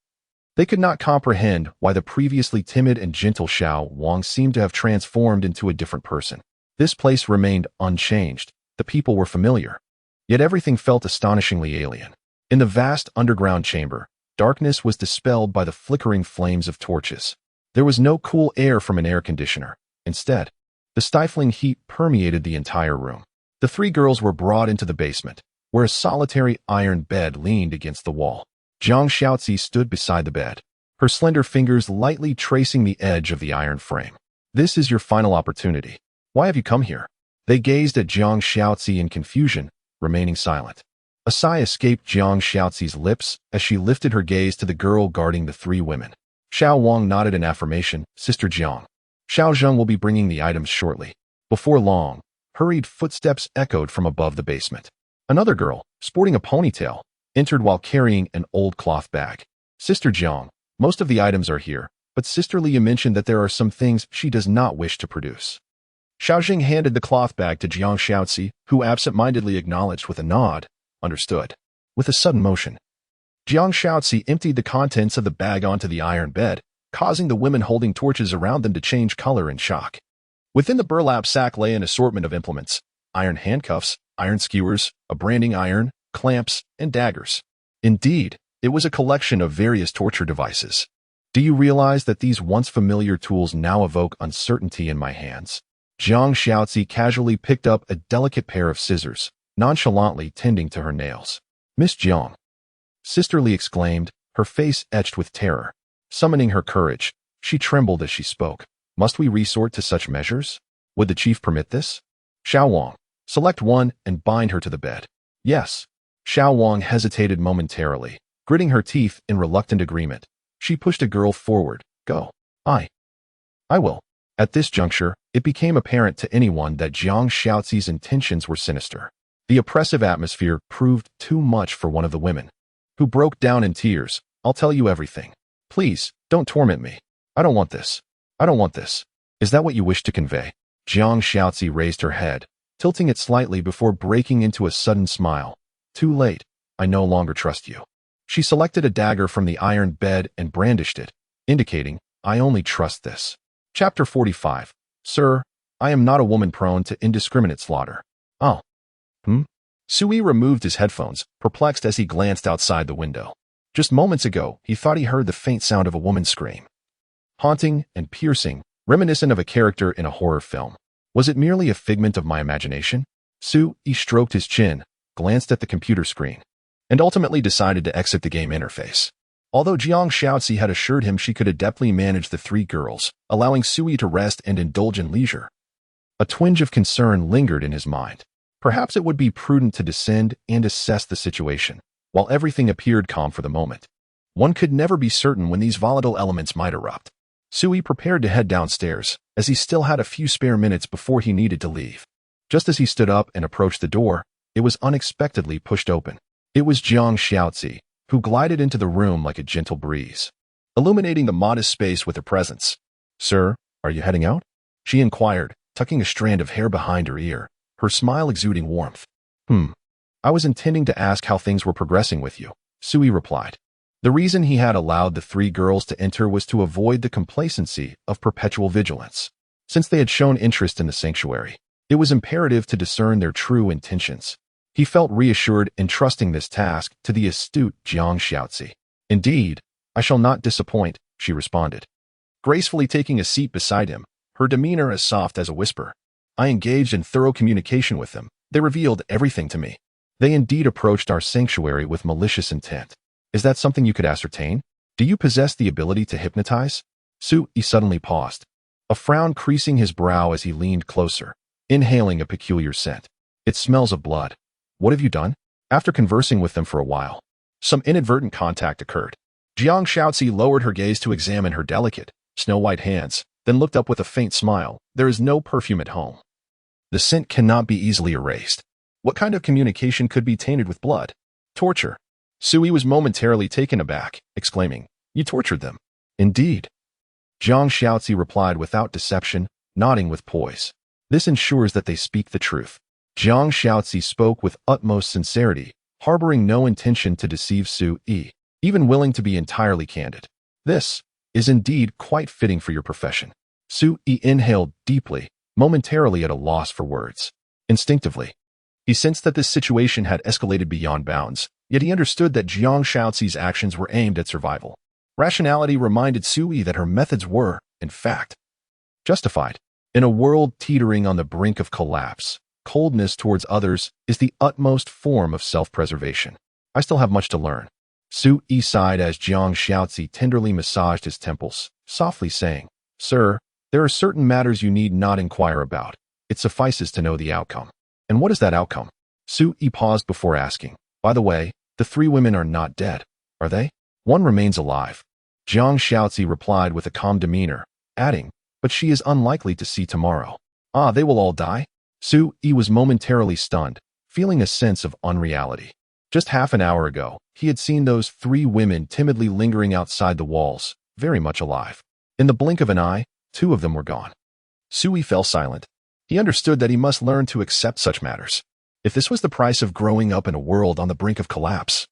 They could not comprehend why the previously timid and gentle Xiao Wang seemed to have transformed into a different person. This place remained unchanged. The people were familiar. Yet everything felt astonishingly alien. In the vast underground chamber, darkness was dispelled by the flickering flames of torches. There was no cool air from an air conditioner. Instead, the stifling heat permeated the entire room. The three girls were brought into the basement, where a solitary iron bed leaned against the wall. Zhang Xiaozi stood beside the bed, her slender fingers lightly tracing the edge of the iron frame. This is your final opportunity. Why have you come here? They gazed at Zhang Xiaozi in confusion, remaining silent. A sigh escaped Zhang Xiaozi's lips as she lifted her gaze to the girl guarding the three women. Xiao Wang nodded in affirmation. Sister Jiang. Xiao Zheng will be bringing the items shortly. Before long, hurried footsteps echoed from above the basement. Another girl, sporting a ponytail, entered while carrying an old cloth bag. Sister Jiang, most of the items are here, but Sister Leah mentioned that there are some things she does not wish to produce. Xiaojing handed the cloth bag to Jiang Xiaozi, who absent-mindedly acknowledged with a nod. Understood. With a sudden motion, Jiang Xiaozi emptied the contents of the bag onto the iron bed, causing the women holding torches around them to change color in shock. Within the burlap sack lay an assortment of implements: iron handcuffs, iron skewers, a branding iron, clamps, and daggers. Indeed, it was a collection of various torture devices. Do you realize that these once familiar tools now evoke uncertainty in my hands? Jiang Xiaozi casually picked up a delicate pair of scissors, nonchalantly tending to her nails. Miss Jiang, Sister Lee exclaimed, her face etched with terror. Summoning her courage, she trembled as she spoke. Must we resort to such measures? Would the chief permit this? Xiao Wang, select one and bind her to the bed. Yes. Xiao Wang hesitated momentarily, gritting her teeth in reluctant agreement. She pushed a girl forward. Go. I will. At this juncture, it became apparent to anyone that Jiang Xiaozi's intentions were sinister. The oppressive atmosphere proved too much for one of the women, who broke down in tears. I'll tell you everything. Please, don't torment me. I don't want this. I don't want this. Is that what you wish to convey? Jiang Xiaozi raised her head, tilting it slightly before breaking into a sudden smile. Too late. I no longer trust you. She selected a dagger from the iron bed and brandished it, indicating, I only trust this. Chapter 45. Sir, I am not a woman prone to indiscriminate slaughter. Oh. Sui removed his headphones, perplexed as he glanced outside the window. Just moments ago, he thought he heard the faint sound of a woman's scream. Haunting and piercing, reminiscent of a character in a horror film. Was it merely a figment of my imagination? Sui stroked his chin, glanced at the computer screen, and ultimately decided to exit the game interface. Although Jiang Xiaozi had assured him she could adeptly manage the three girls, allowing Sui to rest and indulge in leisure, a twinge of concern lingered in his mind. Perhaps it would be prudent to descend and assess the situation, while everything appeared calm for the moment. One could never be certain when these volatile elements might erupt. Sui prepared to head downstairs, as he still had a few spare minutes before he needed to leave. Just as he stood up and approached the door, it was unexpectedly pushed open. It was Jiang Xiaozi, who glided into the room like a gentle breeze, illuminating the modest space with her presence. Sir, are you heading out? She inquired, tucking a strand of hair behind her ear, her smile exuding warmth. I was intending to ask how things were progressing with you, Sui replied. The reason he had allowed the three girls to enter was to avoid the complacency of perpetual vigilance. Since they had shown interest in the sanctuary, it was imperative to discern their true intentions. He felt reassured entrusting this task to the astute Jiang Xiaozi. Indeed, I shall not disappoint, she responded, gracefully taking a seat beside him, her demeanor as soft as a whisper. I engaged in thorough communication with them. They revealed everything to me. They indeed approached our sanctuary with malicious intent. Is that something you could ascertain? Do you possess the ability to hypnotize? Sui suddenly paused, a frown creasing his brow as he leaned closer, inhaling a peculiar scent. It smells of blood. What have you done? After conversing with them for a while, some inadvertent contact occurred. Jiang Shaozi lowered her gaze to examine her delicate, snow-white hands, then looked up with a faint smile. There is no perfume at home. The scent cannot be easily erased. What kind of communication could be tainted with blood? Torture. Sui was momentarily taken aback, exclaiming, "You tortured them." "Indeed." Jiang Shaozi replied without deception, nodding with poise. "This ensures that they speak the truth." Jiang Shaozi spoke with utmost sincerity, harboring no intention to deceive Sui, even willing to be entirely candid. "This is indeed quite fitting for your profession." Sui inhaled deeply, momentarily at a loss for words. Instinctively, he sensed that this situation had escalated beyond bounds, yet he understood that Jiang Shaozi's actions were aimed at survival. Rationality reminded Sui that her methods were, in fact, justified. In a world teetering on the brink of collapse, coldness towards others is the utmost form of self-preservation. "I still have much to learn." Sui sighed as Jiang Shaozi tenderly massaged his temples, softly saying, "Sir, there are certain matters you need not inquire about. It suffices to know the outcome." "And what is that outcome?" Sui paused before asking. "By the way, the 3 women are not dead, are they?" "One remains alive." Jiang Shaozi replied with a calm demeanor, adding, "But she is unlikely to see tomorrow." "Ah, they will all die?" Sui was momentarily stunned, feeling a sense of unreality. Just half an hour ago, he had seen those 3 women timidly lingering outside the walls, very much alive. In the blink of an eye, 2 of them were gone. Sui fell silent. He understood that he must learn to accept such matters. If this was the price of growing up in a world on the brink of collapse,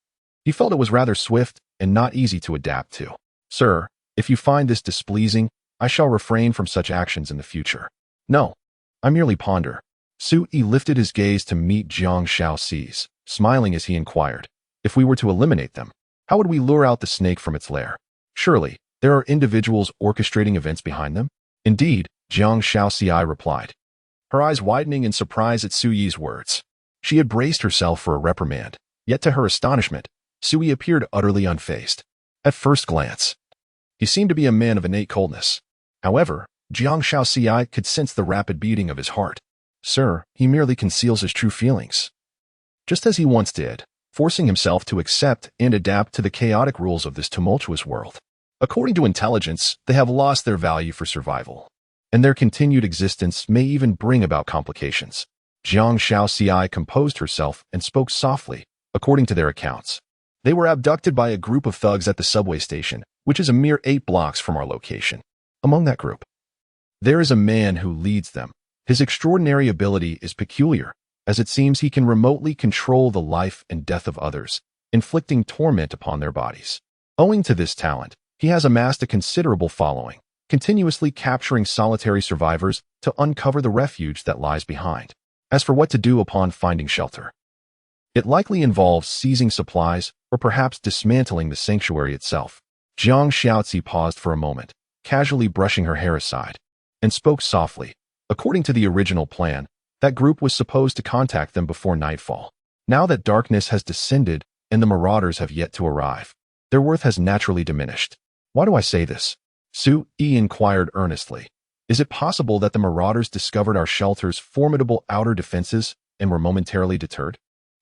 he felt it was rather swift and not easy to adapt to. "Sir, if you find this displeasing, I shall refrain from such actions in the future." "No, I merely ponder." Sui lifted his gaze to meet Jiang Shaozi's, smiling as he inquired, "If we were to eliminate them, how would we lure out the snake from its lair? Surely, there are individuals orchestrating events behind them?" "Indeed," Jiang Shaozi replied, her eyes widening in surprise at Sui's words. She had braced herself for a reprimand, yet to her astonishment, Sui appeared utterly unfazed. At first glance, he seemed to be a man of innate coldness. However, Jiang Shaozi could sense the rapid beating of his heart. "Sir, he merely conceals his true feelings, just as he once did, forcing himself to accept and adapt to the chaotic rules of this tumultuous world. According to intelligence, they have lost their value for survival, and their continued existence may even bring about complications." Jiang Shaozi composed herself and spoke softly, according to their accounts. "They were abducted by a group of thugs at the subway station, which is a mere 8 blocks from our location. Among that group, there is a man who leads them. His extraordinary ability is peculiar, as it seems he can remotely control the life and death of others, inflicting torment upon their bodies. Owing to this talent, he has amassed a considerable following, continuously capturing solitary survivors to uncover the refuge that lies behind. As for what to do upon finding shelter, it likely involves seizing supplies or perhaps dismantling the sanctuary itself." Jiang Shaozi paused for a moment, casually brushing her hair aside, and spoke softly. "According to the original plan, that group was supposed to contact them before nightfall. Now that darkness has descended and the marauders have yet to arrive, their worth has naturally diminished." "Why do I say this?" Sui inquired earnestly. "Is it possible that the marauders discovered our shelter's formidable outer defenses and were momentarily deterred?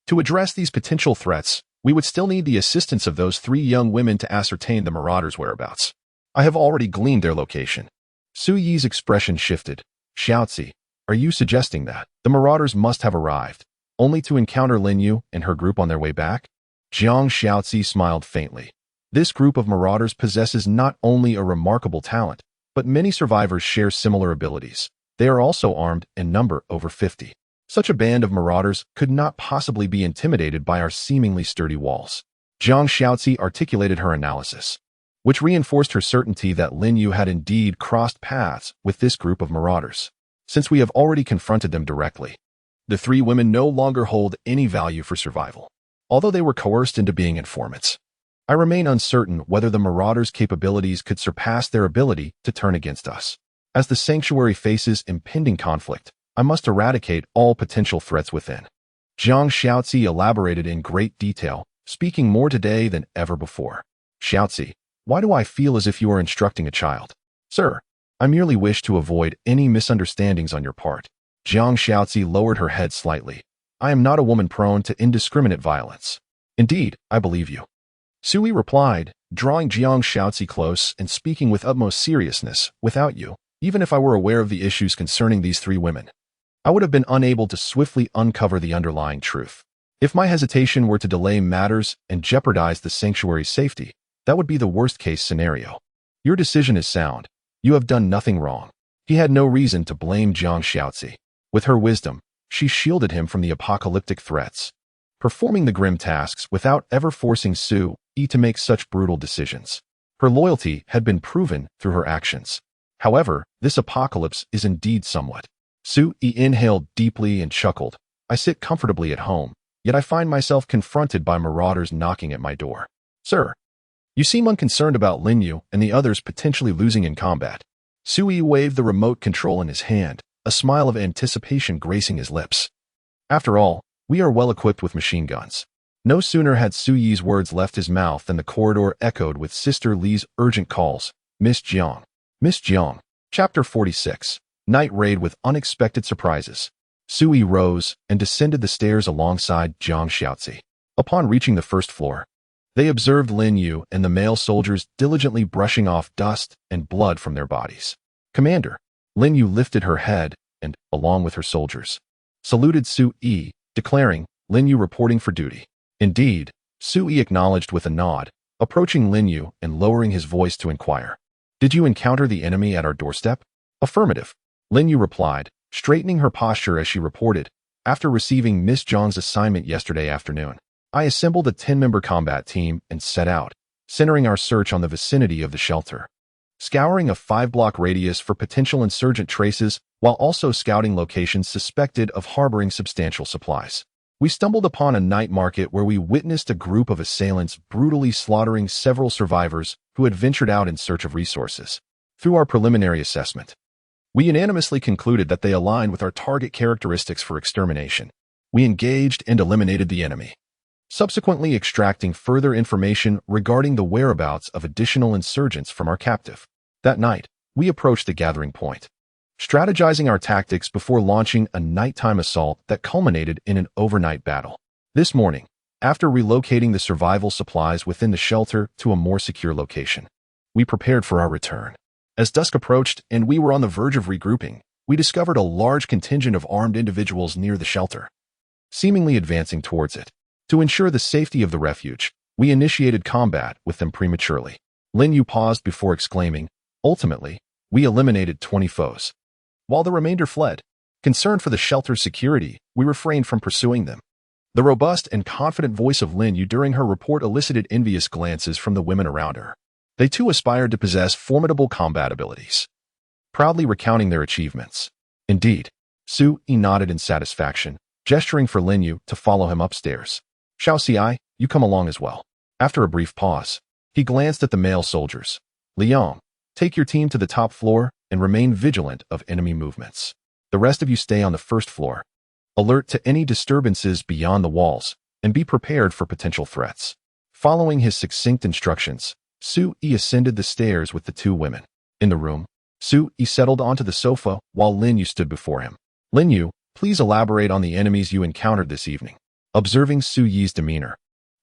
To address these potential threats, we would still need the assistance of those 3 young women to ascertain the marauders' whereabouts. I have already gleaned their location." Sui's expression shifted. "Shaozi, are you suggesting that the marauders must have arrived, only to encounter Linyu and her group on their way back?" Jiang Shaozi smiled faintly. "This group of marauders possesses not only a remarkable talent, but many survivors share similar abilities. They are also armed and number over 50. Such a band of marauders could not possibly be intimidated by our seemingly sturdy walls." Jiang Shaozi articulated her analysis, which reinforced her certainty that Linyu had indeed crossed paths with this group of marauders. "Since we have already confronted them directly, the 3 women no longer hold any value for survival, although they were coerced into being informants. I remain uncertain whether the marauders' capabilities could surpass their ability to turn against us. As the sanctuary faces impending conflict, I must eradicate all potential threats within." Jiang Shaozi elaborated in great detail, speaking more today than ever before. "Shaozi, why do I feel as if you are instructing a child?" "Sir, I merely wish to avoid any misunderstandings on your part." Jiang Shaozi lowered her head slightly. "I am not a woman prone to indiscriminate violence." "Indeed, I believe you." Sui replied, drawing Jiang Shaozi close and speaking with utmost seriousness. Without you, even if I were aware of the issues concerning these three women, I would have been unable to swiftly uncover the underlying truth. If my hesitation were to delay matters and jeopardize the sanctuary's safety, that would be the worst-case scenario. Your decision is sound. You have done nothing wrong. He had no reason to blame Jiang Shaozi. With her wisdom, she shielded him from the apocalyptic threats, performing the grim tasks without ever forcing Su-yi to make such brutal decisions. Her loyalty had been proven through her actions. However, this apocalypse is indeed somewhat. Su-yi inhaled deeply and chuckled. I sit comfortably at home, yet I find myself confronted by marauders knocking at my door. Sir, you seem unconcerned about Lin Yu and the others potentially losing in combat. Su-yi waved the remote control in his hand, a smile of anticipation gracing his lips. After all, we are well equipped with machine guns. No sooner had Su-yi's words left his mouth than the corridor echoed with Sister Li's urgent calls. Miss Jiang. Miss Jiang. Chapter 46. Night Raid with Unexpected Surprises. Su-yi rose and descended the stairs alongside Jiang Shaozi. Upon reaching the first floor, they observed Lin Yu and the male soldiers diligently brushing off dust and blood from their bodies. Commander. Lin Yu lifted her head and, along with her soldiers, saluted Su-yi, declaring, Lin Yu reporting for duty. Indeed, Su-yi acknowledged with a nod, approaching Lin Yu and lowering his voice to inquire. Did you encounter the enemy at our doorstep? Affirmative. Lin Yu replied, straightening her posture as she reported, after receiving Miss Jiang's assignment yesterday afternoon, I assembled a 10-member combat team and set out, centering our search on the vicinity of the shelter. Scouring a 5-block radius for potential insurgent traces while also scouting locations suspected of harboring substantial supplies. We stumbled upon a night market where we witnessed a group of assailants brutally slaughtering several survivors who had ventured out in search of resources. Through our preliminary assessment, we unanimously concluded that they aligned with our target characteristics for extermination. We engaged and eliminated the enemy, subsequently extracting further information regarding the whereabouts of additional insurgents from our captive. That night, we approached the gathering point, strategizing our tactics before launching a nighttime assault that culminated in an overnight battle. This morning, after relocating the survival supplies within the shelter to a more secure location, we prepared for our return. As dusk approached and we were on the verge of regrouping, we discovered a large contingent of armed individuals near the shelter, seemingly advancing towards it. To ensure the safety of the refuge, we initiated combat with them prematurely. Lin Yu paused before exclaiming, ultimately, we eliminated 20 foes, while the remainder fled. Concerned for the shelter's security, we refrained from pursuing them. The robust and confident voice of Lin Yu during her report elicited envious glances from the women around her. They too aspired to possess formidable combat abilities, proudly recounting their achievements. Indeed, Su-yi nodded in satisfaction, gesturing for Lin Yu to follow him upstairs. Shaozi, you come along as well. After a brief pause, he glanced at the male soldiers. Liang, take your team to the top floor and remain vigilant of enemy movements. The rest of you stay on the first floor. Alert to any disturbances beyond the walls and be prepared for potential threats. Following his succinct instructions, Su-yi ascended the stairs with the two women. In the room, Su-yi settled onto the sofa while Lin Yu stood before him. Lin Yu, please elaborate on the enemies you encountered this evening. Observing Su-yi's demeanor,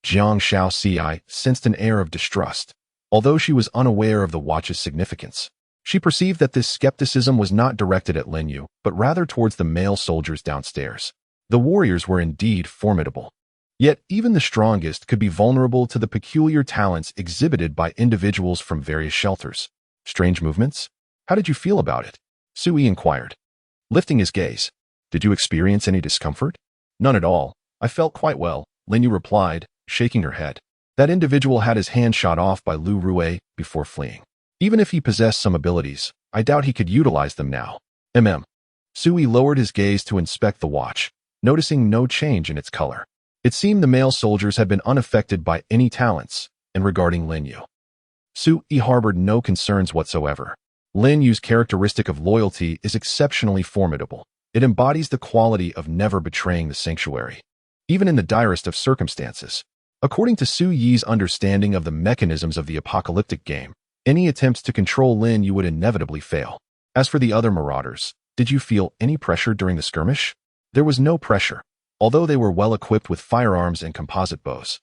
Jiang Shaozi sensed an air of distrust. Although she was unaware of the watch's significance, she perceived that this skepticism was not directed at Lin Yu, but rather towards the male soldiers downstairs. The warriors were indeed formidable. Yet even the strongest could be vulnerable to the peculiar talents exhibited by individuals from various shelters. Strange movements? How did you feel about it? Su-yi inquired, lifting his gaze. Did you experience any discomfort? None at all. I felt quite well, Lin Yu replied, shaking her head. That individual had his hand shot off by Lu Rui before fleeing. Even if he possessed some abilities, I doubt he could utilize them now. Su-yi lowered his gaze to inspect the watch, noticing no change in its color. It seemed the male soldiers had been unaffected by any talents, and regarding Lin Yu, Su-yi harbored no concerns whatsoever. Lin Yu's characteristic of loyalty is exceptionally formidable. It embodies the quality of never betraying the sanctuary, even in the direst of circumstances. According to Su-yi's understanding of the mechanisms of the apocalyptic game, any attempts to control Lin Yu would inevitably fail. As for the other marauders, did you feel any pressure during the skirmish? There was no pressure, although they were well equipped with firearms and composite bows.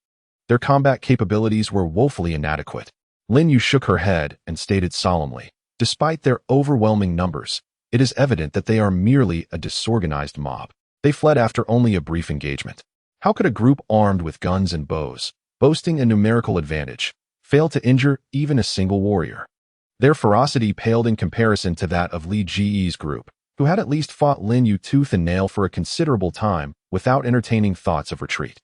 Their combat capabilities were woefully inadequate. Lin Yu shook her head and stated solemnly, "Despite their overwhelming numbers, it is evident that they are merely a disorganized mob. They fled after only a brief engagement. How could a group armed with guns and bows, boasting a numerical advantage, fail to injure even a single warrior?" Their ferocity paled in comparison to that of Li Ji's group, who had at least fought Lin Yu tooth and nail for a considerable time without entertaining thoughts of retreat.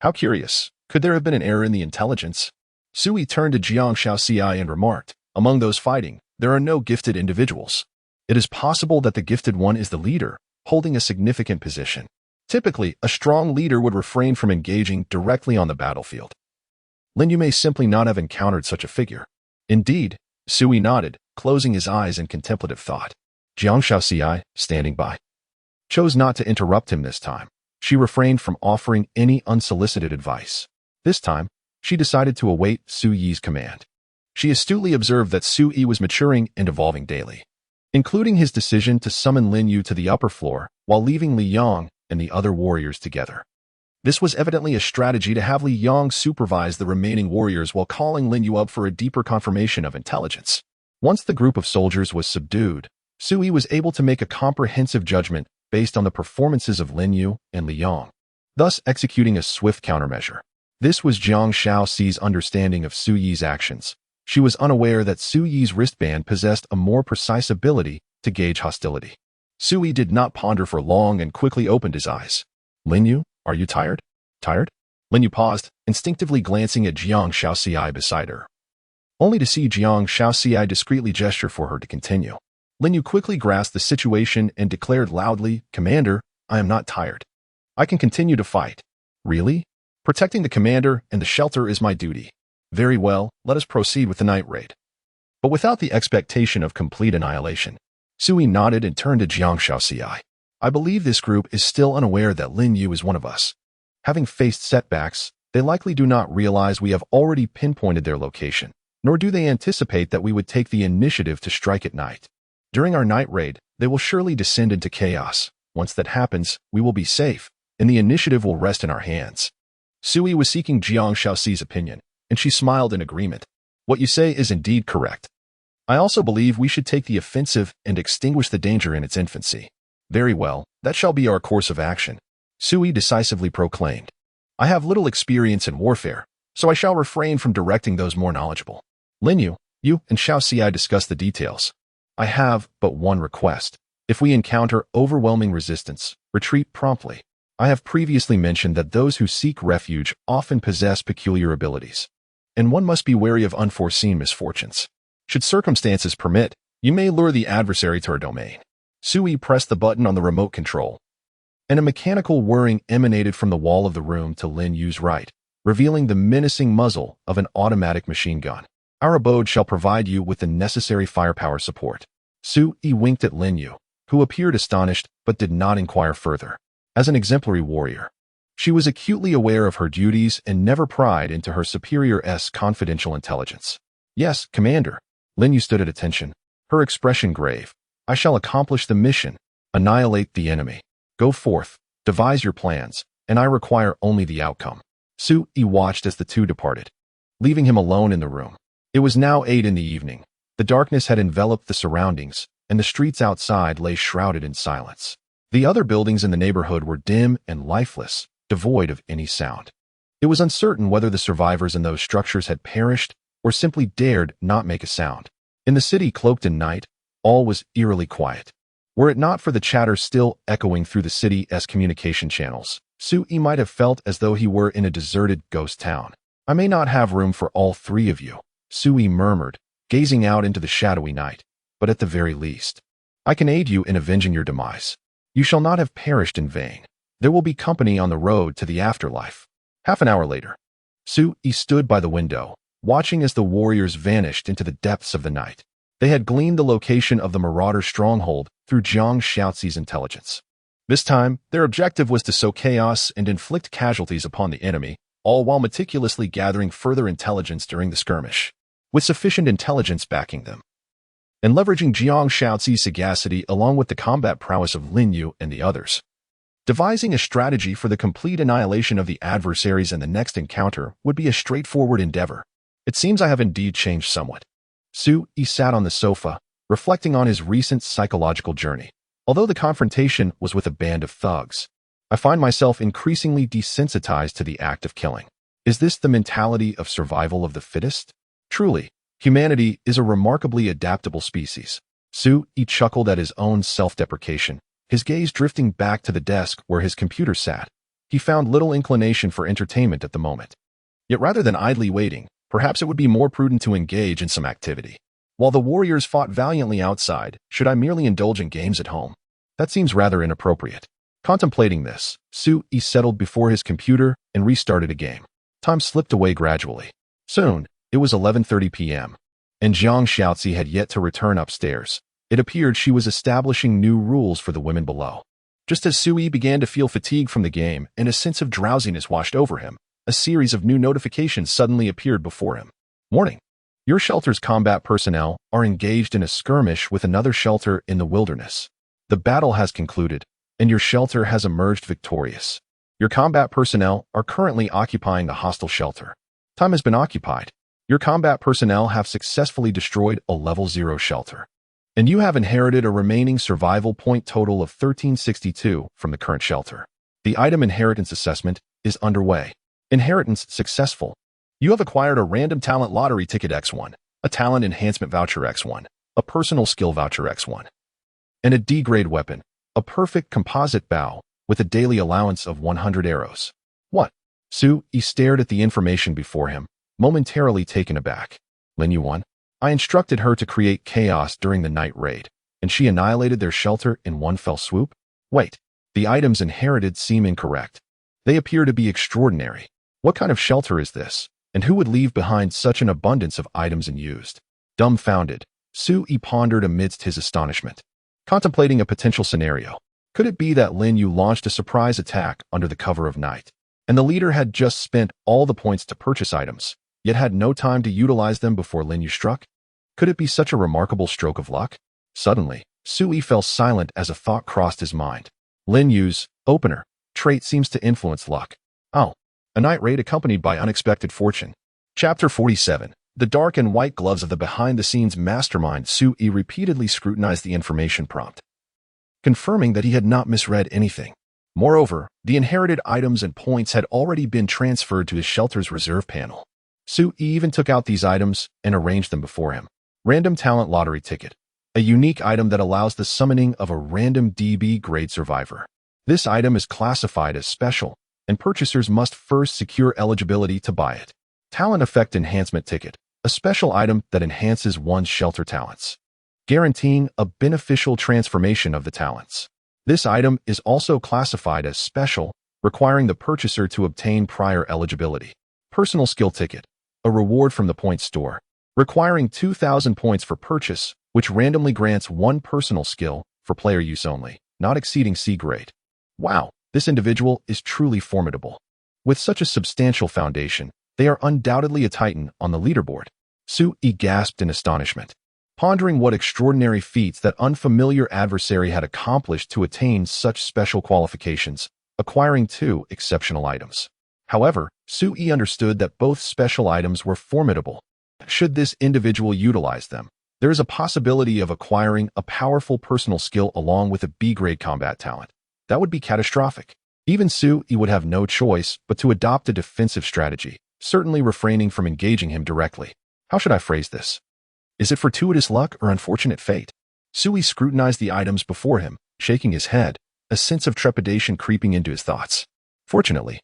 How curious. Could there have been an error in the intelligence? Sui turned to Jiang Shaoxi and remarked, "Among those fighting, there are no gifted individuals. It is possible that the gifted one is the leader, holding a significant position. Typically, a strong leader would refrain from engaging directly on the battlefield. Lin Yu may simply not have encountered such a figure." Indeed, Sui nodded, closing his eyes in contemplative thought. Jiang Shaoxi, standing by, chose not to interrupt him this time. She refrained from offering any unsolicited advice. This time, she decided to await Su Yi's command. She astutely observed that Su Yi was maturing and evolving daily, including his decision to summon Lin Yu to the upper floor while leaving Li Yang and the other warriors together. This was evidently a strategy to have Li Yang supervise the remaining warriors while calling Lin Yu up for a deeper confirmation of intelligence. Once the group of soldiers was subdued, Su Yi was able to make a comprehensive judgment based on the performances of Lin Yu and Li Yang, thus executing a swift countermeasure. This was Jiang Shaoxi's understanding of Su Yi's actions. She was unaware that Su Yi's wristband possessed a more precise ability to gauge hostility. Su Yi did not ponder for long and quickly opened his eyes. "Lin Yu, are you tired?" "Tired?" Lin Yu paused, instinctively glancing at Jiang Shaoxi beside her, only to see Jiang Shaoxi discreetly gesture for her to continue. Lin Yu quickly grasped the situation and declared loudly, "Commander, I am not tired. I can continue to fight." "Really? Protecting the commander and the shelter is my duty." "Very well, let us proceed with the night raid." But without the expectation of complete annihilation, Sui nodded and turned to Jiang Shaoxi. "I believe this group is still unaware that Lin Yu is one of us. Having faced setbacks, they likely do not realize we have already pinpointed their location, nor do they anticipate that we would take the initiative to strike at night. During our night raid, they will surely descend into chaos. Once that happens, we will be safe, and the initiative will rest in our hands." Sui was seeking Jiang Shaoxi's opinion, and she smiled in agreement. "What you say is indeed correct. I also believe we should take the offensive and extinguish the danger in its infancy." "Very well, that shall be our course of action," Sui decisively proclaimed. "I have little experience in warfare, so I shall refrain from directing those more knowledgeable. Lin Yu, you and Shaoxi discuss the details. I have but one request. If we encounter overwhelming resistance, retreat promptly. I have previously mentioned that those who seek refuge often possess peculiar abilities, and one must be wary of unforeseen misfortunes. Should circumstances permit, you may lure the adversary to our domain." Sui pressed the button on the remote control, and a mechanical whirring emanated from the wall of the room to Lin Yu's right, revealing the menacing muzzle of an automatic machine gun. "Our abode shall provide you with the necessary firepower support." Sui winked at Lin Yu, who appeared astonished but did not inquire further. As an exemplary warrior, she was acutely aware of her duties and never pried into her superior's confidential intelligence. "Yes, Commander." Lin Yu stood at attention, her expression grave. "I shall accomplish the mission. Annihilate the enemy. Go forth, devise your plans, and I require only the outcome." Sui watched as the two departed, leaving him alone in the room. It was now 8 in the evening. The darkness had enveloped the surroundings, and the streets outside lay shrouded in silence. The other buildings in the neighborhood were dim and lifeless, devoid of any sound. It was uncertain whether the survivors in those structures had perished or simply dared not make a sound. In the city cloaked in night, all was eerily quiet. Were it not for the chatter still echoing through the city's communication channels, Sui might have felt as though he were in a deserted ghost town. "I may not have room for all 3 of you," Sui murmured, gazing out into the shadowy night, "but at the very least, I can aid you in avenging your demise. You shall not have perished in vain. There will be company on the road to the afterlife." Half an hour later, Sui stood by the window, watching as the warriors vanished into the depths of the night. They had gleaned the location of the marauder stronghold through Jiang Shaoxi's intelligence. This time, their objective was to sow chaos and inflict casualties upon the enemy, all while meticulously gathering further intelligence during the skirmish, with sufficient intelligence backing them, and leveraging Jiang Shaoxi's sagacity along with the combat prowess of Lin Yu and the others. Devising a strategy for the complete annihilation of the adversaries in the next encounter would be a straightforward endeavor. It seems I have indeed changed somewhat. Sui sat on the sofa, reflecting on his recent psychological journey. Although the confrontation was with a band of thugs, I find myself increasingly desensitized to the act of killing. Is this the mentality of survival of the fittest? Truly, humanity is a remarkably adaptable species. Sui chuckled at his own self-deprecation, his gaze drifting back to the desk where his computer sat. He found little inclination for entertainment at the moment. Yet rather than idly waiting, perhaps it would be more prudent to engage in some activity. While the warriors fought valiantly outside, should I merely indulge in games at home? That seems rather inappropriate. Contemplating this, Sui settled before his computer and restarted a game. Time slipped away gradually. Soon, it was 11:30 p.m., and Jiang Xiaozi had yet to return upstairs. It appeared she was establishing new rules for the women below. Just as Sui began to feel fatigue from the game and a sense of drowsiness washed over him, a series of new notifications suddenly appeared before him. Warning! Your shelter's combat personnel are engaged in a skirmish with another shelter in the wilderness. The battle has concluded, and your shelter has emerged victorious. Your combat personnel are currently occupying a hostile shelter. Time has been occupied. Your combat personnel have successfully destroyed a level 0 shelter. And you have inherited a remaining survival point total of 1362 from the current shelter. The item inheritance assessment is underway. Inheritance successful. You have acquired a random talent lottery ticket X1, a talent enhancement voucher X1, a personal skill voucher X1, and a D-grade weapon, a perfect composite bow with a daily allowance of 100 arrows. What? Sui stared at the information before him, momentarily taken aback. Lin Yuan? I instructed her to create chaos during the night raid, and she annihilated their shelter in one fell swoop? Wait, the items inherited seem incorrect. They appear to be extraordinary. What kind of shelter is this, and who would leave behind such an abundance of items unused? Dumbfounded, Sui pondered amidst his astonishment, contemplating a potential scenario. Could it be that Lin Yu launched a surprise attack under the cover of night, and the leader had just spent all the points to purchase items, yet had no time to utilize them before Lin Yu struck? Could it be such a remarkable stroke of luck? Suddenly, Sui fell silent as a thought crossed his mind. Lin Yu's opener trait seems to influence luck. Oh, a night raid accompanied by unexpected fortune. Chapter 47. The dark and white gloves of the behind-the-scenes mastermind. Sui repeatedly scrutinized the information prompt, confirming that he had not misread anything. Moreover, the inherited items and points had already been transferred to his shelter's reserve panel. Sui even took out these items and arranged them before him. Random talent lottery ticket, a unique item that allows the summoning of a random DB grade survivor. This item is classified as special, and purchasers must first secure eligibility to buy it. Talent effect enhancement ticket, a special item that enhances one's shelter talents, guaranteeing a beneficial transformation of the talents. This item is also classified as special, requiring the purchaser to obtain prior eligibility. Personal skill ticket, a reward from the point store, requiring 2,000 points for purchase, which randomly grants one personal skill for player use only, not exceeding C grade. Wow, this individual is truly formidable. With such a substantial foundation, they are undoubtedly a titan on the leaderboard. Sui gasped in astonishment, pondering what extraordinary feats that unfamiliar adversary had accomplished to attain such special qualifications, acquiring 2 exceptional items. However, Sui understood that both special items were formidable. Should this individual utilize them, there is a possibility of acquiring a powerful personal skill along with a B-grade combat talent. That would be catastrophic. Even Sui would have no choice but to adopt a defensive strategy, certainly refraining from engaging him directly. How should I phrase this? Is it fortuitous luck or unfortunate fate? Sui scrutinized the items before him, shaking his head, a sense of trepidation creeping into his thoughts. Fortunately,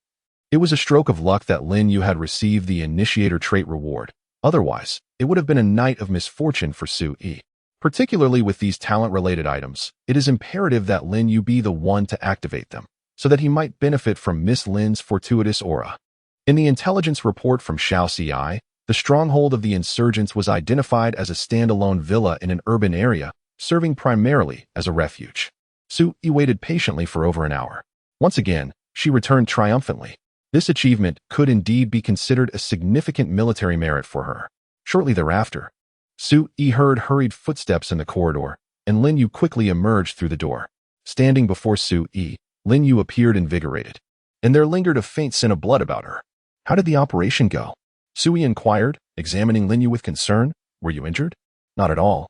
it was a stroke of luck that Lin Yu had received the initiator trait reward. Otherwise, it would have been a night of misfortune for Sui. Particularly with these talent-related items, it is imperative that Lin Yu be the one to activate them, so that he might benefit from Miss Lin's fortuitous aura. In the intelligence report from Xiaoci, the stronghold of the insurgents was identified as a standalone villa in an urban area, serving primarily as a refuge. Sui waited patiently for over an hour. Once again, she returned triumphantly. This achievement could indeed be considered a significant military merit for her. Shortly thereafter, Sui heard hurried footsteps in the corridor, and Lin Yu quickly emerged through the door. Standing before Sui, Lin Yu appeared invigorated, and there lingered a faint scent of blood about her. How did the operation go? Sui inquired, examining Lin Yu with concern. Were you injured? Not at all.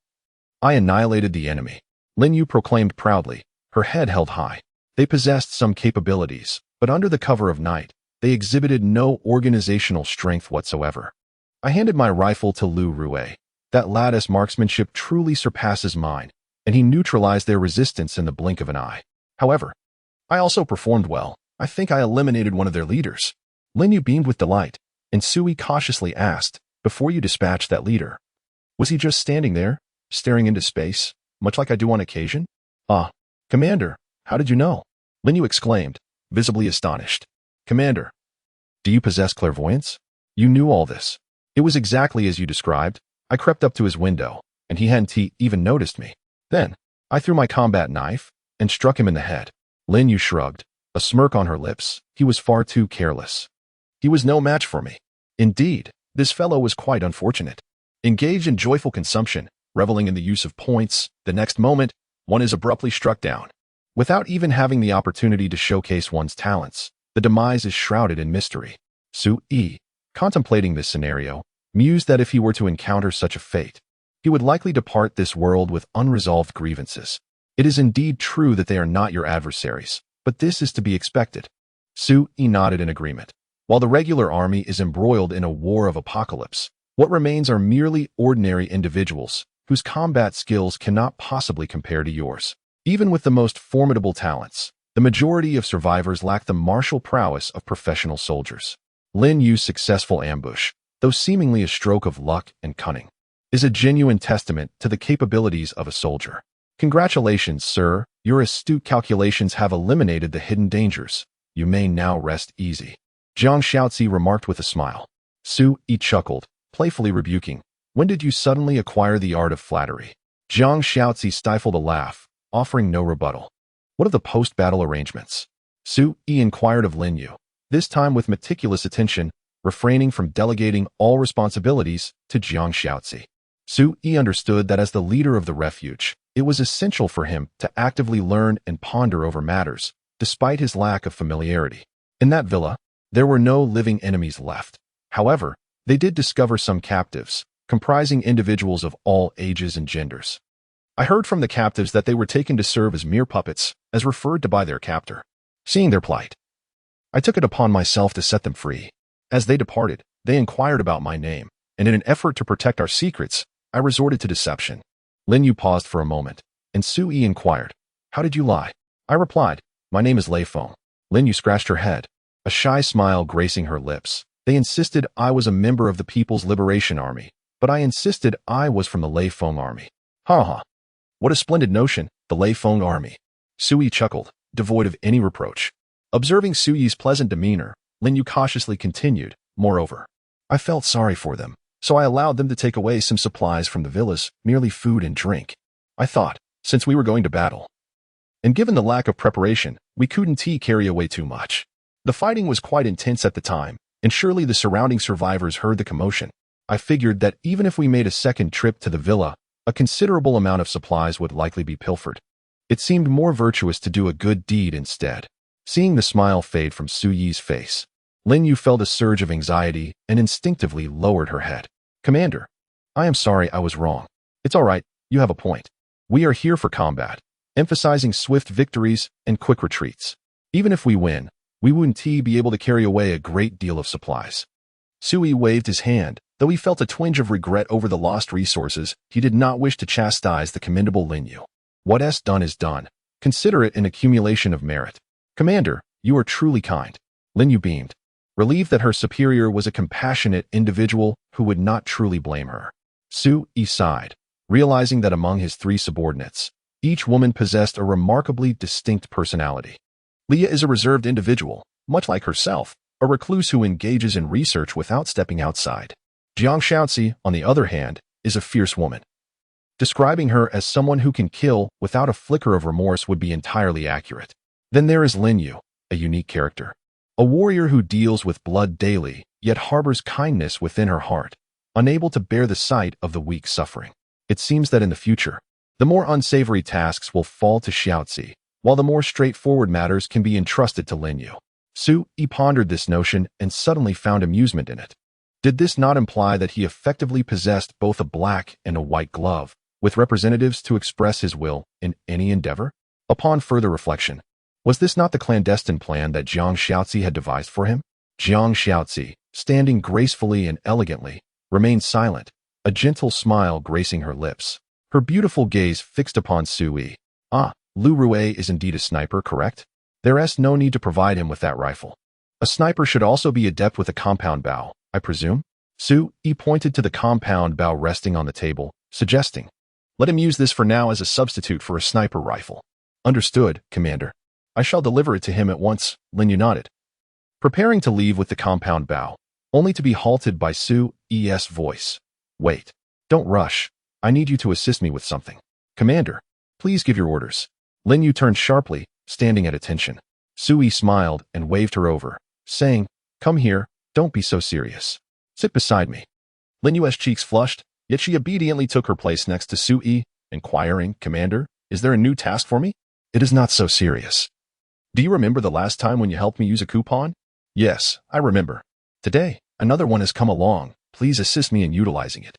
I annihilated the enemy, Lin Yu proclaimed proudly, her head held high. They possessed some capabilities, but under the cover of night, they exhibited no organizational strength whatsoever. I handed my rifle to Lu Rue. That lattice marksmanship truly surpasses mine, and he neutralized their resistance in the blink of an eye. However, I also performed well. I think I eliminated one of their leaders. Lin Yu beamed with delight, and Sui cautiously asked, before you dispatched that leader, was he just standing there, staring into space, much like I do on occasion? Ah, Commander, how did you know? Lin Yu exclaimed, visibly astonished. Commander, do you possess clairvoyance? You knew all this. It was exactly as you described. I crept up to his window, and he hadn't even noticed me. Then, I threw my combat knife and struck him in the head. Lin Yu shrugged, a smirk on her lips. He was far too careless. He was no match for me. Indeed, this fellow was quite unfortunate. Engaged in joyful consumption, reveling in the use of points, the next moment, one is abruptly struck down. Without even having the opportunity to showcase one's talents, the demise is shrouded in mystery. Sui, contemplating this scenario, mused that if he were to encounter such a fate, he would likely depart this world with unresolved grievances. It is indeed true that they are not your adversaries, but this is to be expected. Sui nodded in agreement. While the regular army is embroiled in a war of apocalypse, what remains are merely ordinary individuals whose combat skills cannot possibly compare to yours. Even with the most formidable talents, the majority of survivors lack the martial prowess of professional soldiers. Lin Yu's successful ambush, though seemingly a stroke of luck and cunning, is a genuine testament to the capabilities of a soldier. Congratulations, sir. Your astute calculations have eliminated the hidden dangers. You may now rest easy. Jiang Shaozi remarked with a smile. Sui chuckled, playfully rebuking. When did you suddenly acquire the art of flattery? Jiang Shaozi stifled a laugh, offering no rebuttal. What of the post-battle arrangements? Sui inquired of Lin Yu, this time with meticulous attention, refraining from delegating all responsibilities to Jiang Shaozi. Sui understood that as the leader of the refuge, it was essential for him to actively learn and ponder over matters, despite his lack of familiarity. In that villa, there were no living enemies left. However, they did discover some captives, comprising individuals of all ages and genders. I heard from the captives that they were taken to serve as mere puppets, as referred to by their captor. Seeing their plight, I took it upon myself to set them free. As they departed, they inquired about my name, and in an effort to protect our secrets, I resorted to deception. Lin Yu paused for a moment, and Sui inquired, how did you lie? I replied, my name is Lei Feng. Lin Yu scratched her head, a shy smile gracing her lips. They insisted I was a member of the People's Liberation Army, but I insisted I was from the Lei Feng Army. Ha ha. What a splendid notion, the Lei Feng Army. Sui chuckled, devoid of any reproach. Observing Sui's pleasant demeanor, Lin Yu cautiously continued, moreover, I felt sorry for them, so I allowed them to take away some supplies from the villas, merely food and drink. I thought, since we were going to battle, and given the lack of preparation, we couldn't carry away too much. The fighting was quite intense at the time, and surely the surrounding survivors heard the commotion. I figured that even if we made a second trip to the villa, a considerable amount of supplies would likely be pilfered. It seemed more virtuous to do a good deed instead. Seeing the smile fade from Sui's face, Lin Yu felt a surge of anxiety and instinctively lowered her head. Commander, I am sorry I was wrong. It's all right, you have a point. We are here for combat, emphasizing swift victories and quick retreats. Even if we win, we wouldn't be able to carry away a great deal of supplies. Sui waved his hand. Though he felt a twinge of regret over the lost resources, he did not wish to chastise the commendable Lin Yu. What's done is done. Consider it an accumulation of merit. Commander, you are truly kind. Lin Yu beamed, relieved that her superior was a compassionate individual who would not truly blame her. Sui sighed, realizing that among his three subordinates, each woman possessed a remarkably distinct personality. Leah is a reserved individual, much like herself, a recluse who engages in research without stepping outside. Jiang Shaozi, on the other hand, is a fierce woman. Describing her as someone who can kill without a flicker of remorse would be entirely accurate. Then there is Lin Yu, a unique character. A warrior who deals with blood daily, yet harbors kindness within her heart, unable to bear the sight of the weak suffering. It seems that in the future, the more unsavory tasks will fall to Shaozi, while the more straightforward matters can be entrusted to Lin Yu. Su-yi pondered this notion and suddenly found amusement in it. Did this not imply that he effectively possessed both a black and a white glove, with representatives to express his will in any endeavor? Upon further reflection, was this not the clandestine plan that Jiang Xiaozi had devised for him? Jiang Xiaozi, standing gracefully and elegantly, remained silent, a gentle smile gracing her lips. Her beautiful gaze fixed upon Su-yi. Ah, Lu Rue is indeed a sniper, correct? There's no need to provide him with that rifle. A sniper should also be adept with a compound bow, I presume? Su-yi pointed to the compound bow resting on the table, suggesting, let him use this for now as a substitute for a sniper rifle. Understood, Commander. I shall deliver it to him at once, Lin Yu nodded. Preparing to leave with the compound bow, only to be halted by Su-yi's voice. Wait. Don't rush. I need you to assist me with something. Commander, please give your orders. Lin Yu turned sharply, standing at attention. Su-yi smiled and waved her over, saying, come here, don't be so serious. Sit beside me. Lin Yu's cheeks flushed, yet she obediently took her place next to Su-yi, inquiring, Commander, is there a new task for me? It is not so serious. Do you remember the last time when you helped me use a coupon? Yes, I remember. Today, another one has come along. Please assist me in utilizing it.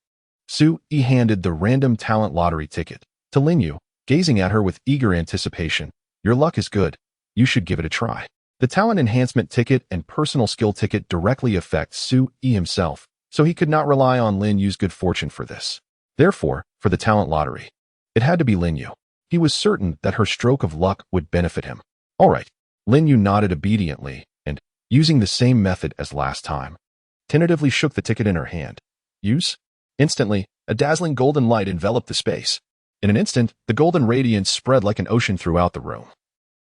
Su-yi handed the random talent lottery ticket to Lin Yu, gazing at her with eager anticipation. Your luck is good. You should give it a try. The talent enhancement ticket and personal skill ticket directly affect Su-yi himself, so he could not rely on Lin Yu's good fortune for this. Therefore, for the talent lottery, it had to be Lin Yu. He was certain that her stroke of luck would benefit him. All right. Lin Yu nodded obediently and, using the same method as last time, tentatively shook the ticket in her hand. Use? Instantly, a dazzling golden light enveloped the space. In an instant, the golden radiance spread like an ocean throughout the room.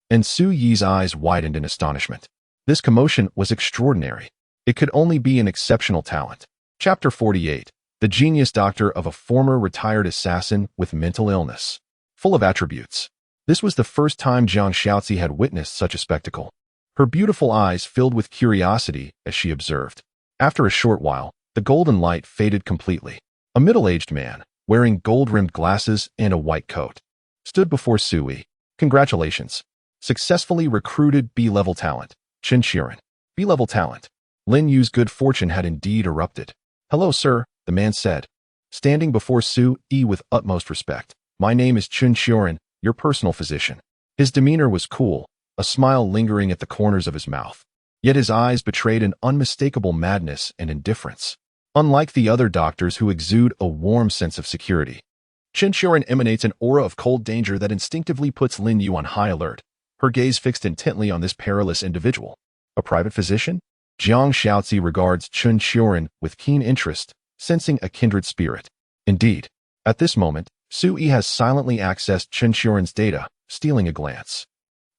And Su-yi's eyes widened in astonishment. This commotion was extraordinary. It could only be an exceptional talent. Chapter 48. The genius doctor of a former retired assassin with mental illness. Full of attributes. This was the first time Jiang Xiaozi had witnessed such a spectacle. Her beautiful eyes filled with curiosity as she observed. After a short while, the golden light faded completely. A middle-aged man, wearing gold-rimmed glasses and a white coat, stood before Su-yi. Congratulations. Successfully recruited B-level talent. Chen Xiren. B-level talent. Lin Yu's good fortune had indeed erupted. Hello, sir, the man said, standing before Su-yi with utmost respect. My name is Chen Xiren, your personal physician. His demeanor was cool, a smile lingering at the corners of his mouth. Yet his eyes betrayed an unmistakable madness and indifference. Unlike the other doctors who exude a warm sense of security, Chen Xiren emanates an aura of cold danger that instinctively puts Lin Yu on high alert, her gaze fixed intently on this perilous individual. A private physician? Jiang Xiaozi regards Chen Xiren with keen interest, sensing a kindred spirit. Indeed, at this moment, Su-yi has silently accessed Chen Xiren's data, stealing a glance.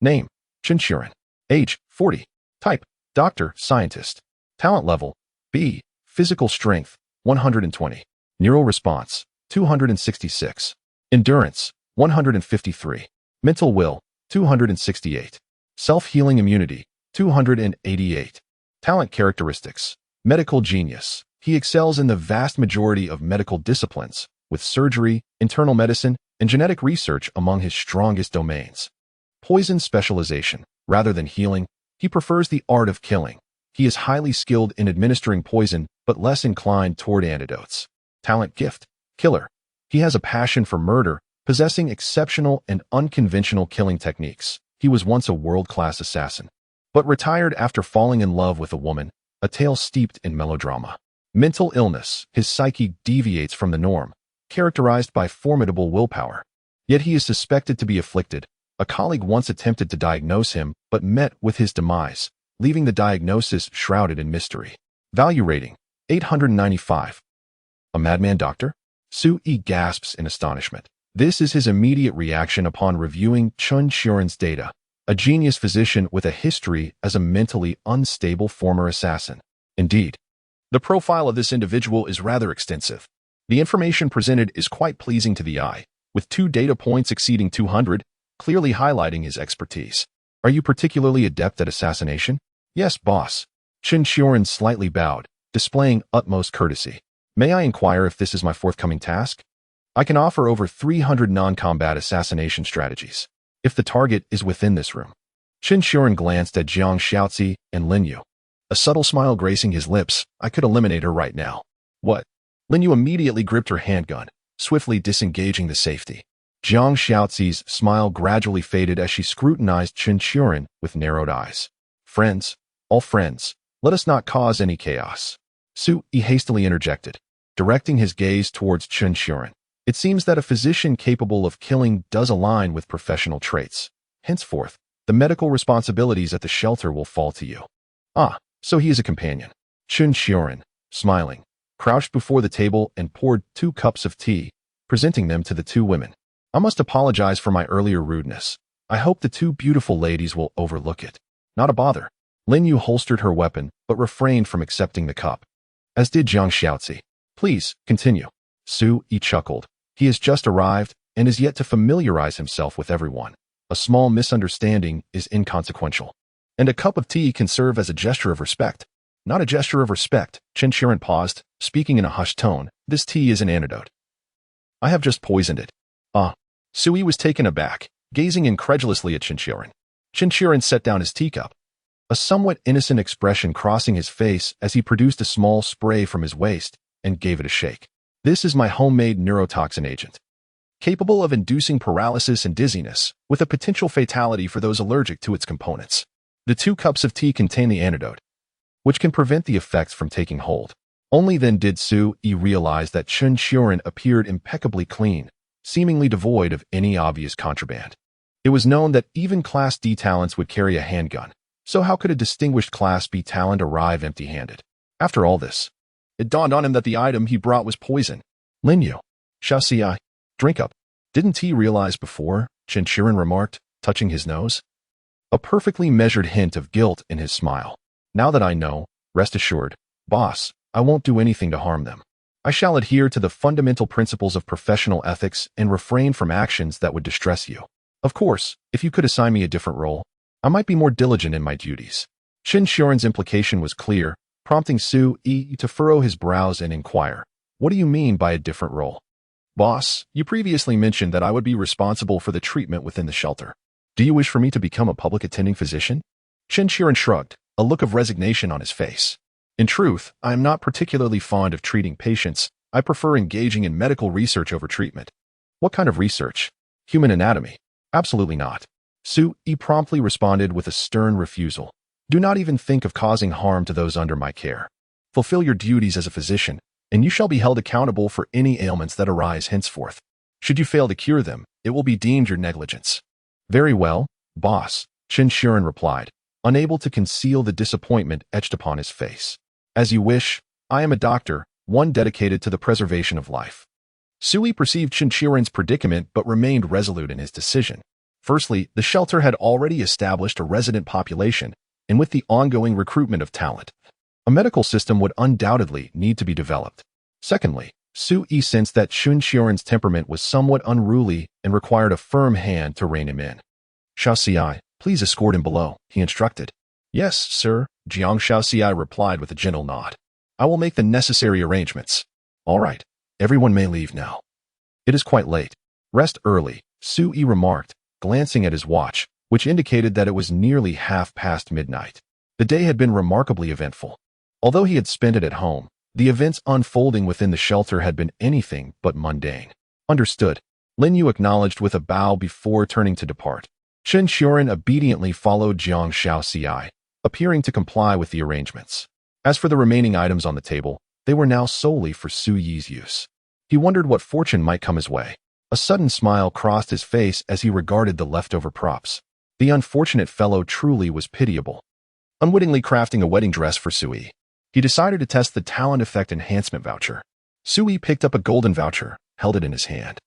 Name, Chen Xiren. Age, 40. Type, doctor, scientist. Talent level, B. Physical strength, 120. Neural response, 266. Endurance, 153. Mental will, 268. Self-healing immunity, 288. Talent characteristics, medical genius. He excels in the vast majority of medical disciplines, with surgery, internal medicine, and genetic research among his strongest domains. Poison specialization. Rather than healing, he prefers the art of killing. He is highly skilled in administering poison, but less inclined toward antidotes. Talent gift. Killer. He has a passion for murder, possessing exceptional and unconventional killing techniques. He was once a world-class assassin, but retired after falling in love with a woman, a tale steeped in melodrama. Mental illness. His psyche deviates from the norm, characterized by formidable willpower. Yet he is suspected to be afflicted. A colleague once attempted to diagnose him, but met with his demise, leaving the diagnosis shrouded in mystery. Value rating, 895. A madman doctor? Su-yi gasps in astonishment. This is his immediate reaction upon reviewing Chen Xiren's data, a genius physician with a history as a mentally unstable former assassin. Indeed, the profile of this individual is rather extensive. The information presented is quite pleasing to the eye, with 2 data points exceeding 200, clearly highlighting his expertise. Are you particularly adept at assassination? Yes, boss. Chen Xiren slightly bowed, displaying utmost courtesy. May I inquire if this is my forthcoming task? I can offer over 300 non-combat assassination strategies. if the target is within this room. Qin Shuren glanced at Jiang Xiaozi and Lin Yu. A subtle smile gracing his lips. I could eliminate her right now. What? Lin Yu immediately gripped her handgun, swiftly disengaging the safety. Jiang Xiaozi's smile gradually faded as she scrutinized Qin Shuren with narrowed eyes. Friends, all friends, let us not cause any chaos. Su Yi hastily interjected, directing his gaze towards Qin Shuren. It seems that a physician capable of killing does align with professional traits. Henceforth, the medical responsibilities at the shelter will fall to you. Ah, so he is a companion. Qin Shuren, smiling, crouched before the table and poured 2 cups of tea, presenting them to the 2 women. I must apologize for my earlier rudeness. I hope the 2 beautiful ladies will overlook it. Not a bother. Lin Yu holstered her weapon, but refrained from accepting the cup. As did Jiang Xiaozi. Please, continue. Su Yi chuckled. He has just arrived, and is yet to familiarize himself with everyone. A small misunderstanding is inconsequential. And a cup of tea can serve as a gesture of respect. Not a gesture of respect, Qin Shuren paused, speaking in a hushed tone. This tea is an antidote. I have just poisoned it. Ah. Su Yi was taken aback, gazing incredulously at Qin Shuren. Qin Shuren set down his teacup, a somewhat innocent expression crossing his face as he produced a small spray from his waist and gave it a shake. This is my homemade neurotoxin agent, capable of inducing paralysis and dizziness, with a potential fatality for those allergic to its components. The 2 cups of tea contain the antidote, which can prevent the effects from taking hold. Only then did Su Yi realize that Qin Shuren appeared impeccably clean, seemingly devoid of any obvious contraband. It was known that even Class D talents would carry a handgun, so how could a distinguished Class B talent arrive empty-handed? After all this, it dawned on him that the item he brought was poison. Lin Yu, Xiaozi, drink up. Didn't he realize before? Qin Shuren remarked, touching his nose. A perfectly measured hint of guilt in his smile. Now that I know, rest assured, boss, I won't do anything to harm them. I shall adhere to the fundamental principles of professional ethics and refrain from actions that would distress you. Of course, if you could assign me a different role, I might be more diligent in my duties. Qin Shuren's implication was clear, prompting Su Yi to furrow his brows and inquire, what do you mean by a different role? Boss, you previously mentioned that I would be responsible for the treatment within the shelter. Do you wish for me to become a public attending physician? Qin Shuren shrugged, a look of resignation on his face. In truth, I am not particularly fond of treating patients. I prefer engaging in medical research over treatment. What kind of research? Human anatomy? Absolutely not. Su Yi promptly responded with a stern refusal. Do not even think of causing harm to those under my care. Fulfill your duties as a physician, and you shall be held accountable for any ailments that arise henceforth. Should you fail to cure them, it will be deemed your negligence. Very well, boss, Qin Shuren replied, unable to conceal the disappointment etched upon his face. As you wish, I am a doctor, one dedicated to the preservation of life. Su Yi perceived Qin Shuren's predicament but remained resolute in his decision. Firstly, the shelter had already established a resident population, and with the ongoing recruitment of talent, a medical system would undoubtedly need to be developed. Secondly, Su Yi sensed that Qin Shuren's temperament was somewhat unruly and required a firm hand to rein him in. Xiaozi, please escort him below, he instructed. Yes, sir, Jiang Xiaozi replied with a gentle nod. I will make the necessary arrangements. All right, everyone may leave now. It is quite late. Rest early, Su Yi remarked, glancing at his watch, which indicated that it was nearly past midnight. The day had been remarkably eventful. Although he had spent it at home, the events unfolding within the shelter had been anything but mundane. Understood. Lin Yu acknowledged with a bow before turning to depart. Qin Shuren obediently followed Jiang Xiaozi, appearing to comply with the arrangements. As for the remaining items on the table, they were now solely for Su Yi's use. He wondered what fortune might come his way. A sudden smile crossed his face as he regarded the leftover props. The unfortunate fellow truly was pitiable. Unwittingly crafting a wedding dress for Su Yi, he decided to test the talent effect enhancement voucher. Su Yi picked up a golden voucher, held it in his hand,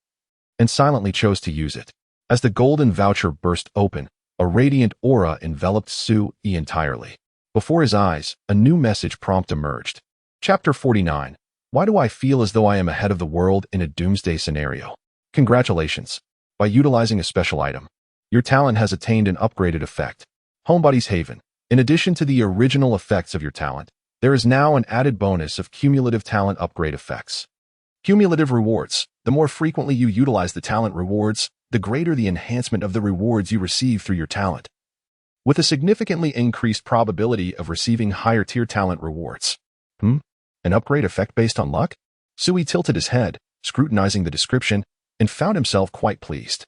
and silently chose to use it. As the golden voucher burst open, a radiant aura enveloped Su Yi entirely. Before his eyes, a new message prompt emerged. Chapter 49. Why do I feel as though I am ahead of the world in a doomsday scenario? Congratulations. By utilizing a special item, your talent has attained an upgraded effect. Homebody's Haven. In addition to the original effects of your talent, there is now an added bonus of cumulative talent upgrade effects. Cumulative rewards. The more frequently you utilize the talent rewards, the greater the enhancement of the rewards you receive through your talent, with a significantly increased probability of receiving higher-tier talent rewards. An upgrade effect based on luck? Sui tilted his head, scrutinizing the description, and found himself quite pleased.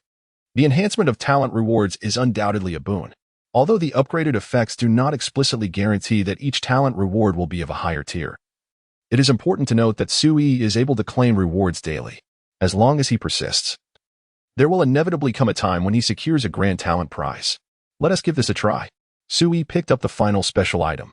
The enhancement of talent rewards is undoubtedly a boon, although the upgraded effects do not explicitly guarantee that each talent reward will be of a higher tier. It is important to note that Sui is able to claim rewards daily, as long as he persists. There will inevitably come a time when he secures a grand talent prize. Let us give this a try. Sui picked up the final special item,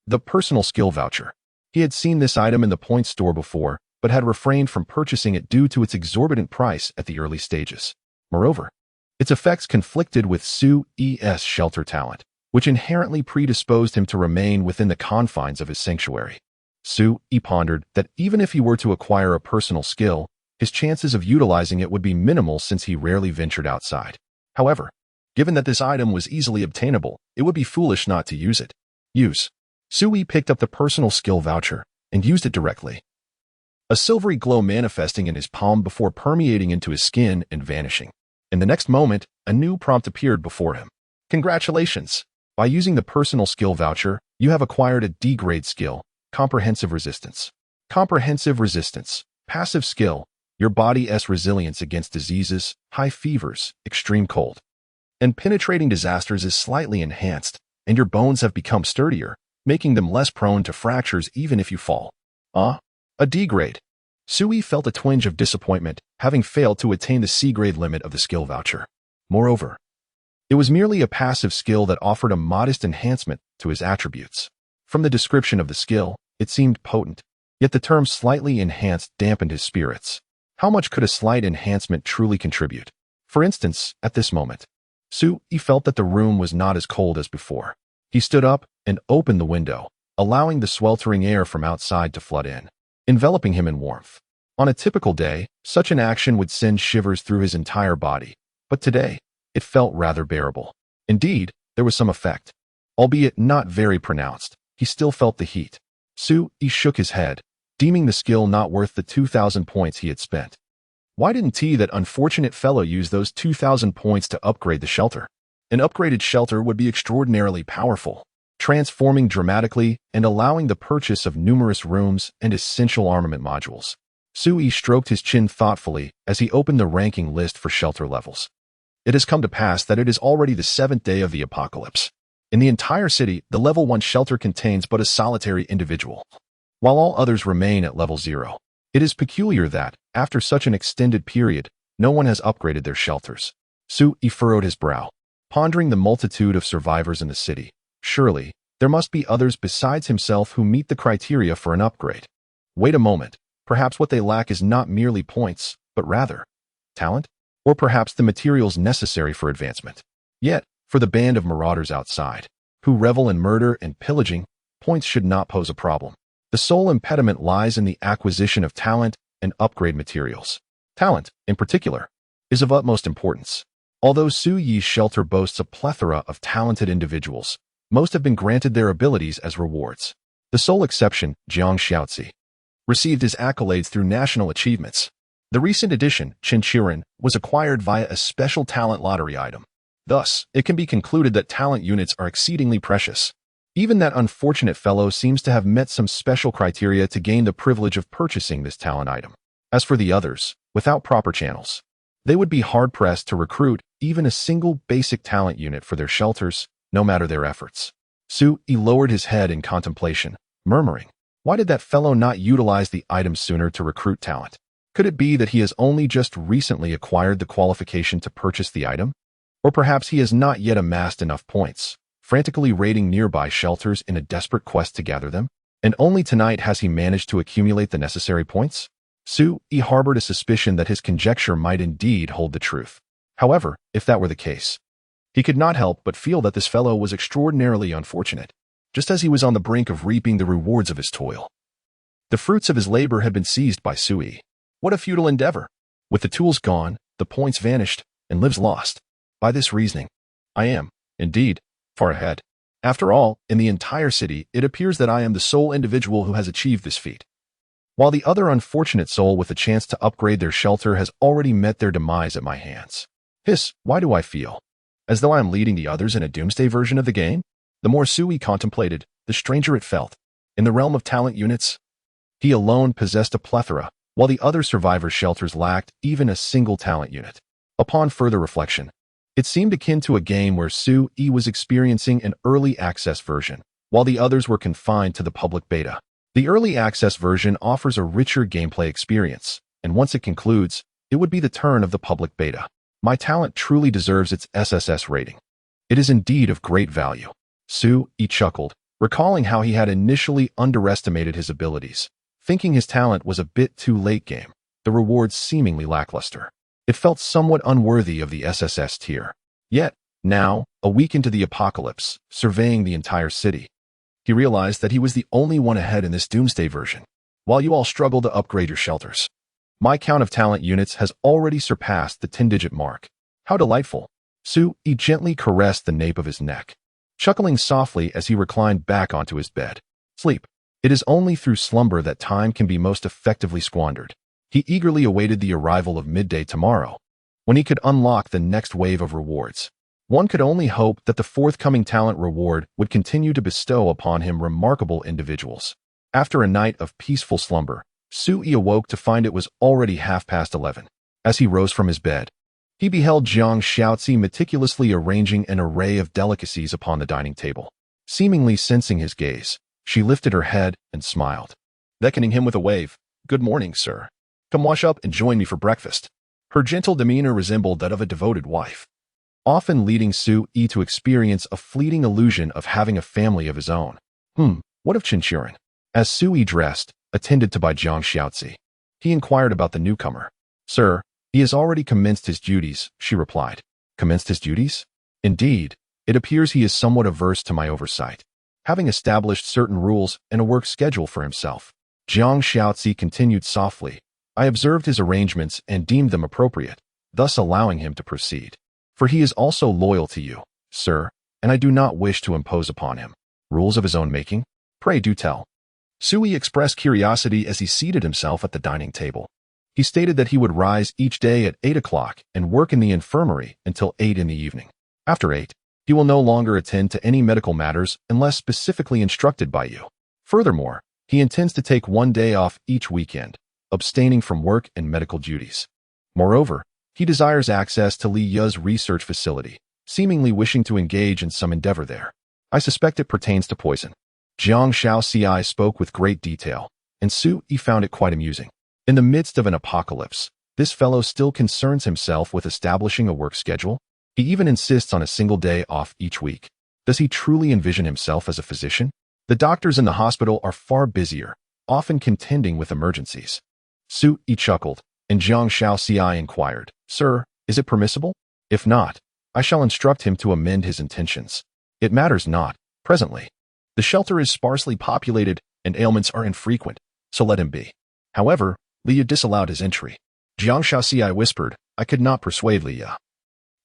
the personal skill voucher. He had seen this item in the points store before, but had refrained from purchasing it due to its exorbitant price at the early stages. Moreover, its effects conflicted with Sui's shelter talent, which inherently predisposed him to remain within the confines of his sanctuary. Sui pondered that even if he were to acquire a personal skill, his chances of utilizing it would be minimal since he rarely ventured outside. However, given that this item was easily obtainable, it would be foolish not to use it. Sui picked up the personal skill voucher and used it directly, a silvery glow manifesting in his palm before permeating into his skin and vanishing. In the next moment, a new prompt appeared before him. Congratulations! By using the personal skill voucher, you have acquired a D-grade skill, Comprehensive Resistance. Comprehensive Resistance, passive skill, your body's resilience against diseases, high fevers, extreme cold, and penetrating disasters is slightly enhanced, and your bones have become sturdier, making them less prone to fractures even if you fall. A D-grade. Sui felt a twinge of disappointment, having failed to attain the C-grade limit of the skill voucher. Moreover, it was merely a passive skill that offered a modest enhancement to his attributes. From the description of the skill, it seemed potent, yet the term slightly enhanced dampened his spirits. How much could a slight enhancement truly contribute? For instance, at this moment, Sui felt that the room was not as cold as before. He stood up and opened the window, allowing the sweltering air from outside to flood in, enveloping him in warmth. On a typical day, such an action would send shivers through his entire body, but today, it felt rather bearable. Indeed, there was some effect. Albeit not very pronounced, he still felt the heat. Sui shook his head, deeming the skill not worth the 2,000 points he had spent. Why didn't that unfortunate fellow use those 2,000 points to upgrade the shelter? An upgraded shelter would be extraordinarily powerful, transforming dramatically and allowing the purchase of numerous rooms and essential armament modules. Sui stroked his chin thoughtfully as he opened the ranking list for shelter levels. It has come to pass that it is already the 7th day of the apocalypse. In the entire city, the level 1 shelter contains but a solitary individual, while all others remain at level 0. It is peculiar that, after such an extended period, no one has upgraded their shelters. Sui furrowed his brow, pondering the multitude of survivors in the city. Surely, there must be others besides himself who meet the criteria for an upgrade. Wait a moment, perhaps what they lack is not merely points, but rather talent? Or perhaps the materials necessary for advancement. Yet, for the band of marauders outside, who revel in murder and pillaging, points should not pose a problem. The sole impediment lies in the acquisition of talent and upgrade materials. Talent, in particular, is of utmost importance. Although Sui's shelter boasts a plethora of talented individuals, most have been granted their abilities as rewards. The sole exception, Jiang Xiaozi, received his accolades through national achievements. The recent addition, Chinchiren, was acquired via a special talent lottery item. Thus, it can be concluded that talent units are exceedingly precious. Even that unfortunate fellow seems to have met some special criteria to gain the privilege of purchasing this talent item. As for the others, without proper channels, they would be hard-pressed to recruit even a single basic talent unit for their shelters, no matter their efforts. Sui lowered his head in contemplation, murmuring, why did that fellow not utilize the item sooner to recruit talent? Could it be that he has only just recently acquired the qualification to purchase the item? Or perhaps he has not yet amassed enough points, frantically raiding nearby shelters in a desperate quest to gather them? And only tonight has he managed to accumulate the necessary points? Sui harbored a suspicion that his conjecture might indeed hold the truth. However, if that were the case, he could not help but feel that this fellow was extraordinarily unfortunate, just as he was on the brink of reaping the rewards of his toil. The fruits of his labor had been seized by Sui. What a futile endeavor! With the tools gone, the points vanished, and lives lost. By this reasoning, I am, indeed, far ahead. After all, in the entire city, it appears that I am the sole individual who has achieved this feat, while the other unfortunate soul with a chance to upgrade their shelter has already met their demise at my hands. Hiss, why do I feel as though I am leading the others in a Doomsday version of the game? The more Sui contemplated, the stranger it felt. In the realm of talent units, he alone possessed a plethora, while the other survivor shelters lacked even a single talent unit. Upon further reflection, it seemed akin to a game where Sui was experiencing an early access version, while the others were confined to the public beta. The early access version offers a richer gameplay experience, and once it concludes, it would be the turn of the public beta. My talent truly deserves its SSS rating. It is indeed of great value. Sui chuckled, recalling how he had initially underestimated his abilities, thinking his talent was a bit too late game, the rewards seemingly lackluster. It felt somewhat unworthy of the SSS tier. Yet, now, a week into the apocalypse, surveying the entire city, he realized that he was the only one ahead in this Doomsday version. While you all struggle to upgrade your shelters, my count of talent units has already surpassed the 10-digit mark. How delightful. Sui gently caressed the nape of his neck, chuckling softly as he reclined back onto his bed. Sleep. It is only through slumber that time can be most effectively squandered. He eagerly awaited the arrival of midday tomorrow, when he could unlock the next wave of rewards. One could only hope that the forthcoming talent reward would continue to bestow upon him remarkable individuals. After a night of peaceful slumber, Sui awoke to find it was already 11:30. As he rose from his bed, he beheld Jiang Shaozi meticulously arranging an array of delicacies upon the dining table. Seemingly sensing his gaze, she lifted her head and smiled, beckoning him with a wave. "Good morning, sir. Come wash up and join me for breakfast." Her gentle demeanor resembled that of a devoted wife, often leading Sui to experience a fleeting illusion of having a family of his own. What of Chinchurin? As Sui dressed, attended to by Jiang Shaozi, he inquired about the newcomer. "Sir, he has already commenced his duties," she replied. "Commenced his duties? Indeed, it appears he is somewhat averse to my oversight, having established certain rules and a work schedule for himself." Jiang Shaozi continued softly. "I observed his arrangements and deemed them appropriate, thus allowing him to proceed. For he is also loyal to you, sir, and I do not wish to impose upon him rules of his own making. Pray do tell." Sui expressed curiosity as he seated himself at the dining table. He stated that he would rise each day at 8 o'clock and work in the infirmary until 8 in the evening. After 8, he will no longer attend to any medical matters unless specifically instructed by you. Furthermore, he intends to take 1 day off each weekend, abstaining from work and medical duties. Moreover, he desires access to Li Yu's research facility, seemingly wishing to engage in some endeavor there. I suspect it pertains to poison. Jiang Shaozi spoke with great detail, and Sui found it quite amusing. In the midst of an apocalypse, this fellow still concerns himself with establishing a work schedule. He even insists on a single day off each week. Does he truly envision himself as a physician? The doctors in the hospital are far busier, often contending with emergencies. Sui chuckled, and Jiang Shaozi inquired, "Sir, is it permissible? If not, I shall instruct him to amend his intentions." "It matters not, presently. The shelter is sparsely populated and ailments are infrequent, so let him be." However, Li Yu disallowed his entry. Jiang Shaozi whispered, "I could not persuade Li Yu.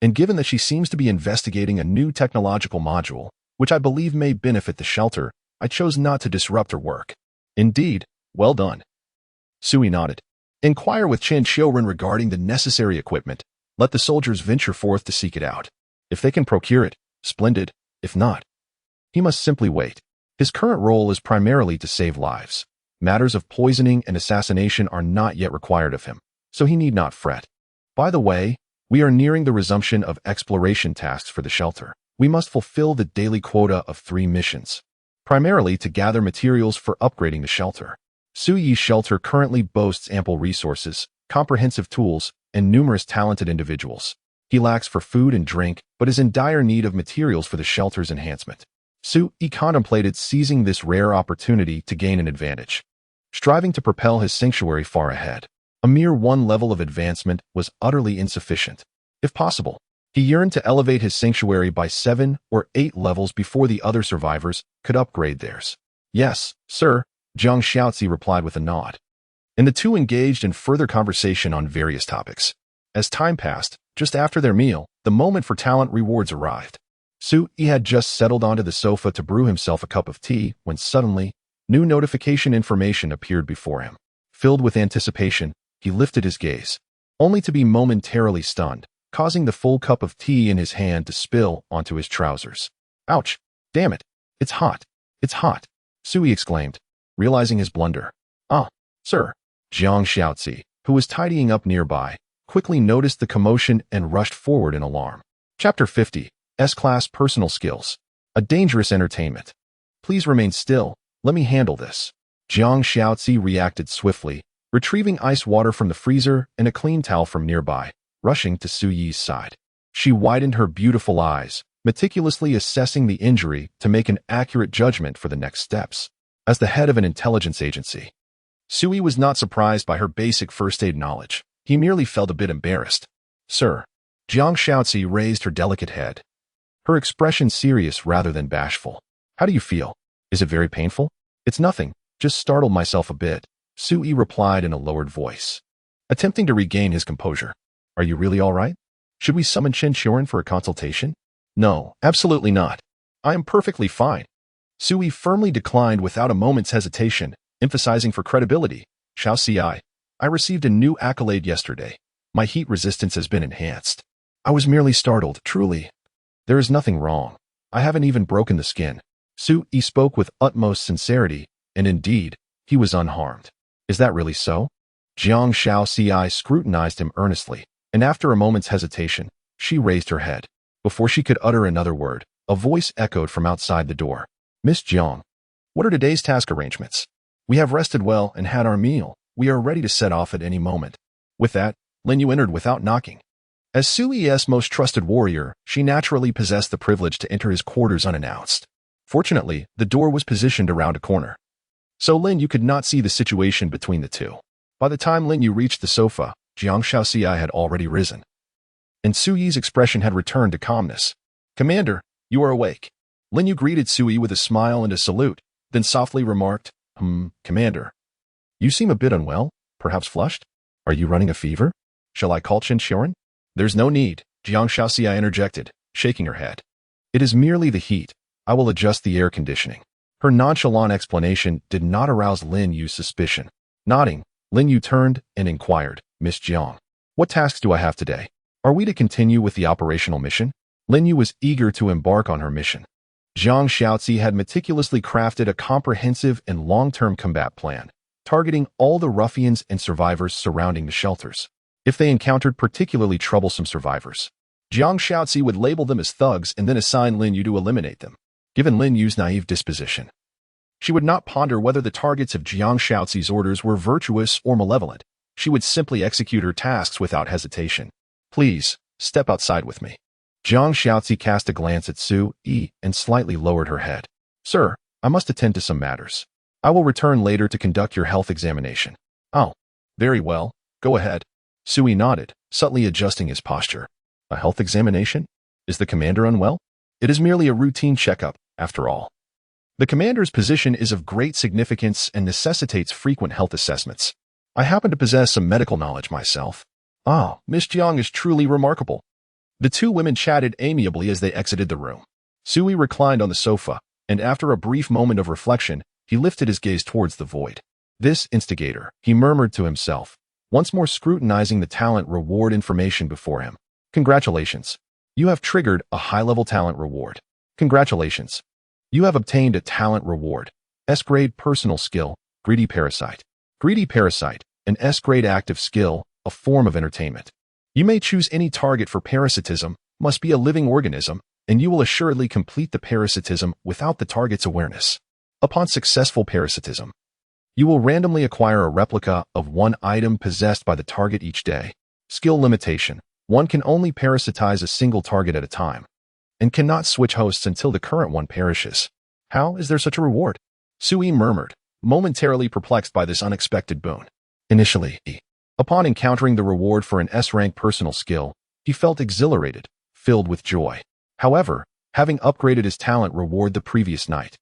And given that she seems to be investigating a new technological module, which I believe may benefit the shelter, I chose not to disrupt her work." "Indeed, well done." Sui nodded. "Inquire with Chen Xiuren regarding the necessary equipment. Let the soldiers venture forth to seek it out. If they can procure it, splendid. If not, he must simply wait. His current role is primarily to save lives. Matters of poisoning and assassination are not yet required of him, so he need not fret. By the way, we are nearing the resumption of exploration tasks for the shelter. We must fulfill the daily quota of 3 missions, primarily to gather materials for upgrading the shelter. Sui's shelter currently boasts ample resources, comprehensive tools, and numerous talented individuals. He lacks for food and drink, but is in dire need of materials for the shelter's enhancement. Sui contemplated seizing this rare opportunity to gain an advantage, striving to propel his sanctuary far ahead. A mere 1 level of advancement was utterly insufficient. If possible, he yearned to elevate his sanctuary by 7 or 8 levels before the other survivors could upgrade theirs. "Yes, sir," Jiang Shaozi replied with a nod, and the two engaged in further conversation on various topics. As time passed, just after their meal, the moment for talent rewards arrived. Sui had just settled onto the sofa to brew himself a cup of tea when suddenly, new notification information appeared before him. Filled with anticipation, he lifted his gaze, only to be momentarily stunned. causing the full cup of tea in his hand to spill onto his trousers. Ouch! Damn it! It's hot! It's hot! Sui exclaimed, realizing his blunder. Ah, sir! Jiang Xiaozi, who was tidying up nearby, quickly noticed the commotion and rushed forward in alarm. Chapter 50, S-Class Personal Skills. A dangerous entertainment. Please remain still. Let me handle this. Jiang Xiaozi reacted swiftly, retrieving ice water from the freezer and a clean towel from nearby, rushing to Su Yi's side. She widened her beautiful eyes, meticulously assessing the injury to make an accurate judgment for the next steps. As the head of an intelligence agency, Sui was not surprised by her basic first aid knowledge. He merely felt a bit embarrassed. Sir, Jiang Xiaozi raised her delicate head, her expression serious rather than bashful. How do you feel? Is it very painful? It's nothing, just startled myself a bit, Sui replied in a lowered voice, attempting to regain his composure. Are you really all right? Should we summon Chen Xiuren for a consultation? No, absolutely not. I am perfectly fine. Sui firmly declined without a moment's hesitation, emphasizing for credibility. Xiao I received a new accolade yesterday. My heat resistance has been enhanced. I was merely startled, truly. There is nothing wrong. I haven't even broken the skin. Sui spoke with utmost sincerity, and indeed, he was unharmed. Is that really so? Jiang Xiaozi scrutinized him earnestly, and after a moment's hesitation, she raised her head. Before she could utter another word, a voice echoed from outside the door. Miss Jiang, what are today's task arrangements? We have rested well and had our meal. We are ready to set off at any moment. With that, Lin Yu entered without knocking. As Sui's most trusted warrior, she naturally possessed the privilege to enter his quarters unannounced. Fortunately, the door was positioned around a corner, so Lin Yu could not see the situation between the two. By the time Lin Yu reached the sofa, Jiang Xiaozi had already risen, and Sui's expression had returned to calmness. Commander, you are awake. Lin Yu greeted Sui with a smile and a salute, then softly remarked, Commander, you seem a bit unwell, perhaps flushed? Are you running a fever? Shall I call Chen Xiuren? There's no need, Jiang Xiaozi interjected, shaking her head. It is merely the heat. I will adjust the air conditioning. Her nonchalant explanation did not arouse Lin Yu's suspicion. Nodding, Lin Yu turned and inquired, Miss Jiang, what tasks do I have today? Are we to continue with the operational mission? Lin Yu was eager to embark on her mission. Jiang Xiaozi had meticulously crafted a comprehensive and long-term combat plan, targeting all the ruffians and survivors surrounding the shelters. If they encountered particularly troublesome survivors, Jiang Xiaozi would label them as thugs and then assign Lin Yu to eliminate them. Given Lin Yu's naive disposition, she would not ponder whether the targets of Jiang Xiaozi's orders were virtuous or malevolent. She would simply execute her tasks without hesitation. Please, step outside with me. Jiang Xiaozi cast a glance at Sui and slightly lowered her head. Sir, I must attend to some matters. I will return later to conduct your health examination. Oh, very well. Go ahead. Sui nodded, subtly adjusting his posture. A health examination? Is the commander unwell? It is merely a routine checkup, after all. The commander's position is of great significance and necessitates frequent health assessments. I happen to possess some medical knowledge myself. Ah, Miss Jiang is truly remarkable. The two women chatted amiably as they exited the room. Sui reclined on the sofa, and after a brief moment of reflection, he lifted his gaze towards the void. This instigator, he murmured to himself, once more scrutinizing the talent reward information before him. Congratulations. You have triggered a high-level talent reward. Congratulations. You have obtained a talent reward. S-grade personal skill, greedy parasite. Greedy parasite, an S-grade active skill, a form of entertainment. You may choose any target for parasitism, must be a living organism, and you will assuredly complete the parasitism without the target's awareness. Upon successful parasitism, you will randomly acquire a replica of one item possessed by the target each day. Skill limitation. One can only parasitize a single target at a time, and cannot switch hosts until the current one perishes. How is there such a reward? Sui murmured, momentarily perplexed by this unexpected boon. Initially, upon encountering the reward for an S-rank personal skill, he felt exhilarated, filled with joy. However, having upgraded his talent reward the previous night,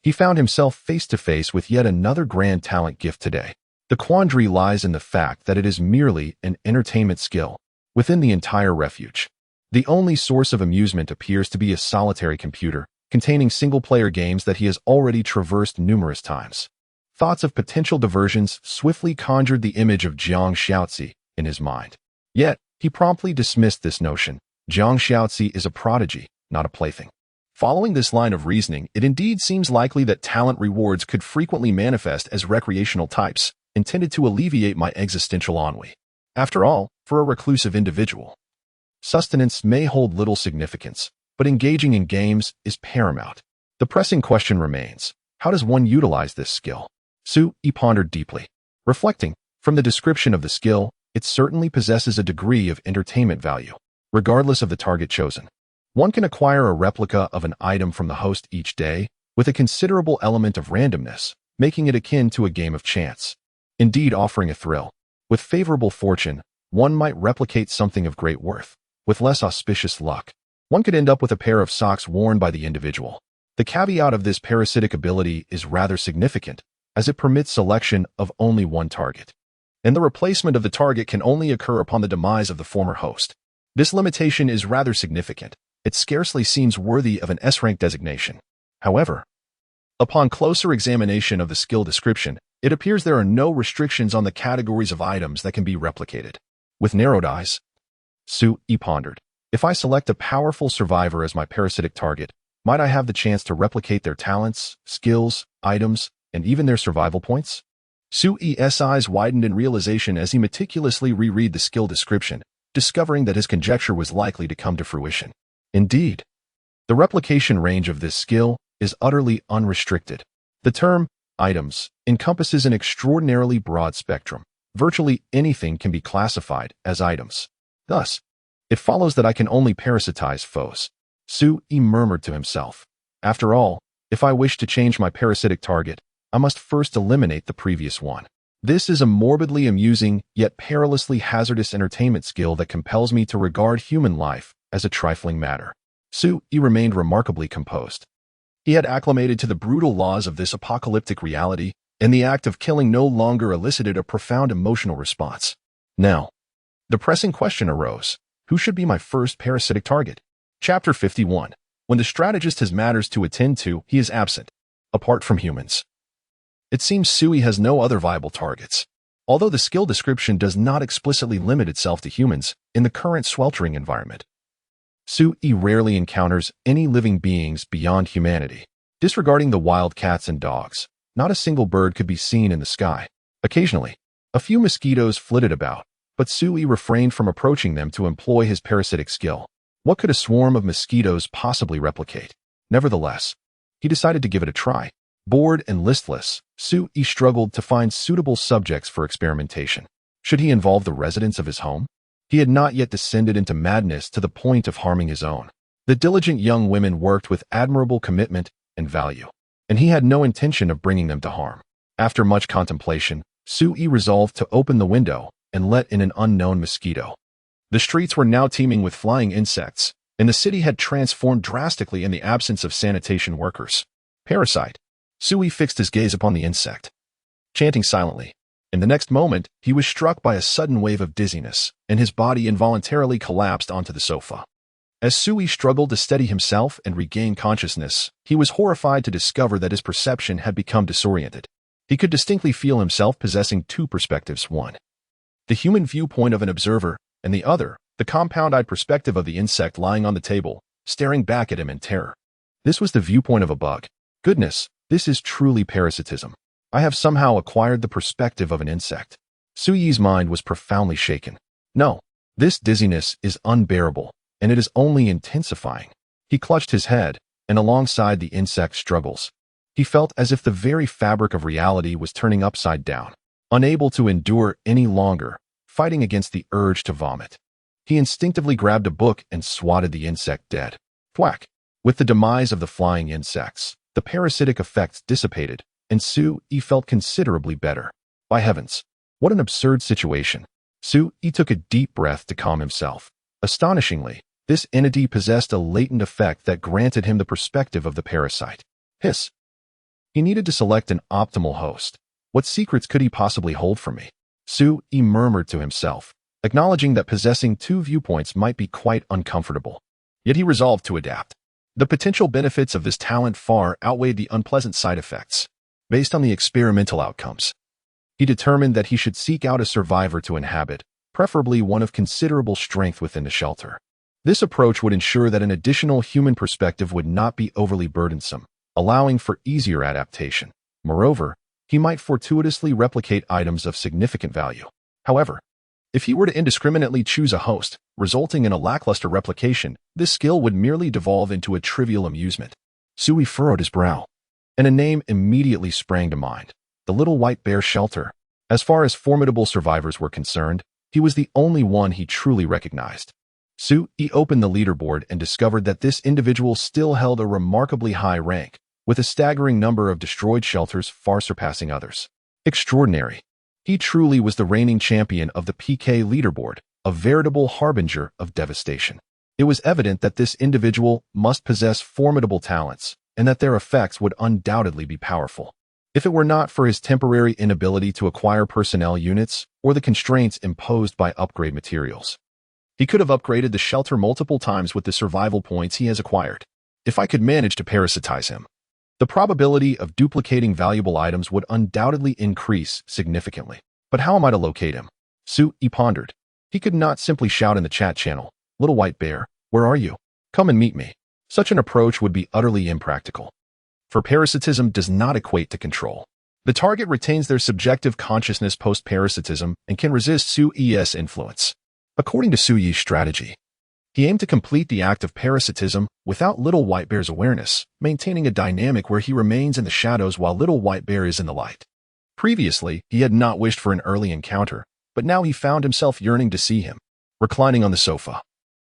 he found himself face to face with yet another grand talent gift today. The quandary lies in the fact that it is merely an entertainment skill within the entire refuge. The only source of amusement appears to be a solitary computer containing single-player games that he has already traversed numerous times. Thoughts of potential diversions swiftly conjured the image of Jiang Xiaozi in his mind. Yet, He promptly dismissed this notion. Jiang Xiaozi is a prodigy, not a plaything. Following this line of reasoning, it indeed seems likely that talent rewards could frequently manifest as recreational types, intended to alleviate my existential ennui. After all, for a reclusive individual, sustenance may hold little significance, but engaging in games is paramount. The pressing question remains, how does one utilize this skill? Su-yi pondered deeply. Reflecting, from the description of the skill, it certainly possesses a degree of entertainment value. Regardless of the target chosen, one can acquire a replica of an item from the host each day, with a considerable element of randomness, making it akin to a game of chance. Indeed, offering a thrill. With favorable fortune, one might replicate something of great worth. With less auspicious luck, one could end up with a pair of socks worn by the individual. The caveat of this parasitic ability is rather significant, as it permits selection of only one target, and the replacement of the target can only occur upon the demise of the former host. This limitation is rather significant. It scarcely seems worthy of an S-rank designation. However, upon closer examination of the skill description, it appears there are no restrictions on the categories of items that can be replicated. With narrowed eyes, Su-yi pondered. If I select a powerful survivor as my parasitic target, might I have the chance to replicate their talents, skills, items, and even their survival points? Su-yi's eyes widened in realization as he meticulously reread the skill description, discovering that his conjecture was likely to come to fruition. Indeed, the replication range of this skill is utterly unrestricted. The term items encompasses an extraordinarily broad spectrum. Virtually anything can be classified as items. Thus, it follows that I can only parasitize foes. Su-yi murmured to himself. After all, if I wish to change my parasitic target, I must first eliminate the previous one. This is a morbidly amusing, yet perilously hazardous entertainment skill that compels me to regard human life as a trifling matter. Su-yi remained remarkably composed. He had acclimated to the brutal laws of this apocalyptic reality, and the act of killing no longer elicited a profound emotional response. Now, the pressing question arose, who should be my first parasitic target? Chapter 51. When the strategist has matters to attend to, he is absent. Apart from humans, it seems Su-yi has no other viable targets. Although the skill description does not explicitly limit itself to humans, in the current sweltering environment, Su-yi rarely encounters any living beings beyond humanity. Disregarding the wild cats and dogs, not a single bird could be seen in the sky. Occasionally, a few mosquitoes flitted about, but Su-yi refrained from approaching them to employ his parasitic skill. What could a swarm of mosquitoes possibly replicate? Nevertheless, he decided to give it a try. Bored and listless, Su-yi struggled to find suitable subjects for experimentation. Should he involve the residents of his home? He had not yet descended into madness to the point of harming his own. The diligent young women worked with admirable commitment and value, and he had no intention of bringing them to harm. After much contemplation, Su-yi resolved to open the window and let in an unknown mosquito. The streets were now teeming with flying insects, and the city had transformed drastically in the absence of sanitation workers. Parasite. Su-yi fixed his gaze upon the insect, chanting silently. In the next moment, he was struck by a sudden wave of dizziness, and his body involuntarily collapsed onto the sofa. As Su-yi struggled to steady himself and regain consciousness, he was horrified to discover that his perception had become disoriented. He could distinctly feel himself possessing two perspectives: one, the human viewpoint of an observer, and the other, the compound-eyed perspective of the insect lying on the table, staring back at him in terror. This was the viewpoint of a bug. Goodness, this is truly parasitism. I have somehow acquired the perspective of an insect. Su-yi's mind was profoundly shaken. No, this dizziness is unbearable, and it is only intensifying. He clutched his head, and alongside the insect's struggles, he felt as if the very fabric of reality was turning upside down. Unable to endure any longer, fighting against the urge to vomit, he instinctively grabbed a book and swatted the insect dead. Thwack! With the demise of the flying insects, the parasitic effects dissipated, and Su-yi felt considerably better. By heavens, what an absurd situation. Su-yi took a deep breath to calm himself. Astonishingly, this entity possessed a latent effect that granted him the perspective of the parasite. Hiss! He needed to select an optimal host. What secrets could he possibly hold from me? Su-yi murmured to himself, acknowledging that possessing two viewpoints might be quite uncomfortable. Yet he resolved to adapt. The potential benefits of this talent far outweighed the unpleasant side effects. Based on the experimental outcomes, he determined that he should seek out a survivor to inhabit, preferably one of considerable strength within the shelter. This approach would ensure that an additional human perspective would not be overly burdensome, allowing for easier adaptation. Moreover, he might fortuitously replicate items of significant value. However, if he were to indiscriminately choose a host, resulting in a lackluster replication, this skill would merely devolve into a trivial amusement. Sui furrowed his brow, and a name immediately sprang to mind: the Little White Bear Shelter. As far as formidable survivors were concerned, he was the only one he truly recognized. Sui opened the leaderboard and discovered that this individual still held a remarkably high rank, with a staggering number of destroyed shelters far surpassing others. Extraordinary. He truly was the reigning champion of the PK leaderboard, a veritable harbinger of devastation. It was evident that this individual must possess formidable talents, and that their effects would undoubtedly be powerful. If it were not for his temporary inability to acquire personnel units or the constraints imposed by upgrade materials, he could have upgraded the shelter multiple times with the survival points he has acquired. If I could manage to parasitize him, the probability of duplicating valuable items would undoubtedly increase significantly. But how am I to locate him? Sui pondered. He could not simply shout in the chat channel, "Little White Bear, where are you? Come and meet me." Such an approach would be utterly impractical. For parasitism does not equate to control. The target retains their subjective consciousness post-parasitism and can resist Sui's influence. According to Sui's strategy, he aimed to complete the act of parasitism without Little White Bear's awareness, maintaining a dynamic where he remains in the shadows while Little White Bear is in the light. Previously, he had not wished for an early encounter, but now he found himself yearning to see him. Reclining on the sofa,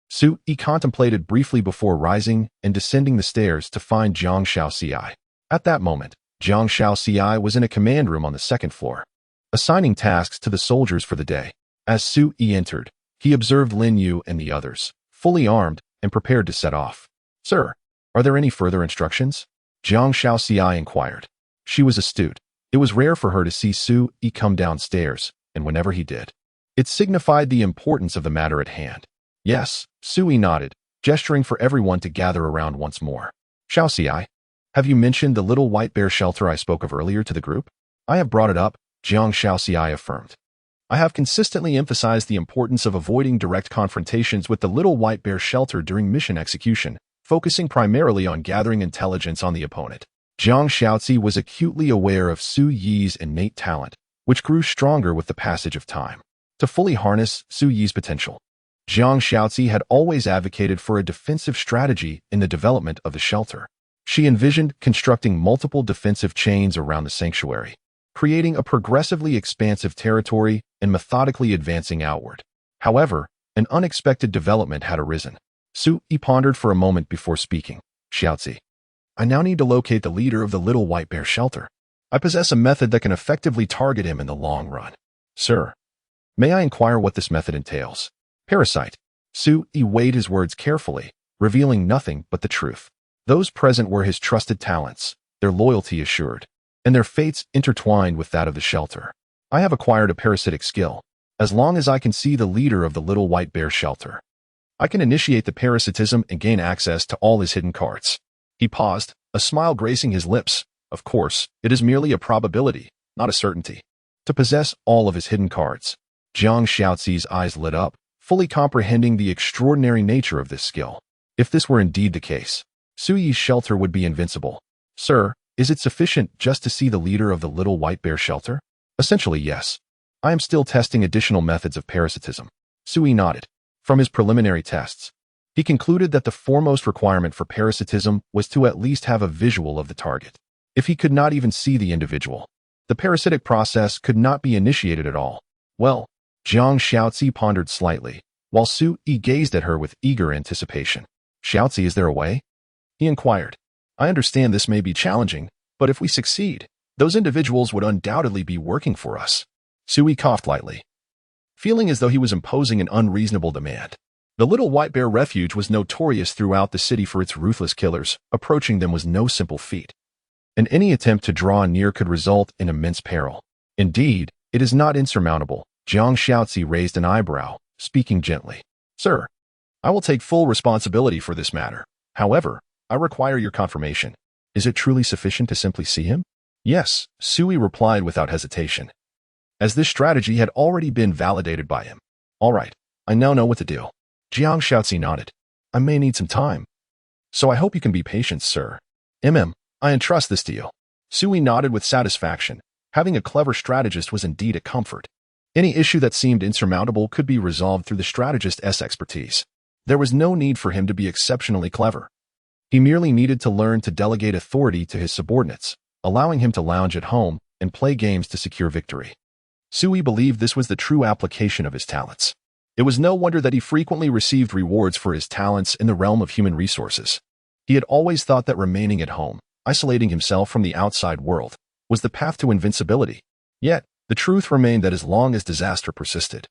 Sui contemplated briefly before rising and descending the stairs to find Zhang Xiaoci. At that moment, Zhang Xiaoci was in a command room on the second floor, assigning tasks to the soldiers for the day. As Sui entered, he observed Lin Yu and the others, fully armed and prepared to set off. "Sir, are there any further instructions?" Zhang Xiaoci inquired. She was astute. It was rare for her to see Sui come downstairs, and whenever he did, it signified the importance of the matter at hand. "Yes," Sui nodded, gesturing for everyone to gather around once more. "Xiaoci, have you mentioned the Little White Bear Shelter I spoke of earlier to the group?" "I have brought it up," Zhang Xiaoci affirmed. "I have consistently emphasized the importance of avoiding direct confrontations with the Little White Bear Shelter during mission execution, focusing primarily on gathering intelligence on the opponent." Zhang Xiaoci was acutely aware of Sui's innate talent, which grew stronger with the passage of time. To fully harness Sui's potential, Zhang Xiaoci had always advocated for a defensive strategy in the development of the shelter. She envisioned constructing multiple defensive chains around the sanctuary, creating a progressively expansive territory and methodically advancing outward. However, an unexpected development had arisen. Sui pondered for a moment before speaking. "Xiaoci, I now need to locate the leader of the Little White Bear Shelter. I possess a method that can effectively target him in the long run." "Sir, may I inquire what this method entails?" "Parasite." Sui weighed his words carefully, revealing nothing but the truth. Those present were his trusted talents, their loyalty assured, and their fates intertwined with that of the shelter. "I have acquired a parasitic skill. As long as I can see the leader of the Little White Bear Shelter, I can initiate the parasitism and gain access to all his hidden cards." He paused, a smile gracing his lips. Of course, it is merely a probability, not a certainty. To possess all of his hidden cards. Zhang Xiaoci's eyes lit up, fully comprehending the extraordinary nature of this skill. If this were indeed the case, Sui's shelter would be invincible. "Sir, is it sufficient just to see the leader of the Little White Bear Shelter?" "Essentially, yes. I am still testing additional methods of parasitism." Sui nodded. From his preliminary tests, he concluded that the foremost requirement for parasitism was to at least have a visual of the target. If he could not even see the individual, the parasitic process could not be initiated at all. "Well," Zhang Xiaoci pondered slightly, while Sui gazed at her with eager anticipation. "Xiaoci, is there a way?" he inquired. "I understand this may be challenging, but if we succeed, those individuals would undoubtedly be working for us." Sui coughed lightly, feeling as though he was imposing an unreasonable demand. The Little White Bear Refuge was notorious throughout the city for its ruthless killers. Approaching them was no simple feat, and any attempt to draw near could result in immense peril. "Indeed, it is not insurmountable." Zhang Xiaoci raised an eyebrow, speaking gently. "Sir, I will take full responsibility for this matter. However, I require your confirmation. Is it truly sufficient to simply see him?" "Yes," Sui replied without hesitation, as this strategy had already been validated by him. All right, I now know what to do. Jiang Shaozi nodded. I may need some time. So I hope you can be patient, sir. I entrust this to you. Sui nodded with satisfaction. Having a clever strategist was indeed a comfort. Any issue that seemed insurmountable could be resolved through the strategist's expertise. There was no need for him to be exceptionally clever. He merely needed to learn to delegate authority to his subordinates, allowing him to lounge at home and play games to secure victory. Sui believed this was the true application of his talents. It was no wonder that he frequently received rewards for his talents in the realm of human resources. He had always thought that remaining at home, isolating himself from the outside world, was the path to invincibility. Yet, the truth remained that as long as disaster persisted,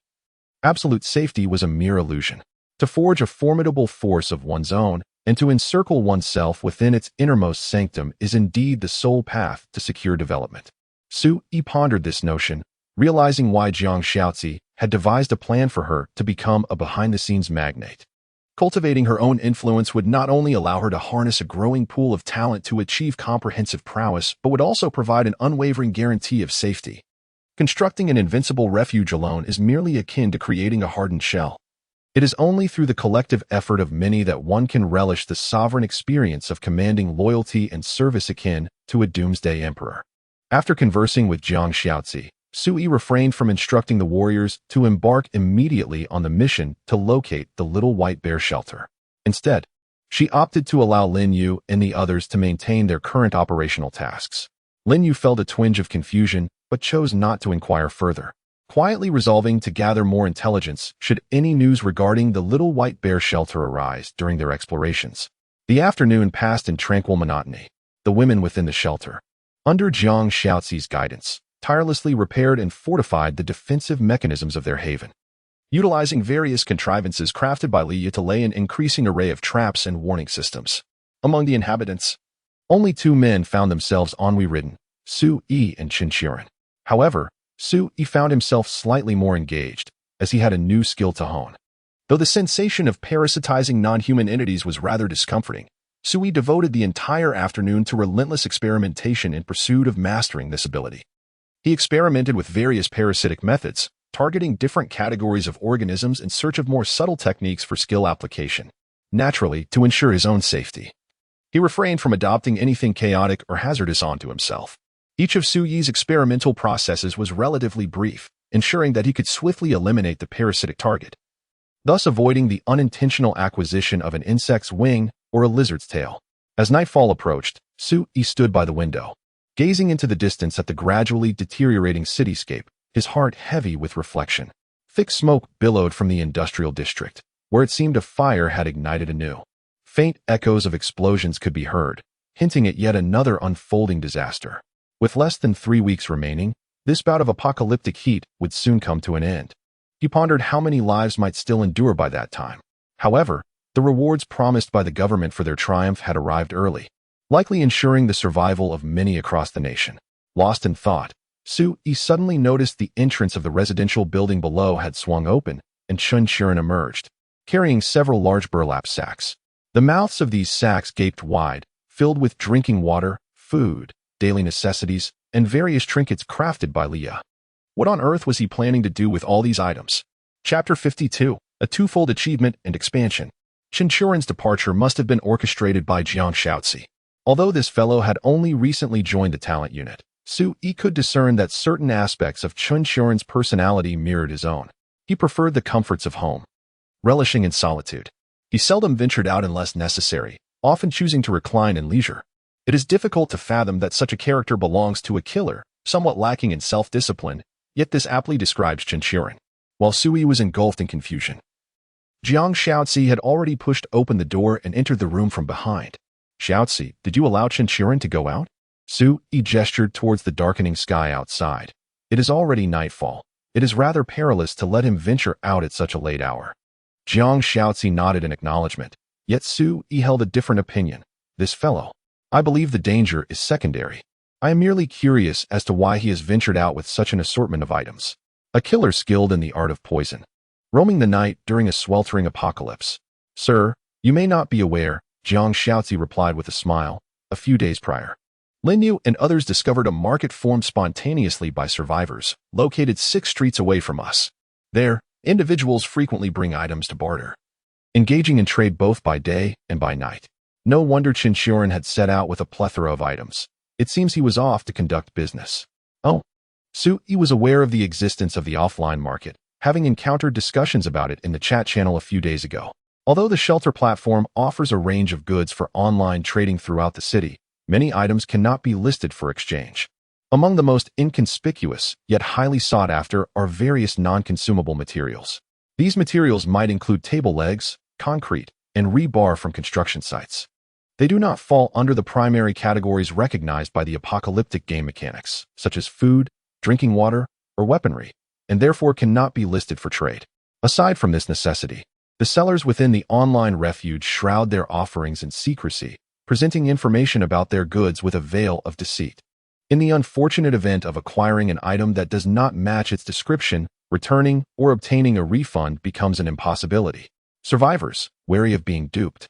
absolute safety was a mere illusion. To forge a formidable force of one's own and to encircle oneself within its innermost sanctum is indeed the sole path to secure development. Sui pondered this notion, realizing why Jiang Shaozi had devised a plan for her to become a behind-the-scenes magnate. Cultivating her own influence would not only allow her to harness a growing pool of talent to achieve comprehensive prowess, but would also provide an unwavering guarantee of safety. Constructing an invincible refuge alone is merely akin to creating a hardened shell. It is only through the collective effort of many that one can relish the sovereign experience of commanding loyalty and service akin to a Doomsday emperor. After conversing with Jiang Shaozi, Sui refrained from instructing the warriors to embark immediately on the mission to locate the Little White Bear shelter. Instead, she opted to allow Lin Yu and the others to maintain their current operational tasks. Lin Yu felt a twinge of confusion, but chose not to inquire further, quietly resolving to gather more intelligence should any news regarding the Little White Bear shelter arise during their explorations. The afternoon passed in tranquil monotony. The women within the shelter, under Jiang Shaozi's guidance, tirelessly repaired and fortified the defensive mechanisms of their haven. Utilizing various contrivances crafted by Liya to lay an increasing array of traps and warning systems. Among the inhabitants, only 2 men found themselves ennui-ridden, Sui and Qinqiren. However, Sui found himself slightly more engaged, as he had a new skill to hone. Though the sensation of parasitizing non-human entities was rather discomforting, Sui devoted the entire afternoon to relentless experimentation in pursuit of mastering this ability. He experimented with various parasitic methods, targeting different categories of organisms in search of more subtle techniques for skill application. Naturally, to ensure his own safety, he refrained from adopting anything chaotic or hazardous onto himself. Each of Sui's experimental processes was relatively brief, ensuring that he could swiftly eliminate the parasitic target, thus avoiding the unintentional acquisition of an insect's wing or a lizard's tail. As nightfall approached, Sui stood by the window, gazing into the distance at the gradually deteriorating cityscape, his heart heavy with reflection. Thick smoke billowed from the industrial district, where it seemed a fire had ignited anew. Faint echoes of explosions could be heard, hinting at yet another unfolding disaster. With less than 3 weeks remaining, this bout of apocalyptic heat would soon come to an end. He pondered how many lives might still endure by that time. However, the rewards promised by the government for their triumph had arrived early, likely ensuring the survival of many across the nation. Lost in thought, Sui suddenly noticed the entrance of the residential building below had swung open, and Qinqiren emerged, carrying several large burlap sacks. The mouths of these sacks gaped wide, filled with drinking water, food, daily necessities, and various trinkets crafted by Liya. What on earth was he planning to do with all these items? Chapter 52, a twofold achievement and expansion. Qinqiren's departure must have been orchestrated by Jiang Shaozi. Although this fellow had only recently joined the talent unit, Sui could discern that certain aspects of Qinqiren's personality mirrored his own. He preferred the comforts of home, relishing in solitude. He seldom ventured out unless necessary, often choosing to recline in leisure. It is difficult to fathom that such a character belongs to a killer, somewhat lacking in self-discipline, yet this aptly describes Qinqiren. While Sui was engulfed in confusion, Jiang Shaozi had already pushed open the door and entered the room from behind. Shaozi, did you allow Qinqiren to go out? Sui gestured towards the darkening sky outside. It is already nightfall. It is rather perilous to let him venture out at such a late hour. Jiang Shaozi nodded in acknowledgement, yet Sui held a different opinion. This fellow, I believe the danger is secondary. I am merely curious as to why he has ventured out with such an assortment of items. A killer skilled in the art of poison, roaming the night during a sweltering apocalypse. Sir, you may not be aware, Jiang Shaozi replied with a smile. A few days prior, Lin Yu and others discovered a market formed spontaneously by survivors, located 6 streets away from us. There, Individuals frequently bring items to barter, engaging in trade both by day and by night. No wonder Chinchorn had set out with a plethora of items. It seems he was off to conduct business. Oh, Sui was aware of the existence of the offline market, having encountered discussions about it in the chat channel a few days ago. Although the shelter platform offers a range of goods for online trading throughout the city, many items cannot be listed for exchange. Among the most inconspicuous, yet highly sought after, are various non-consumable materials. These materials might include table legs, concrete, and rebar from construction sites. They do not fall under the primary categories recognized by the apocalyptic game mechanics, such as food, drinking water, or weaponry, and therefore cannot be listed for trade. Aside from this necessity, the sellers within the online refuge shroud their offerings in secrecy, presenting information about their goods with a veil of deceit. In the unfortunate event of acquiring an item that does not match its description, returning or obtaining a refund becomes an impossibility. Survivors, wary of being duped,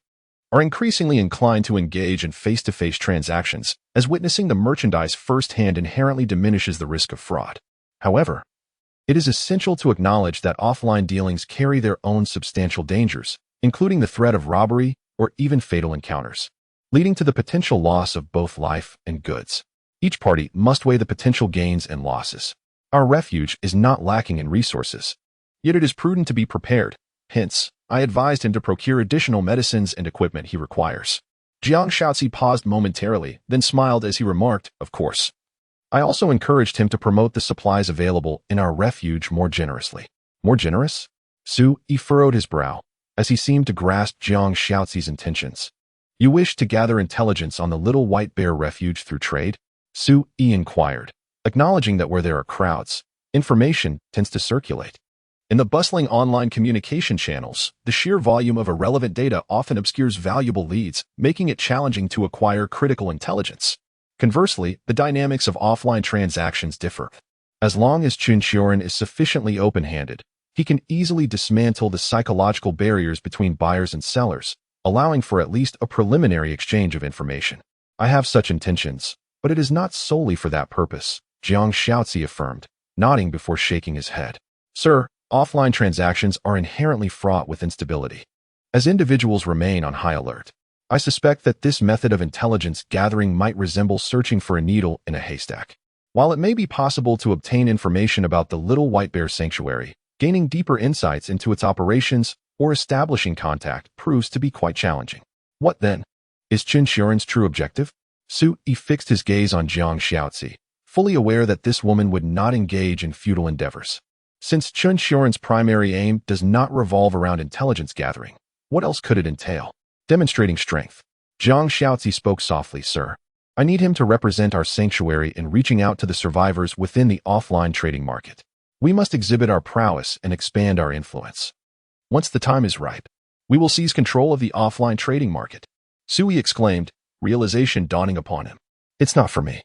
are increasingly inclined to engage in face-to-face transactions, as witnessing the merchandise firsthand inherently diminishes the risk of fraud. However, it is essential to acknowledge that offline dealings carry their own substantial dangers, including the threat of robbery or even fatal encounters, leading to the potential loss of both life and goods. Each party must weigh the potential gains and losses. Our refuge is not lacking in resources, yet it is prudent to be prepared. Hence, I advised him to procure additional medicines and equipment he requires. Jiang Shaozi paused momentarily, then smiled as he remarked, "Of course." I also encouraged him to promote the supplies available in our refuge more generously. More generous? Sui furrowed his brow, as he seemed to grasp Jiang Shaozi's intentions. You wish to gather intelligence on the Little White Bear refuge through trade? Sui inquired, acknowledging that where there are crowds, information tends to circulate. In the bustling online communication channels, the sheer volume of irrelevant data often obscures valuable leads, making it challenging to acquire critical intelligence. Conversely, the dynamics of offline transactions differ. As long as Chinchorn is sufficiently open-handed, he can easily dismantle the psychological barriers between buyers and sellers, allowing for at least a preliminary exchange of information. I have such intentions, but it is not solely for that purpose, Jiang Shaozi affirmed, nodding before shaking his head. Sir, offline transactions are inherently fraught with instability. As individuals remain on high alert, I suspect that this method of intelligence gathering might resemble searching for a needle in a haystack. While it may be possible to obtain information about the Little White Bear Sanctuary, gaining deeper insights into its operations or establishing contact proves to be quite challenging. What then? Is Chinchorn's true objective? Sui fixed his gaze on Jiang Shaozi, fully aware that this woman would not engage in futile endeavors. Since Chinchorn's primary aim does not revolve around intelligence gathering, what else could it entail? Demonstrating strength. Jiang Shaozi spoke softly, Sir. I need him to represent our sanctuary in reaching out to the survivors within the offline trading market. We must exhibit our prowess and expand our influence. Once the time is ripe, we will seize control of the offline trading market. Sui exclaimed, realization dawning upon him. It's not for me.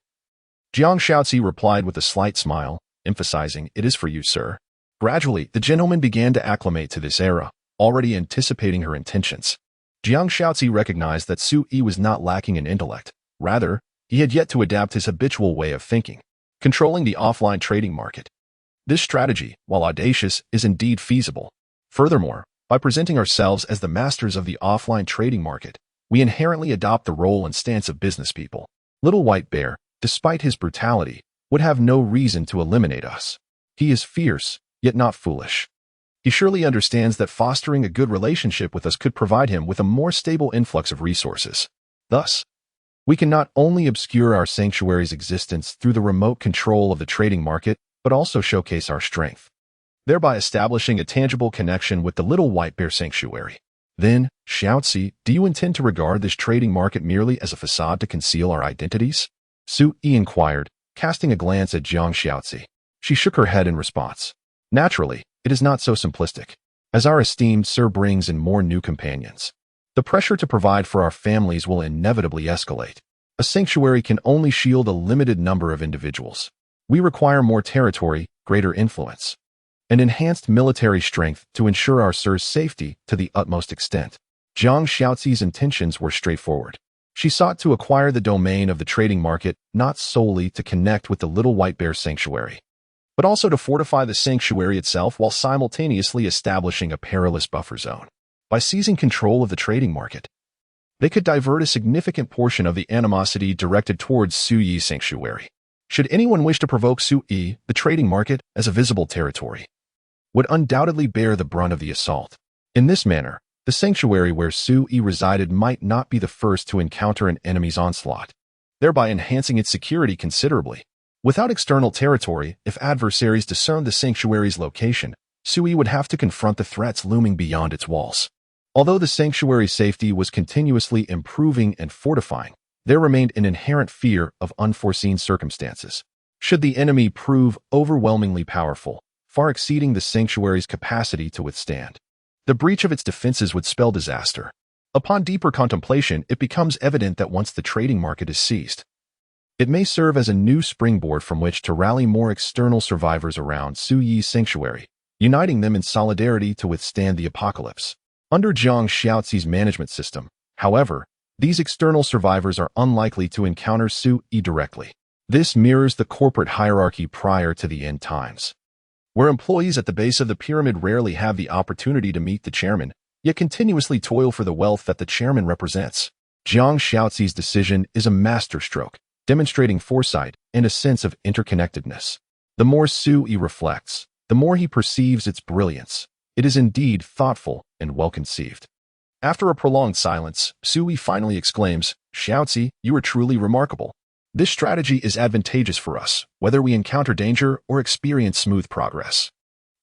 Jiang Shaozi replied with a slight smile, emphasizing, it is for you, sir. Gradually, the gentleman began to acclimate to this era, already anticipating her intentions. Jiang Shaozi recognized that Sui was not lacking in intellect. Rather, he had yet to adapt his habitual way of thinking, controlling the offline trading market. This strategy, while audacious, is indeed feasible. Furthermore, by presenting ourselves as the masters of the offline trading market, we inherently adopt the role and stance of business people. Little White Bear, despite his brutality, would have no reason to eliminate us. He is fierce, yet not foolish. He surely understands that fostering a good relationship with us could provide him with a more stable influx of resources. Thus, we can not only obscure our sanctuary's existence through the remote control of the trading market, but also showcase our strength, thereby establishing a tangible connection with the Little White Bear Sanctuary. Then, Shaozi, do you intend to regard this trading market merely as a facade to conceal our identities? Sui inquired, casting a glance at Jiang Shaozi. She shook her head in response. Naturally, it is not so simplistic, as our esteemed sir brings in more new companions. The pressure to provide for our families will inevitably escalate. A sanctuary can only shield a limited number of individuals. We require more territory, greater influence, and enhanced military strength to ensure our sir's safety to the utmost extent. Jiang Shaozi's intentions were straightforward. She sought to acquire the domain of the trading market not solely to connect with the Little White Bear Sanctuary, but also to fortify the sanctuary itself while simultaneously establishing a perilous buffer zone. By seizing control of the trading market, they could divert a significant portion of the animosity directed towards Suyi's sanctuary. Should anyone wish to provoke Suyi, the trading market, as a visible territory, would undoubtedly bear the brunt of the assault. In this manner, the sanctuary where Suyi resided might not be the first to encounter an enemy's onslaught, thereby enhancing its security considerably. Without external territory, if adversaries discerned the sanctuary's location, Suyi would have to confront the threats looming beyond its walls. Although the sanctuary's safety was continuously improving and fortifying, there remained an inherent fear of unforeseen circumstances. Should the enemy prove overwhelmingly powerful, far exceeding the sanctuary's capacity to withstand, the breach of its defenses would spell disaster. Upon deeper contemplation, it becomes evident that once the trading market is seized, it may serve as a new springboard from which to rally more external survivors around Suyi's sanctuary, uniting them in solidarity to withstand the apocalypse. Under Jiang Xiaozi's management system, however, these external survivors are unlikely to encounter Suyi directly. This mirrors the corporate hierarchy prior to the end times, where employees at the base of the pyramid rarely have the opportunity to meet the chairman, yet continuously toil for the wealth that the chairman represents. Jiang Xiaozi's decision is a masterstroke, demonstrating foresight and a sense of interconnectedness. The more Suyi reflects, the more he perceives its brilliance. It is indeed thoughtful and well-conceived. After a prolonged silence, Suyi finally exclaims, "Xiaozi, you are truly remarkable. This strategy is advantageous for us, whether we encounter danger or experience smooth progress."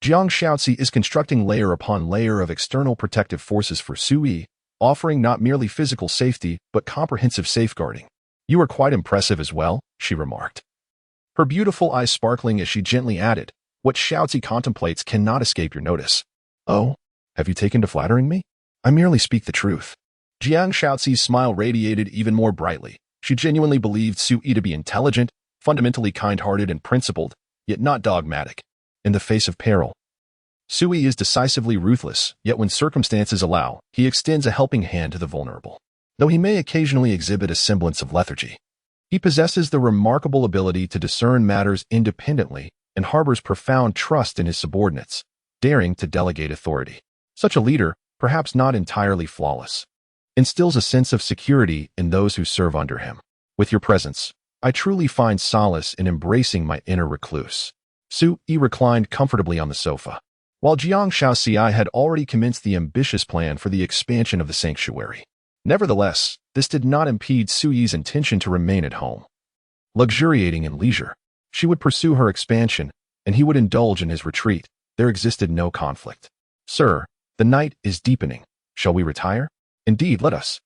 Jiang Xiaozi is constructing layer upon layer of external protective forces for Suyi, offering not merely physical safety but comprehensive safeguarding. "You are quite impressive as well," she remarked, her beautiful eyes sparkling as she gently added, "What Xiaozi contemplates cannot escape your notice." "Oh, have you taken to flattering me?" "I merely speak the truth." Jiang Xiaozi's smile radiated even more brightly. She genuinely believed Suyi to be intelligent, fundamentally kind-hearted and principled, yet not dogmatic. In the face of peril, Suyi is decisively ruthless, yet when circumstances allow, he extends a helping hand to the vulnerable. Though he may occasionally exhibit a semblance of lethargy, he possesses the remarkable ability to discern matters independently and harbors profound trust in his subordinates, daring to delegate authority. Such a leader, perhaps not entirely flawless, instills a sense of security in those who serve under him. "With your presence, I truly find solace in embracing my inner recluse." Suyi reclined comfortably on the sofa, while Jiang Xiaozi had already commenced the ambitious plan for the expansion of the sanctuary. Nevertheless, this did not impede Suyi's intention to remain at home. Luxuriating in leisure, she would pursue her expansion, and he would indulge in his retreat. There existed no conflict. "Sir, the night is deepening. Shall we retire?" "Indeed, let us."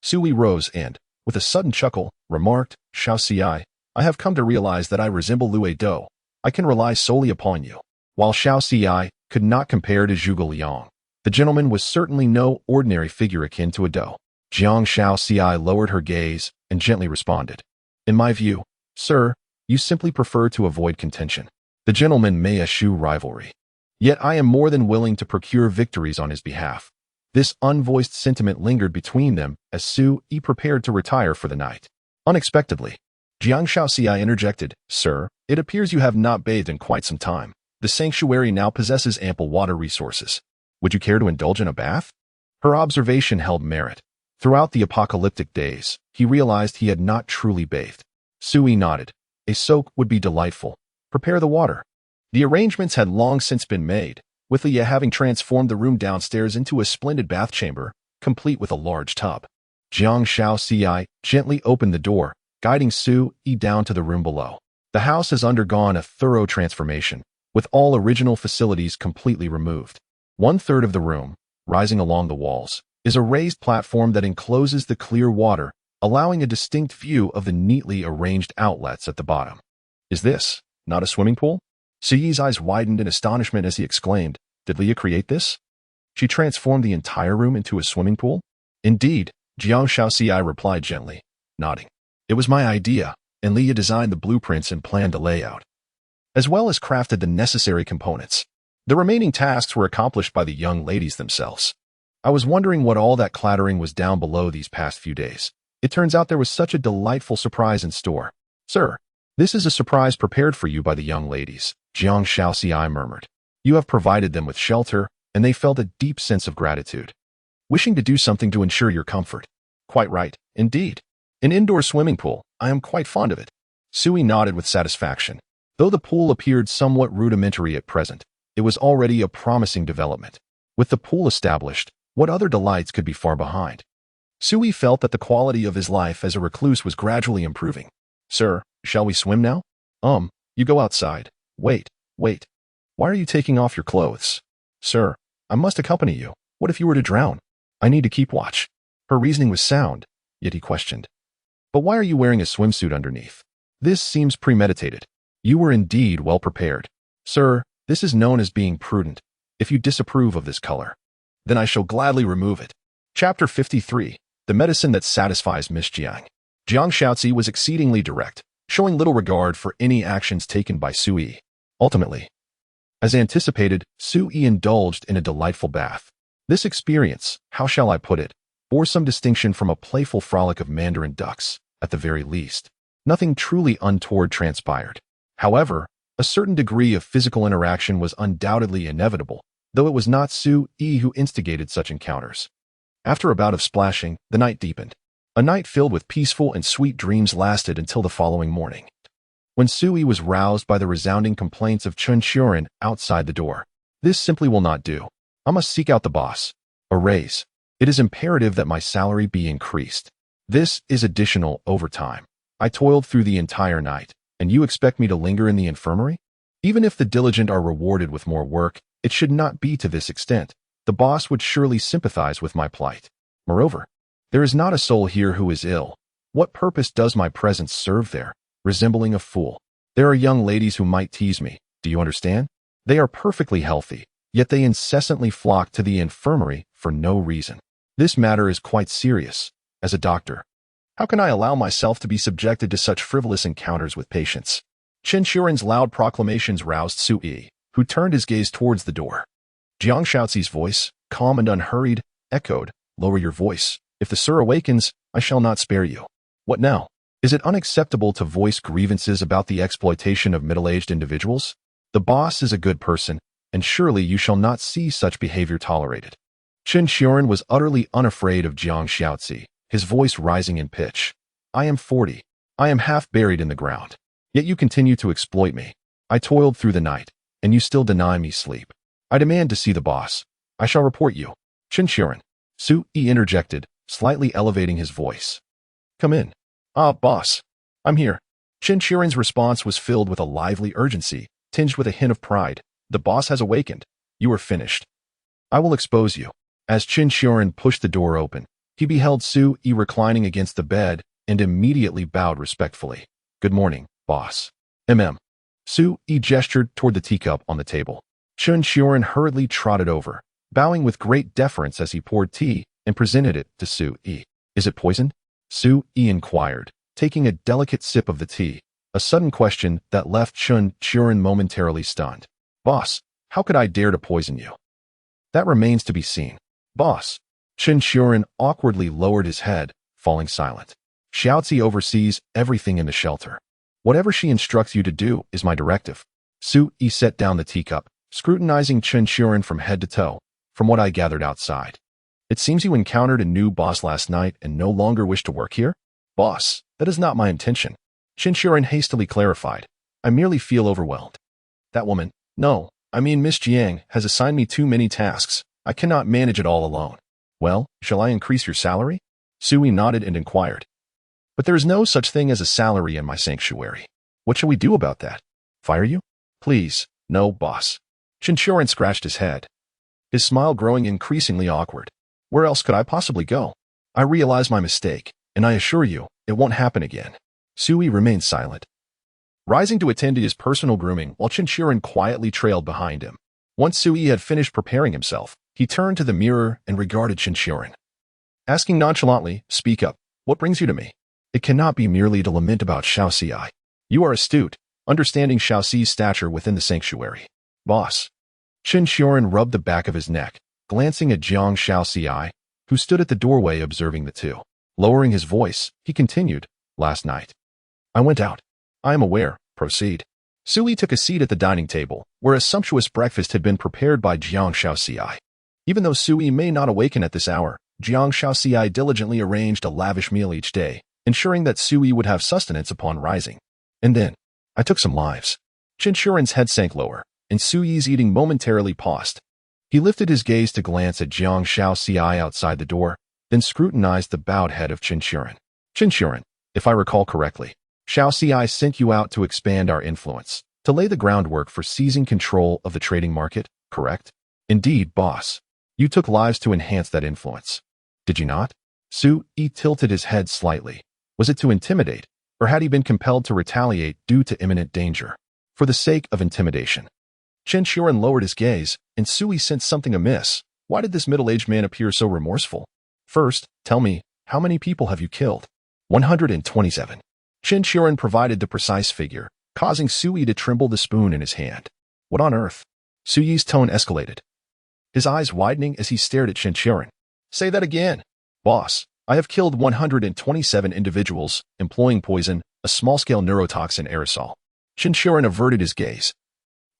Suyi rose and, with a sudden chuckle, remarked, "Xiaozi, I have come to realize that I resemble Lue Dou. I can rely solely upon you." While Xiaozi could not compare to Zhuge Liang, the gentleman was certainly no ordinary figure akin to a Dou. Jiang Xiaozi lowered her gaze and gently responded, "In my view, sir, you simply prefer to avoid contention. The gentleman may eschew rivalry. Yet I am more than willing to procure victories on his behalf." This unvoiced sentiment lingered between them as Suyi prepared to retire for the night. Unexpectedly, Jiang Xiaozi interjected, "Sir, it appears you have not bathed in quite some time. The sanctuary now possesses ample water resources. Would you care to indulge in a bath?" Her observation held merit. Throughout the apocalyptic days, he realized he had not truly bathed. Suyi nodded. "A soak would be delightful. Prepare the water." The arrangements had long since been made, with Leah having transformed the room downstairs into a splendid bath chamber, complete with a large tub. Jiang Xiaozi gently opened the door, guiding Suyi down to the room below. The house has undergone a thorough transformation, with all original facilities completely removed. 1/3 of the room, rising along the walls, is a raised platform that encloses the clear water, allowing a distinct view of the neatly arranged outlets at the bottom. "Is this not a swimming pool?" Suyi's eyes widened in astonishment as he exclaimed, "Did Leah create this? She transformed the entire room into a swimming pool?" "Indeed," Jiang Xiaozi replied gently, nodding. "It was my idea, and Leah designed the blueprints and planned the layout, as well as crafted the necessary components. The remaining tasks were accomplished by the young ladies themselves. I was wondering what all that clattering was down below these past few days. It turns out there was such a delightful surprise in store. Sir, this is a surprise prepared for you by the young ladies." Jiang Shaoxi murmured. You have provided them with shelter, and they felt a deep sense of gratitude. Wishing to do something to ensure your comfort. Quite right, indeed. An indoor swimming pool, I am quite fond of it. Sui nodded with satisfaction. Though the pool appeared somewhat rudimentary at present, it was already a promising development. With the pool established, what other delights could be far behind? Sui felt that the quality of his life as a recluse was gradually improving. Sir, shall we swim now? You go outside. Wait. Why are you taking off your clothes? Sir, I must accompany you. What if you were to drown? I need to keep watch. Her reasoning was sound, yet he questioned. But why are you wearing a swimsuit underneath? This seems premeditated. You were indeed well prepared. Sir, this is known as being prudent. If you disapprove of this color, then I shall gladly remove it. Chapter 53. The medicine that satisfies Miss Jiang. Jiang Shaoxi was exceedingly direct, showing little regard for any actions taken by Sui. Ultimately, as anticipated, Sui indulged in a delightful bath. This experience, how shall I put it, bore some distinction from a playful frolic of mandarin ducks, at the very least. Nothing truly untoward transpired. However, a certain degree of physical interaction was undoubtedly inevitable, though it was not Sui who instigated such encounters. After a bout of splashing, the night deepened. A night filled with peaceful and sweet dreams lasted until the following morning, when Sui was roused by the resounding complaints of Chun Xiuren outside the door. This simply will not do. I must seek out the boss. A raise. It is imperative that my salary be increased. This is additional overtime. I toiled through the entire night, and you expect me to linger in the infirmary? Even if the diligent are rewarded with more work, it should not be to this extent. The boss would surely sympathize with my plight. Moreover, there is not a soul here who is ill. What purpose does my presence serve there? Resembling a fool. There are young ladies who might tease me, do you understand? They are perfectly healthy, yet they incessantly flock to the infirmary for no reason. This matter is quite serious. As a doctor, how can I allow myself to be subjected to such frivolous encounters with patients? Chen Xiuren's loud proclamations roused Sui, who turned his gaze towards the door. Jiang Shaoxi's voice, calm and unhurried, echoed, Lower your voice. If the sir awakens, I shall not spare you. What now? Is it unacceptable to voice grievances about the exploitation of middle-aged individuals? The boss is a good person, and surely you shall not see such behavior tolerated. Chen Xiuren was utterly unafraid of Jiang Shaoxi, his voice rising in pitch. I am 40. I am half buried in the ground. Yet you continue to exploit me. I toiled through the night, and you still deny me sleep. I demand to see the boss. I shall report you. Chen Xiuren. Sui interjected, slightly elevating his voice. Come in. Ah, boss. I'm here. Chen Xiuren's response was filled with a lively urgency, tinged with a hint of pride. The boss has awakened. You are finished. I will expose you. As Chen Xiuren pushed the door open, he beheld Sui reclining against the bed and immediately bowed respectfully. Good morning, boss. Sui gestured toward the teacup on the table. Chen Xiuren hurriedly trotted over, bowing with great deference as he poured tea and presented it to Sui. Is it poisoned? Sui inquired, taking a delicate sip of the tea, a sudden question that left Chen Xiuren momentarily stunned. Boss, how could I dare to poison you? That remains to be seen. Boss. Chen Xiuren awkwardly lowered his head, falling silent. Shaoxi oversees everything in the shelter. Whatever she instructs you to do is my directive. Sui set down the teacup, scrutinizing Chen Xiuren from head to toe, from what I gathered outside. It seems you encountered a new boss last night and no longer wish to work here? Boss, that is not my intention. Chen Xiuren hastily clarified. I merely feel overwhelmed. That woman, no, I mean Miss Jiang, has assigned me too many tasks. I cannot manage it all alone. Well, shall I increase your salary? Sui nodded and inquired. But there is no such thing as a salary in my sanctuary. What shall we do about that? Fire you? Please, no, boss. Chen Xiuren scratched his head, his smile growing increasingly awkward. Where else could I possibly go? I realize my mistake, and I assure you, it won't happen again. Sui remained silent, rising to attend to his personal grooming while Chen Xiuren quietly trailed behind him. Once Sui had finished preparing himself, he turned to the mirror and regarded Chen Xiuren, asking nonchalantly, Speak up, what brings you to me? It cannot be merely to lament about Shaoxi. You are astute, understanding Shaoxi's stature within the sanctuary. Boss. Chen Xiuren rubbed the back of his neck, glancing at Jiang Shaoxi, who stood at the doorway observing the two. Lowering his voice, he continued, Last night. I went out. I am aware. Proceed. Sui took a seat at the dining table, where a sumptuous breakfast had been prepared by Jiang Shaoxiai. Even though Sui may not awaken at this hour, Jiang Shaoxiai diligently arranged a lavish meal each day, ensuring that Sui would have sustenance upon rising. And then, I took some lives. Qin Shuren's head sank lower, and Sui's eating momentarily paused. He lifted his gaze to glance at Jiang Shaoxiai outside the door, then scrutinized the bowed head of Qin Shuren. Qin Shuren, if I recall correctly, Shaoxiai sent you out to expand our influence, to lay the groundwork for seizing control of the trading market, correct? Indeed, boss. You took lives to enhance that influence. Did you not? Sui tilted his head slightly. Was it to intimidate, or had he been compelled to retaliate due to imminent danger? For the sake of intimidation. Qin Shuren lowered his gaze, and Sui sensed something amiss. Why did this middle-aged man appear so remorseful? First, tell me, how many people have you killed? 127. Qin Shuren provided the precise figure, causing Sui to tremble the spoon in his hand. What on earth? Sui's tone escalated, his eyes widening as he stared at Qin Shuren. Say that again. Boss, I have killed 127 individuals, employing poison, a small-scale neurotoxin aerosol. Qin Shuren averted his gaze,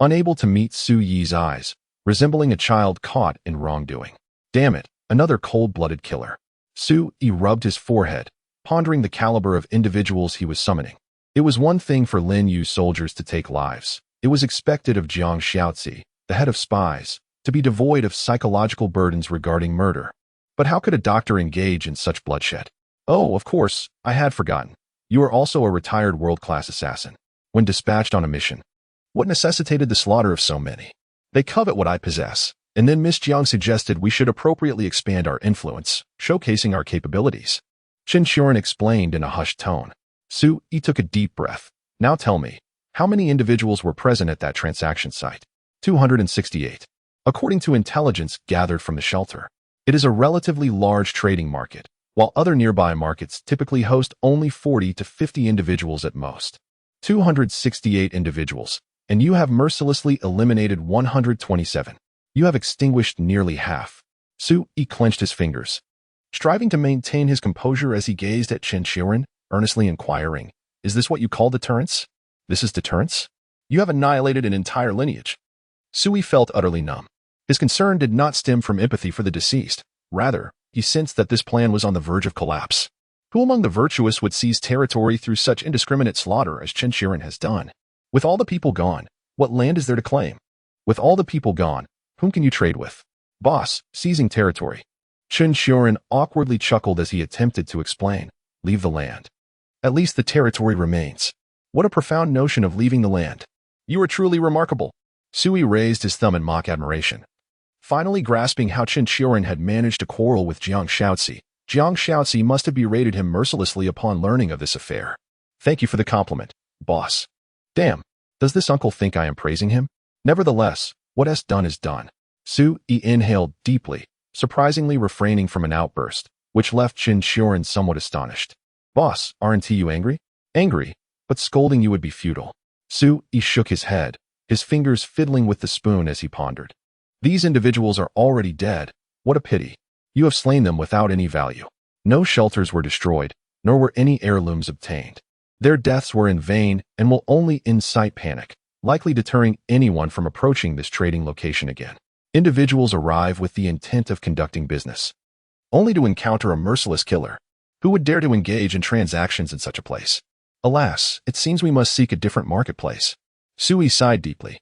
unable to meet Sui's eyes, resembling a child caught in wrongdoing. Damn it, another cold-blooded killer. Sui rubbed his forehead, pondering the caliber of individuals he was summoning. It was one thing for Lin Yu's soldiers to take lives. It was expected of Jiang Xiaozi, the head of spies, to be devoid of psychological burdens regarding murder. But how could a doctor engage in such bloodshed? Oh, of course, I had forgotten. You are also a retired world-class assassin. When dispatched on a mission, what necessitated the slaughter of so many? They covet what I possess. And then Miss Jiang suggested we should appropriately expand our influence, showcasing our capabilities. Qin Shuren explained in a hushed tone. Sui took a deep breath. Now tell me, how many individuals were present at that transaction site? 268. According to intelligence gathered from the shelter, it is a relatively large trading market, while other nearby markets typically host only 40 to 50 individuals at most. 268 individuals, and you have mercilessly eliminated 127. You have extinguished nearly half. Sui clenched his fingers, striving to maintain his composure as he gazed at Qin Shuren, earnestly inquiring, is this what you call deterrence? This is deterrence? You have annihilated an entire lineage. Sui felt utterly numb. His concern did not stem from empathy for the deceased. Rather, he sensed that this plan was on the verge of collapse. Who among the virtuous would seize territory through such indiscriminate slaughter as Qin Shuren has done? With all the people gone, what land is there to claim? With all the people gone, whom can you trade with? Boss, seizing territory. Qin Shuren awkwardly chuckled as he attempted to explain. Leave the land. At least the territory remains. What a profound notion of leaving the land. You are truly remarkable. Sui raised his thumb in mock admiration. Finally grasping how Qin Shuren had managed to quarrel with Jiang Shaozi must have berated him mercilessly upon learning of this affair. Thank you for the compliment, boss. Damn, does this uncle think I am praising him? Nevertheless, what has done is done. Sui inhaled deeply, surprisingly refraining from an outburst, which left Qin Shuren somewhat astonished. Boss, aren't you angry? Angry, but scolding you would be futile. Sui shook his head, his fingers fiddling with the spoon as he pondered. These individuals are already dead. What a pity. You have slain them without any value. No shelters were destroyed, nor were any heirlooms obtained. Their deaths were in vain and will only incite panic, likely deterring anyone from approaching this trading location again. Individuals arrive with the intent of conducting business, only to encounter a merciless killer. Who would dare to engage in transactions in such a place? Alas, it seems we must seek a different marketplace. Sui sighed deeply,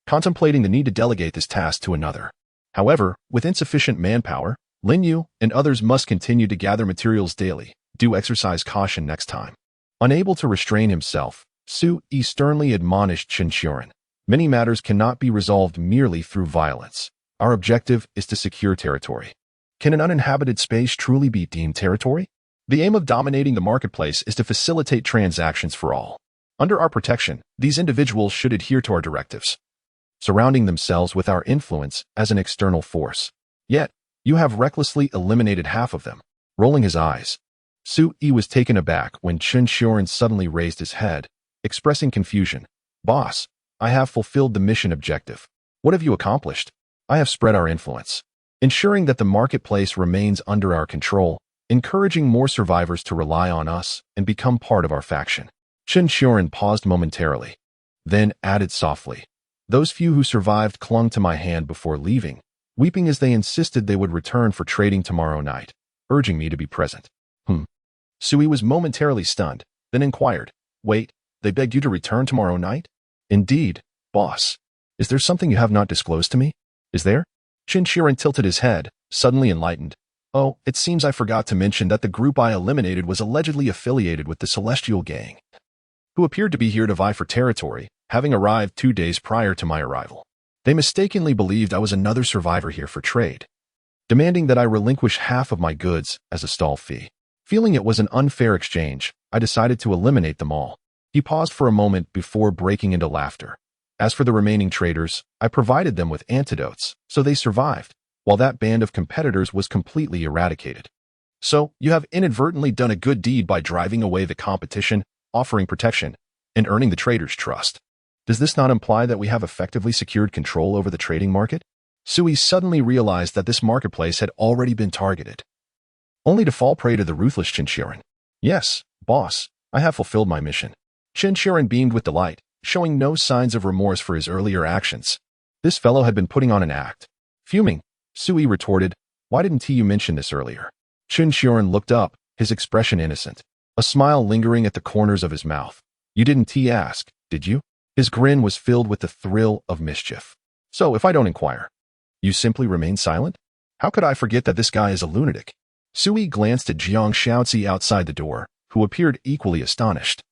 contemplating the need to delegate this task to another. However, with insufficient manpower, Lin Yu and others must continue to gather materials daily. Do exercise caution next time. Unable to restrain himself, Sui sternly admonished Qin Shuren. Many matters cannot be resolved merely through violence. Our objective is to secure territory. Can an uninhabited space truly be deemed territory? The aim of dominating the marketplace is to facilitate transactions for all. Under our protection, these individuals should adhere to our directives, surrounding themselves with our influence as an external force. Yet, you have recklessly eliminated half of them. Rolling his eyes, Sui was taken aback when Qin Shuren suddenly raised his head, expressing confusion. Boss, I have fulfilled the mission objective. What have you accomplished? I have spread our influence, ensuring that the marketplace remains under our control, encouraging more survivors to rely on us and become part of our faction. Qin Shuren paused momentarily, then added softly. Those few who survived clung to my hand before leaving, weeping as they insisted they would return for trading tomorrow night, urging me to be present. Sui was momentarily stunned, then inquired, "Wait, they begged you to return tomorrow night?" "Indeed, boss. Is there something you have not disclosed to me?" "Is there?" Shinshiren tilted his head, suddenly enlightened. "Oh, it seems I forgot to mention that the group I eliminated was allegedly affiliated with the Celestial Gang, who appeared to be here to vie for territory, having arrived 2 days prior to my arrival. They mistakenly believed I was another survivor here for trade, demanding that I relinquish half of my goods as a stall fee. Feeling it was an unfair exchange, I decided to eliminate them all." He paused for a moment before breaking into laughter. "As for the remaining traders, I provided them with antidotes, so they survived, while that band of competitors was completely eradicated. So, you have inadvertently done a good deed by driving away the competition, offering protection, and earning the traders' trust. Does this not imply that we have effectively secured control over the trading market?" Sui suddenly realized that this marketplace had already been targeted, only to fall prey to the ruthless Shinshiren. "Yes, boss, I have fulfilled my mission." Shinshiren beamed with delight, showing no signs of remorse for his earlier actions. This fellow had been putting on an act. Fuming, Sui retorted, "Why didn't you mention this earlier?" Shinshiren looked up, his expression innocent, a smile lingering at the corners of his mouth. "You didn't ask, did you?" His grin was filled with the thrill of mischief. "So if I don't inquire, you simply remain silent? How could I forget that this guy is a lunatic?" Sui glanced at Jiang Shaozi outside the door, who appeared equally astonished,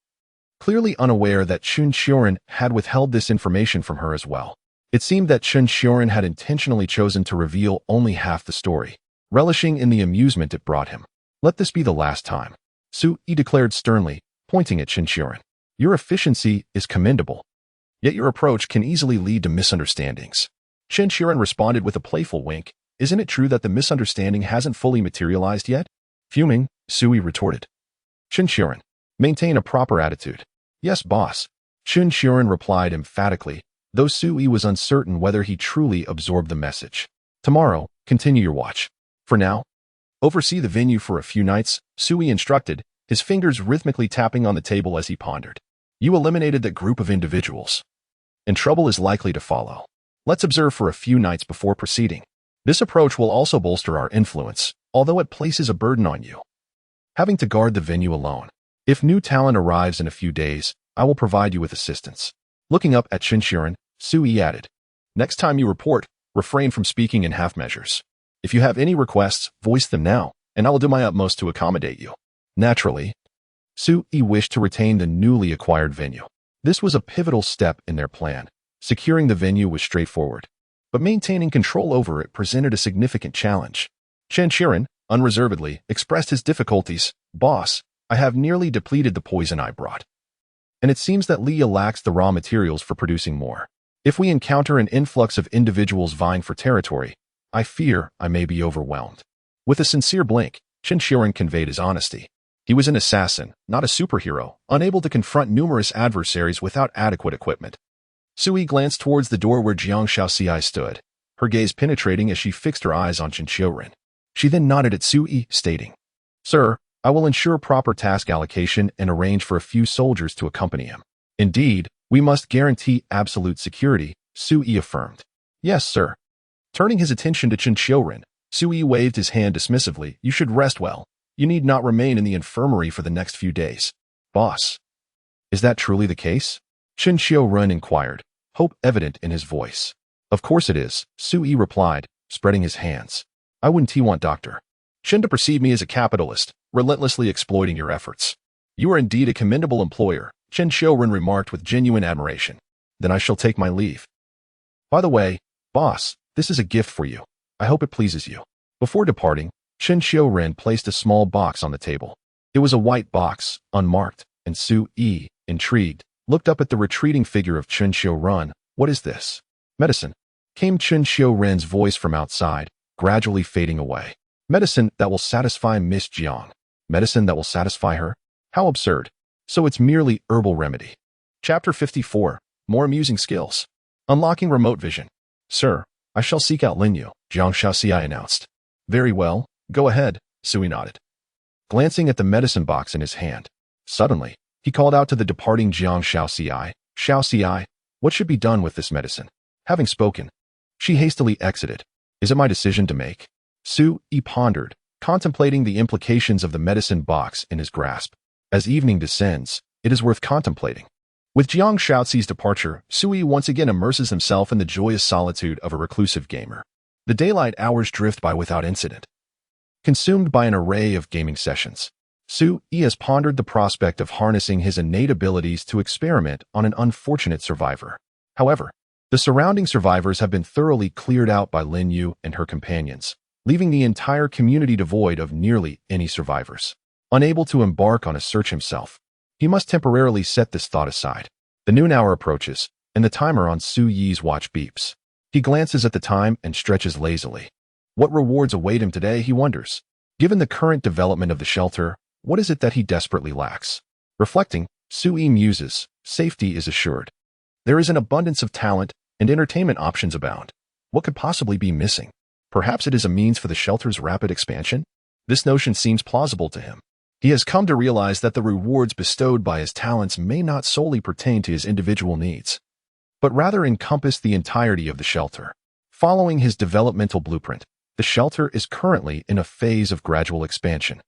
clearly unaware that Shinshiren had withheld this information from her as well. It seemed that Shinshiren had intentionally chosen to reveal only half the story, relishing in the amusement it brought him. "Let this be the last time," Sui declared sternly, pointing at Shinshiren. "Your efficiency is commendable, yet your approach can easily lead to misunderstandings." Shinshiren responded with a playful wink. "Isn't it true that the misunderstanding hasn't fully materialized yet?" Fuming, Sui retorted. "Shinshiren, maintain a proper attitude." "Yes, boss." Shinshiren replied emphatically, though Sui was uncertain whether he truly absorbed the message. "Tomorrow, continue your watch. For now, oversee the venue for a few nights," Sui instructed, his fingers rhythmically tapping on the table as he pondered. "You eliminated that group of individuals, and trouble is likely to follow. Let's observe for a few nights before proceeding. This approach will also bolster our influence, although it places a burden on you, having to guard the venue alone. If new talent arrives in a few days, I will provide you with assistance." Looking up at Shinshiren, Sui added, "Next time you report, refrain from speaking in half measures. If you have any requests, voice them now, and I will do my utmost to accommodate you." Naturally, Sui wished to retain the newly acquired venue. This was a pivotal step in their plan. Securing the venue was straightforward, but maintaining control over it presented a significant challenge. Shinshiren, unreservedly, expressed his difficulties. "Boss, I have nearly depleted the poison I brought, and it seems that Leah lacks the raw materials for producing more. If we encounter an influx of individuals vying for territory, I fear I may be overwhelmed." With a sincere blink, Shinshiren conveyed his honesty. He was an assassin, not a superhero, unable to confront numerous adversaries without adequate equipment. Sui glanced towards the door where Jiang Shaoxiai stood, her gaze penetrating as she fixed her eyes on Shinshiren. She then nodded at Sui, stating, "Sir, I will ensure proper task allocation and arrange for a few soldiers to accompany him." "Indeed, we must guarantee absolute security," Sui affirmed. "Yes, sir." Turning his attention to Shinshiren, Sui waved his hand dismissively. "You should rest well. You need not remain in the infirmary for the next few days." "Boss, is that truly the case?" Shinshiren inquired, hope evident in his voice. "Of course it is," Sui replied, spreading his hands. "I wouldn't want Dr. Shin to perceive me as a capitalist, relentlessly exploiting your efforts." "You are indeed a commendable employer," Shinshiren remarked with genuine admiration. "Then I shall take my leave. By the way, boss, this is a gift for you. I hope it pleases you." Before departing, Shinshiren placed a small box on the table. It was a white box, unmarked, and Sui, intrigued, looked up at the retreating figure of Shinshiren. "What is this?" "Medicine," came Shinshiren's voice from outside, gradually fading away. "Medicine that will satisfy Miss Jiang." Medicine that will satisfy her? How absurd. So it's merely herbal remedy. Chapter 54. More amusing skills. Unlocking remote vision. "Sir, I shall seek out Linyu," Jiang Shaoxiai announced. "Very well, go ahead," Sui nodded, glancing at the medicine box in his hand. Suddenly, he called out to the departing Jiang Shaoxiai, Xiao Ci, what should be done with this medicine? Having spoken, she hastily exited. Is it my decision to make? Su Yi pondered, contemplating the implications of the medicine box in his grasp. As evening descends, it is worth contemplating. With Jiang Shaoxi's departure, Su Yi once again immerses himself in the joyous solitude of a reclusive gamer. The daylight hours drift by without incident. Consumed by an array of gaming sessions, Su Yi has pondered the prospect of harnessing his innate abilities to experiment on an unfortunate survivor. However, the surrounding survivors have been thoroughly cleared out by Lin Yu and her companions, leaving the entire community devoid of nearly any survivors. Unable to embark on a search himself, he must temporarily set this thought aside. The noon hour approaches, and the timer on Su Yi's watch beeps. He glances at the time and stretches lazily. What rewards await him today, he wonders. Given the current development of the shelter, what is it that he desperately lacks? Reflecting, Su Yi muses, safety is assured. There is an abundance of talent, and entertainment options abound. What could possibly be missing? Perhaps it is a means for the shelter's rapid expansion? This notion seems plausible to him. He has come to realize that the rewards bestowed by his talents may not solely pertain to his individual needs, but rather encompass the entirety of the shelter. Following his developmental blueprint, the shelter is currently in a phase of gradual expansion,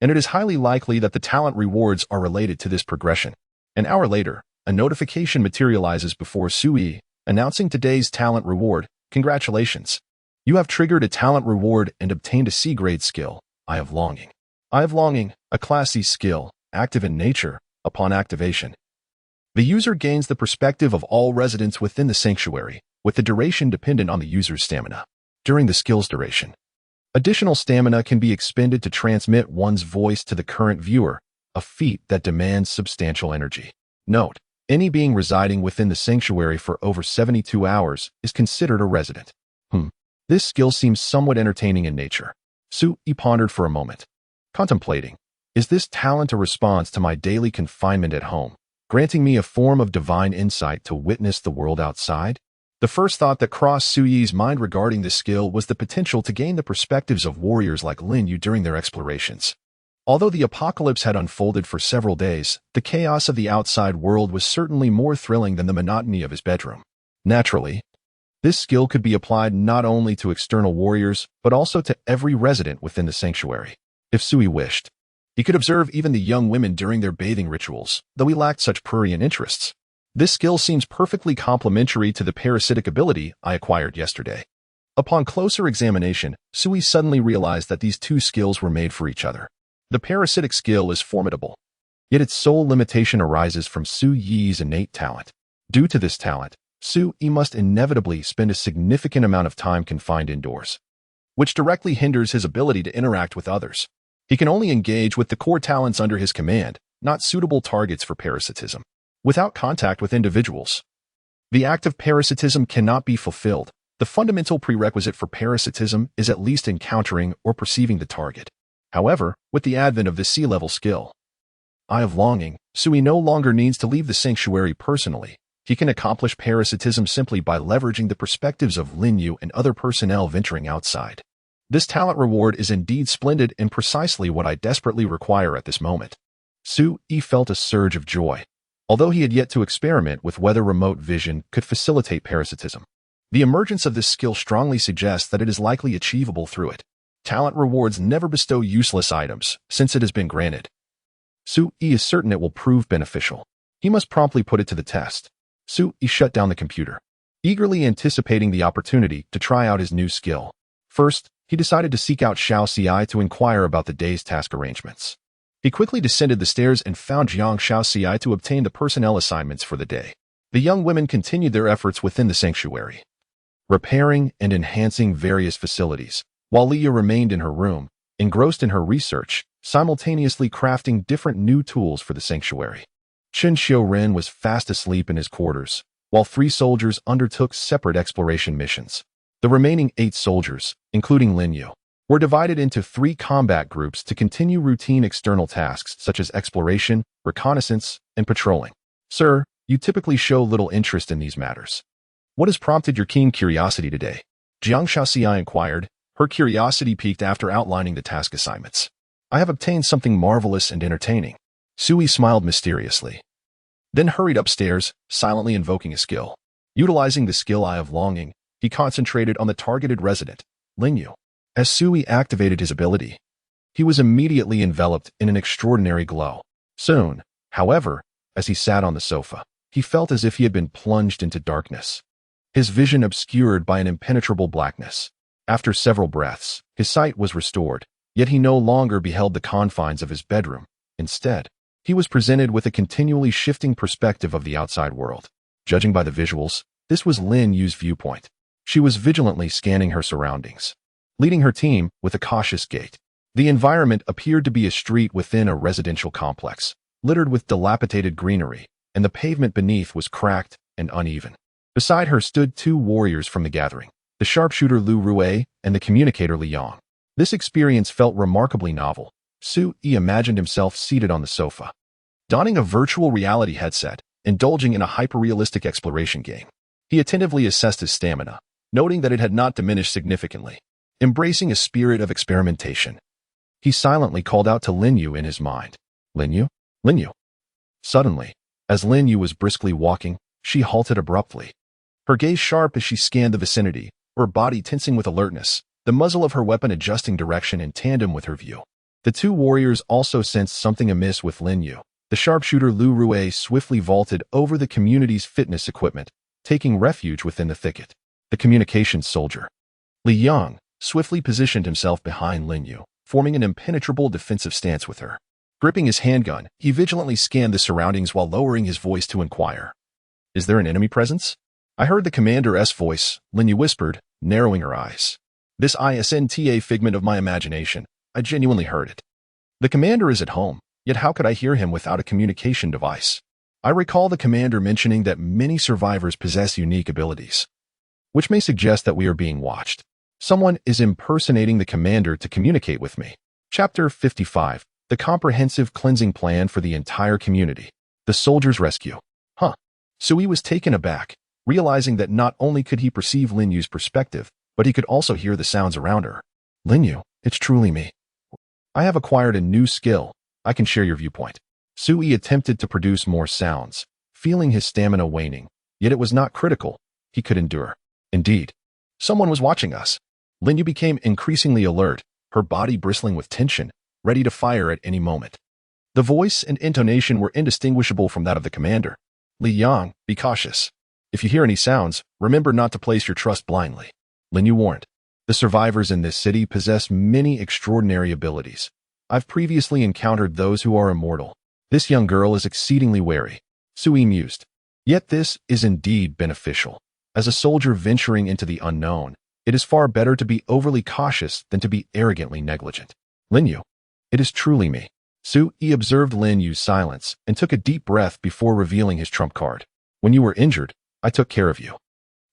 and it is highly likely that the talent rewards are related to this progression. An hour later, a notification materializes before Su Yi, announcing today's talent reward. Congratulations! You have triggered a talent reward and obtained a C-grade skill, Eye of Longing. Eye of Longing, a Class C skill, active in nature. Upon activation, the user gains the perspective of all residents within the sanctuary, with the duration dependent on the user's stamina. During the skill's duration, additional stamina can be expended to transmit one's voice to the current viewer, a feat that demands substantial energy. Note: any being residing within the sanctuary for over 72 hours is considered a resident. This skill seems somewhat entertaining in nature. Su Yi pondered for a moment, contemplating, is this talent a response to my daily confinement at home, granting me a form of divine insight to witness the world outside? The first thought that crossed Su Yi's mind regarding this skill was the potential to gain the perspectives of warriors like Lin Yu during their explorations. Although the apocalypse had unfolded for several days, the chaos of the outside world was certainly more thrilling than the monotony of his bedroom. Naturally, this skill could be applied not only to external warriors, but also to every resident within the sanctuary. If Su Yi wished, he could observe even the young women during their bathing rituals, though he lacked such prurient interests. This skill seems perfectly complementary to the parasitic ability I acquired yesterday. Upon closer examination, Su Yi suddenly realized that these two skills were made for each other. The parasitic skill is formidable, yet its sole limitation arises from Su Yi's innate talent. Due to this talent, Su Yi must inevitably spend a significant amount of time confined indoors, which directly hinders his ability to interact with others. He can only engage with the core talents under his command, not suitable targets for parasitism. Without contact with individuals, the act of parasitism cannot be fulfilled. The fundamental prerequisite for parasitism is at least encountering or perceiving the target. However, with the advent of the C-level skill, Eye of Longing, Su Yi no longer needs to leave the sanctuary personally. He can accomplish parasitism simply by leveraging the perspectives of Lin Yu and other personnel venturing outside. This talent reward is indeed splendid and precisely what I desperately require at this moment. Su Yi felt a surge of joy, although he had yet to experiment with whether remote vision could facilitate parasitism. The emergence of this skill strongly suggests that it is likely achievable through it. Talent rewards never bestow useless items, since it has been granted. Su Yi is certain it will prove beneficial. He must promptly put it to the test. Su Yi shut down the computer, eagerly anticipating the opportunity to try out his new skill. First, he decided to seek out Xiao Ci to inquire about the day's task arrangements. He quickly descended the stairs and found Jiang Xiao Ci to obtain the personnel assignments for the day. The young women continued their efforts within the sanctuary, repairing and enhancing various facilities, while Leah remained in her room, engrossed in her research, simultaneously crafting different new tools for the sanctuary. Chen Xiuren was fast asleep in his quarters, while 3 soldiers undertook separate exploration missions. The remaining 8 soldiers, including Lin Yu, were divided into 3 combat groups to continue routine external tasks such as exploration, reconnaissance, and patrolling. Sir, you typically show little interest in these matters. What has prompted your keen curiosity today? Jiang Shaoxi inquired, her curiosity piqued after outlining the task assignments. I have obtained something marvelous and entertaining. Su Yi smiled mysteriously. then hurried upstairs, silently invoking a skill. Utilizing the skill Eye of Longing, he concentrated on the targeted resident, Linyu. As Sui activated his ability, he was immediately enveloped in an extraordinary glow. Soon, however, as he sat on the sofa, he felt as if he had been plunged into darkness, his vision obscured by an impenetrable blackness. After several breaths, his sight was restored, yet he no longer beheld the confines of his bedroom. Instead, he was presented with a continually shifting perspective of the outside world. Judging by the visuals, this was Lin Yu's viewpoint. She was vigilantly scanning her surroundings, leading her team with a cautious gait. The environment appeared to be a street within a residential complex, littered with dilapidated greenery, and the pavement beneath was cracked and uneven. Beside her stood two warriors from the gathering, the sharpshooter Lu Rue and the communicator Li Yang. This experience felt remarkably novel. Sui imagined himself seated on the sofa, donning a virtual reality headset, indulging in a hyper-realistic exploration game. He attentively assessed his stamina, noting that it had not diminished significantly. Embracing a spirit of experimentation, he silently called out to Lin Yu in his mind. Lin Yu? Lin Yu. Suddenly, as Lin Yu was briskly walking, she halted abruptly. Her gaze sharp as she scanned the vicinity, her body tensing with alertness, the muzzle of her weapon adjusting direction in tandem with her view. The two warriors also sensed something amiss with Lin Yu. The sharpshooter Lu Rue swiftly vaulted over the community's fitness equipment, taking refuge within the thicket. The communications soldier, Li Yang, swiftly positioned himself behind Lin Yu, forming an impenetrable defensive stance with her. Gripping his handgun, he vigilantly scanned the surroundings while lowering his voice to inquire. Is there an enemy presence? I heard the commander's voice, Lin Yu whispered, narrowing her eyes. This isn't figment of my imagination. I genuinely heard it. The commander is at home, yet how could I hear him without a communication device? I recall the commander mentioning that many survivors possess unique abilities, which may suggest that we are being watched. Someone is impersonating the commander to communicate with me. Chapter 55. The comprehensive cleansing plan for the entire community. The soldier's rescue. Sui was taken aback, realizing that not only could he perceive Lin Yu's perspective, but he could also hear the sounds around her. Lin Yu, it's truly me. I have acquired a new skill. I can share your viewpoint. Sui attempted to produce more sounds, feeling his stamina waning, yet it was not critical. He could endure. Indeed, someone was watching us. Lin Yu became increasingly alert, her body bristling with tension, ready to fire at any moment. The voice and intonation were indistinguishable from that of the commander. Li Yang, be cautious. If you hear any sounds, remember not to place your trust blindly. Lin Yu warned. The survivors in this city possess many extraordinary abilities. I've previously encountered those who are immortal. This young girl is exceedingly wary. Sui mused. Yet this is indeed beneficial. As a soldier venturing into the unknown, it is far better to be overly cautious than to be arrogantly negligent. Lin Yu, it is truly me. Sui observed Lin Yu's silence and took a deep breath before revealing his trump card. When you were injured, I took care of you.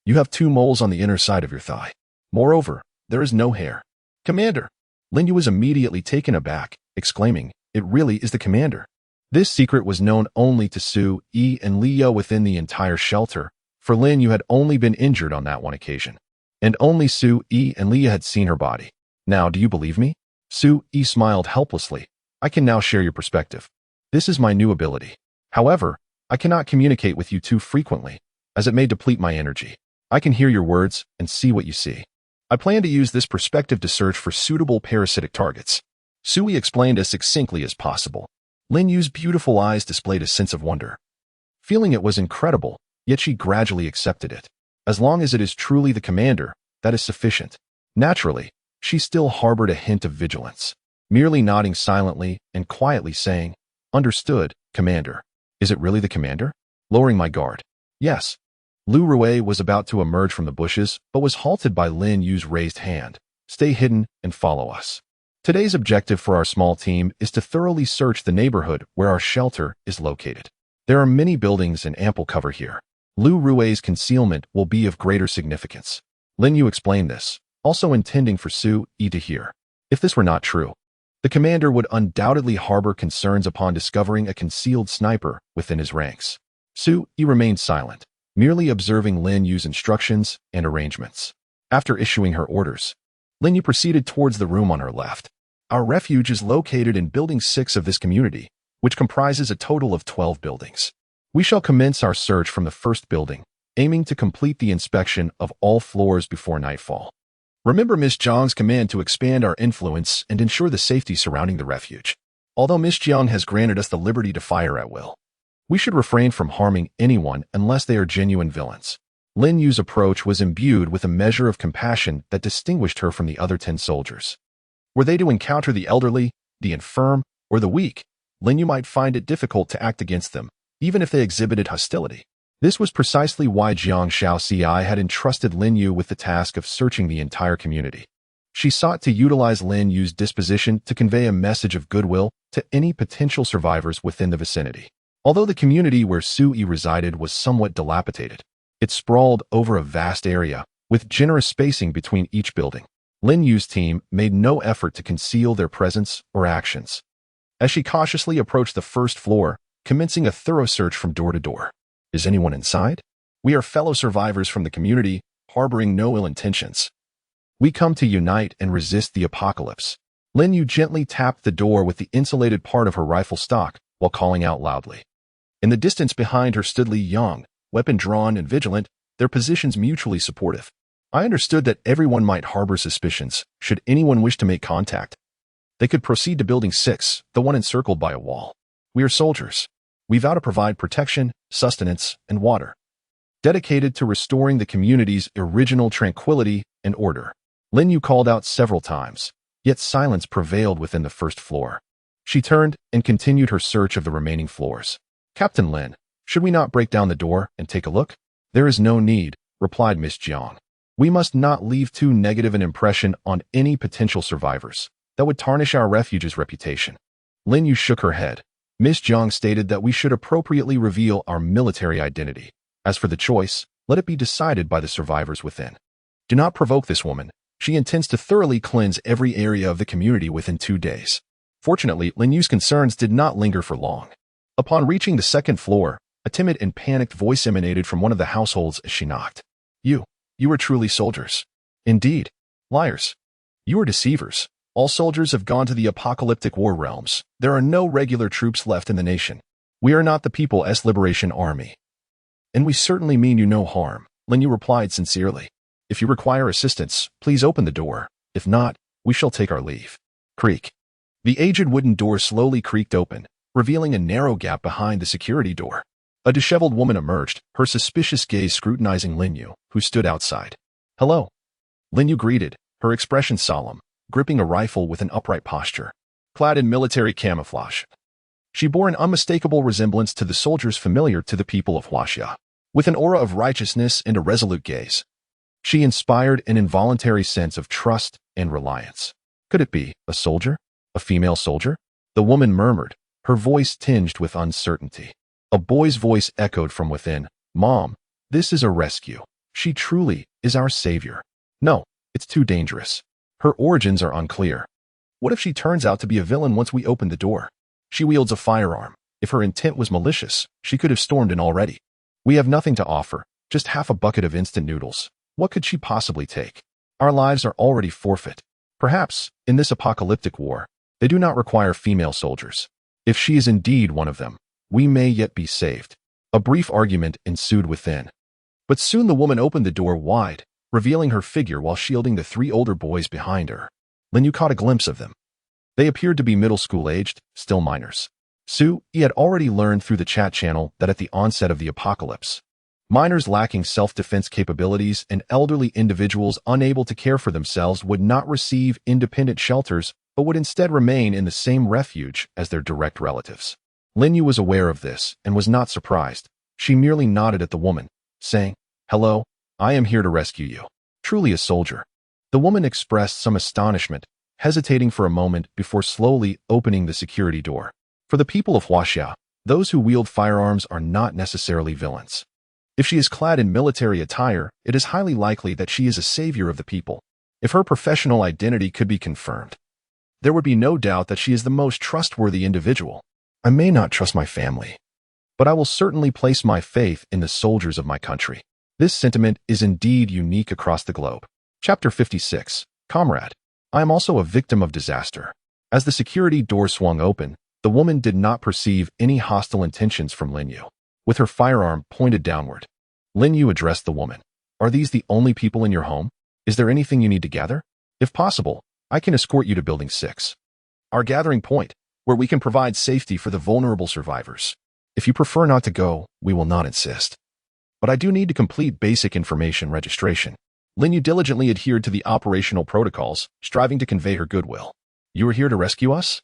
You have 2 moles on the inner side of your thigh. Moreover, there is no hair. Commander! Lin Yu was immediately taken aback, exclaiming, it really is the commander. This secret was known only to Sui and Leo within the entire shelter, for Lin Yu had only been injured on that one occasion. And only Sui and Leo had seen her body. Now, do you believe me? Sui smiled helplessly. I can now share your perspective. This is my new ability. However, I cannot communicate with you too frequently, as it may deplete my energy. I can hear your words and see what you see. I plan to use this perspective to search for suitable parasitic targets. Sui explained as succinctly as possible. Lin Yu's beautiful eyes displayed a sense of wonder. Feeling it was incredible, yet she gradually accepted it. As long as it is truly the commander, that is sufficient. Naturally, she still harbored a hint of vigilance, merely nodding silently and quietly saying, Understood, Commander. Is it really the commander? Lowering my guard. Yes. Lu Rue was about to emerge from the bushes, but was halted by Lin Yu's raised hand. Stay hidden and follow us. Today's objective for our small team is to thoroughly search the neighborhood where our shelter is located. There are many buildings and ample cover here. Lu Rue's concealment will be of greater significance. Lin Yu explained this, also intending for Sui to hear. If this were not true, the commander would undoubtedly harbor concerns upon discovering a concealed sniper within his ranks. Sui remained silent, merely observing Lin Yu's instructions and arrangements. After issuing her orders, Lin Yu proceeded towards the room on her left. Our refuge is located in Building 6 of this community, which comprises a total of 12 buildings. We shall commence our search from the first building, aiming to complete the inspection of all floors before nightfall. Remember Miss Jiang's command to expand our influence and ensure the safety surrounding the refuge. Although Miss Jiang has granted us the liberty to fire at will, we should refrain from harming anyone unless they are genuine villains. Lin Yu's approach was imbued with a measure of compassion that distinguished her from the other 10 soldiers. Were they to encounter the elderly, the infirm, or the weak, Lin Yu might find it difficult to act against them, even if they exhibited hostility. This was precisely why Jiang Shaoxi had entrusted Lin Yu with the task of searching the entire community. She sought to utilize Lin Yu's disposition to convey a message of goodwill to any potential survivors within the vicinity. Although the community where Sui resided was somewhat dilapidated, it sprawled over a vast area, with generous spacing between each building. Lin Yu's team made no effort to conceal their presence or actions. As she cautiously approached the first floor, commencing a thorough search from door to door. Is anyone inside? We are fellow survivors from the community, harboring no ill intentions. We come to unite and resist the apocalypse. Lin Yu gently tapped the door with the insulated part of her rifle stock while calling out loudly. In the distance behind her stood Li Yang, weapon drawn and vigilant, their positions mutually supportive. I understood that everyone might harbor suspicions should anyone wish to make contact. They could proceed to Building 6, the one encircled by a wall. We are soldiers. We vow to provide protection, sustenance, and water, dedicated to restoring the community's original tranquility and order. Lin Yu called out several times, yet silence prevailed within the first floor. She turned and continued her search of the remaining floors. Captain Lin, should we not break down the door and take a look? There is no need, replied Miss Jiang. We must not leave too negative an impression on any potential survivors. That would tarnish our refuge's reputation. Lin Yu shook her head. Miss Jiang stated that we should appropriately reveal our military identity. As for the choice, let it be decided by the survivors within. Do not provoke this woman. She intends to thoroughly cleanse every area of the community within 2 days. Fortunately, Lin Yu's concerns did not linger for long. Upon reaching the second floor, a timid and panicked voice emanated from one of the households as she knocked. You are truly soldiers. Indeed. Liars. You are deceivers. All soldiers have gone to the apocalyptic war realms. There are no regular troops left in the nation. We are not the People's Liberation Army. And we certainly mean you no harm, Lin Yu replied sincerely. If you require assistance, please open the door. If not, we shall take our leave. Creak. The aged wooden door slowly creaked open, revealing a narrow gap behind the security door. A disheveled woman emerged, her suspicious gaze scrutinizing Lin Yu, who stood outside. Hello. Lin Yu greeted, her expression solemn, gripping a rifle with an upright posture. Clad in military camouflage, she bore an unmistakable resemblance to the soldiers familiar to the people of Huaxia. With an aura of righteousness and a resolute gaze, she inspired an involuntary sense of trust and reliance. Could it be a soldier? A female soldier? The woman murmured, her voice tinged with uncertainty. A boy's voice echoed from within. Mom, this is a rescue. She truly is our savior. No, it's too dangerous. Her origins are unclear. What if she turns out to be a villain once we open the door? She wields a firearm. If her intent was malicious, she could have stormed in already. We have nothing to offer, just half a bucket of instant noodles. What could she possibly take? Our lives are already forfeit. Perhaps, in this apocalyptic war, they do not require female soldiers. If she is indeed one of them, we may yet be saved. A brief argument ensued within. But soon the woman opened the door wide, revealing her figure while shielding the 3 older boys behind her. Lin Yu caught a glimpse of them. They appeared to be middle school-aged, still minors. He had already learned through the chat channel that at the onset of the apocalypse, minors lacking self-defense capabilities and elderly individuals unable to care for themselves would not receive independent shelters but would instead remain in the same refuge as their direct relatives. Lin Yu was aware of this and was not surprised. She merely nodded at the woman, saying, Hello, I am here to rescue you. Truly a soldier. The woman expressed some astonishment, hesitating for a moment before slowly opening the security door. For the people of Huaxia, those who wield firearms are not necessarily villains. If she is clad in military attire, it is highly likely that she is a savior of the people. If her professional identity could be confirmed, there would be no doubt that she is the most trustworthy individual. I may not trust my family, but I will certainly place my faith in the soldiers of my country. This sentiment is indeed unique across the globe. Chapter 56. Comrade. I am also a victim of disaster. As the security door swung open, the woman did not perceive any hostile intentions from Lin Yu. with her firearm pointed downward. Lin Yu addressed the woman. Are these the only people in your home? Is there anything you need to gather? If possible, I can escort you to Building 6, our gathering point, where we can provide safety for the vulnerable survivors. If you prefer not to go, we will not insist. But I do need to complete basic information registration. Lin Yu diligently adhered to the operational protocols, striving to convey her goodwill. You are here to rescue us?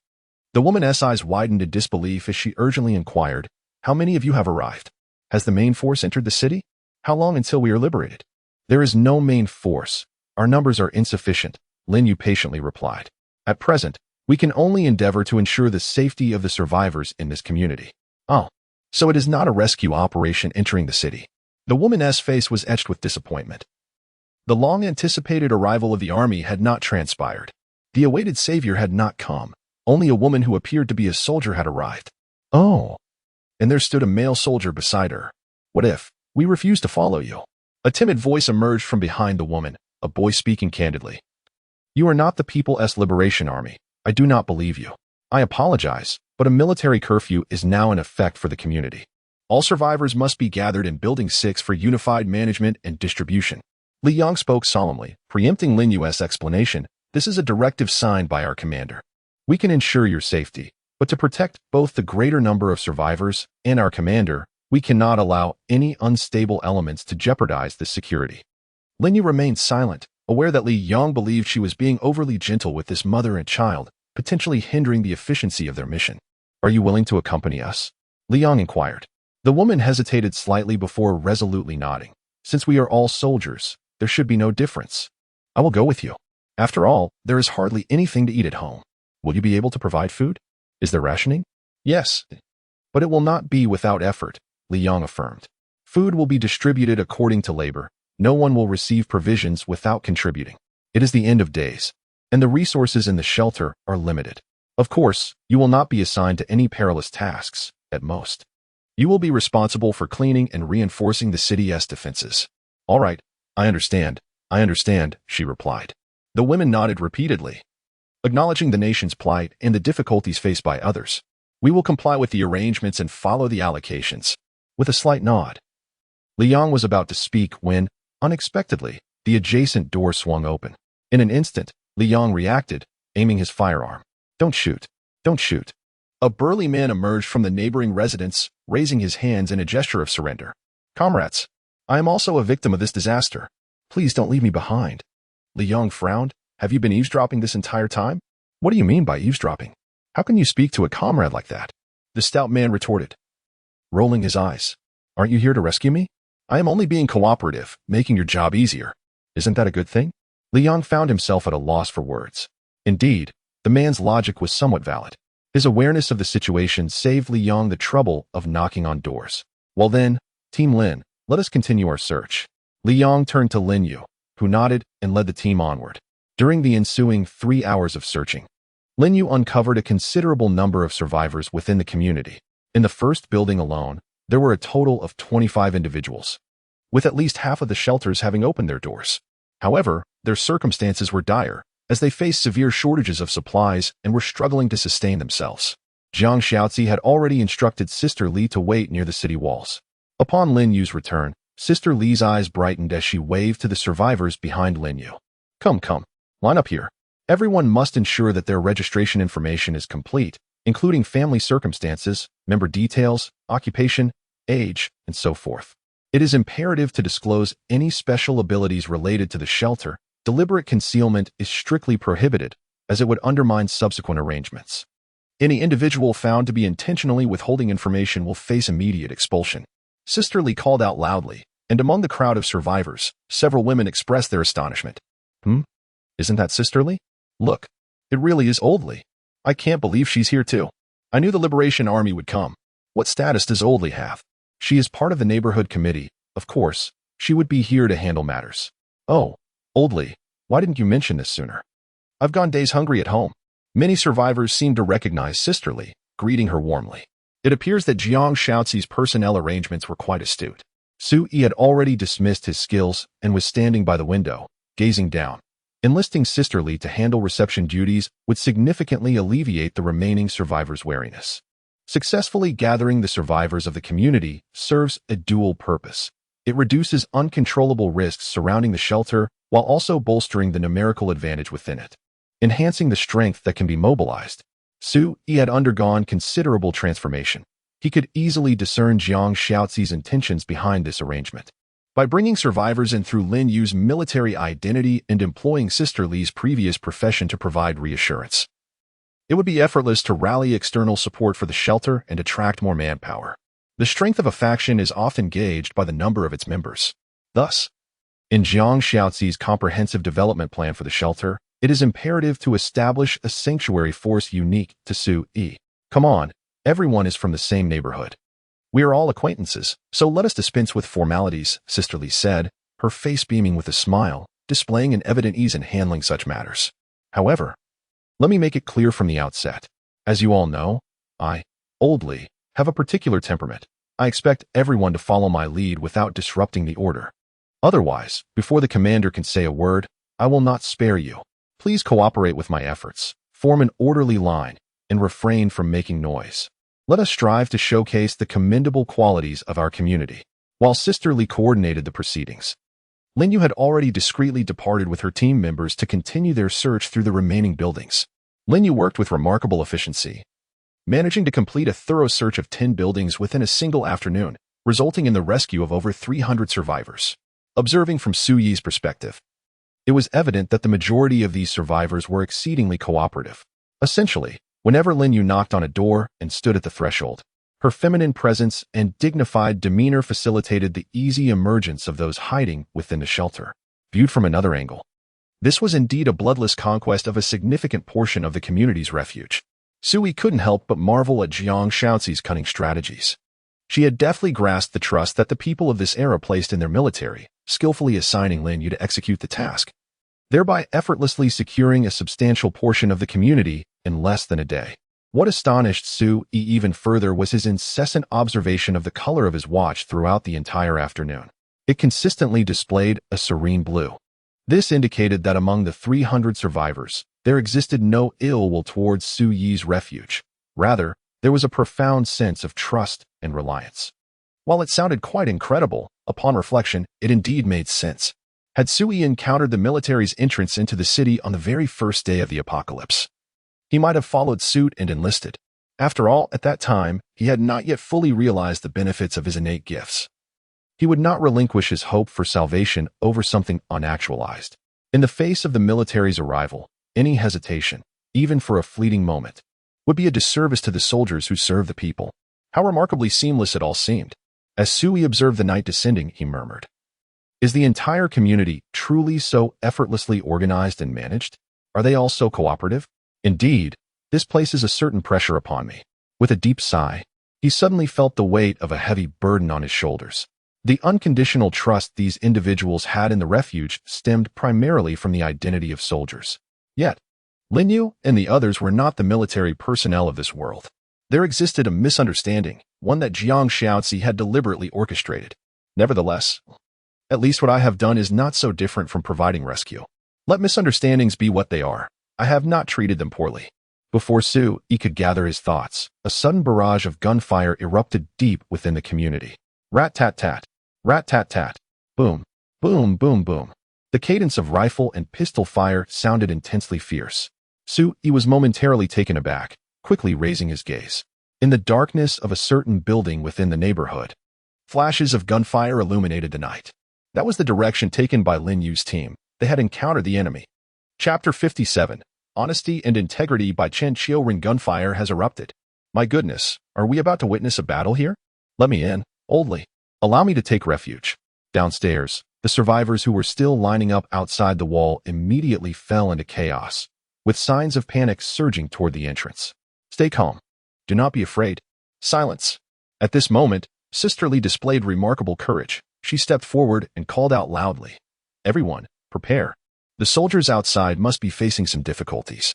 The woman's eyes widened in disbelief as she urgently inquired, how many of you have arrived? Has the main force entered the city? How long until we are liberated? There is no main force. Our numbers are insufficient, Lin Yu patiently replied. At present, we can only endeavor to ensure the safety of the survivors in this community. Oh, so it is not a rescue operation entering the city. The woman's face was etched with disappointment. The long-anticipated arrival of the army had not transpired. The awaited savior had not come. Only a woman who appeared to be a soldier had arrived. Oh. And there stood a male soldier beside her. What if we refuse to follow you? A timid voice emerged from behind the woman, a boy speaking candidly. You are not the People's Liberation Army. I do not believe you. I apologize, but a military curfew is now in effect for the community. All survivors must be gathered in Building 6 for unified management and distribution. Li Yang spoke solemnly, preempting Lin Yu's explanation. This is a directive signed by our commander. We can ensure your safety, but to protect both the greater number of survivors and our commander, we cannot allow any unstable elements to jeopardize this security. Lin Yu remained silent, aware that Li Yang believed she was being overly gentle with this mother and child, potentially hindering the efficiency of their mission. Are you willing to accompany us? Li Yang inquired. The woman hesitated slightly before resolutely nodding. Since we are all soldiers, there should be no difference. I will go with you. After all, there is hardly anything to eat at home. Will you be able to provide food? Is there rationing? Yes, but it will not be without effort, Li Yang affirmed. Food will be distributed according to labor. No one will receive provisions without contributing. It is the end of days, and the resources in the shelter are limited. Of course, you will not be assigned to any perilous tasks, at most. You will be responsible for cleaning and reinforcing the city's defenses. All right, I understand, she replied. The women nodded repeatedly, acknowledging the nation's plight and the difficulties faced by others. We will comply with the arrangements and follow the allocations. With a slight nod. Li Yang was about to speak when, unexpectedly, the adjacent door swung open. In an instant, Li Yang reacted, aiming his firearm. Don't shoot. Don't shoot. A burly man emerged from the neighboring residence, raising his hands in a gesture of surrender. Comrades, I am also a victim of this disaster. Please don't leave me behind. Li Yang frowned. Have you been eavesdropping this entire time? What do you mean by eavesdropping? How can you speak to a comrade like that? The stout man retorted, rolling his eyes. Aren't you here to rescue me? I am only being cooperative, making your job easier. Isn't that a good thing? Li Yang found himself at a loss for words. Indeed, the man's logic was somewhat valid. His awareness of the situation saved Li Yang the trouble of knocking on doors. Well then, Team Lin, let us continue our search. Li Yang turned to Lin Yu, who nodded and led the team onward. During the ensuing 3 hours of searching, Lin Yu uncovered a considerable number of survivors within the community. In the first building alone, there were a total of 25 individuals, with at least half of the shelters having opened their doors. However, their circumstances were dire, as they faced severe shortages of supplies and were struggling to sustain themselves. Jiang Xiaozi had already instructed Sister Li to wait near the city walls. Upon Lin Yu's return, Sister Li's eyes brightened as she waved to the survivors behind Lin Yu. Come, line up here. Everyone must ensure that their registration information is complete, including family circumstances, member details, occupation, age, and so forth. It is imperative to disclose any special abilities related to the shelter. Deliberate concealment is strictly prohibited, as it would undermine subsequent arrangements. Any individual found to be intentionally withholding information will face immediate expulsion. Sister Li called out loudly, and among the crowd of survivors, several women expressed their astonishment. Isn't that Sister Li? Look, it really is Old Li. I can't believe she's here too. I knew the Liberation Army would come. What status does Old Li have? She is part of the neighborhood committee. Of course, she would be here to handle matters. Oh, Old Li, why didn't you mention this sooner? I've gone days hungry at home. Many survivors seemed to recognize Sister Li, greeting her warmly. It appears that Jiang Xiaozi's personnel arrangements were quite astute. Su Yi had already dismissed his skills and was standing by the window, gazing down. Enlisting Sister Li to handle reception duties would significantly alleviate the remaining survivors' wariness. Successfully gathering the survivors of the community serves a dual purpose. It reduces uncontrollable risks surrounding the shelter while also bolstering the numerical advantage within it, enhancing the strength that can be mobilized. Su-yi had undergone considerable transformation. He could easily discern Jiang Xiaozi's intentions behind this arrangement. By bringing survivors in through Lin Yu's military identity and employing Sister Li's previous profession to provide reassurance, it would be effortless to rally external support for the shelter and attract more manpower. The strength of a faction is often gauged by the number of its members. Thus, in Jiang Xiaozi's comprehensive development plan for the shelter, it is imperative to establish a sanctuary force unique to Su-yi. Come on, everyone is from the same neighborhood. We are all acquaintances, so let us dispense with formalities, Sister Li said, her face beaming with a smile, displaying an evident ease in handling such matters. However, let me make it clear from the outset. As you all know, I, Old Li, have a particular temperament. I expect everyone to follow my lead without disrupting the order. Otherwise, before the commander can say a word, I will not spare you. Please cooperate with my efforts, form an orderly line, and refrain from making noise. Let us strive to showcase the commendable qualities of our community. While Sister Li coordinated the proceedings, Lin Yu had already discreetly departed with her team members to continue their search through the remaining buildings. Lin Yu worked with remarkable efficiency, managing to complete a thorough search of 10 buildings within a single afternoon, resulting in the rescue of over 300 survivors. Observing from Su-yi's perspective, it was evident that the majority of these survivors were exceedingly cooperative. Essentially, whenever Lin Yu knocked on a door and stood at the threshold, her feminine presence and dignified demeanor facilitated the easy emergence of those hiding within the shelter. Viewed from another angle, this was indeed a bloodless conquest of a significant portion of the community's refuge. Su-yi couldn't help but marvel at Jiang Xiaozi's cunning strategies. She had deftly grasped the trust that the people of this era placed in their military, skillfully assigning Lin Yu to execute the task, thereby effortlessly securing a substantial portion of the community in less than a day. What astonished Su-yi even further was his incessant observation of the color of his watch throughout the entire afternoon. It consistently displayed a serene blue. This indicated that among the 300 survivors, there existed no ill will towards Su-yi's refuge. Rather, there was a profound sense of trust and reliance. While it sounded quite incredible, upon reflection, it indeed made sense. Had Su-yi encountered the military's entrance into the city on the very first day of the apocalypse, he might have followed suit and enlisted. After all, at that time, he had not yet fully realized the benefits of his innate gifts. He would not relinquish his hope for salvation over something unactualized. In the face of the military's arrival, any hesitation, even for a fleeting moment, would be a disservice to the soldiers who serve the people. How remarkably seamless it all seemed. As Su-yi observed the night descending, he murmured, "Is the entire community truly so effortlessly organized and managed? Are they all so cooperative? Indeed, this places a certain pressure upon me." With a deep sigh, he suddenly felt the weight of a heavy burden on his shoulders. The unconditional trust these individuals had in the refuge stemmed primarily from the identity of soldiers. Yet, Lin Yu and the others were not the military personnel of this world. There existed a misunderstanding, one that Jiang Xiaozi had deliberately orchestrated. Nevertheless, at least what I have done is not so different from providing rescue. Let misunderstandings be what they are. I have not treated them poorly. Before Su-yi could gather his thoughts, a sudden barrage of gunfire erupted deep within the community. Rat-tat-tat, rat-tat-tat, boom, boom, boom, boom. The cadence of rifle and pistol fire sounded intensely fierce. Su-yi was momentarily taken aback, quickly raising his gaze. In the darkness of a certain building within the neighborhood, flashes of gunfire illuminated the night. That was the direction taken by Lin Yu's team. They had encountered the enemy. Chapter 57, Honesty and Integrity by Chen Qiuren. Gunfire has erupted. My goodness, are we about to witness a battle here? Let me in, Old Li. Allow me to take refuge. Downstairs, the survivors who were still lining up outside the wall immediately fell into chaos, with signs of panic surging toward the entrance. Stay calm. Do not be afraid. Silence. At this moment, Sister Li displayed remarkable courage. She stepped forward and called out loudly, "Everyone, prepare. The soldiers outside must be facing some difficulties.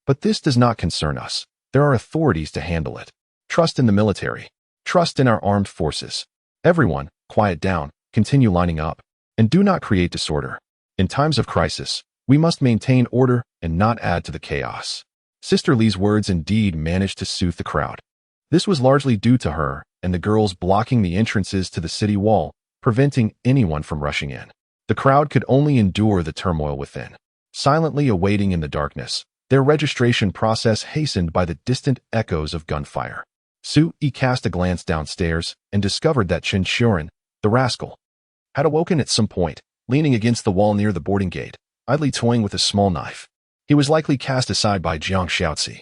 But this does not concern us. There are authorities to handle it. Trust in the military. Trust in our armed forces. Everyone, quiet down, continue lining up, and do not create disorder. In times of crisis, we must maintain order and not add to the chaos." Sister Li's words indeed managed to soothe the crowd. This was largely due to her and the girls blocking the entrances to the city wall, preventing anyone from rushing in. The crowd could only endure the turmoil within, silently awaiting in the darkness, their registration process hastened by the distant echoes of gunfire. Su-yi cast a glance downstairs and discovered that Chen Shuren, the rascal, had awoken at some point, leaning against the wall near the boarding gate, idly toying with a small knife. He was likely cast aside by Jiang Xiaozi,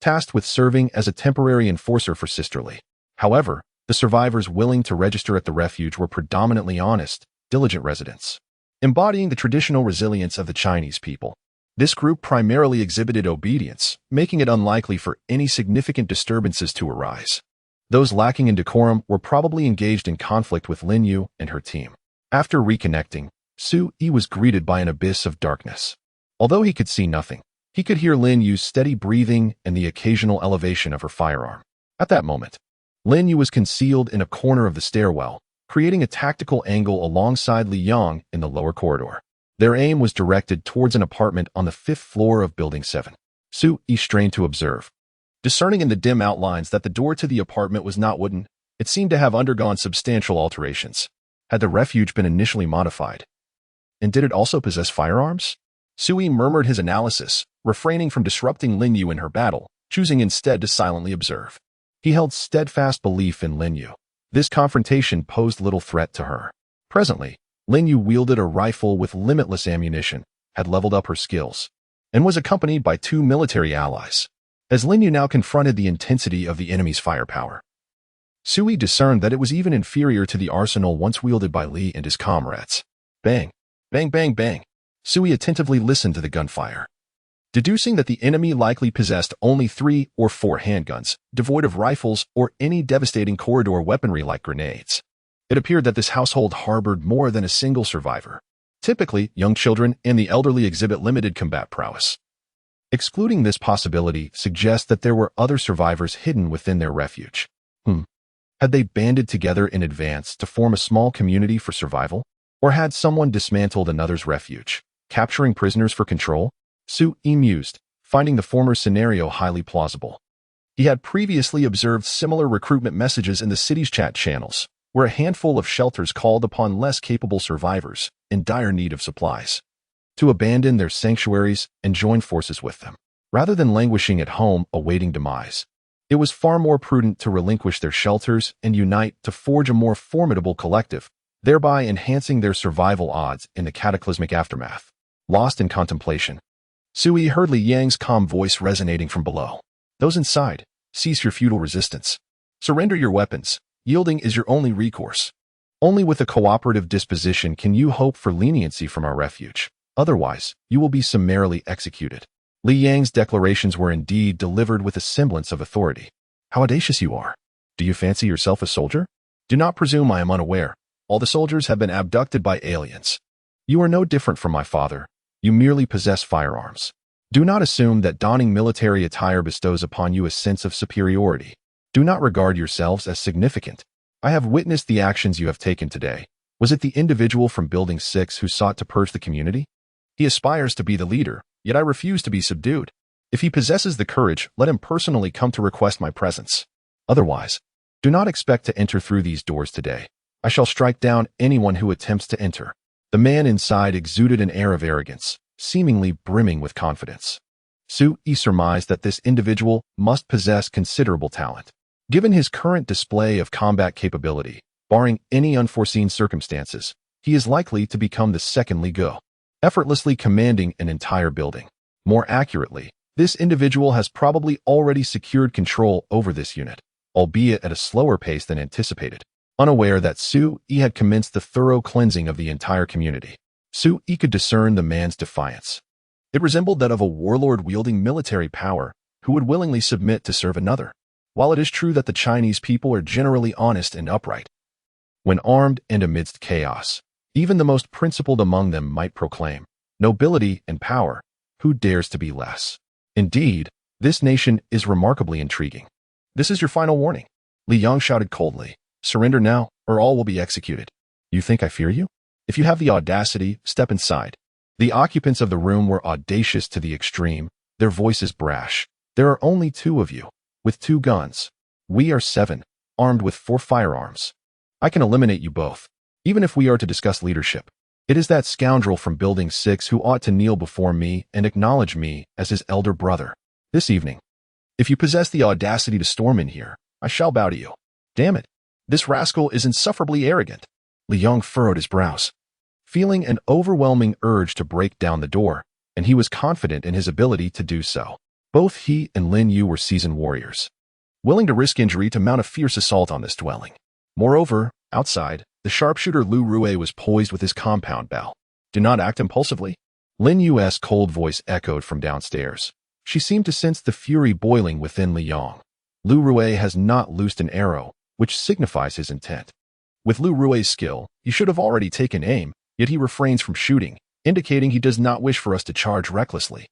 tasked with serving as a temporary enforcer for Sisterly. However, the survivors willing to register at the refuge were predominantly honest, diligent residents, embodying the traditional resilience of the Chinese people. This group primarily exhibited obedience, making it unlikely for any significant disturbances to arise. Those lacking in decorum were probably engaged in conflict with Lin Yu and her team. After reconnecting, Su-yi was greeted by an abyss of darkness. Although he could see nothing, he could hear Lin Yu's steady breathing and the occasional elevation of her firearm. At that moment, Lin Yu was concealed in a corner of the stairwell, creating a tactical angle alongside Li Yang in the lower corridor. Their aim was directed towards an apartment on the 5th floor of Building 7. Su-yi strained to observe, discerning in the dim outlines that the door to the apartment was not wooden. It seemed to have undergone substantial alterations. Had the refuge been initially modified? And did it also possess firearms? Su-yi murmured his analysis, refraining from disrupting Lin Yu in her battle, choosing instead to silently observe. He held steadfast belief in Lin Yu. This confrontation posed little threat to her. Presently, Lin Yu wielded a rifle with limitless ammunition, had leveled up her skills, and was accompanied by 2 military allies. As Lin Yu now confronted the intensity of the enemy's firepower, Su-yi discerned that it was even inferior to the arsenal once wielded by Li and his comrades. Bang, bang, bang, bang. Su-yi attentively listened to the gunfire, deducing that the enemy likely possessed only 3 or 4 handguns, devoid of rifles or any devastating corridor weaponry like grenades. It appeared that this household harbored more than a single survivor. Typically, young children and the elderly exhibit limited combat prowess. Excluding this possibility suggests that there were other survivors hidden within their refuge. Had they banded together in advance to form a small community for survival? Or had someone dismantled another's refuge, capturing prisoners for control? Su-yi mused, finding the former scenario highly plausible. He had previously observed similar recruitment messages in the city's chat channels, where a handful of shelters called upon less capable survivors in dire need of supplies to abandon their sanctuaries and join forces with them. Rather than languishing at home awaiting demise, it was far more prudent to relinquish their shelters and unite to forge a more formidable collective, thereby enhancing their survival odds in the cataclysmic aftermath. Lost in contemplation, Su-yi heard Li Yang's calm voice resonating from below. Those inside, cease your futile resistance. Surrender your weapons. Yielding is your only recourse. Only with a cooperative disposition can you hope for leniency from our refuge. Otherwise, you will be summarily executed. Li Yang's declarations were indeed delivered with a semblance of authority. How audacious you are. Do you fancy yourself a soldier? Do not presume I am unaware. All the soldiers have been abducted by aliens. You are no different from my father. You merely possess firearms. Do not assume that donning military attire bestows upon you a sense of superiority. Do not regard yourselves as significant. I have witnessed the actions you have taken today. Was it the individual from Building 6 who sought to purge the community? He aspires to be the leader, yet I refuse to be subdued. If he possesses the courage, let him personally come to request my presence. Otherwise, do not expect to enter through these doors today. I shall strike down anyone who attempts to enter. The man inside exuded an air of arrogance, seemingly brimming with confidence. Su-yi surmised that this individual must possess considerable talent. Given his current display of combat capability, barring any unforeseen circumstances, he is likely to become the second Li Go, effortlessly commanding an entire building. More accurately, this individual has probably already secured control over this unit, albeit at a slower pace than anticipated, unaware that Su-yi had commenced the thorough cleansing of the entire community. Su-yi could discern the man's defiance. It resembled that of a warlord wielding military power who would willingly submit to serve another. While it is true that the Chinese people are generally honest and upright, when armed and amidst chaos, even the most principled among them might proclaim nobility and power. Who dares to be less? Indeed, this nation is remarkably intriguing. This is your final warning. Li Yang shouted coldly. Surrender now, or all will be executed. You think I fear you? If you have the audacity, step inside. The occupants of the room were audacious to the extreme, their voices brash. There are only 2 of you, with 2 guns. We are 7, armed with 4 firearms. I can eliminate you both, even if we are to discuss leadership. It is that scoundrel from Building 6 who ought to kneel before me and acknowledge me as his elder brother. This evening, if you possess the audacity to storm in here, I shall bow to you. Damn it, this rascal is insufferably arrogant. Li Yong furrowed his brows, feeling an overwhelming urge to break down the door, and he was confident in his ability to do so. Both he and Lin Yu were seasoned warriors, willing to risk injury to mount a fierce assault on this dwelling. Moreover, outside, the sharpshooter Lu Rue was poised with his compound bow. Do not act impulsively. Lin Yu's cold voice echoed from downstairs. She seemed to sense the fury boiling within Li Yong. Lu Rue has not loosed an arrow, which signifies his intent. With Lu Rue's skill, he should have already taken aim, yet he refrains from shooting, indicating he does not wish for us to charge recklessly.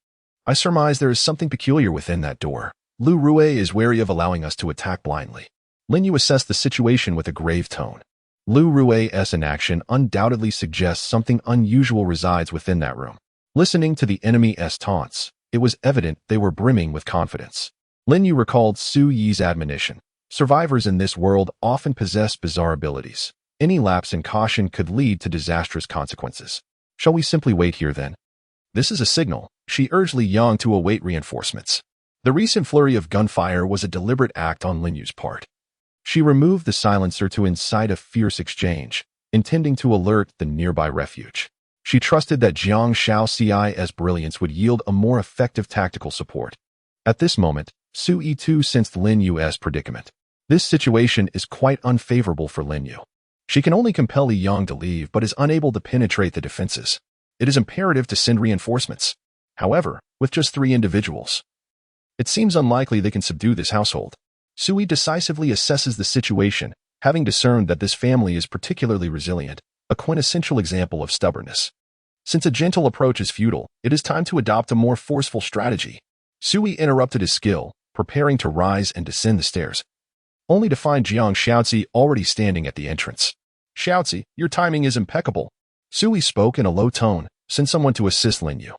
I surmise there is something peculiar within that door. Lu Rue is wary of allowing us to attack blindly. Lin Yu assessed the situation with a grave tone. Lu Rue's inaction undoubtedly suggests something unusual resides within that room. Listening to the enemy's taunts, it was evident they were brimming with confidence. Lin Yu recalled Su Yi's admonition. Survivors in this world often possess bizarre abilities. Any lapse in caution could lead to disastrous consequences. Shall we simply wait here then? This is a signal. She urged Li Yong to await reinforcements. The recent flurry of gunfire was a deliberate act on Lin Yu's part. She removed the silencer to incite a fierce exchange, intending to alert the nearby refuge. She trusted that Jiang Shaoxi's brilliance would yield a more effective tactical support. At this moment, Su Yi too sensed Lin Yu's predicament. This situation is quite unfavorable for Lin Yu. She can only compel Li Yong to leave but is unable to penetrate the defenses. It is imperative to send reinforcements. However, with just 3 individuals, it seems unlikely they can subdue this household. Sui decisively assesses the situation, having discerned that this family is particularly resilient, a quintessential example of stubbornness. Since a gentle approach is futile, it is time to adopt a more forceful strategy. Sui interrupted his skill, preparing to rise and descend the stairs, only to find Jiang Shaozi already standing at the entrance. Shaozi, your timing is impeccable. Sui spoke in a low tone, send someone to assist Lin Yu.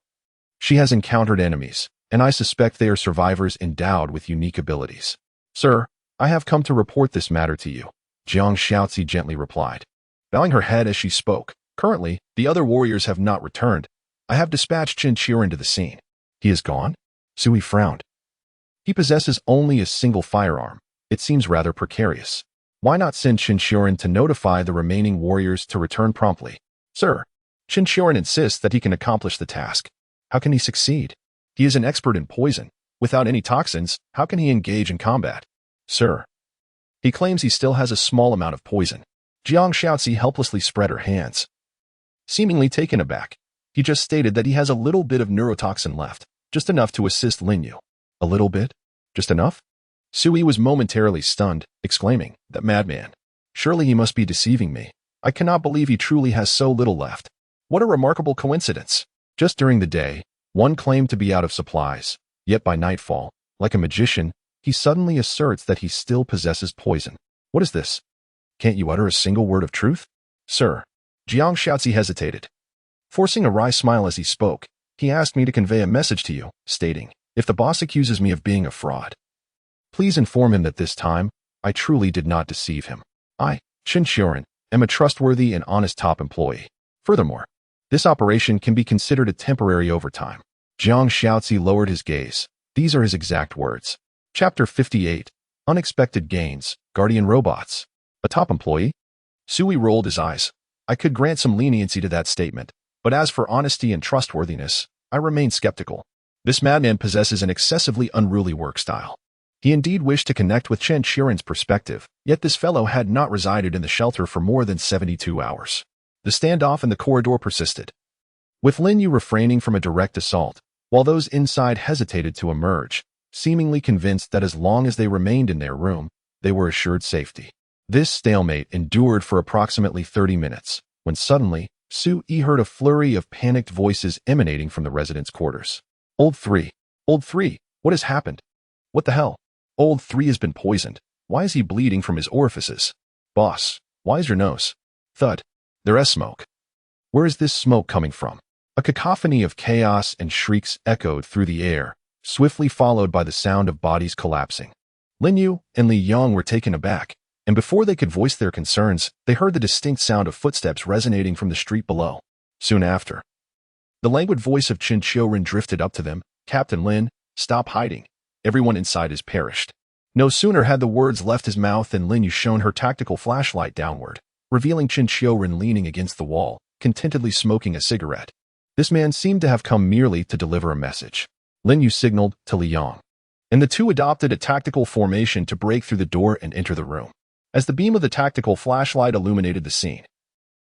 She has encountered enemies, and I suspect they are survivors endowed with unique abilities. Sir, I have come to report this matter to you, Jiang Shaozi gently replied, bowing her head as she spoke. Currently, the other warriors have not returned. I have dispatched Chen Qiren to the scene. He is gone? Sui frowned. He possesses only a single firearm. It seems rather precarious. Why not send Chen Qiren to notify the remaining warriors to return promptly? Sir, Chen Qiren insists that he can accomplish the task. How can he succeed? He is an expert in poison. Without any toxins, how can he engage in combat? Sir, he claims he still has a small amount of poison. Jiang Shaozi helplessly spread her hands, seemingly taken aback. He just stated that he has a little bit of neurotoxin left, just enough to assist Lin Yu. A little bit? Just enough? Sui was momentarily stunned, exclaiming, that madman. Surely he must be deceiving me. I cannot believe he truly has so little left. What a remarkable coincidence. Just during the day, one claimed to be out of supplies. Yet by nightfall, like a magician, he suddenly asserts that he still possesses poison. What is this? Can't you utter a single word of truth? Sir. Jiang Shaozi hesitated. Forcing a wry smile as he spoke, he asked me to convey a message to you, stating, if the boss accuses me of being a fraud, please inform him that this time, I truly did not deceive him. I, Chen Qiren, am a trustworthy and honest top employee. Furthermore, this operation can be considered a temporary overtime. Jiang Shaozi lowered his gaze. These are his exact words. Chapter 58. Unexpected Gains, Guardian Robots. A top employee? Sui rolled his eyes. I could grant some leniency to that statement, but as for honesty and trustworthiness, I remain skeptical. This madman possesses an excessively unruly work style. He indeed wished to connect with Chen Qiren's perspective, yet this fellow had not resided in the shelter for more than 72 hours. The standoff in the corridor persisted, with Lin Yu refraining from a direct assault, while those inside hesitated to emerge, seemingly convinced that as long as they remained in their room, they were assured safety. This stalemate endured for approximately 30 minutes, when suddenly, Su Yi heard a flurry of panicked voices emanating from the residents' quarters. Old 3. Old 3, what has happened? What the hell? Old 3 has been poisoned. Why is he bleeding from his orifices? Boss, why is your nose? Thud. There is smoke. Where is this smoke coming from? A cacophony of chaos and shrieks echoed through the air, swiftly followed by the sound of bodies collapsing. Lin Yu and Li Yong were taken aback, and before they could voice their concerns, they heard the distinct sound of footsteps resonating from the street below. Soon after, the languid voice of Qin Qiuren drifted up to them. "Captain Lin, stop hiding. Everyone inside has perished." No sooner had the words left his mouth than Lin Yu shone her tactical flashlight downward, revealing Qin Qiuren leaning against the wall, contentedly smoking a cigarette. This man seemed to have come merely to deliver a message. Lin Yu signaled to Li Yong, and the two adopted a tactical formation to break through the door and enter the room. As the beam of the tactical flashlight illuminated the scene,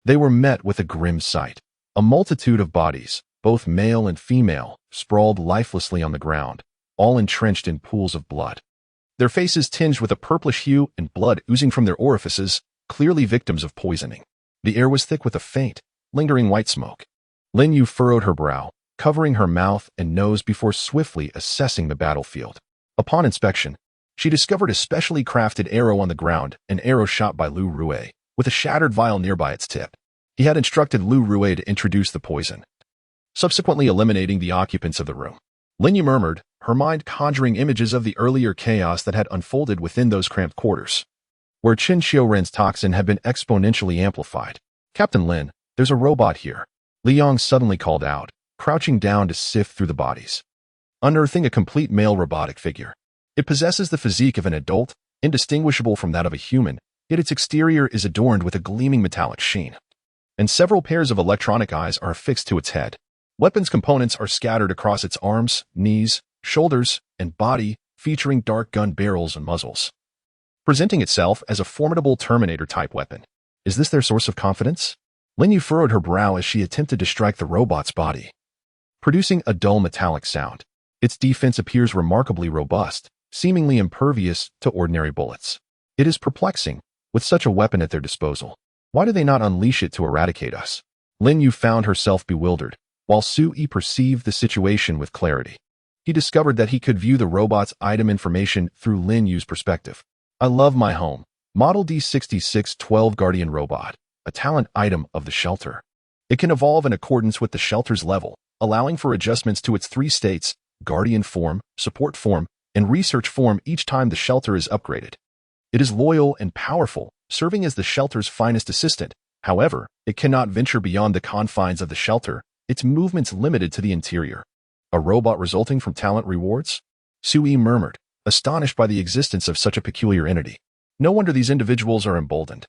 they were met with a grim sight. A multitude of bodies, both male and female, sprawled lifelessly on the ground, all entrenched in pools of blood. Their faces tinged with a purplish hue and blood oozing from their orifices, clearly victims of poisoning. The air was thick with a faint, lingering white smoke. Lin Yu furrowed her brow, covering her mouth and nose before swiftly assessing the battlefield. Upon inspection, she discovered a specially crafted arrow on the ground, an arrow shot by Lu Rue, with a shattered vial nearby its tip. He had instructed Lu Rue to introduce the poison, subsequently eliminating the occupants of the room. Lin Yu murmured, her mind conjuring images of the earlier chaos that had unfolded within those cramped quarters, where Qin Qiuren's toxin had been exponentially amplified. "Captain Lin, there's a robot here," Li Yong suddenly called out, crouching down to sift through the bodies, unearthing a complete male robotic figure. It possesses the physique of an adult, indistinguishable from that of a human, yet its exterior is adorned with a gleaming metallic sheen, and several pairs of electronic eyes are affixed to its head. Weapons components are scattered across its arms, knees, shoulders, and body, featuring dark gun barrels and muzzles, presenting itself as a formidable Terminator-type weapon. Is this their source of confidence? Lin Yu furrowed her brow as she attempted to strike the robot's body, producing a dull metallic sound. Its defense appears remarkably robust, seemingly impervious to ordinary bullets. It is perplexing, with such a weapon at their disposal. Why do they not unleash it to eradicate us? Lin Yu found herself bewildered, while Sui perceived the situation with clarity. He discovered that he could view the robot's item information through Lin Yu's perspective. "I love my home. Model D6612 Guardian Robot, a talent item of the shelter. It can evolve in accordance with the shelter's level, allowing for adjustments to its three states: Guardian form, Support form, and Research form each time the shelter is upgraded. It is loyal and powerful, serving as the shelter's finest assistant. However, it cannot venture beyond the confines of the shelter, its movements limited to the interior." "A robot resulting from talent rewards?" Sui murmured, astonished by the existence of such a peculiar entity. No wonder these individuals are emboldened.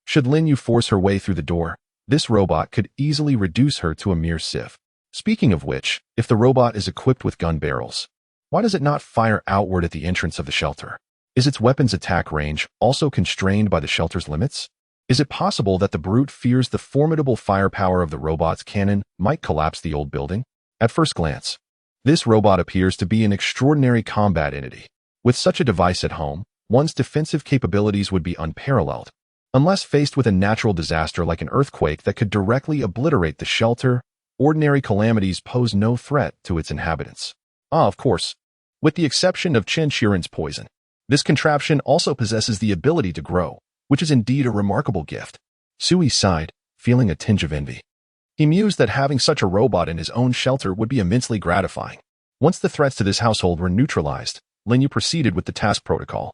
Should Lin Yu force her way through the door, this robot could easily reduce her to a mere sieve. Speaking of which, if the robot is equipped with gun barrels, why does it not fire outward at the entrance of the shelter? Is its weapon's attack range also constrained by the shelter's limits? Is it possible that the brute fears the formidable firepower of the robot's cannon might collapse the old building? At first glance, this robot appears to be an extraordinary combat entity. With such a device at home, one's defensive capabilities would be unparalleled. Unless faced with a natural disaster like an earthquake that could directly obliterate the shelter, ordinary calamities pose no threat to its inhabitants. Of course, with the exception of Qin Qiuren's poison. This contraption also possesses the ability to grow, which is indeed a remarkable gift. Sui sighed, feeling a tinge of envy. He mused that having such a robot in his own shelter would be immensely gratifying. Once the threats to this household were neutralized, Lin Yu proceeded with the task protocol,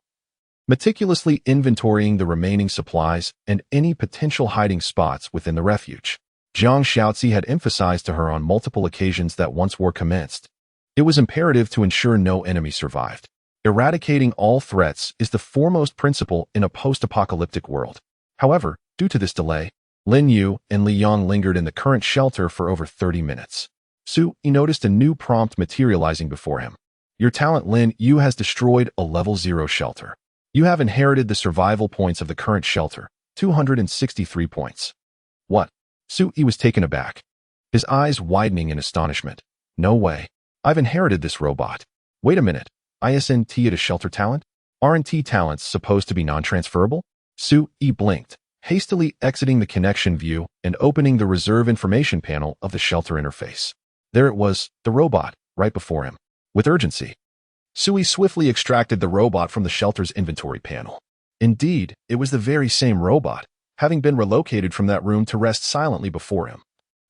meticulously inventorying the remaining supplies and any potential hiding spots within the refuge. Zhang Xiaozi had emphasized to her on multiple occasions that once war commenced, it was imperative to ensure no enemy survived. Eradicating all threats is the foremost principle in a post-apocalyptic world. However, due to this delay, Lin Yu and Li Yong lingered in the current shelter for over 30 minutes. Sui noticed a new prompt materializing before him. "Your talent Lin Yu has destroyed a level 0 shelter. You have inherited the survival points of the current shelter, 263 points. What? Sui was taken aback, his eyes widening in astonishment. No way. I've inherited this robot. Wait a minute. Isn't it a shelter talent? Aren't talents supposed to be non-transferable? Sui blinked, hastily exiting the connection view and opening the reserve information panel of the shelter interface. There it was, the robot, right before him. With urgency, Sui swiftly extracted the robot from the shelter's inventory panel. Indeed, it was the very same robot, having been relocated from that room to rest silently before him.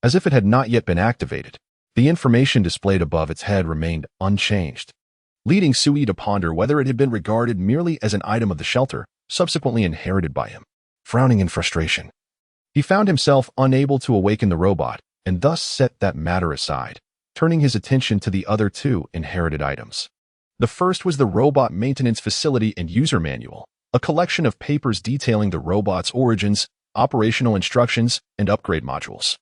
As if it had not yet been activated, the information displayed above its head remained unchanged. leading Sui to ponder whether it had been regarded merely as an item of the shelter, subsequently inherited by him. Frowning in frustration, he found himself unable to awaken the robot, and thus set that matter aside, turning his attention to the other two inherited items. The first was the Robot Maintenance Facility and User Manual, a collection of papers detailing the robot's origins, operational instructions, and upgrade modules.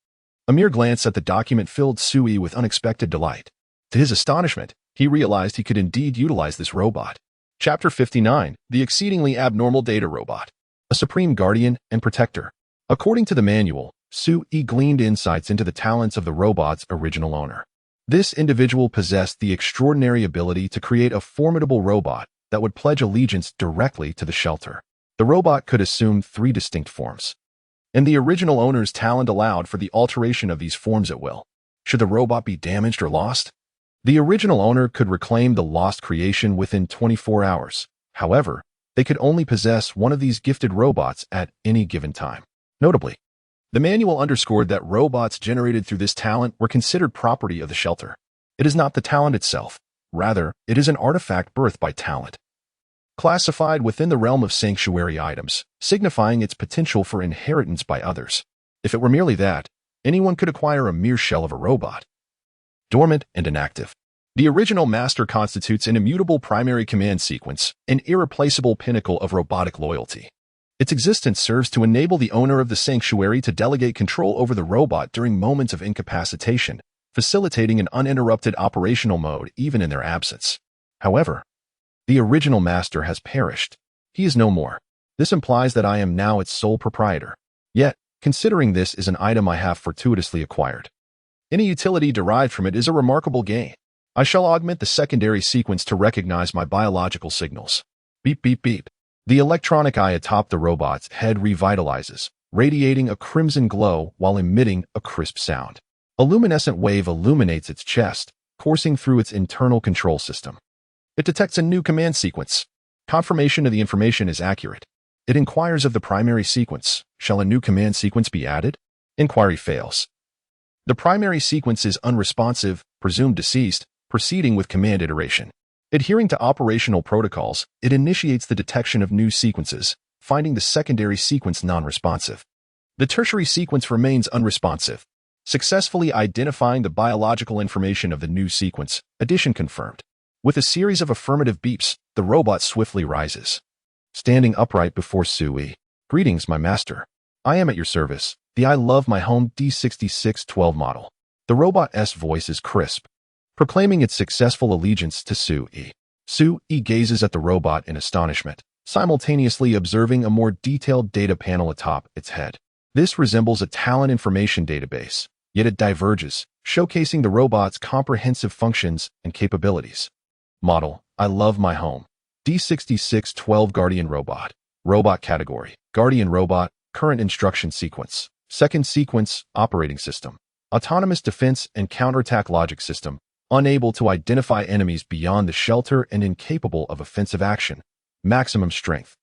A mere glance at the document filled Sui with unexpected delight. To his astonishment, he realized he could indeed utilize this robot. Chapter 59, The Exceedingly Abnormal Data Robot. A Supreme Guardian and Protector. According to the manual, Sui gleaned insights into the talents of the robot's original owner. This individual possessed the extraordinary ability to create a formidable robot that would pledge allegiance directly to the shelter. The robot could assume 3 distinct forms, and the original owner's talent allowed for the alteration of these forms at will. Should the robot be damaged or lost, the original owner could reclaim the lost creation within 24 hours. However, they could only possess one of these gifted robots at any given time. Notably, the manual underscored that robots generated through this talent were considered property of the shelter. It is not the talent itself. Rather, it is an artifact birthed by talent, classified within the realm of sanctuary items, signifying its potential for inheritance by others. If it were merely that, anyone could acquire a mere shell of a robot. Dormant and inactive. The original master constitutes an immutable primary command sequence, an irreplaceable pinnacle of robotic loyalty. Its existence serves to enable the owner of the sanctuary to delegate control over the robot during moments of incapacitation, facilitating an uninterrupted operational mode even in their absence. However, the original master has perished. He is no more. This implies that I am now its sole proprietor. Yet, considering this is an item I have fortuitously acquired, any utility derived from it is a remarkable gain. I shall augment the secondary sequence to recognize my biological signals. Beep, beep, beep. The electronic eye atop the robot's head revitalizes, radiating a crimson glow while emitting a crisp sound. A luminescent wave illuminates its chest, coursing through its internal control system. It detects a new command sequence. Confirmation of the information is accurate. It inquires of the primary sequence. Shall a new command sequence be added? Inquiry fails. The primary sequence is unresponsive, presumed deceased, proceeding with command iteration. Adhering to operational protocols, it initiates the detection of new sequences, finding the secondary sequence non-responsive. The tertiary sequence remains unresponsive, successfully identifying the biological information of the new sequence. Addition confirmed. With a series of affirmative beeps, the robot swiftly rises, standing upright before Sui. Greetings, my master. I am at your service. The I love my home D6612 model. The robot's voice is crisp, proclaiming its successful allegiance to Sui. Sui gazes at the robot in astonishment, simultaneously observing a more detailed data panel atop its head. This resembles a talent information database, yet it diverges, showcasing the robot's comprehensive functions and capabilities. Model: I love my home. D6612 Guardian Robot. Robot category: Guardian Robot. Current instruction sequence. Second sequence: Operating System. Autonomous defense and counterattack logic system. Unable to identify enemies beyond the shelter and incapable of offensive action. Maximum strength: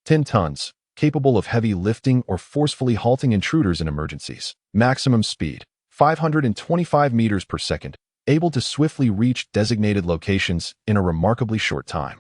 10 tons, capable of heavy lifting or forcefully halting intruders in emergencies. Maximum speed: 525 meters per second, able to swiftly reach designated locations in a remarkably short time.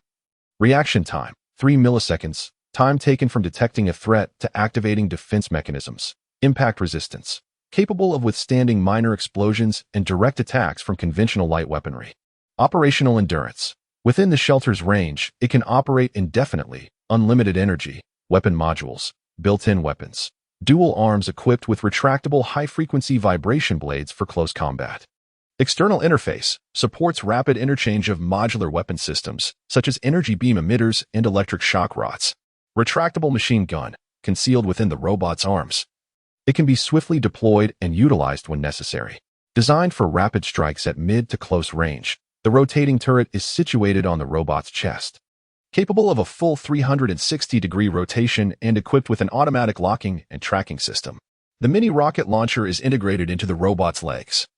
Reaction time: 3 milliseconds, time taken from detecting a threat to activating defense mechanisms. Impact resistance: capable of withstanding minor explosions and direct attacks from conventional light weaponry. Operational endurance: within the shelter's range, it can operate indefinitely. Unlimited energy. Weapon modules: built-in weapons. Dual arms equipped with retractable high-frequency vibration blades for close combat. External interface: supports rapid interchange of modular weapon systems, such as energy beam emitters and electric shock rods. Retractable machine gun, concealed within the robot's arms. It can be swiftly deployed and utilized when necessary. Designed for rapid strikes at mid to close range, the rotating turret is situated on the robot's chest. Capable of a full 360-degree rotation and equipped with an automatic locking and tracking system. The mini rocket launcher is integrated into the robot's legs.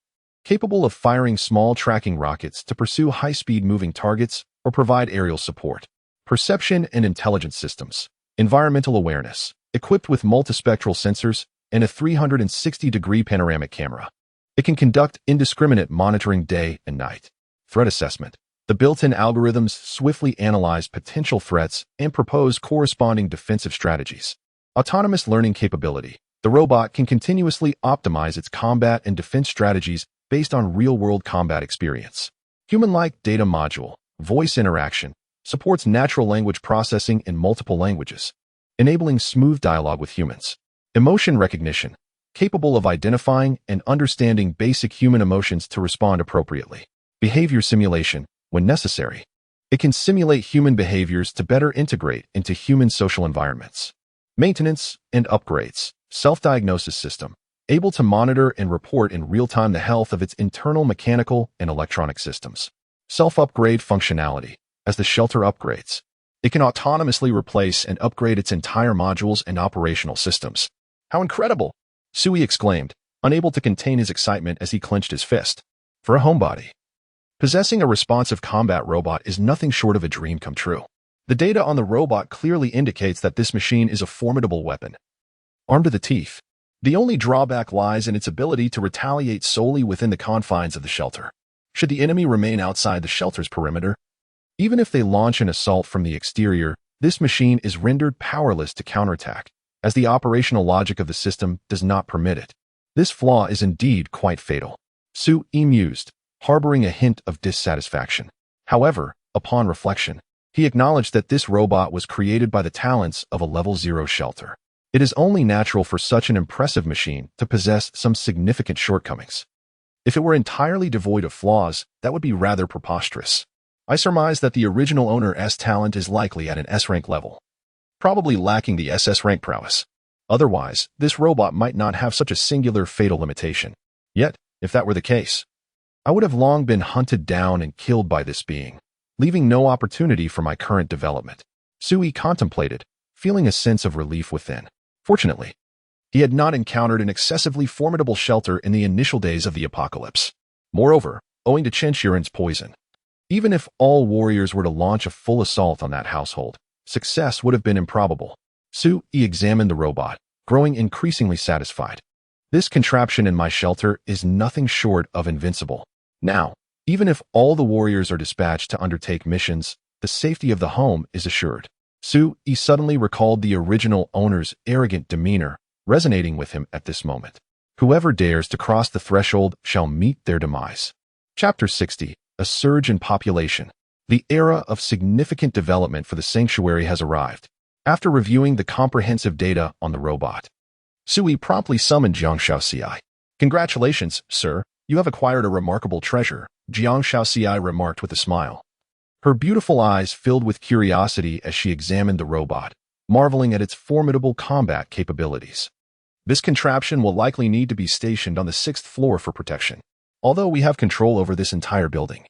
Capable of firing small tracking rockets to pursue high-speed moving targets or provide aerial support. Perception and intelligence systems. Environmental awareness. Equipped with multispectral sensors and a 360-degree panoramic camera. It can conduct indiscriminate monitoring day and night. Threat assessment. The built-in algorithms swiftly analyzed potential threats and proposed corresponding defensive strategies. Autonomous learning capability. The robot can continuously optimize its combat and defense strategies based on real-world combat experience. Human-like data module, voice interaction, supports natural language processing in multiple languages, enabling smooth dialogue with humans. Emotion recognition, capable of identifying and understanding basic human emotions to respond appropriately. Behavior simulation, when necessary. It can simulate human behaviors to better integrate into human social environments. Maintenance and upgrades. Self-diagnosis system, able to monitor and report in real time the health of its internal mechanical and electronic systems. Self-upgrade functionality. As the shelter upgrades, it can autonomously replace and upgrade its entire modules and operational systems. How incredible! Sui exclaimed, unable to contain his excitement as he clenched his fist. For a homebody, possessing a responsive combat robot is nothing short of a dream come true. The data on the robot clearly indicates that this machine is a formidable weapon. Armed to the teeth, the only drawback lies in its ability to retaliate solely within the confines of the shelter. Should the enemy remain outside the shelter's perimeter, even if they launch an assault from the exterior, this machine is rendered powerless to counterattack, as the operational logic of the system does not permit it. This flaw is indeed quite fatal. Sui mused, harboring a hint of dissatisfaction. However, upon reflection, he acknowledged that this robot was created by the talents of a level 0 shelter. It is only natural for such an impressive machine to possess some significant shortcomings. If it were entirely devoid of flaws, that would be rather preposterous. I surmise that the original owner's talent is likely at an S rank level, probably lacking the SS rank prowess. Otherwise, this robot might not have such a singular fatal limitation. Yet, if that were the case, I would have long been hunted down and killed by this being, leaving no opportunity for my current development. Sui contemplated, feeling a sense of relief within. Fortunately, he had not encountered an excessively formidable shelter in the initial days of the apocalypse. Moreover, owing to Chen Qiren's poison, even if all warriors were to launch a full assault on that household, success would have been improbable. Sui examined the robot, growing increasingly satisfied. This contraption in my shelter is nothing short of invincible. Now, even if all the warriors are dispatched to undertake missions, the safety of the home is assured. Sui suddenly recalled the original owner's arrogant demeanor, resonating with him at this moment. Whoever dares to cross the threshold shall meet their demise. Chapter 60. A surge in population. The era of significant development for the sanctuary has arrived. After reviewing the comprehensive data on the robot, Sui promptly summoned Jiang Shaoxi. Congratulations, sir. You have acquired a remarkable treasure, Jiang Shaoxi remarked with a smile. Her beautiful eyes filled with curiosity as she examined the robot, marveling at its formidable combat capabilities. This contraption will likely need to be stationed on the 6th floor for protection. Although we have control over this entire building,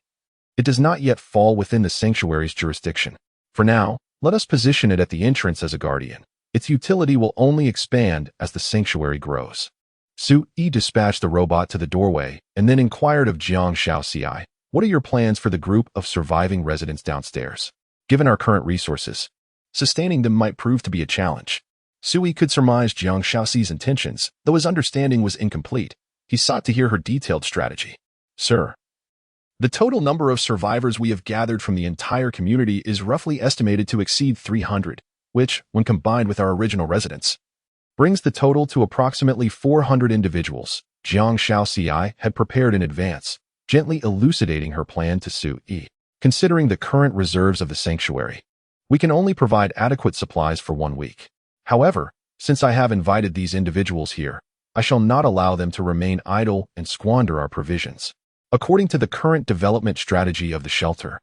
it does not yet fall within the sanctuary's jurisdiction. For now, let us position it at the entrance as a guardian. Its utility will only expand as the sanctuary grows. Sui dispatched the robot to the doorway and then inquired of Jiang Shaoxi, what are your plans for the group of surviving residents downstairs? Given our current resources, sustaining them might prove to be a challenge. Sui could surmise Jiang Shaoxi's intentions, though his understanding was incomplete. He sought to hear her detailed strategy. Sir, the total number of survivors we have gathered from the entire community is roughly estimated to exceed 300, which, when combined with our original residents, brings the total to approximately 400 individuals. Jiang Shaoxi had prepared in advance, gently elucidating her plan to Sui. Considering the current reserves of the sanctuary, we can only provide adequate supplies for 1 week. However, since I have invited these individuals here, I shall not allow them to remain idle and squander our provisions. According to the current development strategy of the shelter,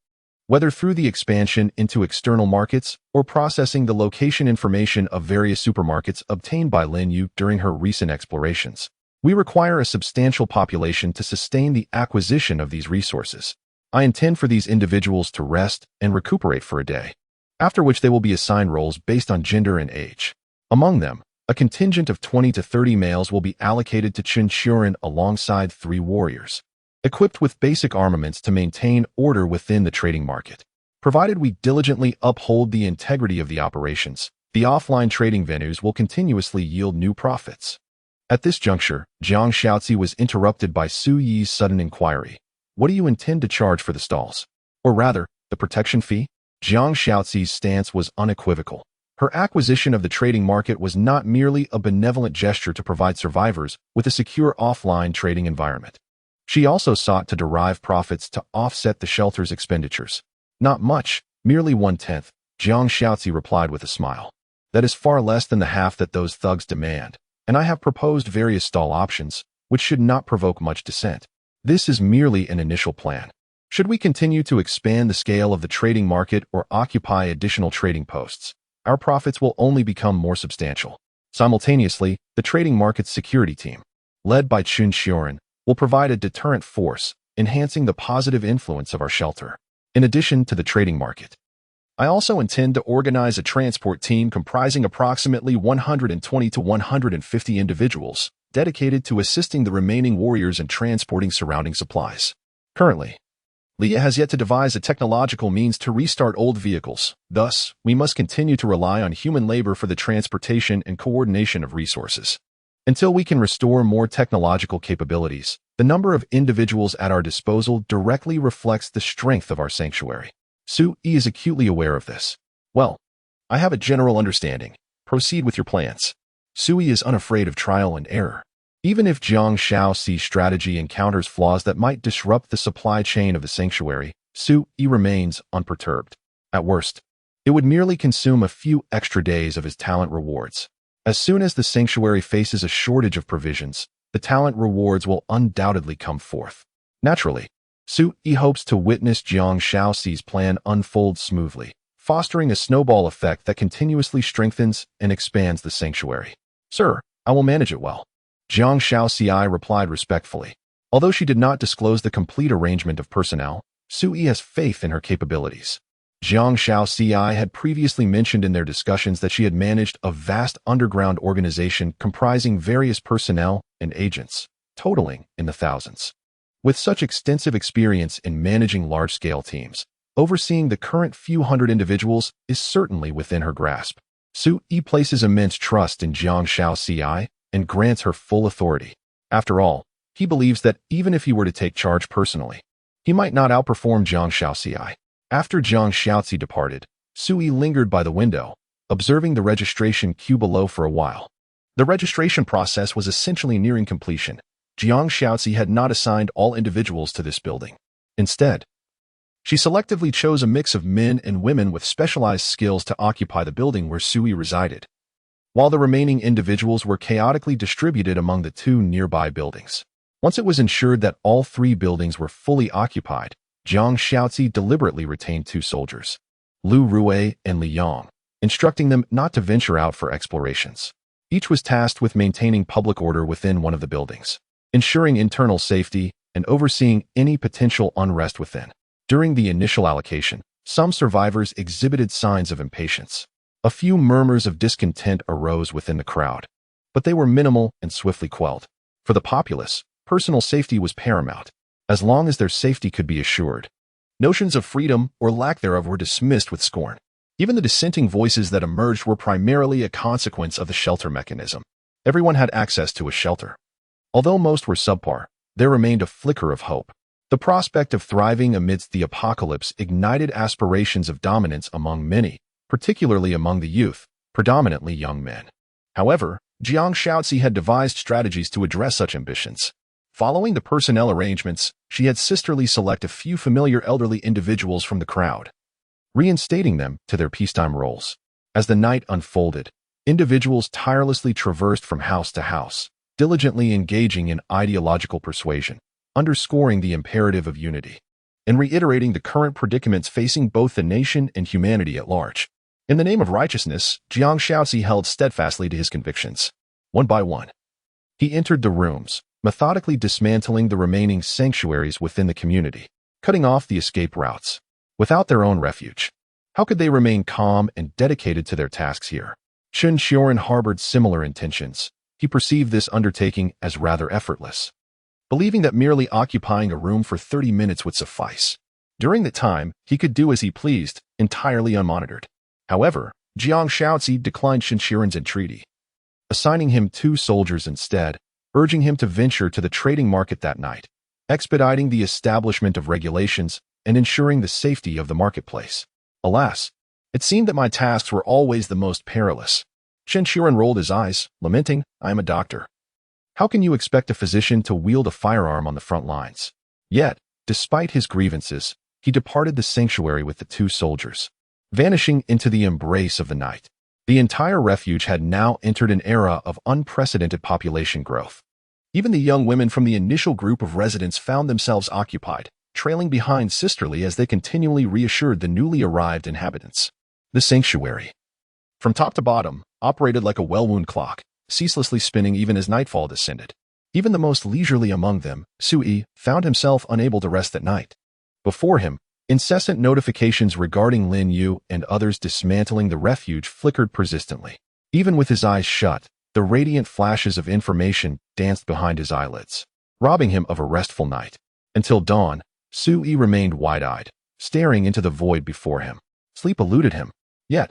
whether through the expansion into external markets or processing the location information of various supermarkets obtained by Lin Yu during her recent explorations, we require a substantial population to sustain the acquisition of these resources. I intend for these individuals to rest and recuperate for a day, after which they will be assigned roles based on gender and age. Among them, a contingent of 20 to 30 males will be allocated to Chen Qiren alongside 3 warriors, equipped with basic armaments to maintain order within the trading market. Provided we diligently uphold the integrity of the operations, the offline trading venues will continuously yield new profits. At this juncture, Jiang Shaoxi was interrupted by Sui's sudden inquiry. What do you intend to charge for the stalls? Or rather, the protection fee? Jiang Shaoxi's stance was unequivocal. Her acquisition of the trading market was not merely a benevolent gesture to provide survivors with a secure offline trading environment. She also sought to derive profits to offset the shelter's expenditures. Not much, merely 1/10, Jiang Shaoxi replied with a smile. That is far less than the half that those thugs demand, and I have proposed various stall options, which should not provoke much dissent. This is merely an initial plan. Should we continue to expand the scale of the trading market or occupy additional trading posts, our profits will only become more substantial. Simultaneously, the trading market's security team, led by Chun Xiuren, will provide a deterrent force, enhancing the positive influence of our shelter. In addition to the trading market, I also intend to organize a transport team comprising approximately 120 to 150 individuals, dedicated to assisting the remaining warriors in transporting surrounding supplies. Currently, Leah has yet to devise a technological means to restart old vehicles. Thus, we must continue to rely on human labor for the transportation and coordination of resources. Until we can restore more technological capabilities, the number of individuals at our disposal directly reflects the strength of our sanctuary. Sui is acutely aware of this. Well, I have a general understanding. Proceed with your plans. Sui is unafraid of trial and error. Even if Jiang Shaoxi's strategy encounters flaws that might disrupt the supply chain of the sanctuary, Sui remains unperturbed. At worst, it would merely consume a few extra days of his talent rewards. As soon as the sanctuary faces a shortage of provisions, the talent rewards will undoubtedly come forth. Naturally, Sui hopes to witness Jiang Shaoxi's plan unfold smoothly, fostering a snowball effect that continuously strengthens and expands the sanctuary. Sir, I will manage it well. Jiang Shaoxi replied respectfully. Although she did not disclose the complete arrangement of personnel, Sui has faith in her capabilities. Jiang Shaoxi had previously mentioned in their discussions that she had managed a vast underground organization comprising various personnel and agents, totaling in the thousands. With such extensive experience in managing large-scale teams, overseeing the current few hundred individuals is certainly within her grasp. Sui places immense trust in Jiang Shaoxi and grants her full authority. After all, he believes that even if he were to take charge personally, he might not outperform Jiang Shaoxi. After Jiang Shaoxi departed, Sui lingered by the window, observing the registration queue below for a while. The registration process was essentially nearing completion. Jiang Shaoxi had not assigned all individuals to this building. Instead, she selectively chose a mix of men and women with specialized skills to occupy the building where Sui resided, while the remaining individuals were chaotically distributed among the two nearby buildings. Once it was ensured that all three buildings were fully occupied, Jiang Shaoxi deliberately retained two soldiers, Lu Rui and Li Yang, instructing them not to venture out for explorations. Each was tasked with maintaining public order within one of the buildings, ensuring internal safety and overseeing any potential unrest within. During the initial allocation, some survivors exhibited signs of impatience. A few murmurs of discontent arose within the crowd, but they were minimal and swiftly quelled. For the populace, personal safety was paramount, as long as their safety could be assured. Notions of freedom or lack thereof were dismissed with scorn. Even the dissenting voices that emerged were primarily a consequence of the shelter mechanism. Everyone had access to a shelter. Although most were subpar, there remained a flicker of hope. The prospect of thriving amidst the apocalypse ignited aspirations of dominance among many, particularly among the youth, predominantly young men. However, Jiang Shaoxi had devised strategies to address such ambitions. Following the personnel arrangements, she had sisterly select a few familiar elderly individuals from the crowd, reinstating them to their peacetime roles. As the night unfolded, individuals tirelessly traversed from house to house, diligently engaging in ideological persuasion, underscoring the imperative of unity, and reiterating the current predicaments facing both the nation and humanity at large. In the name of righteousness, Jiang Shaoxi held steadfastly to his convictions. One by one, he entered the rooms, methodically dismantling the remaining sanctuaries within the community, cutting off the escape routes. Without their own refuge, how could they remain calm and dedicated to their tasks here? Chun Xiuren harbored similar intentions. He perceived this undertaking as rather effortless, believing that merely occupying a room for 30 minutes would suffice. During the time, he could do as he pleased, entirely unmonitored. However, Jiang Shaoxi declined Chun Xiuren's entreaty, assigning him 2 soldiers instead, urging him to venture to the trading market that night, expediting the establishment of regulations, and ensuring the safety of the marketplace. Alas, it seemed that my tasks were always the most perilous. Shenxiren rolled his eyes, lamenting, "I am a doctor. How can you expect a physician to wield a firearm on the front lines?" Yet, despite his grievances, he departed the sanctuary with the two soldiers, vanishing into the embrace of the night. The entire refuge had now entered an era of unprecedented population growth. Even the young women from the initial group of residents found themselves occupied, trailing behind sisterly as they continually reassured the newly arrived inhabitants. The sanctuary, from top to bottom, operated like a well-wound clock, ceaselessly spinning even as nightfall descended. Even the most leisurely among them, Sui, found himself unable to rest at night. Before him, incessant notifications regarding Lin Yu and others dismantling the refuge flickered persistently. Even with his eyes shut, the radiant flashes of information danced behind his eyelids, robbing him of a restful night. Until dawn, Sui remained wide-eyed, staring into the void before him. Sleep eluded him. Yet,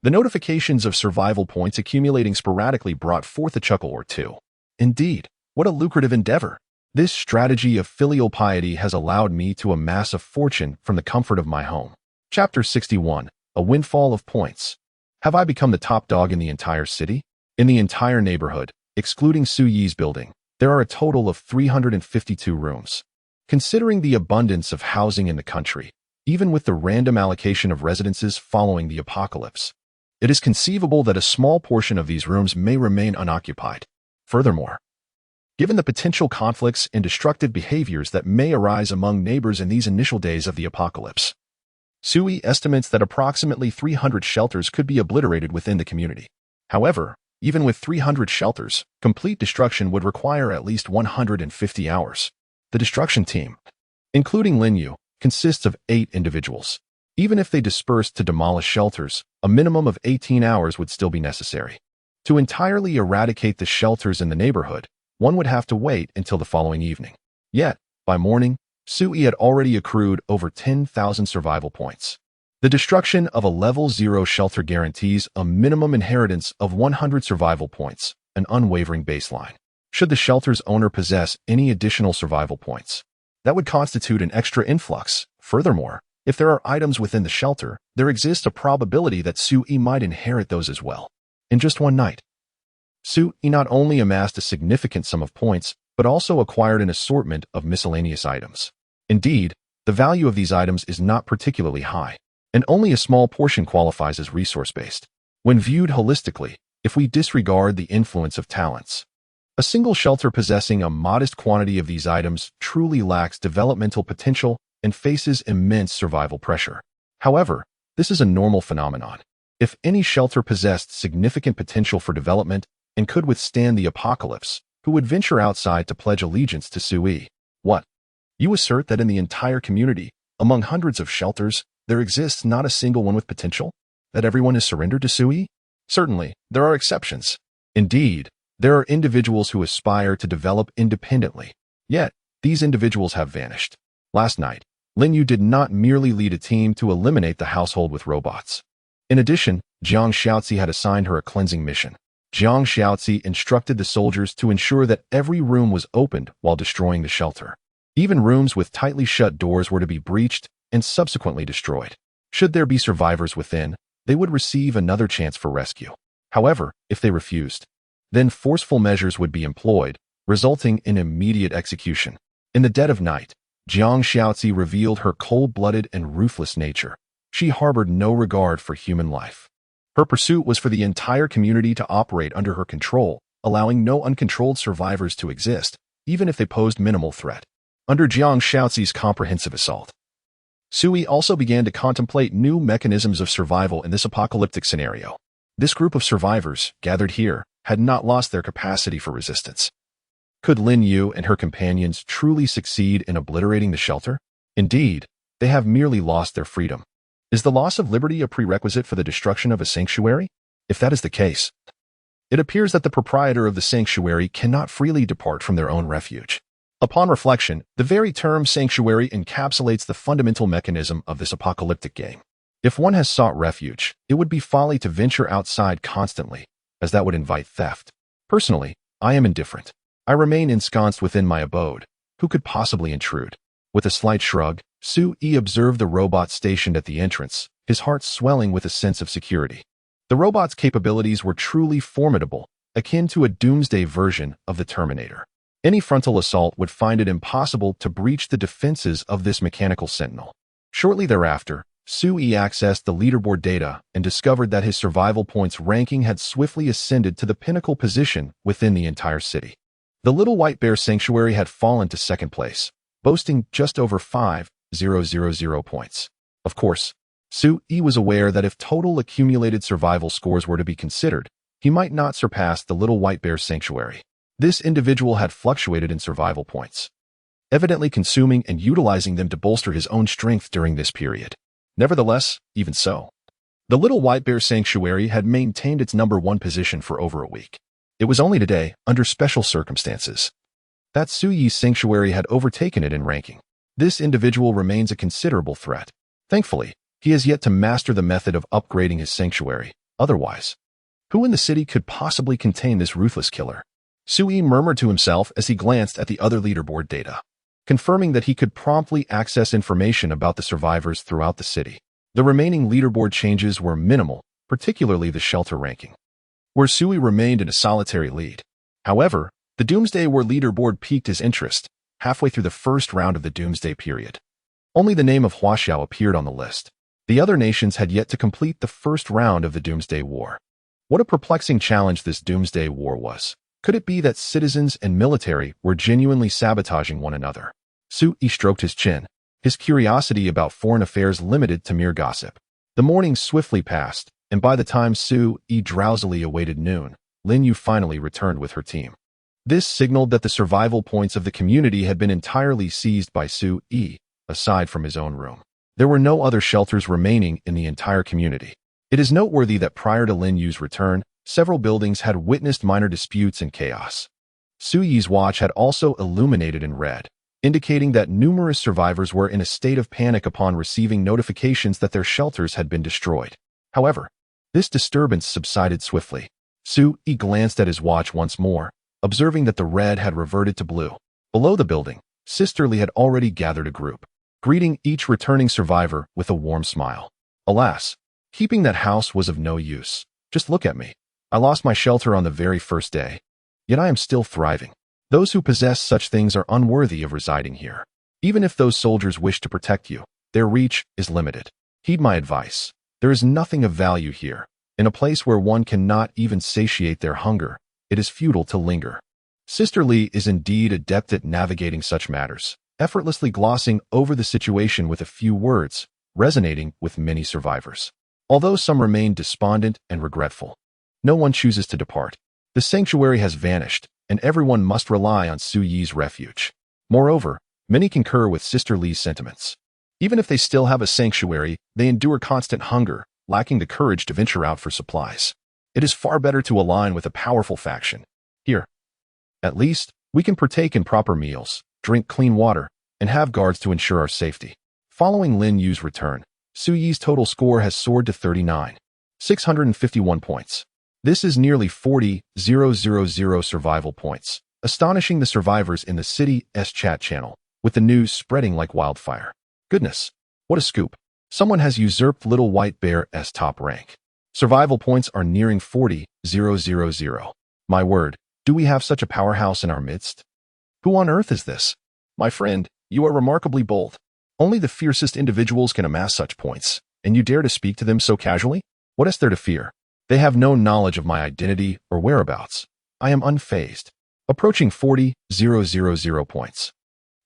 the notifications of survival points accumulating sporadically brought forth a chuckle or two. Indeed, what a lucrative endeavor! This strategy of filial piety has allowed me to amass a fortune from the comfort of my home. Chapter 61. A windfall of points. Have I become the top dog in the entire city? In the entire neighborhood, excluding Su Yi's building, there are a total of 352 rooms. Considering the abundance of housing in the country, even with the random allocation of residences following the apocalypse, it is conceivable that a small portion of these rooms may remain unoccupied. Furthermore, given the potential conflicts and destructive behaviors that may arise among neighbors in these initial days of the apocalypse, Sui estimates that approximately 300 shelters could be obliterated within the community. However, even with 300 shelters, complete destruction would require at least 150 hours. The destruction team, including Lin Yu, consists of 8 individuals. Even if they dispersed to demolish shelters, a minimum of 18 hours would still be necessary. To entirely eradicate the shelters in the neighborhood, one would have to wait until the following evening. Yet, by morning, Sui had already accrued over 10,000 survival points. The destruction of a level 0 shelter guarantees a minimum inheritance of 100 survival points, an unwavering baseline. Should the shelter's owner possess any additional survival points, that would constitute an extra influx. Furthermore, if there are items within the shelter, there exists a probability that Sui might inherit those as well. In just one night, Sui not only amassed a significant sum of points, but also acquired an assortment of miscellaneous items. Indeed, the value of these items is not particularly high, and only a small portion qualifies as resource-based. When viewed holistically, if we disregard the influence of talents, a single shelter possessing a modest quantity of these items truly lacks developmental potential and faces immense survival pressure. However, this is a normal phenomenon. If any shelter possessed significant potential for development and could withstand the apocalypse, who would venture outside to pledge allegiance to Sui? What? You assert that in the entire community, among hundreds of shelters, there exists not a single one with potential? That everyone is surrendered to Sui? Certainly, there are exceptions. Indeed, there are individuals who aspire to develop independently. Yet, these individuals have vanished. Last night, Lin Yu did not merely lead a team to eliminate the household with robots. In addition, Jiang Xiaozi had assigned her a cleansing mission. Jiang Xiaozi instructed the soldiers to ensure that every room was opened while destroying the shelter. Even rooms with tightly shut doors were to be breached and subsequently destroyed. Should there be survivors within, they would receive another chance for rescue. However, if they refused, then forceful measures would be employed, resulting in immediate execution. In the dead of night, Jiang Xiaozi revealed her cold-blooded and ruthless nature. She harbored no regard for human life. Her pursuit was for the entire community to operate under her control, allowing no uncontrolled survivors to exist, even if they posed minimal threat. Under Jiang Xiaozi's comprehensive assault, Sui also began to contemplate new mechanisms of survival in this apocalyptic scenario. This group of survivors, gathered here, had not lost their capacity for resistance. Could Lin Yu and her companions truly succeed in obliterating the shelter? Indeed, they have merely lost their freedom. Is the loss of liberty a prerequisite for the destruction of a sanctuary? If that is the case, it appears that the proprietor of the sanctuary cannot freely depart from their own refuge. Upon reflection, the very term sanctuary encapsulates the fundamental mechanism of this apocalyptic game. If one has sought refuge, it would be folly to venture outside constantly, as that would invite theft. Personally, I am indifferent. I remain ensconced within my abode. Who could possibly intrude? With a slight shrug, Su-yi observed the robot stationed at the entrance, his heart swelling with a sense of security. The robot's capabilities were truly formidable, akin to a Doomsday version of the Terminator. Any frontal assault would find it impossible to breach the defenses of this mechanical sentinel. Shortly thereafter, Su-yi accessed the leaderboard data and discovered that his survival points ranking had swiftly ascended to the pinnacle position within the entire city. The Little White Bear Sanctuary had fallen to second place, boasting just over 5,000 points. Of course, Su-yi was aware that if total accumulated survival scores were to be considered, he might not surpass the Little White Bear Sanctuary. This individual had fluctuated in survival points, evidently consuming and utilizing them to bolster his own strength during this period. Nevertheless, even so, the Little White Bear Sanctuary had maintained its #1 position for over a week. It was only today, under special circumstances, that Su-yi's sanctuary had overtaken it in ranking. This individual remains a considerable threat. Thankfully, he has yet to master the method of upgrading his sanctuary. Otherwise, who in the city could possibly contain this ruthless killer? Su-yi murmured to himself as he glanced at the other leaderboard data, confirming that he could promptly access information about the survivors throughout the city. The remaining leaderboard changes were minimal, particularly the shelter ranking, where Su-yi remained in a solitary lead. However, the Doomsday War leaderboard piqued his interest halfway through the first round of the Doomsday period. Only the name of Huaxiao appeared on the list. The other nations had yet to complete the first round of the Doomsday War. What a perplexing challenge this Doomsday War was. Could it be that citizens and military were genuinely sabotaging one another? Su-yi stroked his chin, his curiosity about foreign affairs limited to mere gossip. The morning swiftly passed, and by the time Su-yi drowsily awaited noon, Lin Yu finally returned with her team. This signaled that the survival points of the community had been entirely seized by Su-yi, aside from his own room. There were no other shelters remaining in the entire community. It is noteworthy that prior to Lin Yu's return, several buildings had witnessed minor disputes and chaos. Su-yi's watch had also illuminated in red, indicating that numerous survivors were in a state of panic upon receiving notifications that their shelters had been destroyed. However, this disturbance subsided swiftly. Su-yi glanced at his watch once more, observing that the red had reverted to blue. Below the building, Sister Lee had already gathered a group, greeting each returning survivor with a warm smile. Alas, keeping that house was of no use. Just look at me. I lost my shelter on the very first day, yet I am still thriving. Those who possess such things are unworthy of residing here. Even if those soldiers wish to protect you, their reach is limited. Heed my advice. There is nothing of value here. In a place where one cannot even satiate their hunger, it is futile to linger. Sister Lee is indeed adept at navigating such matters, effortlessly glossing over the situation with a few words, resonating with many survivors. Although some remain despondent and regretful, no one chooses to depart. The sanctuary has vanished, and everyone must rely on Su-yi's refuge. Moreover, many concur with Sister Lee's sentiments. Even if they still have a sanctuary, they endure constant hunger, lacking the courage to venture out for supplies. It is far better to align with a powerful faction. Here, at least, we can partake in proper meals, drink clean water, and have guards to ensure our safety. Following Lin Yu's return, Su-yi's total score has soared to 39,651 points. This is nearly 40,000 survival points, astonishing the survivors in the city's chat channel, with the news spreading like wildfire. Goodness, what a scoop. Someone has usurped Little White Bear's top rank. Survival points are nearing 40,000. My word, do we have such a powerhouse in our midst? Who on earth is this? My friend, you are remarkably bold. Only the fiercest individuals can amass such points, and you dare to speak to them so casually? What is there to fear? They have no knowledge of my identity or whereabouts. I am unfazed. Approaching 40,000 points.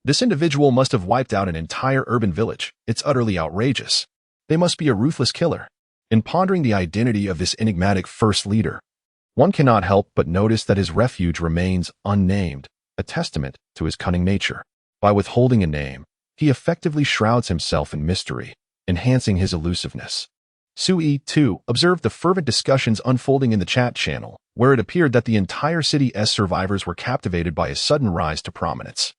This individual must have wiped out an entire urban village. It's utterly outrageous. They must be a ruthless killer. In pondering the identity of this enigmatic first leader, one cannot help but notice that his refuge remains unnamed, a testament to his cunning nature. By withholding a name, he effectively shrouds himself in mystery, enhancing his elusiveness. Su-yi, too, observed the fervent discussions unfolding in the chat channel, where it appeared that the entire city's survivors were captivated by his sudden rise to prominence.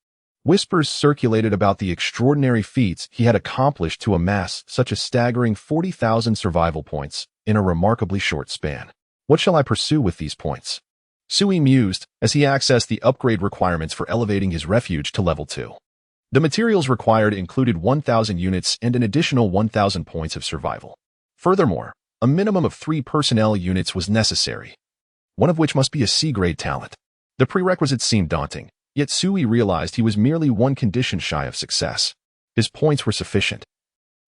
Whispers circulated about the extraordinary feats he had accomplished to amass such a staggering 40,000 survival points in a remarkably short span. What shall I pursue with these points? Su-yi mused as he accessed the upgrade requirements for elevating his refuge to level 2. The materials required included 1,000 units and an additional 1,000 points of survival. Furthermore, a minimum of 3 personnel units was necessary, one of which must be a C-grade talent. The prerequisites seemed daunting, yet Sui realized he was merely one condition shy of success. His points were sufficient,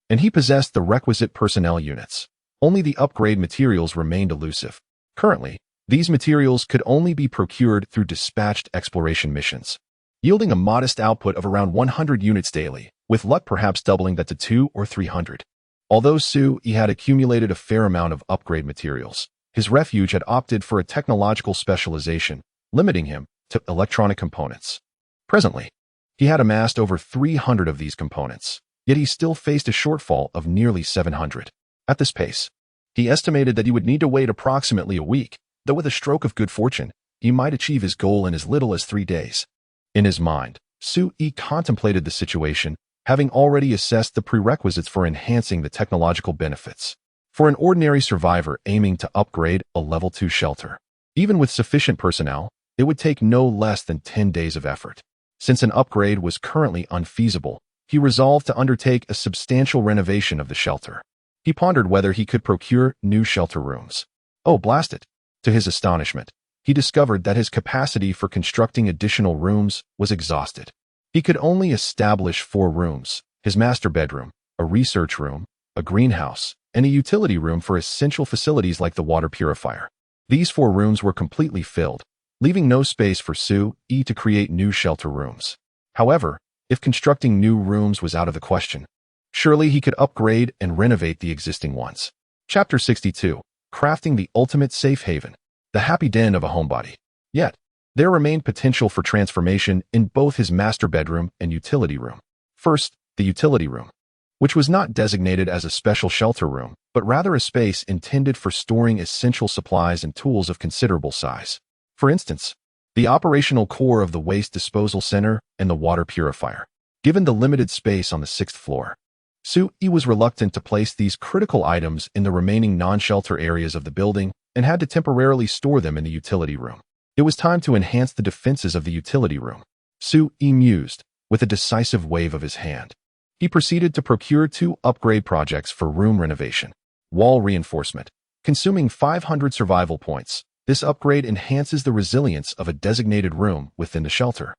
and he possessed the requisite personnel units. Only the upgrade materials remained elusive. Currently, these materials could only be procured through dispatched exploration missions, yielding a modest output of around 100 units daily, with luck perhaps doubling that to 200 or 300. Although Sui had accumulated a fair amount of upgrade materials, his refuge had opted for a technological specialization, limiting him to electronic components. Presently, he had amassed over 300 of these components, yet he still faced a shortfall of nearly 700. At this pace, he estimated that he would need to wait approximately a week, though with a stroke of good fortune, he might achieve his goal in as little as 3 days. In his mind, Sui contemplated the situation, having already assessed the prerequisites for enhancing the technological benefits. For an ordinary survivor aiming to upgrade a level 2 shelter, even with sufficient personnel, it would take no less than 10 days of effort. Since an upgrade was currently unfeasible, he resolved to undertake a substantial renovation of the shelter. He pondered whether he could procure new shelter rooms. Oh, blast it! To his astonishment, he discovered that his capacity for constructing additional rooms was exhausted. He could only establish 4 rooms: his master bedroom, a research room, a greenhouse, and a utility room for essential facilities like the water purifier. These 4 rooms were completely filled, leaving no space for Sui to create new shelter rooms. However, if constructing new rooms was out of the question, surely he could upgrade and renovate the existing ones. Chapter 62. Crafting the Ultimate Safe Haven. The happy den of a homebody. Yet, there remained potential for transformation in both his master bedroom and utility room. First, the utility room, which was not designated as a special shelter room, but rather a space intended for storing essential supplies and tools of considerable size. For instance, the operational core of the waste disposal center and the water purifier. Given the limited space on the 6th floor, Sui was reluctant to place these critical items in the remaining non-shelter areas of the building and had to temporarily store them in the utility room. It was time to enhance the defenses of the utility room. Sui mused, with a decisive wave of his hand. He proceeded to procure 2 upgrade projects for room renovation. Wall reinforcement. Consuming 500 survival points, this upgrade enhances the resilience of a designated room within the shelter,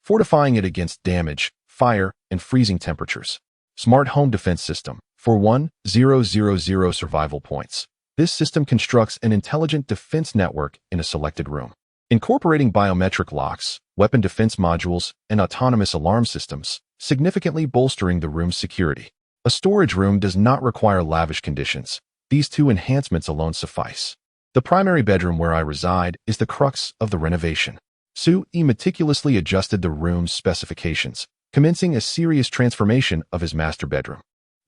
fortifying it against damage, fire, and freezing temperatures. Smart home defense system. For 1,000 survival points, this system constructs an intelligent defense network in a selected room, incorporating biometric locks, weapon defense modules, and autonomous alarm systems, significantly bolstering the room's security. A storage room does not require lavish conditions. These 2 enhancements alone suffice. The primary bedroom where I reside is the crux of the renovation. Sui meticulously adjusted the room's specifications, commencing a serious transformation of his master bedroom.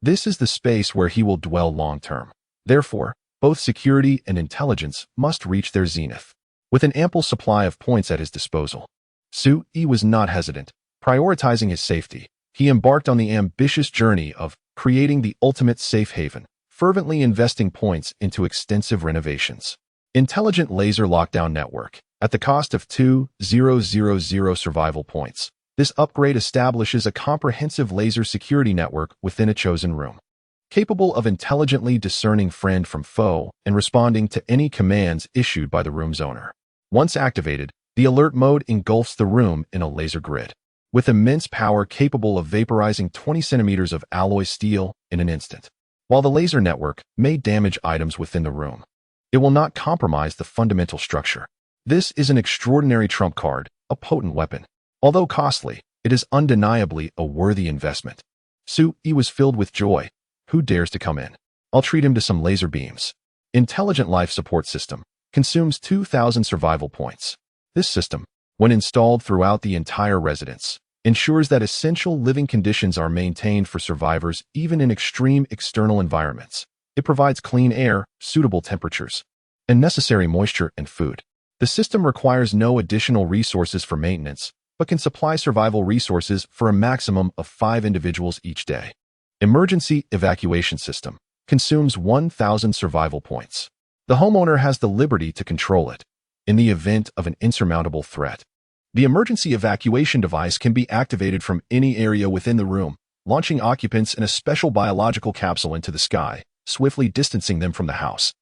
This is the space where he will dwell long-term. Therefore, both security and intelligence must reach their zenith. With an ample supply of points at his disposal, Sui was not hesitant. Prioritizing his safety, he embarked on the ambitious journey of creating the ultimate safe haven, fervently investing points into extensive renovations. Intelligent laser lockdown network. At the cost of 2,000 survival points, this upgrade establishes a comprehensive laser security network within a chosen room, capable of intelligently discerning friend from foe and responding to any commands issued by the room's owner. Once activated, the alert mode engulfs the room in a laser grid, with immense power capable of vaporizing 20 centimeters of alloy steel in an instant. While the laser network may damage items within the room, it will not compromise the fundamental structure. This is an extraordinary trump card, a potent weapon. Although costly, it is undeniably a worthy investment. Sui was filled with joy. Who dares to come in? I'll treat him to some laser beams. Intelligent life support system. Consumes 2,000 survival points. This system, when installed throughout the entire residence, ensures that essential living conditions are maintained for survivors even in extreme external environments. It provides clean air, suitable temperatures, and necessary moisture and food. The system requires no additional resources for maintenance, but can supply survival resources for a maximum of 5 individuals each day. Emergency evacuation system. Consumes 1,000 survival points. The homeowner has the liberty to control it in the event of an insurmountable threat. The emergency evacuation device can be activated from any area within the room, launching occupants in a special biological capsule into the sky, swiftly distancing them from the house,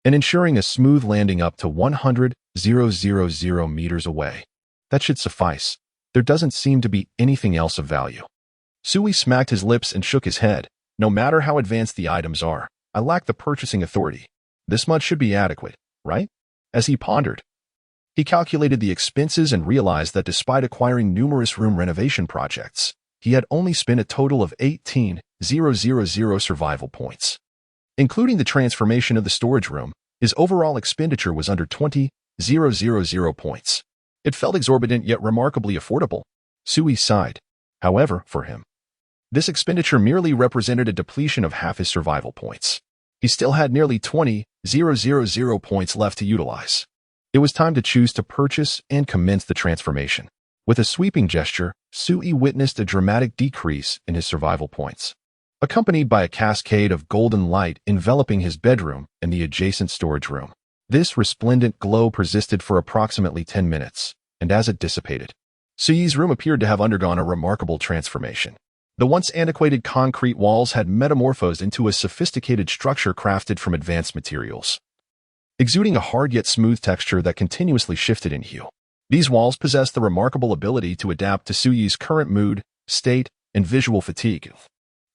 and ensuring a smooth landing up to 100,000 meters away. That should suffice. There doesn't seem to be anything else of value. Sui smacked his lips and shook his head. No matter how advanced the items are, I lack the purchasing authority. This much should be adequate, right? As he pondered, he calculated the expenses and realized that despite acquiring numerous room renovation projects, he had only spent a total of 18,000 survival points. Including the transformation of the storage room, his overall expenditure was under 20,000 points. It felt exorbitant yet remarkably affordable. Sui sighed. However, for him, this expenditure merely represented a depletion of half his survival points. He still had nearly 20,000 points left to utilize. It was time to choose to purchase and commence the transformation. With a sweeping gesture, Sui witnessed a dramatic decrease in his survival points, accompanied by a cascade of golden light enveloping his bedroom and the adjacent storage room. This resplendent glow persisted for approximately 10 minutes, and as it dissipated, Sui's room appeared to have undergone a remarkable transformation. The once antiquated concrete walls had metamorphosed into a sophisticated structure crafted from advanced materials, exuding a hard yet smooth texture that continuously shifted in hue. These walls possessed the remarkable ability to adapt to Sui's current mood, state, and visual fatigue,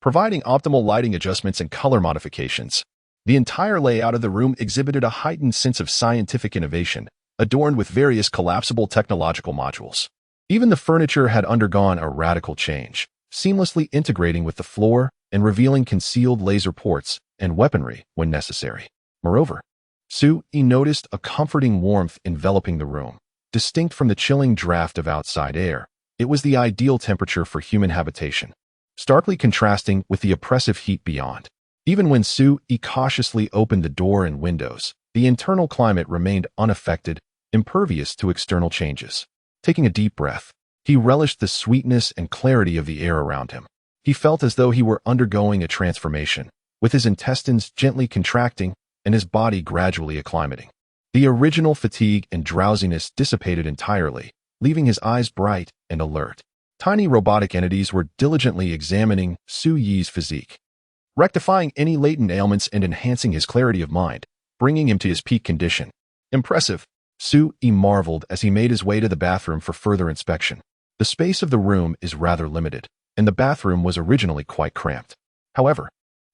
providing optimal lighting adjustments and color modifications. The entire layout of the room exhibited a heightened sense of scientific innovation, adorned with various collapsible technological modules. Even the furniture had undergone a radical change, seamlessly integrating with the floor and revealing concealed laser ports and weaponry when necessary. Moreover, Sui noticed a comforting warmth enveloping the room. Distinct from the chilling draft of outside air, it was the ideal temperature for human habitation, starkly contrasting with the oppressive heat beyond. Even when Sui cautiously opened the door and windows, the internal climate remained unaffected, impervious to external changes. Taking a deep breath, he relished the sweetness and clarity of the air around him. He felt as though he were undergoing a transformation, with his intestines gently contracting and his body gradually acclimating. The original fatigue and drowsiness dissipated entirely, leaving his eyes bright and alert. Tiny robotic entities were diligently examining Sui's physique, rectifying any latent ailments and enhancing his clarity of mind, bringing him to his peak condition. Impressive, Sui marveled as he made his way to the bathroom for further inspection. The space of the room is rather limited, and the bathroom was originally quite cramped. However,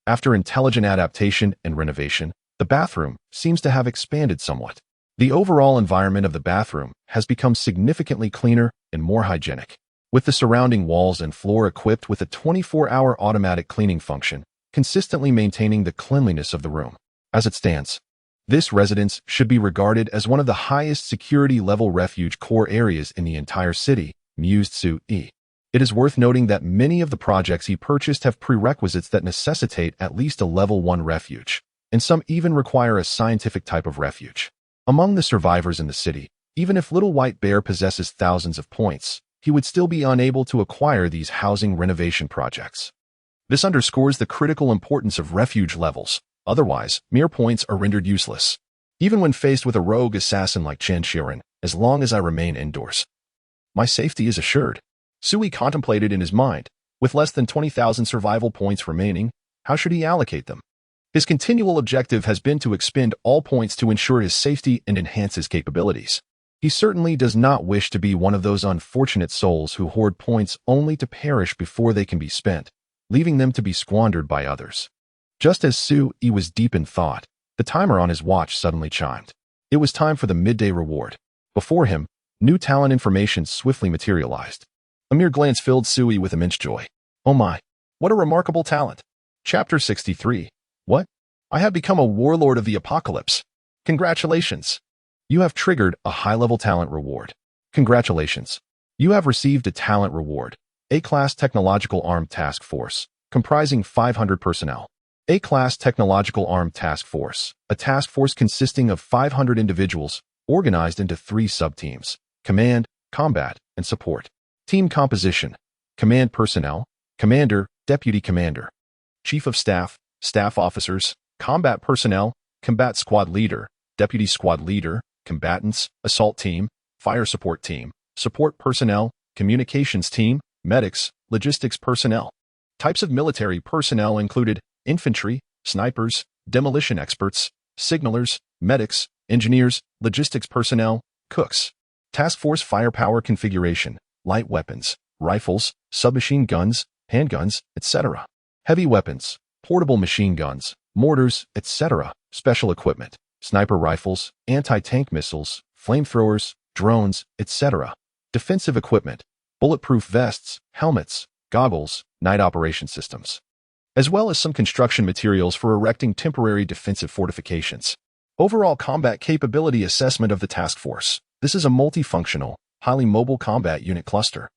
after intelligent adaptation and renovation, the bathroom seems to have expanded somewhat. The overall environment of the bathroom has become significantly cleaner and more hygienic, with the surrounding walls and floor equipped with a 24-hour automatic cleaning function, consistently maintaining the cleanliness of the room. As it stands, this residence should be regarded as one of the highest security-level refuge core areas in the entire city, mused Sui. It is worth noting that many of the projects he purchased have prerequisites that necessitate at least a level 1 refuge, and some even require a scientific type of refuge. Among the survivors in the city, even if Little White Bear possesses thousands of points, he would still be unable to acquire these housing renovation projects. This underscores the critical importance of refuge levels. Otherwise, mere points are rendered useless. Even when faced with a rogue assassin like Chen Shiren, as long as I remain indoors, my safety is assured. Sui contemplated in his mind. With less than 20,000 survival points remaining, how should he allocate them? His continual objective has been to expend all points to ensure his safety and enhance his capabilities. He certainly does not wish to be one of those unfortunate souls who hoard points only to perish before they can be spent, leaving them to be squandered by others. Just as Sui was deep in thought, the timer on his watch suddenly chimed. It was time for the midday reward. Before him, new talent information swiftly materialized. A mere glance filled Sui with immense joy. Oh my, what a remarkable talent. Chapter 63. What? I have become a warlord of the apocalypse. Congratulations. You have triggered a high-level talent reward. Congratulations. You have received a talent reward. A-Class Technological Armed Task Force, comprising 500 personnel. A-Class Technological Armed Task Force, a task force consisting of 500 individuals, organized into 3 sub-teams: Command, Combat, and Support. Team composition: Command Personnel, Commander, Deputy Commander, Chief of Staff, Staff Officers, Combat Personnel, Combat Squad Leader, Deputy Squad Leader, Combatants, Assault Team, Fire Support Team, support personnel, communications team, medics, logistics personnel. Types of military personnel included infantry, snipers, demolition experts, signalers, medics, engineers, logistics personnel, cooks. Task Force firepower configuration, light weapons, rifles, submachine guns, handguns, etc. Heavy weapons, portable machine guns, mortars, etc. Special equipment, sniper rifles, anti-tank missiles, flamethrowers, drones, etc. Defensive equipment, bulletproof vests, helmets, goggles, night operation systems, as well as some construction materials for erecting temporary defensive fortifications. Overall combat capability assessment of the task force. This is a multifunctional, highly mobile combat unit cluster.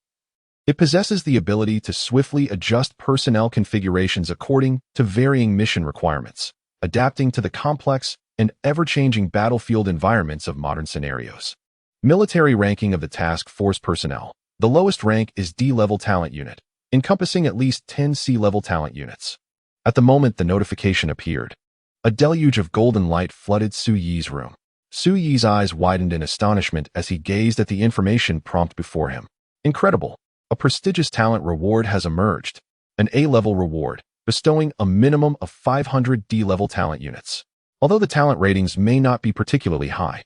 It possesses the ability to swiftly adjust personnel configurations according to varying mission requirements, adapting to the complex and ever-changing battlefield environments of modern scenarios. Military ranking of the task force personnel. The lowest rank is D-level talent unit, encompassing at least 10 C-level talent units. At the moment the notification appeared, a deluge of golden light flooded Su Yi's room. Su Yi's eyes widened in astonishment as he gazed at the information prompt before him. Incredible! A prestigious talent reward has emerged, an A-level reward, bestowing a minimum of 500 D-level talent units. Although the talent ratings may not be particularly high,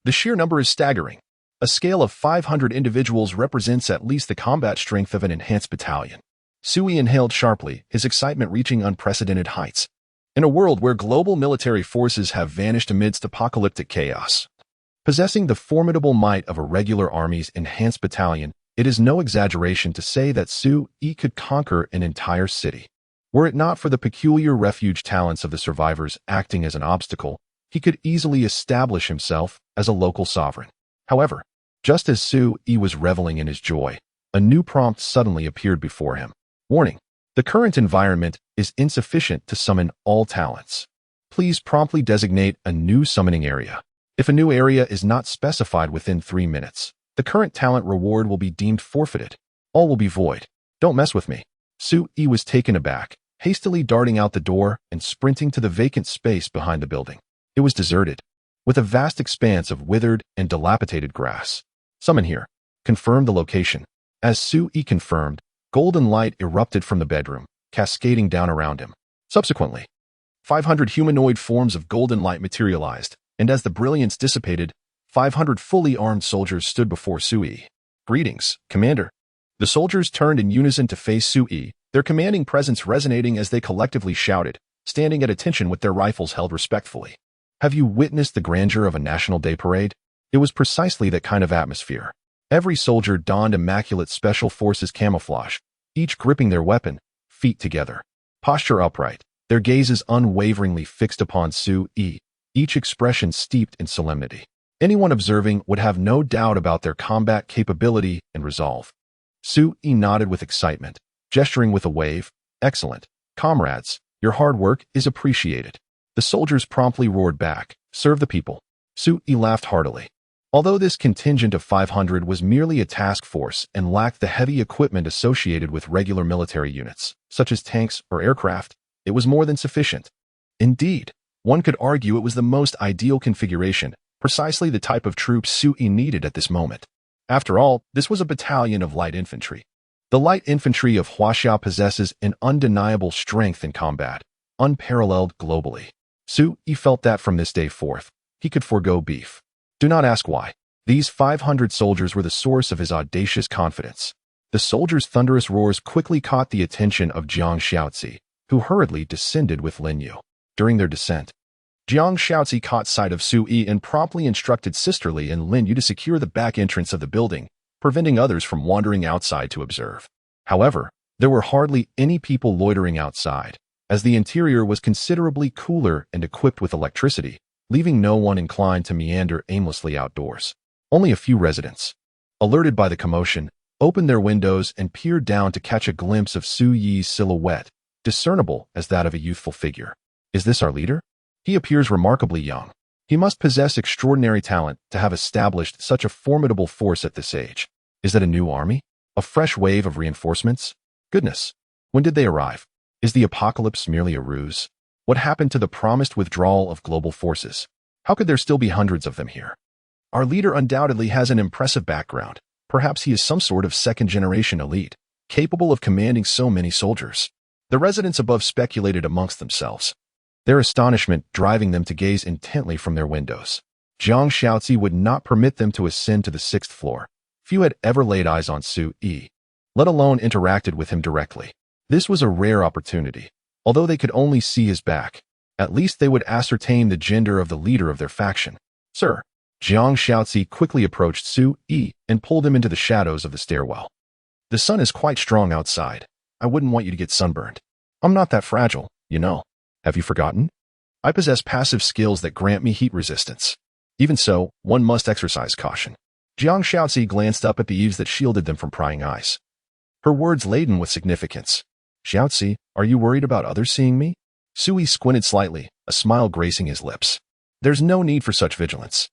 the sheer number is staggering. A scale of 500 individuals represents at least the combat strength of an enhanced battalion. Su Yi inhaled sharply, his excitement reaching unprecedented heights. In a world where global military forces have vanished amidst apocalyptic chaos, possessing the formidable might of a regular army's enhanced battalion, it is no exaggeration to say that Su Yi could conquer an entire city. Were it not for the peculiar refuge talents of the survivors acting as an obstacle, he could easily establish himself as a local sovereign. However, just as Su Yi was reveling in his joy, a new prompt suddenly appeared before him. Warning: the current environment is insufficient to summon all talents. Please promptly designate a new summoning area. If a new area is not specified within 3 minutes, the current talent reward will be deemed forfeited. All will be void. Don't mess with me. Su Yi was taken aback, hastily darting out the door and sprinting to the vacant space behind the building. It was deserted, with a vast expanse of withered and dilapidated grass. Summon here. Confirm the location. As Su Yi confirmed, golden light erupted from the bedroom, cascading down around him. Subsequently, 500 humanoid forms of golden light materialized, and as the brilliance dissipated, 500 fully armed soldiers stood before Su Yi. Greetings, Commander. The soldiers turned in unison to face Su Yi, their commanding presence resonating as they collectively shouted, standing at attention with their rifles held respectfully. Have you witnessed the grandeur of a National Day parade? It was precisely that kind of atmosphere. Every soldier donned immaculate Special Forces camouflage, each gripping their weapon, feet together, posture upright, their gazes unwaveringly fixed upon Su Yi, each expression steeped in solemnity. Anyone observing would have no doubt about their combat capability and resolve. Su Yi nodded with excitement, gesturing with a wave. Excellent. Comrades, your hard work is appreciated. The soldiers promptly roared back, serve the people. Su Yi laughed heartily. Although this contingent of 500 was merely a task force and lacked the heavy equipment associated with regular military units, such as tanks or aircraft, it was more than sufficient. Indeed, one could argue it was the most ideal configuration, precisely the type of troops Su Yi needed at this moment. After all, this was a battalion of light infantry. The light infantry of Huaxia possesses an undeniable strength in combat, unparalleled globally. Su Yi felt that from this day forth, he could forego beef. Do not ask why. These 500 soldiers were the source of his audacious confidence. The soldiers' thunderous roars quickly caught the attention of Jiang Xiaozi, who hurriedly descended with Lin Yu. During their descent, Jiang Xiaozi caught sight of Su Yi and promptly instructed Sister Li and Lin Yu to secure the back entrance of the building, preventing others from wandering outside to observe. However, there were hardly any people loitering outside, as the interior was considerably cooler and equipped with electricity, leaving no one inclined to meander aimlessly outdoors. Only a few residents, alerted by the commotion, opened their windows and peered down to catch a glimpse of Su Yi's silhouette, discernible as that of a youthful figure. Is this our leader? He appears remarkably young. He must possess extraordinary talent to have established such a formidable force at this age. Is that a new army? A fresh wave of reinforcements? Goodness! When did they arrive? Is the apocalypse merely a ruse? What happened to the promised withdrawal of global forces? How could there still be hundreds of them here? Our leader undoubtedly has an impressive background. Perhaps he is some sort of second-generation elite, capable of commanding so many soldiers. The residents above speculated amongst themselves, their astonishment driving them to gaze intently from their windows. Jiang Shaozi would not permit them to ascend to the 6th floor. Few had ever laid eyes on Su Yi, let alone interacted with him directly. This was a rare opportunity. Although they could only see his back, at least they would ascertain the gender of the leader of their faction. Sir, Jiang Shaozi quickly approached Su Yi and pulled him into the shadows of the stairwell. The sun is quite strong outside. I wouldn't want you to get sunburned. I'm not that fragile, you know. Have you forgotten? I possess passive skills that grant me heat resistance. Even so, one must exercise caution. Jiang Shaozi glanced up at the eaves that shielded them from prying eyes. Her words laden with significance. Shaozi, are you worried about others seeing me? Sui squinted slightly, a smile gracing his lips. There's no need for such vigilance.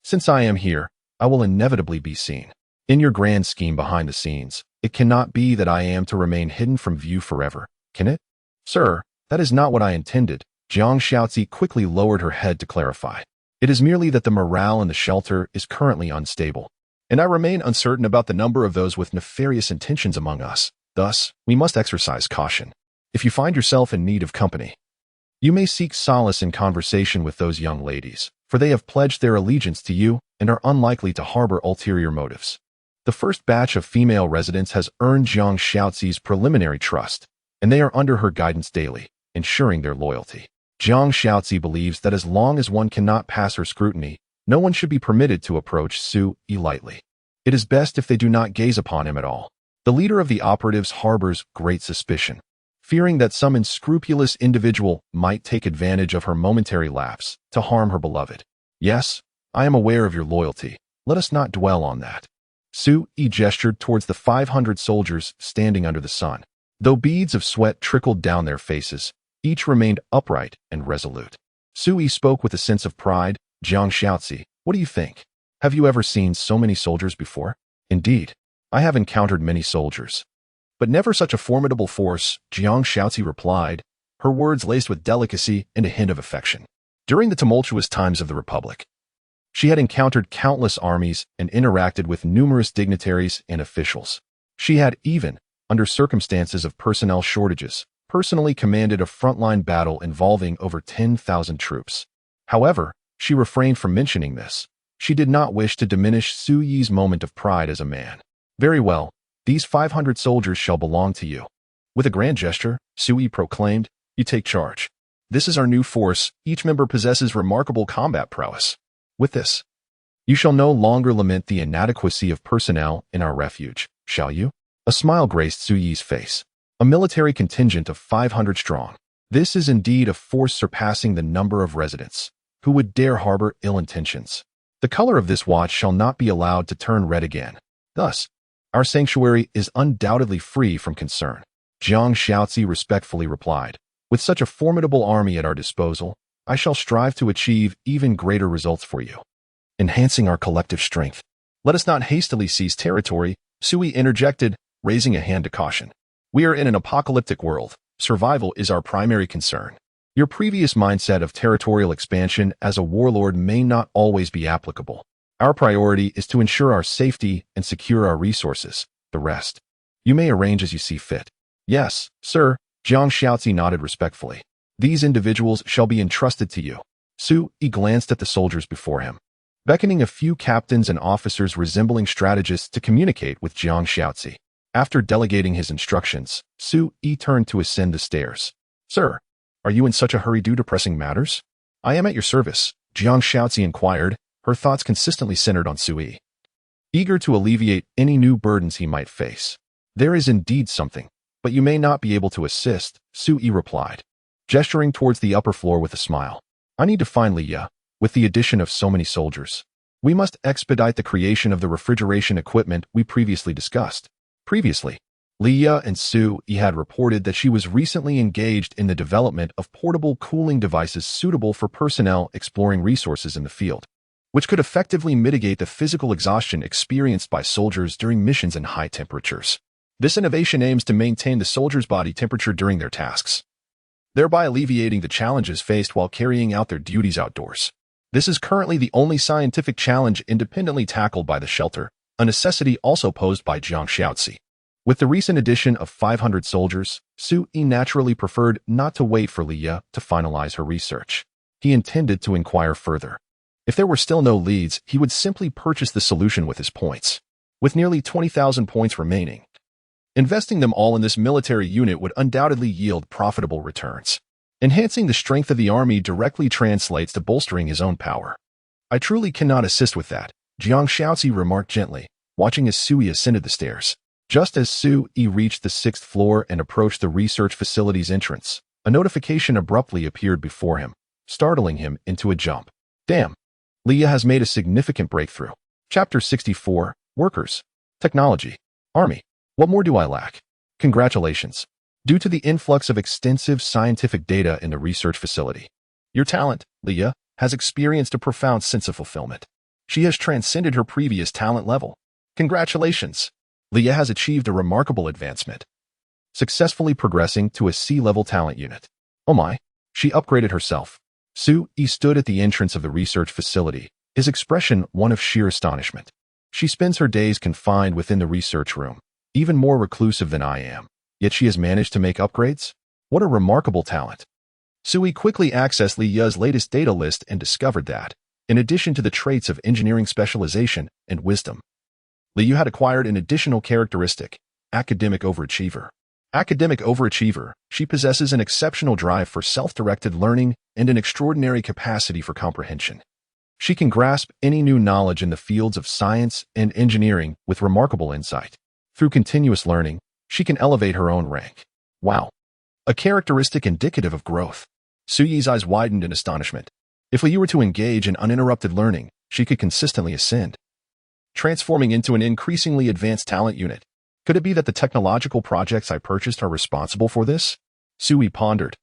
Since I am here, I will inevitably be seen. In your grand scheme behind the scenes, it cannot be that I am to remain hidden from view forever, can it? Sir, that is not what I intended. Jiang Shaozi quickly lowered her head to clarify. It is merely that the morale in the shelter is currently unstable, and I remain uncertain about the number of those with nefarious intentions among us. Thus, we must exercise caution. If you find yourself in need of company, you may seek solace in conversation with those young ladies, for they have pledged their allegiance to you and are unlikely to harbor ulterior motives. The first batch of female residents has earned Jiang Shaozi's preliminary trust, and they are under her guidance daily, ensuring their loyalty. Jiang Shaozi believes that as long as one cannot pass her scrutiny, no one should be permitted to approach Su Yi lightly. It is best if they do not gaze upon him at all. The leader of the operatives harbors great suspicion, fearing that some unscrupulous individual might take advantage of her momentary lapse to harm her beloved. Yes, I am aware of your loyalty. Let us not dwell on that. Su Yi gestured towards the 500 soldiers standing under the sun. Though beads of sweat trickled down their faces, each remained upright and resolute. Su Yi spoke with a sense of pride. Jiang Shaozi, what do you think? Have you ever seen so many soldiers before? Indeed, I have encountered many soldiers, but never such a formidable force, Jiang Shaozi replied, her words laced with delicacy and a hint of affection. During the tumultuous times of the Republic, she had encountered countless armies and interacted with numerous dignitaries and officials. She had even, under circumstances of personnel shortages, personally commanded a frontline battle involving over 10,000 troops. However, she refrained from mentioning this. She did not wish to diminish Su Yi's moment of pride as a man. Very well, these 500 soldiers shall belong to you. With a grand gesture, Su Yi proclaimed, you take charge. This is our new force. Each member possesses remarkable combat prowess. With this, you shall no longer lament the inadequacy of personnel in our refuge, shall you? A smile graced Su Yi's face. A military contingent of 500 strong. This is indeed a force surpassing the number of residents who would dare harbor ill intentions. The color of this watch shall not be allowed to turn red again. Thus, our sanctuary is undoubtedly free from concern. Jiang Shaozi respectfully replied, with such a formidable army at our disposal, I shall strive to achieve even greater results for you, enhancing our collective strength. Let us not hastily seize territory, Sui interjected, raising a hand to caution. We are in an apocalyptic world. Survival is our primary concern. Your previous mindset of territorial expansion as a warlord may not always be applicable. Our priority is to ensure our safety and secure our resources. The rest, you may arrange as you see fit. Yes, sir, Jiang Shaozi nodded respectfully. These individuals shall be entrusted to you. Su Yi glanced at the soldiers before him, beckoning a few captains and officers resembling strategists to communicate with Jiang Shaozi. After delegating his instructions, Su Yi turned to ascend the stairs. Sir, are you in such a hurry due to pressing matters? I am at your service, Jiang Shaozi inquired, her thoughts consistently centered on Su Yi, eager to alleviate any new burdens he might face. There is indeed something, but you may not be able to assist, Su Yi replied, gesturing towards the upper floor with a smile. I need to find Liya. With the addition of so many soldiers, we must expedite the creation of the refrigeration equipment we previously discussed. Previously, Liya and Su Yi had reported that she was recently engaged in the development of portable cooling devices suitable for personnel exploring resources in the field, which could effectively mitigate the physical exhaustion experienced by soldiers during missions in high temperatures. This innovation aims to maintain the soldiers' body temperature during their tasks, thereby alleviating the challenges faced while carrying out their duties outdoors. This is currently the only scientific challenge independently tackled by the shelter, a necessity also posed by Jiang Xiaozi. With the recent addition of 500 soldiers, Su-yi naturally preferred not to wait for Liya to finalize her research. He intended to inquire further. If there were still no leads, he would simply purchase the solution with his points. With nearly 20,000 points remaining, investing them all in this military unit would undoubtedly yield profitable returns. Enhancing the strength of the army directly translates to bolstering his own power. I truly cannot assist with that, Jiang Xiaozi remarked gently, watching as Su-yi ascended the stairs. Just as Su-yi reached the 6th floor and approached the research facility's entrance, a notification abruptly appeared before him, startling him into a jump. Damn! Liya has made a significant breakthrough. Chapter 64, Workers. Technology. Army. What more do I lack? Congratulations. Due to the influx of extensive scientific data in the research facility, your talent, Liya, has experienced a profound sense of fulfillment. She has transcended her previous talent level. Congratulations! Liya has achieved a remarkable advancement, successfully progressing to a C-level talent unit. Oh my! She upgraded herself. Su-yi stood at the entrance of the research facility, his expression one of sheer astonishment. She spends her days confined within the research room, even more reclusive than I am, yet she has managed to make upgrades? What a remarkable talent! Su-yi quickly accessed Liya's latest data list and discovered that, in addition to the traits of engineering specialization and wisdom, Liya had acquired an additional characteristic, academic overachiever. Academic overachiever, she possesses an exceptional drive for self-directed learning and an extraordinary capacity for comprehension. She can grasp any new knowledge in the fields of science and engineering with remarkable insight. Through continuous learning, she can elevate her own rank. Wow! A characteristic indicative of growth. Su-yi's eyes widened in astonishment. If Liya were to engage in uninterrupted learning, she could consistently ascend, transforming into an increasingly advanced talent unit. Could it be that the technological projects I purchased are responsible for this? Su-yi pondered,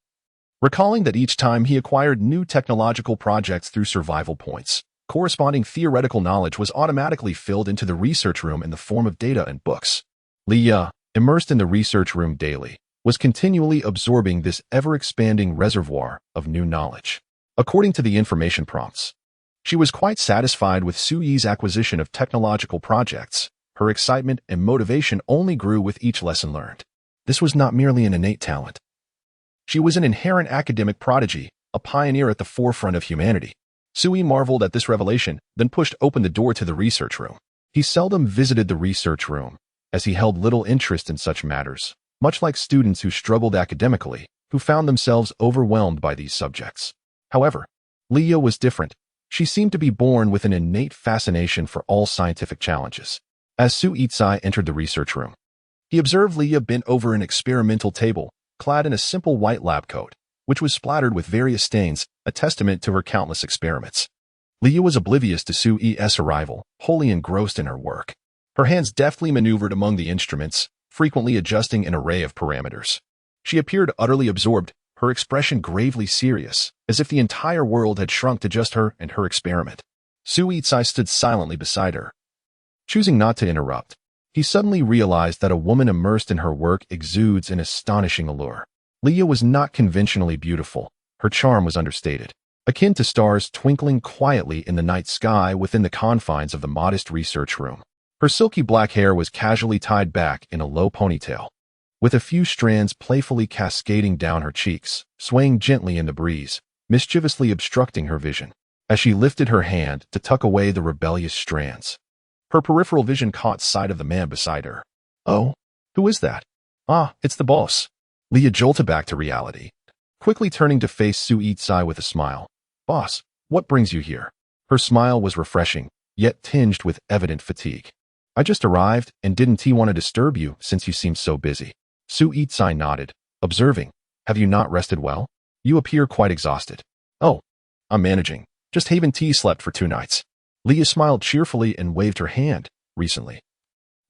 recalling that each time he acquired new technological projects through survival points, corresponding theoretical knowledge was automatically filled into the research room in the form of data and books. Liya, immersed in the research room daily, was continually absorbing this ever-expanding reservoir of new knowledge. According to the information prompts, she was quite satisfied with Su-yi's acquisition of technological projects. Her excitement and motivation only grew with each lesson learned. This was not merely an innate talent. She was an inherent academic prodigy, a pioneer at the forefront of humanity. Su-yi marveled at this revelation, then pushed open the door to the research room. He seldom visited the research room, as he held little interest in such matters, much like students who struggled academically, who found themselves overwhelmed by these subjects. However, Liya was different. She seemed to be born with an innate fascination for all scientific challenges. As Su-yi entered the research room, he observed Liya bent over an experimental table, clad in a simple white lab coat, which was splattered with various stains, a testament to her countless experiments. Liya was oblivious to Su-yi's arrival, wholly engrossed in her work. Her hands deftly maneuvered among the instruments, frequently adjusting an array of parameters. She appeared utterly absorbed, her expression gravely serious, as if the entire world had shrunk to just her and her experiment. Su-yi stood silently beside her. Choosing not to interrupt, he suddenly realized that a woman immersed in her work exudes an astonishing allure. Liya was not conventionally beautiful. Her charm was understated, akin to stars twinkling quietly in the night sky within the confines of the modest research room. Her silky black hair was casually tied back in a low ponytail, with a few strands playfully cascading down her cheeks, swaying gently in the breeze, mischievously obstructing her vision. As she lifted her hand to tuck away the rebellious strands, her peripheral vision caught sight of the man beside her. Oh, who is that? Ah, it's the boss. Liya jolted back to reality, quickly turning to face Su-yi with a smile. Boss, what brings you here? Her smile was refreshing, yet tinged with evident fatigue. I just arrived and didn't want to disturb you since you seem so busy. Su-yi nodded, observing, have you not rested well? You appear quite exhausted. Oh, I'm managing. Just haven't slept for 2 nights. Liya smiled cheerfully and waved her hand. Recently,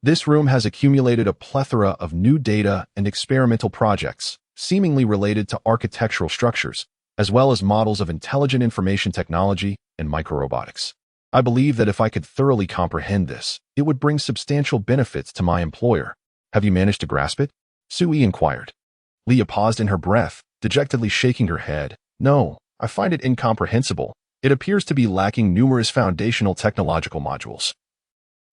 this room has accumulated a plethora of new data and experimental projects, seemingly related to architectural structures, as well as models of intelligent information technology and microrobotics. I believe that if I could thoroughly comprehend this, it would bring substantial benefits to my employer. Have you managed to grasp it? Su-yi inquired. Liya paused in her breath, dejectedly shaking her head. No, I find it incomprehensible. It appears to be lacking numerous foundational technological modules.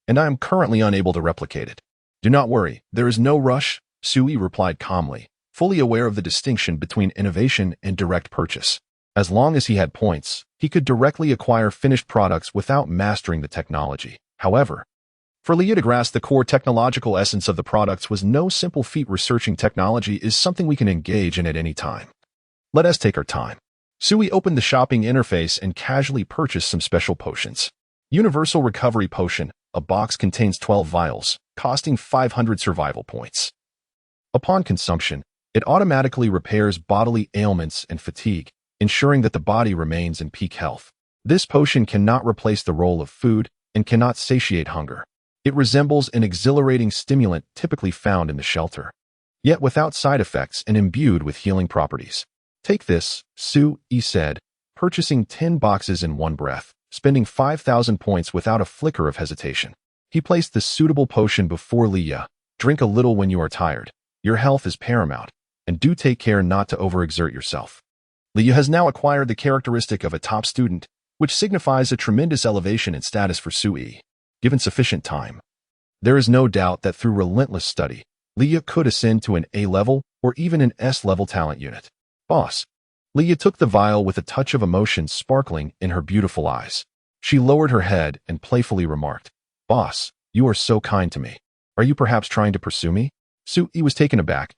and I am currently unable to replicate it. Do not worry, there is no rush, Sui replied calmly, fully aware of the distinction between innovation and direct purchase. As long as he had points, he could directly acquire finished products without mastering the technology. However, for Leah to grasp the core technological essence of the products was no simple feat. Researching technology is something we can engage in at any time. Let us take our time. Sui opened the shopping interface and casually purchased some special potions. Universal Recovery Potion, a box contains 12 vials, costing 500 survival points. Upon consumption, it automatically repairs bodily ailments and fatigue, ensuring that the body remains in peak health. This potion cannot replace the role of food and cannot satiate hunger. It resembles an exhilarating stimulant typically found in the shelter, yet without side effects and imbued with healing properties. Take this, Sui said, purchasing 10 boxes in one breath, spending 5,000 points without a flicker of hesitation. He placed the suitable potion before Leah. Drink a little when you are tired. Your health is paramount, and do take care not to overexert yourself. Leah has now acquired the characteristic of a top student, which signifies a tremendous elevation in status for Sui. Given sufficient time, there is no doubt that through relentless study, Leah could ascend to an A-level or even an S-level talent unit. Boss. Leah took the vial with a touch of emotion sparkling in her beautiful eyes. She lowered her head and playfully remarked, Boss, you are so kind to me. Are you perhaps trying to pursue me? Sui was taken aback.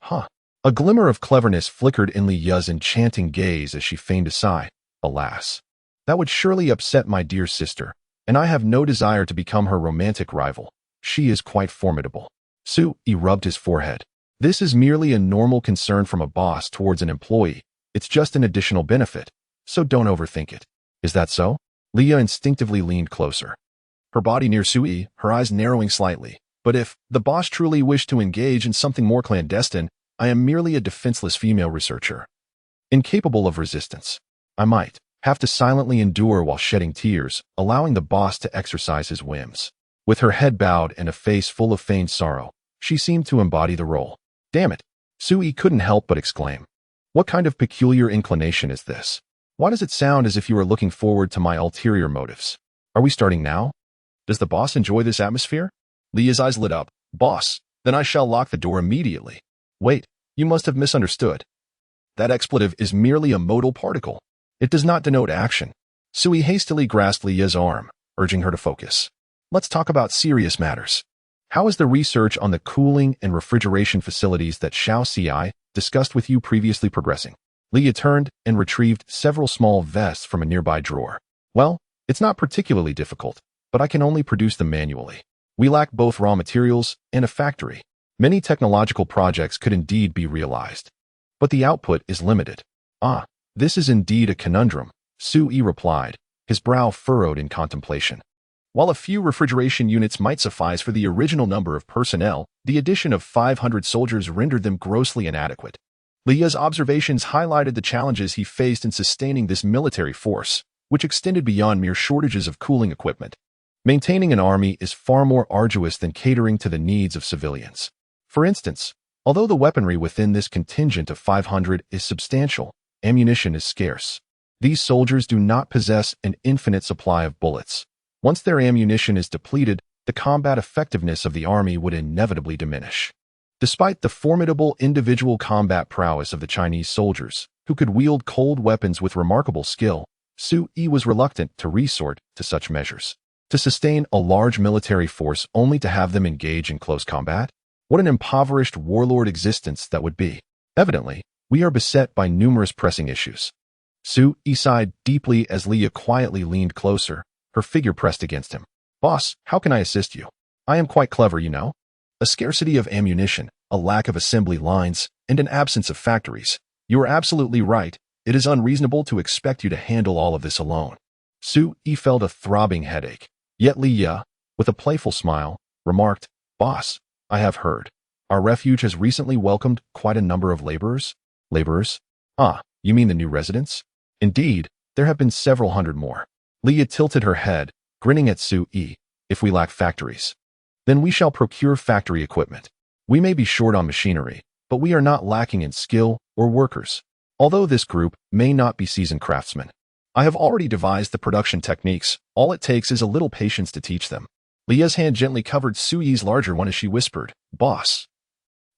A glimmer of cleverness flickered in Leah's enchanting gaze as she feigned a sigh. Alas, that would surely upset my dear sister, and I have no desire to become her romantic rival. She is quite formidable. Sui rubbed his forehead. This is merely a normal concern from a boss towards an employee. It's just an additional benefit, so don't overthink it. Is that so? Leah instinctively leaned closer, her body near Sui, her eyes narrowing slightly. But if the boss truly wished to engage in something more clandestine, I am merely a defenseless female researcher, incapable of resistance. I might have to silently endure while shedding tears, allowing the boss to exercise his whims. With her head bowed and a face full of feigned sorrow, she seemed to embody the role. Damn it! Sui couldn't help but exclaim. What kind of peculiar inclination is this? Why does it sound as if you are looking forward to my ulterior motives? Are we starting now? Does the boss enjoy this atmosphere? Leah's eyes lit up. Boss, then I shall lock the door immediately. Wait, you must have misunderstood. That expletive is merely a modal particle. It does not denote action. Sui hastily grasped Leah's arm, urging her to focus. Let's talk about serious matters. How is the research on the cooling and refrigeration facilities that Xiao Ci discussed with you previously progressing? Leah turned and retrieved several small vests from a nearby drawer. Well, it's not particularly difficult, but I can only produce them manually. We lack both raw materials and a factory. Many technological projects could indeed be realized, but the output is limited. This is indeed a conundrum, Sui replied, his brow furrowed in contemplation. While a few refrigeration units might suffice for the original number of personnel, the addition of 500 soldiers rendered them grossly inadequate. Leah's observations highlighted the challenges he faced in sustaining this military force, which extended beyond mere shortages of cooling equipment. Maintaining an army is far more arduous than catering to the needs of civilians. For instance, although the weaponry within this contingent of 500 is substantial, ammunition is scarce. These soldiers do not possess an infinite supply of bullets. Once their ammunition is depleted, the combat effectiveness of the army would inevitably diminish. Despite the formidable individual combat prowess of the Chinese soldiers, who could wield cold weapons with remarkable skill, Sui was reluctant to resort to such measures. To sustain a large military force only to have them engage in close combat? What an impoverished warlord existence that would be. Evidently, we are beset by numerous pressing issues. Sui sighed deeply as Leah quietly leaned closer, her figure pressed against him. Boss, how can I assist you? I am quite clever, you know. A scarcity of ammunition, a lack of assembly lines, and an absence of factories. You are absolutely right. It is unreasonable to expect you to handle all of this alone. Sui felt a throbbing headache. Yet Leah, with a playful smile, remarked, Boss, I have heard. Our refuge has recently welcomed quite a number of laborers. Laborers? You mean the new residents? Indeed, there have been several hundred more. Leah tilted her head, grinning at Sui. If we lack factories, then we shall procure factory equipment. We may be short on machinery, but we are not lacking in skill or workers. Although this group may not be seasoned craftsmen, I have already devised the production techniques. All it takes is a little patience to teach them. Leah's hand gently covered Suyi's larger one as she whispered, "Boss,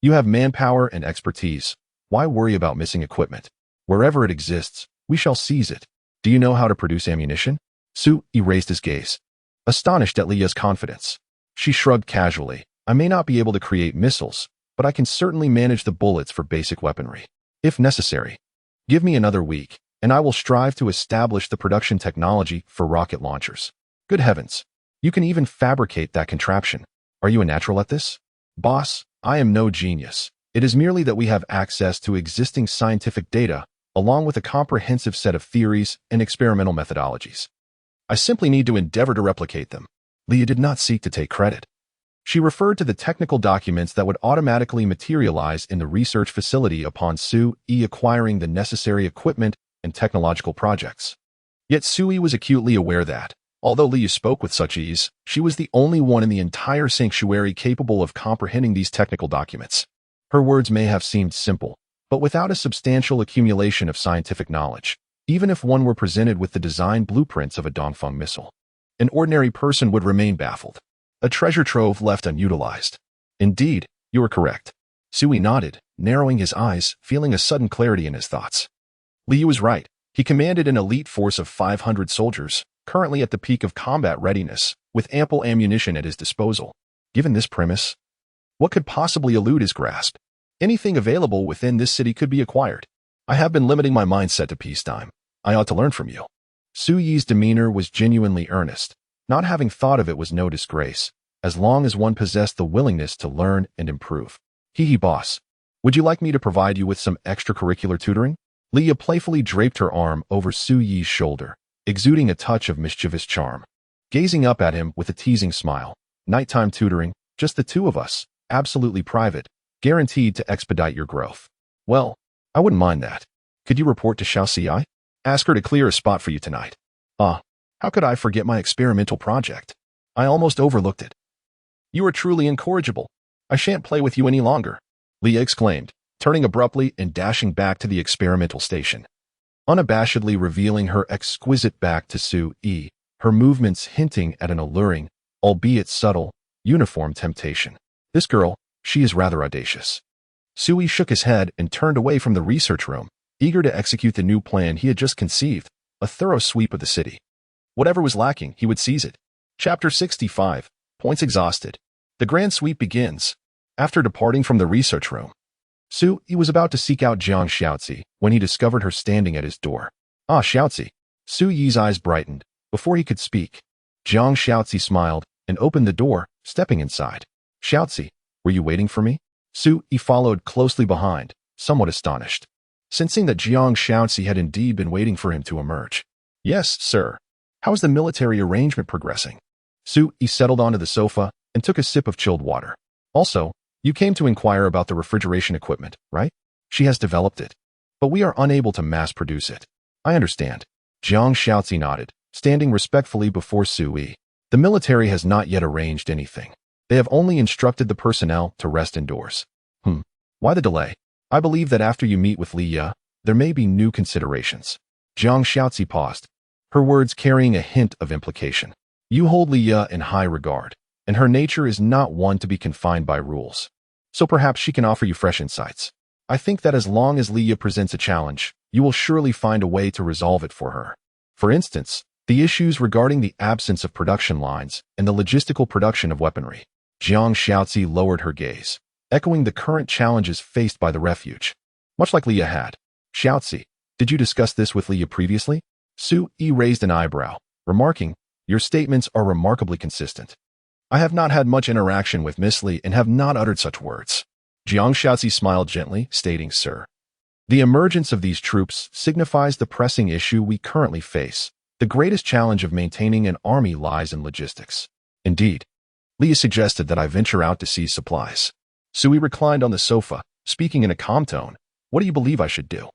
you have manpower and expertise. Why worry about missing equipment? Wherever it exists, we shall seize it. Do you know how to produce ammunition?" Suyi raised his gaze, astonished at Leah's confidence. She shrugged casually. "I may not be able to create missiles, but I can certainly manage the bullets for basic weaponry. If necessary, give me another week, and I will strive to establish the production technology for rocket launchers." "Good heavens, you can even fabricate that contraption. Are you a natural at this?" "Boss, I am no genius. It is merely that we have access to existing scientific data, along with a comprehensive set of theories and experimental methodologies. I simply need to endeavor to replicate them." Leah did not seek to take credit. She referred to the technical documents that would automatically materialize in the research facility upon Suyi acquiring the necessary equipment and technological projects. Yet Suyi was acutely aware that, although Leah spoke with such ease, she was the only one in the entire sanctuary capable of comprehending these technical documents. Her words may have seemed simple, but without a substantial accumulation of scientific knowledge, even if one were presented with the design blueprints of a Dongfeng missile, an ordinary person would remain baffled. A treasure trove left unutilized. "Indeed, you are correct." Suyi nodded, narrowing his eyes, feeling a sudden clarity in his thoughts. Liu was right. He commanded an elite force of 500 soldiers, currently at the peak of combat readiness, with ample ammunition at his disposal. Given this premise, what could possibly elude his grasp? Anything available within this city could be acquired. "I have been limiting my mindset to peacetime. I ought to learn from you." Suyi's demeanor was genuinely earnest. Not having thought of it was no disgrace, as long as one possessed the willingness to learn and improve. Boss. Would you like me to provide you with some extracurricular tutoring?" Leah playfully draped her arm over Suyi's shoulder, exuding a touch of mischievous charm. Gazing up at him with a teasing smile. "Nighttime tutoring, just the two of us, absolutely private, guaranteed to expedite your growth." "Well, I wouldn't mind that. Could you report to Xiaoxi? Ask her to clear a spot for you tonight." How could I forget my experimental project? I almost overlooked it." "You are truly incorrigible. I shan't play with you any longer," Leah exclaimed, turning abruptly and dashing back to the experimental station. Unabashedly revealing her exquisite back to Suyi, her movements hinting at an alluring, albeit subtle, uniform temptation. "This girl, she is rather audacious." Suyi shook his head and turned away from the research room, eager to execute the new plan he had just conceived, a thorough sweep of the city. Whatever was lacking, he would seize it. Chapter 65. Points exhausted. The grand sweep begins. After departing from the research room, Suyi was about to seek out Jiang Xiaozi when he discovered her standing at his door. "Ah, Xiaozi." Suyi's eyes brightened. Before he could speak, Jiang Xiaozi smiled and opened the door, stepping inside. "Xiaozi, were you waiting for me?" Suyi followed closely behind, somewhat astonished, sensing that Jiang Xiaozi had indeed been waiting for him to emerge. "Yes, sir. How is the military arrangement progressing?" Suyi settled onto the sofa and took a sip of chilled water. "Also, you came to inquire about the refrigeration equipment, right? She has developed it, but we are unable to mass produce it." "I understand." Jiang Xiaozi nodded, standing respectfully before Suyi. "The military has not yet arranged anything. They have only instructed the personnel to rest indoors." Why the delay? "I believe that after you meet with Leah, there may be new considerations." Jiang Xiaozi paused, her words carrying a hint of implication. "You hold Leah in high regard, and her nature is not one to be confined by rules. So perhaps she can offer you fresh insights. I think that as long as Leah presents a challenge, you will surely find a way to resolve it for her. For instance, the issues regarding the absence of production lines and the logistical production of weaponry." Jiang Xiaozi lowered her gaze, echoing the current challenges faced by the refuge. Much like Leah had. "Xiaozi, did you discuss this with Leah previously?" Suyi raised an eyebrow, remarking, "Your statements are remarkably consistent." "I have not had much interaction with Miss Li and have not uttered such words." Jiang Xiaozi smiled gently, stating, "Sir, the emergence of these troops signifies the pressing issue we currently face. The greatest challenge of maintaining an army lies in logistics." "Indeed." Leah suggested that I venture out to seize supplies. Suyi reclined on the sofa, speaking in a calm tone. "What do you believe I should do?"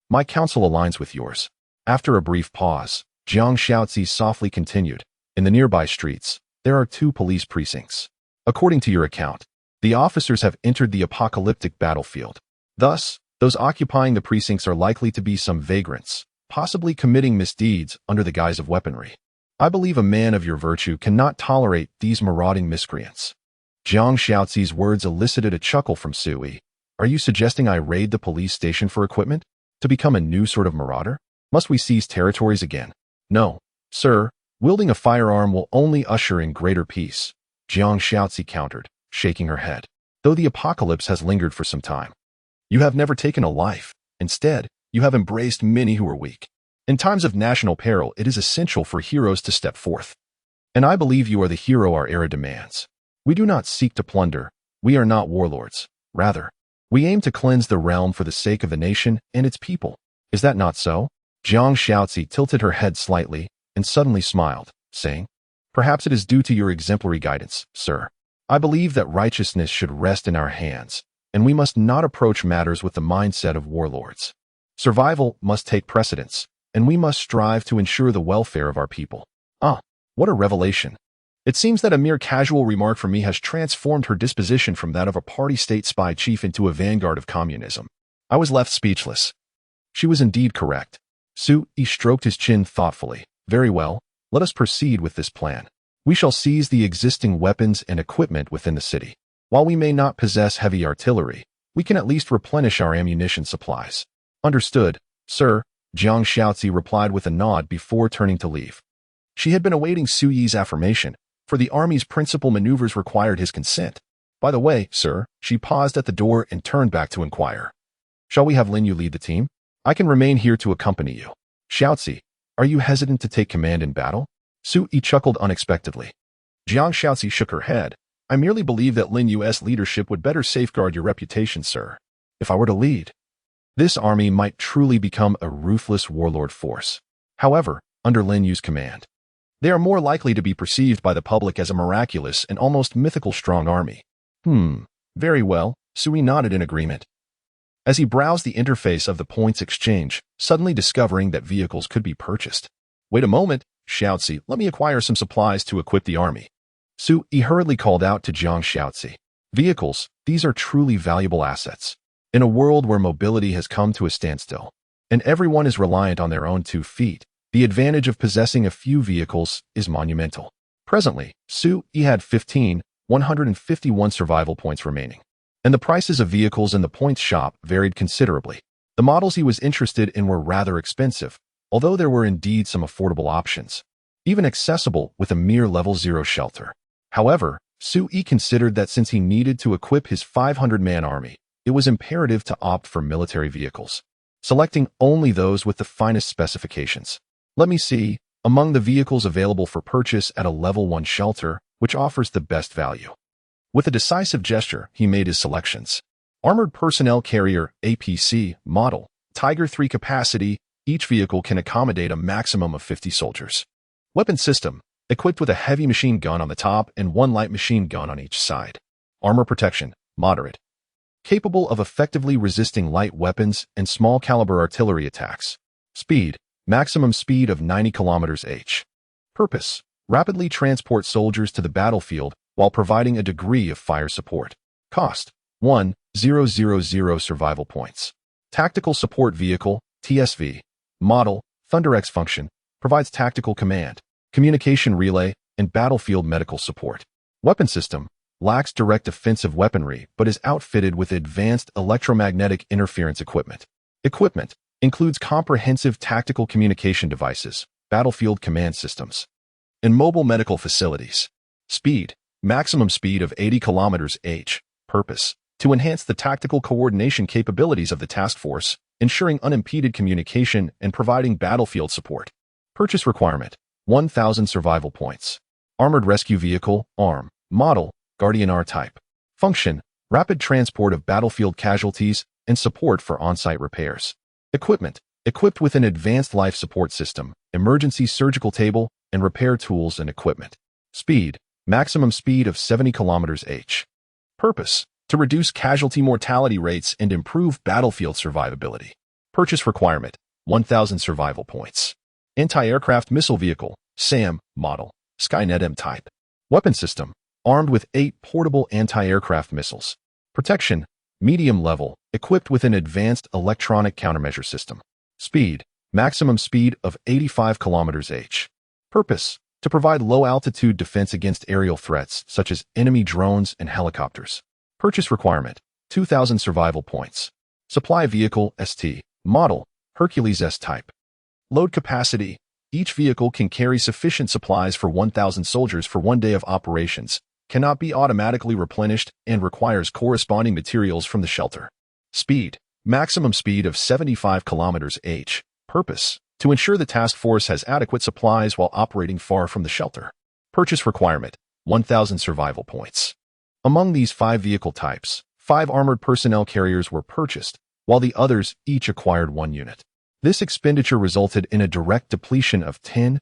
"My counsel aligns with yours." After a brief pause, Jiang Xiaozi softly continued, "In the nearby streets, there are 2 police precincts. According to your account, the officers have entered the apocalyptic battlefield. Thus, those occupying the precincts are likely to be some vagrants, possibly committing misdeeds under the guise of weaponry. I believe a man of your virtue cannot tolerate these marauding miscreants. Jiang Xiaozi's words elicited a chuckle from Sui. Are you suggesting I raid the police station for equipment? To become a new sort of marauder? Must we seize territories again? No, sir. Wielding a firearm will only usher in greater peace, Jiang Xiaozi countered, shaking her head. Though the apocalypse has lingered for some time. You have never taken a life. Instead, you have embraced many who are weak. In times of national peril, it is essential for heroes to step forth. And I believe you are the hero our era demands. We do not seek to plunder. We are not warlords. Rather, we aim to cleanse the realm for the sake of the nation and its people. Is that not so? Jiang Xiaozi tilted her head slightly and suddenly smiled, saying, Perhaps it is due to your exemplary guidance, sir. I believe that righteousness should rest in our hands, and we must not approach matters with the mindset of warlords. Survival must take precedence, and we must strive to ensure the welfare of our people. Ah, what a revelation. It seems that a mere casual remark from me has transformed her disposition from that of a party-state spy chief into a vanguard of communism. I was left speechless. She was indeed correct. Sui stroked his chin thoughtfully. Very well, let us proceed with this plan. We shall seize the existing weapons and equipment within the city. While we may not possess heavy artillery, we can at least replenish our ammunition supplies. Understood, sir, Jiang Xiaozi replied with a nod before turning to leave. She had been awaiting Sui's affirmation, for the army's principal maneuvers required his consent. By the way, sir, she paused at the door and turned back to inquire. Shall we have Lin Yu lead the team? I can remain here to accompany you. Xiaozi, are you hesitant to take command in battle? Sui chuckled unexpectedly. Jiang Xiaozi shook her head. I merely believe that Lin Yu's leadership would better safeguard your reputation, sir. If I were to lead, this army might truly become a ruthless warlord force. However, under Lin Yu's command, they are more likely to be perceived by the public as a miraculous and almost mythical strong army. Very well, Sui nodded in agreement. As he browsed the interface of the points exchange, suddenly discovering that vehicles could be purchased. Wait a moment, Xiaozi, let me acquire some supplies to equip the army. Sui hurriedly called out to Jiang Xiaozi. Vehicles, these are truly valuable assets. In a world where mobility has come to a standstill, and everyone is reliant on their own 2 feet, the advantage of possessing a few vehicles is monumental. Presently, Sui had 151 survival points remaining, and the prices of vehicles in the points shop varied considerably. The models he was interested in were rather expensive, although there were indeed some affordable options, even accessible with a mere level 0 shelter. However, Sui considered that since he needed to equip his 500-man army, it was imperative to opt for military vehicles, selecting only those with the finest specifications. Let me see, among the vehicles available for purchase at a level 1 shelter, which offers the best value. With a decisive gesture, he made his selections. Armored Personnel Carrier, APC, model, Tiger 3 capacity, each vehicle can accommodate a maximum of 50 soldiers. Weapon system, equipped with a heavy machine gun on the top and 1 light machine gun on each side. Armor protection, moderate. Capable of effectively resisting light weapons and small caliber artillery attacks. Speed, maximum speed of 90 km/h. Purpose, rapidly transport soldiers to the battlefield while providing a degree of fire support. Cost, 1,000 survival points. Tactical Support Vehicle, TSV. Model, ThunderX function, provides tactical command, communication relay, and battlefield medical support. Weapon system, lacks direct offensive weaponry but is outfitted with advanced electromagnetic interference equipment. Equipment includes comprehensive tactical communication devices, battlefield command systems, and mobile medical facilities. Speed, maximum speed of 80 km/h. Purpose, to enhance the tactical coordination capabilities of the task force, ensuring unimpeded communication and providing battlefield support. Purchase requirement, 1,000 survival points. Armored Rescue Vehicle, ARM. Model, Guardian R-Type. Function, rapid transport of battlefield casualties and support for on-site repairs. Equipment, equipped with an advanced life support system, emergency surgical table, and repair tools and equipment. Speed, maximum speed of 70 km/h. Purpose, to reduce casualty mortality rates and improve battlefield survivability. Purchase requirement, 1,000 survival points. Anti-Aircraft Missile Vehicle, SAM, model, Skynet M-Type. Weapon system, armed with 8 portable anti-aircraft missiles. Protection, medium level, equipped with an advanced electronic countermeasure system. Speed, maximum speed of 85 km/h. Purpose, to provide low-altitude defense against aerial threats such as enemy drones and helicopters. Purchase requirement: 2,000 survival points. Supply vehicle: ST. Model: Hercules S-type. Load capacity: each vehicle can carry sufficient supplies for 1,000 soldiers for 1 day of operations, cannot be automatically replenished, and requires corresponding materials from the shelter. Speed: maximum speed of 75 km/h. Purpose: to ensure the task force has adequate supplies while operating far from the shelter. Purchase requirement: 1,000 survival points. Among these 5 vehicle types, 5 armored personnel carriers were purchased, while the others each acquired 1 unit. This expenditure resulted in a direct depletion of 10,000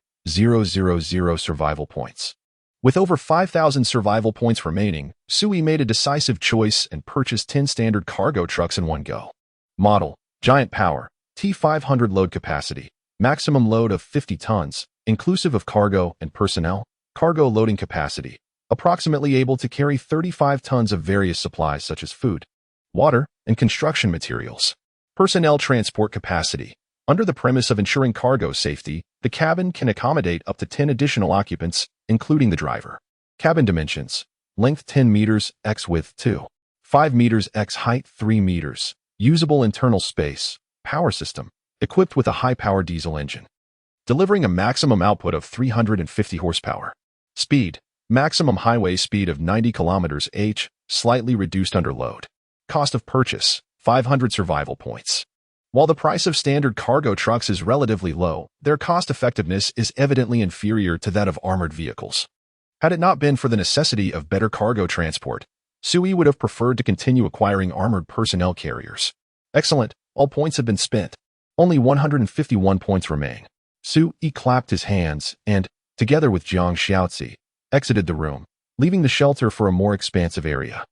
survival points. With over 5,000 survival points remaining, Sui made a decisive choice and purchased 10 standard cargo trucks in one go. Model: Giant Power, T500. Load capacity: maximum load of 50 tons, inclusive of cargo and personnel. Cargo loading capacity: approximately able to carry 35 tons of various supplies such as food, water, and construction materials. Personnel transport capacity: under the premise of ensuring cargo safety, the cabin can accommodate up to 10 additional occupants, including the driver. Cabin dimensions: length 10 meters x width 2.5 meters x height 3 meters. Usable internal space. Power system: equipped with a high-power diesel engine, delivering a maximum output of 350 horsepower. Speed: maximum highway speed of 90 km/h, slightly reduced under load. Cost of purchase: 500 survival points. While the price of standard cargo trucks is relatively low, their cost-effectiveness is evidently inferior to that of armored vehicles. Had it not been for the necessity of better cargo transport, Sui would have preferred to continue acquiring armored personnel carriers. Excellent, all points have been spent. Only 151 points remain. Sui clapped his hands and, together with Jiang Xiaozi, exited the room, leaving the shelter for a more expansive area.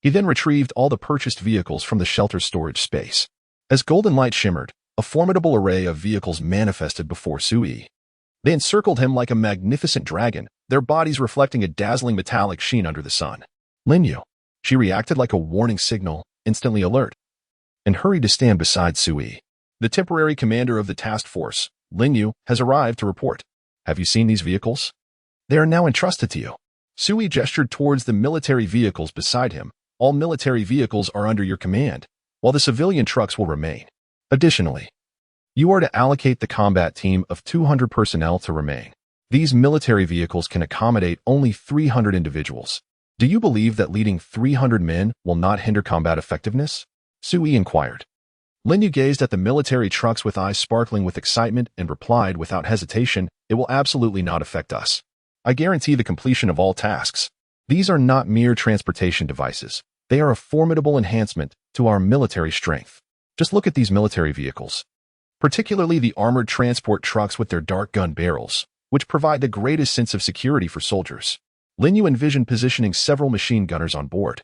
He then retrieved all the purchased vehicles from the shelter's storage space. As golden light shimmered, a formidable array of vehicles manifested before Sui. They encircled him like a magnificent dragon, their bodies reflecting a dazzling metallic sheen under the sun. Linyu. She reacted like a warning signal, instantly alert, and hurried to stand beside Sui. The temporary commander of the task force, Linyu, has arrived to report. Have you seen these vehicles? They are now entrusted to you. Sui gestured towards the military vehicles beside him. All military vehicles are under your command, while the civilian trucks will remain. Additionally, you are to allocate the combat team of 200 personnel to remain. These military vehicles can accommodate only 300 individuals. Do you believe that leading 300 men will not hinder combat effectiveness? Sui inquired. Linyu gazed at the military trucks with eyes sparkling with excitement and replied without hesitation, "It will absolutely not affect us. I guarantee the completion of all tasks. These are not mere transportation devices. They are a formidable enhancement to our military strength. Just look at these military vehicles, particularly the armored transport trucks with their dart gun barrels, which provide the greatest sense of security for soldiers." Linyu envisioned positioning several machine gunners on board,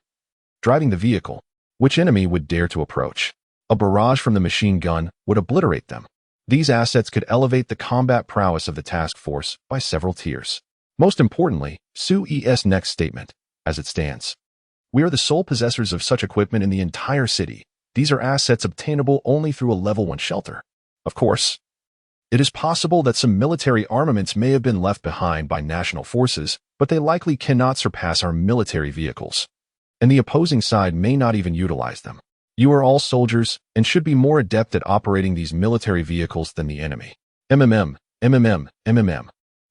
driving the vehicle. Which enemy would dare to approach? A barrage from the machine gun would obliterate them. These assets could elevate the combat prowess of the task force by several tiers. Most importantly, Sui's next statement, as it stands. We are the sole possessors of such equipment in the entire city. These are assets obtainable only through a level 1 shelter. Of course, it is possible that some military armaments may have been left behind by national forces, but they likely cannot surpass our military vehicles, and the opposing side may not even utilize them. You are all soldiers and should be more adept at operating these military vehicles than the enemy. MMM.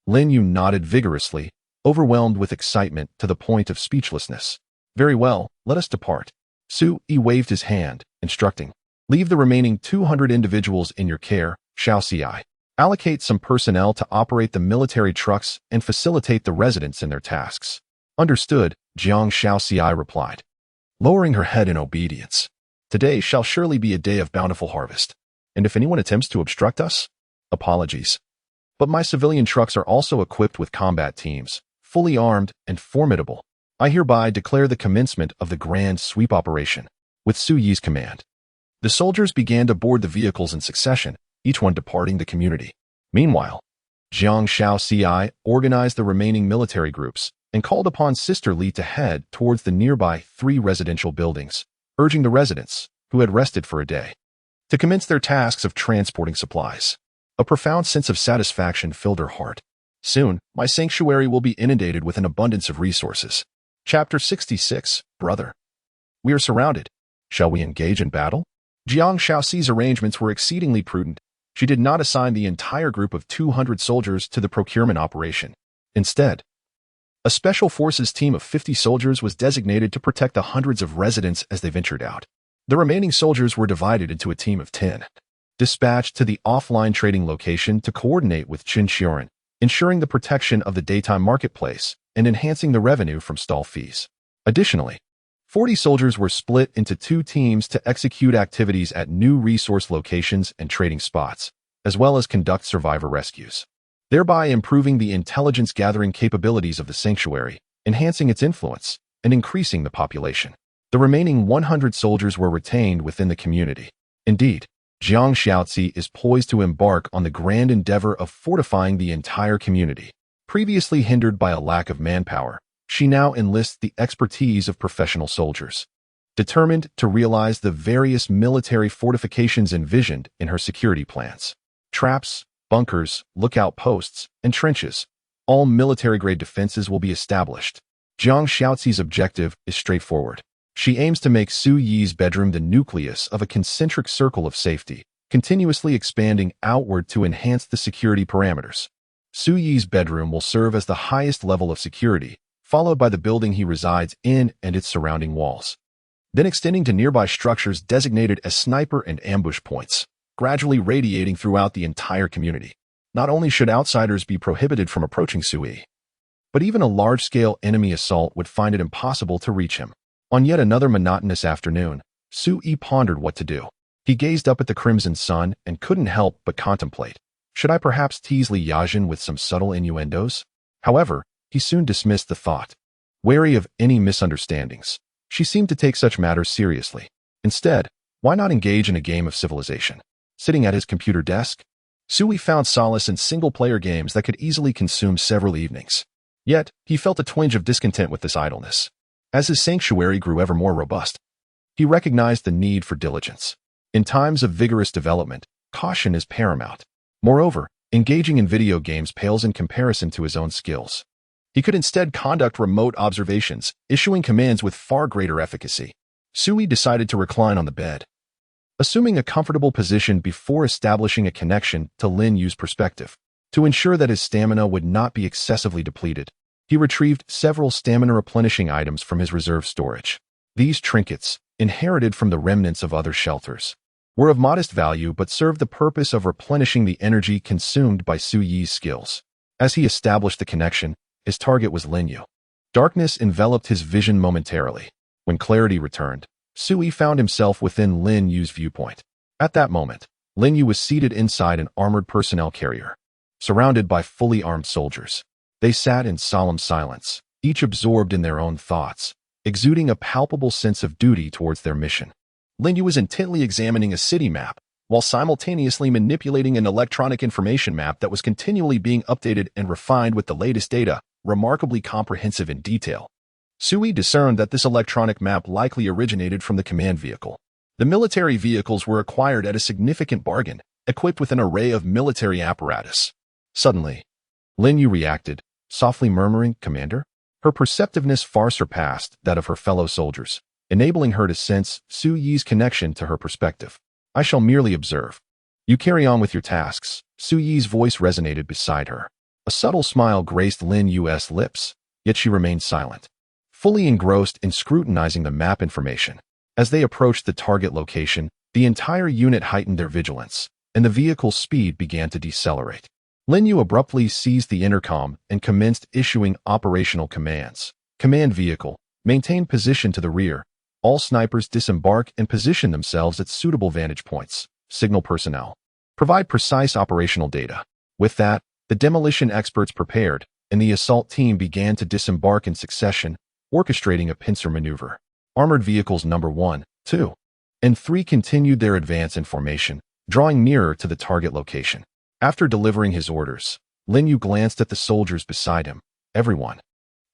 Linyu nodded vigorously, overwhelmed with excitement to the point of speechlessness. Very well, let us depart. Sui waved his hand, instructing. Leave the remaining 200 individuals in your care, Xiaozi. Allocate some personnel to operate the military trucks and facilitate the residents in their tasks. Understood, Jiang Xiaozi replied, lowering her head in obedience. Today shall surely be a day of bountiful harvest, and if anyone attempts to obstruct us, apologies. But my civilian trucks are also equipped with combat teams, fully armed and formidable. I hereby declare the commencement of the grand sweep operation, with Sui's command. The soldiers began to board the vehicles in succession, each one departing the community. Meanwhile, Jiang Xiaozi organized the remaining military groups and called upon Sister Li to head towards the nearby 3 residential buildings, urging the residents, who had rested for a day, to commence their tasks of transporting supplies. A profound sense of satisfaction filled her heart. Soon, my sanctuary will be inundated with an abundance of resources. Chapter 66, Brother. We are surrounded. Shall we engage in battle? Jiang Shaoxi's arrangements were exceedingly prudent. She did not assign the entire group of 200 soldiers to the procurement operation. Instead, a special forces team of 50 soldiers was designated to protect the hundreds of residents as they ventured out. The remaining soldiers were divided into a team of 10, dispatched to the offline trading location to coordinate with Qin Xiuran, ensuring the protection of the daytime marketplace and enhancing the revenue from stall fees. Additionally, 40 soldiers were split into 2 teams to execute activities at new resource locations and trading spots, as well as conduct survivor rescues, thereby improving the intelligence gathering capabilities of the sanctuary, enhancing its influence, and increasing the population. The remaining 100 soldiers were retained within the community. Indeed, Jiang Shaoxi is poised to embark on the grand endeavor of fortifying the entire community. Previously hindered by a lack of manpower, she now enlists the expertise of professional soldiers, determined to realize the various military fortifications envisioned in her security plans. Traps, bunkers, lookout posts, and trenches, all military-grade defenses will be established. Jiang Shaoxi's objective is straightforward. She aims to make Su Yi's bedroom the nucleus of a concentric circle of safety, continuously expanding outward to enhance the security parameters. Su Yi's bedroom will serve as the highest level of security, followed by the building he resides in and its surrounding walls, then extending to nearby structures designated as sniper and ambush points, gradually radiating throughout the entire community. Not only should outsiders be prohibited from approaching Su Yi, but even a large-scale enemy assault would find it impossible to reach him. On yet another monotonous afternoon, Su Yi pondered what to do. He gazed up at the crimson sun and couldn't help but contemplate. Should I perhaps tease Li Yajin with some subtle innuendos? However, he soon dismissed the thought. Wary of any misunderstandings, she seemed to take such matters seriously. Instead, why not engage in a game of civilization? Sitting at his computer desk, Su Yi found solace in single-player games that could easily consume several evenings. Yet, he felt a twinge of discontent with this idleness. As his sanctuary grew ever more robust, he recognized the need for diligence. In times of vigorous development, caution is paramount. Moreover, engaging in video games pales in comparison to his own skills. He could instead conduct remote observations, issuing commands with far greater efficacy. Su Yi decided to recline on the bed, assuming a comfortable position before establishing a connection to Lin Yu's perspective. To ensure that his stamina would not be excessively depleted, he retrieved several stamina-replenishing items from his reserve storage. These trinkets, inherited from the remnants of other shelters, were of modest value but served the purpose of replenishing the energy consumed by Su Yi's skills. As he established the connection, his target was Lin Yu. Darkness enveloped his vision momentarily. When clarity returned, Su Yi found himself within Lin Yu's viewpoint. At that moment, Lin Yu was seated inside an armored personnel carrier, surrounded by fully armed soldiers. They sat in solemn silence, each absorbed in their own thoughts, exuding a palpable sense of duty towards their mission. Lin Yu was intently examining a city map, while simultaneously manipulating an electronic information map that was continually being updated and refined with the latest data, remarkably comprehensive in detail. Su Yi discerned that this electronic map likely originated from the command vehicle. The military vehicles were acquired at a significant bargain, equipped with an array of military apparatus. Suddenly, Lin Yu reacted, softly murmuring, "Commander?" Her perceptiveness far surpassed that of her fellow soldiers, enabling her to sense Su Yi's connection to her perspective. "I shall merely observe. You carry on with your tasks." Su Yi's voice resonated beside her. A subtle smile graced Lin Yu's lips, yet she remained silent, fully engrossed in scrutinizing the map information. As they approached the target location, the entire unit heightened their vigilance, and the vehicle's speed began to decelerate. Lin Yu abruptly seized the intercom and commenced issuing operational commands. Command vehicle, maintain position to the rear. All snipers disembark and position themselves at suitable vantage points. Signal personnel, provide precise operational data. With that, the demolition experts prepared, and the assault team began to disembark in succession, orchestrating a pincer maneuver. Armored vehicles number 1, 2, and 3 continued their advance in formation, drawing nearer to the target location. After delivering his orders, Lin Yu glanced at the soldiers beside him. "Everyone,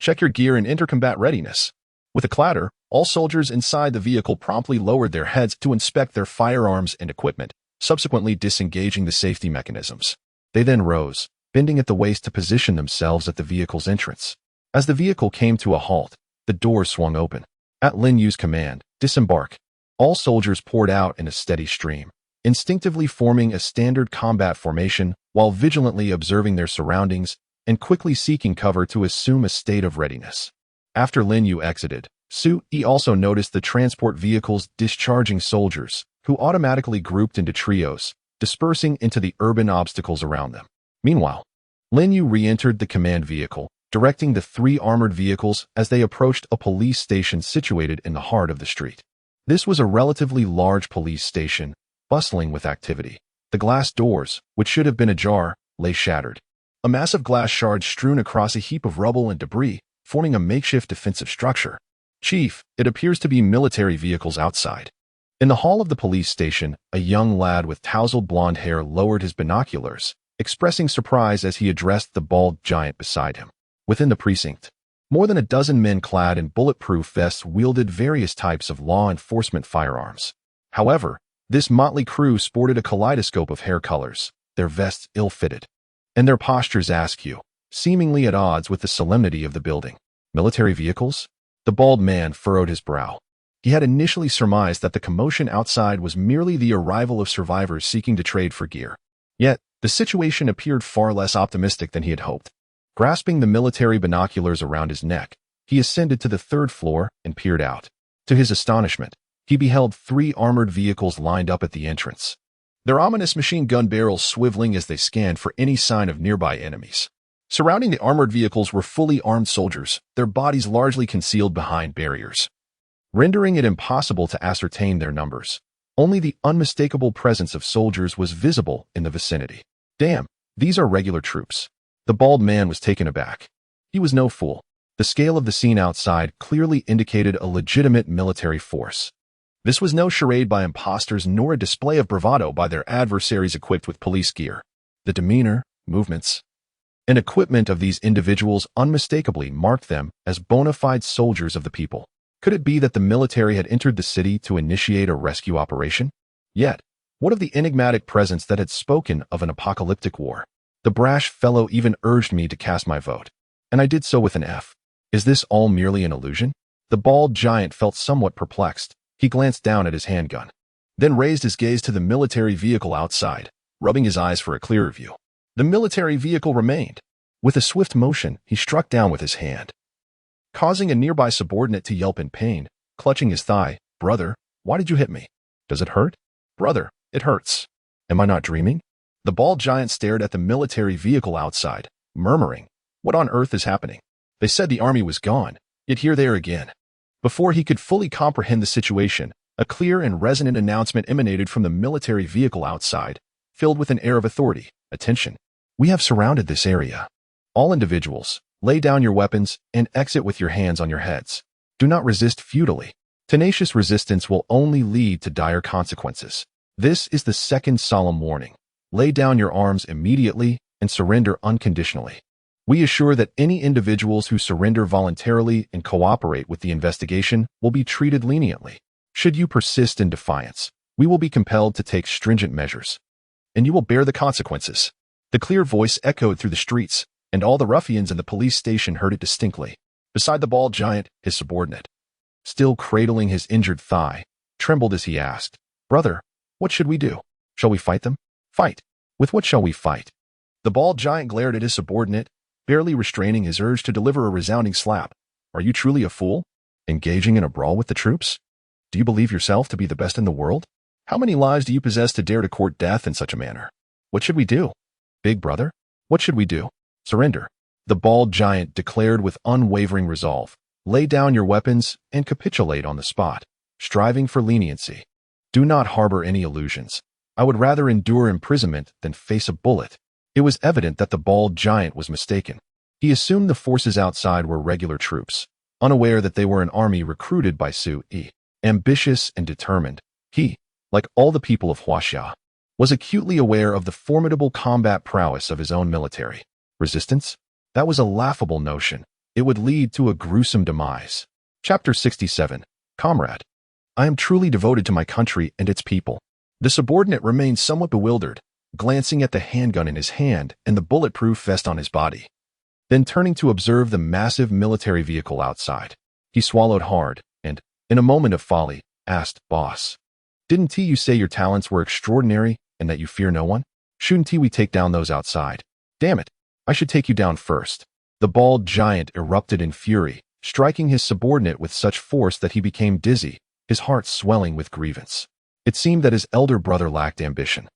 check your gear and enter combat readiness." With a clatter, all soldiers inside the vehicle promptly lowered their heads to inspect their firearms and equipment, subsequently disengaging the safety mechanisms. They then rose, bending at the waist to position themselves at the vehicle's entrance. As the vehicle came to a halt, the doors swung open. At Lin Yu's command, "Disembark." All soldiers poured out in a steady stream, instinctively forming a standard combat formation while vigilantly observing their surroundings and quickly seeking cover to assume a state of readiness. After Lin Yu exited, Su-yi also noticed the transport vehicles discharging soldiers, who automatically grouped into trios, dispersing into the urban obstacles around them. Meanwhile, Lin Yu re-entered the command vehicle, directing the 3 armored vehicles as they approached a police station situated in the heart of the street. This was a relatively large police station, bustling with activity. The glass doors, which should have been ajar, lay shattered. A massive glass shard strewn across a heap of rubble and debris, forming a makeshift defensive structure. "Chief, it appears to be military vehicles outside." In the hall of the police station, a young lad with tousled blonde hair lowered his binoculars, expressing surprise as he addressed the bald giant beside him. Within the precinct, more than a dozen men clad in bulletproof vests wielded various types of law enforcement firearms. However, this motley crew sported a kaleidoscope of hair colors, their vests ill-fitted, and their postures askew, seemingly at odds with the solemnity of the building. Military vehicles? The bald man furrowed his brow. He had initially surmised that the commotion outside was merely the arrival of survivors seeking to trade for gear. Yet, the situation appeared far less optimistic than he had hoped. Grasping the military binoculars around his neck, he ascended to the 3rd floor and peered out. To his astonishment, he beheld 3 armored vehicles lined up at the entrance, their ominous machine gun barrels swiveling as they scanned for any sign of nearby enemies. Surrounding the armored vehicles were fully armed soldiers, their bodies largely concealed behind barriers, rendering it impossible to ascertain their numbers. Only the unmistakable presence of soldiers was visible in the vicinity. "Damn, these are regular troops." The bald man was taken aback. He was no fool. The scale of the scene outside clearly indicated a legitimate military force. This was no charade by imposters nor a display of bravado by their adversaries equipped with police gear. The demeanor, movements, and equipment of these individuals unmistakably marked them as bona fide soldiers of the people. Could it be that the military had entered the city to initiate a rescue operation? Yet, what of the enigmatic presence that had spoken of an apocalyptic war? The brash fellow even urged me to cast my vote, and I did so with an F. Is this all merely an illusion? The bald giant felt somewhat perplexed. He glanced down at his handgun, then raised his gaze to the military vehicle outside, rubbing his eyes for a clearer view. The military vehicle remained. With a swift motion, he struck down with his hand, causing a nearby subordinate to yelp in pain, clutching his thigh. "Brother, why did you hit me? Does it hurt?" "Brother, it hurts." Am I not dreaming? The bald giant stared at the military vehicle outside, murmuring, "What on earth is happening? They said the army was gone, yet here they are again." Before he could fully comprehend the situation, a clear and resonant announcement emanated from the military vehicle outside, filled with an air of authority. "Attention! We have surrounded this area. All individuals, lay down your weapons and exit with your hands on your heads. Do not resist futilely. Tenacious resistance will only lead to dire consequences. This is the 2nd solemn warning. Lay down your arms immediately and surrender unconditionally. We assure that any individuals who surrender voluntarily and cooperate with the investigation will be treated leniently. Should you persist in defiance, we will be compelled to take stringent measures, and you will bear the consequences." The clear voice echoed through the streets, and all the ruffians in the police station heard it distinctly. Beside the bald giant, his subordinate, still cradling his injured thigh, trembled as he asked, "Brother, what should we do? Shall we fight them?" "Fight? With what shall we fight?" The bald giant glared at his subordinate, barely restraining his urge to deliver a resounding slap. "Are you truly a fool? Engaging in a brawl with the troops? Do you believe yourself to be the best in the world? How many lives do you possess to dare to court death in such a manner? What should we do? Big brother, what should we do?" "Surrender," the bald giant declared with unwavering resolve. "Lay down your weapons and capitulate on the spot, striving for leniency. Do not harbor any illusions. I would rather endure imprisonment than face a bullet." It was evident that the bald giant was mistaken. He assumed the forces outside were regular troops, unaware that they were an army recruited by Su-yi. Ambitious and determined, he, like all the people of Huaxia, was acutely aware of the formidable combat prowess of his own military. Resistance? That was a laughable notion. It would lead to a gruesome demise. Chapter 67. Comrade. I am truly devoted to my country and its people. The subordinate remained somewhat bewildered, glancing at the handgun in his hand and the bulletproof vest on his body. Then turning to observe the massive military vehicle outside. He swallowed hard and, in a moment of folly, asked, "Boss, didn't you say your talents were extraordinary and that you fear no one? Shouldn't we take down those outside? Damn it, I should take you down first." The bald giant erupted in fury, striking his subordinate with such force that he became dizzy, his heart swelling with grievance. It seemed that his elder brother lacked ambition.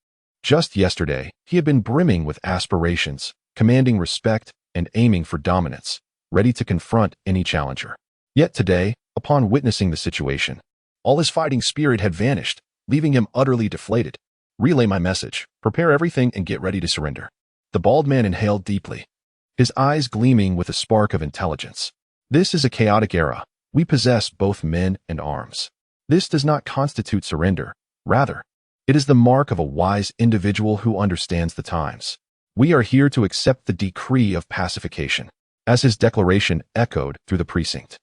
Just yesterday, he had been brimming with aspirations, commanding respect and aiming for dominance, ready to confront any challenger. Yet today, upon witnessing the situation, all his fighting spirit had vanished, leaving him utterly deflated. "Relay my message, prepare everything and get ready to surrender." The bald man inhaled deeply, his eyes gleaming with a spark of intelligence. "This is a chaotic era. We possess both men and arms. This does not constitute surrender. Rather, it is the mark of a wise individual who understands the times. We are here to accept the decree of pacification." As his declaration echoed through the precinct,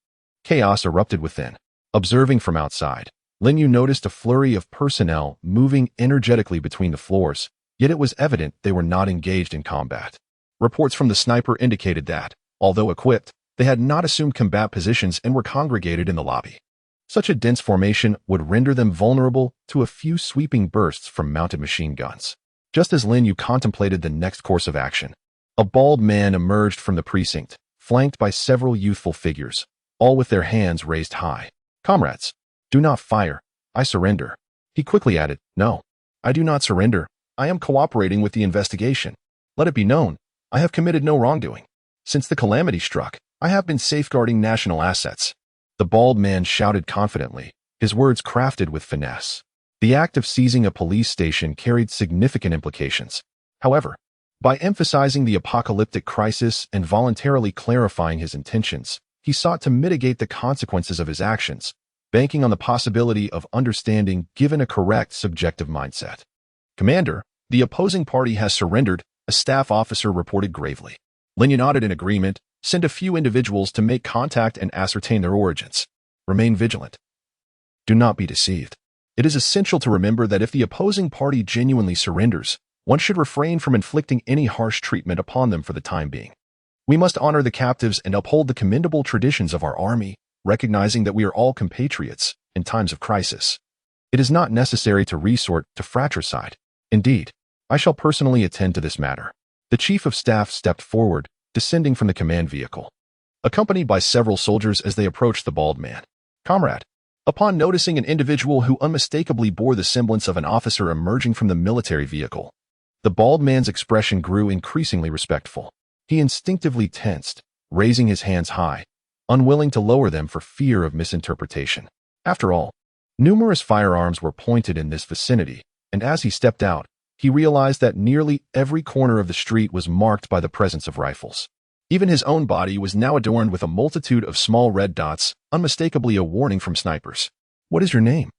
chaos erupted within. Observing from outside, Lin Yu noticed a flurry of personnel moving energetically between the floors, yet it was evident they were not engaged in combat. Reports from the sniper indicated that, although equipped, they had not assumed combat positions and were congregated in the lobby. Such a dense formation would render them vulnerable to a few sweeping bursts from mounted machine guns. Just as Lin Yu contemplated the next course of action, a bald man emerged from the precinct, flanked by several youthful figures, all with their hands raised high. "Comrades, do not fire. I surrender." He quickly added, "No, I do not surrender. I am cooperating with the investigation. Let it be known, I have committed no wrongdoing. Since the calamity struck, I have been safeguarding national assets." The bald man shouted confidently, his words crafted with finesse. The act of seizing a police station carried significant implications. However, by emphasizing the apocalyptic crisis and voluntarily clarifying his intentions, he sought to mitigate the consequences of his actions, banking on the possibility of understanding given a correct subjective mindset. "Commander, the opposing party has surrendered," a staff officer reported gravely. Lin Yu nodded in agreement. "Send a few individuals to make contact and ascertain their origins. Remain vigilant. Do not be deceived. It is essential to remember that if the opposing party genuinely surrenders, one should refrain from inflicting any harsh treatment upon them for the time being. We must honor the captives and uphold the commendable traditions of our army, recognizing that we are all compatriots in times of crisis. It is not necessary to resort to fratricide. Indeed, I shall personally attend to this matter." The chief of staff stepped forward, descending from the command vehicle, accompanied by several soldiers as they approached the bald man. "Comrade," upon noticing an individual who unmistakably bore the semblance of an officer emerging from the military vehicle, the bald man's expression grew increasingly respectful. He instinctively tensed, raising his hands high, unwilling to lower them for fear of misinterpretation. After all, numerous firearms were pointed in this vicinity, and as he stepped out, he realized that nearly every corner of the street was marked by the presence of rifles. Even his own body was now adorned with a multitude of small red dots, unmistakably a warning from snipers. "What is your name?"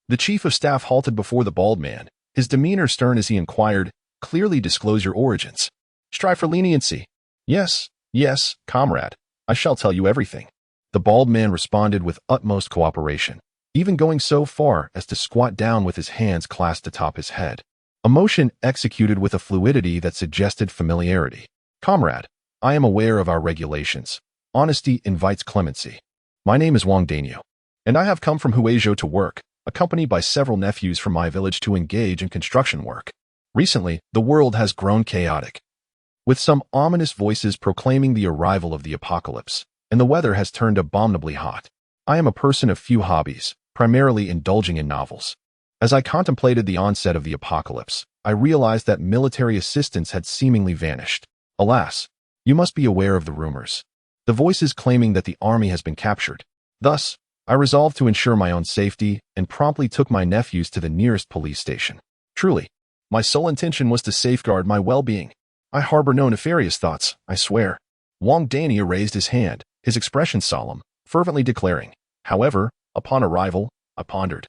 The chief of staff halted before the bald man, his demeanor stern as he inquired, "Clearly disclose your origins. Strive for leniency." Yes, comrade. I shall tell you everything." The bald man responded with utmost cooperation, even going so far as to squat down with his hands clasped atop his head, a motion executed with a fluidity that suggested familiarity. "Comrade, I am aware of our regulations. Honesty invites clemency. My name is Wang Daniel, and I have come from Huizhou to work, accompanied by several nephews from my village to engage in construction work. Recently, the world has grown chaotic, with some ominous voices proclaiming the arrival of the apocalypse, and the weather has turned abominably hot. I am a person of few hobbies, primarily indulging in novels. As I contemplated the onset of the apocalypse, I realized that military assistance had seemingly vanished. Alas, you must be aware of the rumors, the voices claiming that the army has been captured. Thus, I resolved to ensure my own safety and promptly took my nephews to the nearest police station. Truly, my sole intention was to safeguard my well-being. I harbor no nefarious thoughts, I swear." Wang Daniel raised his hand, his expression solemn, fervently declaring, "However, upon arrival, I pondered.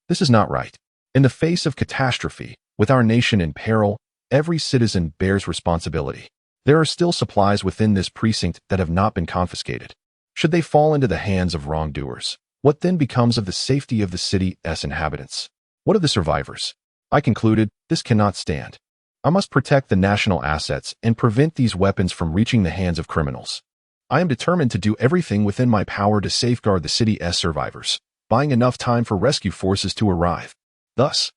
This is not right. In the face of catastrophe, with our nation in peril, every citizen bears responsibility. There are still supplies within this precinct that have not been confiscated. Should they fall into the hands of wrongdoers, what then becomes of the safety of the city's inhabitants? What of the survivors? I concluded, this cannot stand. I must protect the national assets and prevent these weapons from reaching the hands of criminals. I am determined to do everything within my power to safeguard the city's survivors, buying enough time for rescue forces to arrive. Thus,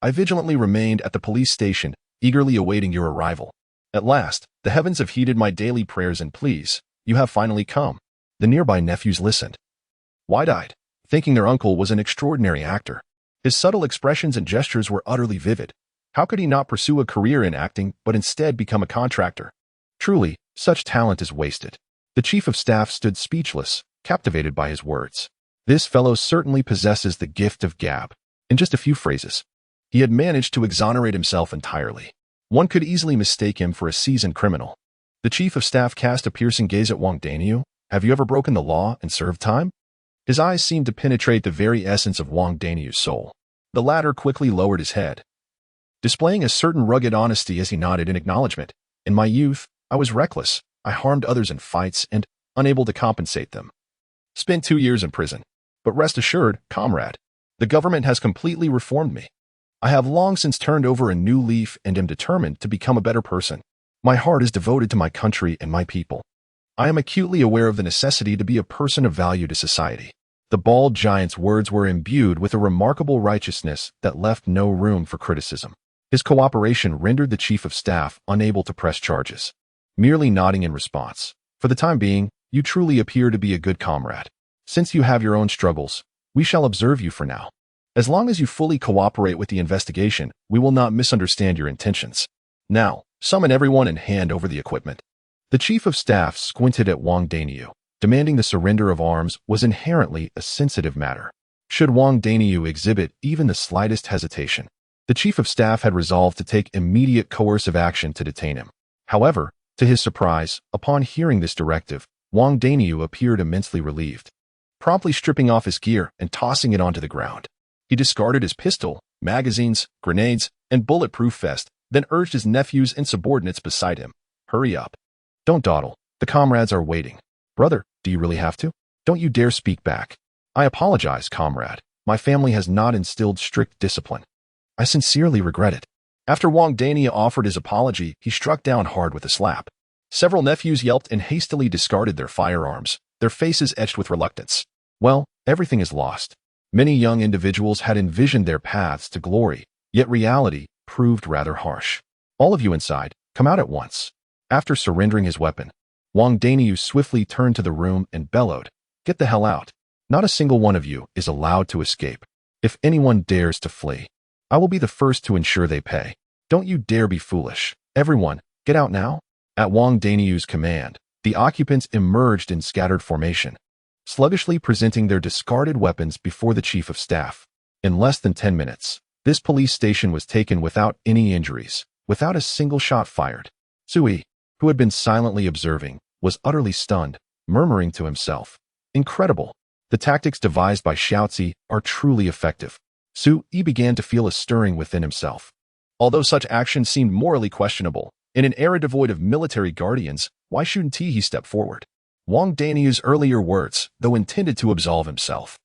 I vigilantly remained at the police station, eagerly awaiting your arrival. At last, the heavens have heeded my daily prayers and pleas. You have finally come. The nearby nephews listened, wide-eyed, thinking their uncle was an extraordinary actor. His subtle expressions and gestures were utterly vivid. How could he not pursue a career in acting but instead become a contractor? Truly, such talent is wasted. The chief of staff stood speechless, captivated by his words. This fellow certainly possesses the gift of gab. In just a few phrases, he had managed to exonerate himself entirely. One could easily mistake him for a seasoned criminal. The chief of staff cast a piercing gaze at Wang Daniu. Have you ever broken the law and served time? His eyes seemed to penetrate the very essence of Wang Daniu's soul. The latter quickly lowered his head, displaying a certain rugged honesty as he nodded in acknowledgement. In my youth, I was reckless. I harmed others in fights and, unable to compensate them, spent 2 years in prison. But rest assured, comrade, the government has completely reformed me. I have long since turned over a new leaf and am determined to become a better person. My heart is devoted to my country and my people. I am acutely aware of the necessity to be a person of value to society. The bald giant's words were imbued with a remarkable righteousness that left no room for criticism. His cooperation rendered the chief of staff unable to press charges, merely nodding in response. For the time being, you truly appear to be a good comrade. Since you have your own struggles, we shall observe you for now. As long as you fully cooperate with the investigation, we will not misunderstand your intentions. Now, summon everyone and hand over the equipment. The chief of staff squinted at Wang Daniu. Demanding the surrender of arms was inherently a sensitive matter. Should Wang Daniu exhibit even the slightest hesitation, the chief of staff had resolved to take immediate coercive action to detain him. However, to his surprise, upon hearing this directive, Wang Daniu appeared immensely relieved. Promptly stripping off his gear and tossing it onto the ground, he discarded his pistol, magazines, grenades, and bulletproof vest, then urged his nephews and subordinates beside him. Hurry up. Don't dawdle. The comrades are waiting. Brother, do you really have to? Don't you dare speak back. I apologize, comrade. My family has not instilled strict discipline. I sincerely regret it. After Wang Daniu offered his apology, he struck down hard with a slap. Several nephews yelped and hastily discarded their firearms, their faces etched with reluctance. Well, everything is lost. Many young individuals had envisioned their paths to glory, yet reality proved rather harsh. All of you inside, come out at once. After surrendering his weapon, Wang Daniu swiftly turned to the room and bellowed, "Get the hell out. Not a single one of you is allowed to escape. If anyone dares to flee, I will be the first to ensure they pay. Don't you dare be foolish. Everyone, get out now." At Wang Daniu's command, the occupants emerged in scattered formation, sluggishly presenting their discarded weapons before the chief of staff. In less than 10 minutes, this police station was taken without any injuries, without a single shot fired. Sui, who had been silently observing, was utterly stunned, murmuring to himself, "Incredible. The tactics devised by Xiaozi are truly effective." Sui began to feel a stirring within himself. Although such actions seemed morally questionable, in an era devoid of military guardians, why shouldn't he step forward? Wang Daniu's earlier words, though intended to absolve himself,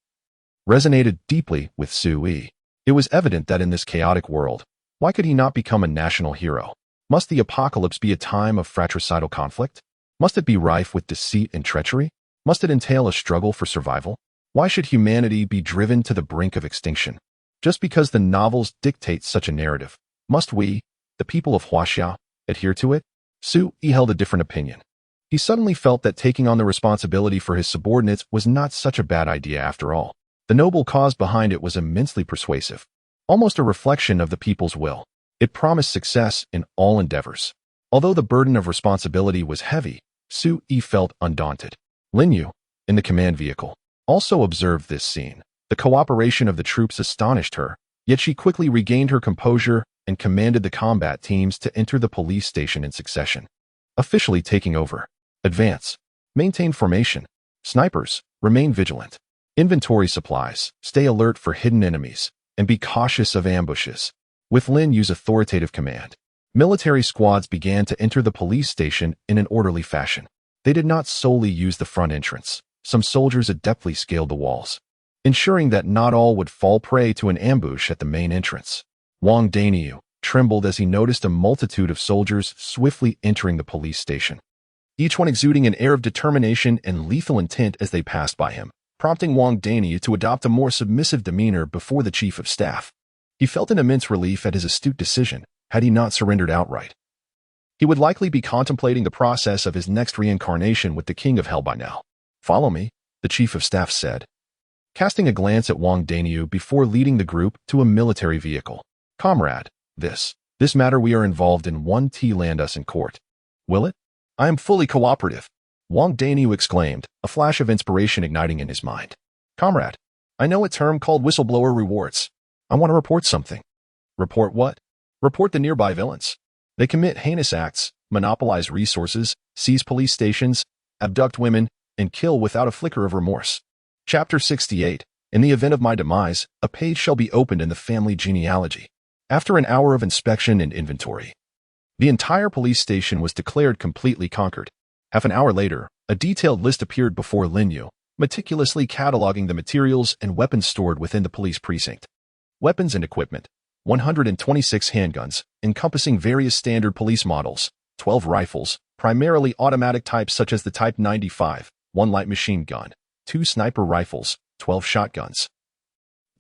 resonated deeply with Sui. It was evident that in this chaotic world, why could he not become a national hero? Must the apocalypse be a time of fratricidal conflict? Must it be rife with deceit and treachery? Must it entail a struggle for survival? Why should humanity be driven to the brink of extinction? Just because the novels dictate such a narrative, must we, the people of Huaxia, adhere to it? Sui held a different opinion. He suddenly felt that taking on the responsibility for his subordinates was not such a bad idea after all. The noble cause behind it was immensely persuasive, almost a reflection of the people's will. It promised success in all endeavors. Although the burden of responsibility was heavy, Sui felt undaunted. Lin Yu, in the command vehicle, also observed this scene. The cooperation of the troops astonished her, yet she quickly regained her composure and commanded the combat teams to enter the police station in succession. Officially taking over. Advance. Maintain formation. Snipers, remain vigilant. Inventory supplies, stay alert for hidden enemies, and be cautious of ambushes. With Lin Yu's authoritative command, military squads began to enter the police station in an orderly fashion. They did not solely use the front entrance. Some soldiers adeptly scaled the walls, ensuring that not all would fall prey to an ambush at the main entrance. Wang Daniu, trembled as he noticed a multitude of soldiers swiftly entering the police station, each one exuding an air of determination and lethal intent as they passed by him, prompting Wang Daniyu to adopt a more submissive demeanor before the chief of staff. He felt an immense relief at his astute decision had he not surrendered outright. He would likely be contemplating the process of his next reincarnation with the king of hell by now. "Follow me," the chief of staff said, casting a glance at Wang Daniyu before leading the group to a military vehicle. "Comrade, this matter we are involved in won't land us in court, will it?" "I am fully cooperative," Wang Daniyu exclaimed, a flash of inspiration igniting in his mind. "Comrade, I know a term called whistleblower rewards. I want to report something." "Report what?" "Report the nearby villains. They commit heinous acts, monopolize resources, seize police stations, abduct women, and kill without a flicker of remorse." Chapter 68. In the event of my demise, a page shall be opened in the family genealogy. After an hour of inspection and inventory, the entire police station was declared completely conquered. Half an hour later, a detailed list appeared before Lin Yu, meticulously cataloging the materials and weapons stored within the police precinct. Weapons and equipment: 126 handguns, encompassing various standard police models, 12 rifles, primarily automatic types such as the Type 95, 1 light machine gun, 2 sniper rifles, 12 shotguns.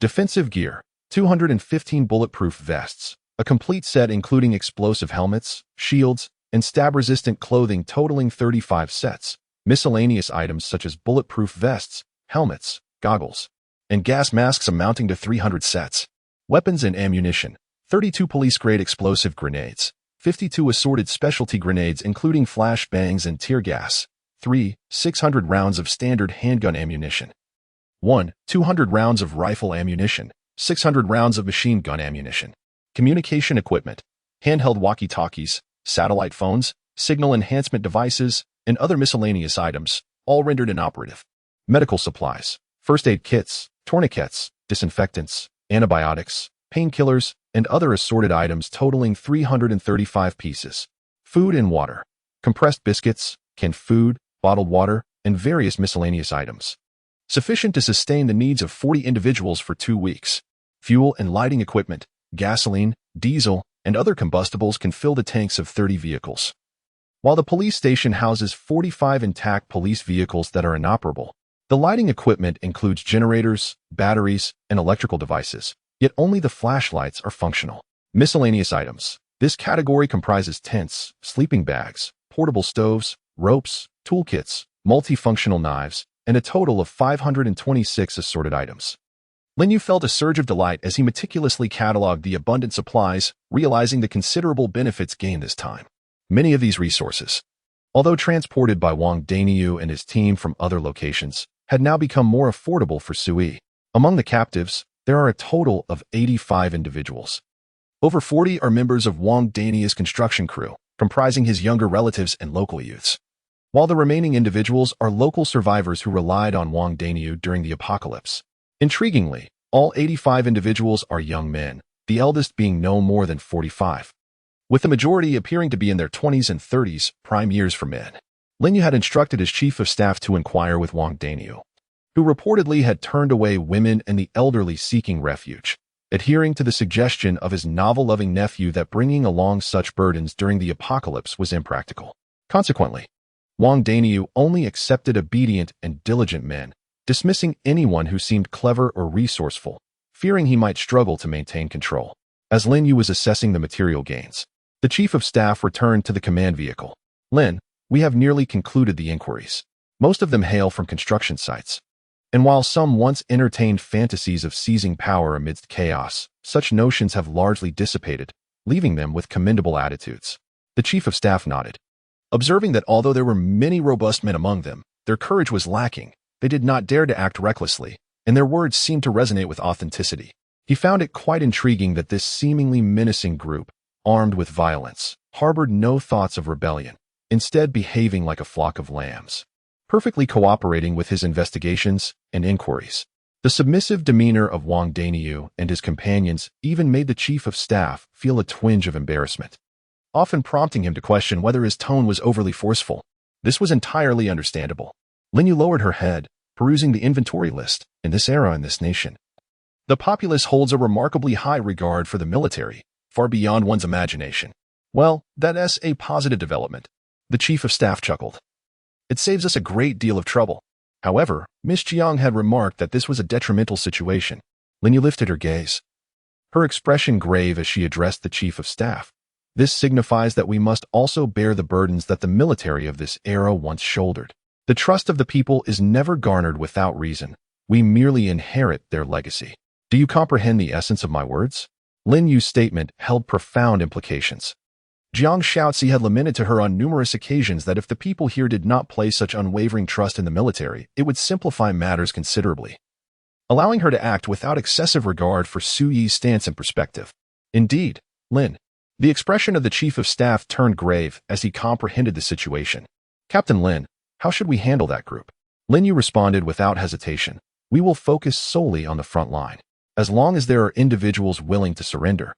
Defensive gear: 215 bulletproof vests, a complete set including explosive helmets, shields, and stab-resistant clothing totaling 35 sets. Miscellaneous items such as bulletproof vests, helmets, goggles, and gas masks amounting to 300 sets. Weapons and ammunition: 32 police-grade explosive grenades, 52 assorted specialty grenades including flashbangs and tear gas, 600 rounds of standard handgun ammunition, 200 rounds of rifle ammunition, 600 rounds of machine gun ammunition. Communication equipment: handheld walkie-talkies, satellite phones, signal enhancement devices, and other miscellaneous items, all rendered inoperative. Medical supplies: first aid kits, tourniquets, disinfectants, antibiotics, painkillers, and other assorted items totaling 335 pieces. Food and water: compressed biscuits, canned food, bottled water, and various miscellaneous items, sufficient to sustain the needs of 40 individuals for 2 weeks. Fuel and lighting equipment: gasoline, diesel, and other combustibles can fill the tanks of 30 vehicles. While the police station houses 45 intact police vehicles that are inoperable, the lighting equipment includes generators, batteries, and electrical devices, yet only the flashlights are functional. Miscellaneous items: this category comprises tents, sleeping bags, portable stoves, ropes, toolkits, multifunctional knives, and a total of 526 assorted items. Lin Yu felt a surge of delight as he meticulously cataloged the abundant supplies, realizing the considerable benefits gained this time. Many of these resources, although transported by Wang Daniyu and his team from other locations, had now become more affordable for Sui. Among the captives, there are a total of 85 individuals. Over 40 are members of Wang Daniyu's construction crew, comprising his younger relatives and local youths, while the remaining individuals are local survivors who relied on Wang Daniyu during the apocalypse. Intriguingly, all 85 individuals are young men, the eldest being no more than 45, with the majority appearing to be in their 20s and 30s, prime years for men. Lin Yu had instructed his chief of staff to inquire with Wang Daniyu, who reportedly had turned away women and the elderly seeking refuge, adhering to the suggestion of his novel-loving nephew that bringing along such burdens during the apocalypse was impractical. Consequently, Wang Daniyu only accepted obedient and diligent men, dismissing anyone who seemed clever or resourceful, fearing he might struggle to maintain control. As Lin Yu was assessing the material gains, the chief of staff returned to the command vehicle. "Lin, we have nearly concluded the inquiries. Most of them hail from construction sites. And while some once entertained fantasies of seizing power amidst chaos, such notions have largely dissipated, leaving them with commendable attitudes." The chief of staff nodded, observing that although there were many robust men among them, their courage was lacking. They did not dare to act recklessly, and their words seemed to resonate with authenticity. He found it quite intriguing that this seemingly menacing group, armed with violence, harbored no thoughts of rebellion, instead behaving like a flock of lambs, perfectly cooperating with his investigations and inquiries. The submissive demeanor of Wang Daniyu and his companions even made the chief of staff feel a twinge of embarrassment, often prompting him to question whether his tone was overly forceful. This was entirely understandable. Lin Yu lowered her head, perusing the inventory list. In this era in this nation, the populace holds a remarkably high regard for the military, far beyond one's imagination. Well, that's a positive development. The chief of staff chuckled. It saves us a great deal of trouble. However, Miss Jiang had remarked that this was a detrimental situation. Linyu lifted her gaze, her expression grave as she addressed the chief of staff. This signifies that we must also bear the burdens that the military of this era once shouldered. The trust of the people is never garnered without reason. We merely inherit their legacy. Do you comprehend the essence of my words? Lin Yu's statement held profound implications. Jiang Shaozi had lamented to her on numerous occasions that if the people here did not place such unwavering trust in the military, it would simplify matters considerably, allowing her to act without excessive regard for Su Yi's stance and perspective. Indeed, Lin. The expression of the chief of staff turned grave as he comprehended the situation. Captain Lin, how should we handle that group? Lin Yu responded without hesitation. We will focus solely on the front line. As long as there are individuals willing to surrender,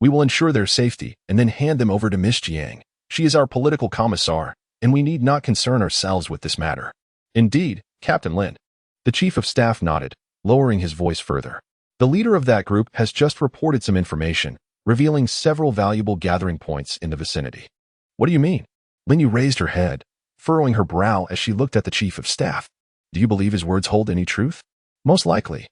we will ensure their safety and then hand them over to Miss Jiang. She is our political commissar, and we need not concern ourselves with this matter. Indeed, Captain Lin. The chief of staff nodded, lowering his voice further. The leader of that group has just reported some information, revealing several valuable gathering points in the vicinity. What do you mean? Lin Yu raised her head, furrowing her brow as she looked at the chief of staff. Do you believe his words hold any truth? Most likely.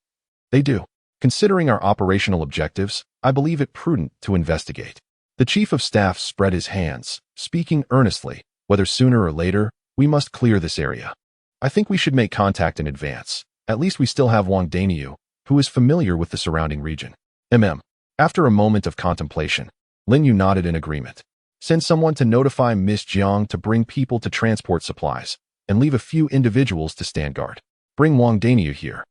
They do. Considering our operational objectives, I believe it prudent to investigate. The chief of staff spread his hands, speaking earnestly. Whether sooner or later, we must clear this area. I think we should make contact in advance. At least we still have Wang Daniu, who is familiar with the surrounding region. After a moment of contemplation, Lin Yu nodded in agreement. Send someone to notify Miss Jiang to bring people to transport supplies, and leave a few individuals to stand guard. Bring Wang Daniu here.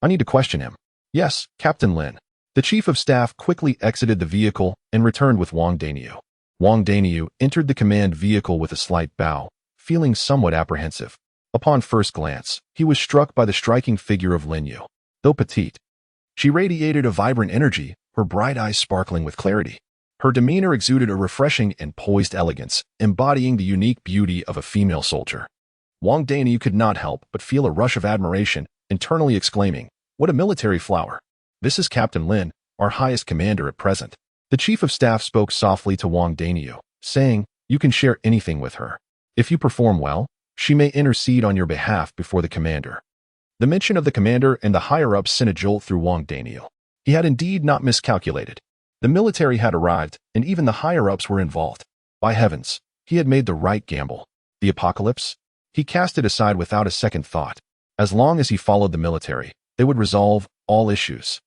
I need to question him. Yes, Captain Lin. The chief of staff quickly exited the vehicle and returned with Wang Daniu. Wang Daniu entered the command vehicle with a slight bow, feeling somewhat apprehensive. Upon first glance, he was struck by the striking figure of Lin Yu. Though petite, she radiated a vibrant energy, her bright eyes sparkling with clarity. Her demeanor exuded a refreshing and poised elegance, embodying the unique beauty of a female soldier. Wang Daniu could not help but feel a rush of admiration, internally exclaiming, "What a military flower! This is Captain Lin, our highest commander at present." The chief of staff spoke softly to Wang Daniu, saying, "You can share anything with her. If you perform well, she may intercede on your behalf before the commander." The mention of the commander and the higher-ups sent a jolt through Wang Daniu. He had indeed not miscalculated. The military had arrived, and even the higher-ups were involved. By heavens, he had made the right gamble. The apocalypse? He cast it aside without a second thought. As long as he followed the military, they would resolve all issues.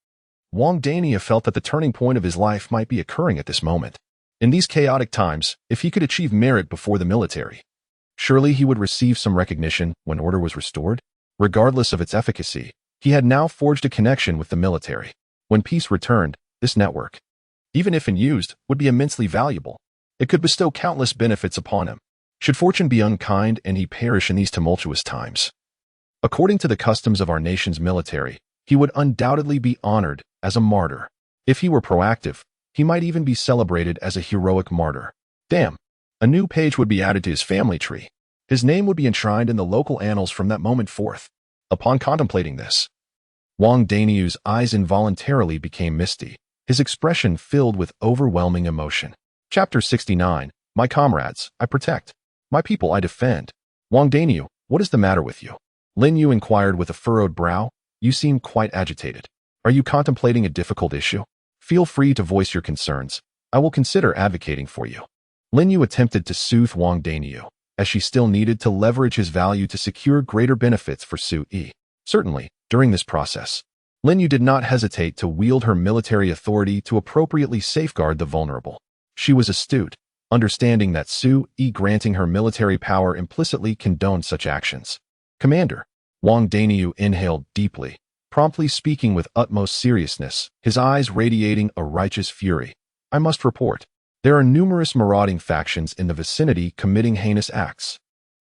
Wang Daniu felt that the turning point of his life might be occurring at this moment. In these chaotic times, if he could achieve merit before the military, surely he would receive some recognition when order was restored. Regardless of its efficacy, he had now forged a connection with the military. When peace returned, this network, even if unused, would be immensely valuable. It could bestow countless benefits upon him. Should fortune be unkind and he perish in these tumultuous times, according to the customs of our nation's military, he would undoubtedly be honored as a martyr. If he were proactive, he might even be celebrated as a heroic martyr. Damn, a new page would be added to his family tree. His name would be enshrined in the local annals from that moment forth. Upon contemplating this, Wang Daniu's eyes involuntarily became misty, his expression filled with overwhelming emotion. Chapter 69. My comrades, I protect. My people, I defend. Wang Daniu, what is the matter with you? Lin Yu inquired with a furrowed brow. You seem quite agitated. Are you contemplating a difficult issue? Feel free to voice your concerns. I will consider advocating for you. Lin Yu attempted to soothe Wang Daniu, as she still needed to leverage his value to secure greater benefits for Su Yi. Certainly, during this process, Lin Yu did not hesitate to wield her military authority to appropriately safeguard the vulnerable. She was astute, understanding that Su Yi granting her military power implicitly condoned such actions. Commander, Wang Daniu inhaled deeply, promptly speaking with utmost seriousness, his eyes radiating a righteous fury. I must report. There are numerous marauding factions in the vicinity committing heinous acts.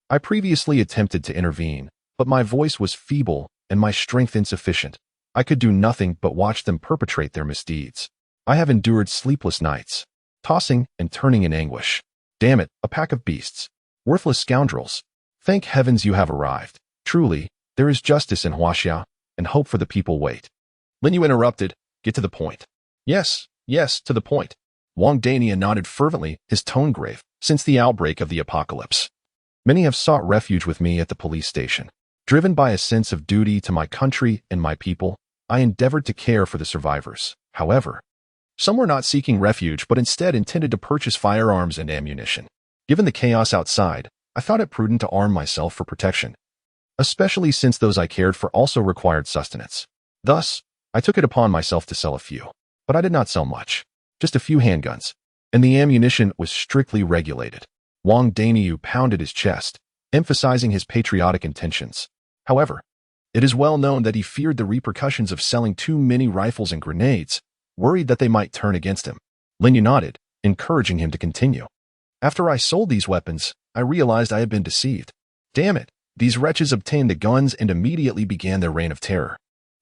I previously attempted to intervene, but my voice was feeble and my strength insufficient. I could do nothing but watch them perpetrate their misdeeds. I have endured sleepless nights, tossing and turning in anguish. Damn it, a pack of beasts. Worthless scoundrels. Thank heavens you have arrived. Truly, there is justice in Huaxia, and hope for the people wait. Lin Yu interrupted. Get to the point. Yes, to the point. Wang Dania nodded fervently, his tone grave. Since the outbreak of the apocalypse, many have sought refuge with me at the police station. Driven by a sense of duty to my country and my people, I endeavored to care for the survivors. However, some were not seeking refuge but instead intended to purchase firearms and ammunition. Given the chaos outside, I thought it prudent to arm myself for protection, especially since those I cared for also required sustenance. Thus, I took it upon myself to sell a few. But I did not sell much, just a few handguns, and the ammunition was strictly regulated. Wang Daniu pounded his chest, emphasizing his patriotic intentions. However, it is well known that he feared the repercussions of selling too many rifles and grenades, worried that they might turn against him. Lin Yu nodded, encouraging him to continue. After I sold these weapons, I realized I had been deceived. Damn it, these wretches obtained the guns and immediately began their reign of terror.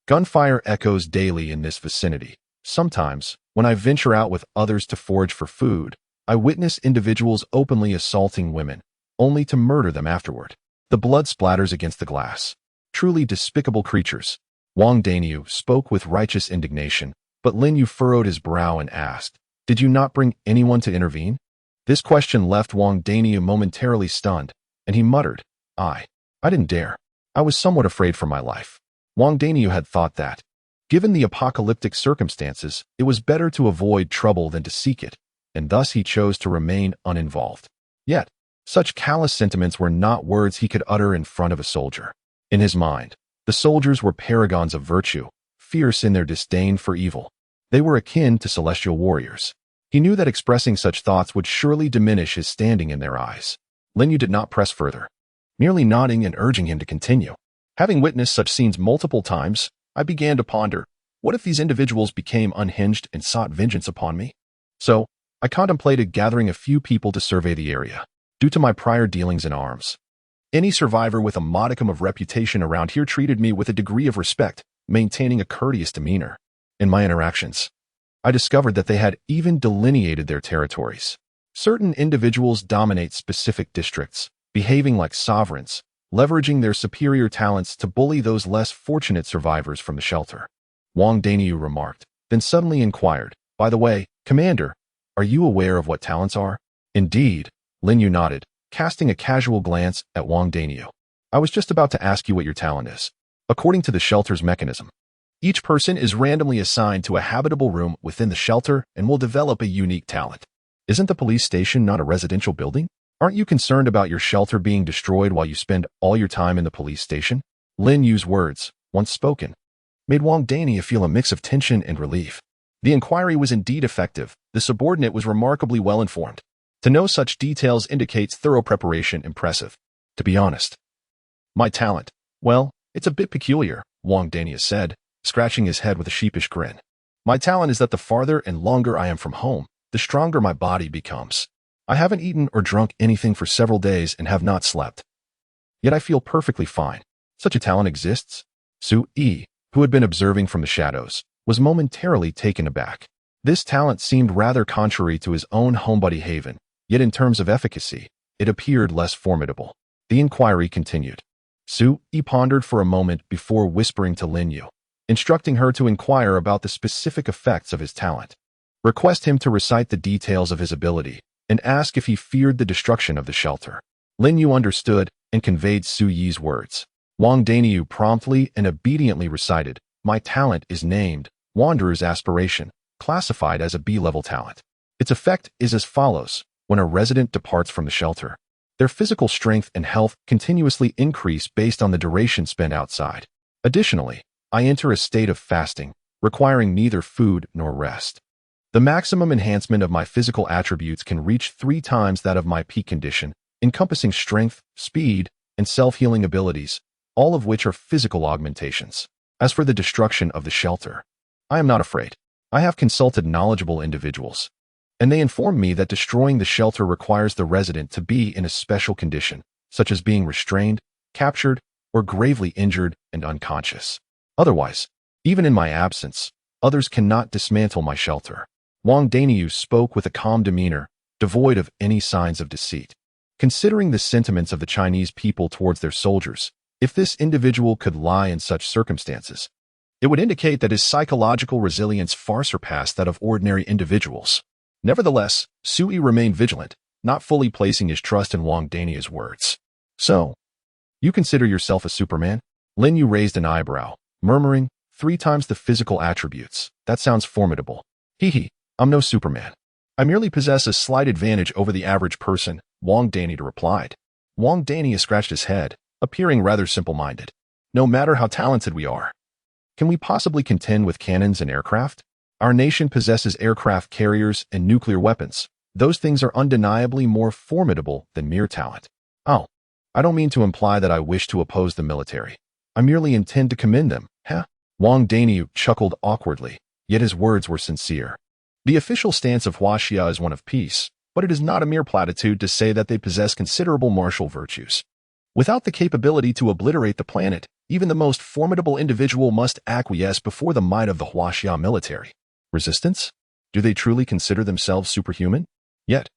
Gunfire echoes daily in this vicinity. Sometimes, when I venture out with others to forage for food, I witness individuals openly assaulting women, only to murder them afterward. The blood splatters against the glass. Truly despicable creatures. Wang Daniu spoke with righteous indignation, but Lin Yu furrowed his brow and asked, "Did you not bring anyone to intervene?" This question left Wang Daniu momentarily stunned, and he muttered, I didn't dare. I was somewhat afraid for my life." Wang Daniu had thought that, given the apocalyptic circumstances, it was better to avoid trouble than to seek it, and thus he chose to remain uninvolved. Yet, such callous sentiments were not words he could utter in front of a soldier. In his mind, the soldiers were paragons of virtue, fierce in their disdain for evil. They were akin to celestial warriors. He knew that expressing such thoughts would surely diminish his standing in their eyes. Lin Yu did not press further, merely nodding and urging him to continue. Having witnessed such scenes multiple times, I began to ponder, what if these individuals became unhinged and sought vengeance upon me? So, I contemplated gathering a few people to survey the area. Due to my prior dealings in arms, any survivor with a modicum of reputation around here treated me with a degree of respect, maintaining a courteous demeanor. In my interactions, I discovered that they had even delineated their territories. Certain individuals dominate specific districts, behaving like sovereigns, leveraging their superior talents to bully those less fortunate survivors from the shelter. Wang Daniu remarked, then suddenly inquired, "By the way, Commander, are you aware of what talents are?" "Indeed," Lin Yu nodded, casting a casual glance at Wang Daniu. "I was just about to ask you what your talent is. According to the shelter's mechanism, each person is randomly assigned to a habitable room within the shelter and will develop a unique talent. Isn't the police station not a residential building? Aren't you concerned about your shelter being destroyed while you spend all your time in the police station?" Lin Yu's words, once spoken, made Wang Daniu feel a mix of tension and relief. The inquiry was indeed effective. The subordinate was remarkably well informed. To know such details indicates thorough preparation. Impressive. To be honest, my talent, well, it's a bit peculiar, Wang Daniu said, scratching his head with a sheepish grin. My talent is that the farther and longer I am from home, the stronger my body becomes. I haven't eaten or drunk anything for several days and have not slept. Yet I feel perfectly fine. Such a talent exists? Su Yi, who had been observing from the shadows, was momentarily taken aback. This talent seemed rather contrary to his own Homebody haven, yet in terms of efficacy, it appeared less formidable. The inquiry continued. Su Yi pondered for a moment before whispering to Lin Yu, instructing her to inquire about the specific effects of his talent. Request him to recite the details of his ability, and ask if he feared the destruction of the shelter. Lin Yu understood and conveyed Su Yi's words. Wang Daniu promptly and obediently recited, "My talent is named Wanderer's Aspiration, classified as a B-level talent. Its effect is as follows. When a resident departs from the shelter, their physical strength and health continuously increase based on the duration spent outside. Additionally, I enter a state of fasting, requiring neither food nor rest. The maximum enhancement of my physical attributes can reach 3 times that of my peak condition, encompassing strength, speed, and self-healing abilities, all of which are physical augmentations. As for the destruction of the shelter, I am not afraid. I have consulted knowledgeable individuals, and they inform me that destroying the shelter requires the resident to be in a special condition, such as being restrained, captured, or gravely injured and unconscious. Otherwise, even in my absence, others cannot dismantle my shelter." Wang Daniu spoke with a calm demeanor, devoid of any signs of deceit. Considering the sentiments of the Chinese people towards their soldiers, if this individual could lie in such circumstances, it would indicate that his psychological resilience far surpassed that of ordinary individuals. Nevertheless, Sui remained vigilant, not fully placing his trust in Wang Dania's words. So, you consider yourself a Superman? Lin Yu raised an eyebrow, murmuring, 3 times the physical attributes. That sounds formidable. Hee, I'm no Superman. I merely possess a slight advantage over the average person, Wang Dania replied. Wang Dania scratched his head, appearing rather simple-minded. No matter how talented we are, can we possibly contend with cannons and aircraft? Our nation possesses aircraft carriers and nuclear weapons. Those things are undeniably more formidable than mere talent. Oh, I don't mean to imply that I wish to oppose the military. I merely intend to commend them. Wang Daniu chuckled awkwardly, yet his words were sincere. The official stance of Huaxia is one of peace, but it is not a mere platitude to say that they possess considerable martial virtues. Without the capability to obliterate the planet, even the most formidable individual must acquiesce before the might of the Huaxia military. Resistance? Do they truly consider themselves superhuman? Yet,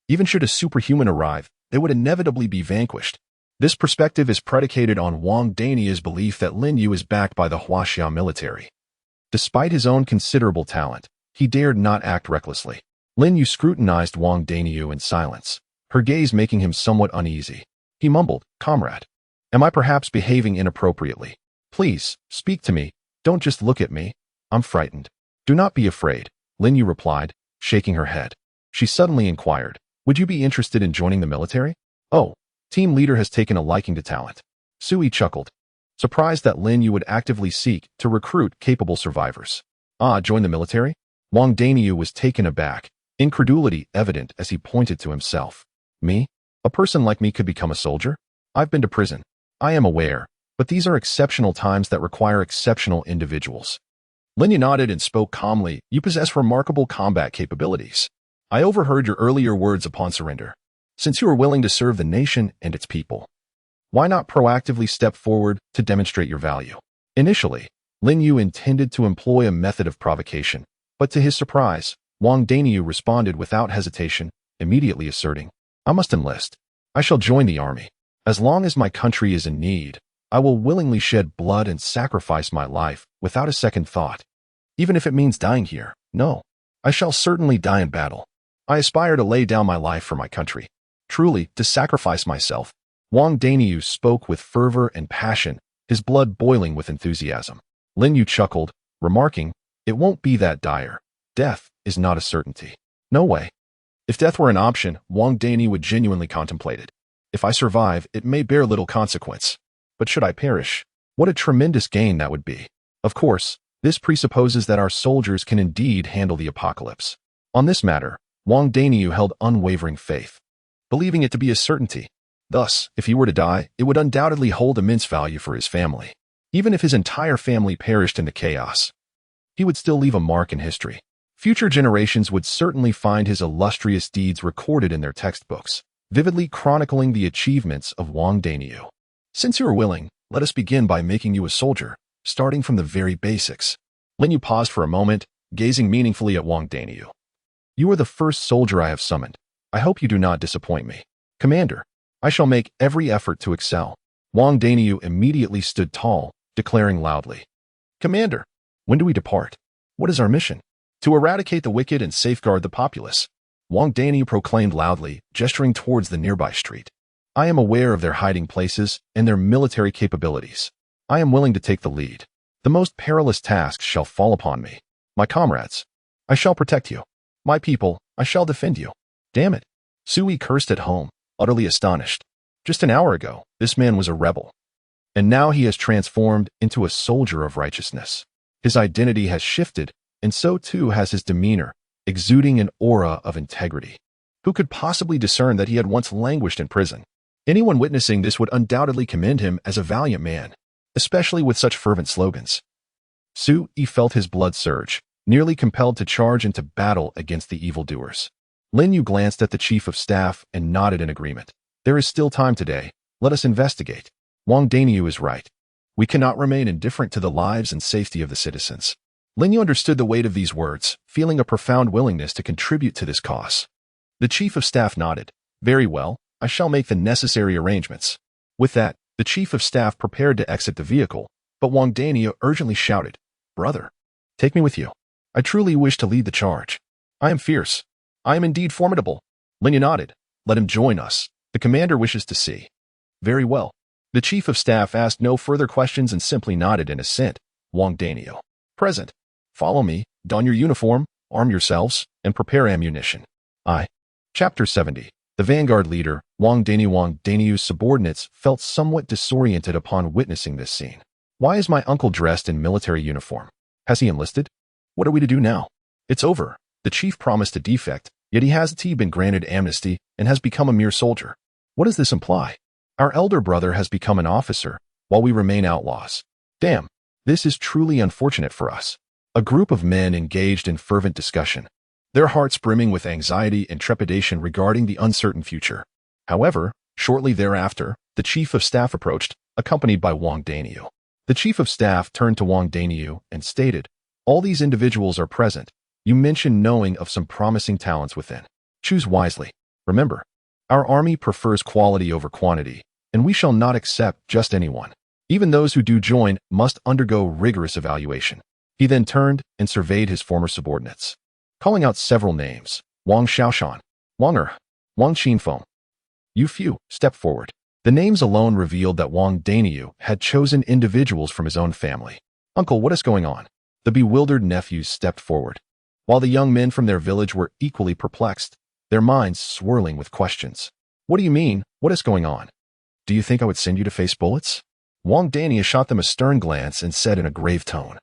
even should a superhuman arrive, they would inevitably be vanquished. This perspective is predicated on Wang Dania's belief that Lin Yu is backed by the Huaxia military. Despite his own considerable talent, he dared not act recklessly. Lin Yu scrutinized Wang Daniu in silence, her gaze making him somewhat uneasy. He mumbled, "Comrade, am I perhaps behaving inappropriately? Please, speak to me. Don't just look at me. I'm frightened." "Do not be afraid," Lin Yu replied, shaking her head. She suddenly inquired, "Would you be interested in joining the military?" "Oh, team leader has taken a liking to talent." Sui chuckled, surprised that Lin Yu would actively seek to recruit capable survivors. "Ah, join the military?" Wang Daniu was taken aback, incredulity evident as he pointed to himself. "Me? A person like me could become a soldier? I've been to prison. I am aware, but these are exceptional times that require exceptional individuals." Lin Yu nodded and spoke calmly. "You possess remarkable combat capabilities. I overheard your earlier words upon surrender. Since you are willing to serve the nation and its people, why not proactively step forward to demonstrate your value?" Initially, Lin Yu intended to employ a method of provocation, but to his surprise, Wang Daniu responded without hesitation, immediately asserting, "I must enlist. I shall join the army. As long as my country is in need, I will willingly shed blood and sacrifice my life without a second thought. Even if it means dying here, no, I shall certainly die in battle. I aspire to lay down my life for my country. Truly, to sacrifice myself." Wang Daniu spoke with fervor and passion, his blood boiling with enthusiasm. Lin Yu chuckled, remarking, "It won't be that dire. Death is not a certainty." "No way. If death were an option, Wang Daniu would genuinely contemplate it. If I survive, it may bear little consequence. But should I perish, what a tremendous gain that would be. Of course, this presupposes that our soldiers can indeed handle the apocalypse." On this matter, Wang Daniu held unwavering faith, believing it to be a certainty. Thus, if he were to die, it would undoubtedly hold immense value for his family. Even if his entire family perished in the chaos, he would still leave a mark in history. Future generations would certainly find his illustrious deeds recorded in their textbooks, vividly chronicling the achievements of Wang Daniu. "Since you are willing, let us begin by making you a soldier, starting from the very basics." Lin Yu paused for a moment, gazing meaningfully at Wang Daniu. "You are the first soldier I have summoned. I hope you do not disappoint me. Commander, I shall make every effort to excel." Wang Daniu immediately stood tall, declaring loudly, "Commander, when do we depart? What is our mission?" "To eradicate the wicked and safeguard the populace," Wang Daniu proclaimed loudly, gesturing towards the nearby street. "I am aware of their hiding places and their military capabilities. I am willing to take the lead. The most perilous tasks shall fall upon me. My comrades, I shall protect you. My people, I shall defend you." "Damn it." Sui cursed at home, utterly astonished. Just an hour ago, this man was a rebel. And now he has transformed into a soldier of righteousness. His identity has shifted, and so too has his demeanor, exuding an aura of integrity. Who could possibly discern that he had once languished in prison? Anyone witnessing this would undoubtedly commend him as a valiant man, especially with such fervent slogans. Sui felt his blood surge, nearly compelled to charge into battle against the evildoers. Lin Yu glanced at the chief of staff and nodded in agreement. "There is still time today. Let us investigate." Wang Daniu is right. We cannot remain indifferent to the lives and safety of the citizens. Lin Yu understood the weight of these words, feeling a profound willingness to contribute to this cause. The chief of staff nodded. "Very well, I shall make the necessary arrangements." With that, the chief of staff prepared to exit the vehicle, but Wang Daniu urgently shouted, "Brother, take me with you. I truly wish to lead the charge. I am fierce, I am indeed formidable. Lin nodded. Let him join us. The commander wishes to see. Very well. The chief of staff asked no further questions and simply nodded in assent. Wang Danio. Present. Follow me, don your uniform, arm yourselves, and prepare ammunition. Chapter 70. The vanguard leader, Wang Daniu's subordinates felt somewhat disoriented upon witnessing this scene. Why is my uncle dressed in military uniform? Has he enlisted? What are we to do now? It's over. The chief promised a defect, yet he has been granted amnesty and has become a mere soldier. What does this imply? Our elder brother has become an officer, while we remain outlaws. Damn, this is truly unfortunate for us. A group of men engaged in fervent discussion, their hearts brimming with anxiety and trepidation regarding the uncertain future. However, shortly thereafter, the chief of staff approached, accompanied by Wang Danio. The chief of staff turned to Wang Danio and stated, all these individuals are present. You mentioned knowing of some promising talents within. Choose wisely. Remember, our army prefers quality over quantity, and we shall not accept just anyone. Even those who do join must undergo rigorous evaluation. He then turned and surveyed his former subordinates, calling out several names. Wang Xiaoshan, Wang Er, Wang Qinfeng. You few, step forward. The names alone revealed that Wang Danio had chosen individuals from his own family. Uncle, what is going on? The bewildered nephews stepped forward, while the young men from their village were equally perplexed, their minds swirling with questions. What do you mean? What is going on? Do you think I would send you to face bullets? Wang Danio shot them a stern glance and said in a grave tone,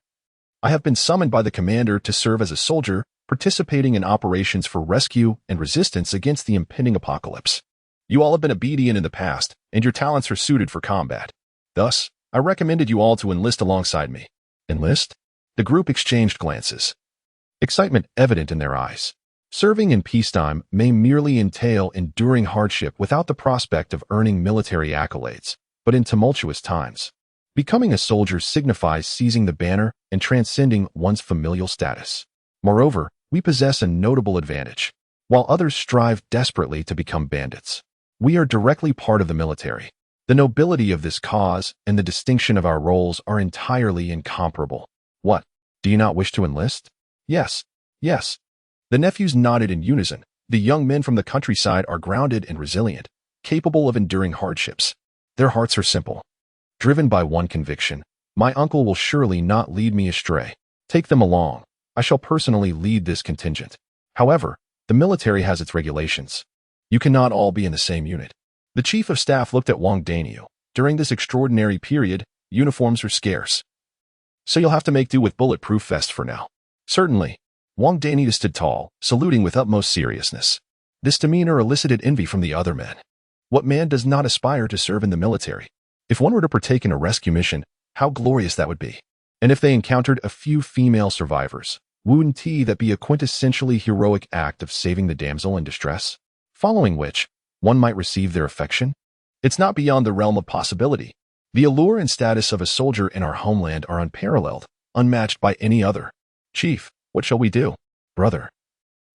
I have been summoned by the commander to serve as a soldier, participating in operations for rescue and resistance against the impending apocalypse. You all have been obedient in the past, and your talents are suited for combat. Thus, I recommended you all to enlist alongside me. Enlist? The group exchanged glances, excitement evident in their eyes. Serving in peacetime may merely entail enduring hardship without the prospect of earning military accolades, but in tumultuous times, becoming a soldier signifies seizing the banner and transcending one's familial status. Moreover, we possess a notable advantage. While others strive desperately to become bandits, we are directly part of the military. The nobility of this cause and the distinction of our roles are entirely incomparable. What? Do you not wish to enlist? Yes. Yes. The nephews nodded in unison. The young men from the countryside are grounded and resilient, capable of enduring hardships. Their hearts are simple, driven by one conviction. My uncle will surely not lead me astray. Take them along. I shall personally lead this contingent. However, the military has its regulations. You cannot all be in the same unit. The chief of staff looked at Wang Danio. During this extraordinary period, uniforms are scarce, so you'll have to make do with bulletproof vests for now. Certainly. Wang Danio stood tall, saluting with utmost seriousness. This demeanor elicited envy from the other men. What man does not aspire to serve in the military? If one were to partake in a rescue mission, how glorious that would be. And if they encountered a few female survivors, wouldn't that be a quintessentially heroic act of saving the damsel in distress? Following which, one might receive their affection? It's not beyond the realm of possibility. The allure and status of a soldier in our homeland are unparalleled, unmatched by any other. Chief, what shall we do? Brother,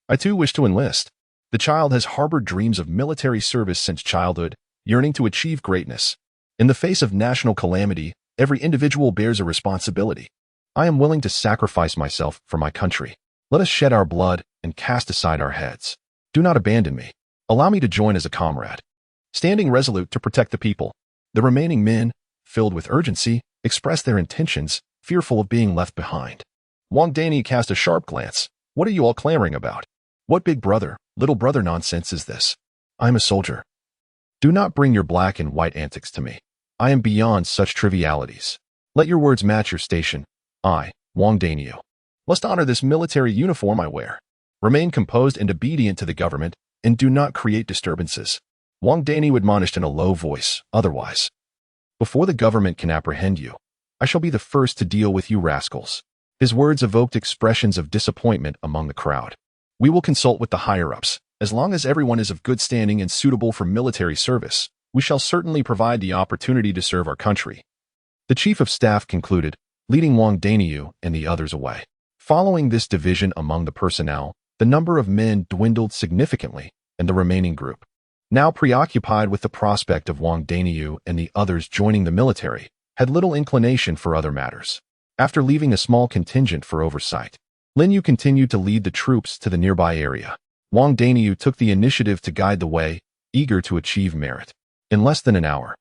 I too wish to enlist. The child has harbored dreams of military service since childhood, yearning to achieve greatness. In the face of national calamity, every individual bears a responsibility. I am willing to sacrifice myself for my country. Let us shed our blood and cast aside our heads. Do not abandon me. Allow me to join as a comrade, standing resolute to protect the people. The remaining men, filled with urgency, expressed their intentions, fearful of being left behind. Wang Danio cast a sharp glance. What are you all clamoring about? What big brother, little brother nonsense is this? I am a soldier. Do not bring your black and white antics to me. I am beyond such trivialities. Let your words match your station. I, Wang Danio, must honor this military uniform I wear. Remain composed and obedient to the government, and do not create disturbances. Wang Danio admonished in a low voice, otherwise, before the government can apprehend you, I shall be the first to deal with you rascals. His words evoked expressions of disappointment among the crowd. We will consult with the higher-ups. As long as everyone is of good standing and suitable for military service, we shall certainly provide the opportunity to serve our country. The chief of staff concluded, leading Wang Danio and the others away. Following this division among the personnel, the number of men dwindled significantly, and the remaining group, now preoccupied with the prospect of Wang Danio and the others joining the military, had little inclination for other matters. After leaving a small contingent for oversight, Lin Yu continued to lead the troops to the nearby area. Wang Daniu took the initiative to guide the way, eager to achieve merit. In less than an hour,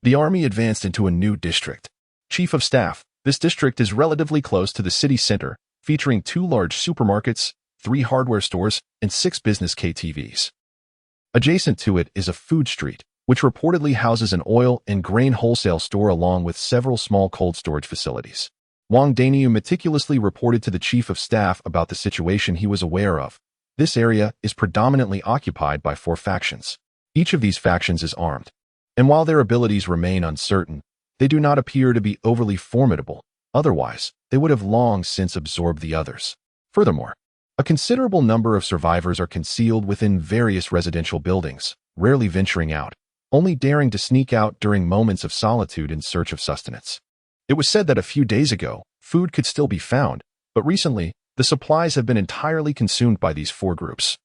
the army advanced into a new district. Chief of Staff, this district is relatively close to the city center, featuring 2 large supermarkets, 3 hardware stores, and 6 business KTVs. Adjacent to it is a food street, which reportedly houses an oil and grain wholesale store along with several small cold storage facilities. Wang Daniu meticulously reported to the Chief of Staff about the situation he was aware of. This area is predominantly occupied by 4 factions. Each of these factions is armed, and while their abilities remain uncertain, they do not appear to be overly formidable. Otherwise, they would have long since absorbed the others. Furthermore, a considerable number of survivors are concealed within various residential buildings, rarely venturing out, only daring to sneak out during moments of solitude in search of sustenance. It was said that a few days ago, food could still be found, but recently, the supplies have been entirely consumed by these 4 groups,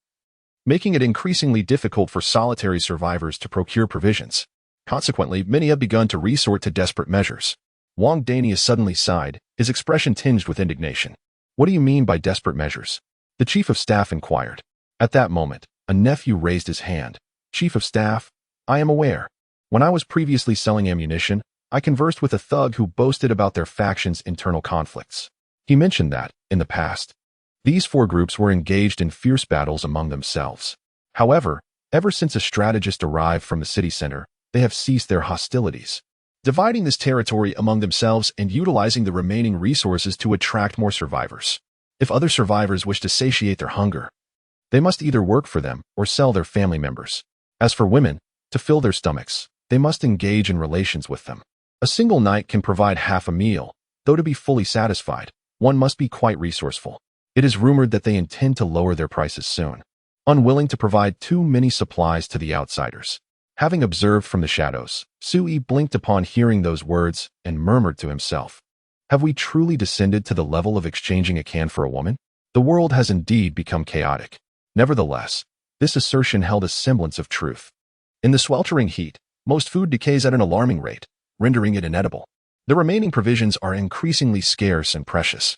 making it increasingly difficult for solitary survivors to procure provisions. Consequently, many have begun to resort to desperate measures. Wang Daniu suddenly sighed, his expression tinged with indignation. What do you mean by desperate measures? The Chief of Staff inquired. At that moment, a nephew raised his hand. Chief of Staff, I am aware. When I was previously selling ammunition, I conversed with a thug who boasted about their faction's internal conflicts. He mentioned that, in the past, these 4 groups were engaged in fierce battles among themselves. However, ever since a strategist arrived from the city center, they have ceased their hostilities, dividing this territory among themselves and utilizing the remaining resources to attract more survivors. If other survivors wish to satiate their hunger, they must either work for them or sell their family members. As for women, to fill their stomachs, they must engage in relations with them. A single night can provide half a meal, though to be fully satisfied, one must be quite resourceful. It is rumored that they intend to lower their prices soon, unwilling to provide too many supplies to the outsiders. Having observed from the shadows, Sui blinked upon hearing those words and murmured to himself, have we truly descended to the level of exchanging a can for a woman? The world has indeed become chaotic. Nevertheless, this assertion held a semblance of truth. In the sweltering heat, most food decays at an alarming rate, rendering it inedible. The remaining provisions are increasingly scarce and precious.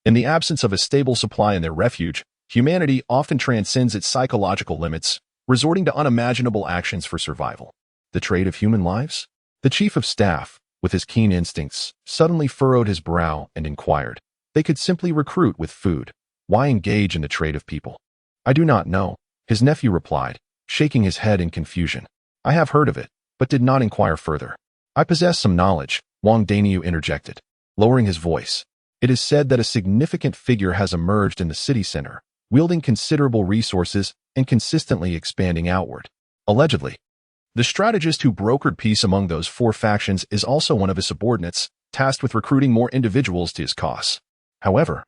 In the absence of a stable supply in their refuge, humanity often transcends its psychological limits, resorting to unimaginable actions for survival. The trade of human lives? The Chief of Staff, with his keen instincts, suddenly furrowed his brow and inquired. They could simply recruit with food. Why engage in the trade of people? I do not know, his nephew replied, shaking his head in confusion. I have heard of it, but did not inquire further. I possess some knowledge, Wang Daniu interjected, lowering his voice. It is said that a significant figure has emerged in the city center, wielding considerable resources and consistently expanding outward. Allegedly, the strategist who brokered peace among those 4 factions is also one of his subordinates, tasked with recruiting more individuals to his cause. However,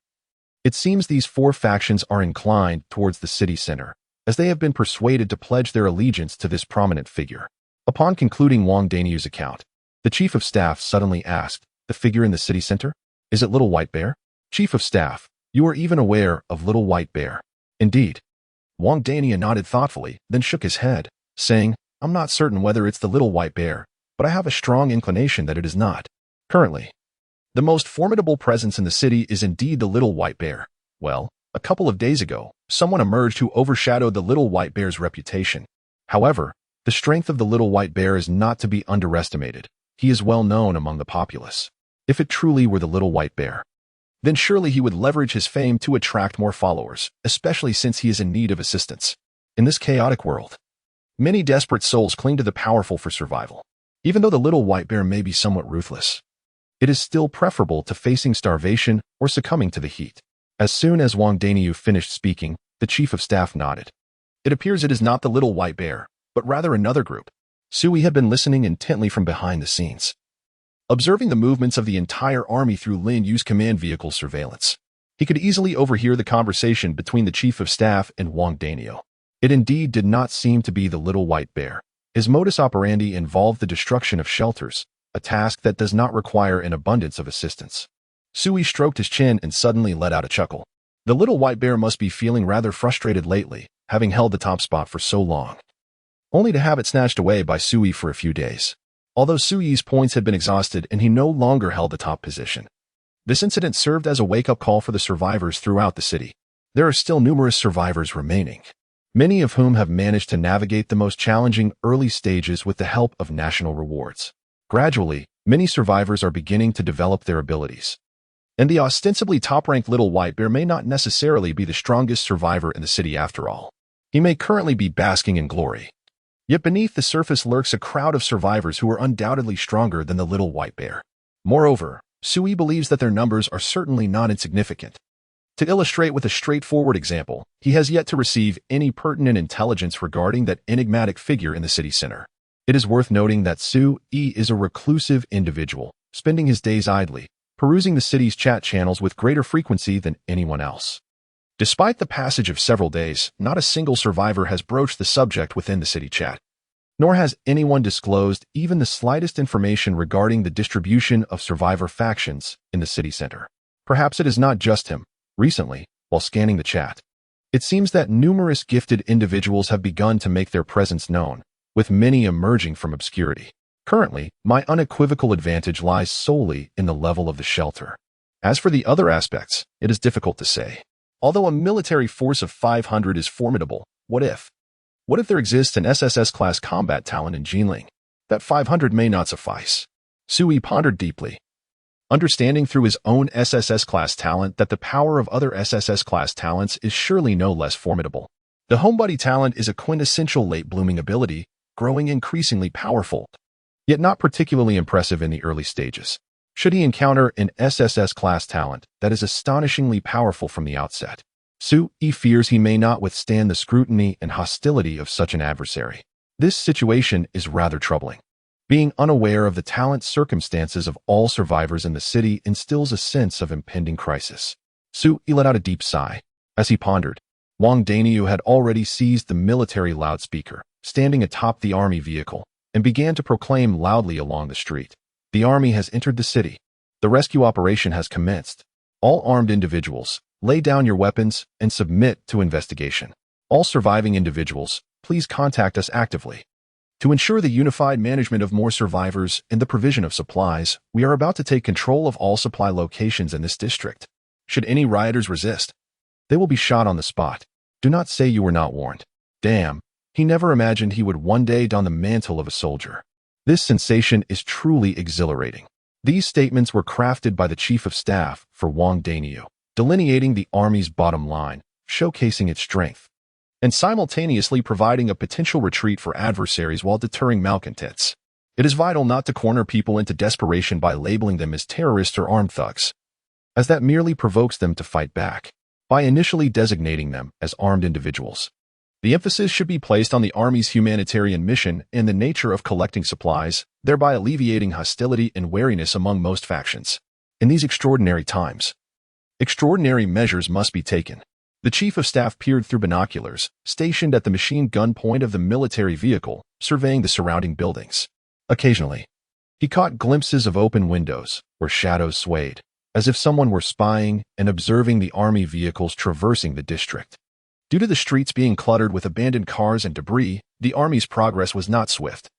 it seems these 4 factions are inclined towards the city center, as they have been persuaded to pledge their allegiance to this prominent figure. Upon concluding Wang Daniu's account, the Chief of Staff suddenly asked, the figure in the city center? Is it Little White Bear? Chief of Staff, you are even aware of Little White Bear. Indeed. Wang Daniu nodded thoughtfully, then shook his head, saying, I'm not certain whether it's the Little White Bear, but I have a strong inclination that it is not. Currently, the most formidable presence in the city is indeed the Little White Bear. Well, a couple of days ago, someone emerged who overshadowed the Little White Bear's reputation. However, the strength of the Little White Bear is not to be underestimated. He is well known among the populace. If it truly were the Little White Bear, then surely he would leverage his fame to attract more followers, especially since he is in need of assistance. In this chaotic world, many desperate souls cling to the powerful for survival. Even though the Little White Bear may be somewhat ruthless, it is still preferable to facing starvation or succumbing to the heat. As soon as Wang Daniu finished speaking, the Chief of Staff nodded. It appears it is not the Little White Bear, but rather another group. Sui had been listening intently from behind the scenes, observing the movements of the entire army through Lin Yu's command vehicle surveillance. He could easily overhear the conversation between the Chief of Staff and Wang Daniu. It indeed did not seem to be the Little White Bear. His modus operandi involved the destruction of shelters, a task that does not require an abundance of assistance. Sui stroked his chin and suddenly let out a chuckle. The Little White Bear must be feeling rather frustrated lately, having held the top spot for so long, only to have it snatched away by Sui for a few days. Although Sui's points had been exhausted and he no longer held the top position, this incident served as a wake-up call for the survivors throughout the city. There are still numerous survivors remaining. many of whom have managed to navigate the most challenging early stages with the help of national rewards. Gradually, many survivors are beginning to develop their abilities. And the ostensibly top-ranked little white bear may not necessarily be the strongest survivor in the city after all. He may currently be basking in glory. Yet beneath the surface lurks a crowd of survivors who are undoubtedly stronger than the little white bear. Moreover, Sui believes that their numbers are certainly not insignificant. To illustrate with a straightforward example, he has yet to receive any pertinent intelligence regarding that enigmatic figure in the city center. It is worth noting that Sui is a reclusive individual, spending his days idly, perusing the city's chat channels with greater frequency than anyone else. Despite the passage of several days, not a single survivor has broached the subject within the city chat. Nor has anyone disclosed even the slightest information regarding the distribution of survivor factions in the city center. Perhaps it is not just him. Recently, while scanning the chat, it seems that numerous gifted individuals have begun to make their presence known, with many emerging from obscurity. Currently, my unequivocal advantage lies solely in the level of the shelter. As for the other aspects, it is difficult to say. Although a military force of 500 is formidable, what if? What if there exists an SSS-class combat talent in Jinling? That 500 may not suffice. Sui pondered deeply, understanding through his own SSS-class talent that the power of other SSS-class talents is surely no less formidable. The Homebody talent is a quintessential late-blooming ability, growing increasingly powerful, yet not particularly impressive in the early stages. Should he encounter an SSS-class talent that is astonishingly powerful from the outset, Sui fears he may not withstand the scrutiny and hostility of such an adversary. This situation is rather troubling. Being unaware of the talent circumstances of all survivors in the city instills a sense of impending crisis. Sui let out a deep sigh. As he pondered, Wang Danyu had already seized the military loudspeaker, standing atop the army vehicle, and began to proclaim loudly along the street. The army has entered the city. The rescue operation has commenced. All armed individuals, lay down your weapons and submit to investigation. All surviving individuals, please contact us actively. To ensure the unified management of more survivors and the provision of supplies, we are about to take control of all supply locations in this district. Should any rioters resist, they will be shot on the spot. Do not say you were not warned. Damn, he never imagined he would one day don the mantle of a soldier. This sensation is truly exhilarating. These statements were crafted by the Chief of Staff for Wang Danyu, delineating the army's bottom line, showcasing its strength, and simultaneously providing a potential retreat for adversaries while deterring malcontents. It is vital not to corner people into desperation by labeling them as terrorists or armed thugs, as that merely provokes them to fight back. By initially designating them as armed individuals, the emphasis should be placed on the Army's humanitarian mission and the nature of collecting supplies, thereby alleviating hostility and wariness among most factions. In these extraordinary times, extraordinary measures must be taken. The Chief of Staff peered through binoculars, stationed at the machine gun point of the military vehicle, surveying the surrounding buildings. Occasionally, he caught glimpses of open windows, where shadows swayed, as if someone were spying and observing the army vehicles traversing the district. Due to the streets being cluttered with abandoned cars and debris, the army's progress was not swift.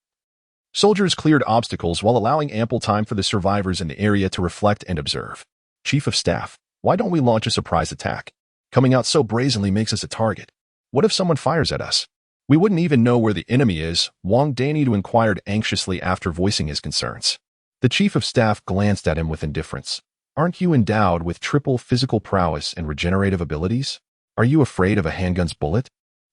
Soldiers cleared obstacles while allowing ample time for the survivors in the area to reflect and observe. Chief of Staff, why don't we launch a surprise attack? Coming out so brazenly makes us a target. What if someone fires at us? We wouldn't even know where the enemy is, Wang Danyu inquired anxiously after voicing his concerns. The Chief of Staff glanced at him with indifference. Aren't you endowed with triple physical prowess and regenerative abilities? Are you afraid of a handgun's bullet?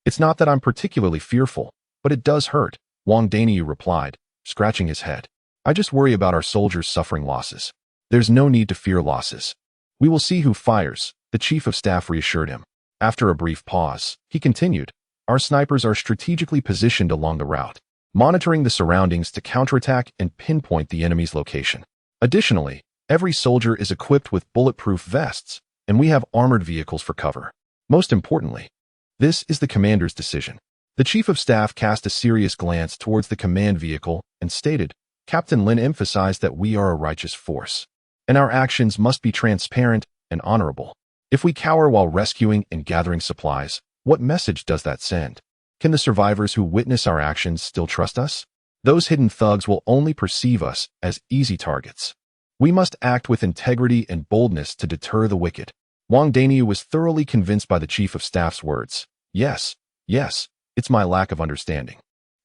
It's not that I'm particularly fearful, but it does hurt, Wang Danyu replied, scratching his head. I just worry about our soldiers suffering losses. There's no need to fear losses. We will see who fires, the Chief of Staff reassured him. After a brief pause, he continued, our snipers are strategically positioned along the route, monitoring the surroundings to counterattack and pinpoint the enemy's location. Additionally, every soldier is equipped with bulletproof vests, and we have armored vehicles for cover. Most importantly, this is the commander's decision. The Chief of Staff cast a serious glance towards the command vehicle and stated, Captain Lin emphasized that we are a righteous force, and our actions must be transparent and honorable. If we cower while rescuing and gathering supplies, what message does that send? Can the survivors who witness our actions still trust us? Those hidden thugs will only perceive us as easy targets. We must act with integrity and boldness to deter the wicked. Wang Danyu was thoroughly convinced by the Chief of Staff's words. Yes, Yes, it's my lack of understanding.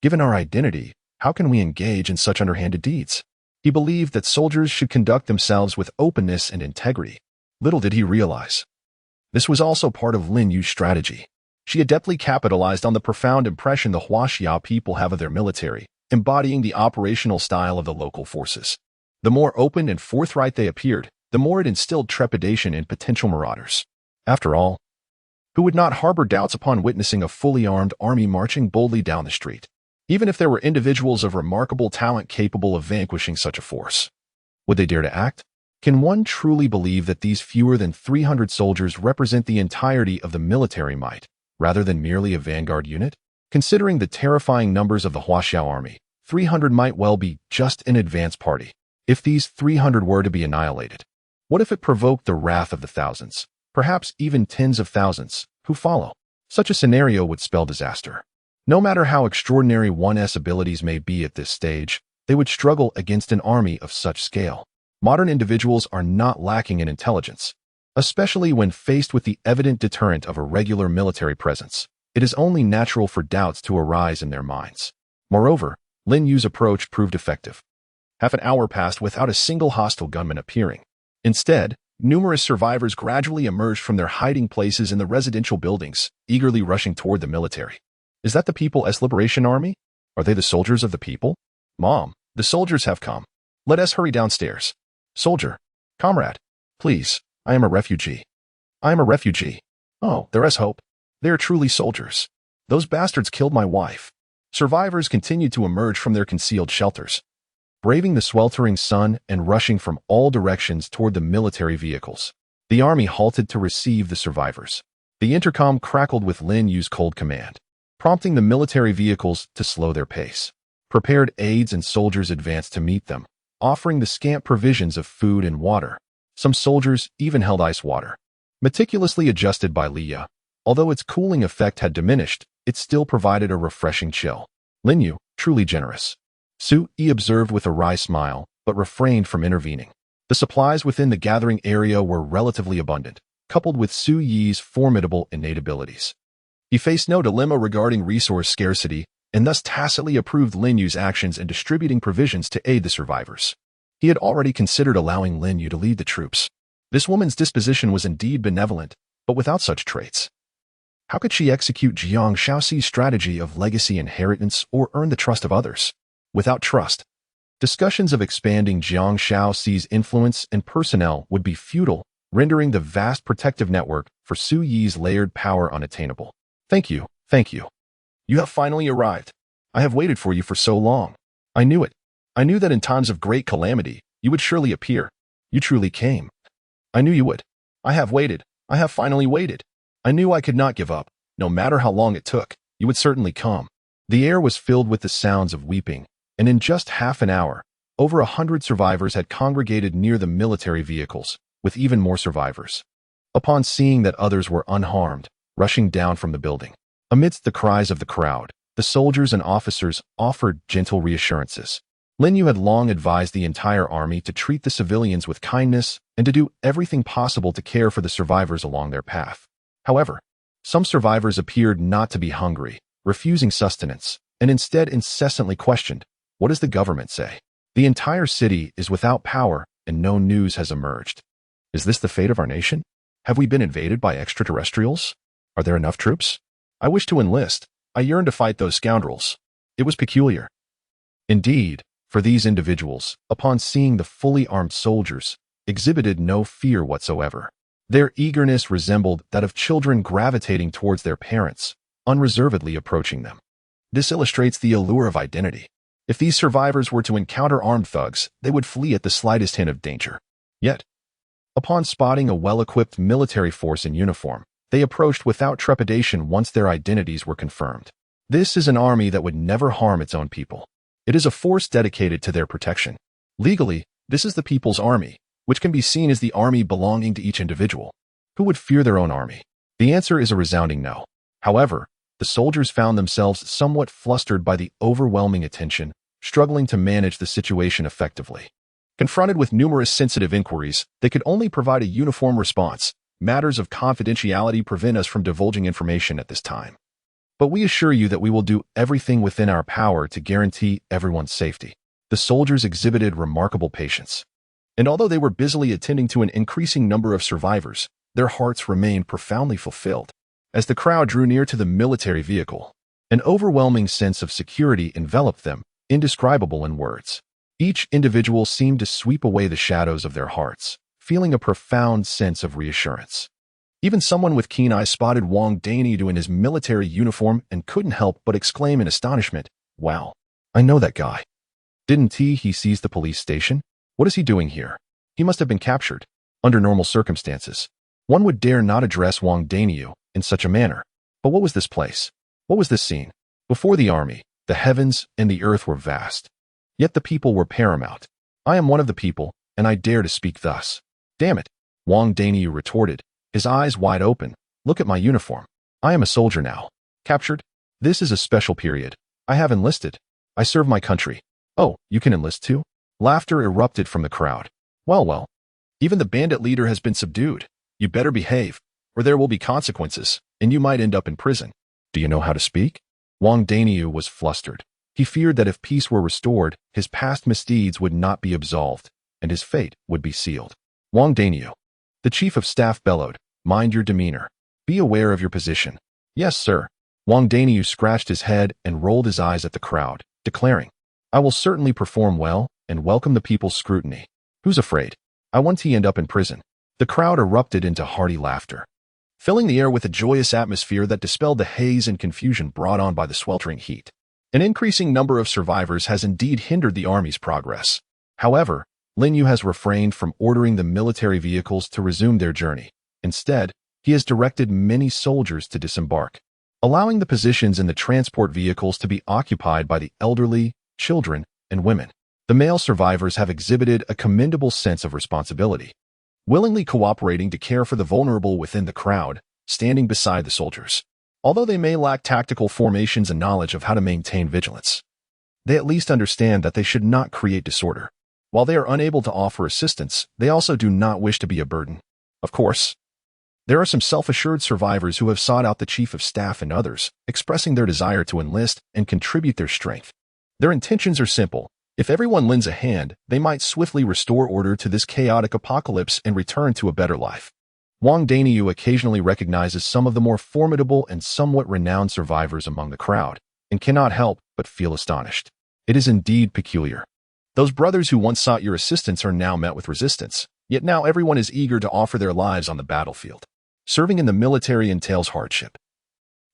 Given our identity, how can we engage in such underhanded deeds? He believed that soldiers should conduct themselves with openness and integrity. Little did he realize. This was also part of Lin Yu's strategy. She adeptly capitalized on the profound impression the Huaxia people have of their military, embodying the operational style of the local forces. The more open and forthright they appeared, the more it instilled trepidation in potential marauders. After all, who would not harbor doubts upon witnessing a fully armed army marching boldly down the street, even if there were individuals of remarkable talent capable of vanquishing such a force? Would they dare to act? Can one truly believe that these fewer than 300 soldiers represent the entirety of the military might, rather than merely a vanguard unit? Considering the terrifying numbers of the Huaxiao army, 300 might well be just an advance party. If these 300 were to be annihilated, what if it provoked the wrath of the thousands, perhaps even tens of thousands, who follow? Such a scenario would spell disaster. No matter how extraordinary one's abilities may be at this stage, they would struggle against an army of such scale. Modern individuals are not lacking in intelligence, especially when faced with the evident deterrent of a regular military presence. It is only natural for doubts to arise in their minds. Moreover, Lin Yu's approach proved effective. Half an hour passed without a single hostile gunman appearing. Instead, numerous survivors gradually emerged from their hiding places in the residential buildings, eagerly rushing toward the military. Is that the People's Liberation Army? Are they the soldiers of the people? Mom, the soldiers have come. Let us hurry downstairs. Soldier, comrade, please, I am a refugee. I am a refugee. Oh, there is hope. They are truly soldiers. Those bastards killed my wife. Survivors continued to emerge from their concealed shelters, braving the sweltering sun and rushing from all directions toward the military vehicles. The army halted to receive the survivors. The intercom crackled with Lin Yu's cold command, prompting the military vehicles to slow their pace. Prepared aides and soldiers advanced to meet them, offering the scant provisions of food and water. Some soldiers even held ice water. Meticulously adjusted by Liya, although its cooling effect had diminished, it still provided a refreshing chill. Lin Yu, truly generous. Su Yi observed with a wry smile, but refrained from intervening. The supplies within the gathering area were relatively abundant, coupled with Su Yi's formidable innate abilities. He faced no dilemma regarding resource scarcity, and thus tacitly approved Lin Yu's actions in distributing provisions to aid the survivors. He had already considered allowing Lin Yu to lead the troops. This woman's disposition was indeed benevolent, but without such traits, how could she execute Jiang Shaoxi's strategy of legacy inheritance or earn the trust of others? Without trust, discussions of expanding Jiang Shaoxi's influence and personnel would be futile, rendering the vast protective network for Su Yi's layered power unattainable. Thank you, thank you. You have finally arrived. I have waited for you for so long. I knew it. I knew that in times of great calamity, you would surely appear. You truly came. I knew you would. I have waited. I have finally waited. I knew I could not give up. No matter how long it took, you would certainly come. The air was filled with the sounds of weeping, and in just half an hour, over 100 survivors had congregated near the military vehicles, with even more survivors. Upon seeing that others were unharmed, rushing down from the building, amidst the cries of the crowd, the soldiers and officers offered gentle reassurances. Lin Yu had long advised the entire army to treat the civilians with kindness and to do everything possible to care for the survivors along their path. However, some survivors appeared not to be hungry, refusing sustenance, and instead incessantly questioned, "What does the government say? The entire city is without power and no news has emerged. Is this the fate of our nation? Have we been invaded by extraterrestrials? Are there enough troops? I wish to enlist. I yearn to fight those scoundrels." It was peculiar. Indeed, for these individuals, upon seeing the fully armed soldiers, exhibited no fear whatsoever. Their eagerness resembled that of children gravitating towards their parents, unreservedly approaching them. This illustrates the allure of identity. If these survivors were to encounter armed thugs, they would flee at the slightest hint of danger. Yet, upon spotting a well-equipped military force in uniform, they approached without trepidation once their identities were confirmed. This is an army that would never harm its own people. It is a force dedicated to their protection. Legally, this is the People's Army, which can be seen as the army belonging to each individual. Who would fear their own army? The answer is a resounding no. However, the soldiers found themselves somewhat flustered by the overwhelming attention, struggling to manage the situation effectively. Confronted with numerous sensitive inquiries, they could only provide a uniform response. Matters of confidentiality prevent us from divulging information at this time. but we assure you that we will do everything within our power to guarantee everyone's safety. The soldiers exhibited remarkable patience. And although they were busily attending to an increasing number of survivors, their hearts remained profoundly fulfilled. As the crowd drew near to the military vehicle, an overwhelming sense of security enveloped them, indescribable in words. Each individual seemed to sweep away the shadows of their hearts, feeling a profound sense of reassurance. Even someone with keen eyes spotted Wang Danyu in his military uniform and couldn't help but exclaim in astonishment, "Wow, I know that guy. Didn't he seize the police station? What is he doing here? He must have been captured." Under normal circumstances, one would dare not address Wang Danyu in such a manner. But what was this place? What was this scene? Before the army, the heavens and the earth were vast. Yet the people were paramount. "I am one of the people, and I dare to speak thus." "Damn it," Wang Danyu retorted, his eyes wide open. "Look at my uniform. I am a soldier now. Captured? This is a special period. I have enlisted. I serve my country." "Oh, you can enlist too?" Laughter erupted from the crowd. Well, even the bandit leader has been subdued. You better behave, or there will be consequences, and you might end up in prison. Do you know how to speak?" Wang Danyu was flustered. He feared that if peace were restored, his past misdeeds would not be absolved, and his fate would be sealed. "Wang Danyu," the chief of staff bellowed, "mind your demeanor. Be aware of your position." "Yes, sir." Wang Danyu scratched his head and rolled his eyes at the crowd, declaring, "I will certainly perform well and welcome the people's scrutiny. Who's afraid? I want to end up in prison." The crowd erupted into hearty laughter, filling the air with a joyous atmosphere that dispelled the haze and confusion brought on by the sweltering heat. An increasing number of survivors has indeed hindered the army's progress. However, Lin Yu has refrained from ordering the military vehicles to resume their journey. Instead, he has directed many soldiers to disembark, allowing the positions in the transport vehicles to be occupied by the elderly, children, and women. The male survivors have exhibited a commendable sense of responsibility, willingly cooperating to care for the vulnerable within the crowd, standing beside the soldiers. Although they may lack tactical formations and knowledge of how to maintain vigilance, they at least understand that they should not create disorder. While they are unable to offer assistance, they also do not wish to be a burden. Of course, there are some self-assured survivors who have sought out the chief of staff and others, expressing their desire to enlist and contribute their strength. Their intentions are simple. If everyone lends a hand, they might swiftly restore order to this chaotic apocalypse and return to a better life. Wang Danyu occasionally recognizes some of the more formidable and somewhat renowned survivors among the crowd, and cannot help but feel astonished. It is indeed peculiar. Those brothers who once sought your assistance are now met with resistance, yet now everyone is eager to offer their lives on the battlefield. Serving in the military entails hardship.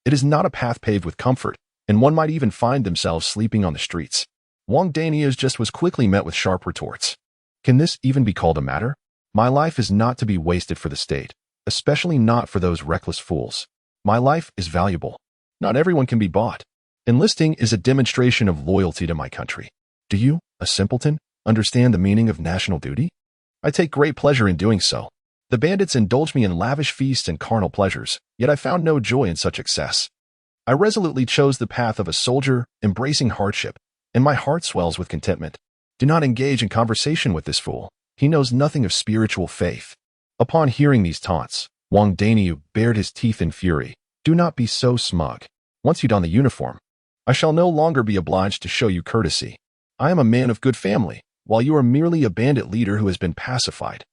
It is not a path paved with comfort, and one might even find themselves sleeping on the streets. Wang Danyu just was quickly met with sharp retorts. Can this even be called a matter? My life is not to be wasted for the state, especially not for those reckless fools. My life is valuable. Not everyone can be bought. Enlisting is a demonstration of loyalty to my country. Do you, a simpleton, understand the meaning of national duty? I take great pleasure in doing so. The bandits indulged me in lavish feasts and carnal pleasures, yet I found no joy in such excess. I resolutely chose the path of a soldier, embracing hardship, and my heart swells with contentment. Do not engage in conversation with this fool. He knows nothing of spiritual faith. Upon hearing these taunts, Wang Danyu bared his teeth in fury. Do not be so smug. Once you don the uniform, I shall no longer be obliged to show you courtesy. I am a man of good family, while you are merely a bandit leader who has been pacified.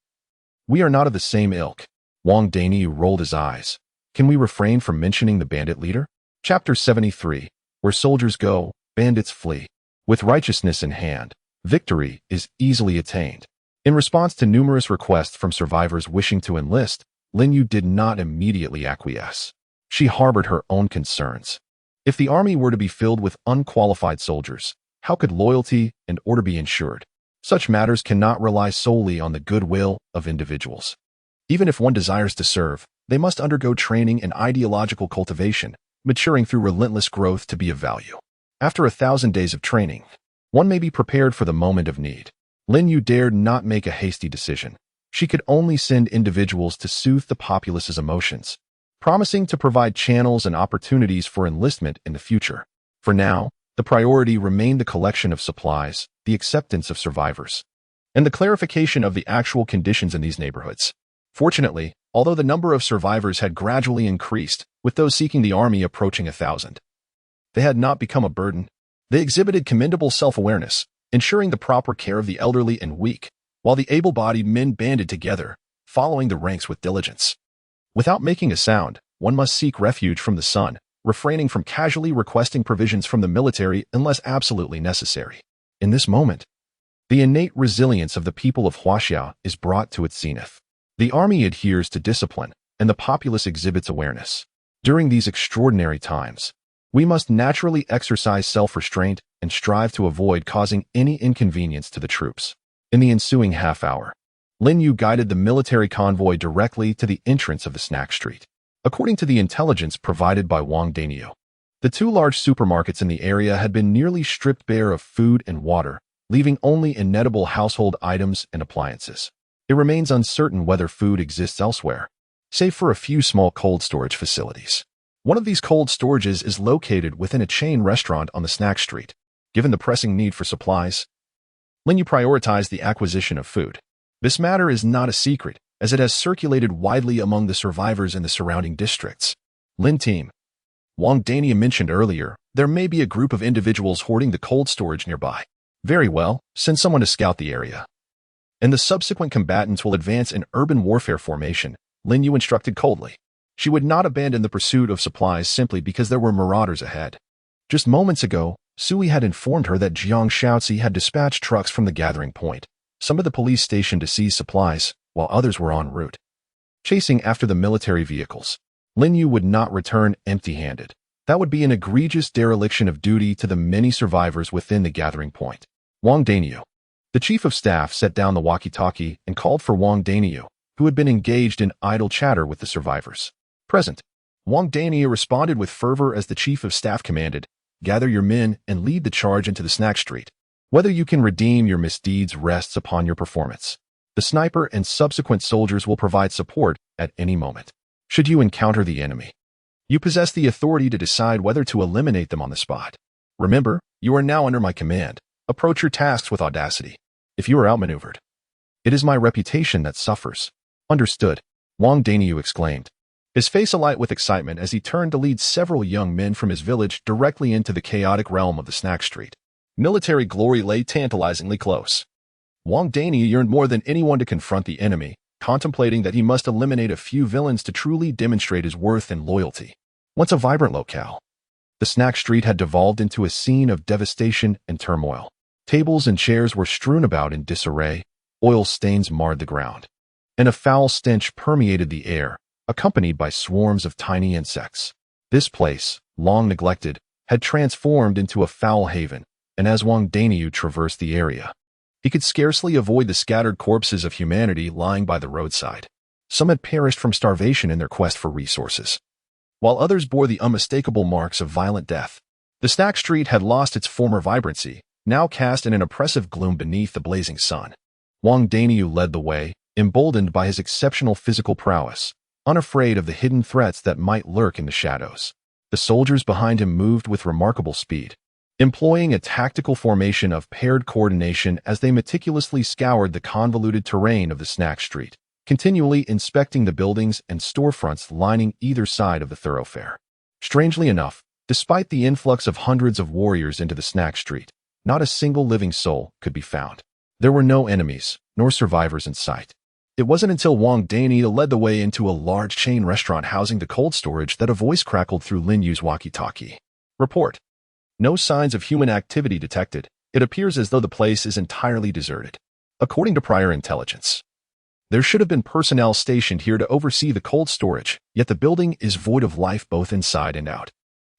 We are not of the same ilk. Wang Danyu rolled his eyes. Can we refrain from mentioning the bandit leader? Chapter 73. Where soldiers go, bandits flee. With righteousness in hand, victory is easily attained. In response to numerous requests from survivors wishing to enlist, Lin Yu did not immediately acquiesce. She harbored her own concerns. If the army were to be filled with unqualified soldiers, how could loyalty and order be ensured? Such matters cannot rely solely on the goodwill of individuals. Even if one desires to serve, they must undergo training and ideological cultivation, maturing through relentless growth to be of value. After 1,000 days of training, one may be prepared for the moment of need. Lin Yu dared not make a hasty decision. She could only send individuals to soothe the populace's emotions, promising to provide channels and opportunities for enlistment in the future. For now, the priority remained the collection of supplies, the acceptance of survivors, and the clarification of the actual conditions in these neighborhoods. Fortunately, although the number of survivors had gradually increased, with those seeking the army approaching 1,000. They had not become a burden. They exhibited commendable self-awareness, ensuring the proper care of the elderly and weak, while the able-bodied men banded together, following the ranks with diligence. Without making a sound, one must seek refuge from the sun, refraining from casually requesting provisions from the military unless absolutely necessary. In this moment, the innate resilience of the people of Huaxia is brought to its zenith. The army adheres to discipline, and the populace exhibits awareness. During these extraordinary times, we must naturally exercise self-restraint and strive to avoid causing any inconvenience to the troops. In the ensuing half-hour, Lin Yu guided the military convoy directly to the entrance of the snack street. According to the intelligence provided by Wang Daniu, the two large supermarkets in the area had been nearly stripped bare of food and water, leaving only inedible household items and appliances. It remains uncertain whether food exists elsewhere, save for a few small cold storage facilities. One of these cold storages is located within a chain restaurant on the snack street. Given the pressing need for supplies, Lin Yu prioritized the acquisition of food. This matter is not a secret, as it has circulated widely among the survivors in the surrounding districts. Lin Team. Wang Daniu mentioned earlier, there may be a group of individuals hoarding the cold storage nearby. Very well, send someone to scout the area. And the subsequent combatants will advance in urban warfare formation, Lin Yu instructed coldly. She would not abandon the pursuit of supplies simply because there were marauders ahead. Just moments ago, Sui had informed her that Jiang Shaozi had dispatched trucks from the gathering point, some of the police stationed to seize supplies, while others were en route, chasing after the military vehicles. Lin Yu would not return empty-handed. That would be an egregious dereliction of duty to the many survivors within the gathering point. Wang Daniu. The chief of staff set down the walkie-talkie and called for Wang Daniu, who had been engaged in idle chatter with the survivors. Present. Wang Daniu responded with fervor as the chief of staff commanded, "Gather your men and lead the charge into the snack street. Whether you can redeem your misdeeds rests upon your performance. The sniper and subsequent soldiers will provide support at any moment. Should you encounter the enemy, you possess the authority to decide whether to eliminate them on the spot. Remember, you are now under my command. Approach your tasks with audacity. If you are outmaneuvered, it is my reputation that suffers." Understood, Wang Daniu exclaimed, his face alight with excitement as he turned to lead several young men from his village directly into the chaotic realm of the snack street. Military glory lay tantalizingly close. Wang Daniu yearned more than anyone to confront the enemy, contemplating that he must eliminate a few villains to truly demonstrate his worth and loyalty. Once a vibrant locale, the snack street had devolved into a scene of devastation and turmoil. Tables and chairs were strewn about in disarray, oil stains marred the ground, and a foul stench permeated the air, accompanied by swarms of tiny insects. This place, long neglected, had transformed into a foul haven, and as Wang Daniu traversed the area, he could scarcely avoid the scattered corpses of humanity lying by the roadside. Some had perished from starvation in their quest for resources, while others bore the unmistakable marks of violent death. The snack street had lost its former vibrancy, now cast in an oppressive gloom beneath the blazing sun. Wang Daniu led the way, emboldened by his exceptional physical prowess, unafraid of the hidden threats that might lurk in the shadows. The soldiers behind him moved with remarkable speed, employing a tactical formation of paired coordination as they meticulously scoured the convoluted terrain of the snack street, continually inspecting the buildings and storefronts lining either side of the thoroughfare. Strangely enough, despite the influx of hundreds of warriors into the snack street, not a single living soul could be found. There were no enemies, nor survivors in sight. It wasn't until Wang Daniu led the way into a large chain restaurant housing the cold storage that a voice crackled through Lin Yu's walkie-talkie. Report. No signs of human activity detected. It appears as though the place is entirely deserted. According to prior intelligence, there should have been personnel stationed here to oversee the cold storage, yet the building is void of life both inside and out.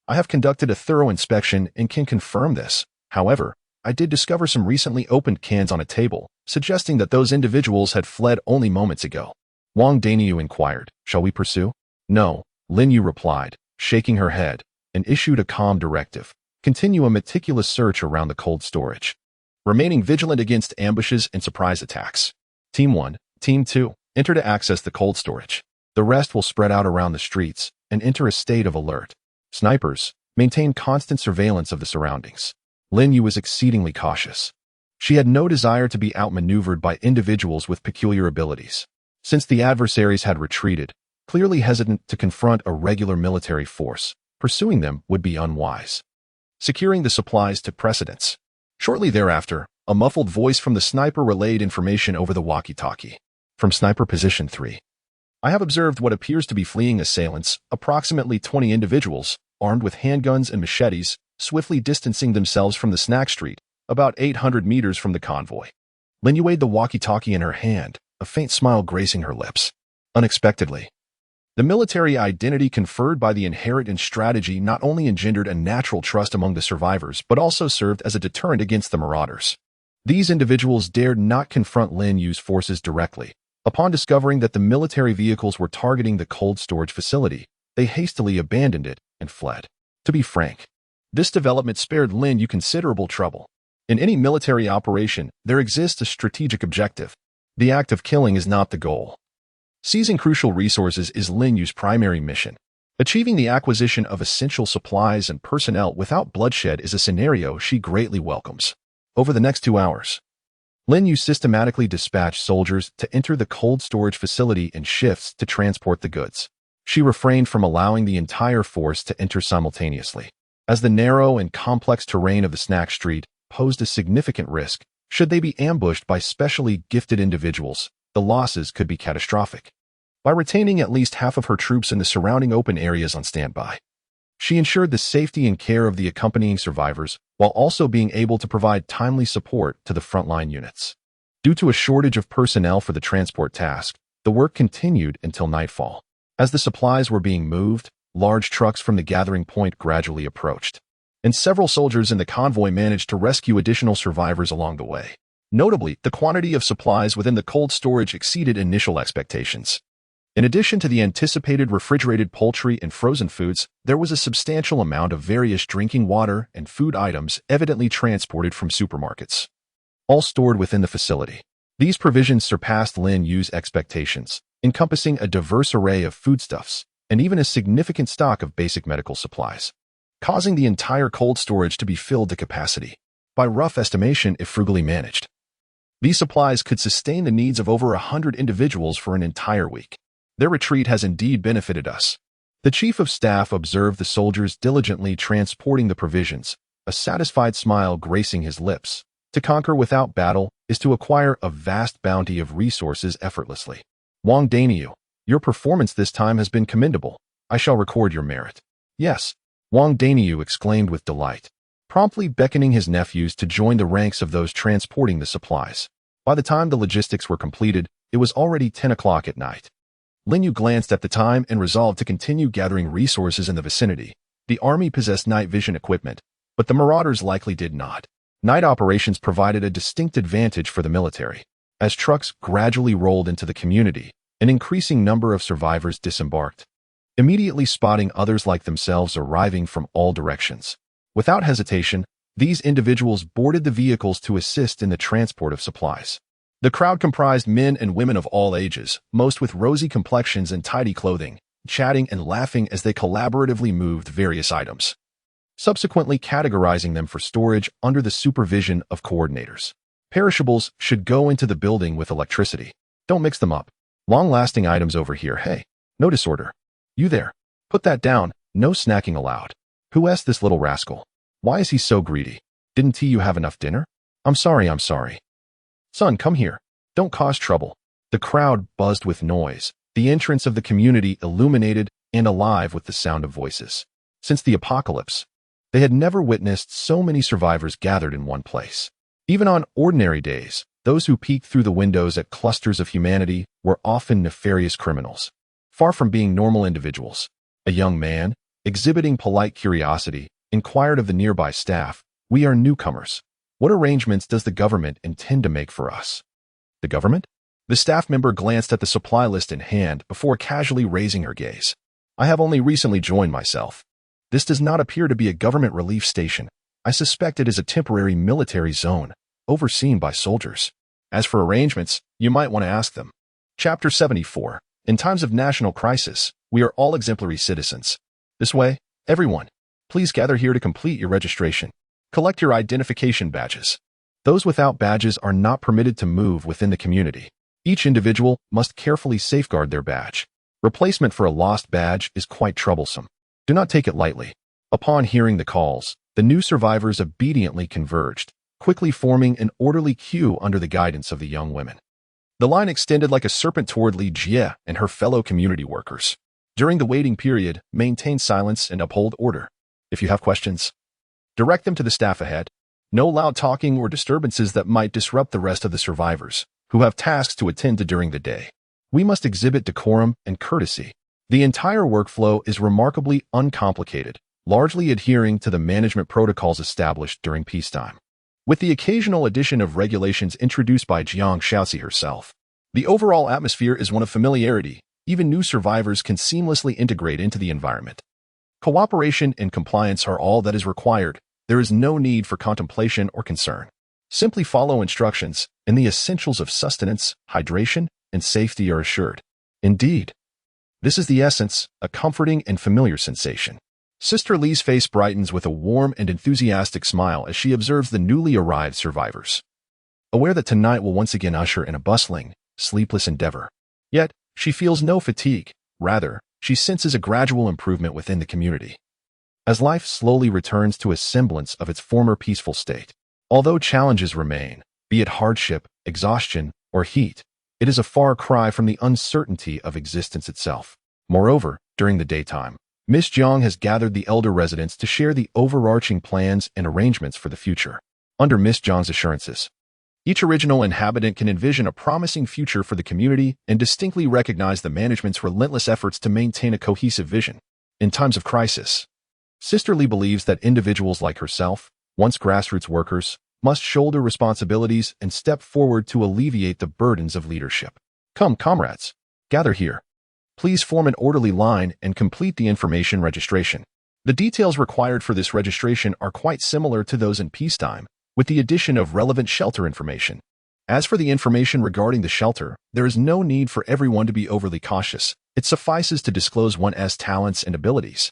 I have conducted a thorough inspection and can confirm this. However, I did discover some recently opened cans on a table, suggesting that those individuals had fled only moments ago. Wang Daniu inquired, "Shall we pursue?" "No," Lin Yu replied, shaking her head, and issued a calm directive. "Continue a meticulous search around the cold storage, remaining vigilant against ambushes and surprise attacks. Team 1, Team 2, enter to access the cold storage. The rest will spread out around the streets and enter a state of alert. Snipers, maintain constant surveillance of the surroundings." Lin Yu was exceedingly cautious. She had no desire to be outmaneuvered by individuals with peculiar abilities. Since the adversaries had retreated, clearly hesitant to confront a regular military force, pursuing them would be unwise. Securing the supplies took precedence. Shortly thereafter, a muffled voice from the sniper relayed information over the walkie-talkie. From Sniper Position 3. I have observed what appears to be fleeing assailants, approximately 20 individuals, armed with handguns and machetes, swiftly distancing themselves from the snack street, about 800 meters from the convoy. Lin weighed the walkie-talkie in her hand, a faint smile gracing her lips. Unexpectedly, the military identity conferred by the inherent strategy not only engendered a natural trust among the survivors but also served as a deterrent against the marauders. These individuals dared not confront Lin Yu's forces directly. Upon discovering that the military vehicles were targeting the cold storage facility, they hastily abandoned it and fled. To be frank, this development spared Lin Yu considerable trouble. In any military operation, there exists a strategic objective. The act of killing is not the goal. Seizing crucial resources is Lin Yu's primary mission. Achieving the acquisition of essential supplies and personnel without bloodshed is a scenario she greatly welcomes. Over the next 2 hours, Lin Yu systematically dispatched soldiers to enter the cold storage facility in shifts to transport the goods. She refrained from allowing the entire force to enter simultaneously, as the narrow and complex terrain of the snack street posed a significant risk. Should they be ambushed by specially gifted individuals, the losses could be catastrophic. By retaining at least half of her troops in the surrounding open areas on standby, she ensured the safety and care of the accompanying survivors while also being able to provide timely support to the frontline units. Due to a shortage of personnel for the transport task, the work continued until nightfall. As the supplies were being moved, large trucks from the gathering point gradually approached, and several soldiers in the convoy managed to rescue additional survivors along the way. Notably, the quantity of supplies within the cold storage exceeded initial expectations. In addition to the anticipated refrigerated poultry and frozen foods, there was a substantial amount of various drinking water and food items evidently transported from supermarkets, all stored within the facility. These provisions surpassed Lin Yu's expectations, encompassing a diverse array of foodstuffs and even a significant stock of basic medical supplies, causing the entire cold storage to be filled to capacity. By rough estimation, if frugally managed, these supplies could sustain the needs of over 100 individuals for an entire week. Their retreat has indeed benefited us. The chief of staff observed the soldiers diligently transporting the provisions, a satisfied smile gracing his lips. To conquer without battle is to acquire a vast bounty of resources effortlessly. Wang Daniu, your performance this time has been commendable. I shall record your merit. Yes, Wang Daniu exclaimed with delight, promptly beckoning his nephews to join the ranks of those transporting the supplies. By the time the logistics were completed, it was already 10 o'clock at night. Lin Yu glanced at the time and resolved to continue gathering resources in the vicinity. The army possessed night vision equipment, but the marauders likely did not. Night operations provided a distinct advantage for the military. As trucks gradually rolled into the community, an increasing number of survivors disembarked, immediately spotting others like themselves arriving from all directions. Without hesitation, these individuals boarded the vehicles to assist in the transport of supplies. The crowd comprised men and women of all ages, most with rosy complexions and tidy clothing, chatting and laughing as they collaboratively moved various items, subsequently categorizing them for storage under the supervision of coordinators. Perishables should go into the building with electricity. Don't mix them up. Long-lasting items over here. Hey, no disorder. You there. Put that down. No snacking allowed. Who asked this little rascal? Why is he so greedy? Didn't you have enough dinner? I'm sorry. Son, come here. Don't cause trouble. The crowd buzzed with noise, the entrance of the community illuminated and alive with the sound of voices. Since the apocalypse, they had never witnessed so many survivors gathered in one place. Even on ordinary days, those who peeked through the windows at clusters of humanity were often nefarious criminals, far from being normal individuals. A young man, exhibiting polite curiosity, inquired of the nearby staff, "We are newcomers. What arrangements does the government intend to make for us?" The government? The staff member glanced at the supply list in hand before casually raising her gaze. I have only recently joined myself. This does not appear to be a government relief station. I suspect it is a temporary military zone, overseen by soldiers. As for arrangements, you might want to ask them. Chapter 74. In times of national crisis, we are all exemplary citizens. This way, everyone, please gather here to complete your registration. Collect your identification badges. Those without badges are not permitted to move within the community. Each individual must carefully safeguard their badge. Replacement for a lost badge is quite troublesome. Do not take it lightly. Upon hearing the calls, the new survivors obediently converged, quickly forming an orderly queue under the guidance of the young women. The line extended like a serpent toward Li Jie and her fellow community workers. During the waiting period, maintain silence and uphold order. If you have questions, direct them to the staff ahead. No loud talking or disturbances that might disrupt the rest of the survivors, who have tasks to attend to during the day. We must exhibit decorum and courtesy. The entire workflow is remarkably uncomplicated, largely adhering to the management protocols established during peacetime. With the occasional addition of regulations introduced by Jiang Shaoxi herself, the overall atmosphere is one of familiarity. Even new survivors can seamlessly integrate into the environment. Cooperation and compliance are all that is required. There is no need for contemplation or concern. Simply follow instructions, and the essentials of sustenance, hydration, and safety are assured. Indeed, this is the essence, a comforting and familiar sensation. Sister Li's face brightens with a warm and enthusiastic smile as she observes the newly arrived survivors. Aware that tonight will once again usher in a bustling, sleepless endeavor. Yet, she feels no fatigue. Rather, she senses a gradual improvement within the community. As life slowly returns to a semblance of its former peaceful state, although challenges remain, be it hardship, exhaustion, or heat, it is a far cry from the uncertainty of existence itself. Moreover, during the daytime, Miss Jiang has gathered the elder residents to share the overarching plans and arrangements for the future. Under Miss Jiang's assurances, each original inhabitant can envision a promising future for the community and distinctly recognize the management's relentless efforts to maintain a cohesive vision. In times of crisis, Sister Li believes that individuals like herself, once grassroots workers, must shoulder responsibilities and step forward to alleviate the burdens of leadership. Come, comrades, gather here. Please form an orderly line and complete the information registration. The details required for this registration are quite similar to those in peacetime, with the addition of relevant shelter information. As for the information regarding the shelter, there is no need for everyone to be overly cautious. It suffices to disclose one's talents and abilities.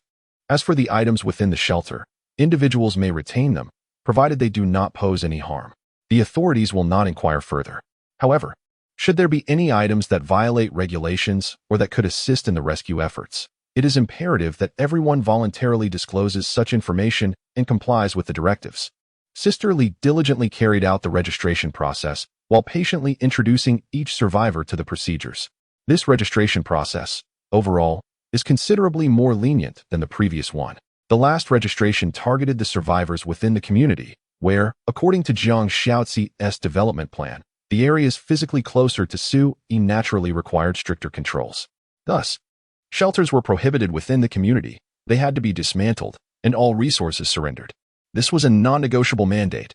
As for the items within the shelter, individuals may retain them, provided they do not pose any harm. The authorities will not inquire further. However, should there be any items that violate regulations or that could assist in the rescue efforts, it is imperative that everyone voluntarily discloses such information and complies with the directives. Sister Li diligently carried out the registration process while patiently introducing each survivor to the procedures. This registration process, overall, is considerably more lenient than the previous one. The last registration targeted the survivors within the community, where, according to Jiang Shaoxi's development plan, the areas physically closer to Su naturally required stricter controls. Thus, shelters were prohibited within the community, they had to be dismantled, and all resources surrendered. This was a non-negotiable mandate,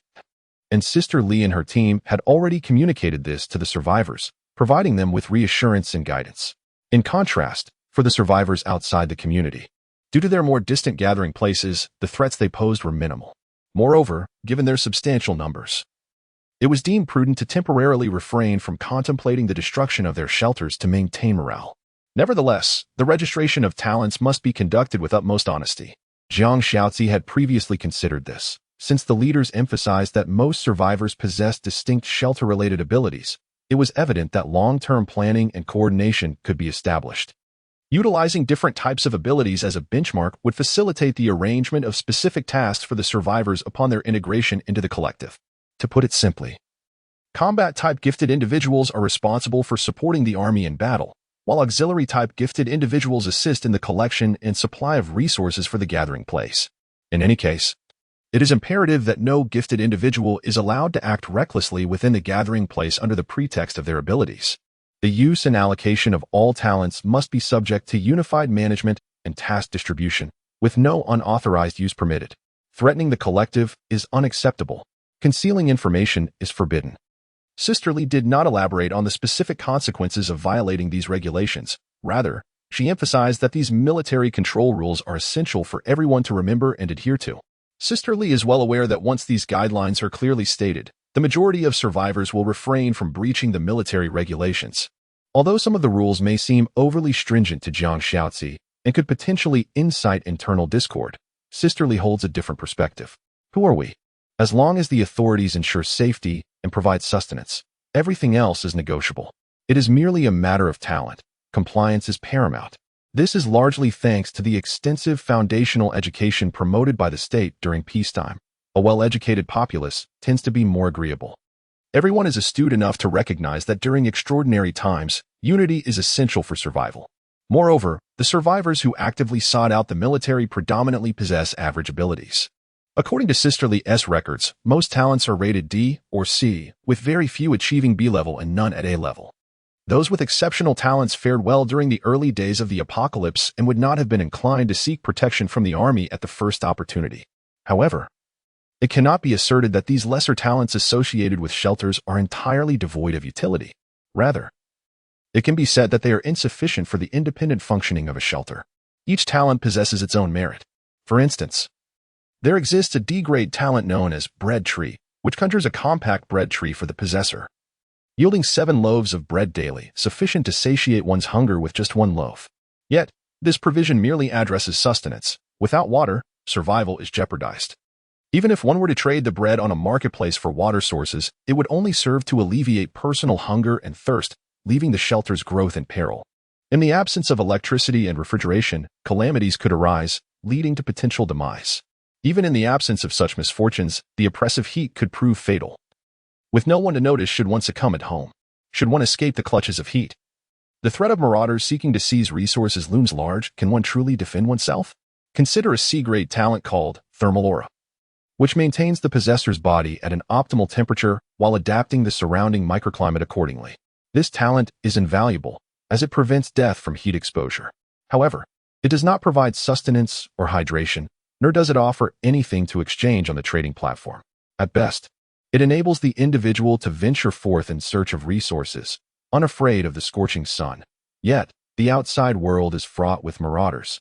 and Sister Li and her team had already communicated this to the survivors, providing them with reassurance and guidance. In contrast, for the survivors outside the community, due to their more distant gathering places, the threats they posed were minimal. Moreover, given their substantial numbers, it was deemed prudent to temporarily refrain from contemplating the destruction of their shelters to maintain morale. Nevertheless, the registration of talents must be conducted with utmost honesty. Jiang Shaoxi had previously considered this, since the leaders emphasized that most survivors possessed distinct shelter-related abilities. It was evident that long-term planning and coordination could be established. Utilizing different types of abilities as a benchmark would facilitate the arrangement of specific tasks for the survivors upon their integration into the collective. To put it simply, combat-type gifted individuals are responsible for supporting the army in battle, while auxiliary-type gifted individuals assist in the collection and supply of resources for the gathering place. In any case, it is imperative that no gifted individual is allowed to act recklessly within the gathering place under the pretext of their abilities. The use and allocation of all talents must be subject to unified management and task distribution, with no unauthorized use permitted. Threatening the collective is unacceptable. Concealing information is forbidden. Sister Li did not elaborate on the specific consequences of violating these regulations. Rather, she emphasized that these military control rules are essential for everyone to remember and adhere to. Sister Li is well aware that once these guidelines are clearly stated, the majority of survivors will refrain from breaching the military regulations. Although some of the rules may seem overly stringent to Jiang Shaoxi and could potentially incite internal discord, Sister Li holds a different perspective. Who are we? As long as the authorities ensure safety and provide sustenance, everything else is negotiable. It is merely a matter of talent. Compliance is paramount. This is largely thanks to the extensive foundational education promoted by the state during peacetime. A well-educated populace tends to be more agreeable. Everyone is astute enough to recognize that during extraordinary times, unity is essential for survival. Moreover, the survivors who actively sought out the military predominantly possess average abilities. According to Sisterly S records, most talents are rated D or C, with very few achieving B level and none at A level. Those with exceptional talents fared well during the early days of the apocalypse and would not have been inclined to seek protection from the army at the first opportunity. However, it cannot be asserted that these lesser talents associated with shelters are entirely devoid of utility. Rather, it can be said that they are insufficient for the independent functioning of a shelter. Each talent possesses its own merit. For instance, there exists a D-grade talent known as Bread Tree, which conjures a compact bread tree for the possessor, yielding 7 loaves of bread daily, sufficient to satiate one's hunger with just 1 loaf. Yet, this provision merely addresses sustenance. Without water, survival is jeopardized. Even if one were to trade the bread on a marketplace for water sources, it would only serve to alleviate personal hunger and thirst, leaving the shelter's growth in peril. In the absence of electricity and refrigeration, calamities could arise, leading to potential demise. Even in the absence of such misfortunes, the oppressive heat could prove fatal. With no one to notice should one succumb at home, should one escape the clutches of heat. The threat of marauders seeking to seize resources looms large. Can one truly defend oneself? Consider a C-grade talent called Thermal Aura, which maintains the possessor's body at an optimal temperature while adapting the surrounding microclimate accordingly. This talent is invaluable, as it prevents death from heat exposure. However, it does not provide sustenance or hydration, nor does it offer anything to exchange on the trading platform. At best, it enables the individual to venture forth in search of resources, unafraid of the scorching sun. Yet, the outside world is fraught with marauders,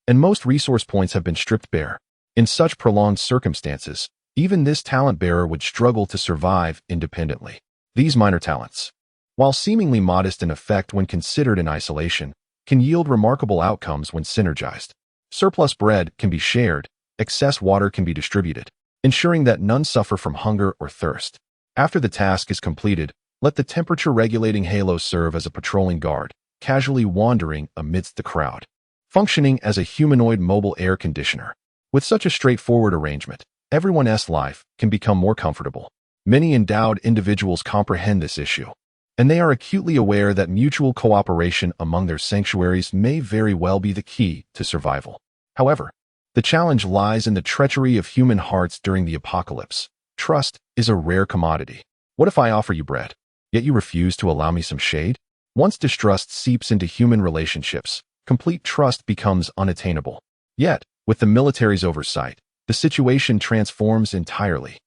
and most resource points have been stripped bare. In such prolonged circumstances, even this talent bearer would struggle to survive independently. These minor talents, while seemingly modest in effect when considered in isolation, can yield remarkable outcomes when synergized. Surplus bread can be shared, excess water can be distributed, ensuring that none suffer from hunger or thirst. After the task is completed, let the temperature-regulating halo serve as a patrolling guard, casually wandering amidst the crowd, functioning as a humanoid mobile air conditioner. With such a straightforward arrangement, everyone's life can become more comfortable. Many endowed individuals comprehend this issue, and they are acutely aware that mutual cooperation among their sanctuaries may very well be the key to survival. However, the challenge lies in the treachery of human hearts during the apocalypse. Trust is a rare commodity. What if I offer you bread, yet you refuse to allow me some shade? Once distrust seeps into human relationships, complete trust becomes unattainable. Yet, with the military's oversight, the situation transforms entirely.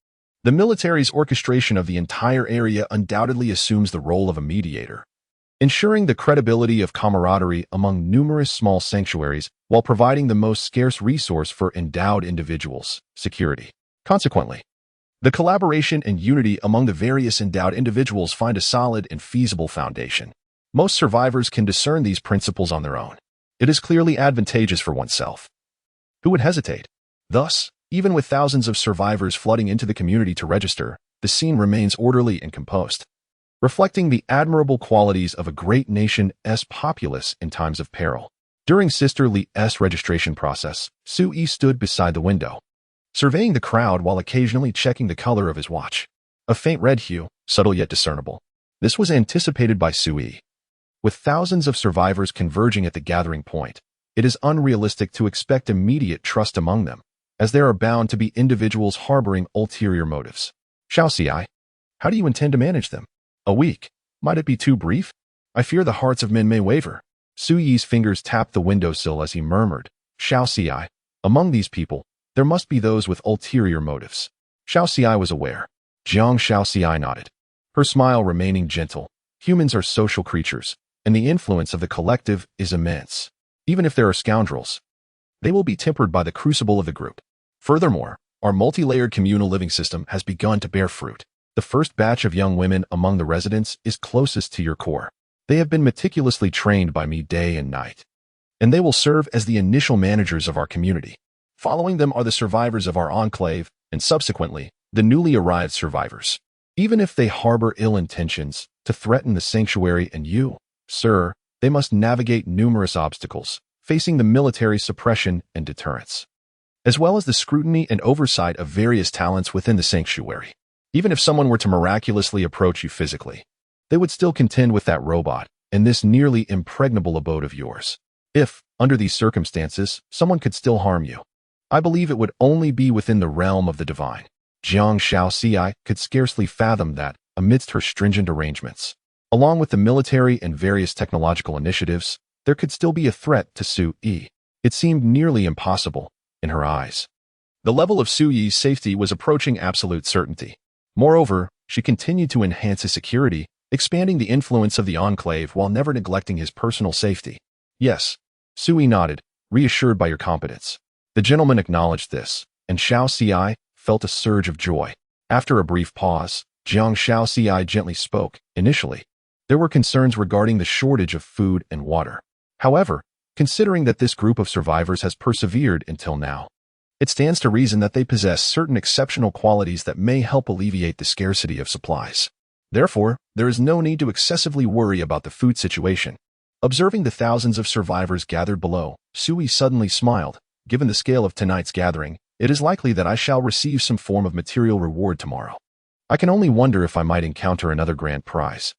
The military's orchestration of the entire area undoubtedly assumes the role of a mediator, ensuring the credibility of camaraderie among numerous small sanctuaries while providing the most scarce resource for endowed individuals, security. Consequently, the collaboration and unity among the various endowed individuals find a solid and feasible foundation. Most survivors can discern these principles on their own. It is clearly advantageous for oneself. Who would hesitate? Thus, even with thousands of survivors flooding into the community to register, the scene remains orderly and composed, reflecting the admirable qualities of a great nation's populace in times of peril. During Sister Lee's registration process, Sui stood beside the window, surveying the crowd while occasionally checking the color of his watch. A faint red hue, subtle yet discernible. This was anticipated by Sui. With thousands of survivors converging at the gathering point, it is unrealistic to expect immediate trust among them, as there are bound to be individuals harboring ulterior motives. Xiao Xi, how do you intend to manage them? A week? Might it be too brief? I fear the hearts of men may waver. Suyi's fingers tapped the windowsill as he murmured, Xiao Xi, among these people, there must be those with ulterior motives. Xiao Xi was aware. Jiang Xiao Xi nodded, her smile remaining gentle. Humans are social creatures, and the influence of the collective is immense. Even if there are scoundrels, they will be tempered by the crucible of the group. Furthermore, our multi-layered communal living system has begun to bear fruit. The first batch of young women among the residents is closest to your core. They have been meticulously trained by me day and night, and they will serve as the initial managers of our community. Following them are the survivors of our enclave, and subsequently, the newly arrived survivors. Even if they harbor ill intentions to threaten the sanctuary and you, sir, they must navigate numerous obstacles, facing the military suppression and deterrence, as well as the scrutiny and oversight of various talents within the sanctuary. Even if someone were to miraculously approach you physically, they would still contend with that robot in this nearly impregnable abode of yours. If, under these circumstances, someone could still harm you, I believe it would only be within the realm of the divine. Jiang Shaoxi could scarcely fathom that, amidst her stringent arrangements, along with the military and various technological initiatives, there could still be a threat to Su Yi. It seemed nearly impossible, in her eyes. The level of Su Yi's safety was approaching absolute certainty. Moreover, she continued to enhance his security, expanding the influence of the Enclave while never neglecting his personal safety. Yes, Su Yi nodded, reassured by your competence. The gentleman acknowledged this, and Shaoxi felt a surge of joy. After a brief pause, Jiang Shaoxi gently spoke. Initially, there were concerns regarding the shortage of food and water. However, considering that this group of survivors has persevered until now, it stands to reason that they possess certain exceptional qualities that may help alleviate the scarcity of supplies. Therefore, there is no need to excessively worry about the food situation. Observing the thousands of survivors gathered below, Su Yi suddenly smiled. Given the scale of tonight's gathering, it is likely that I shall receive some form of material reward tomorrow. I can only wonder if I might encounter another grand prize.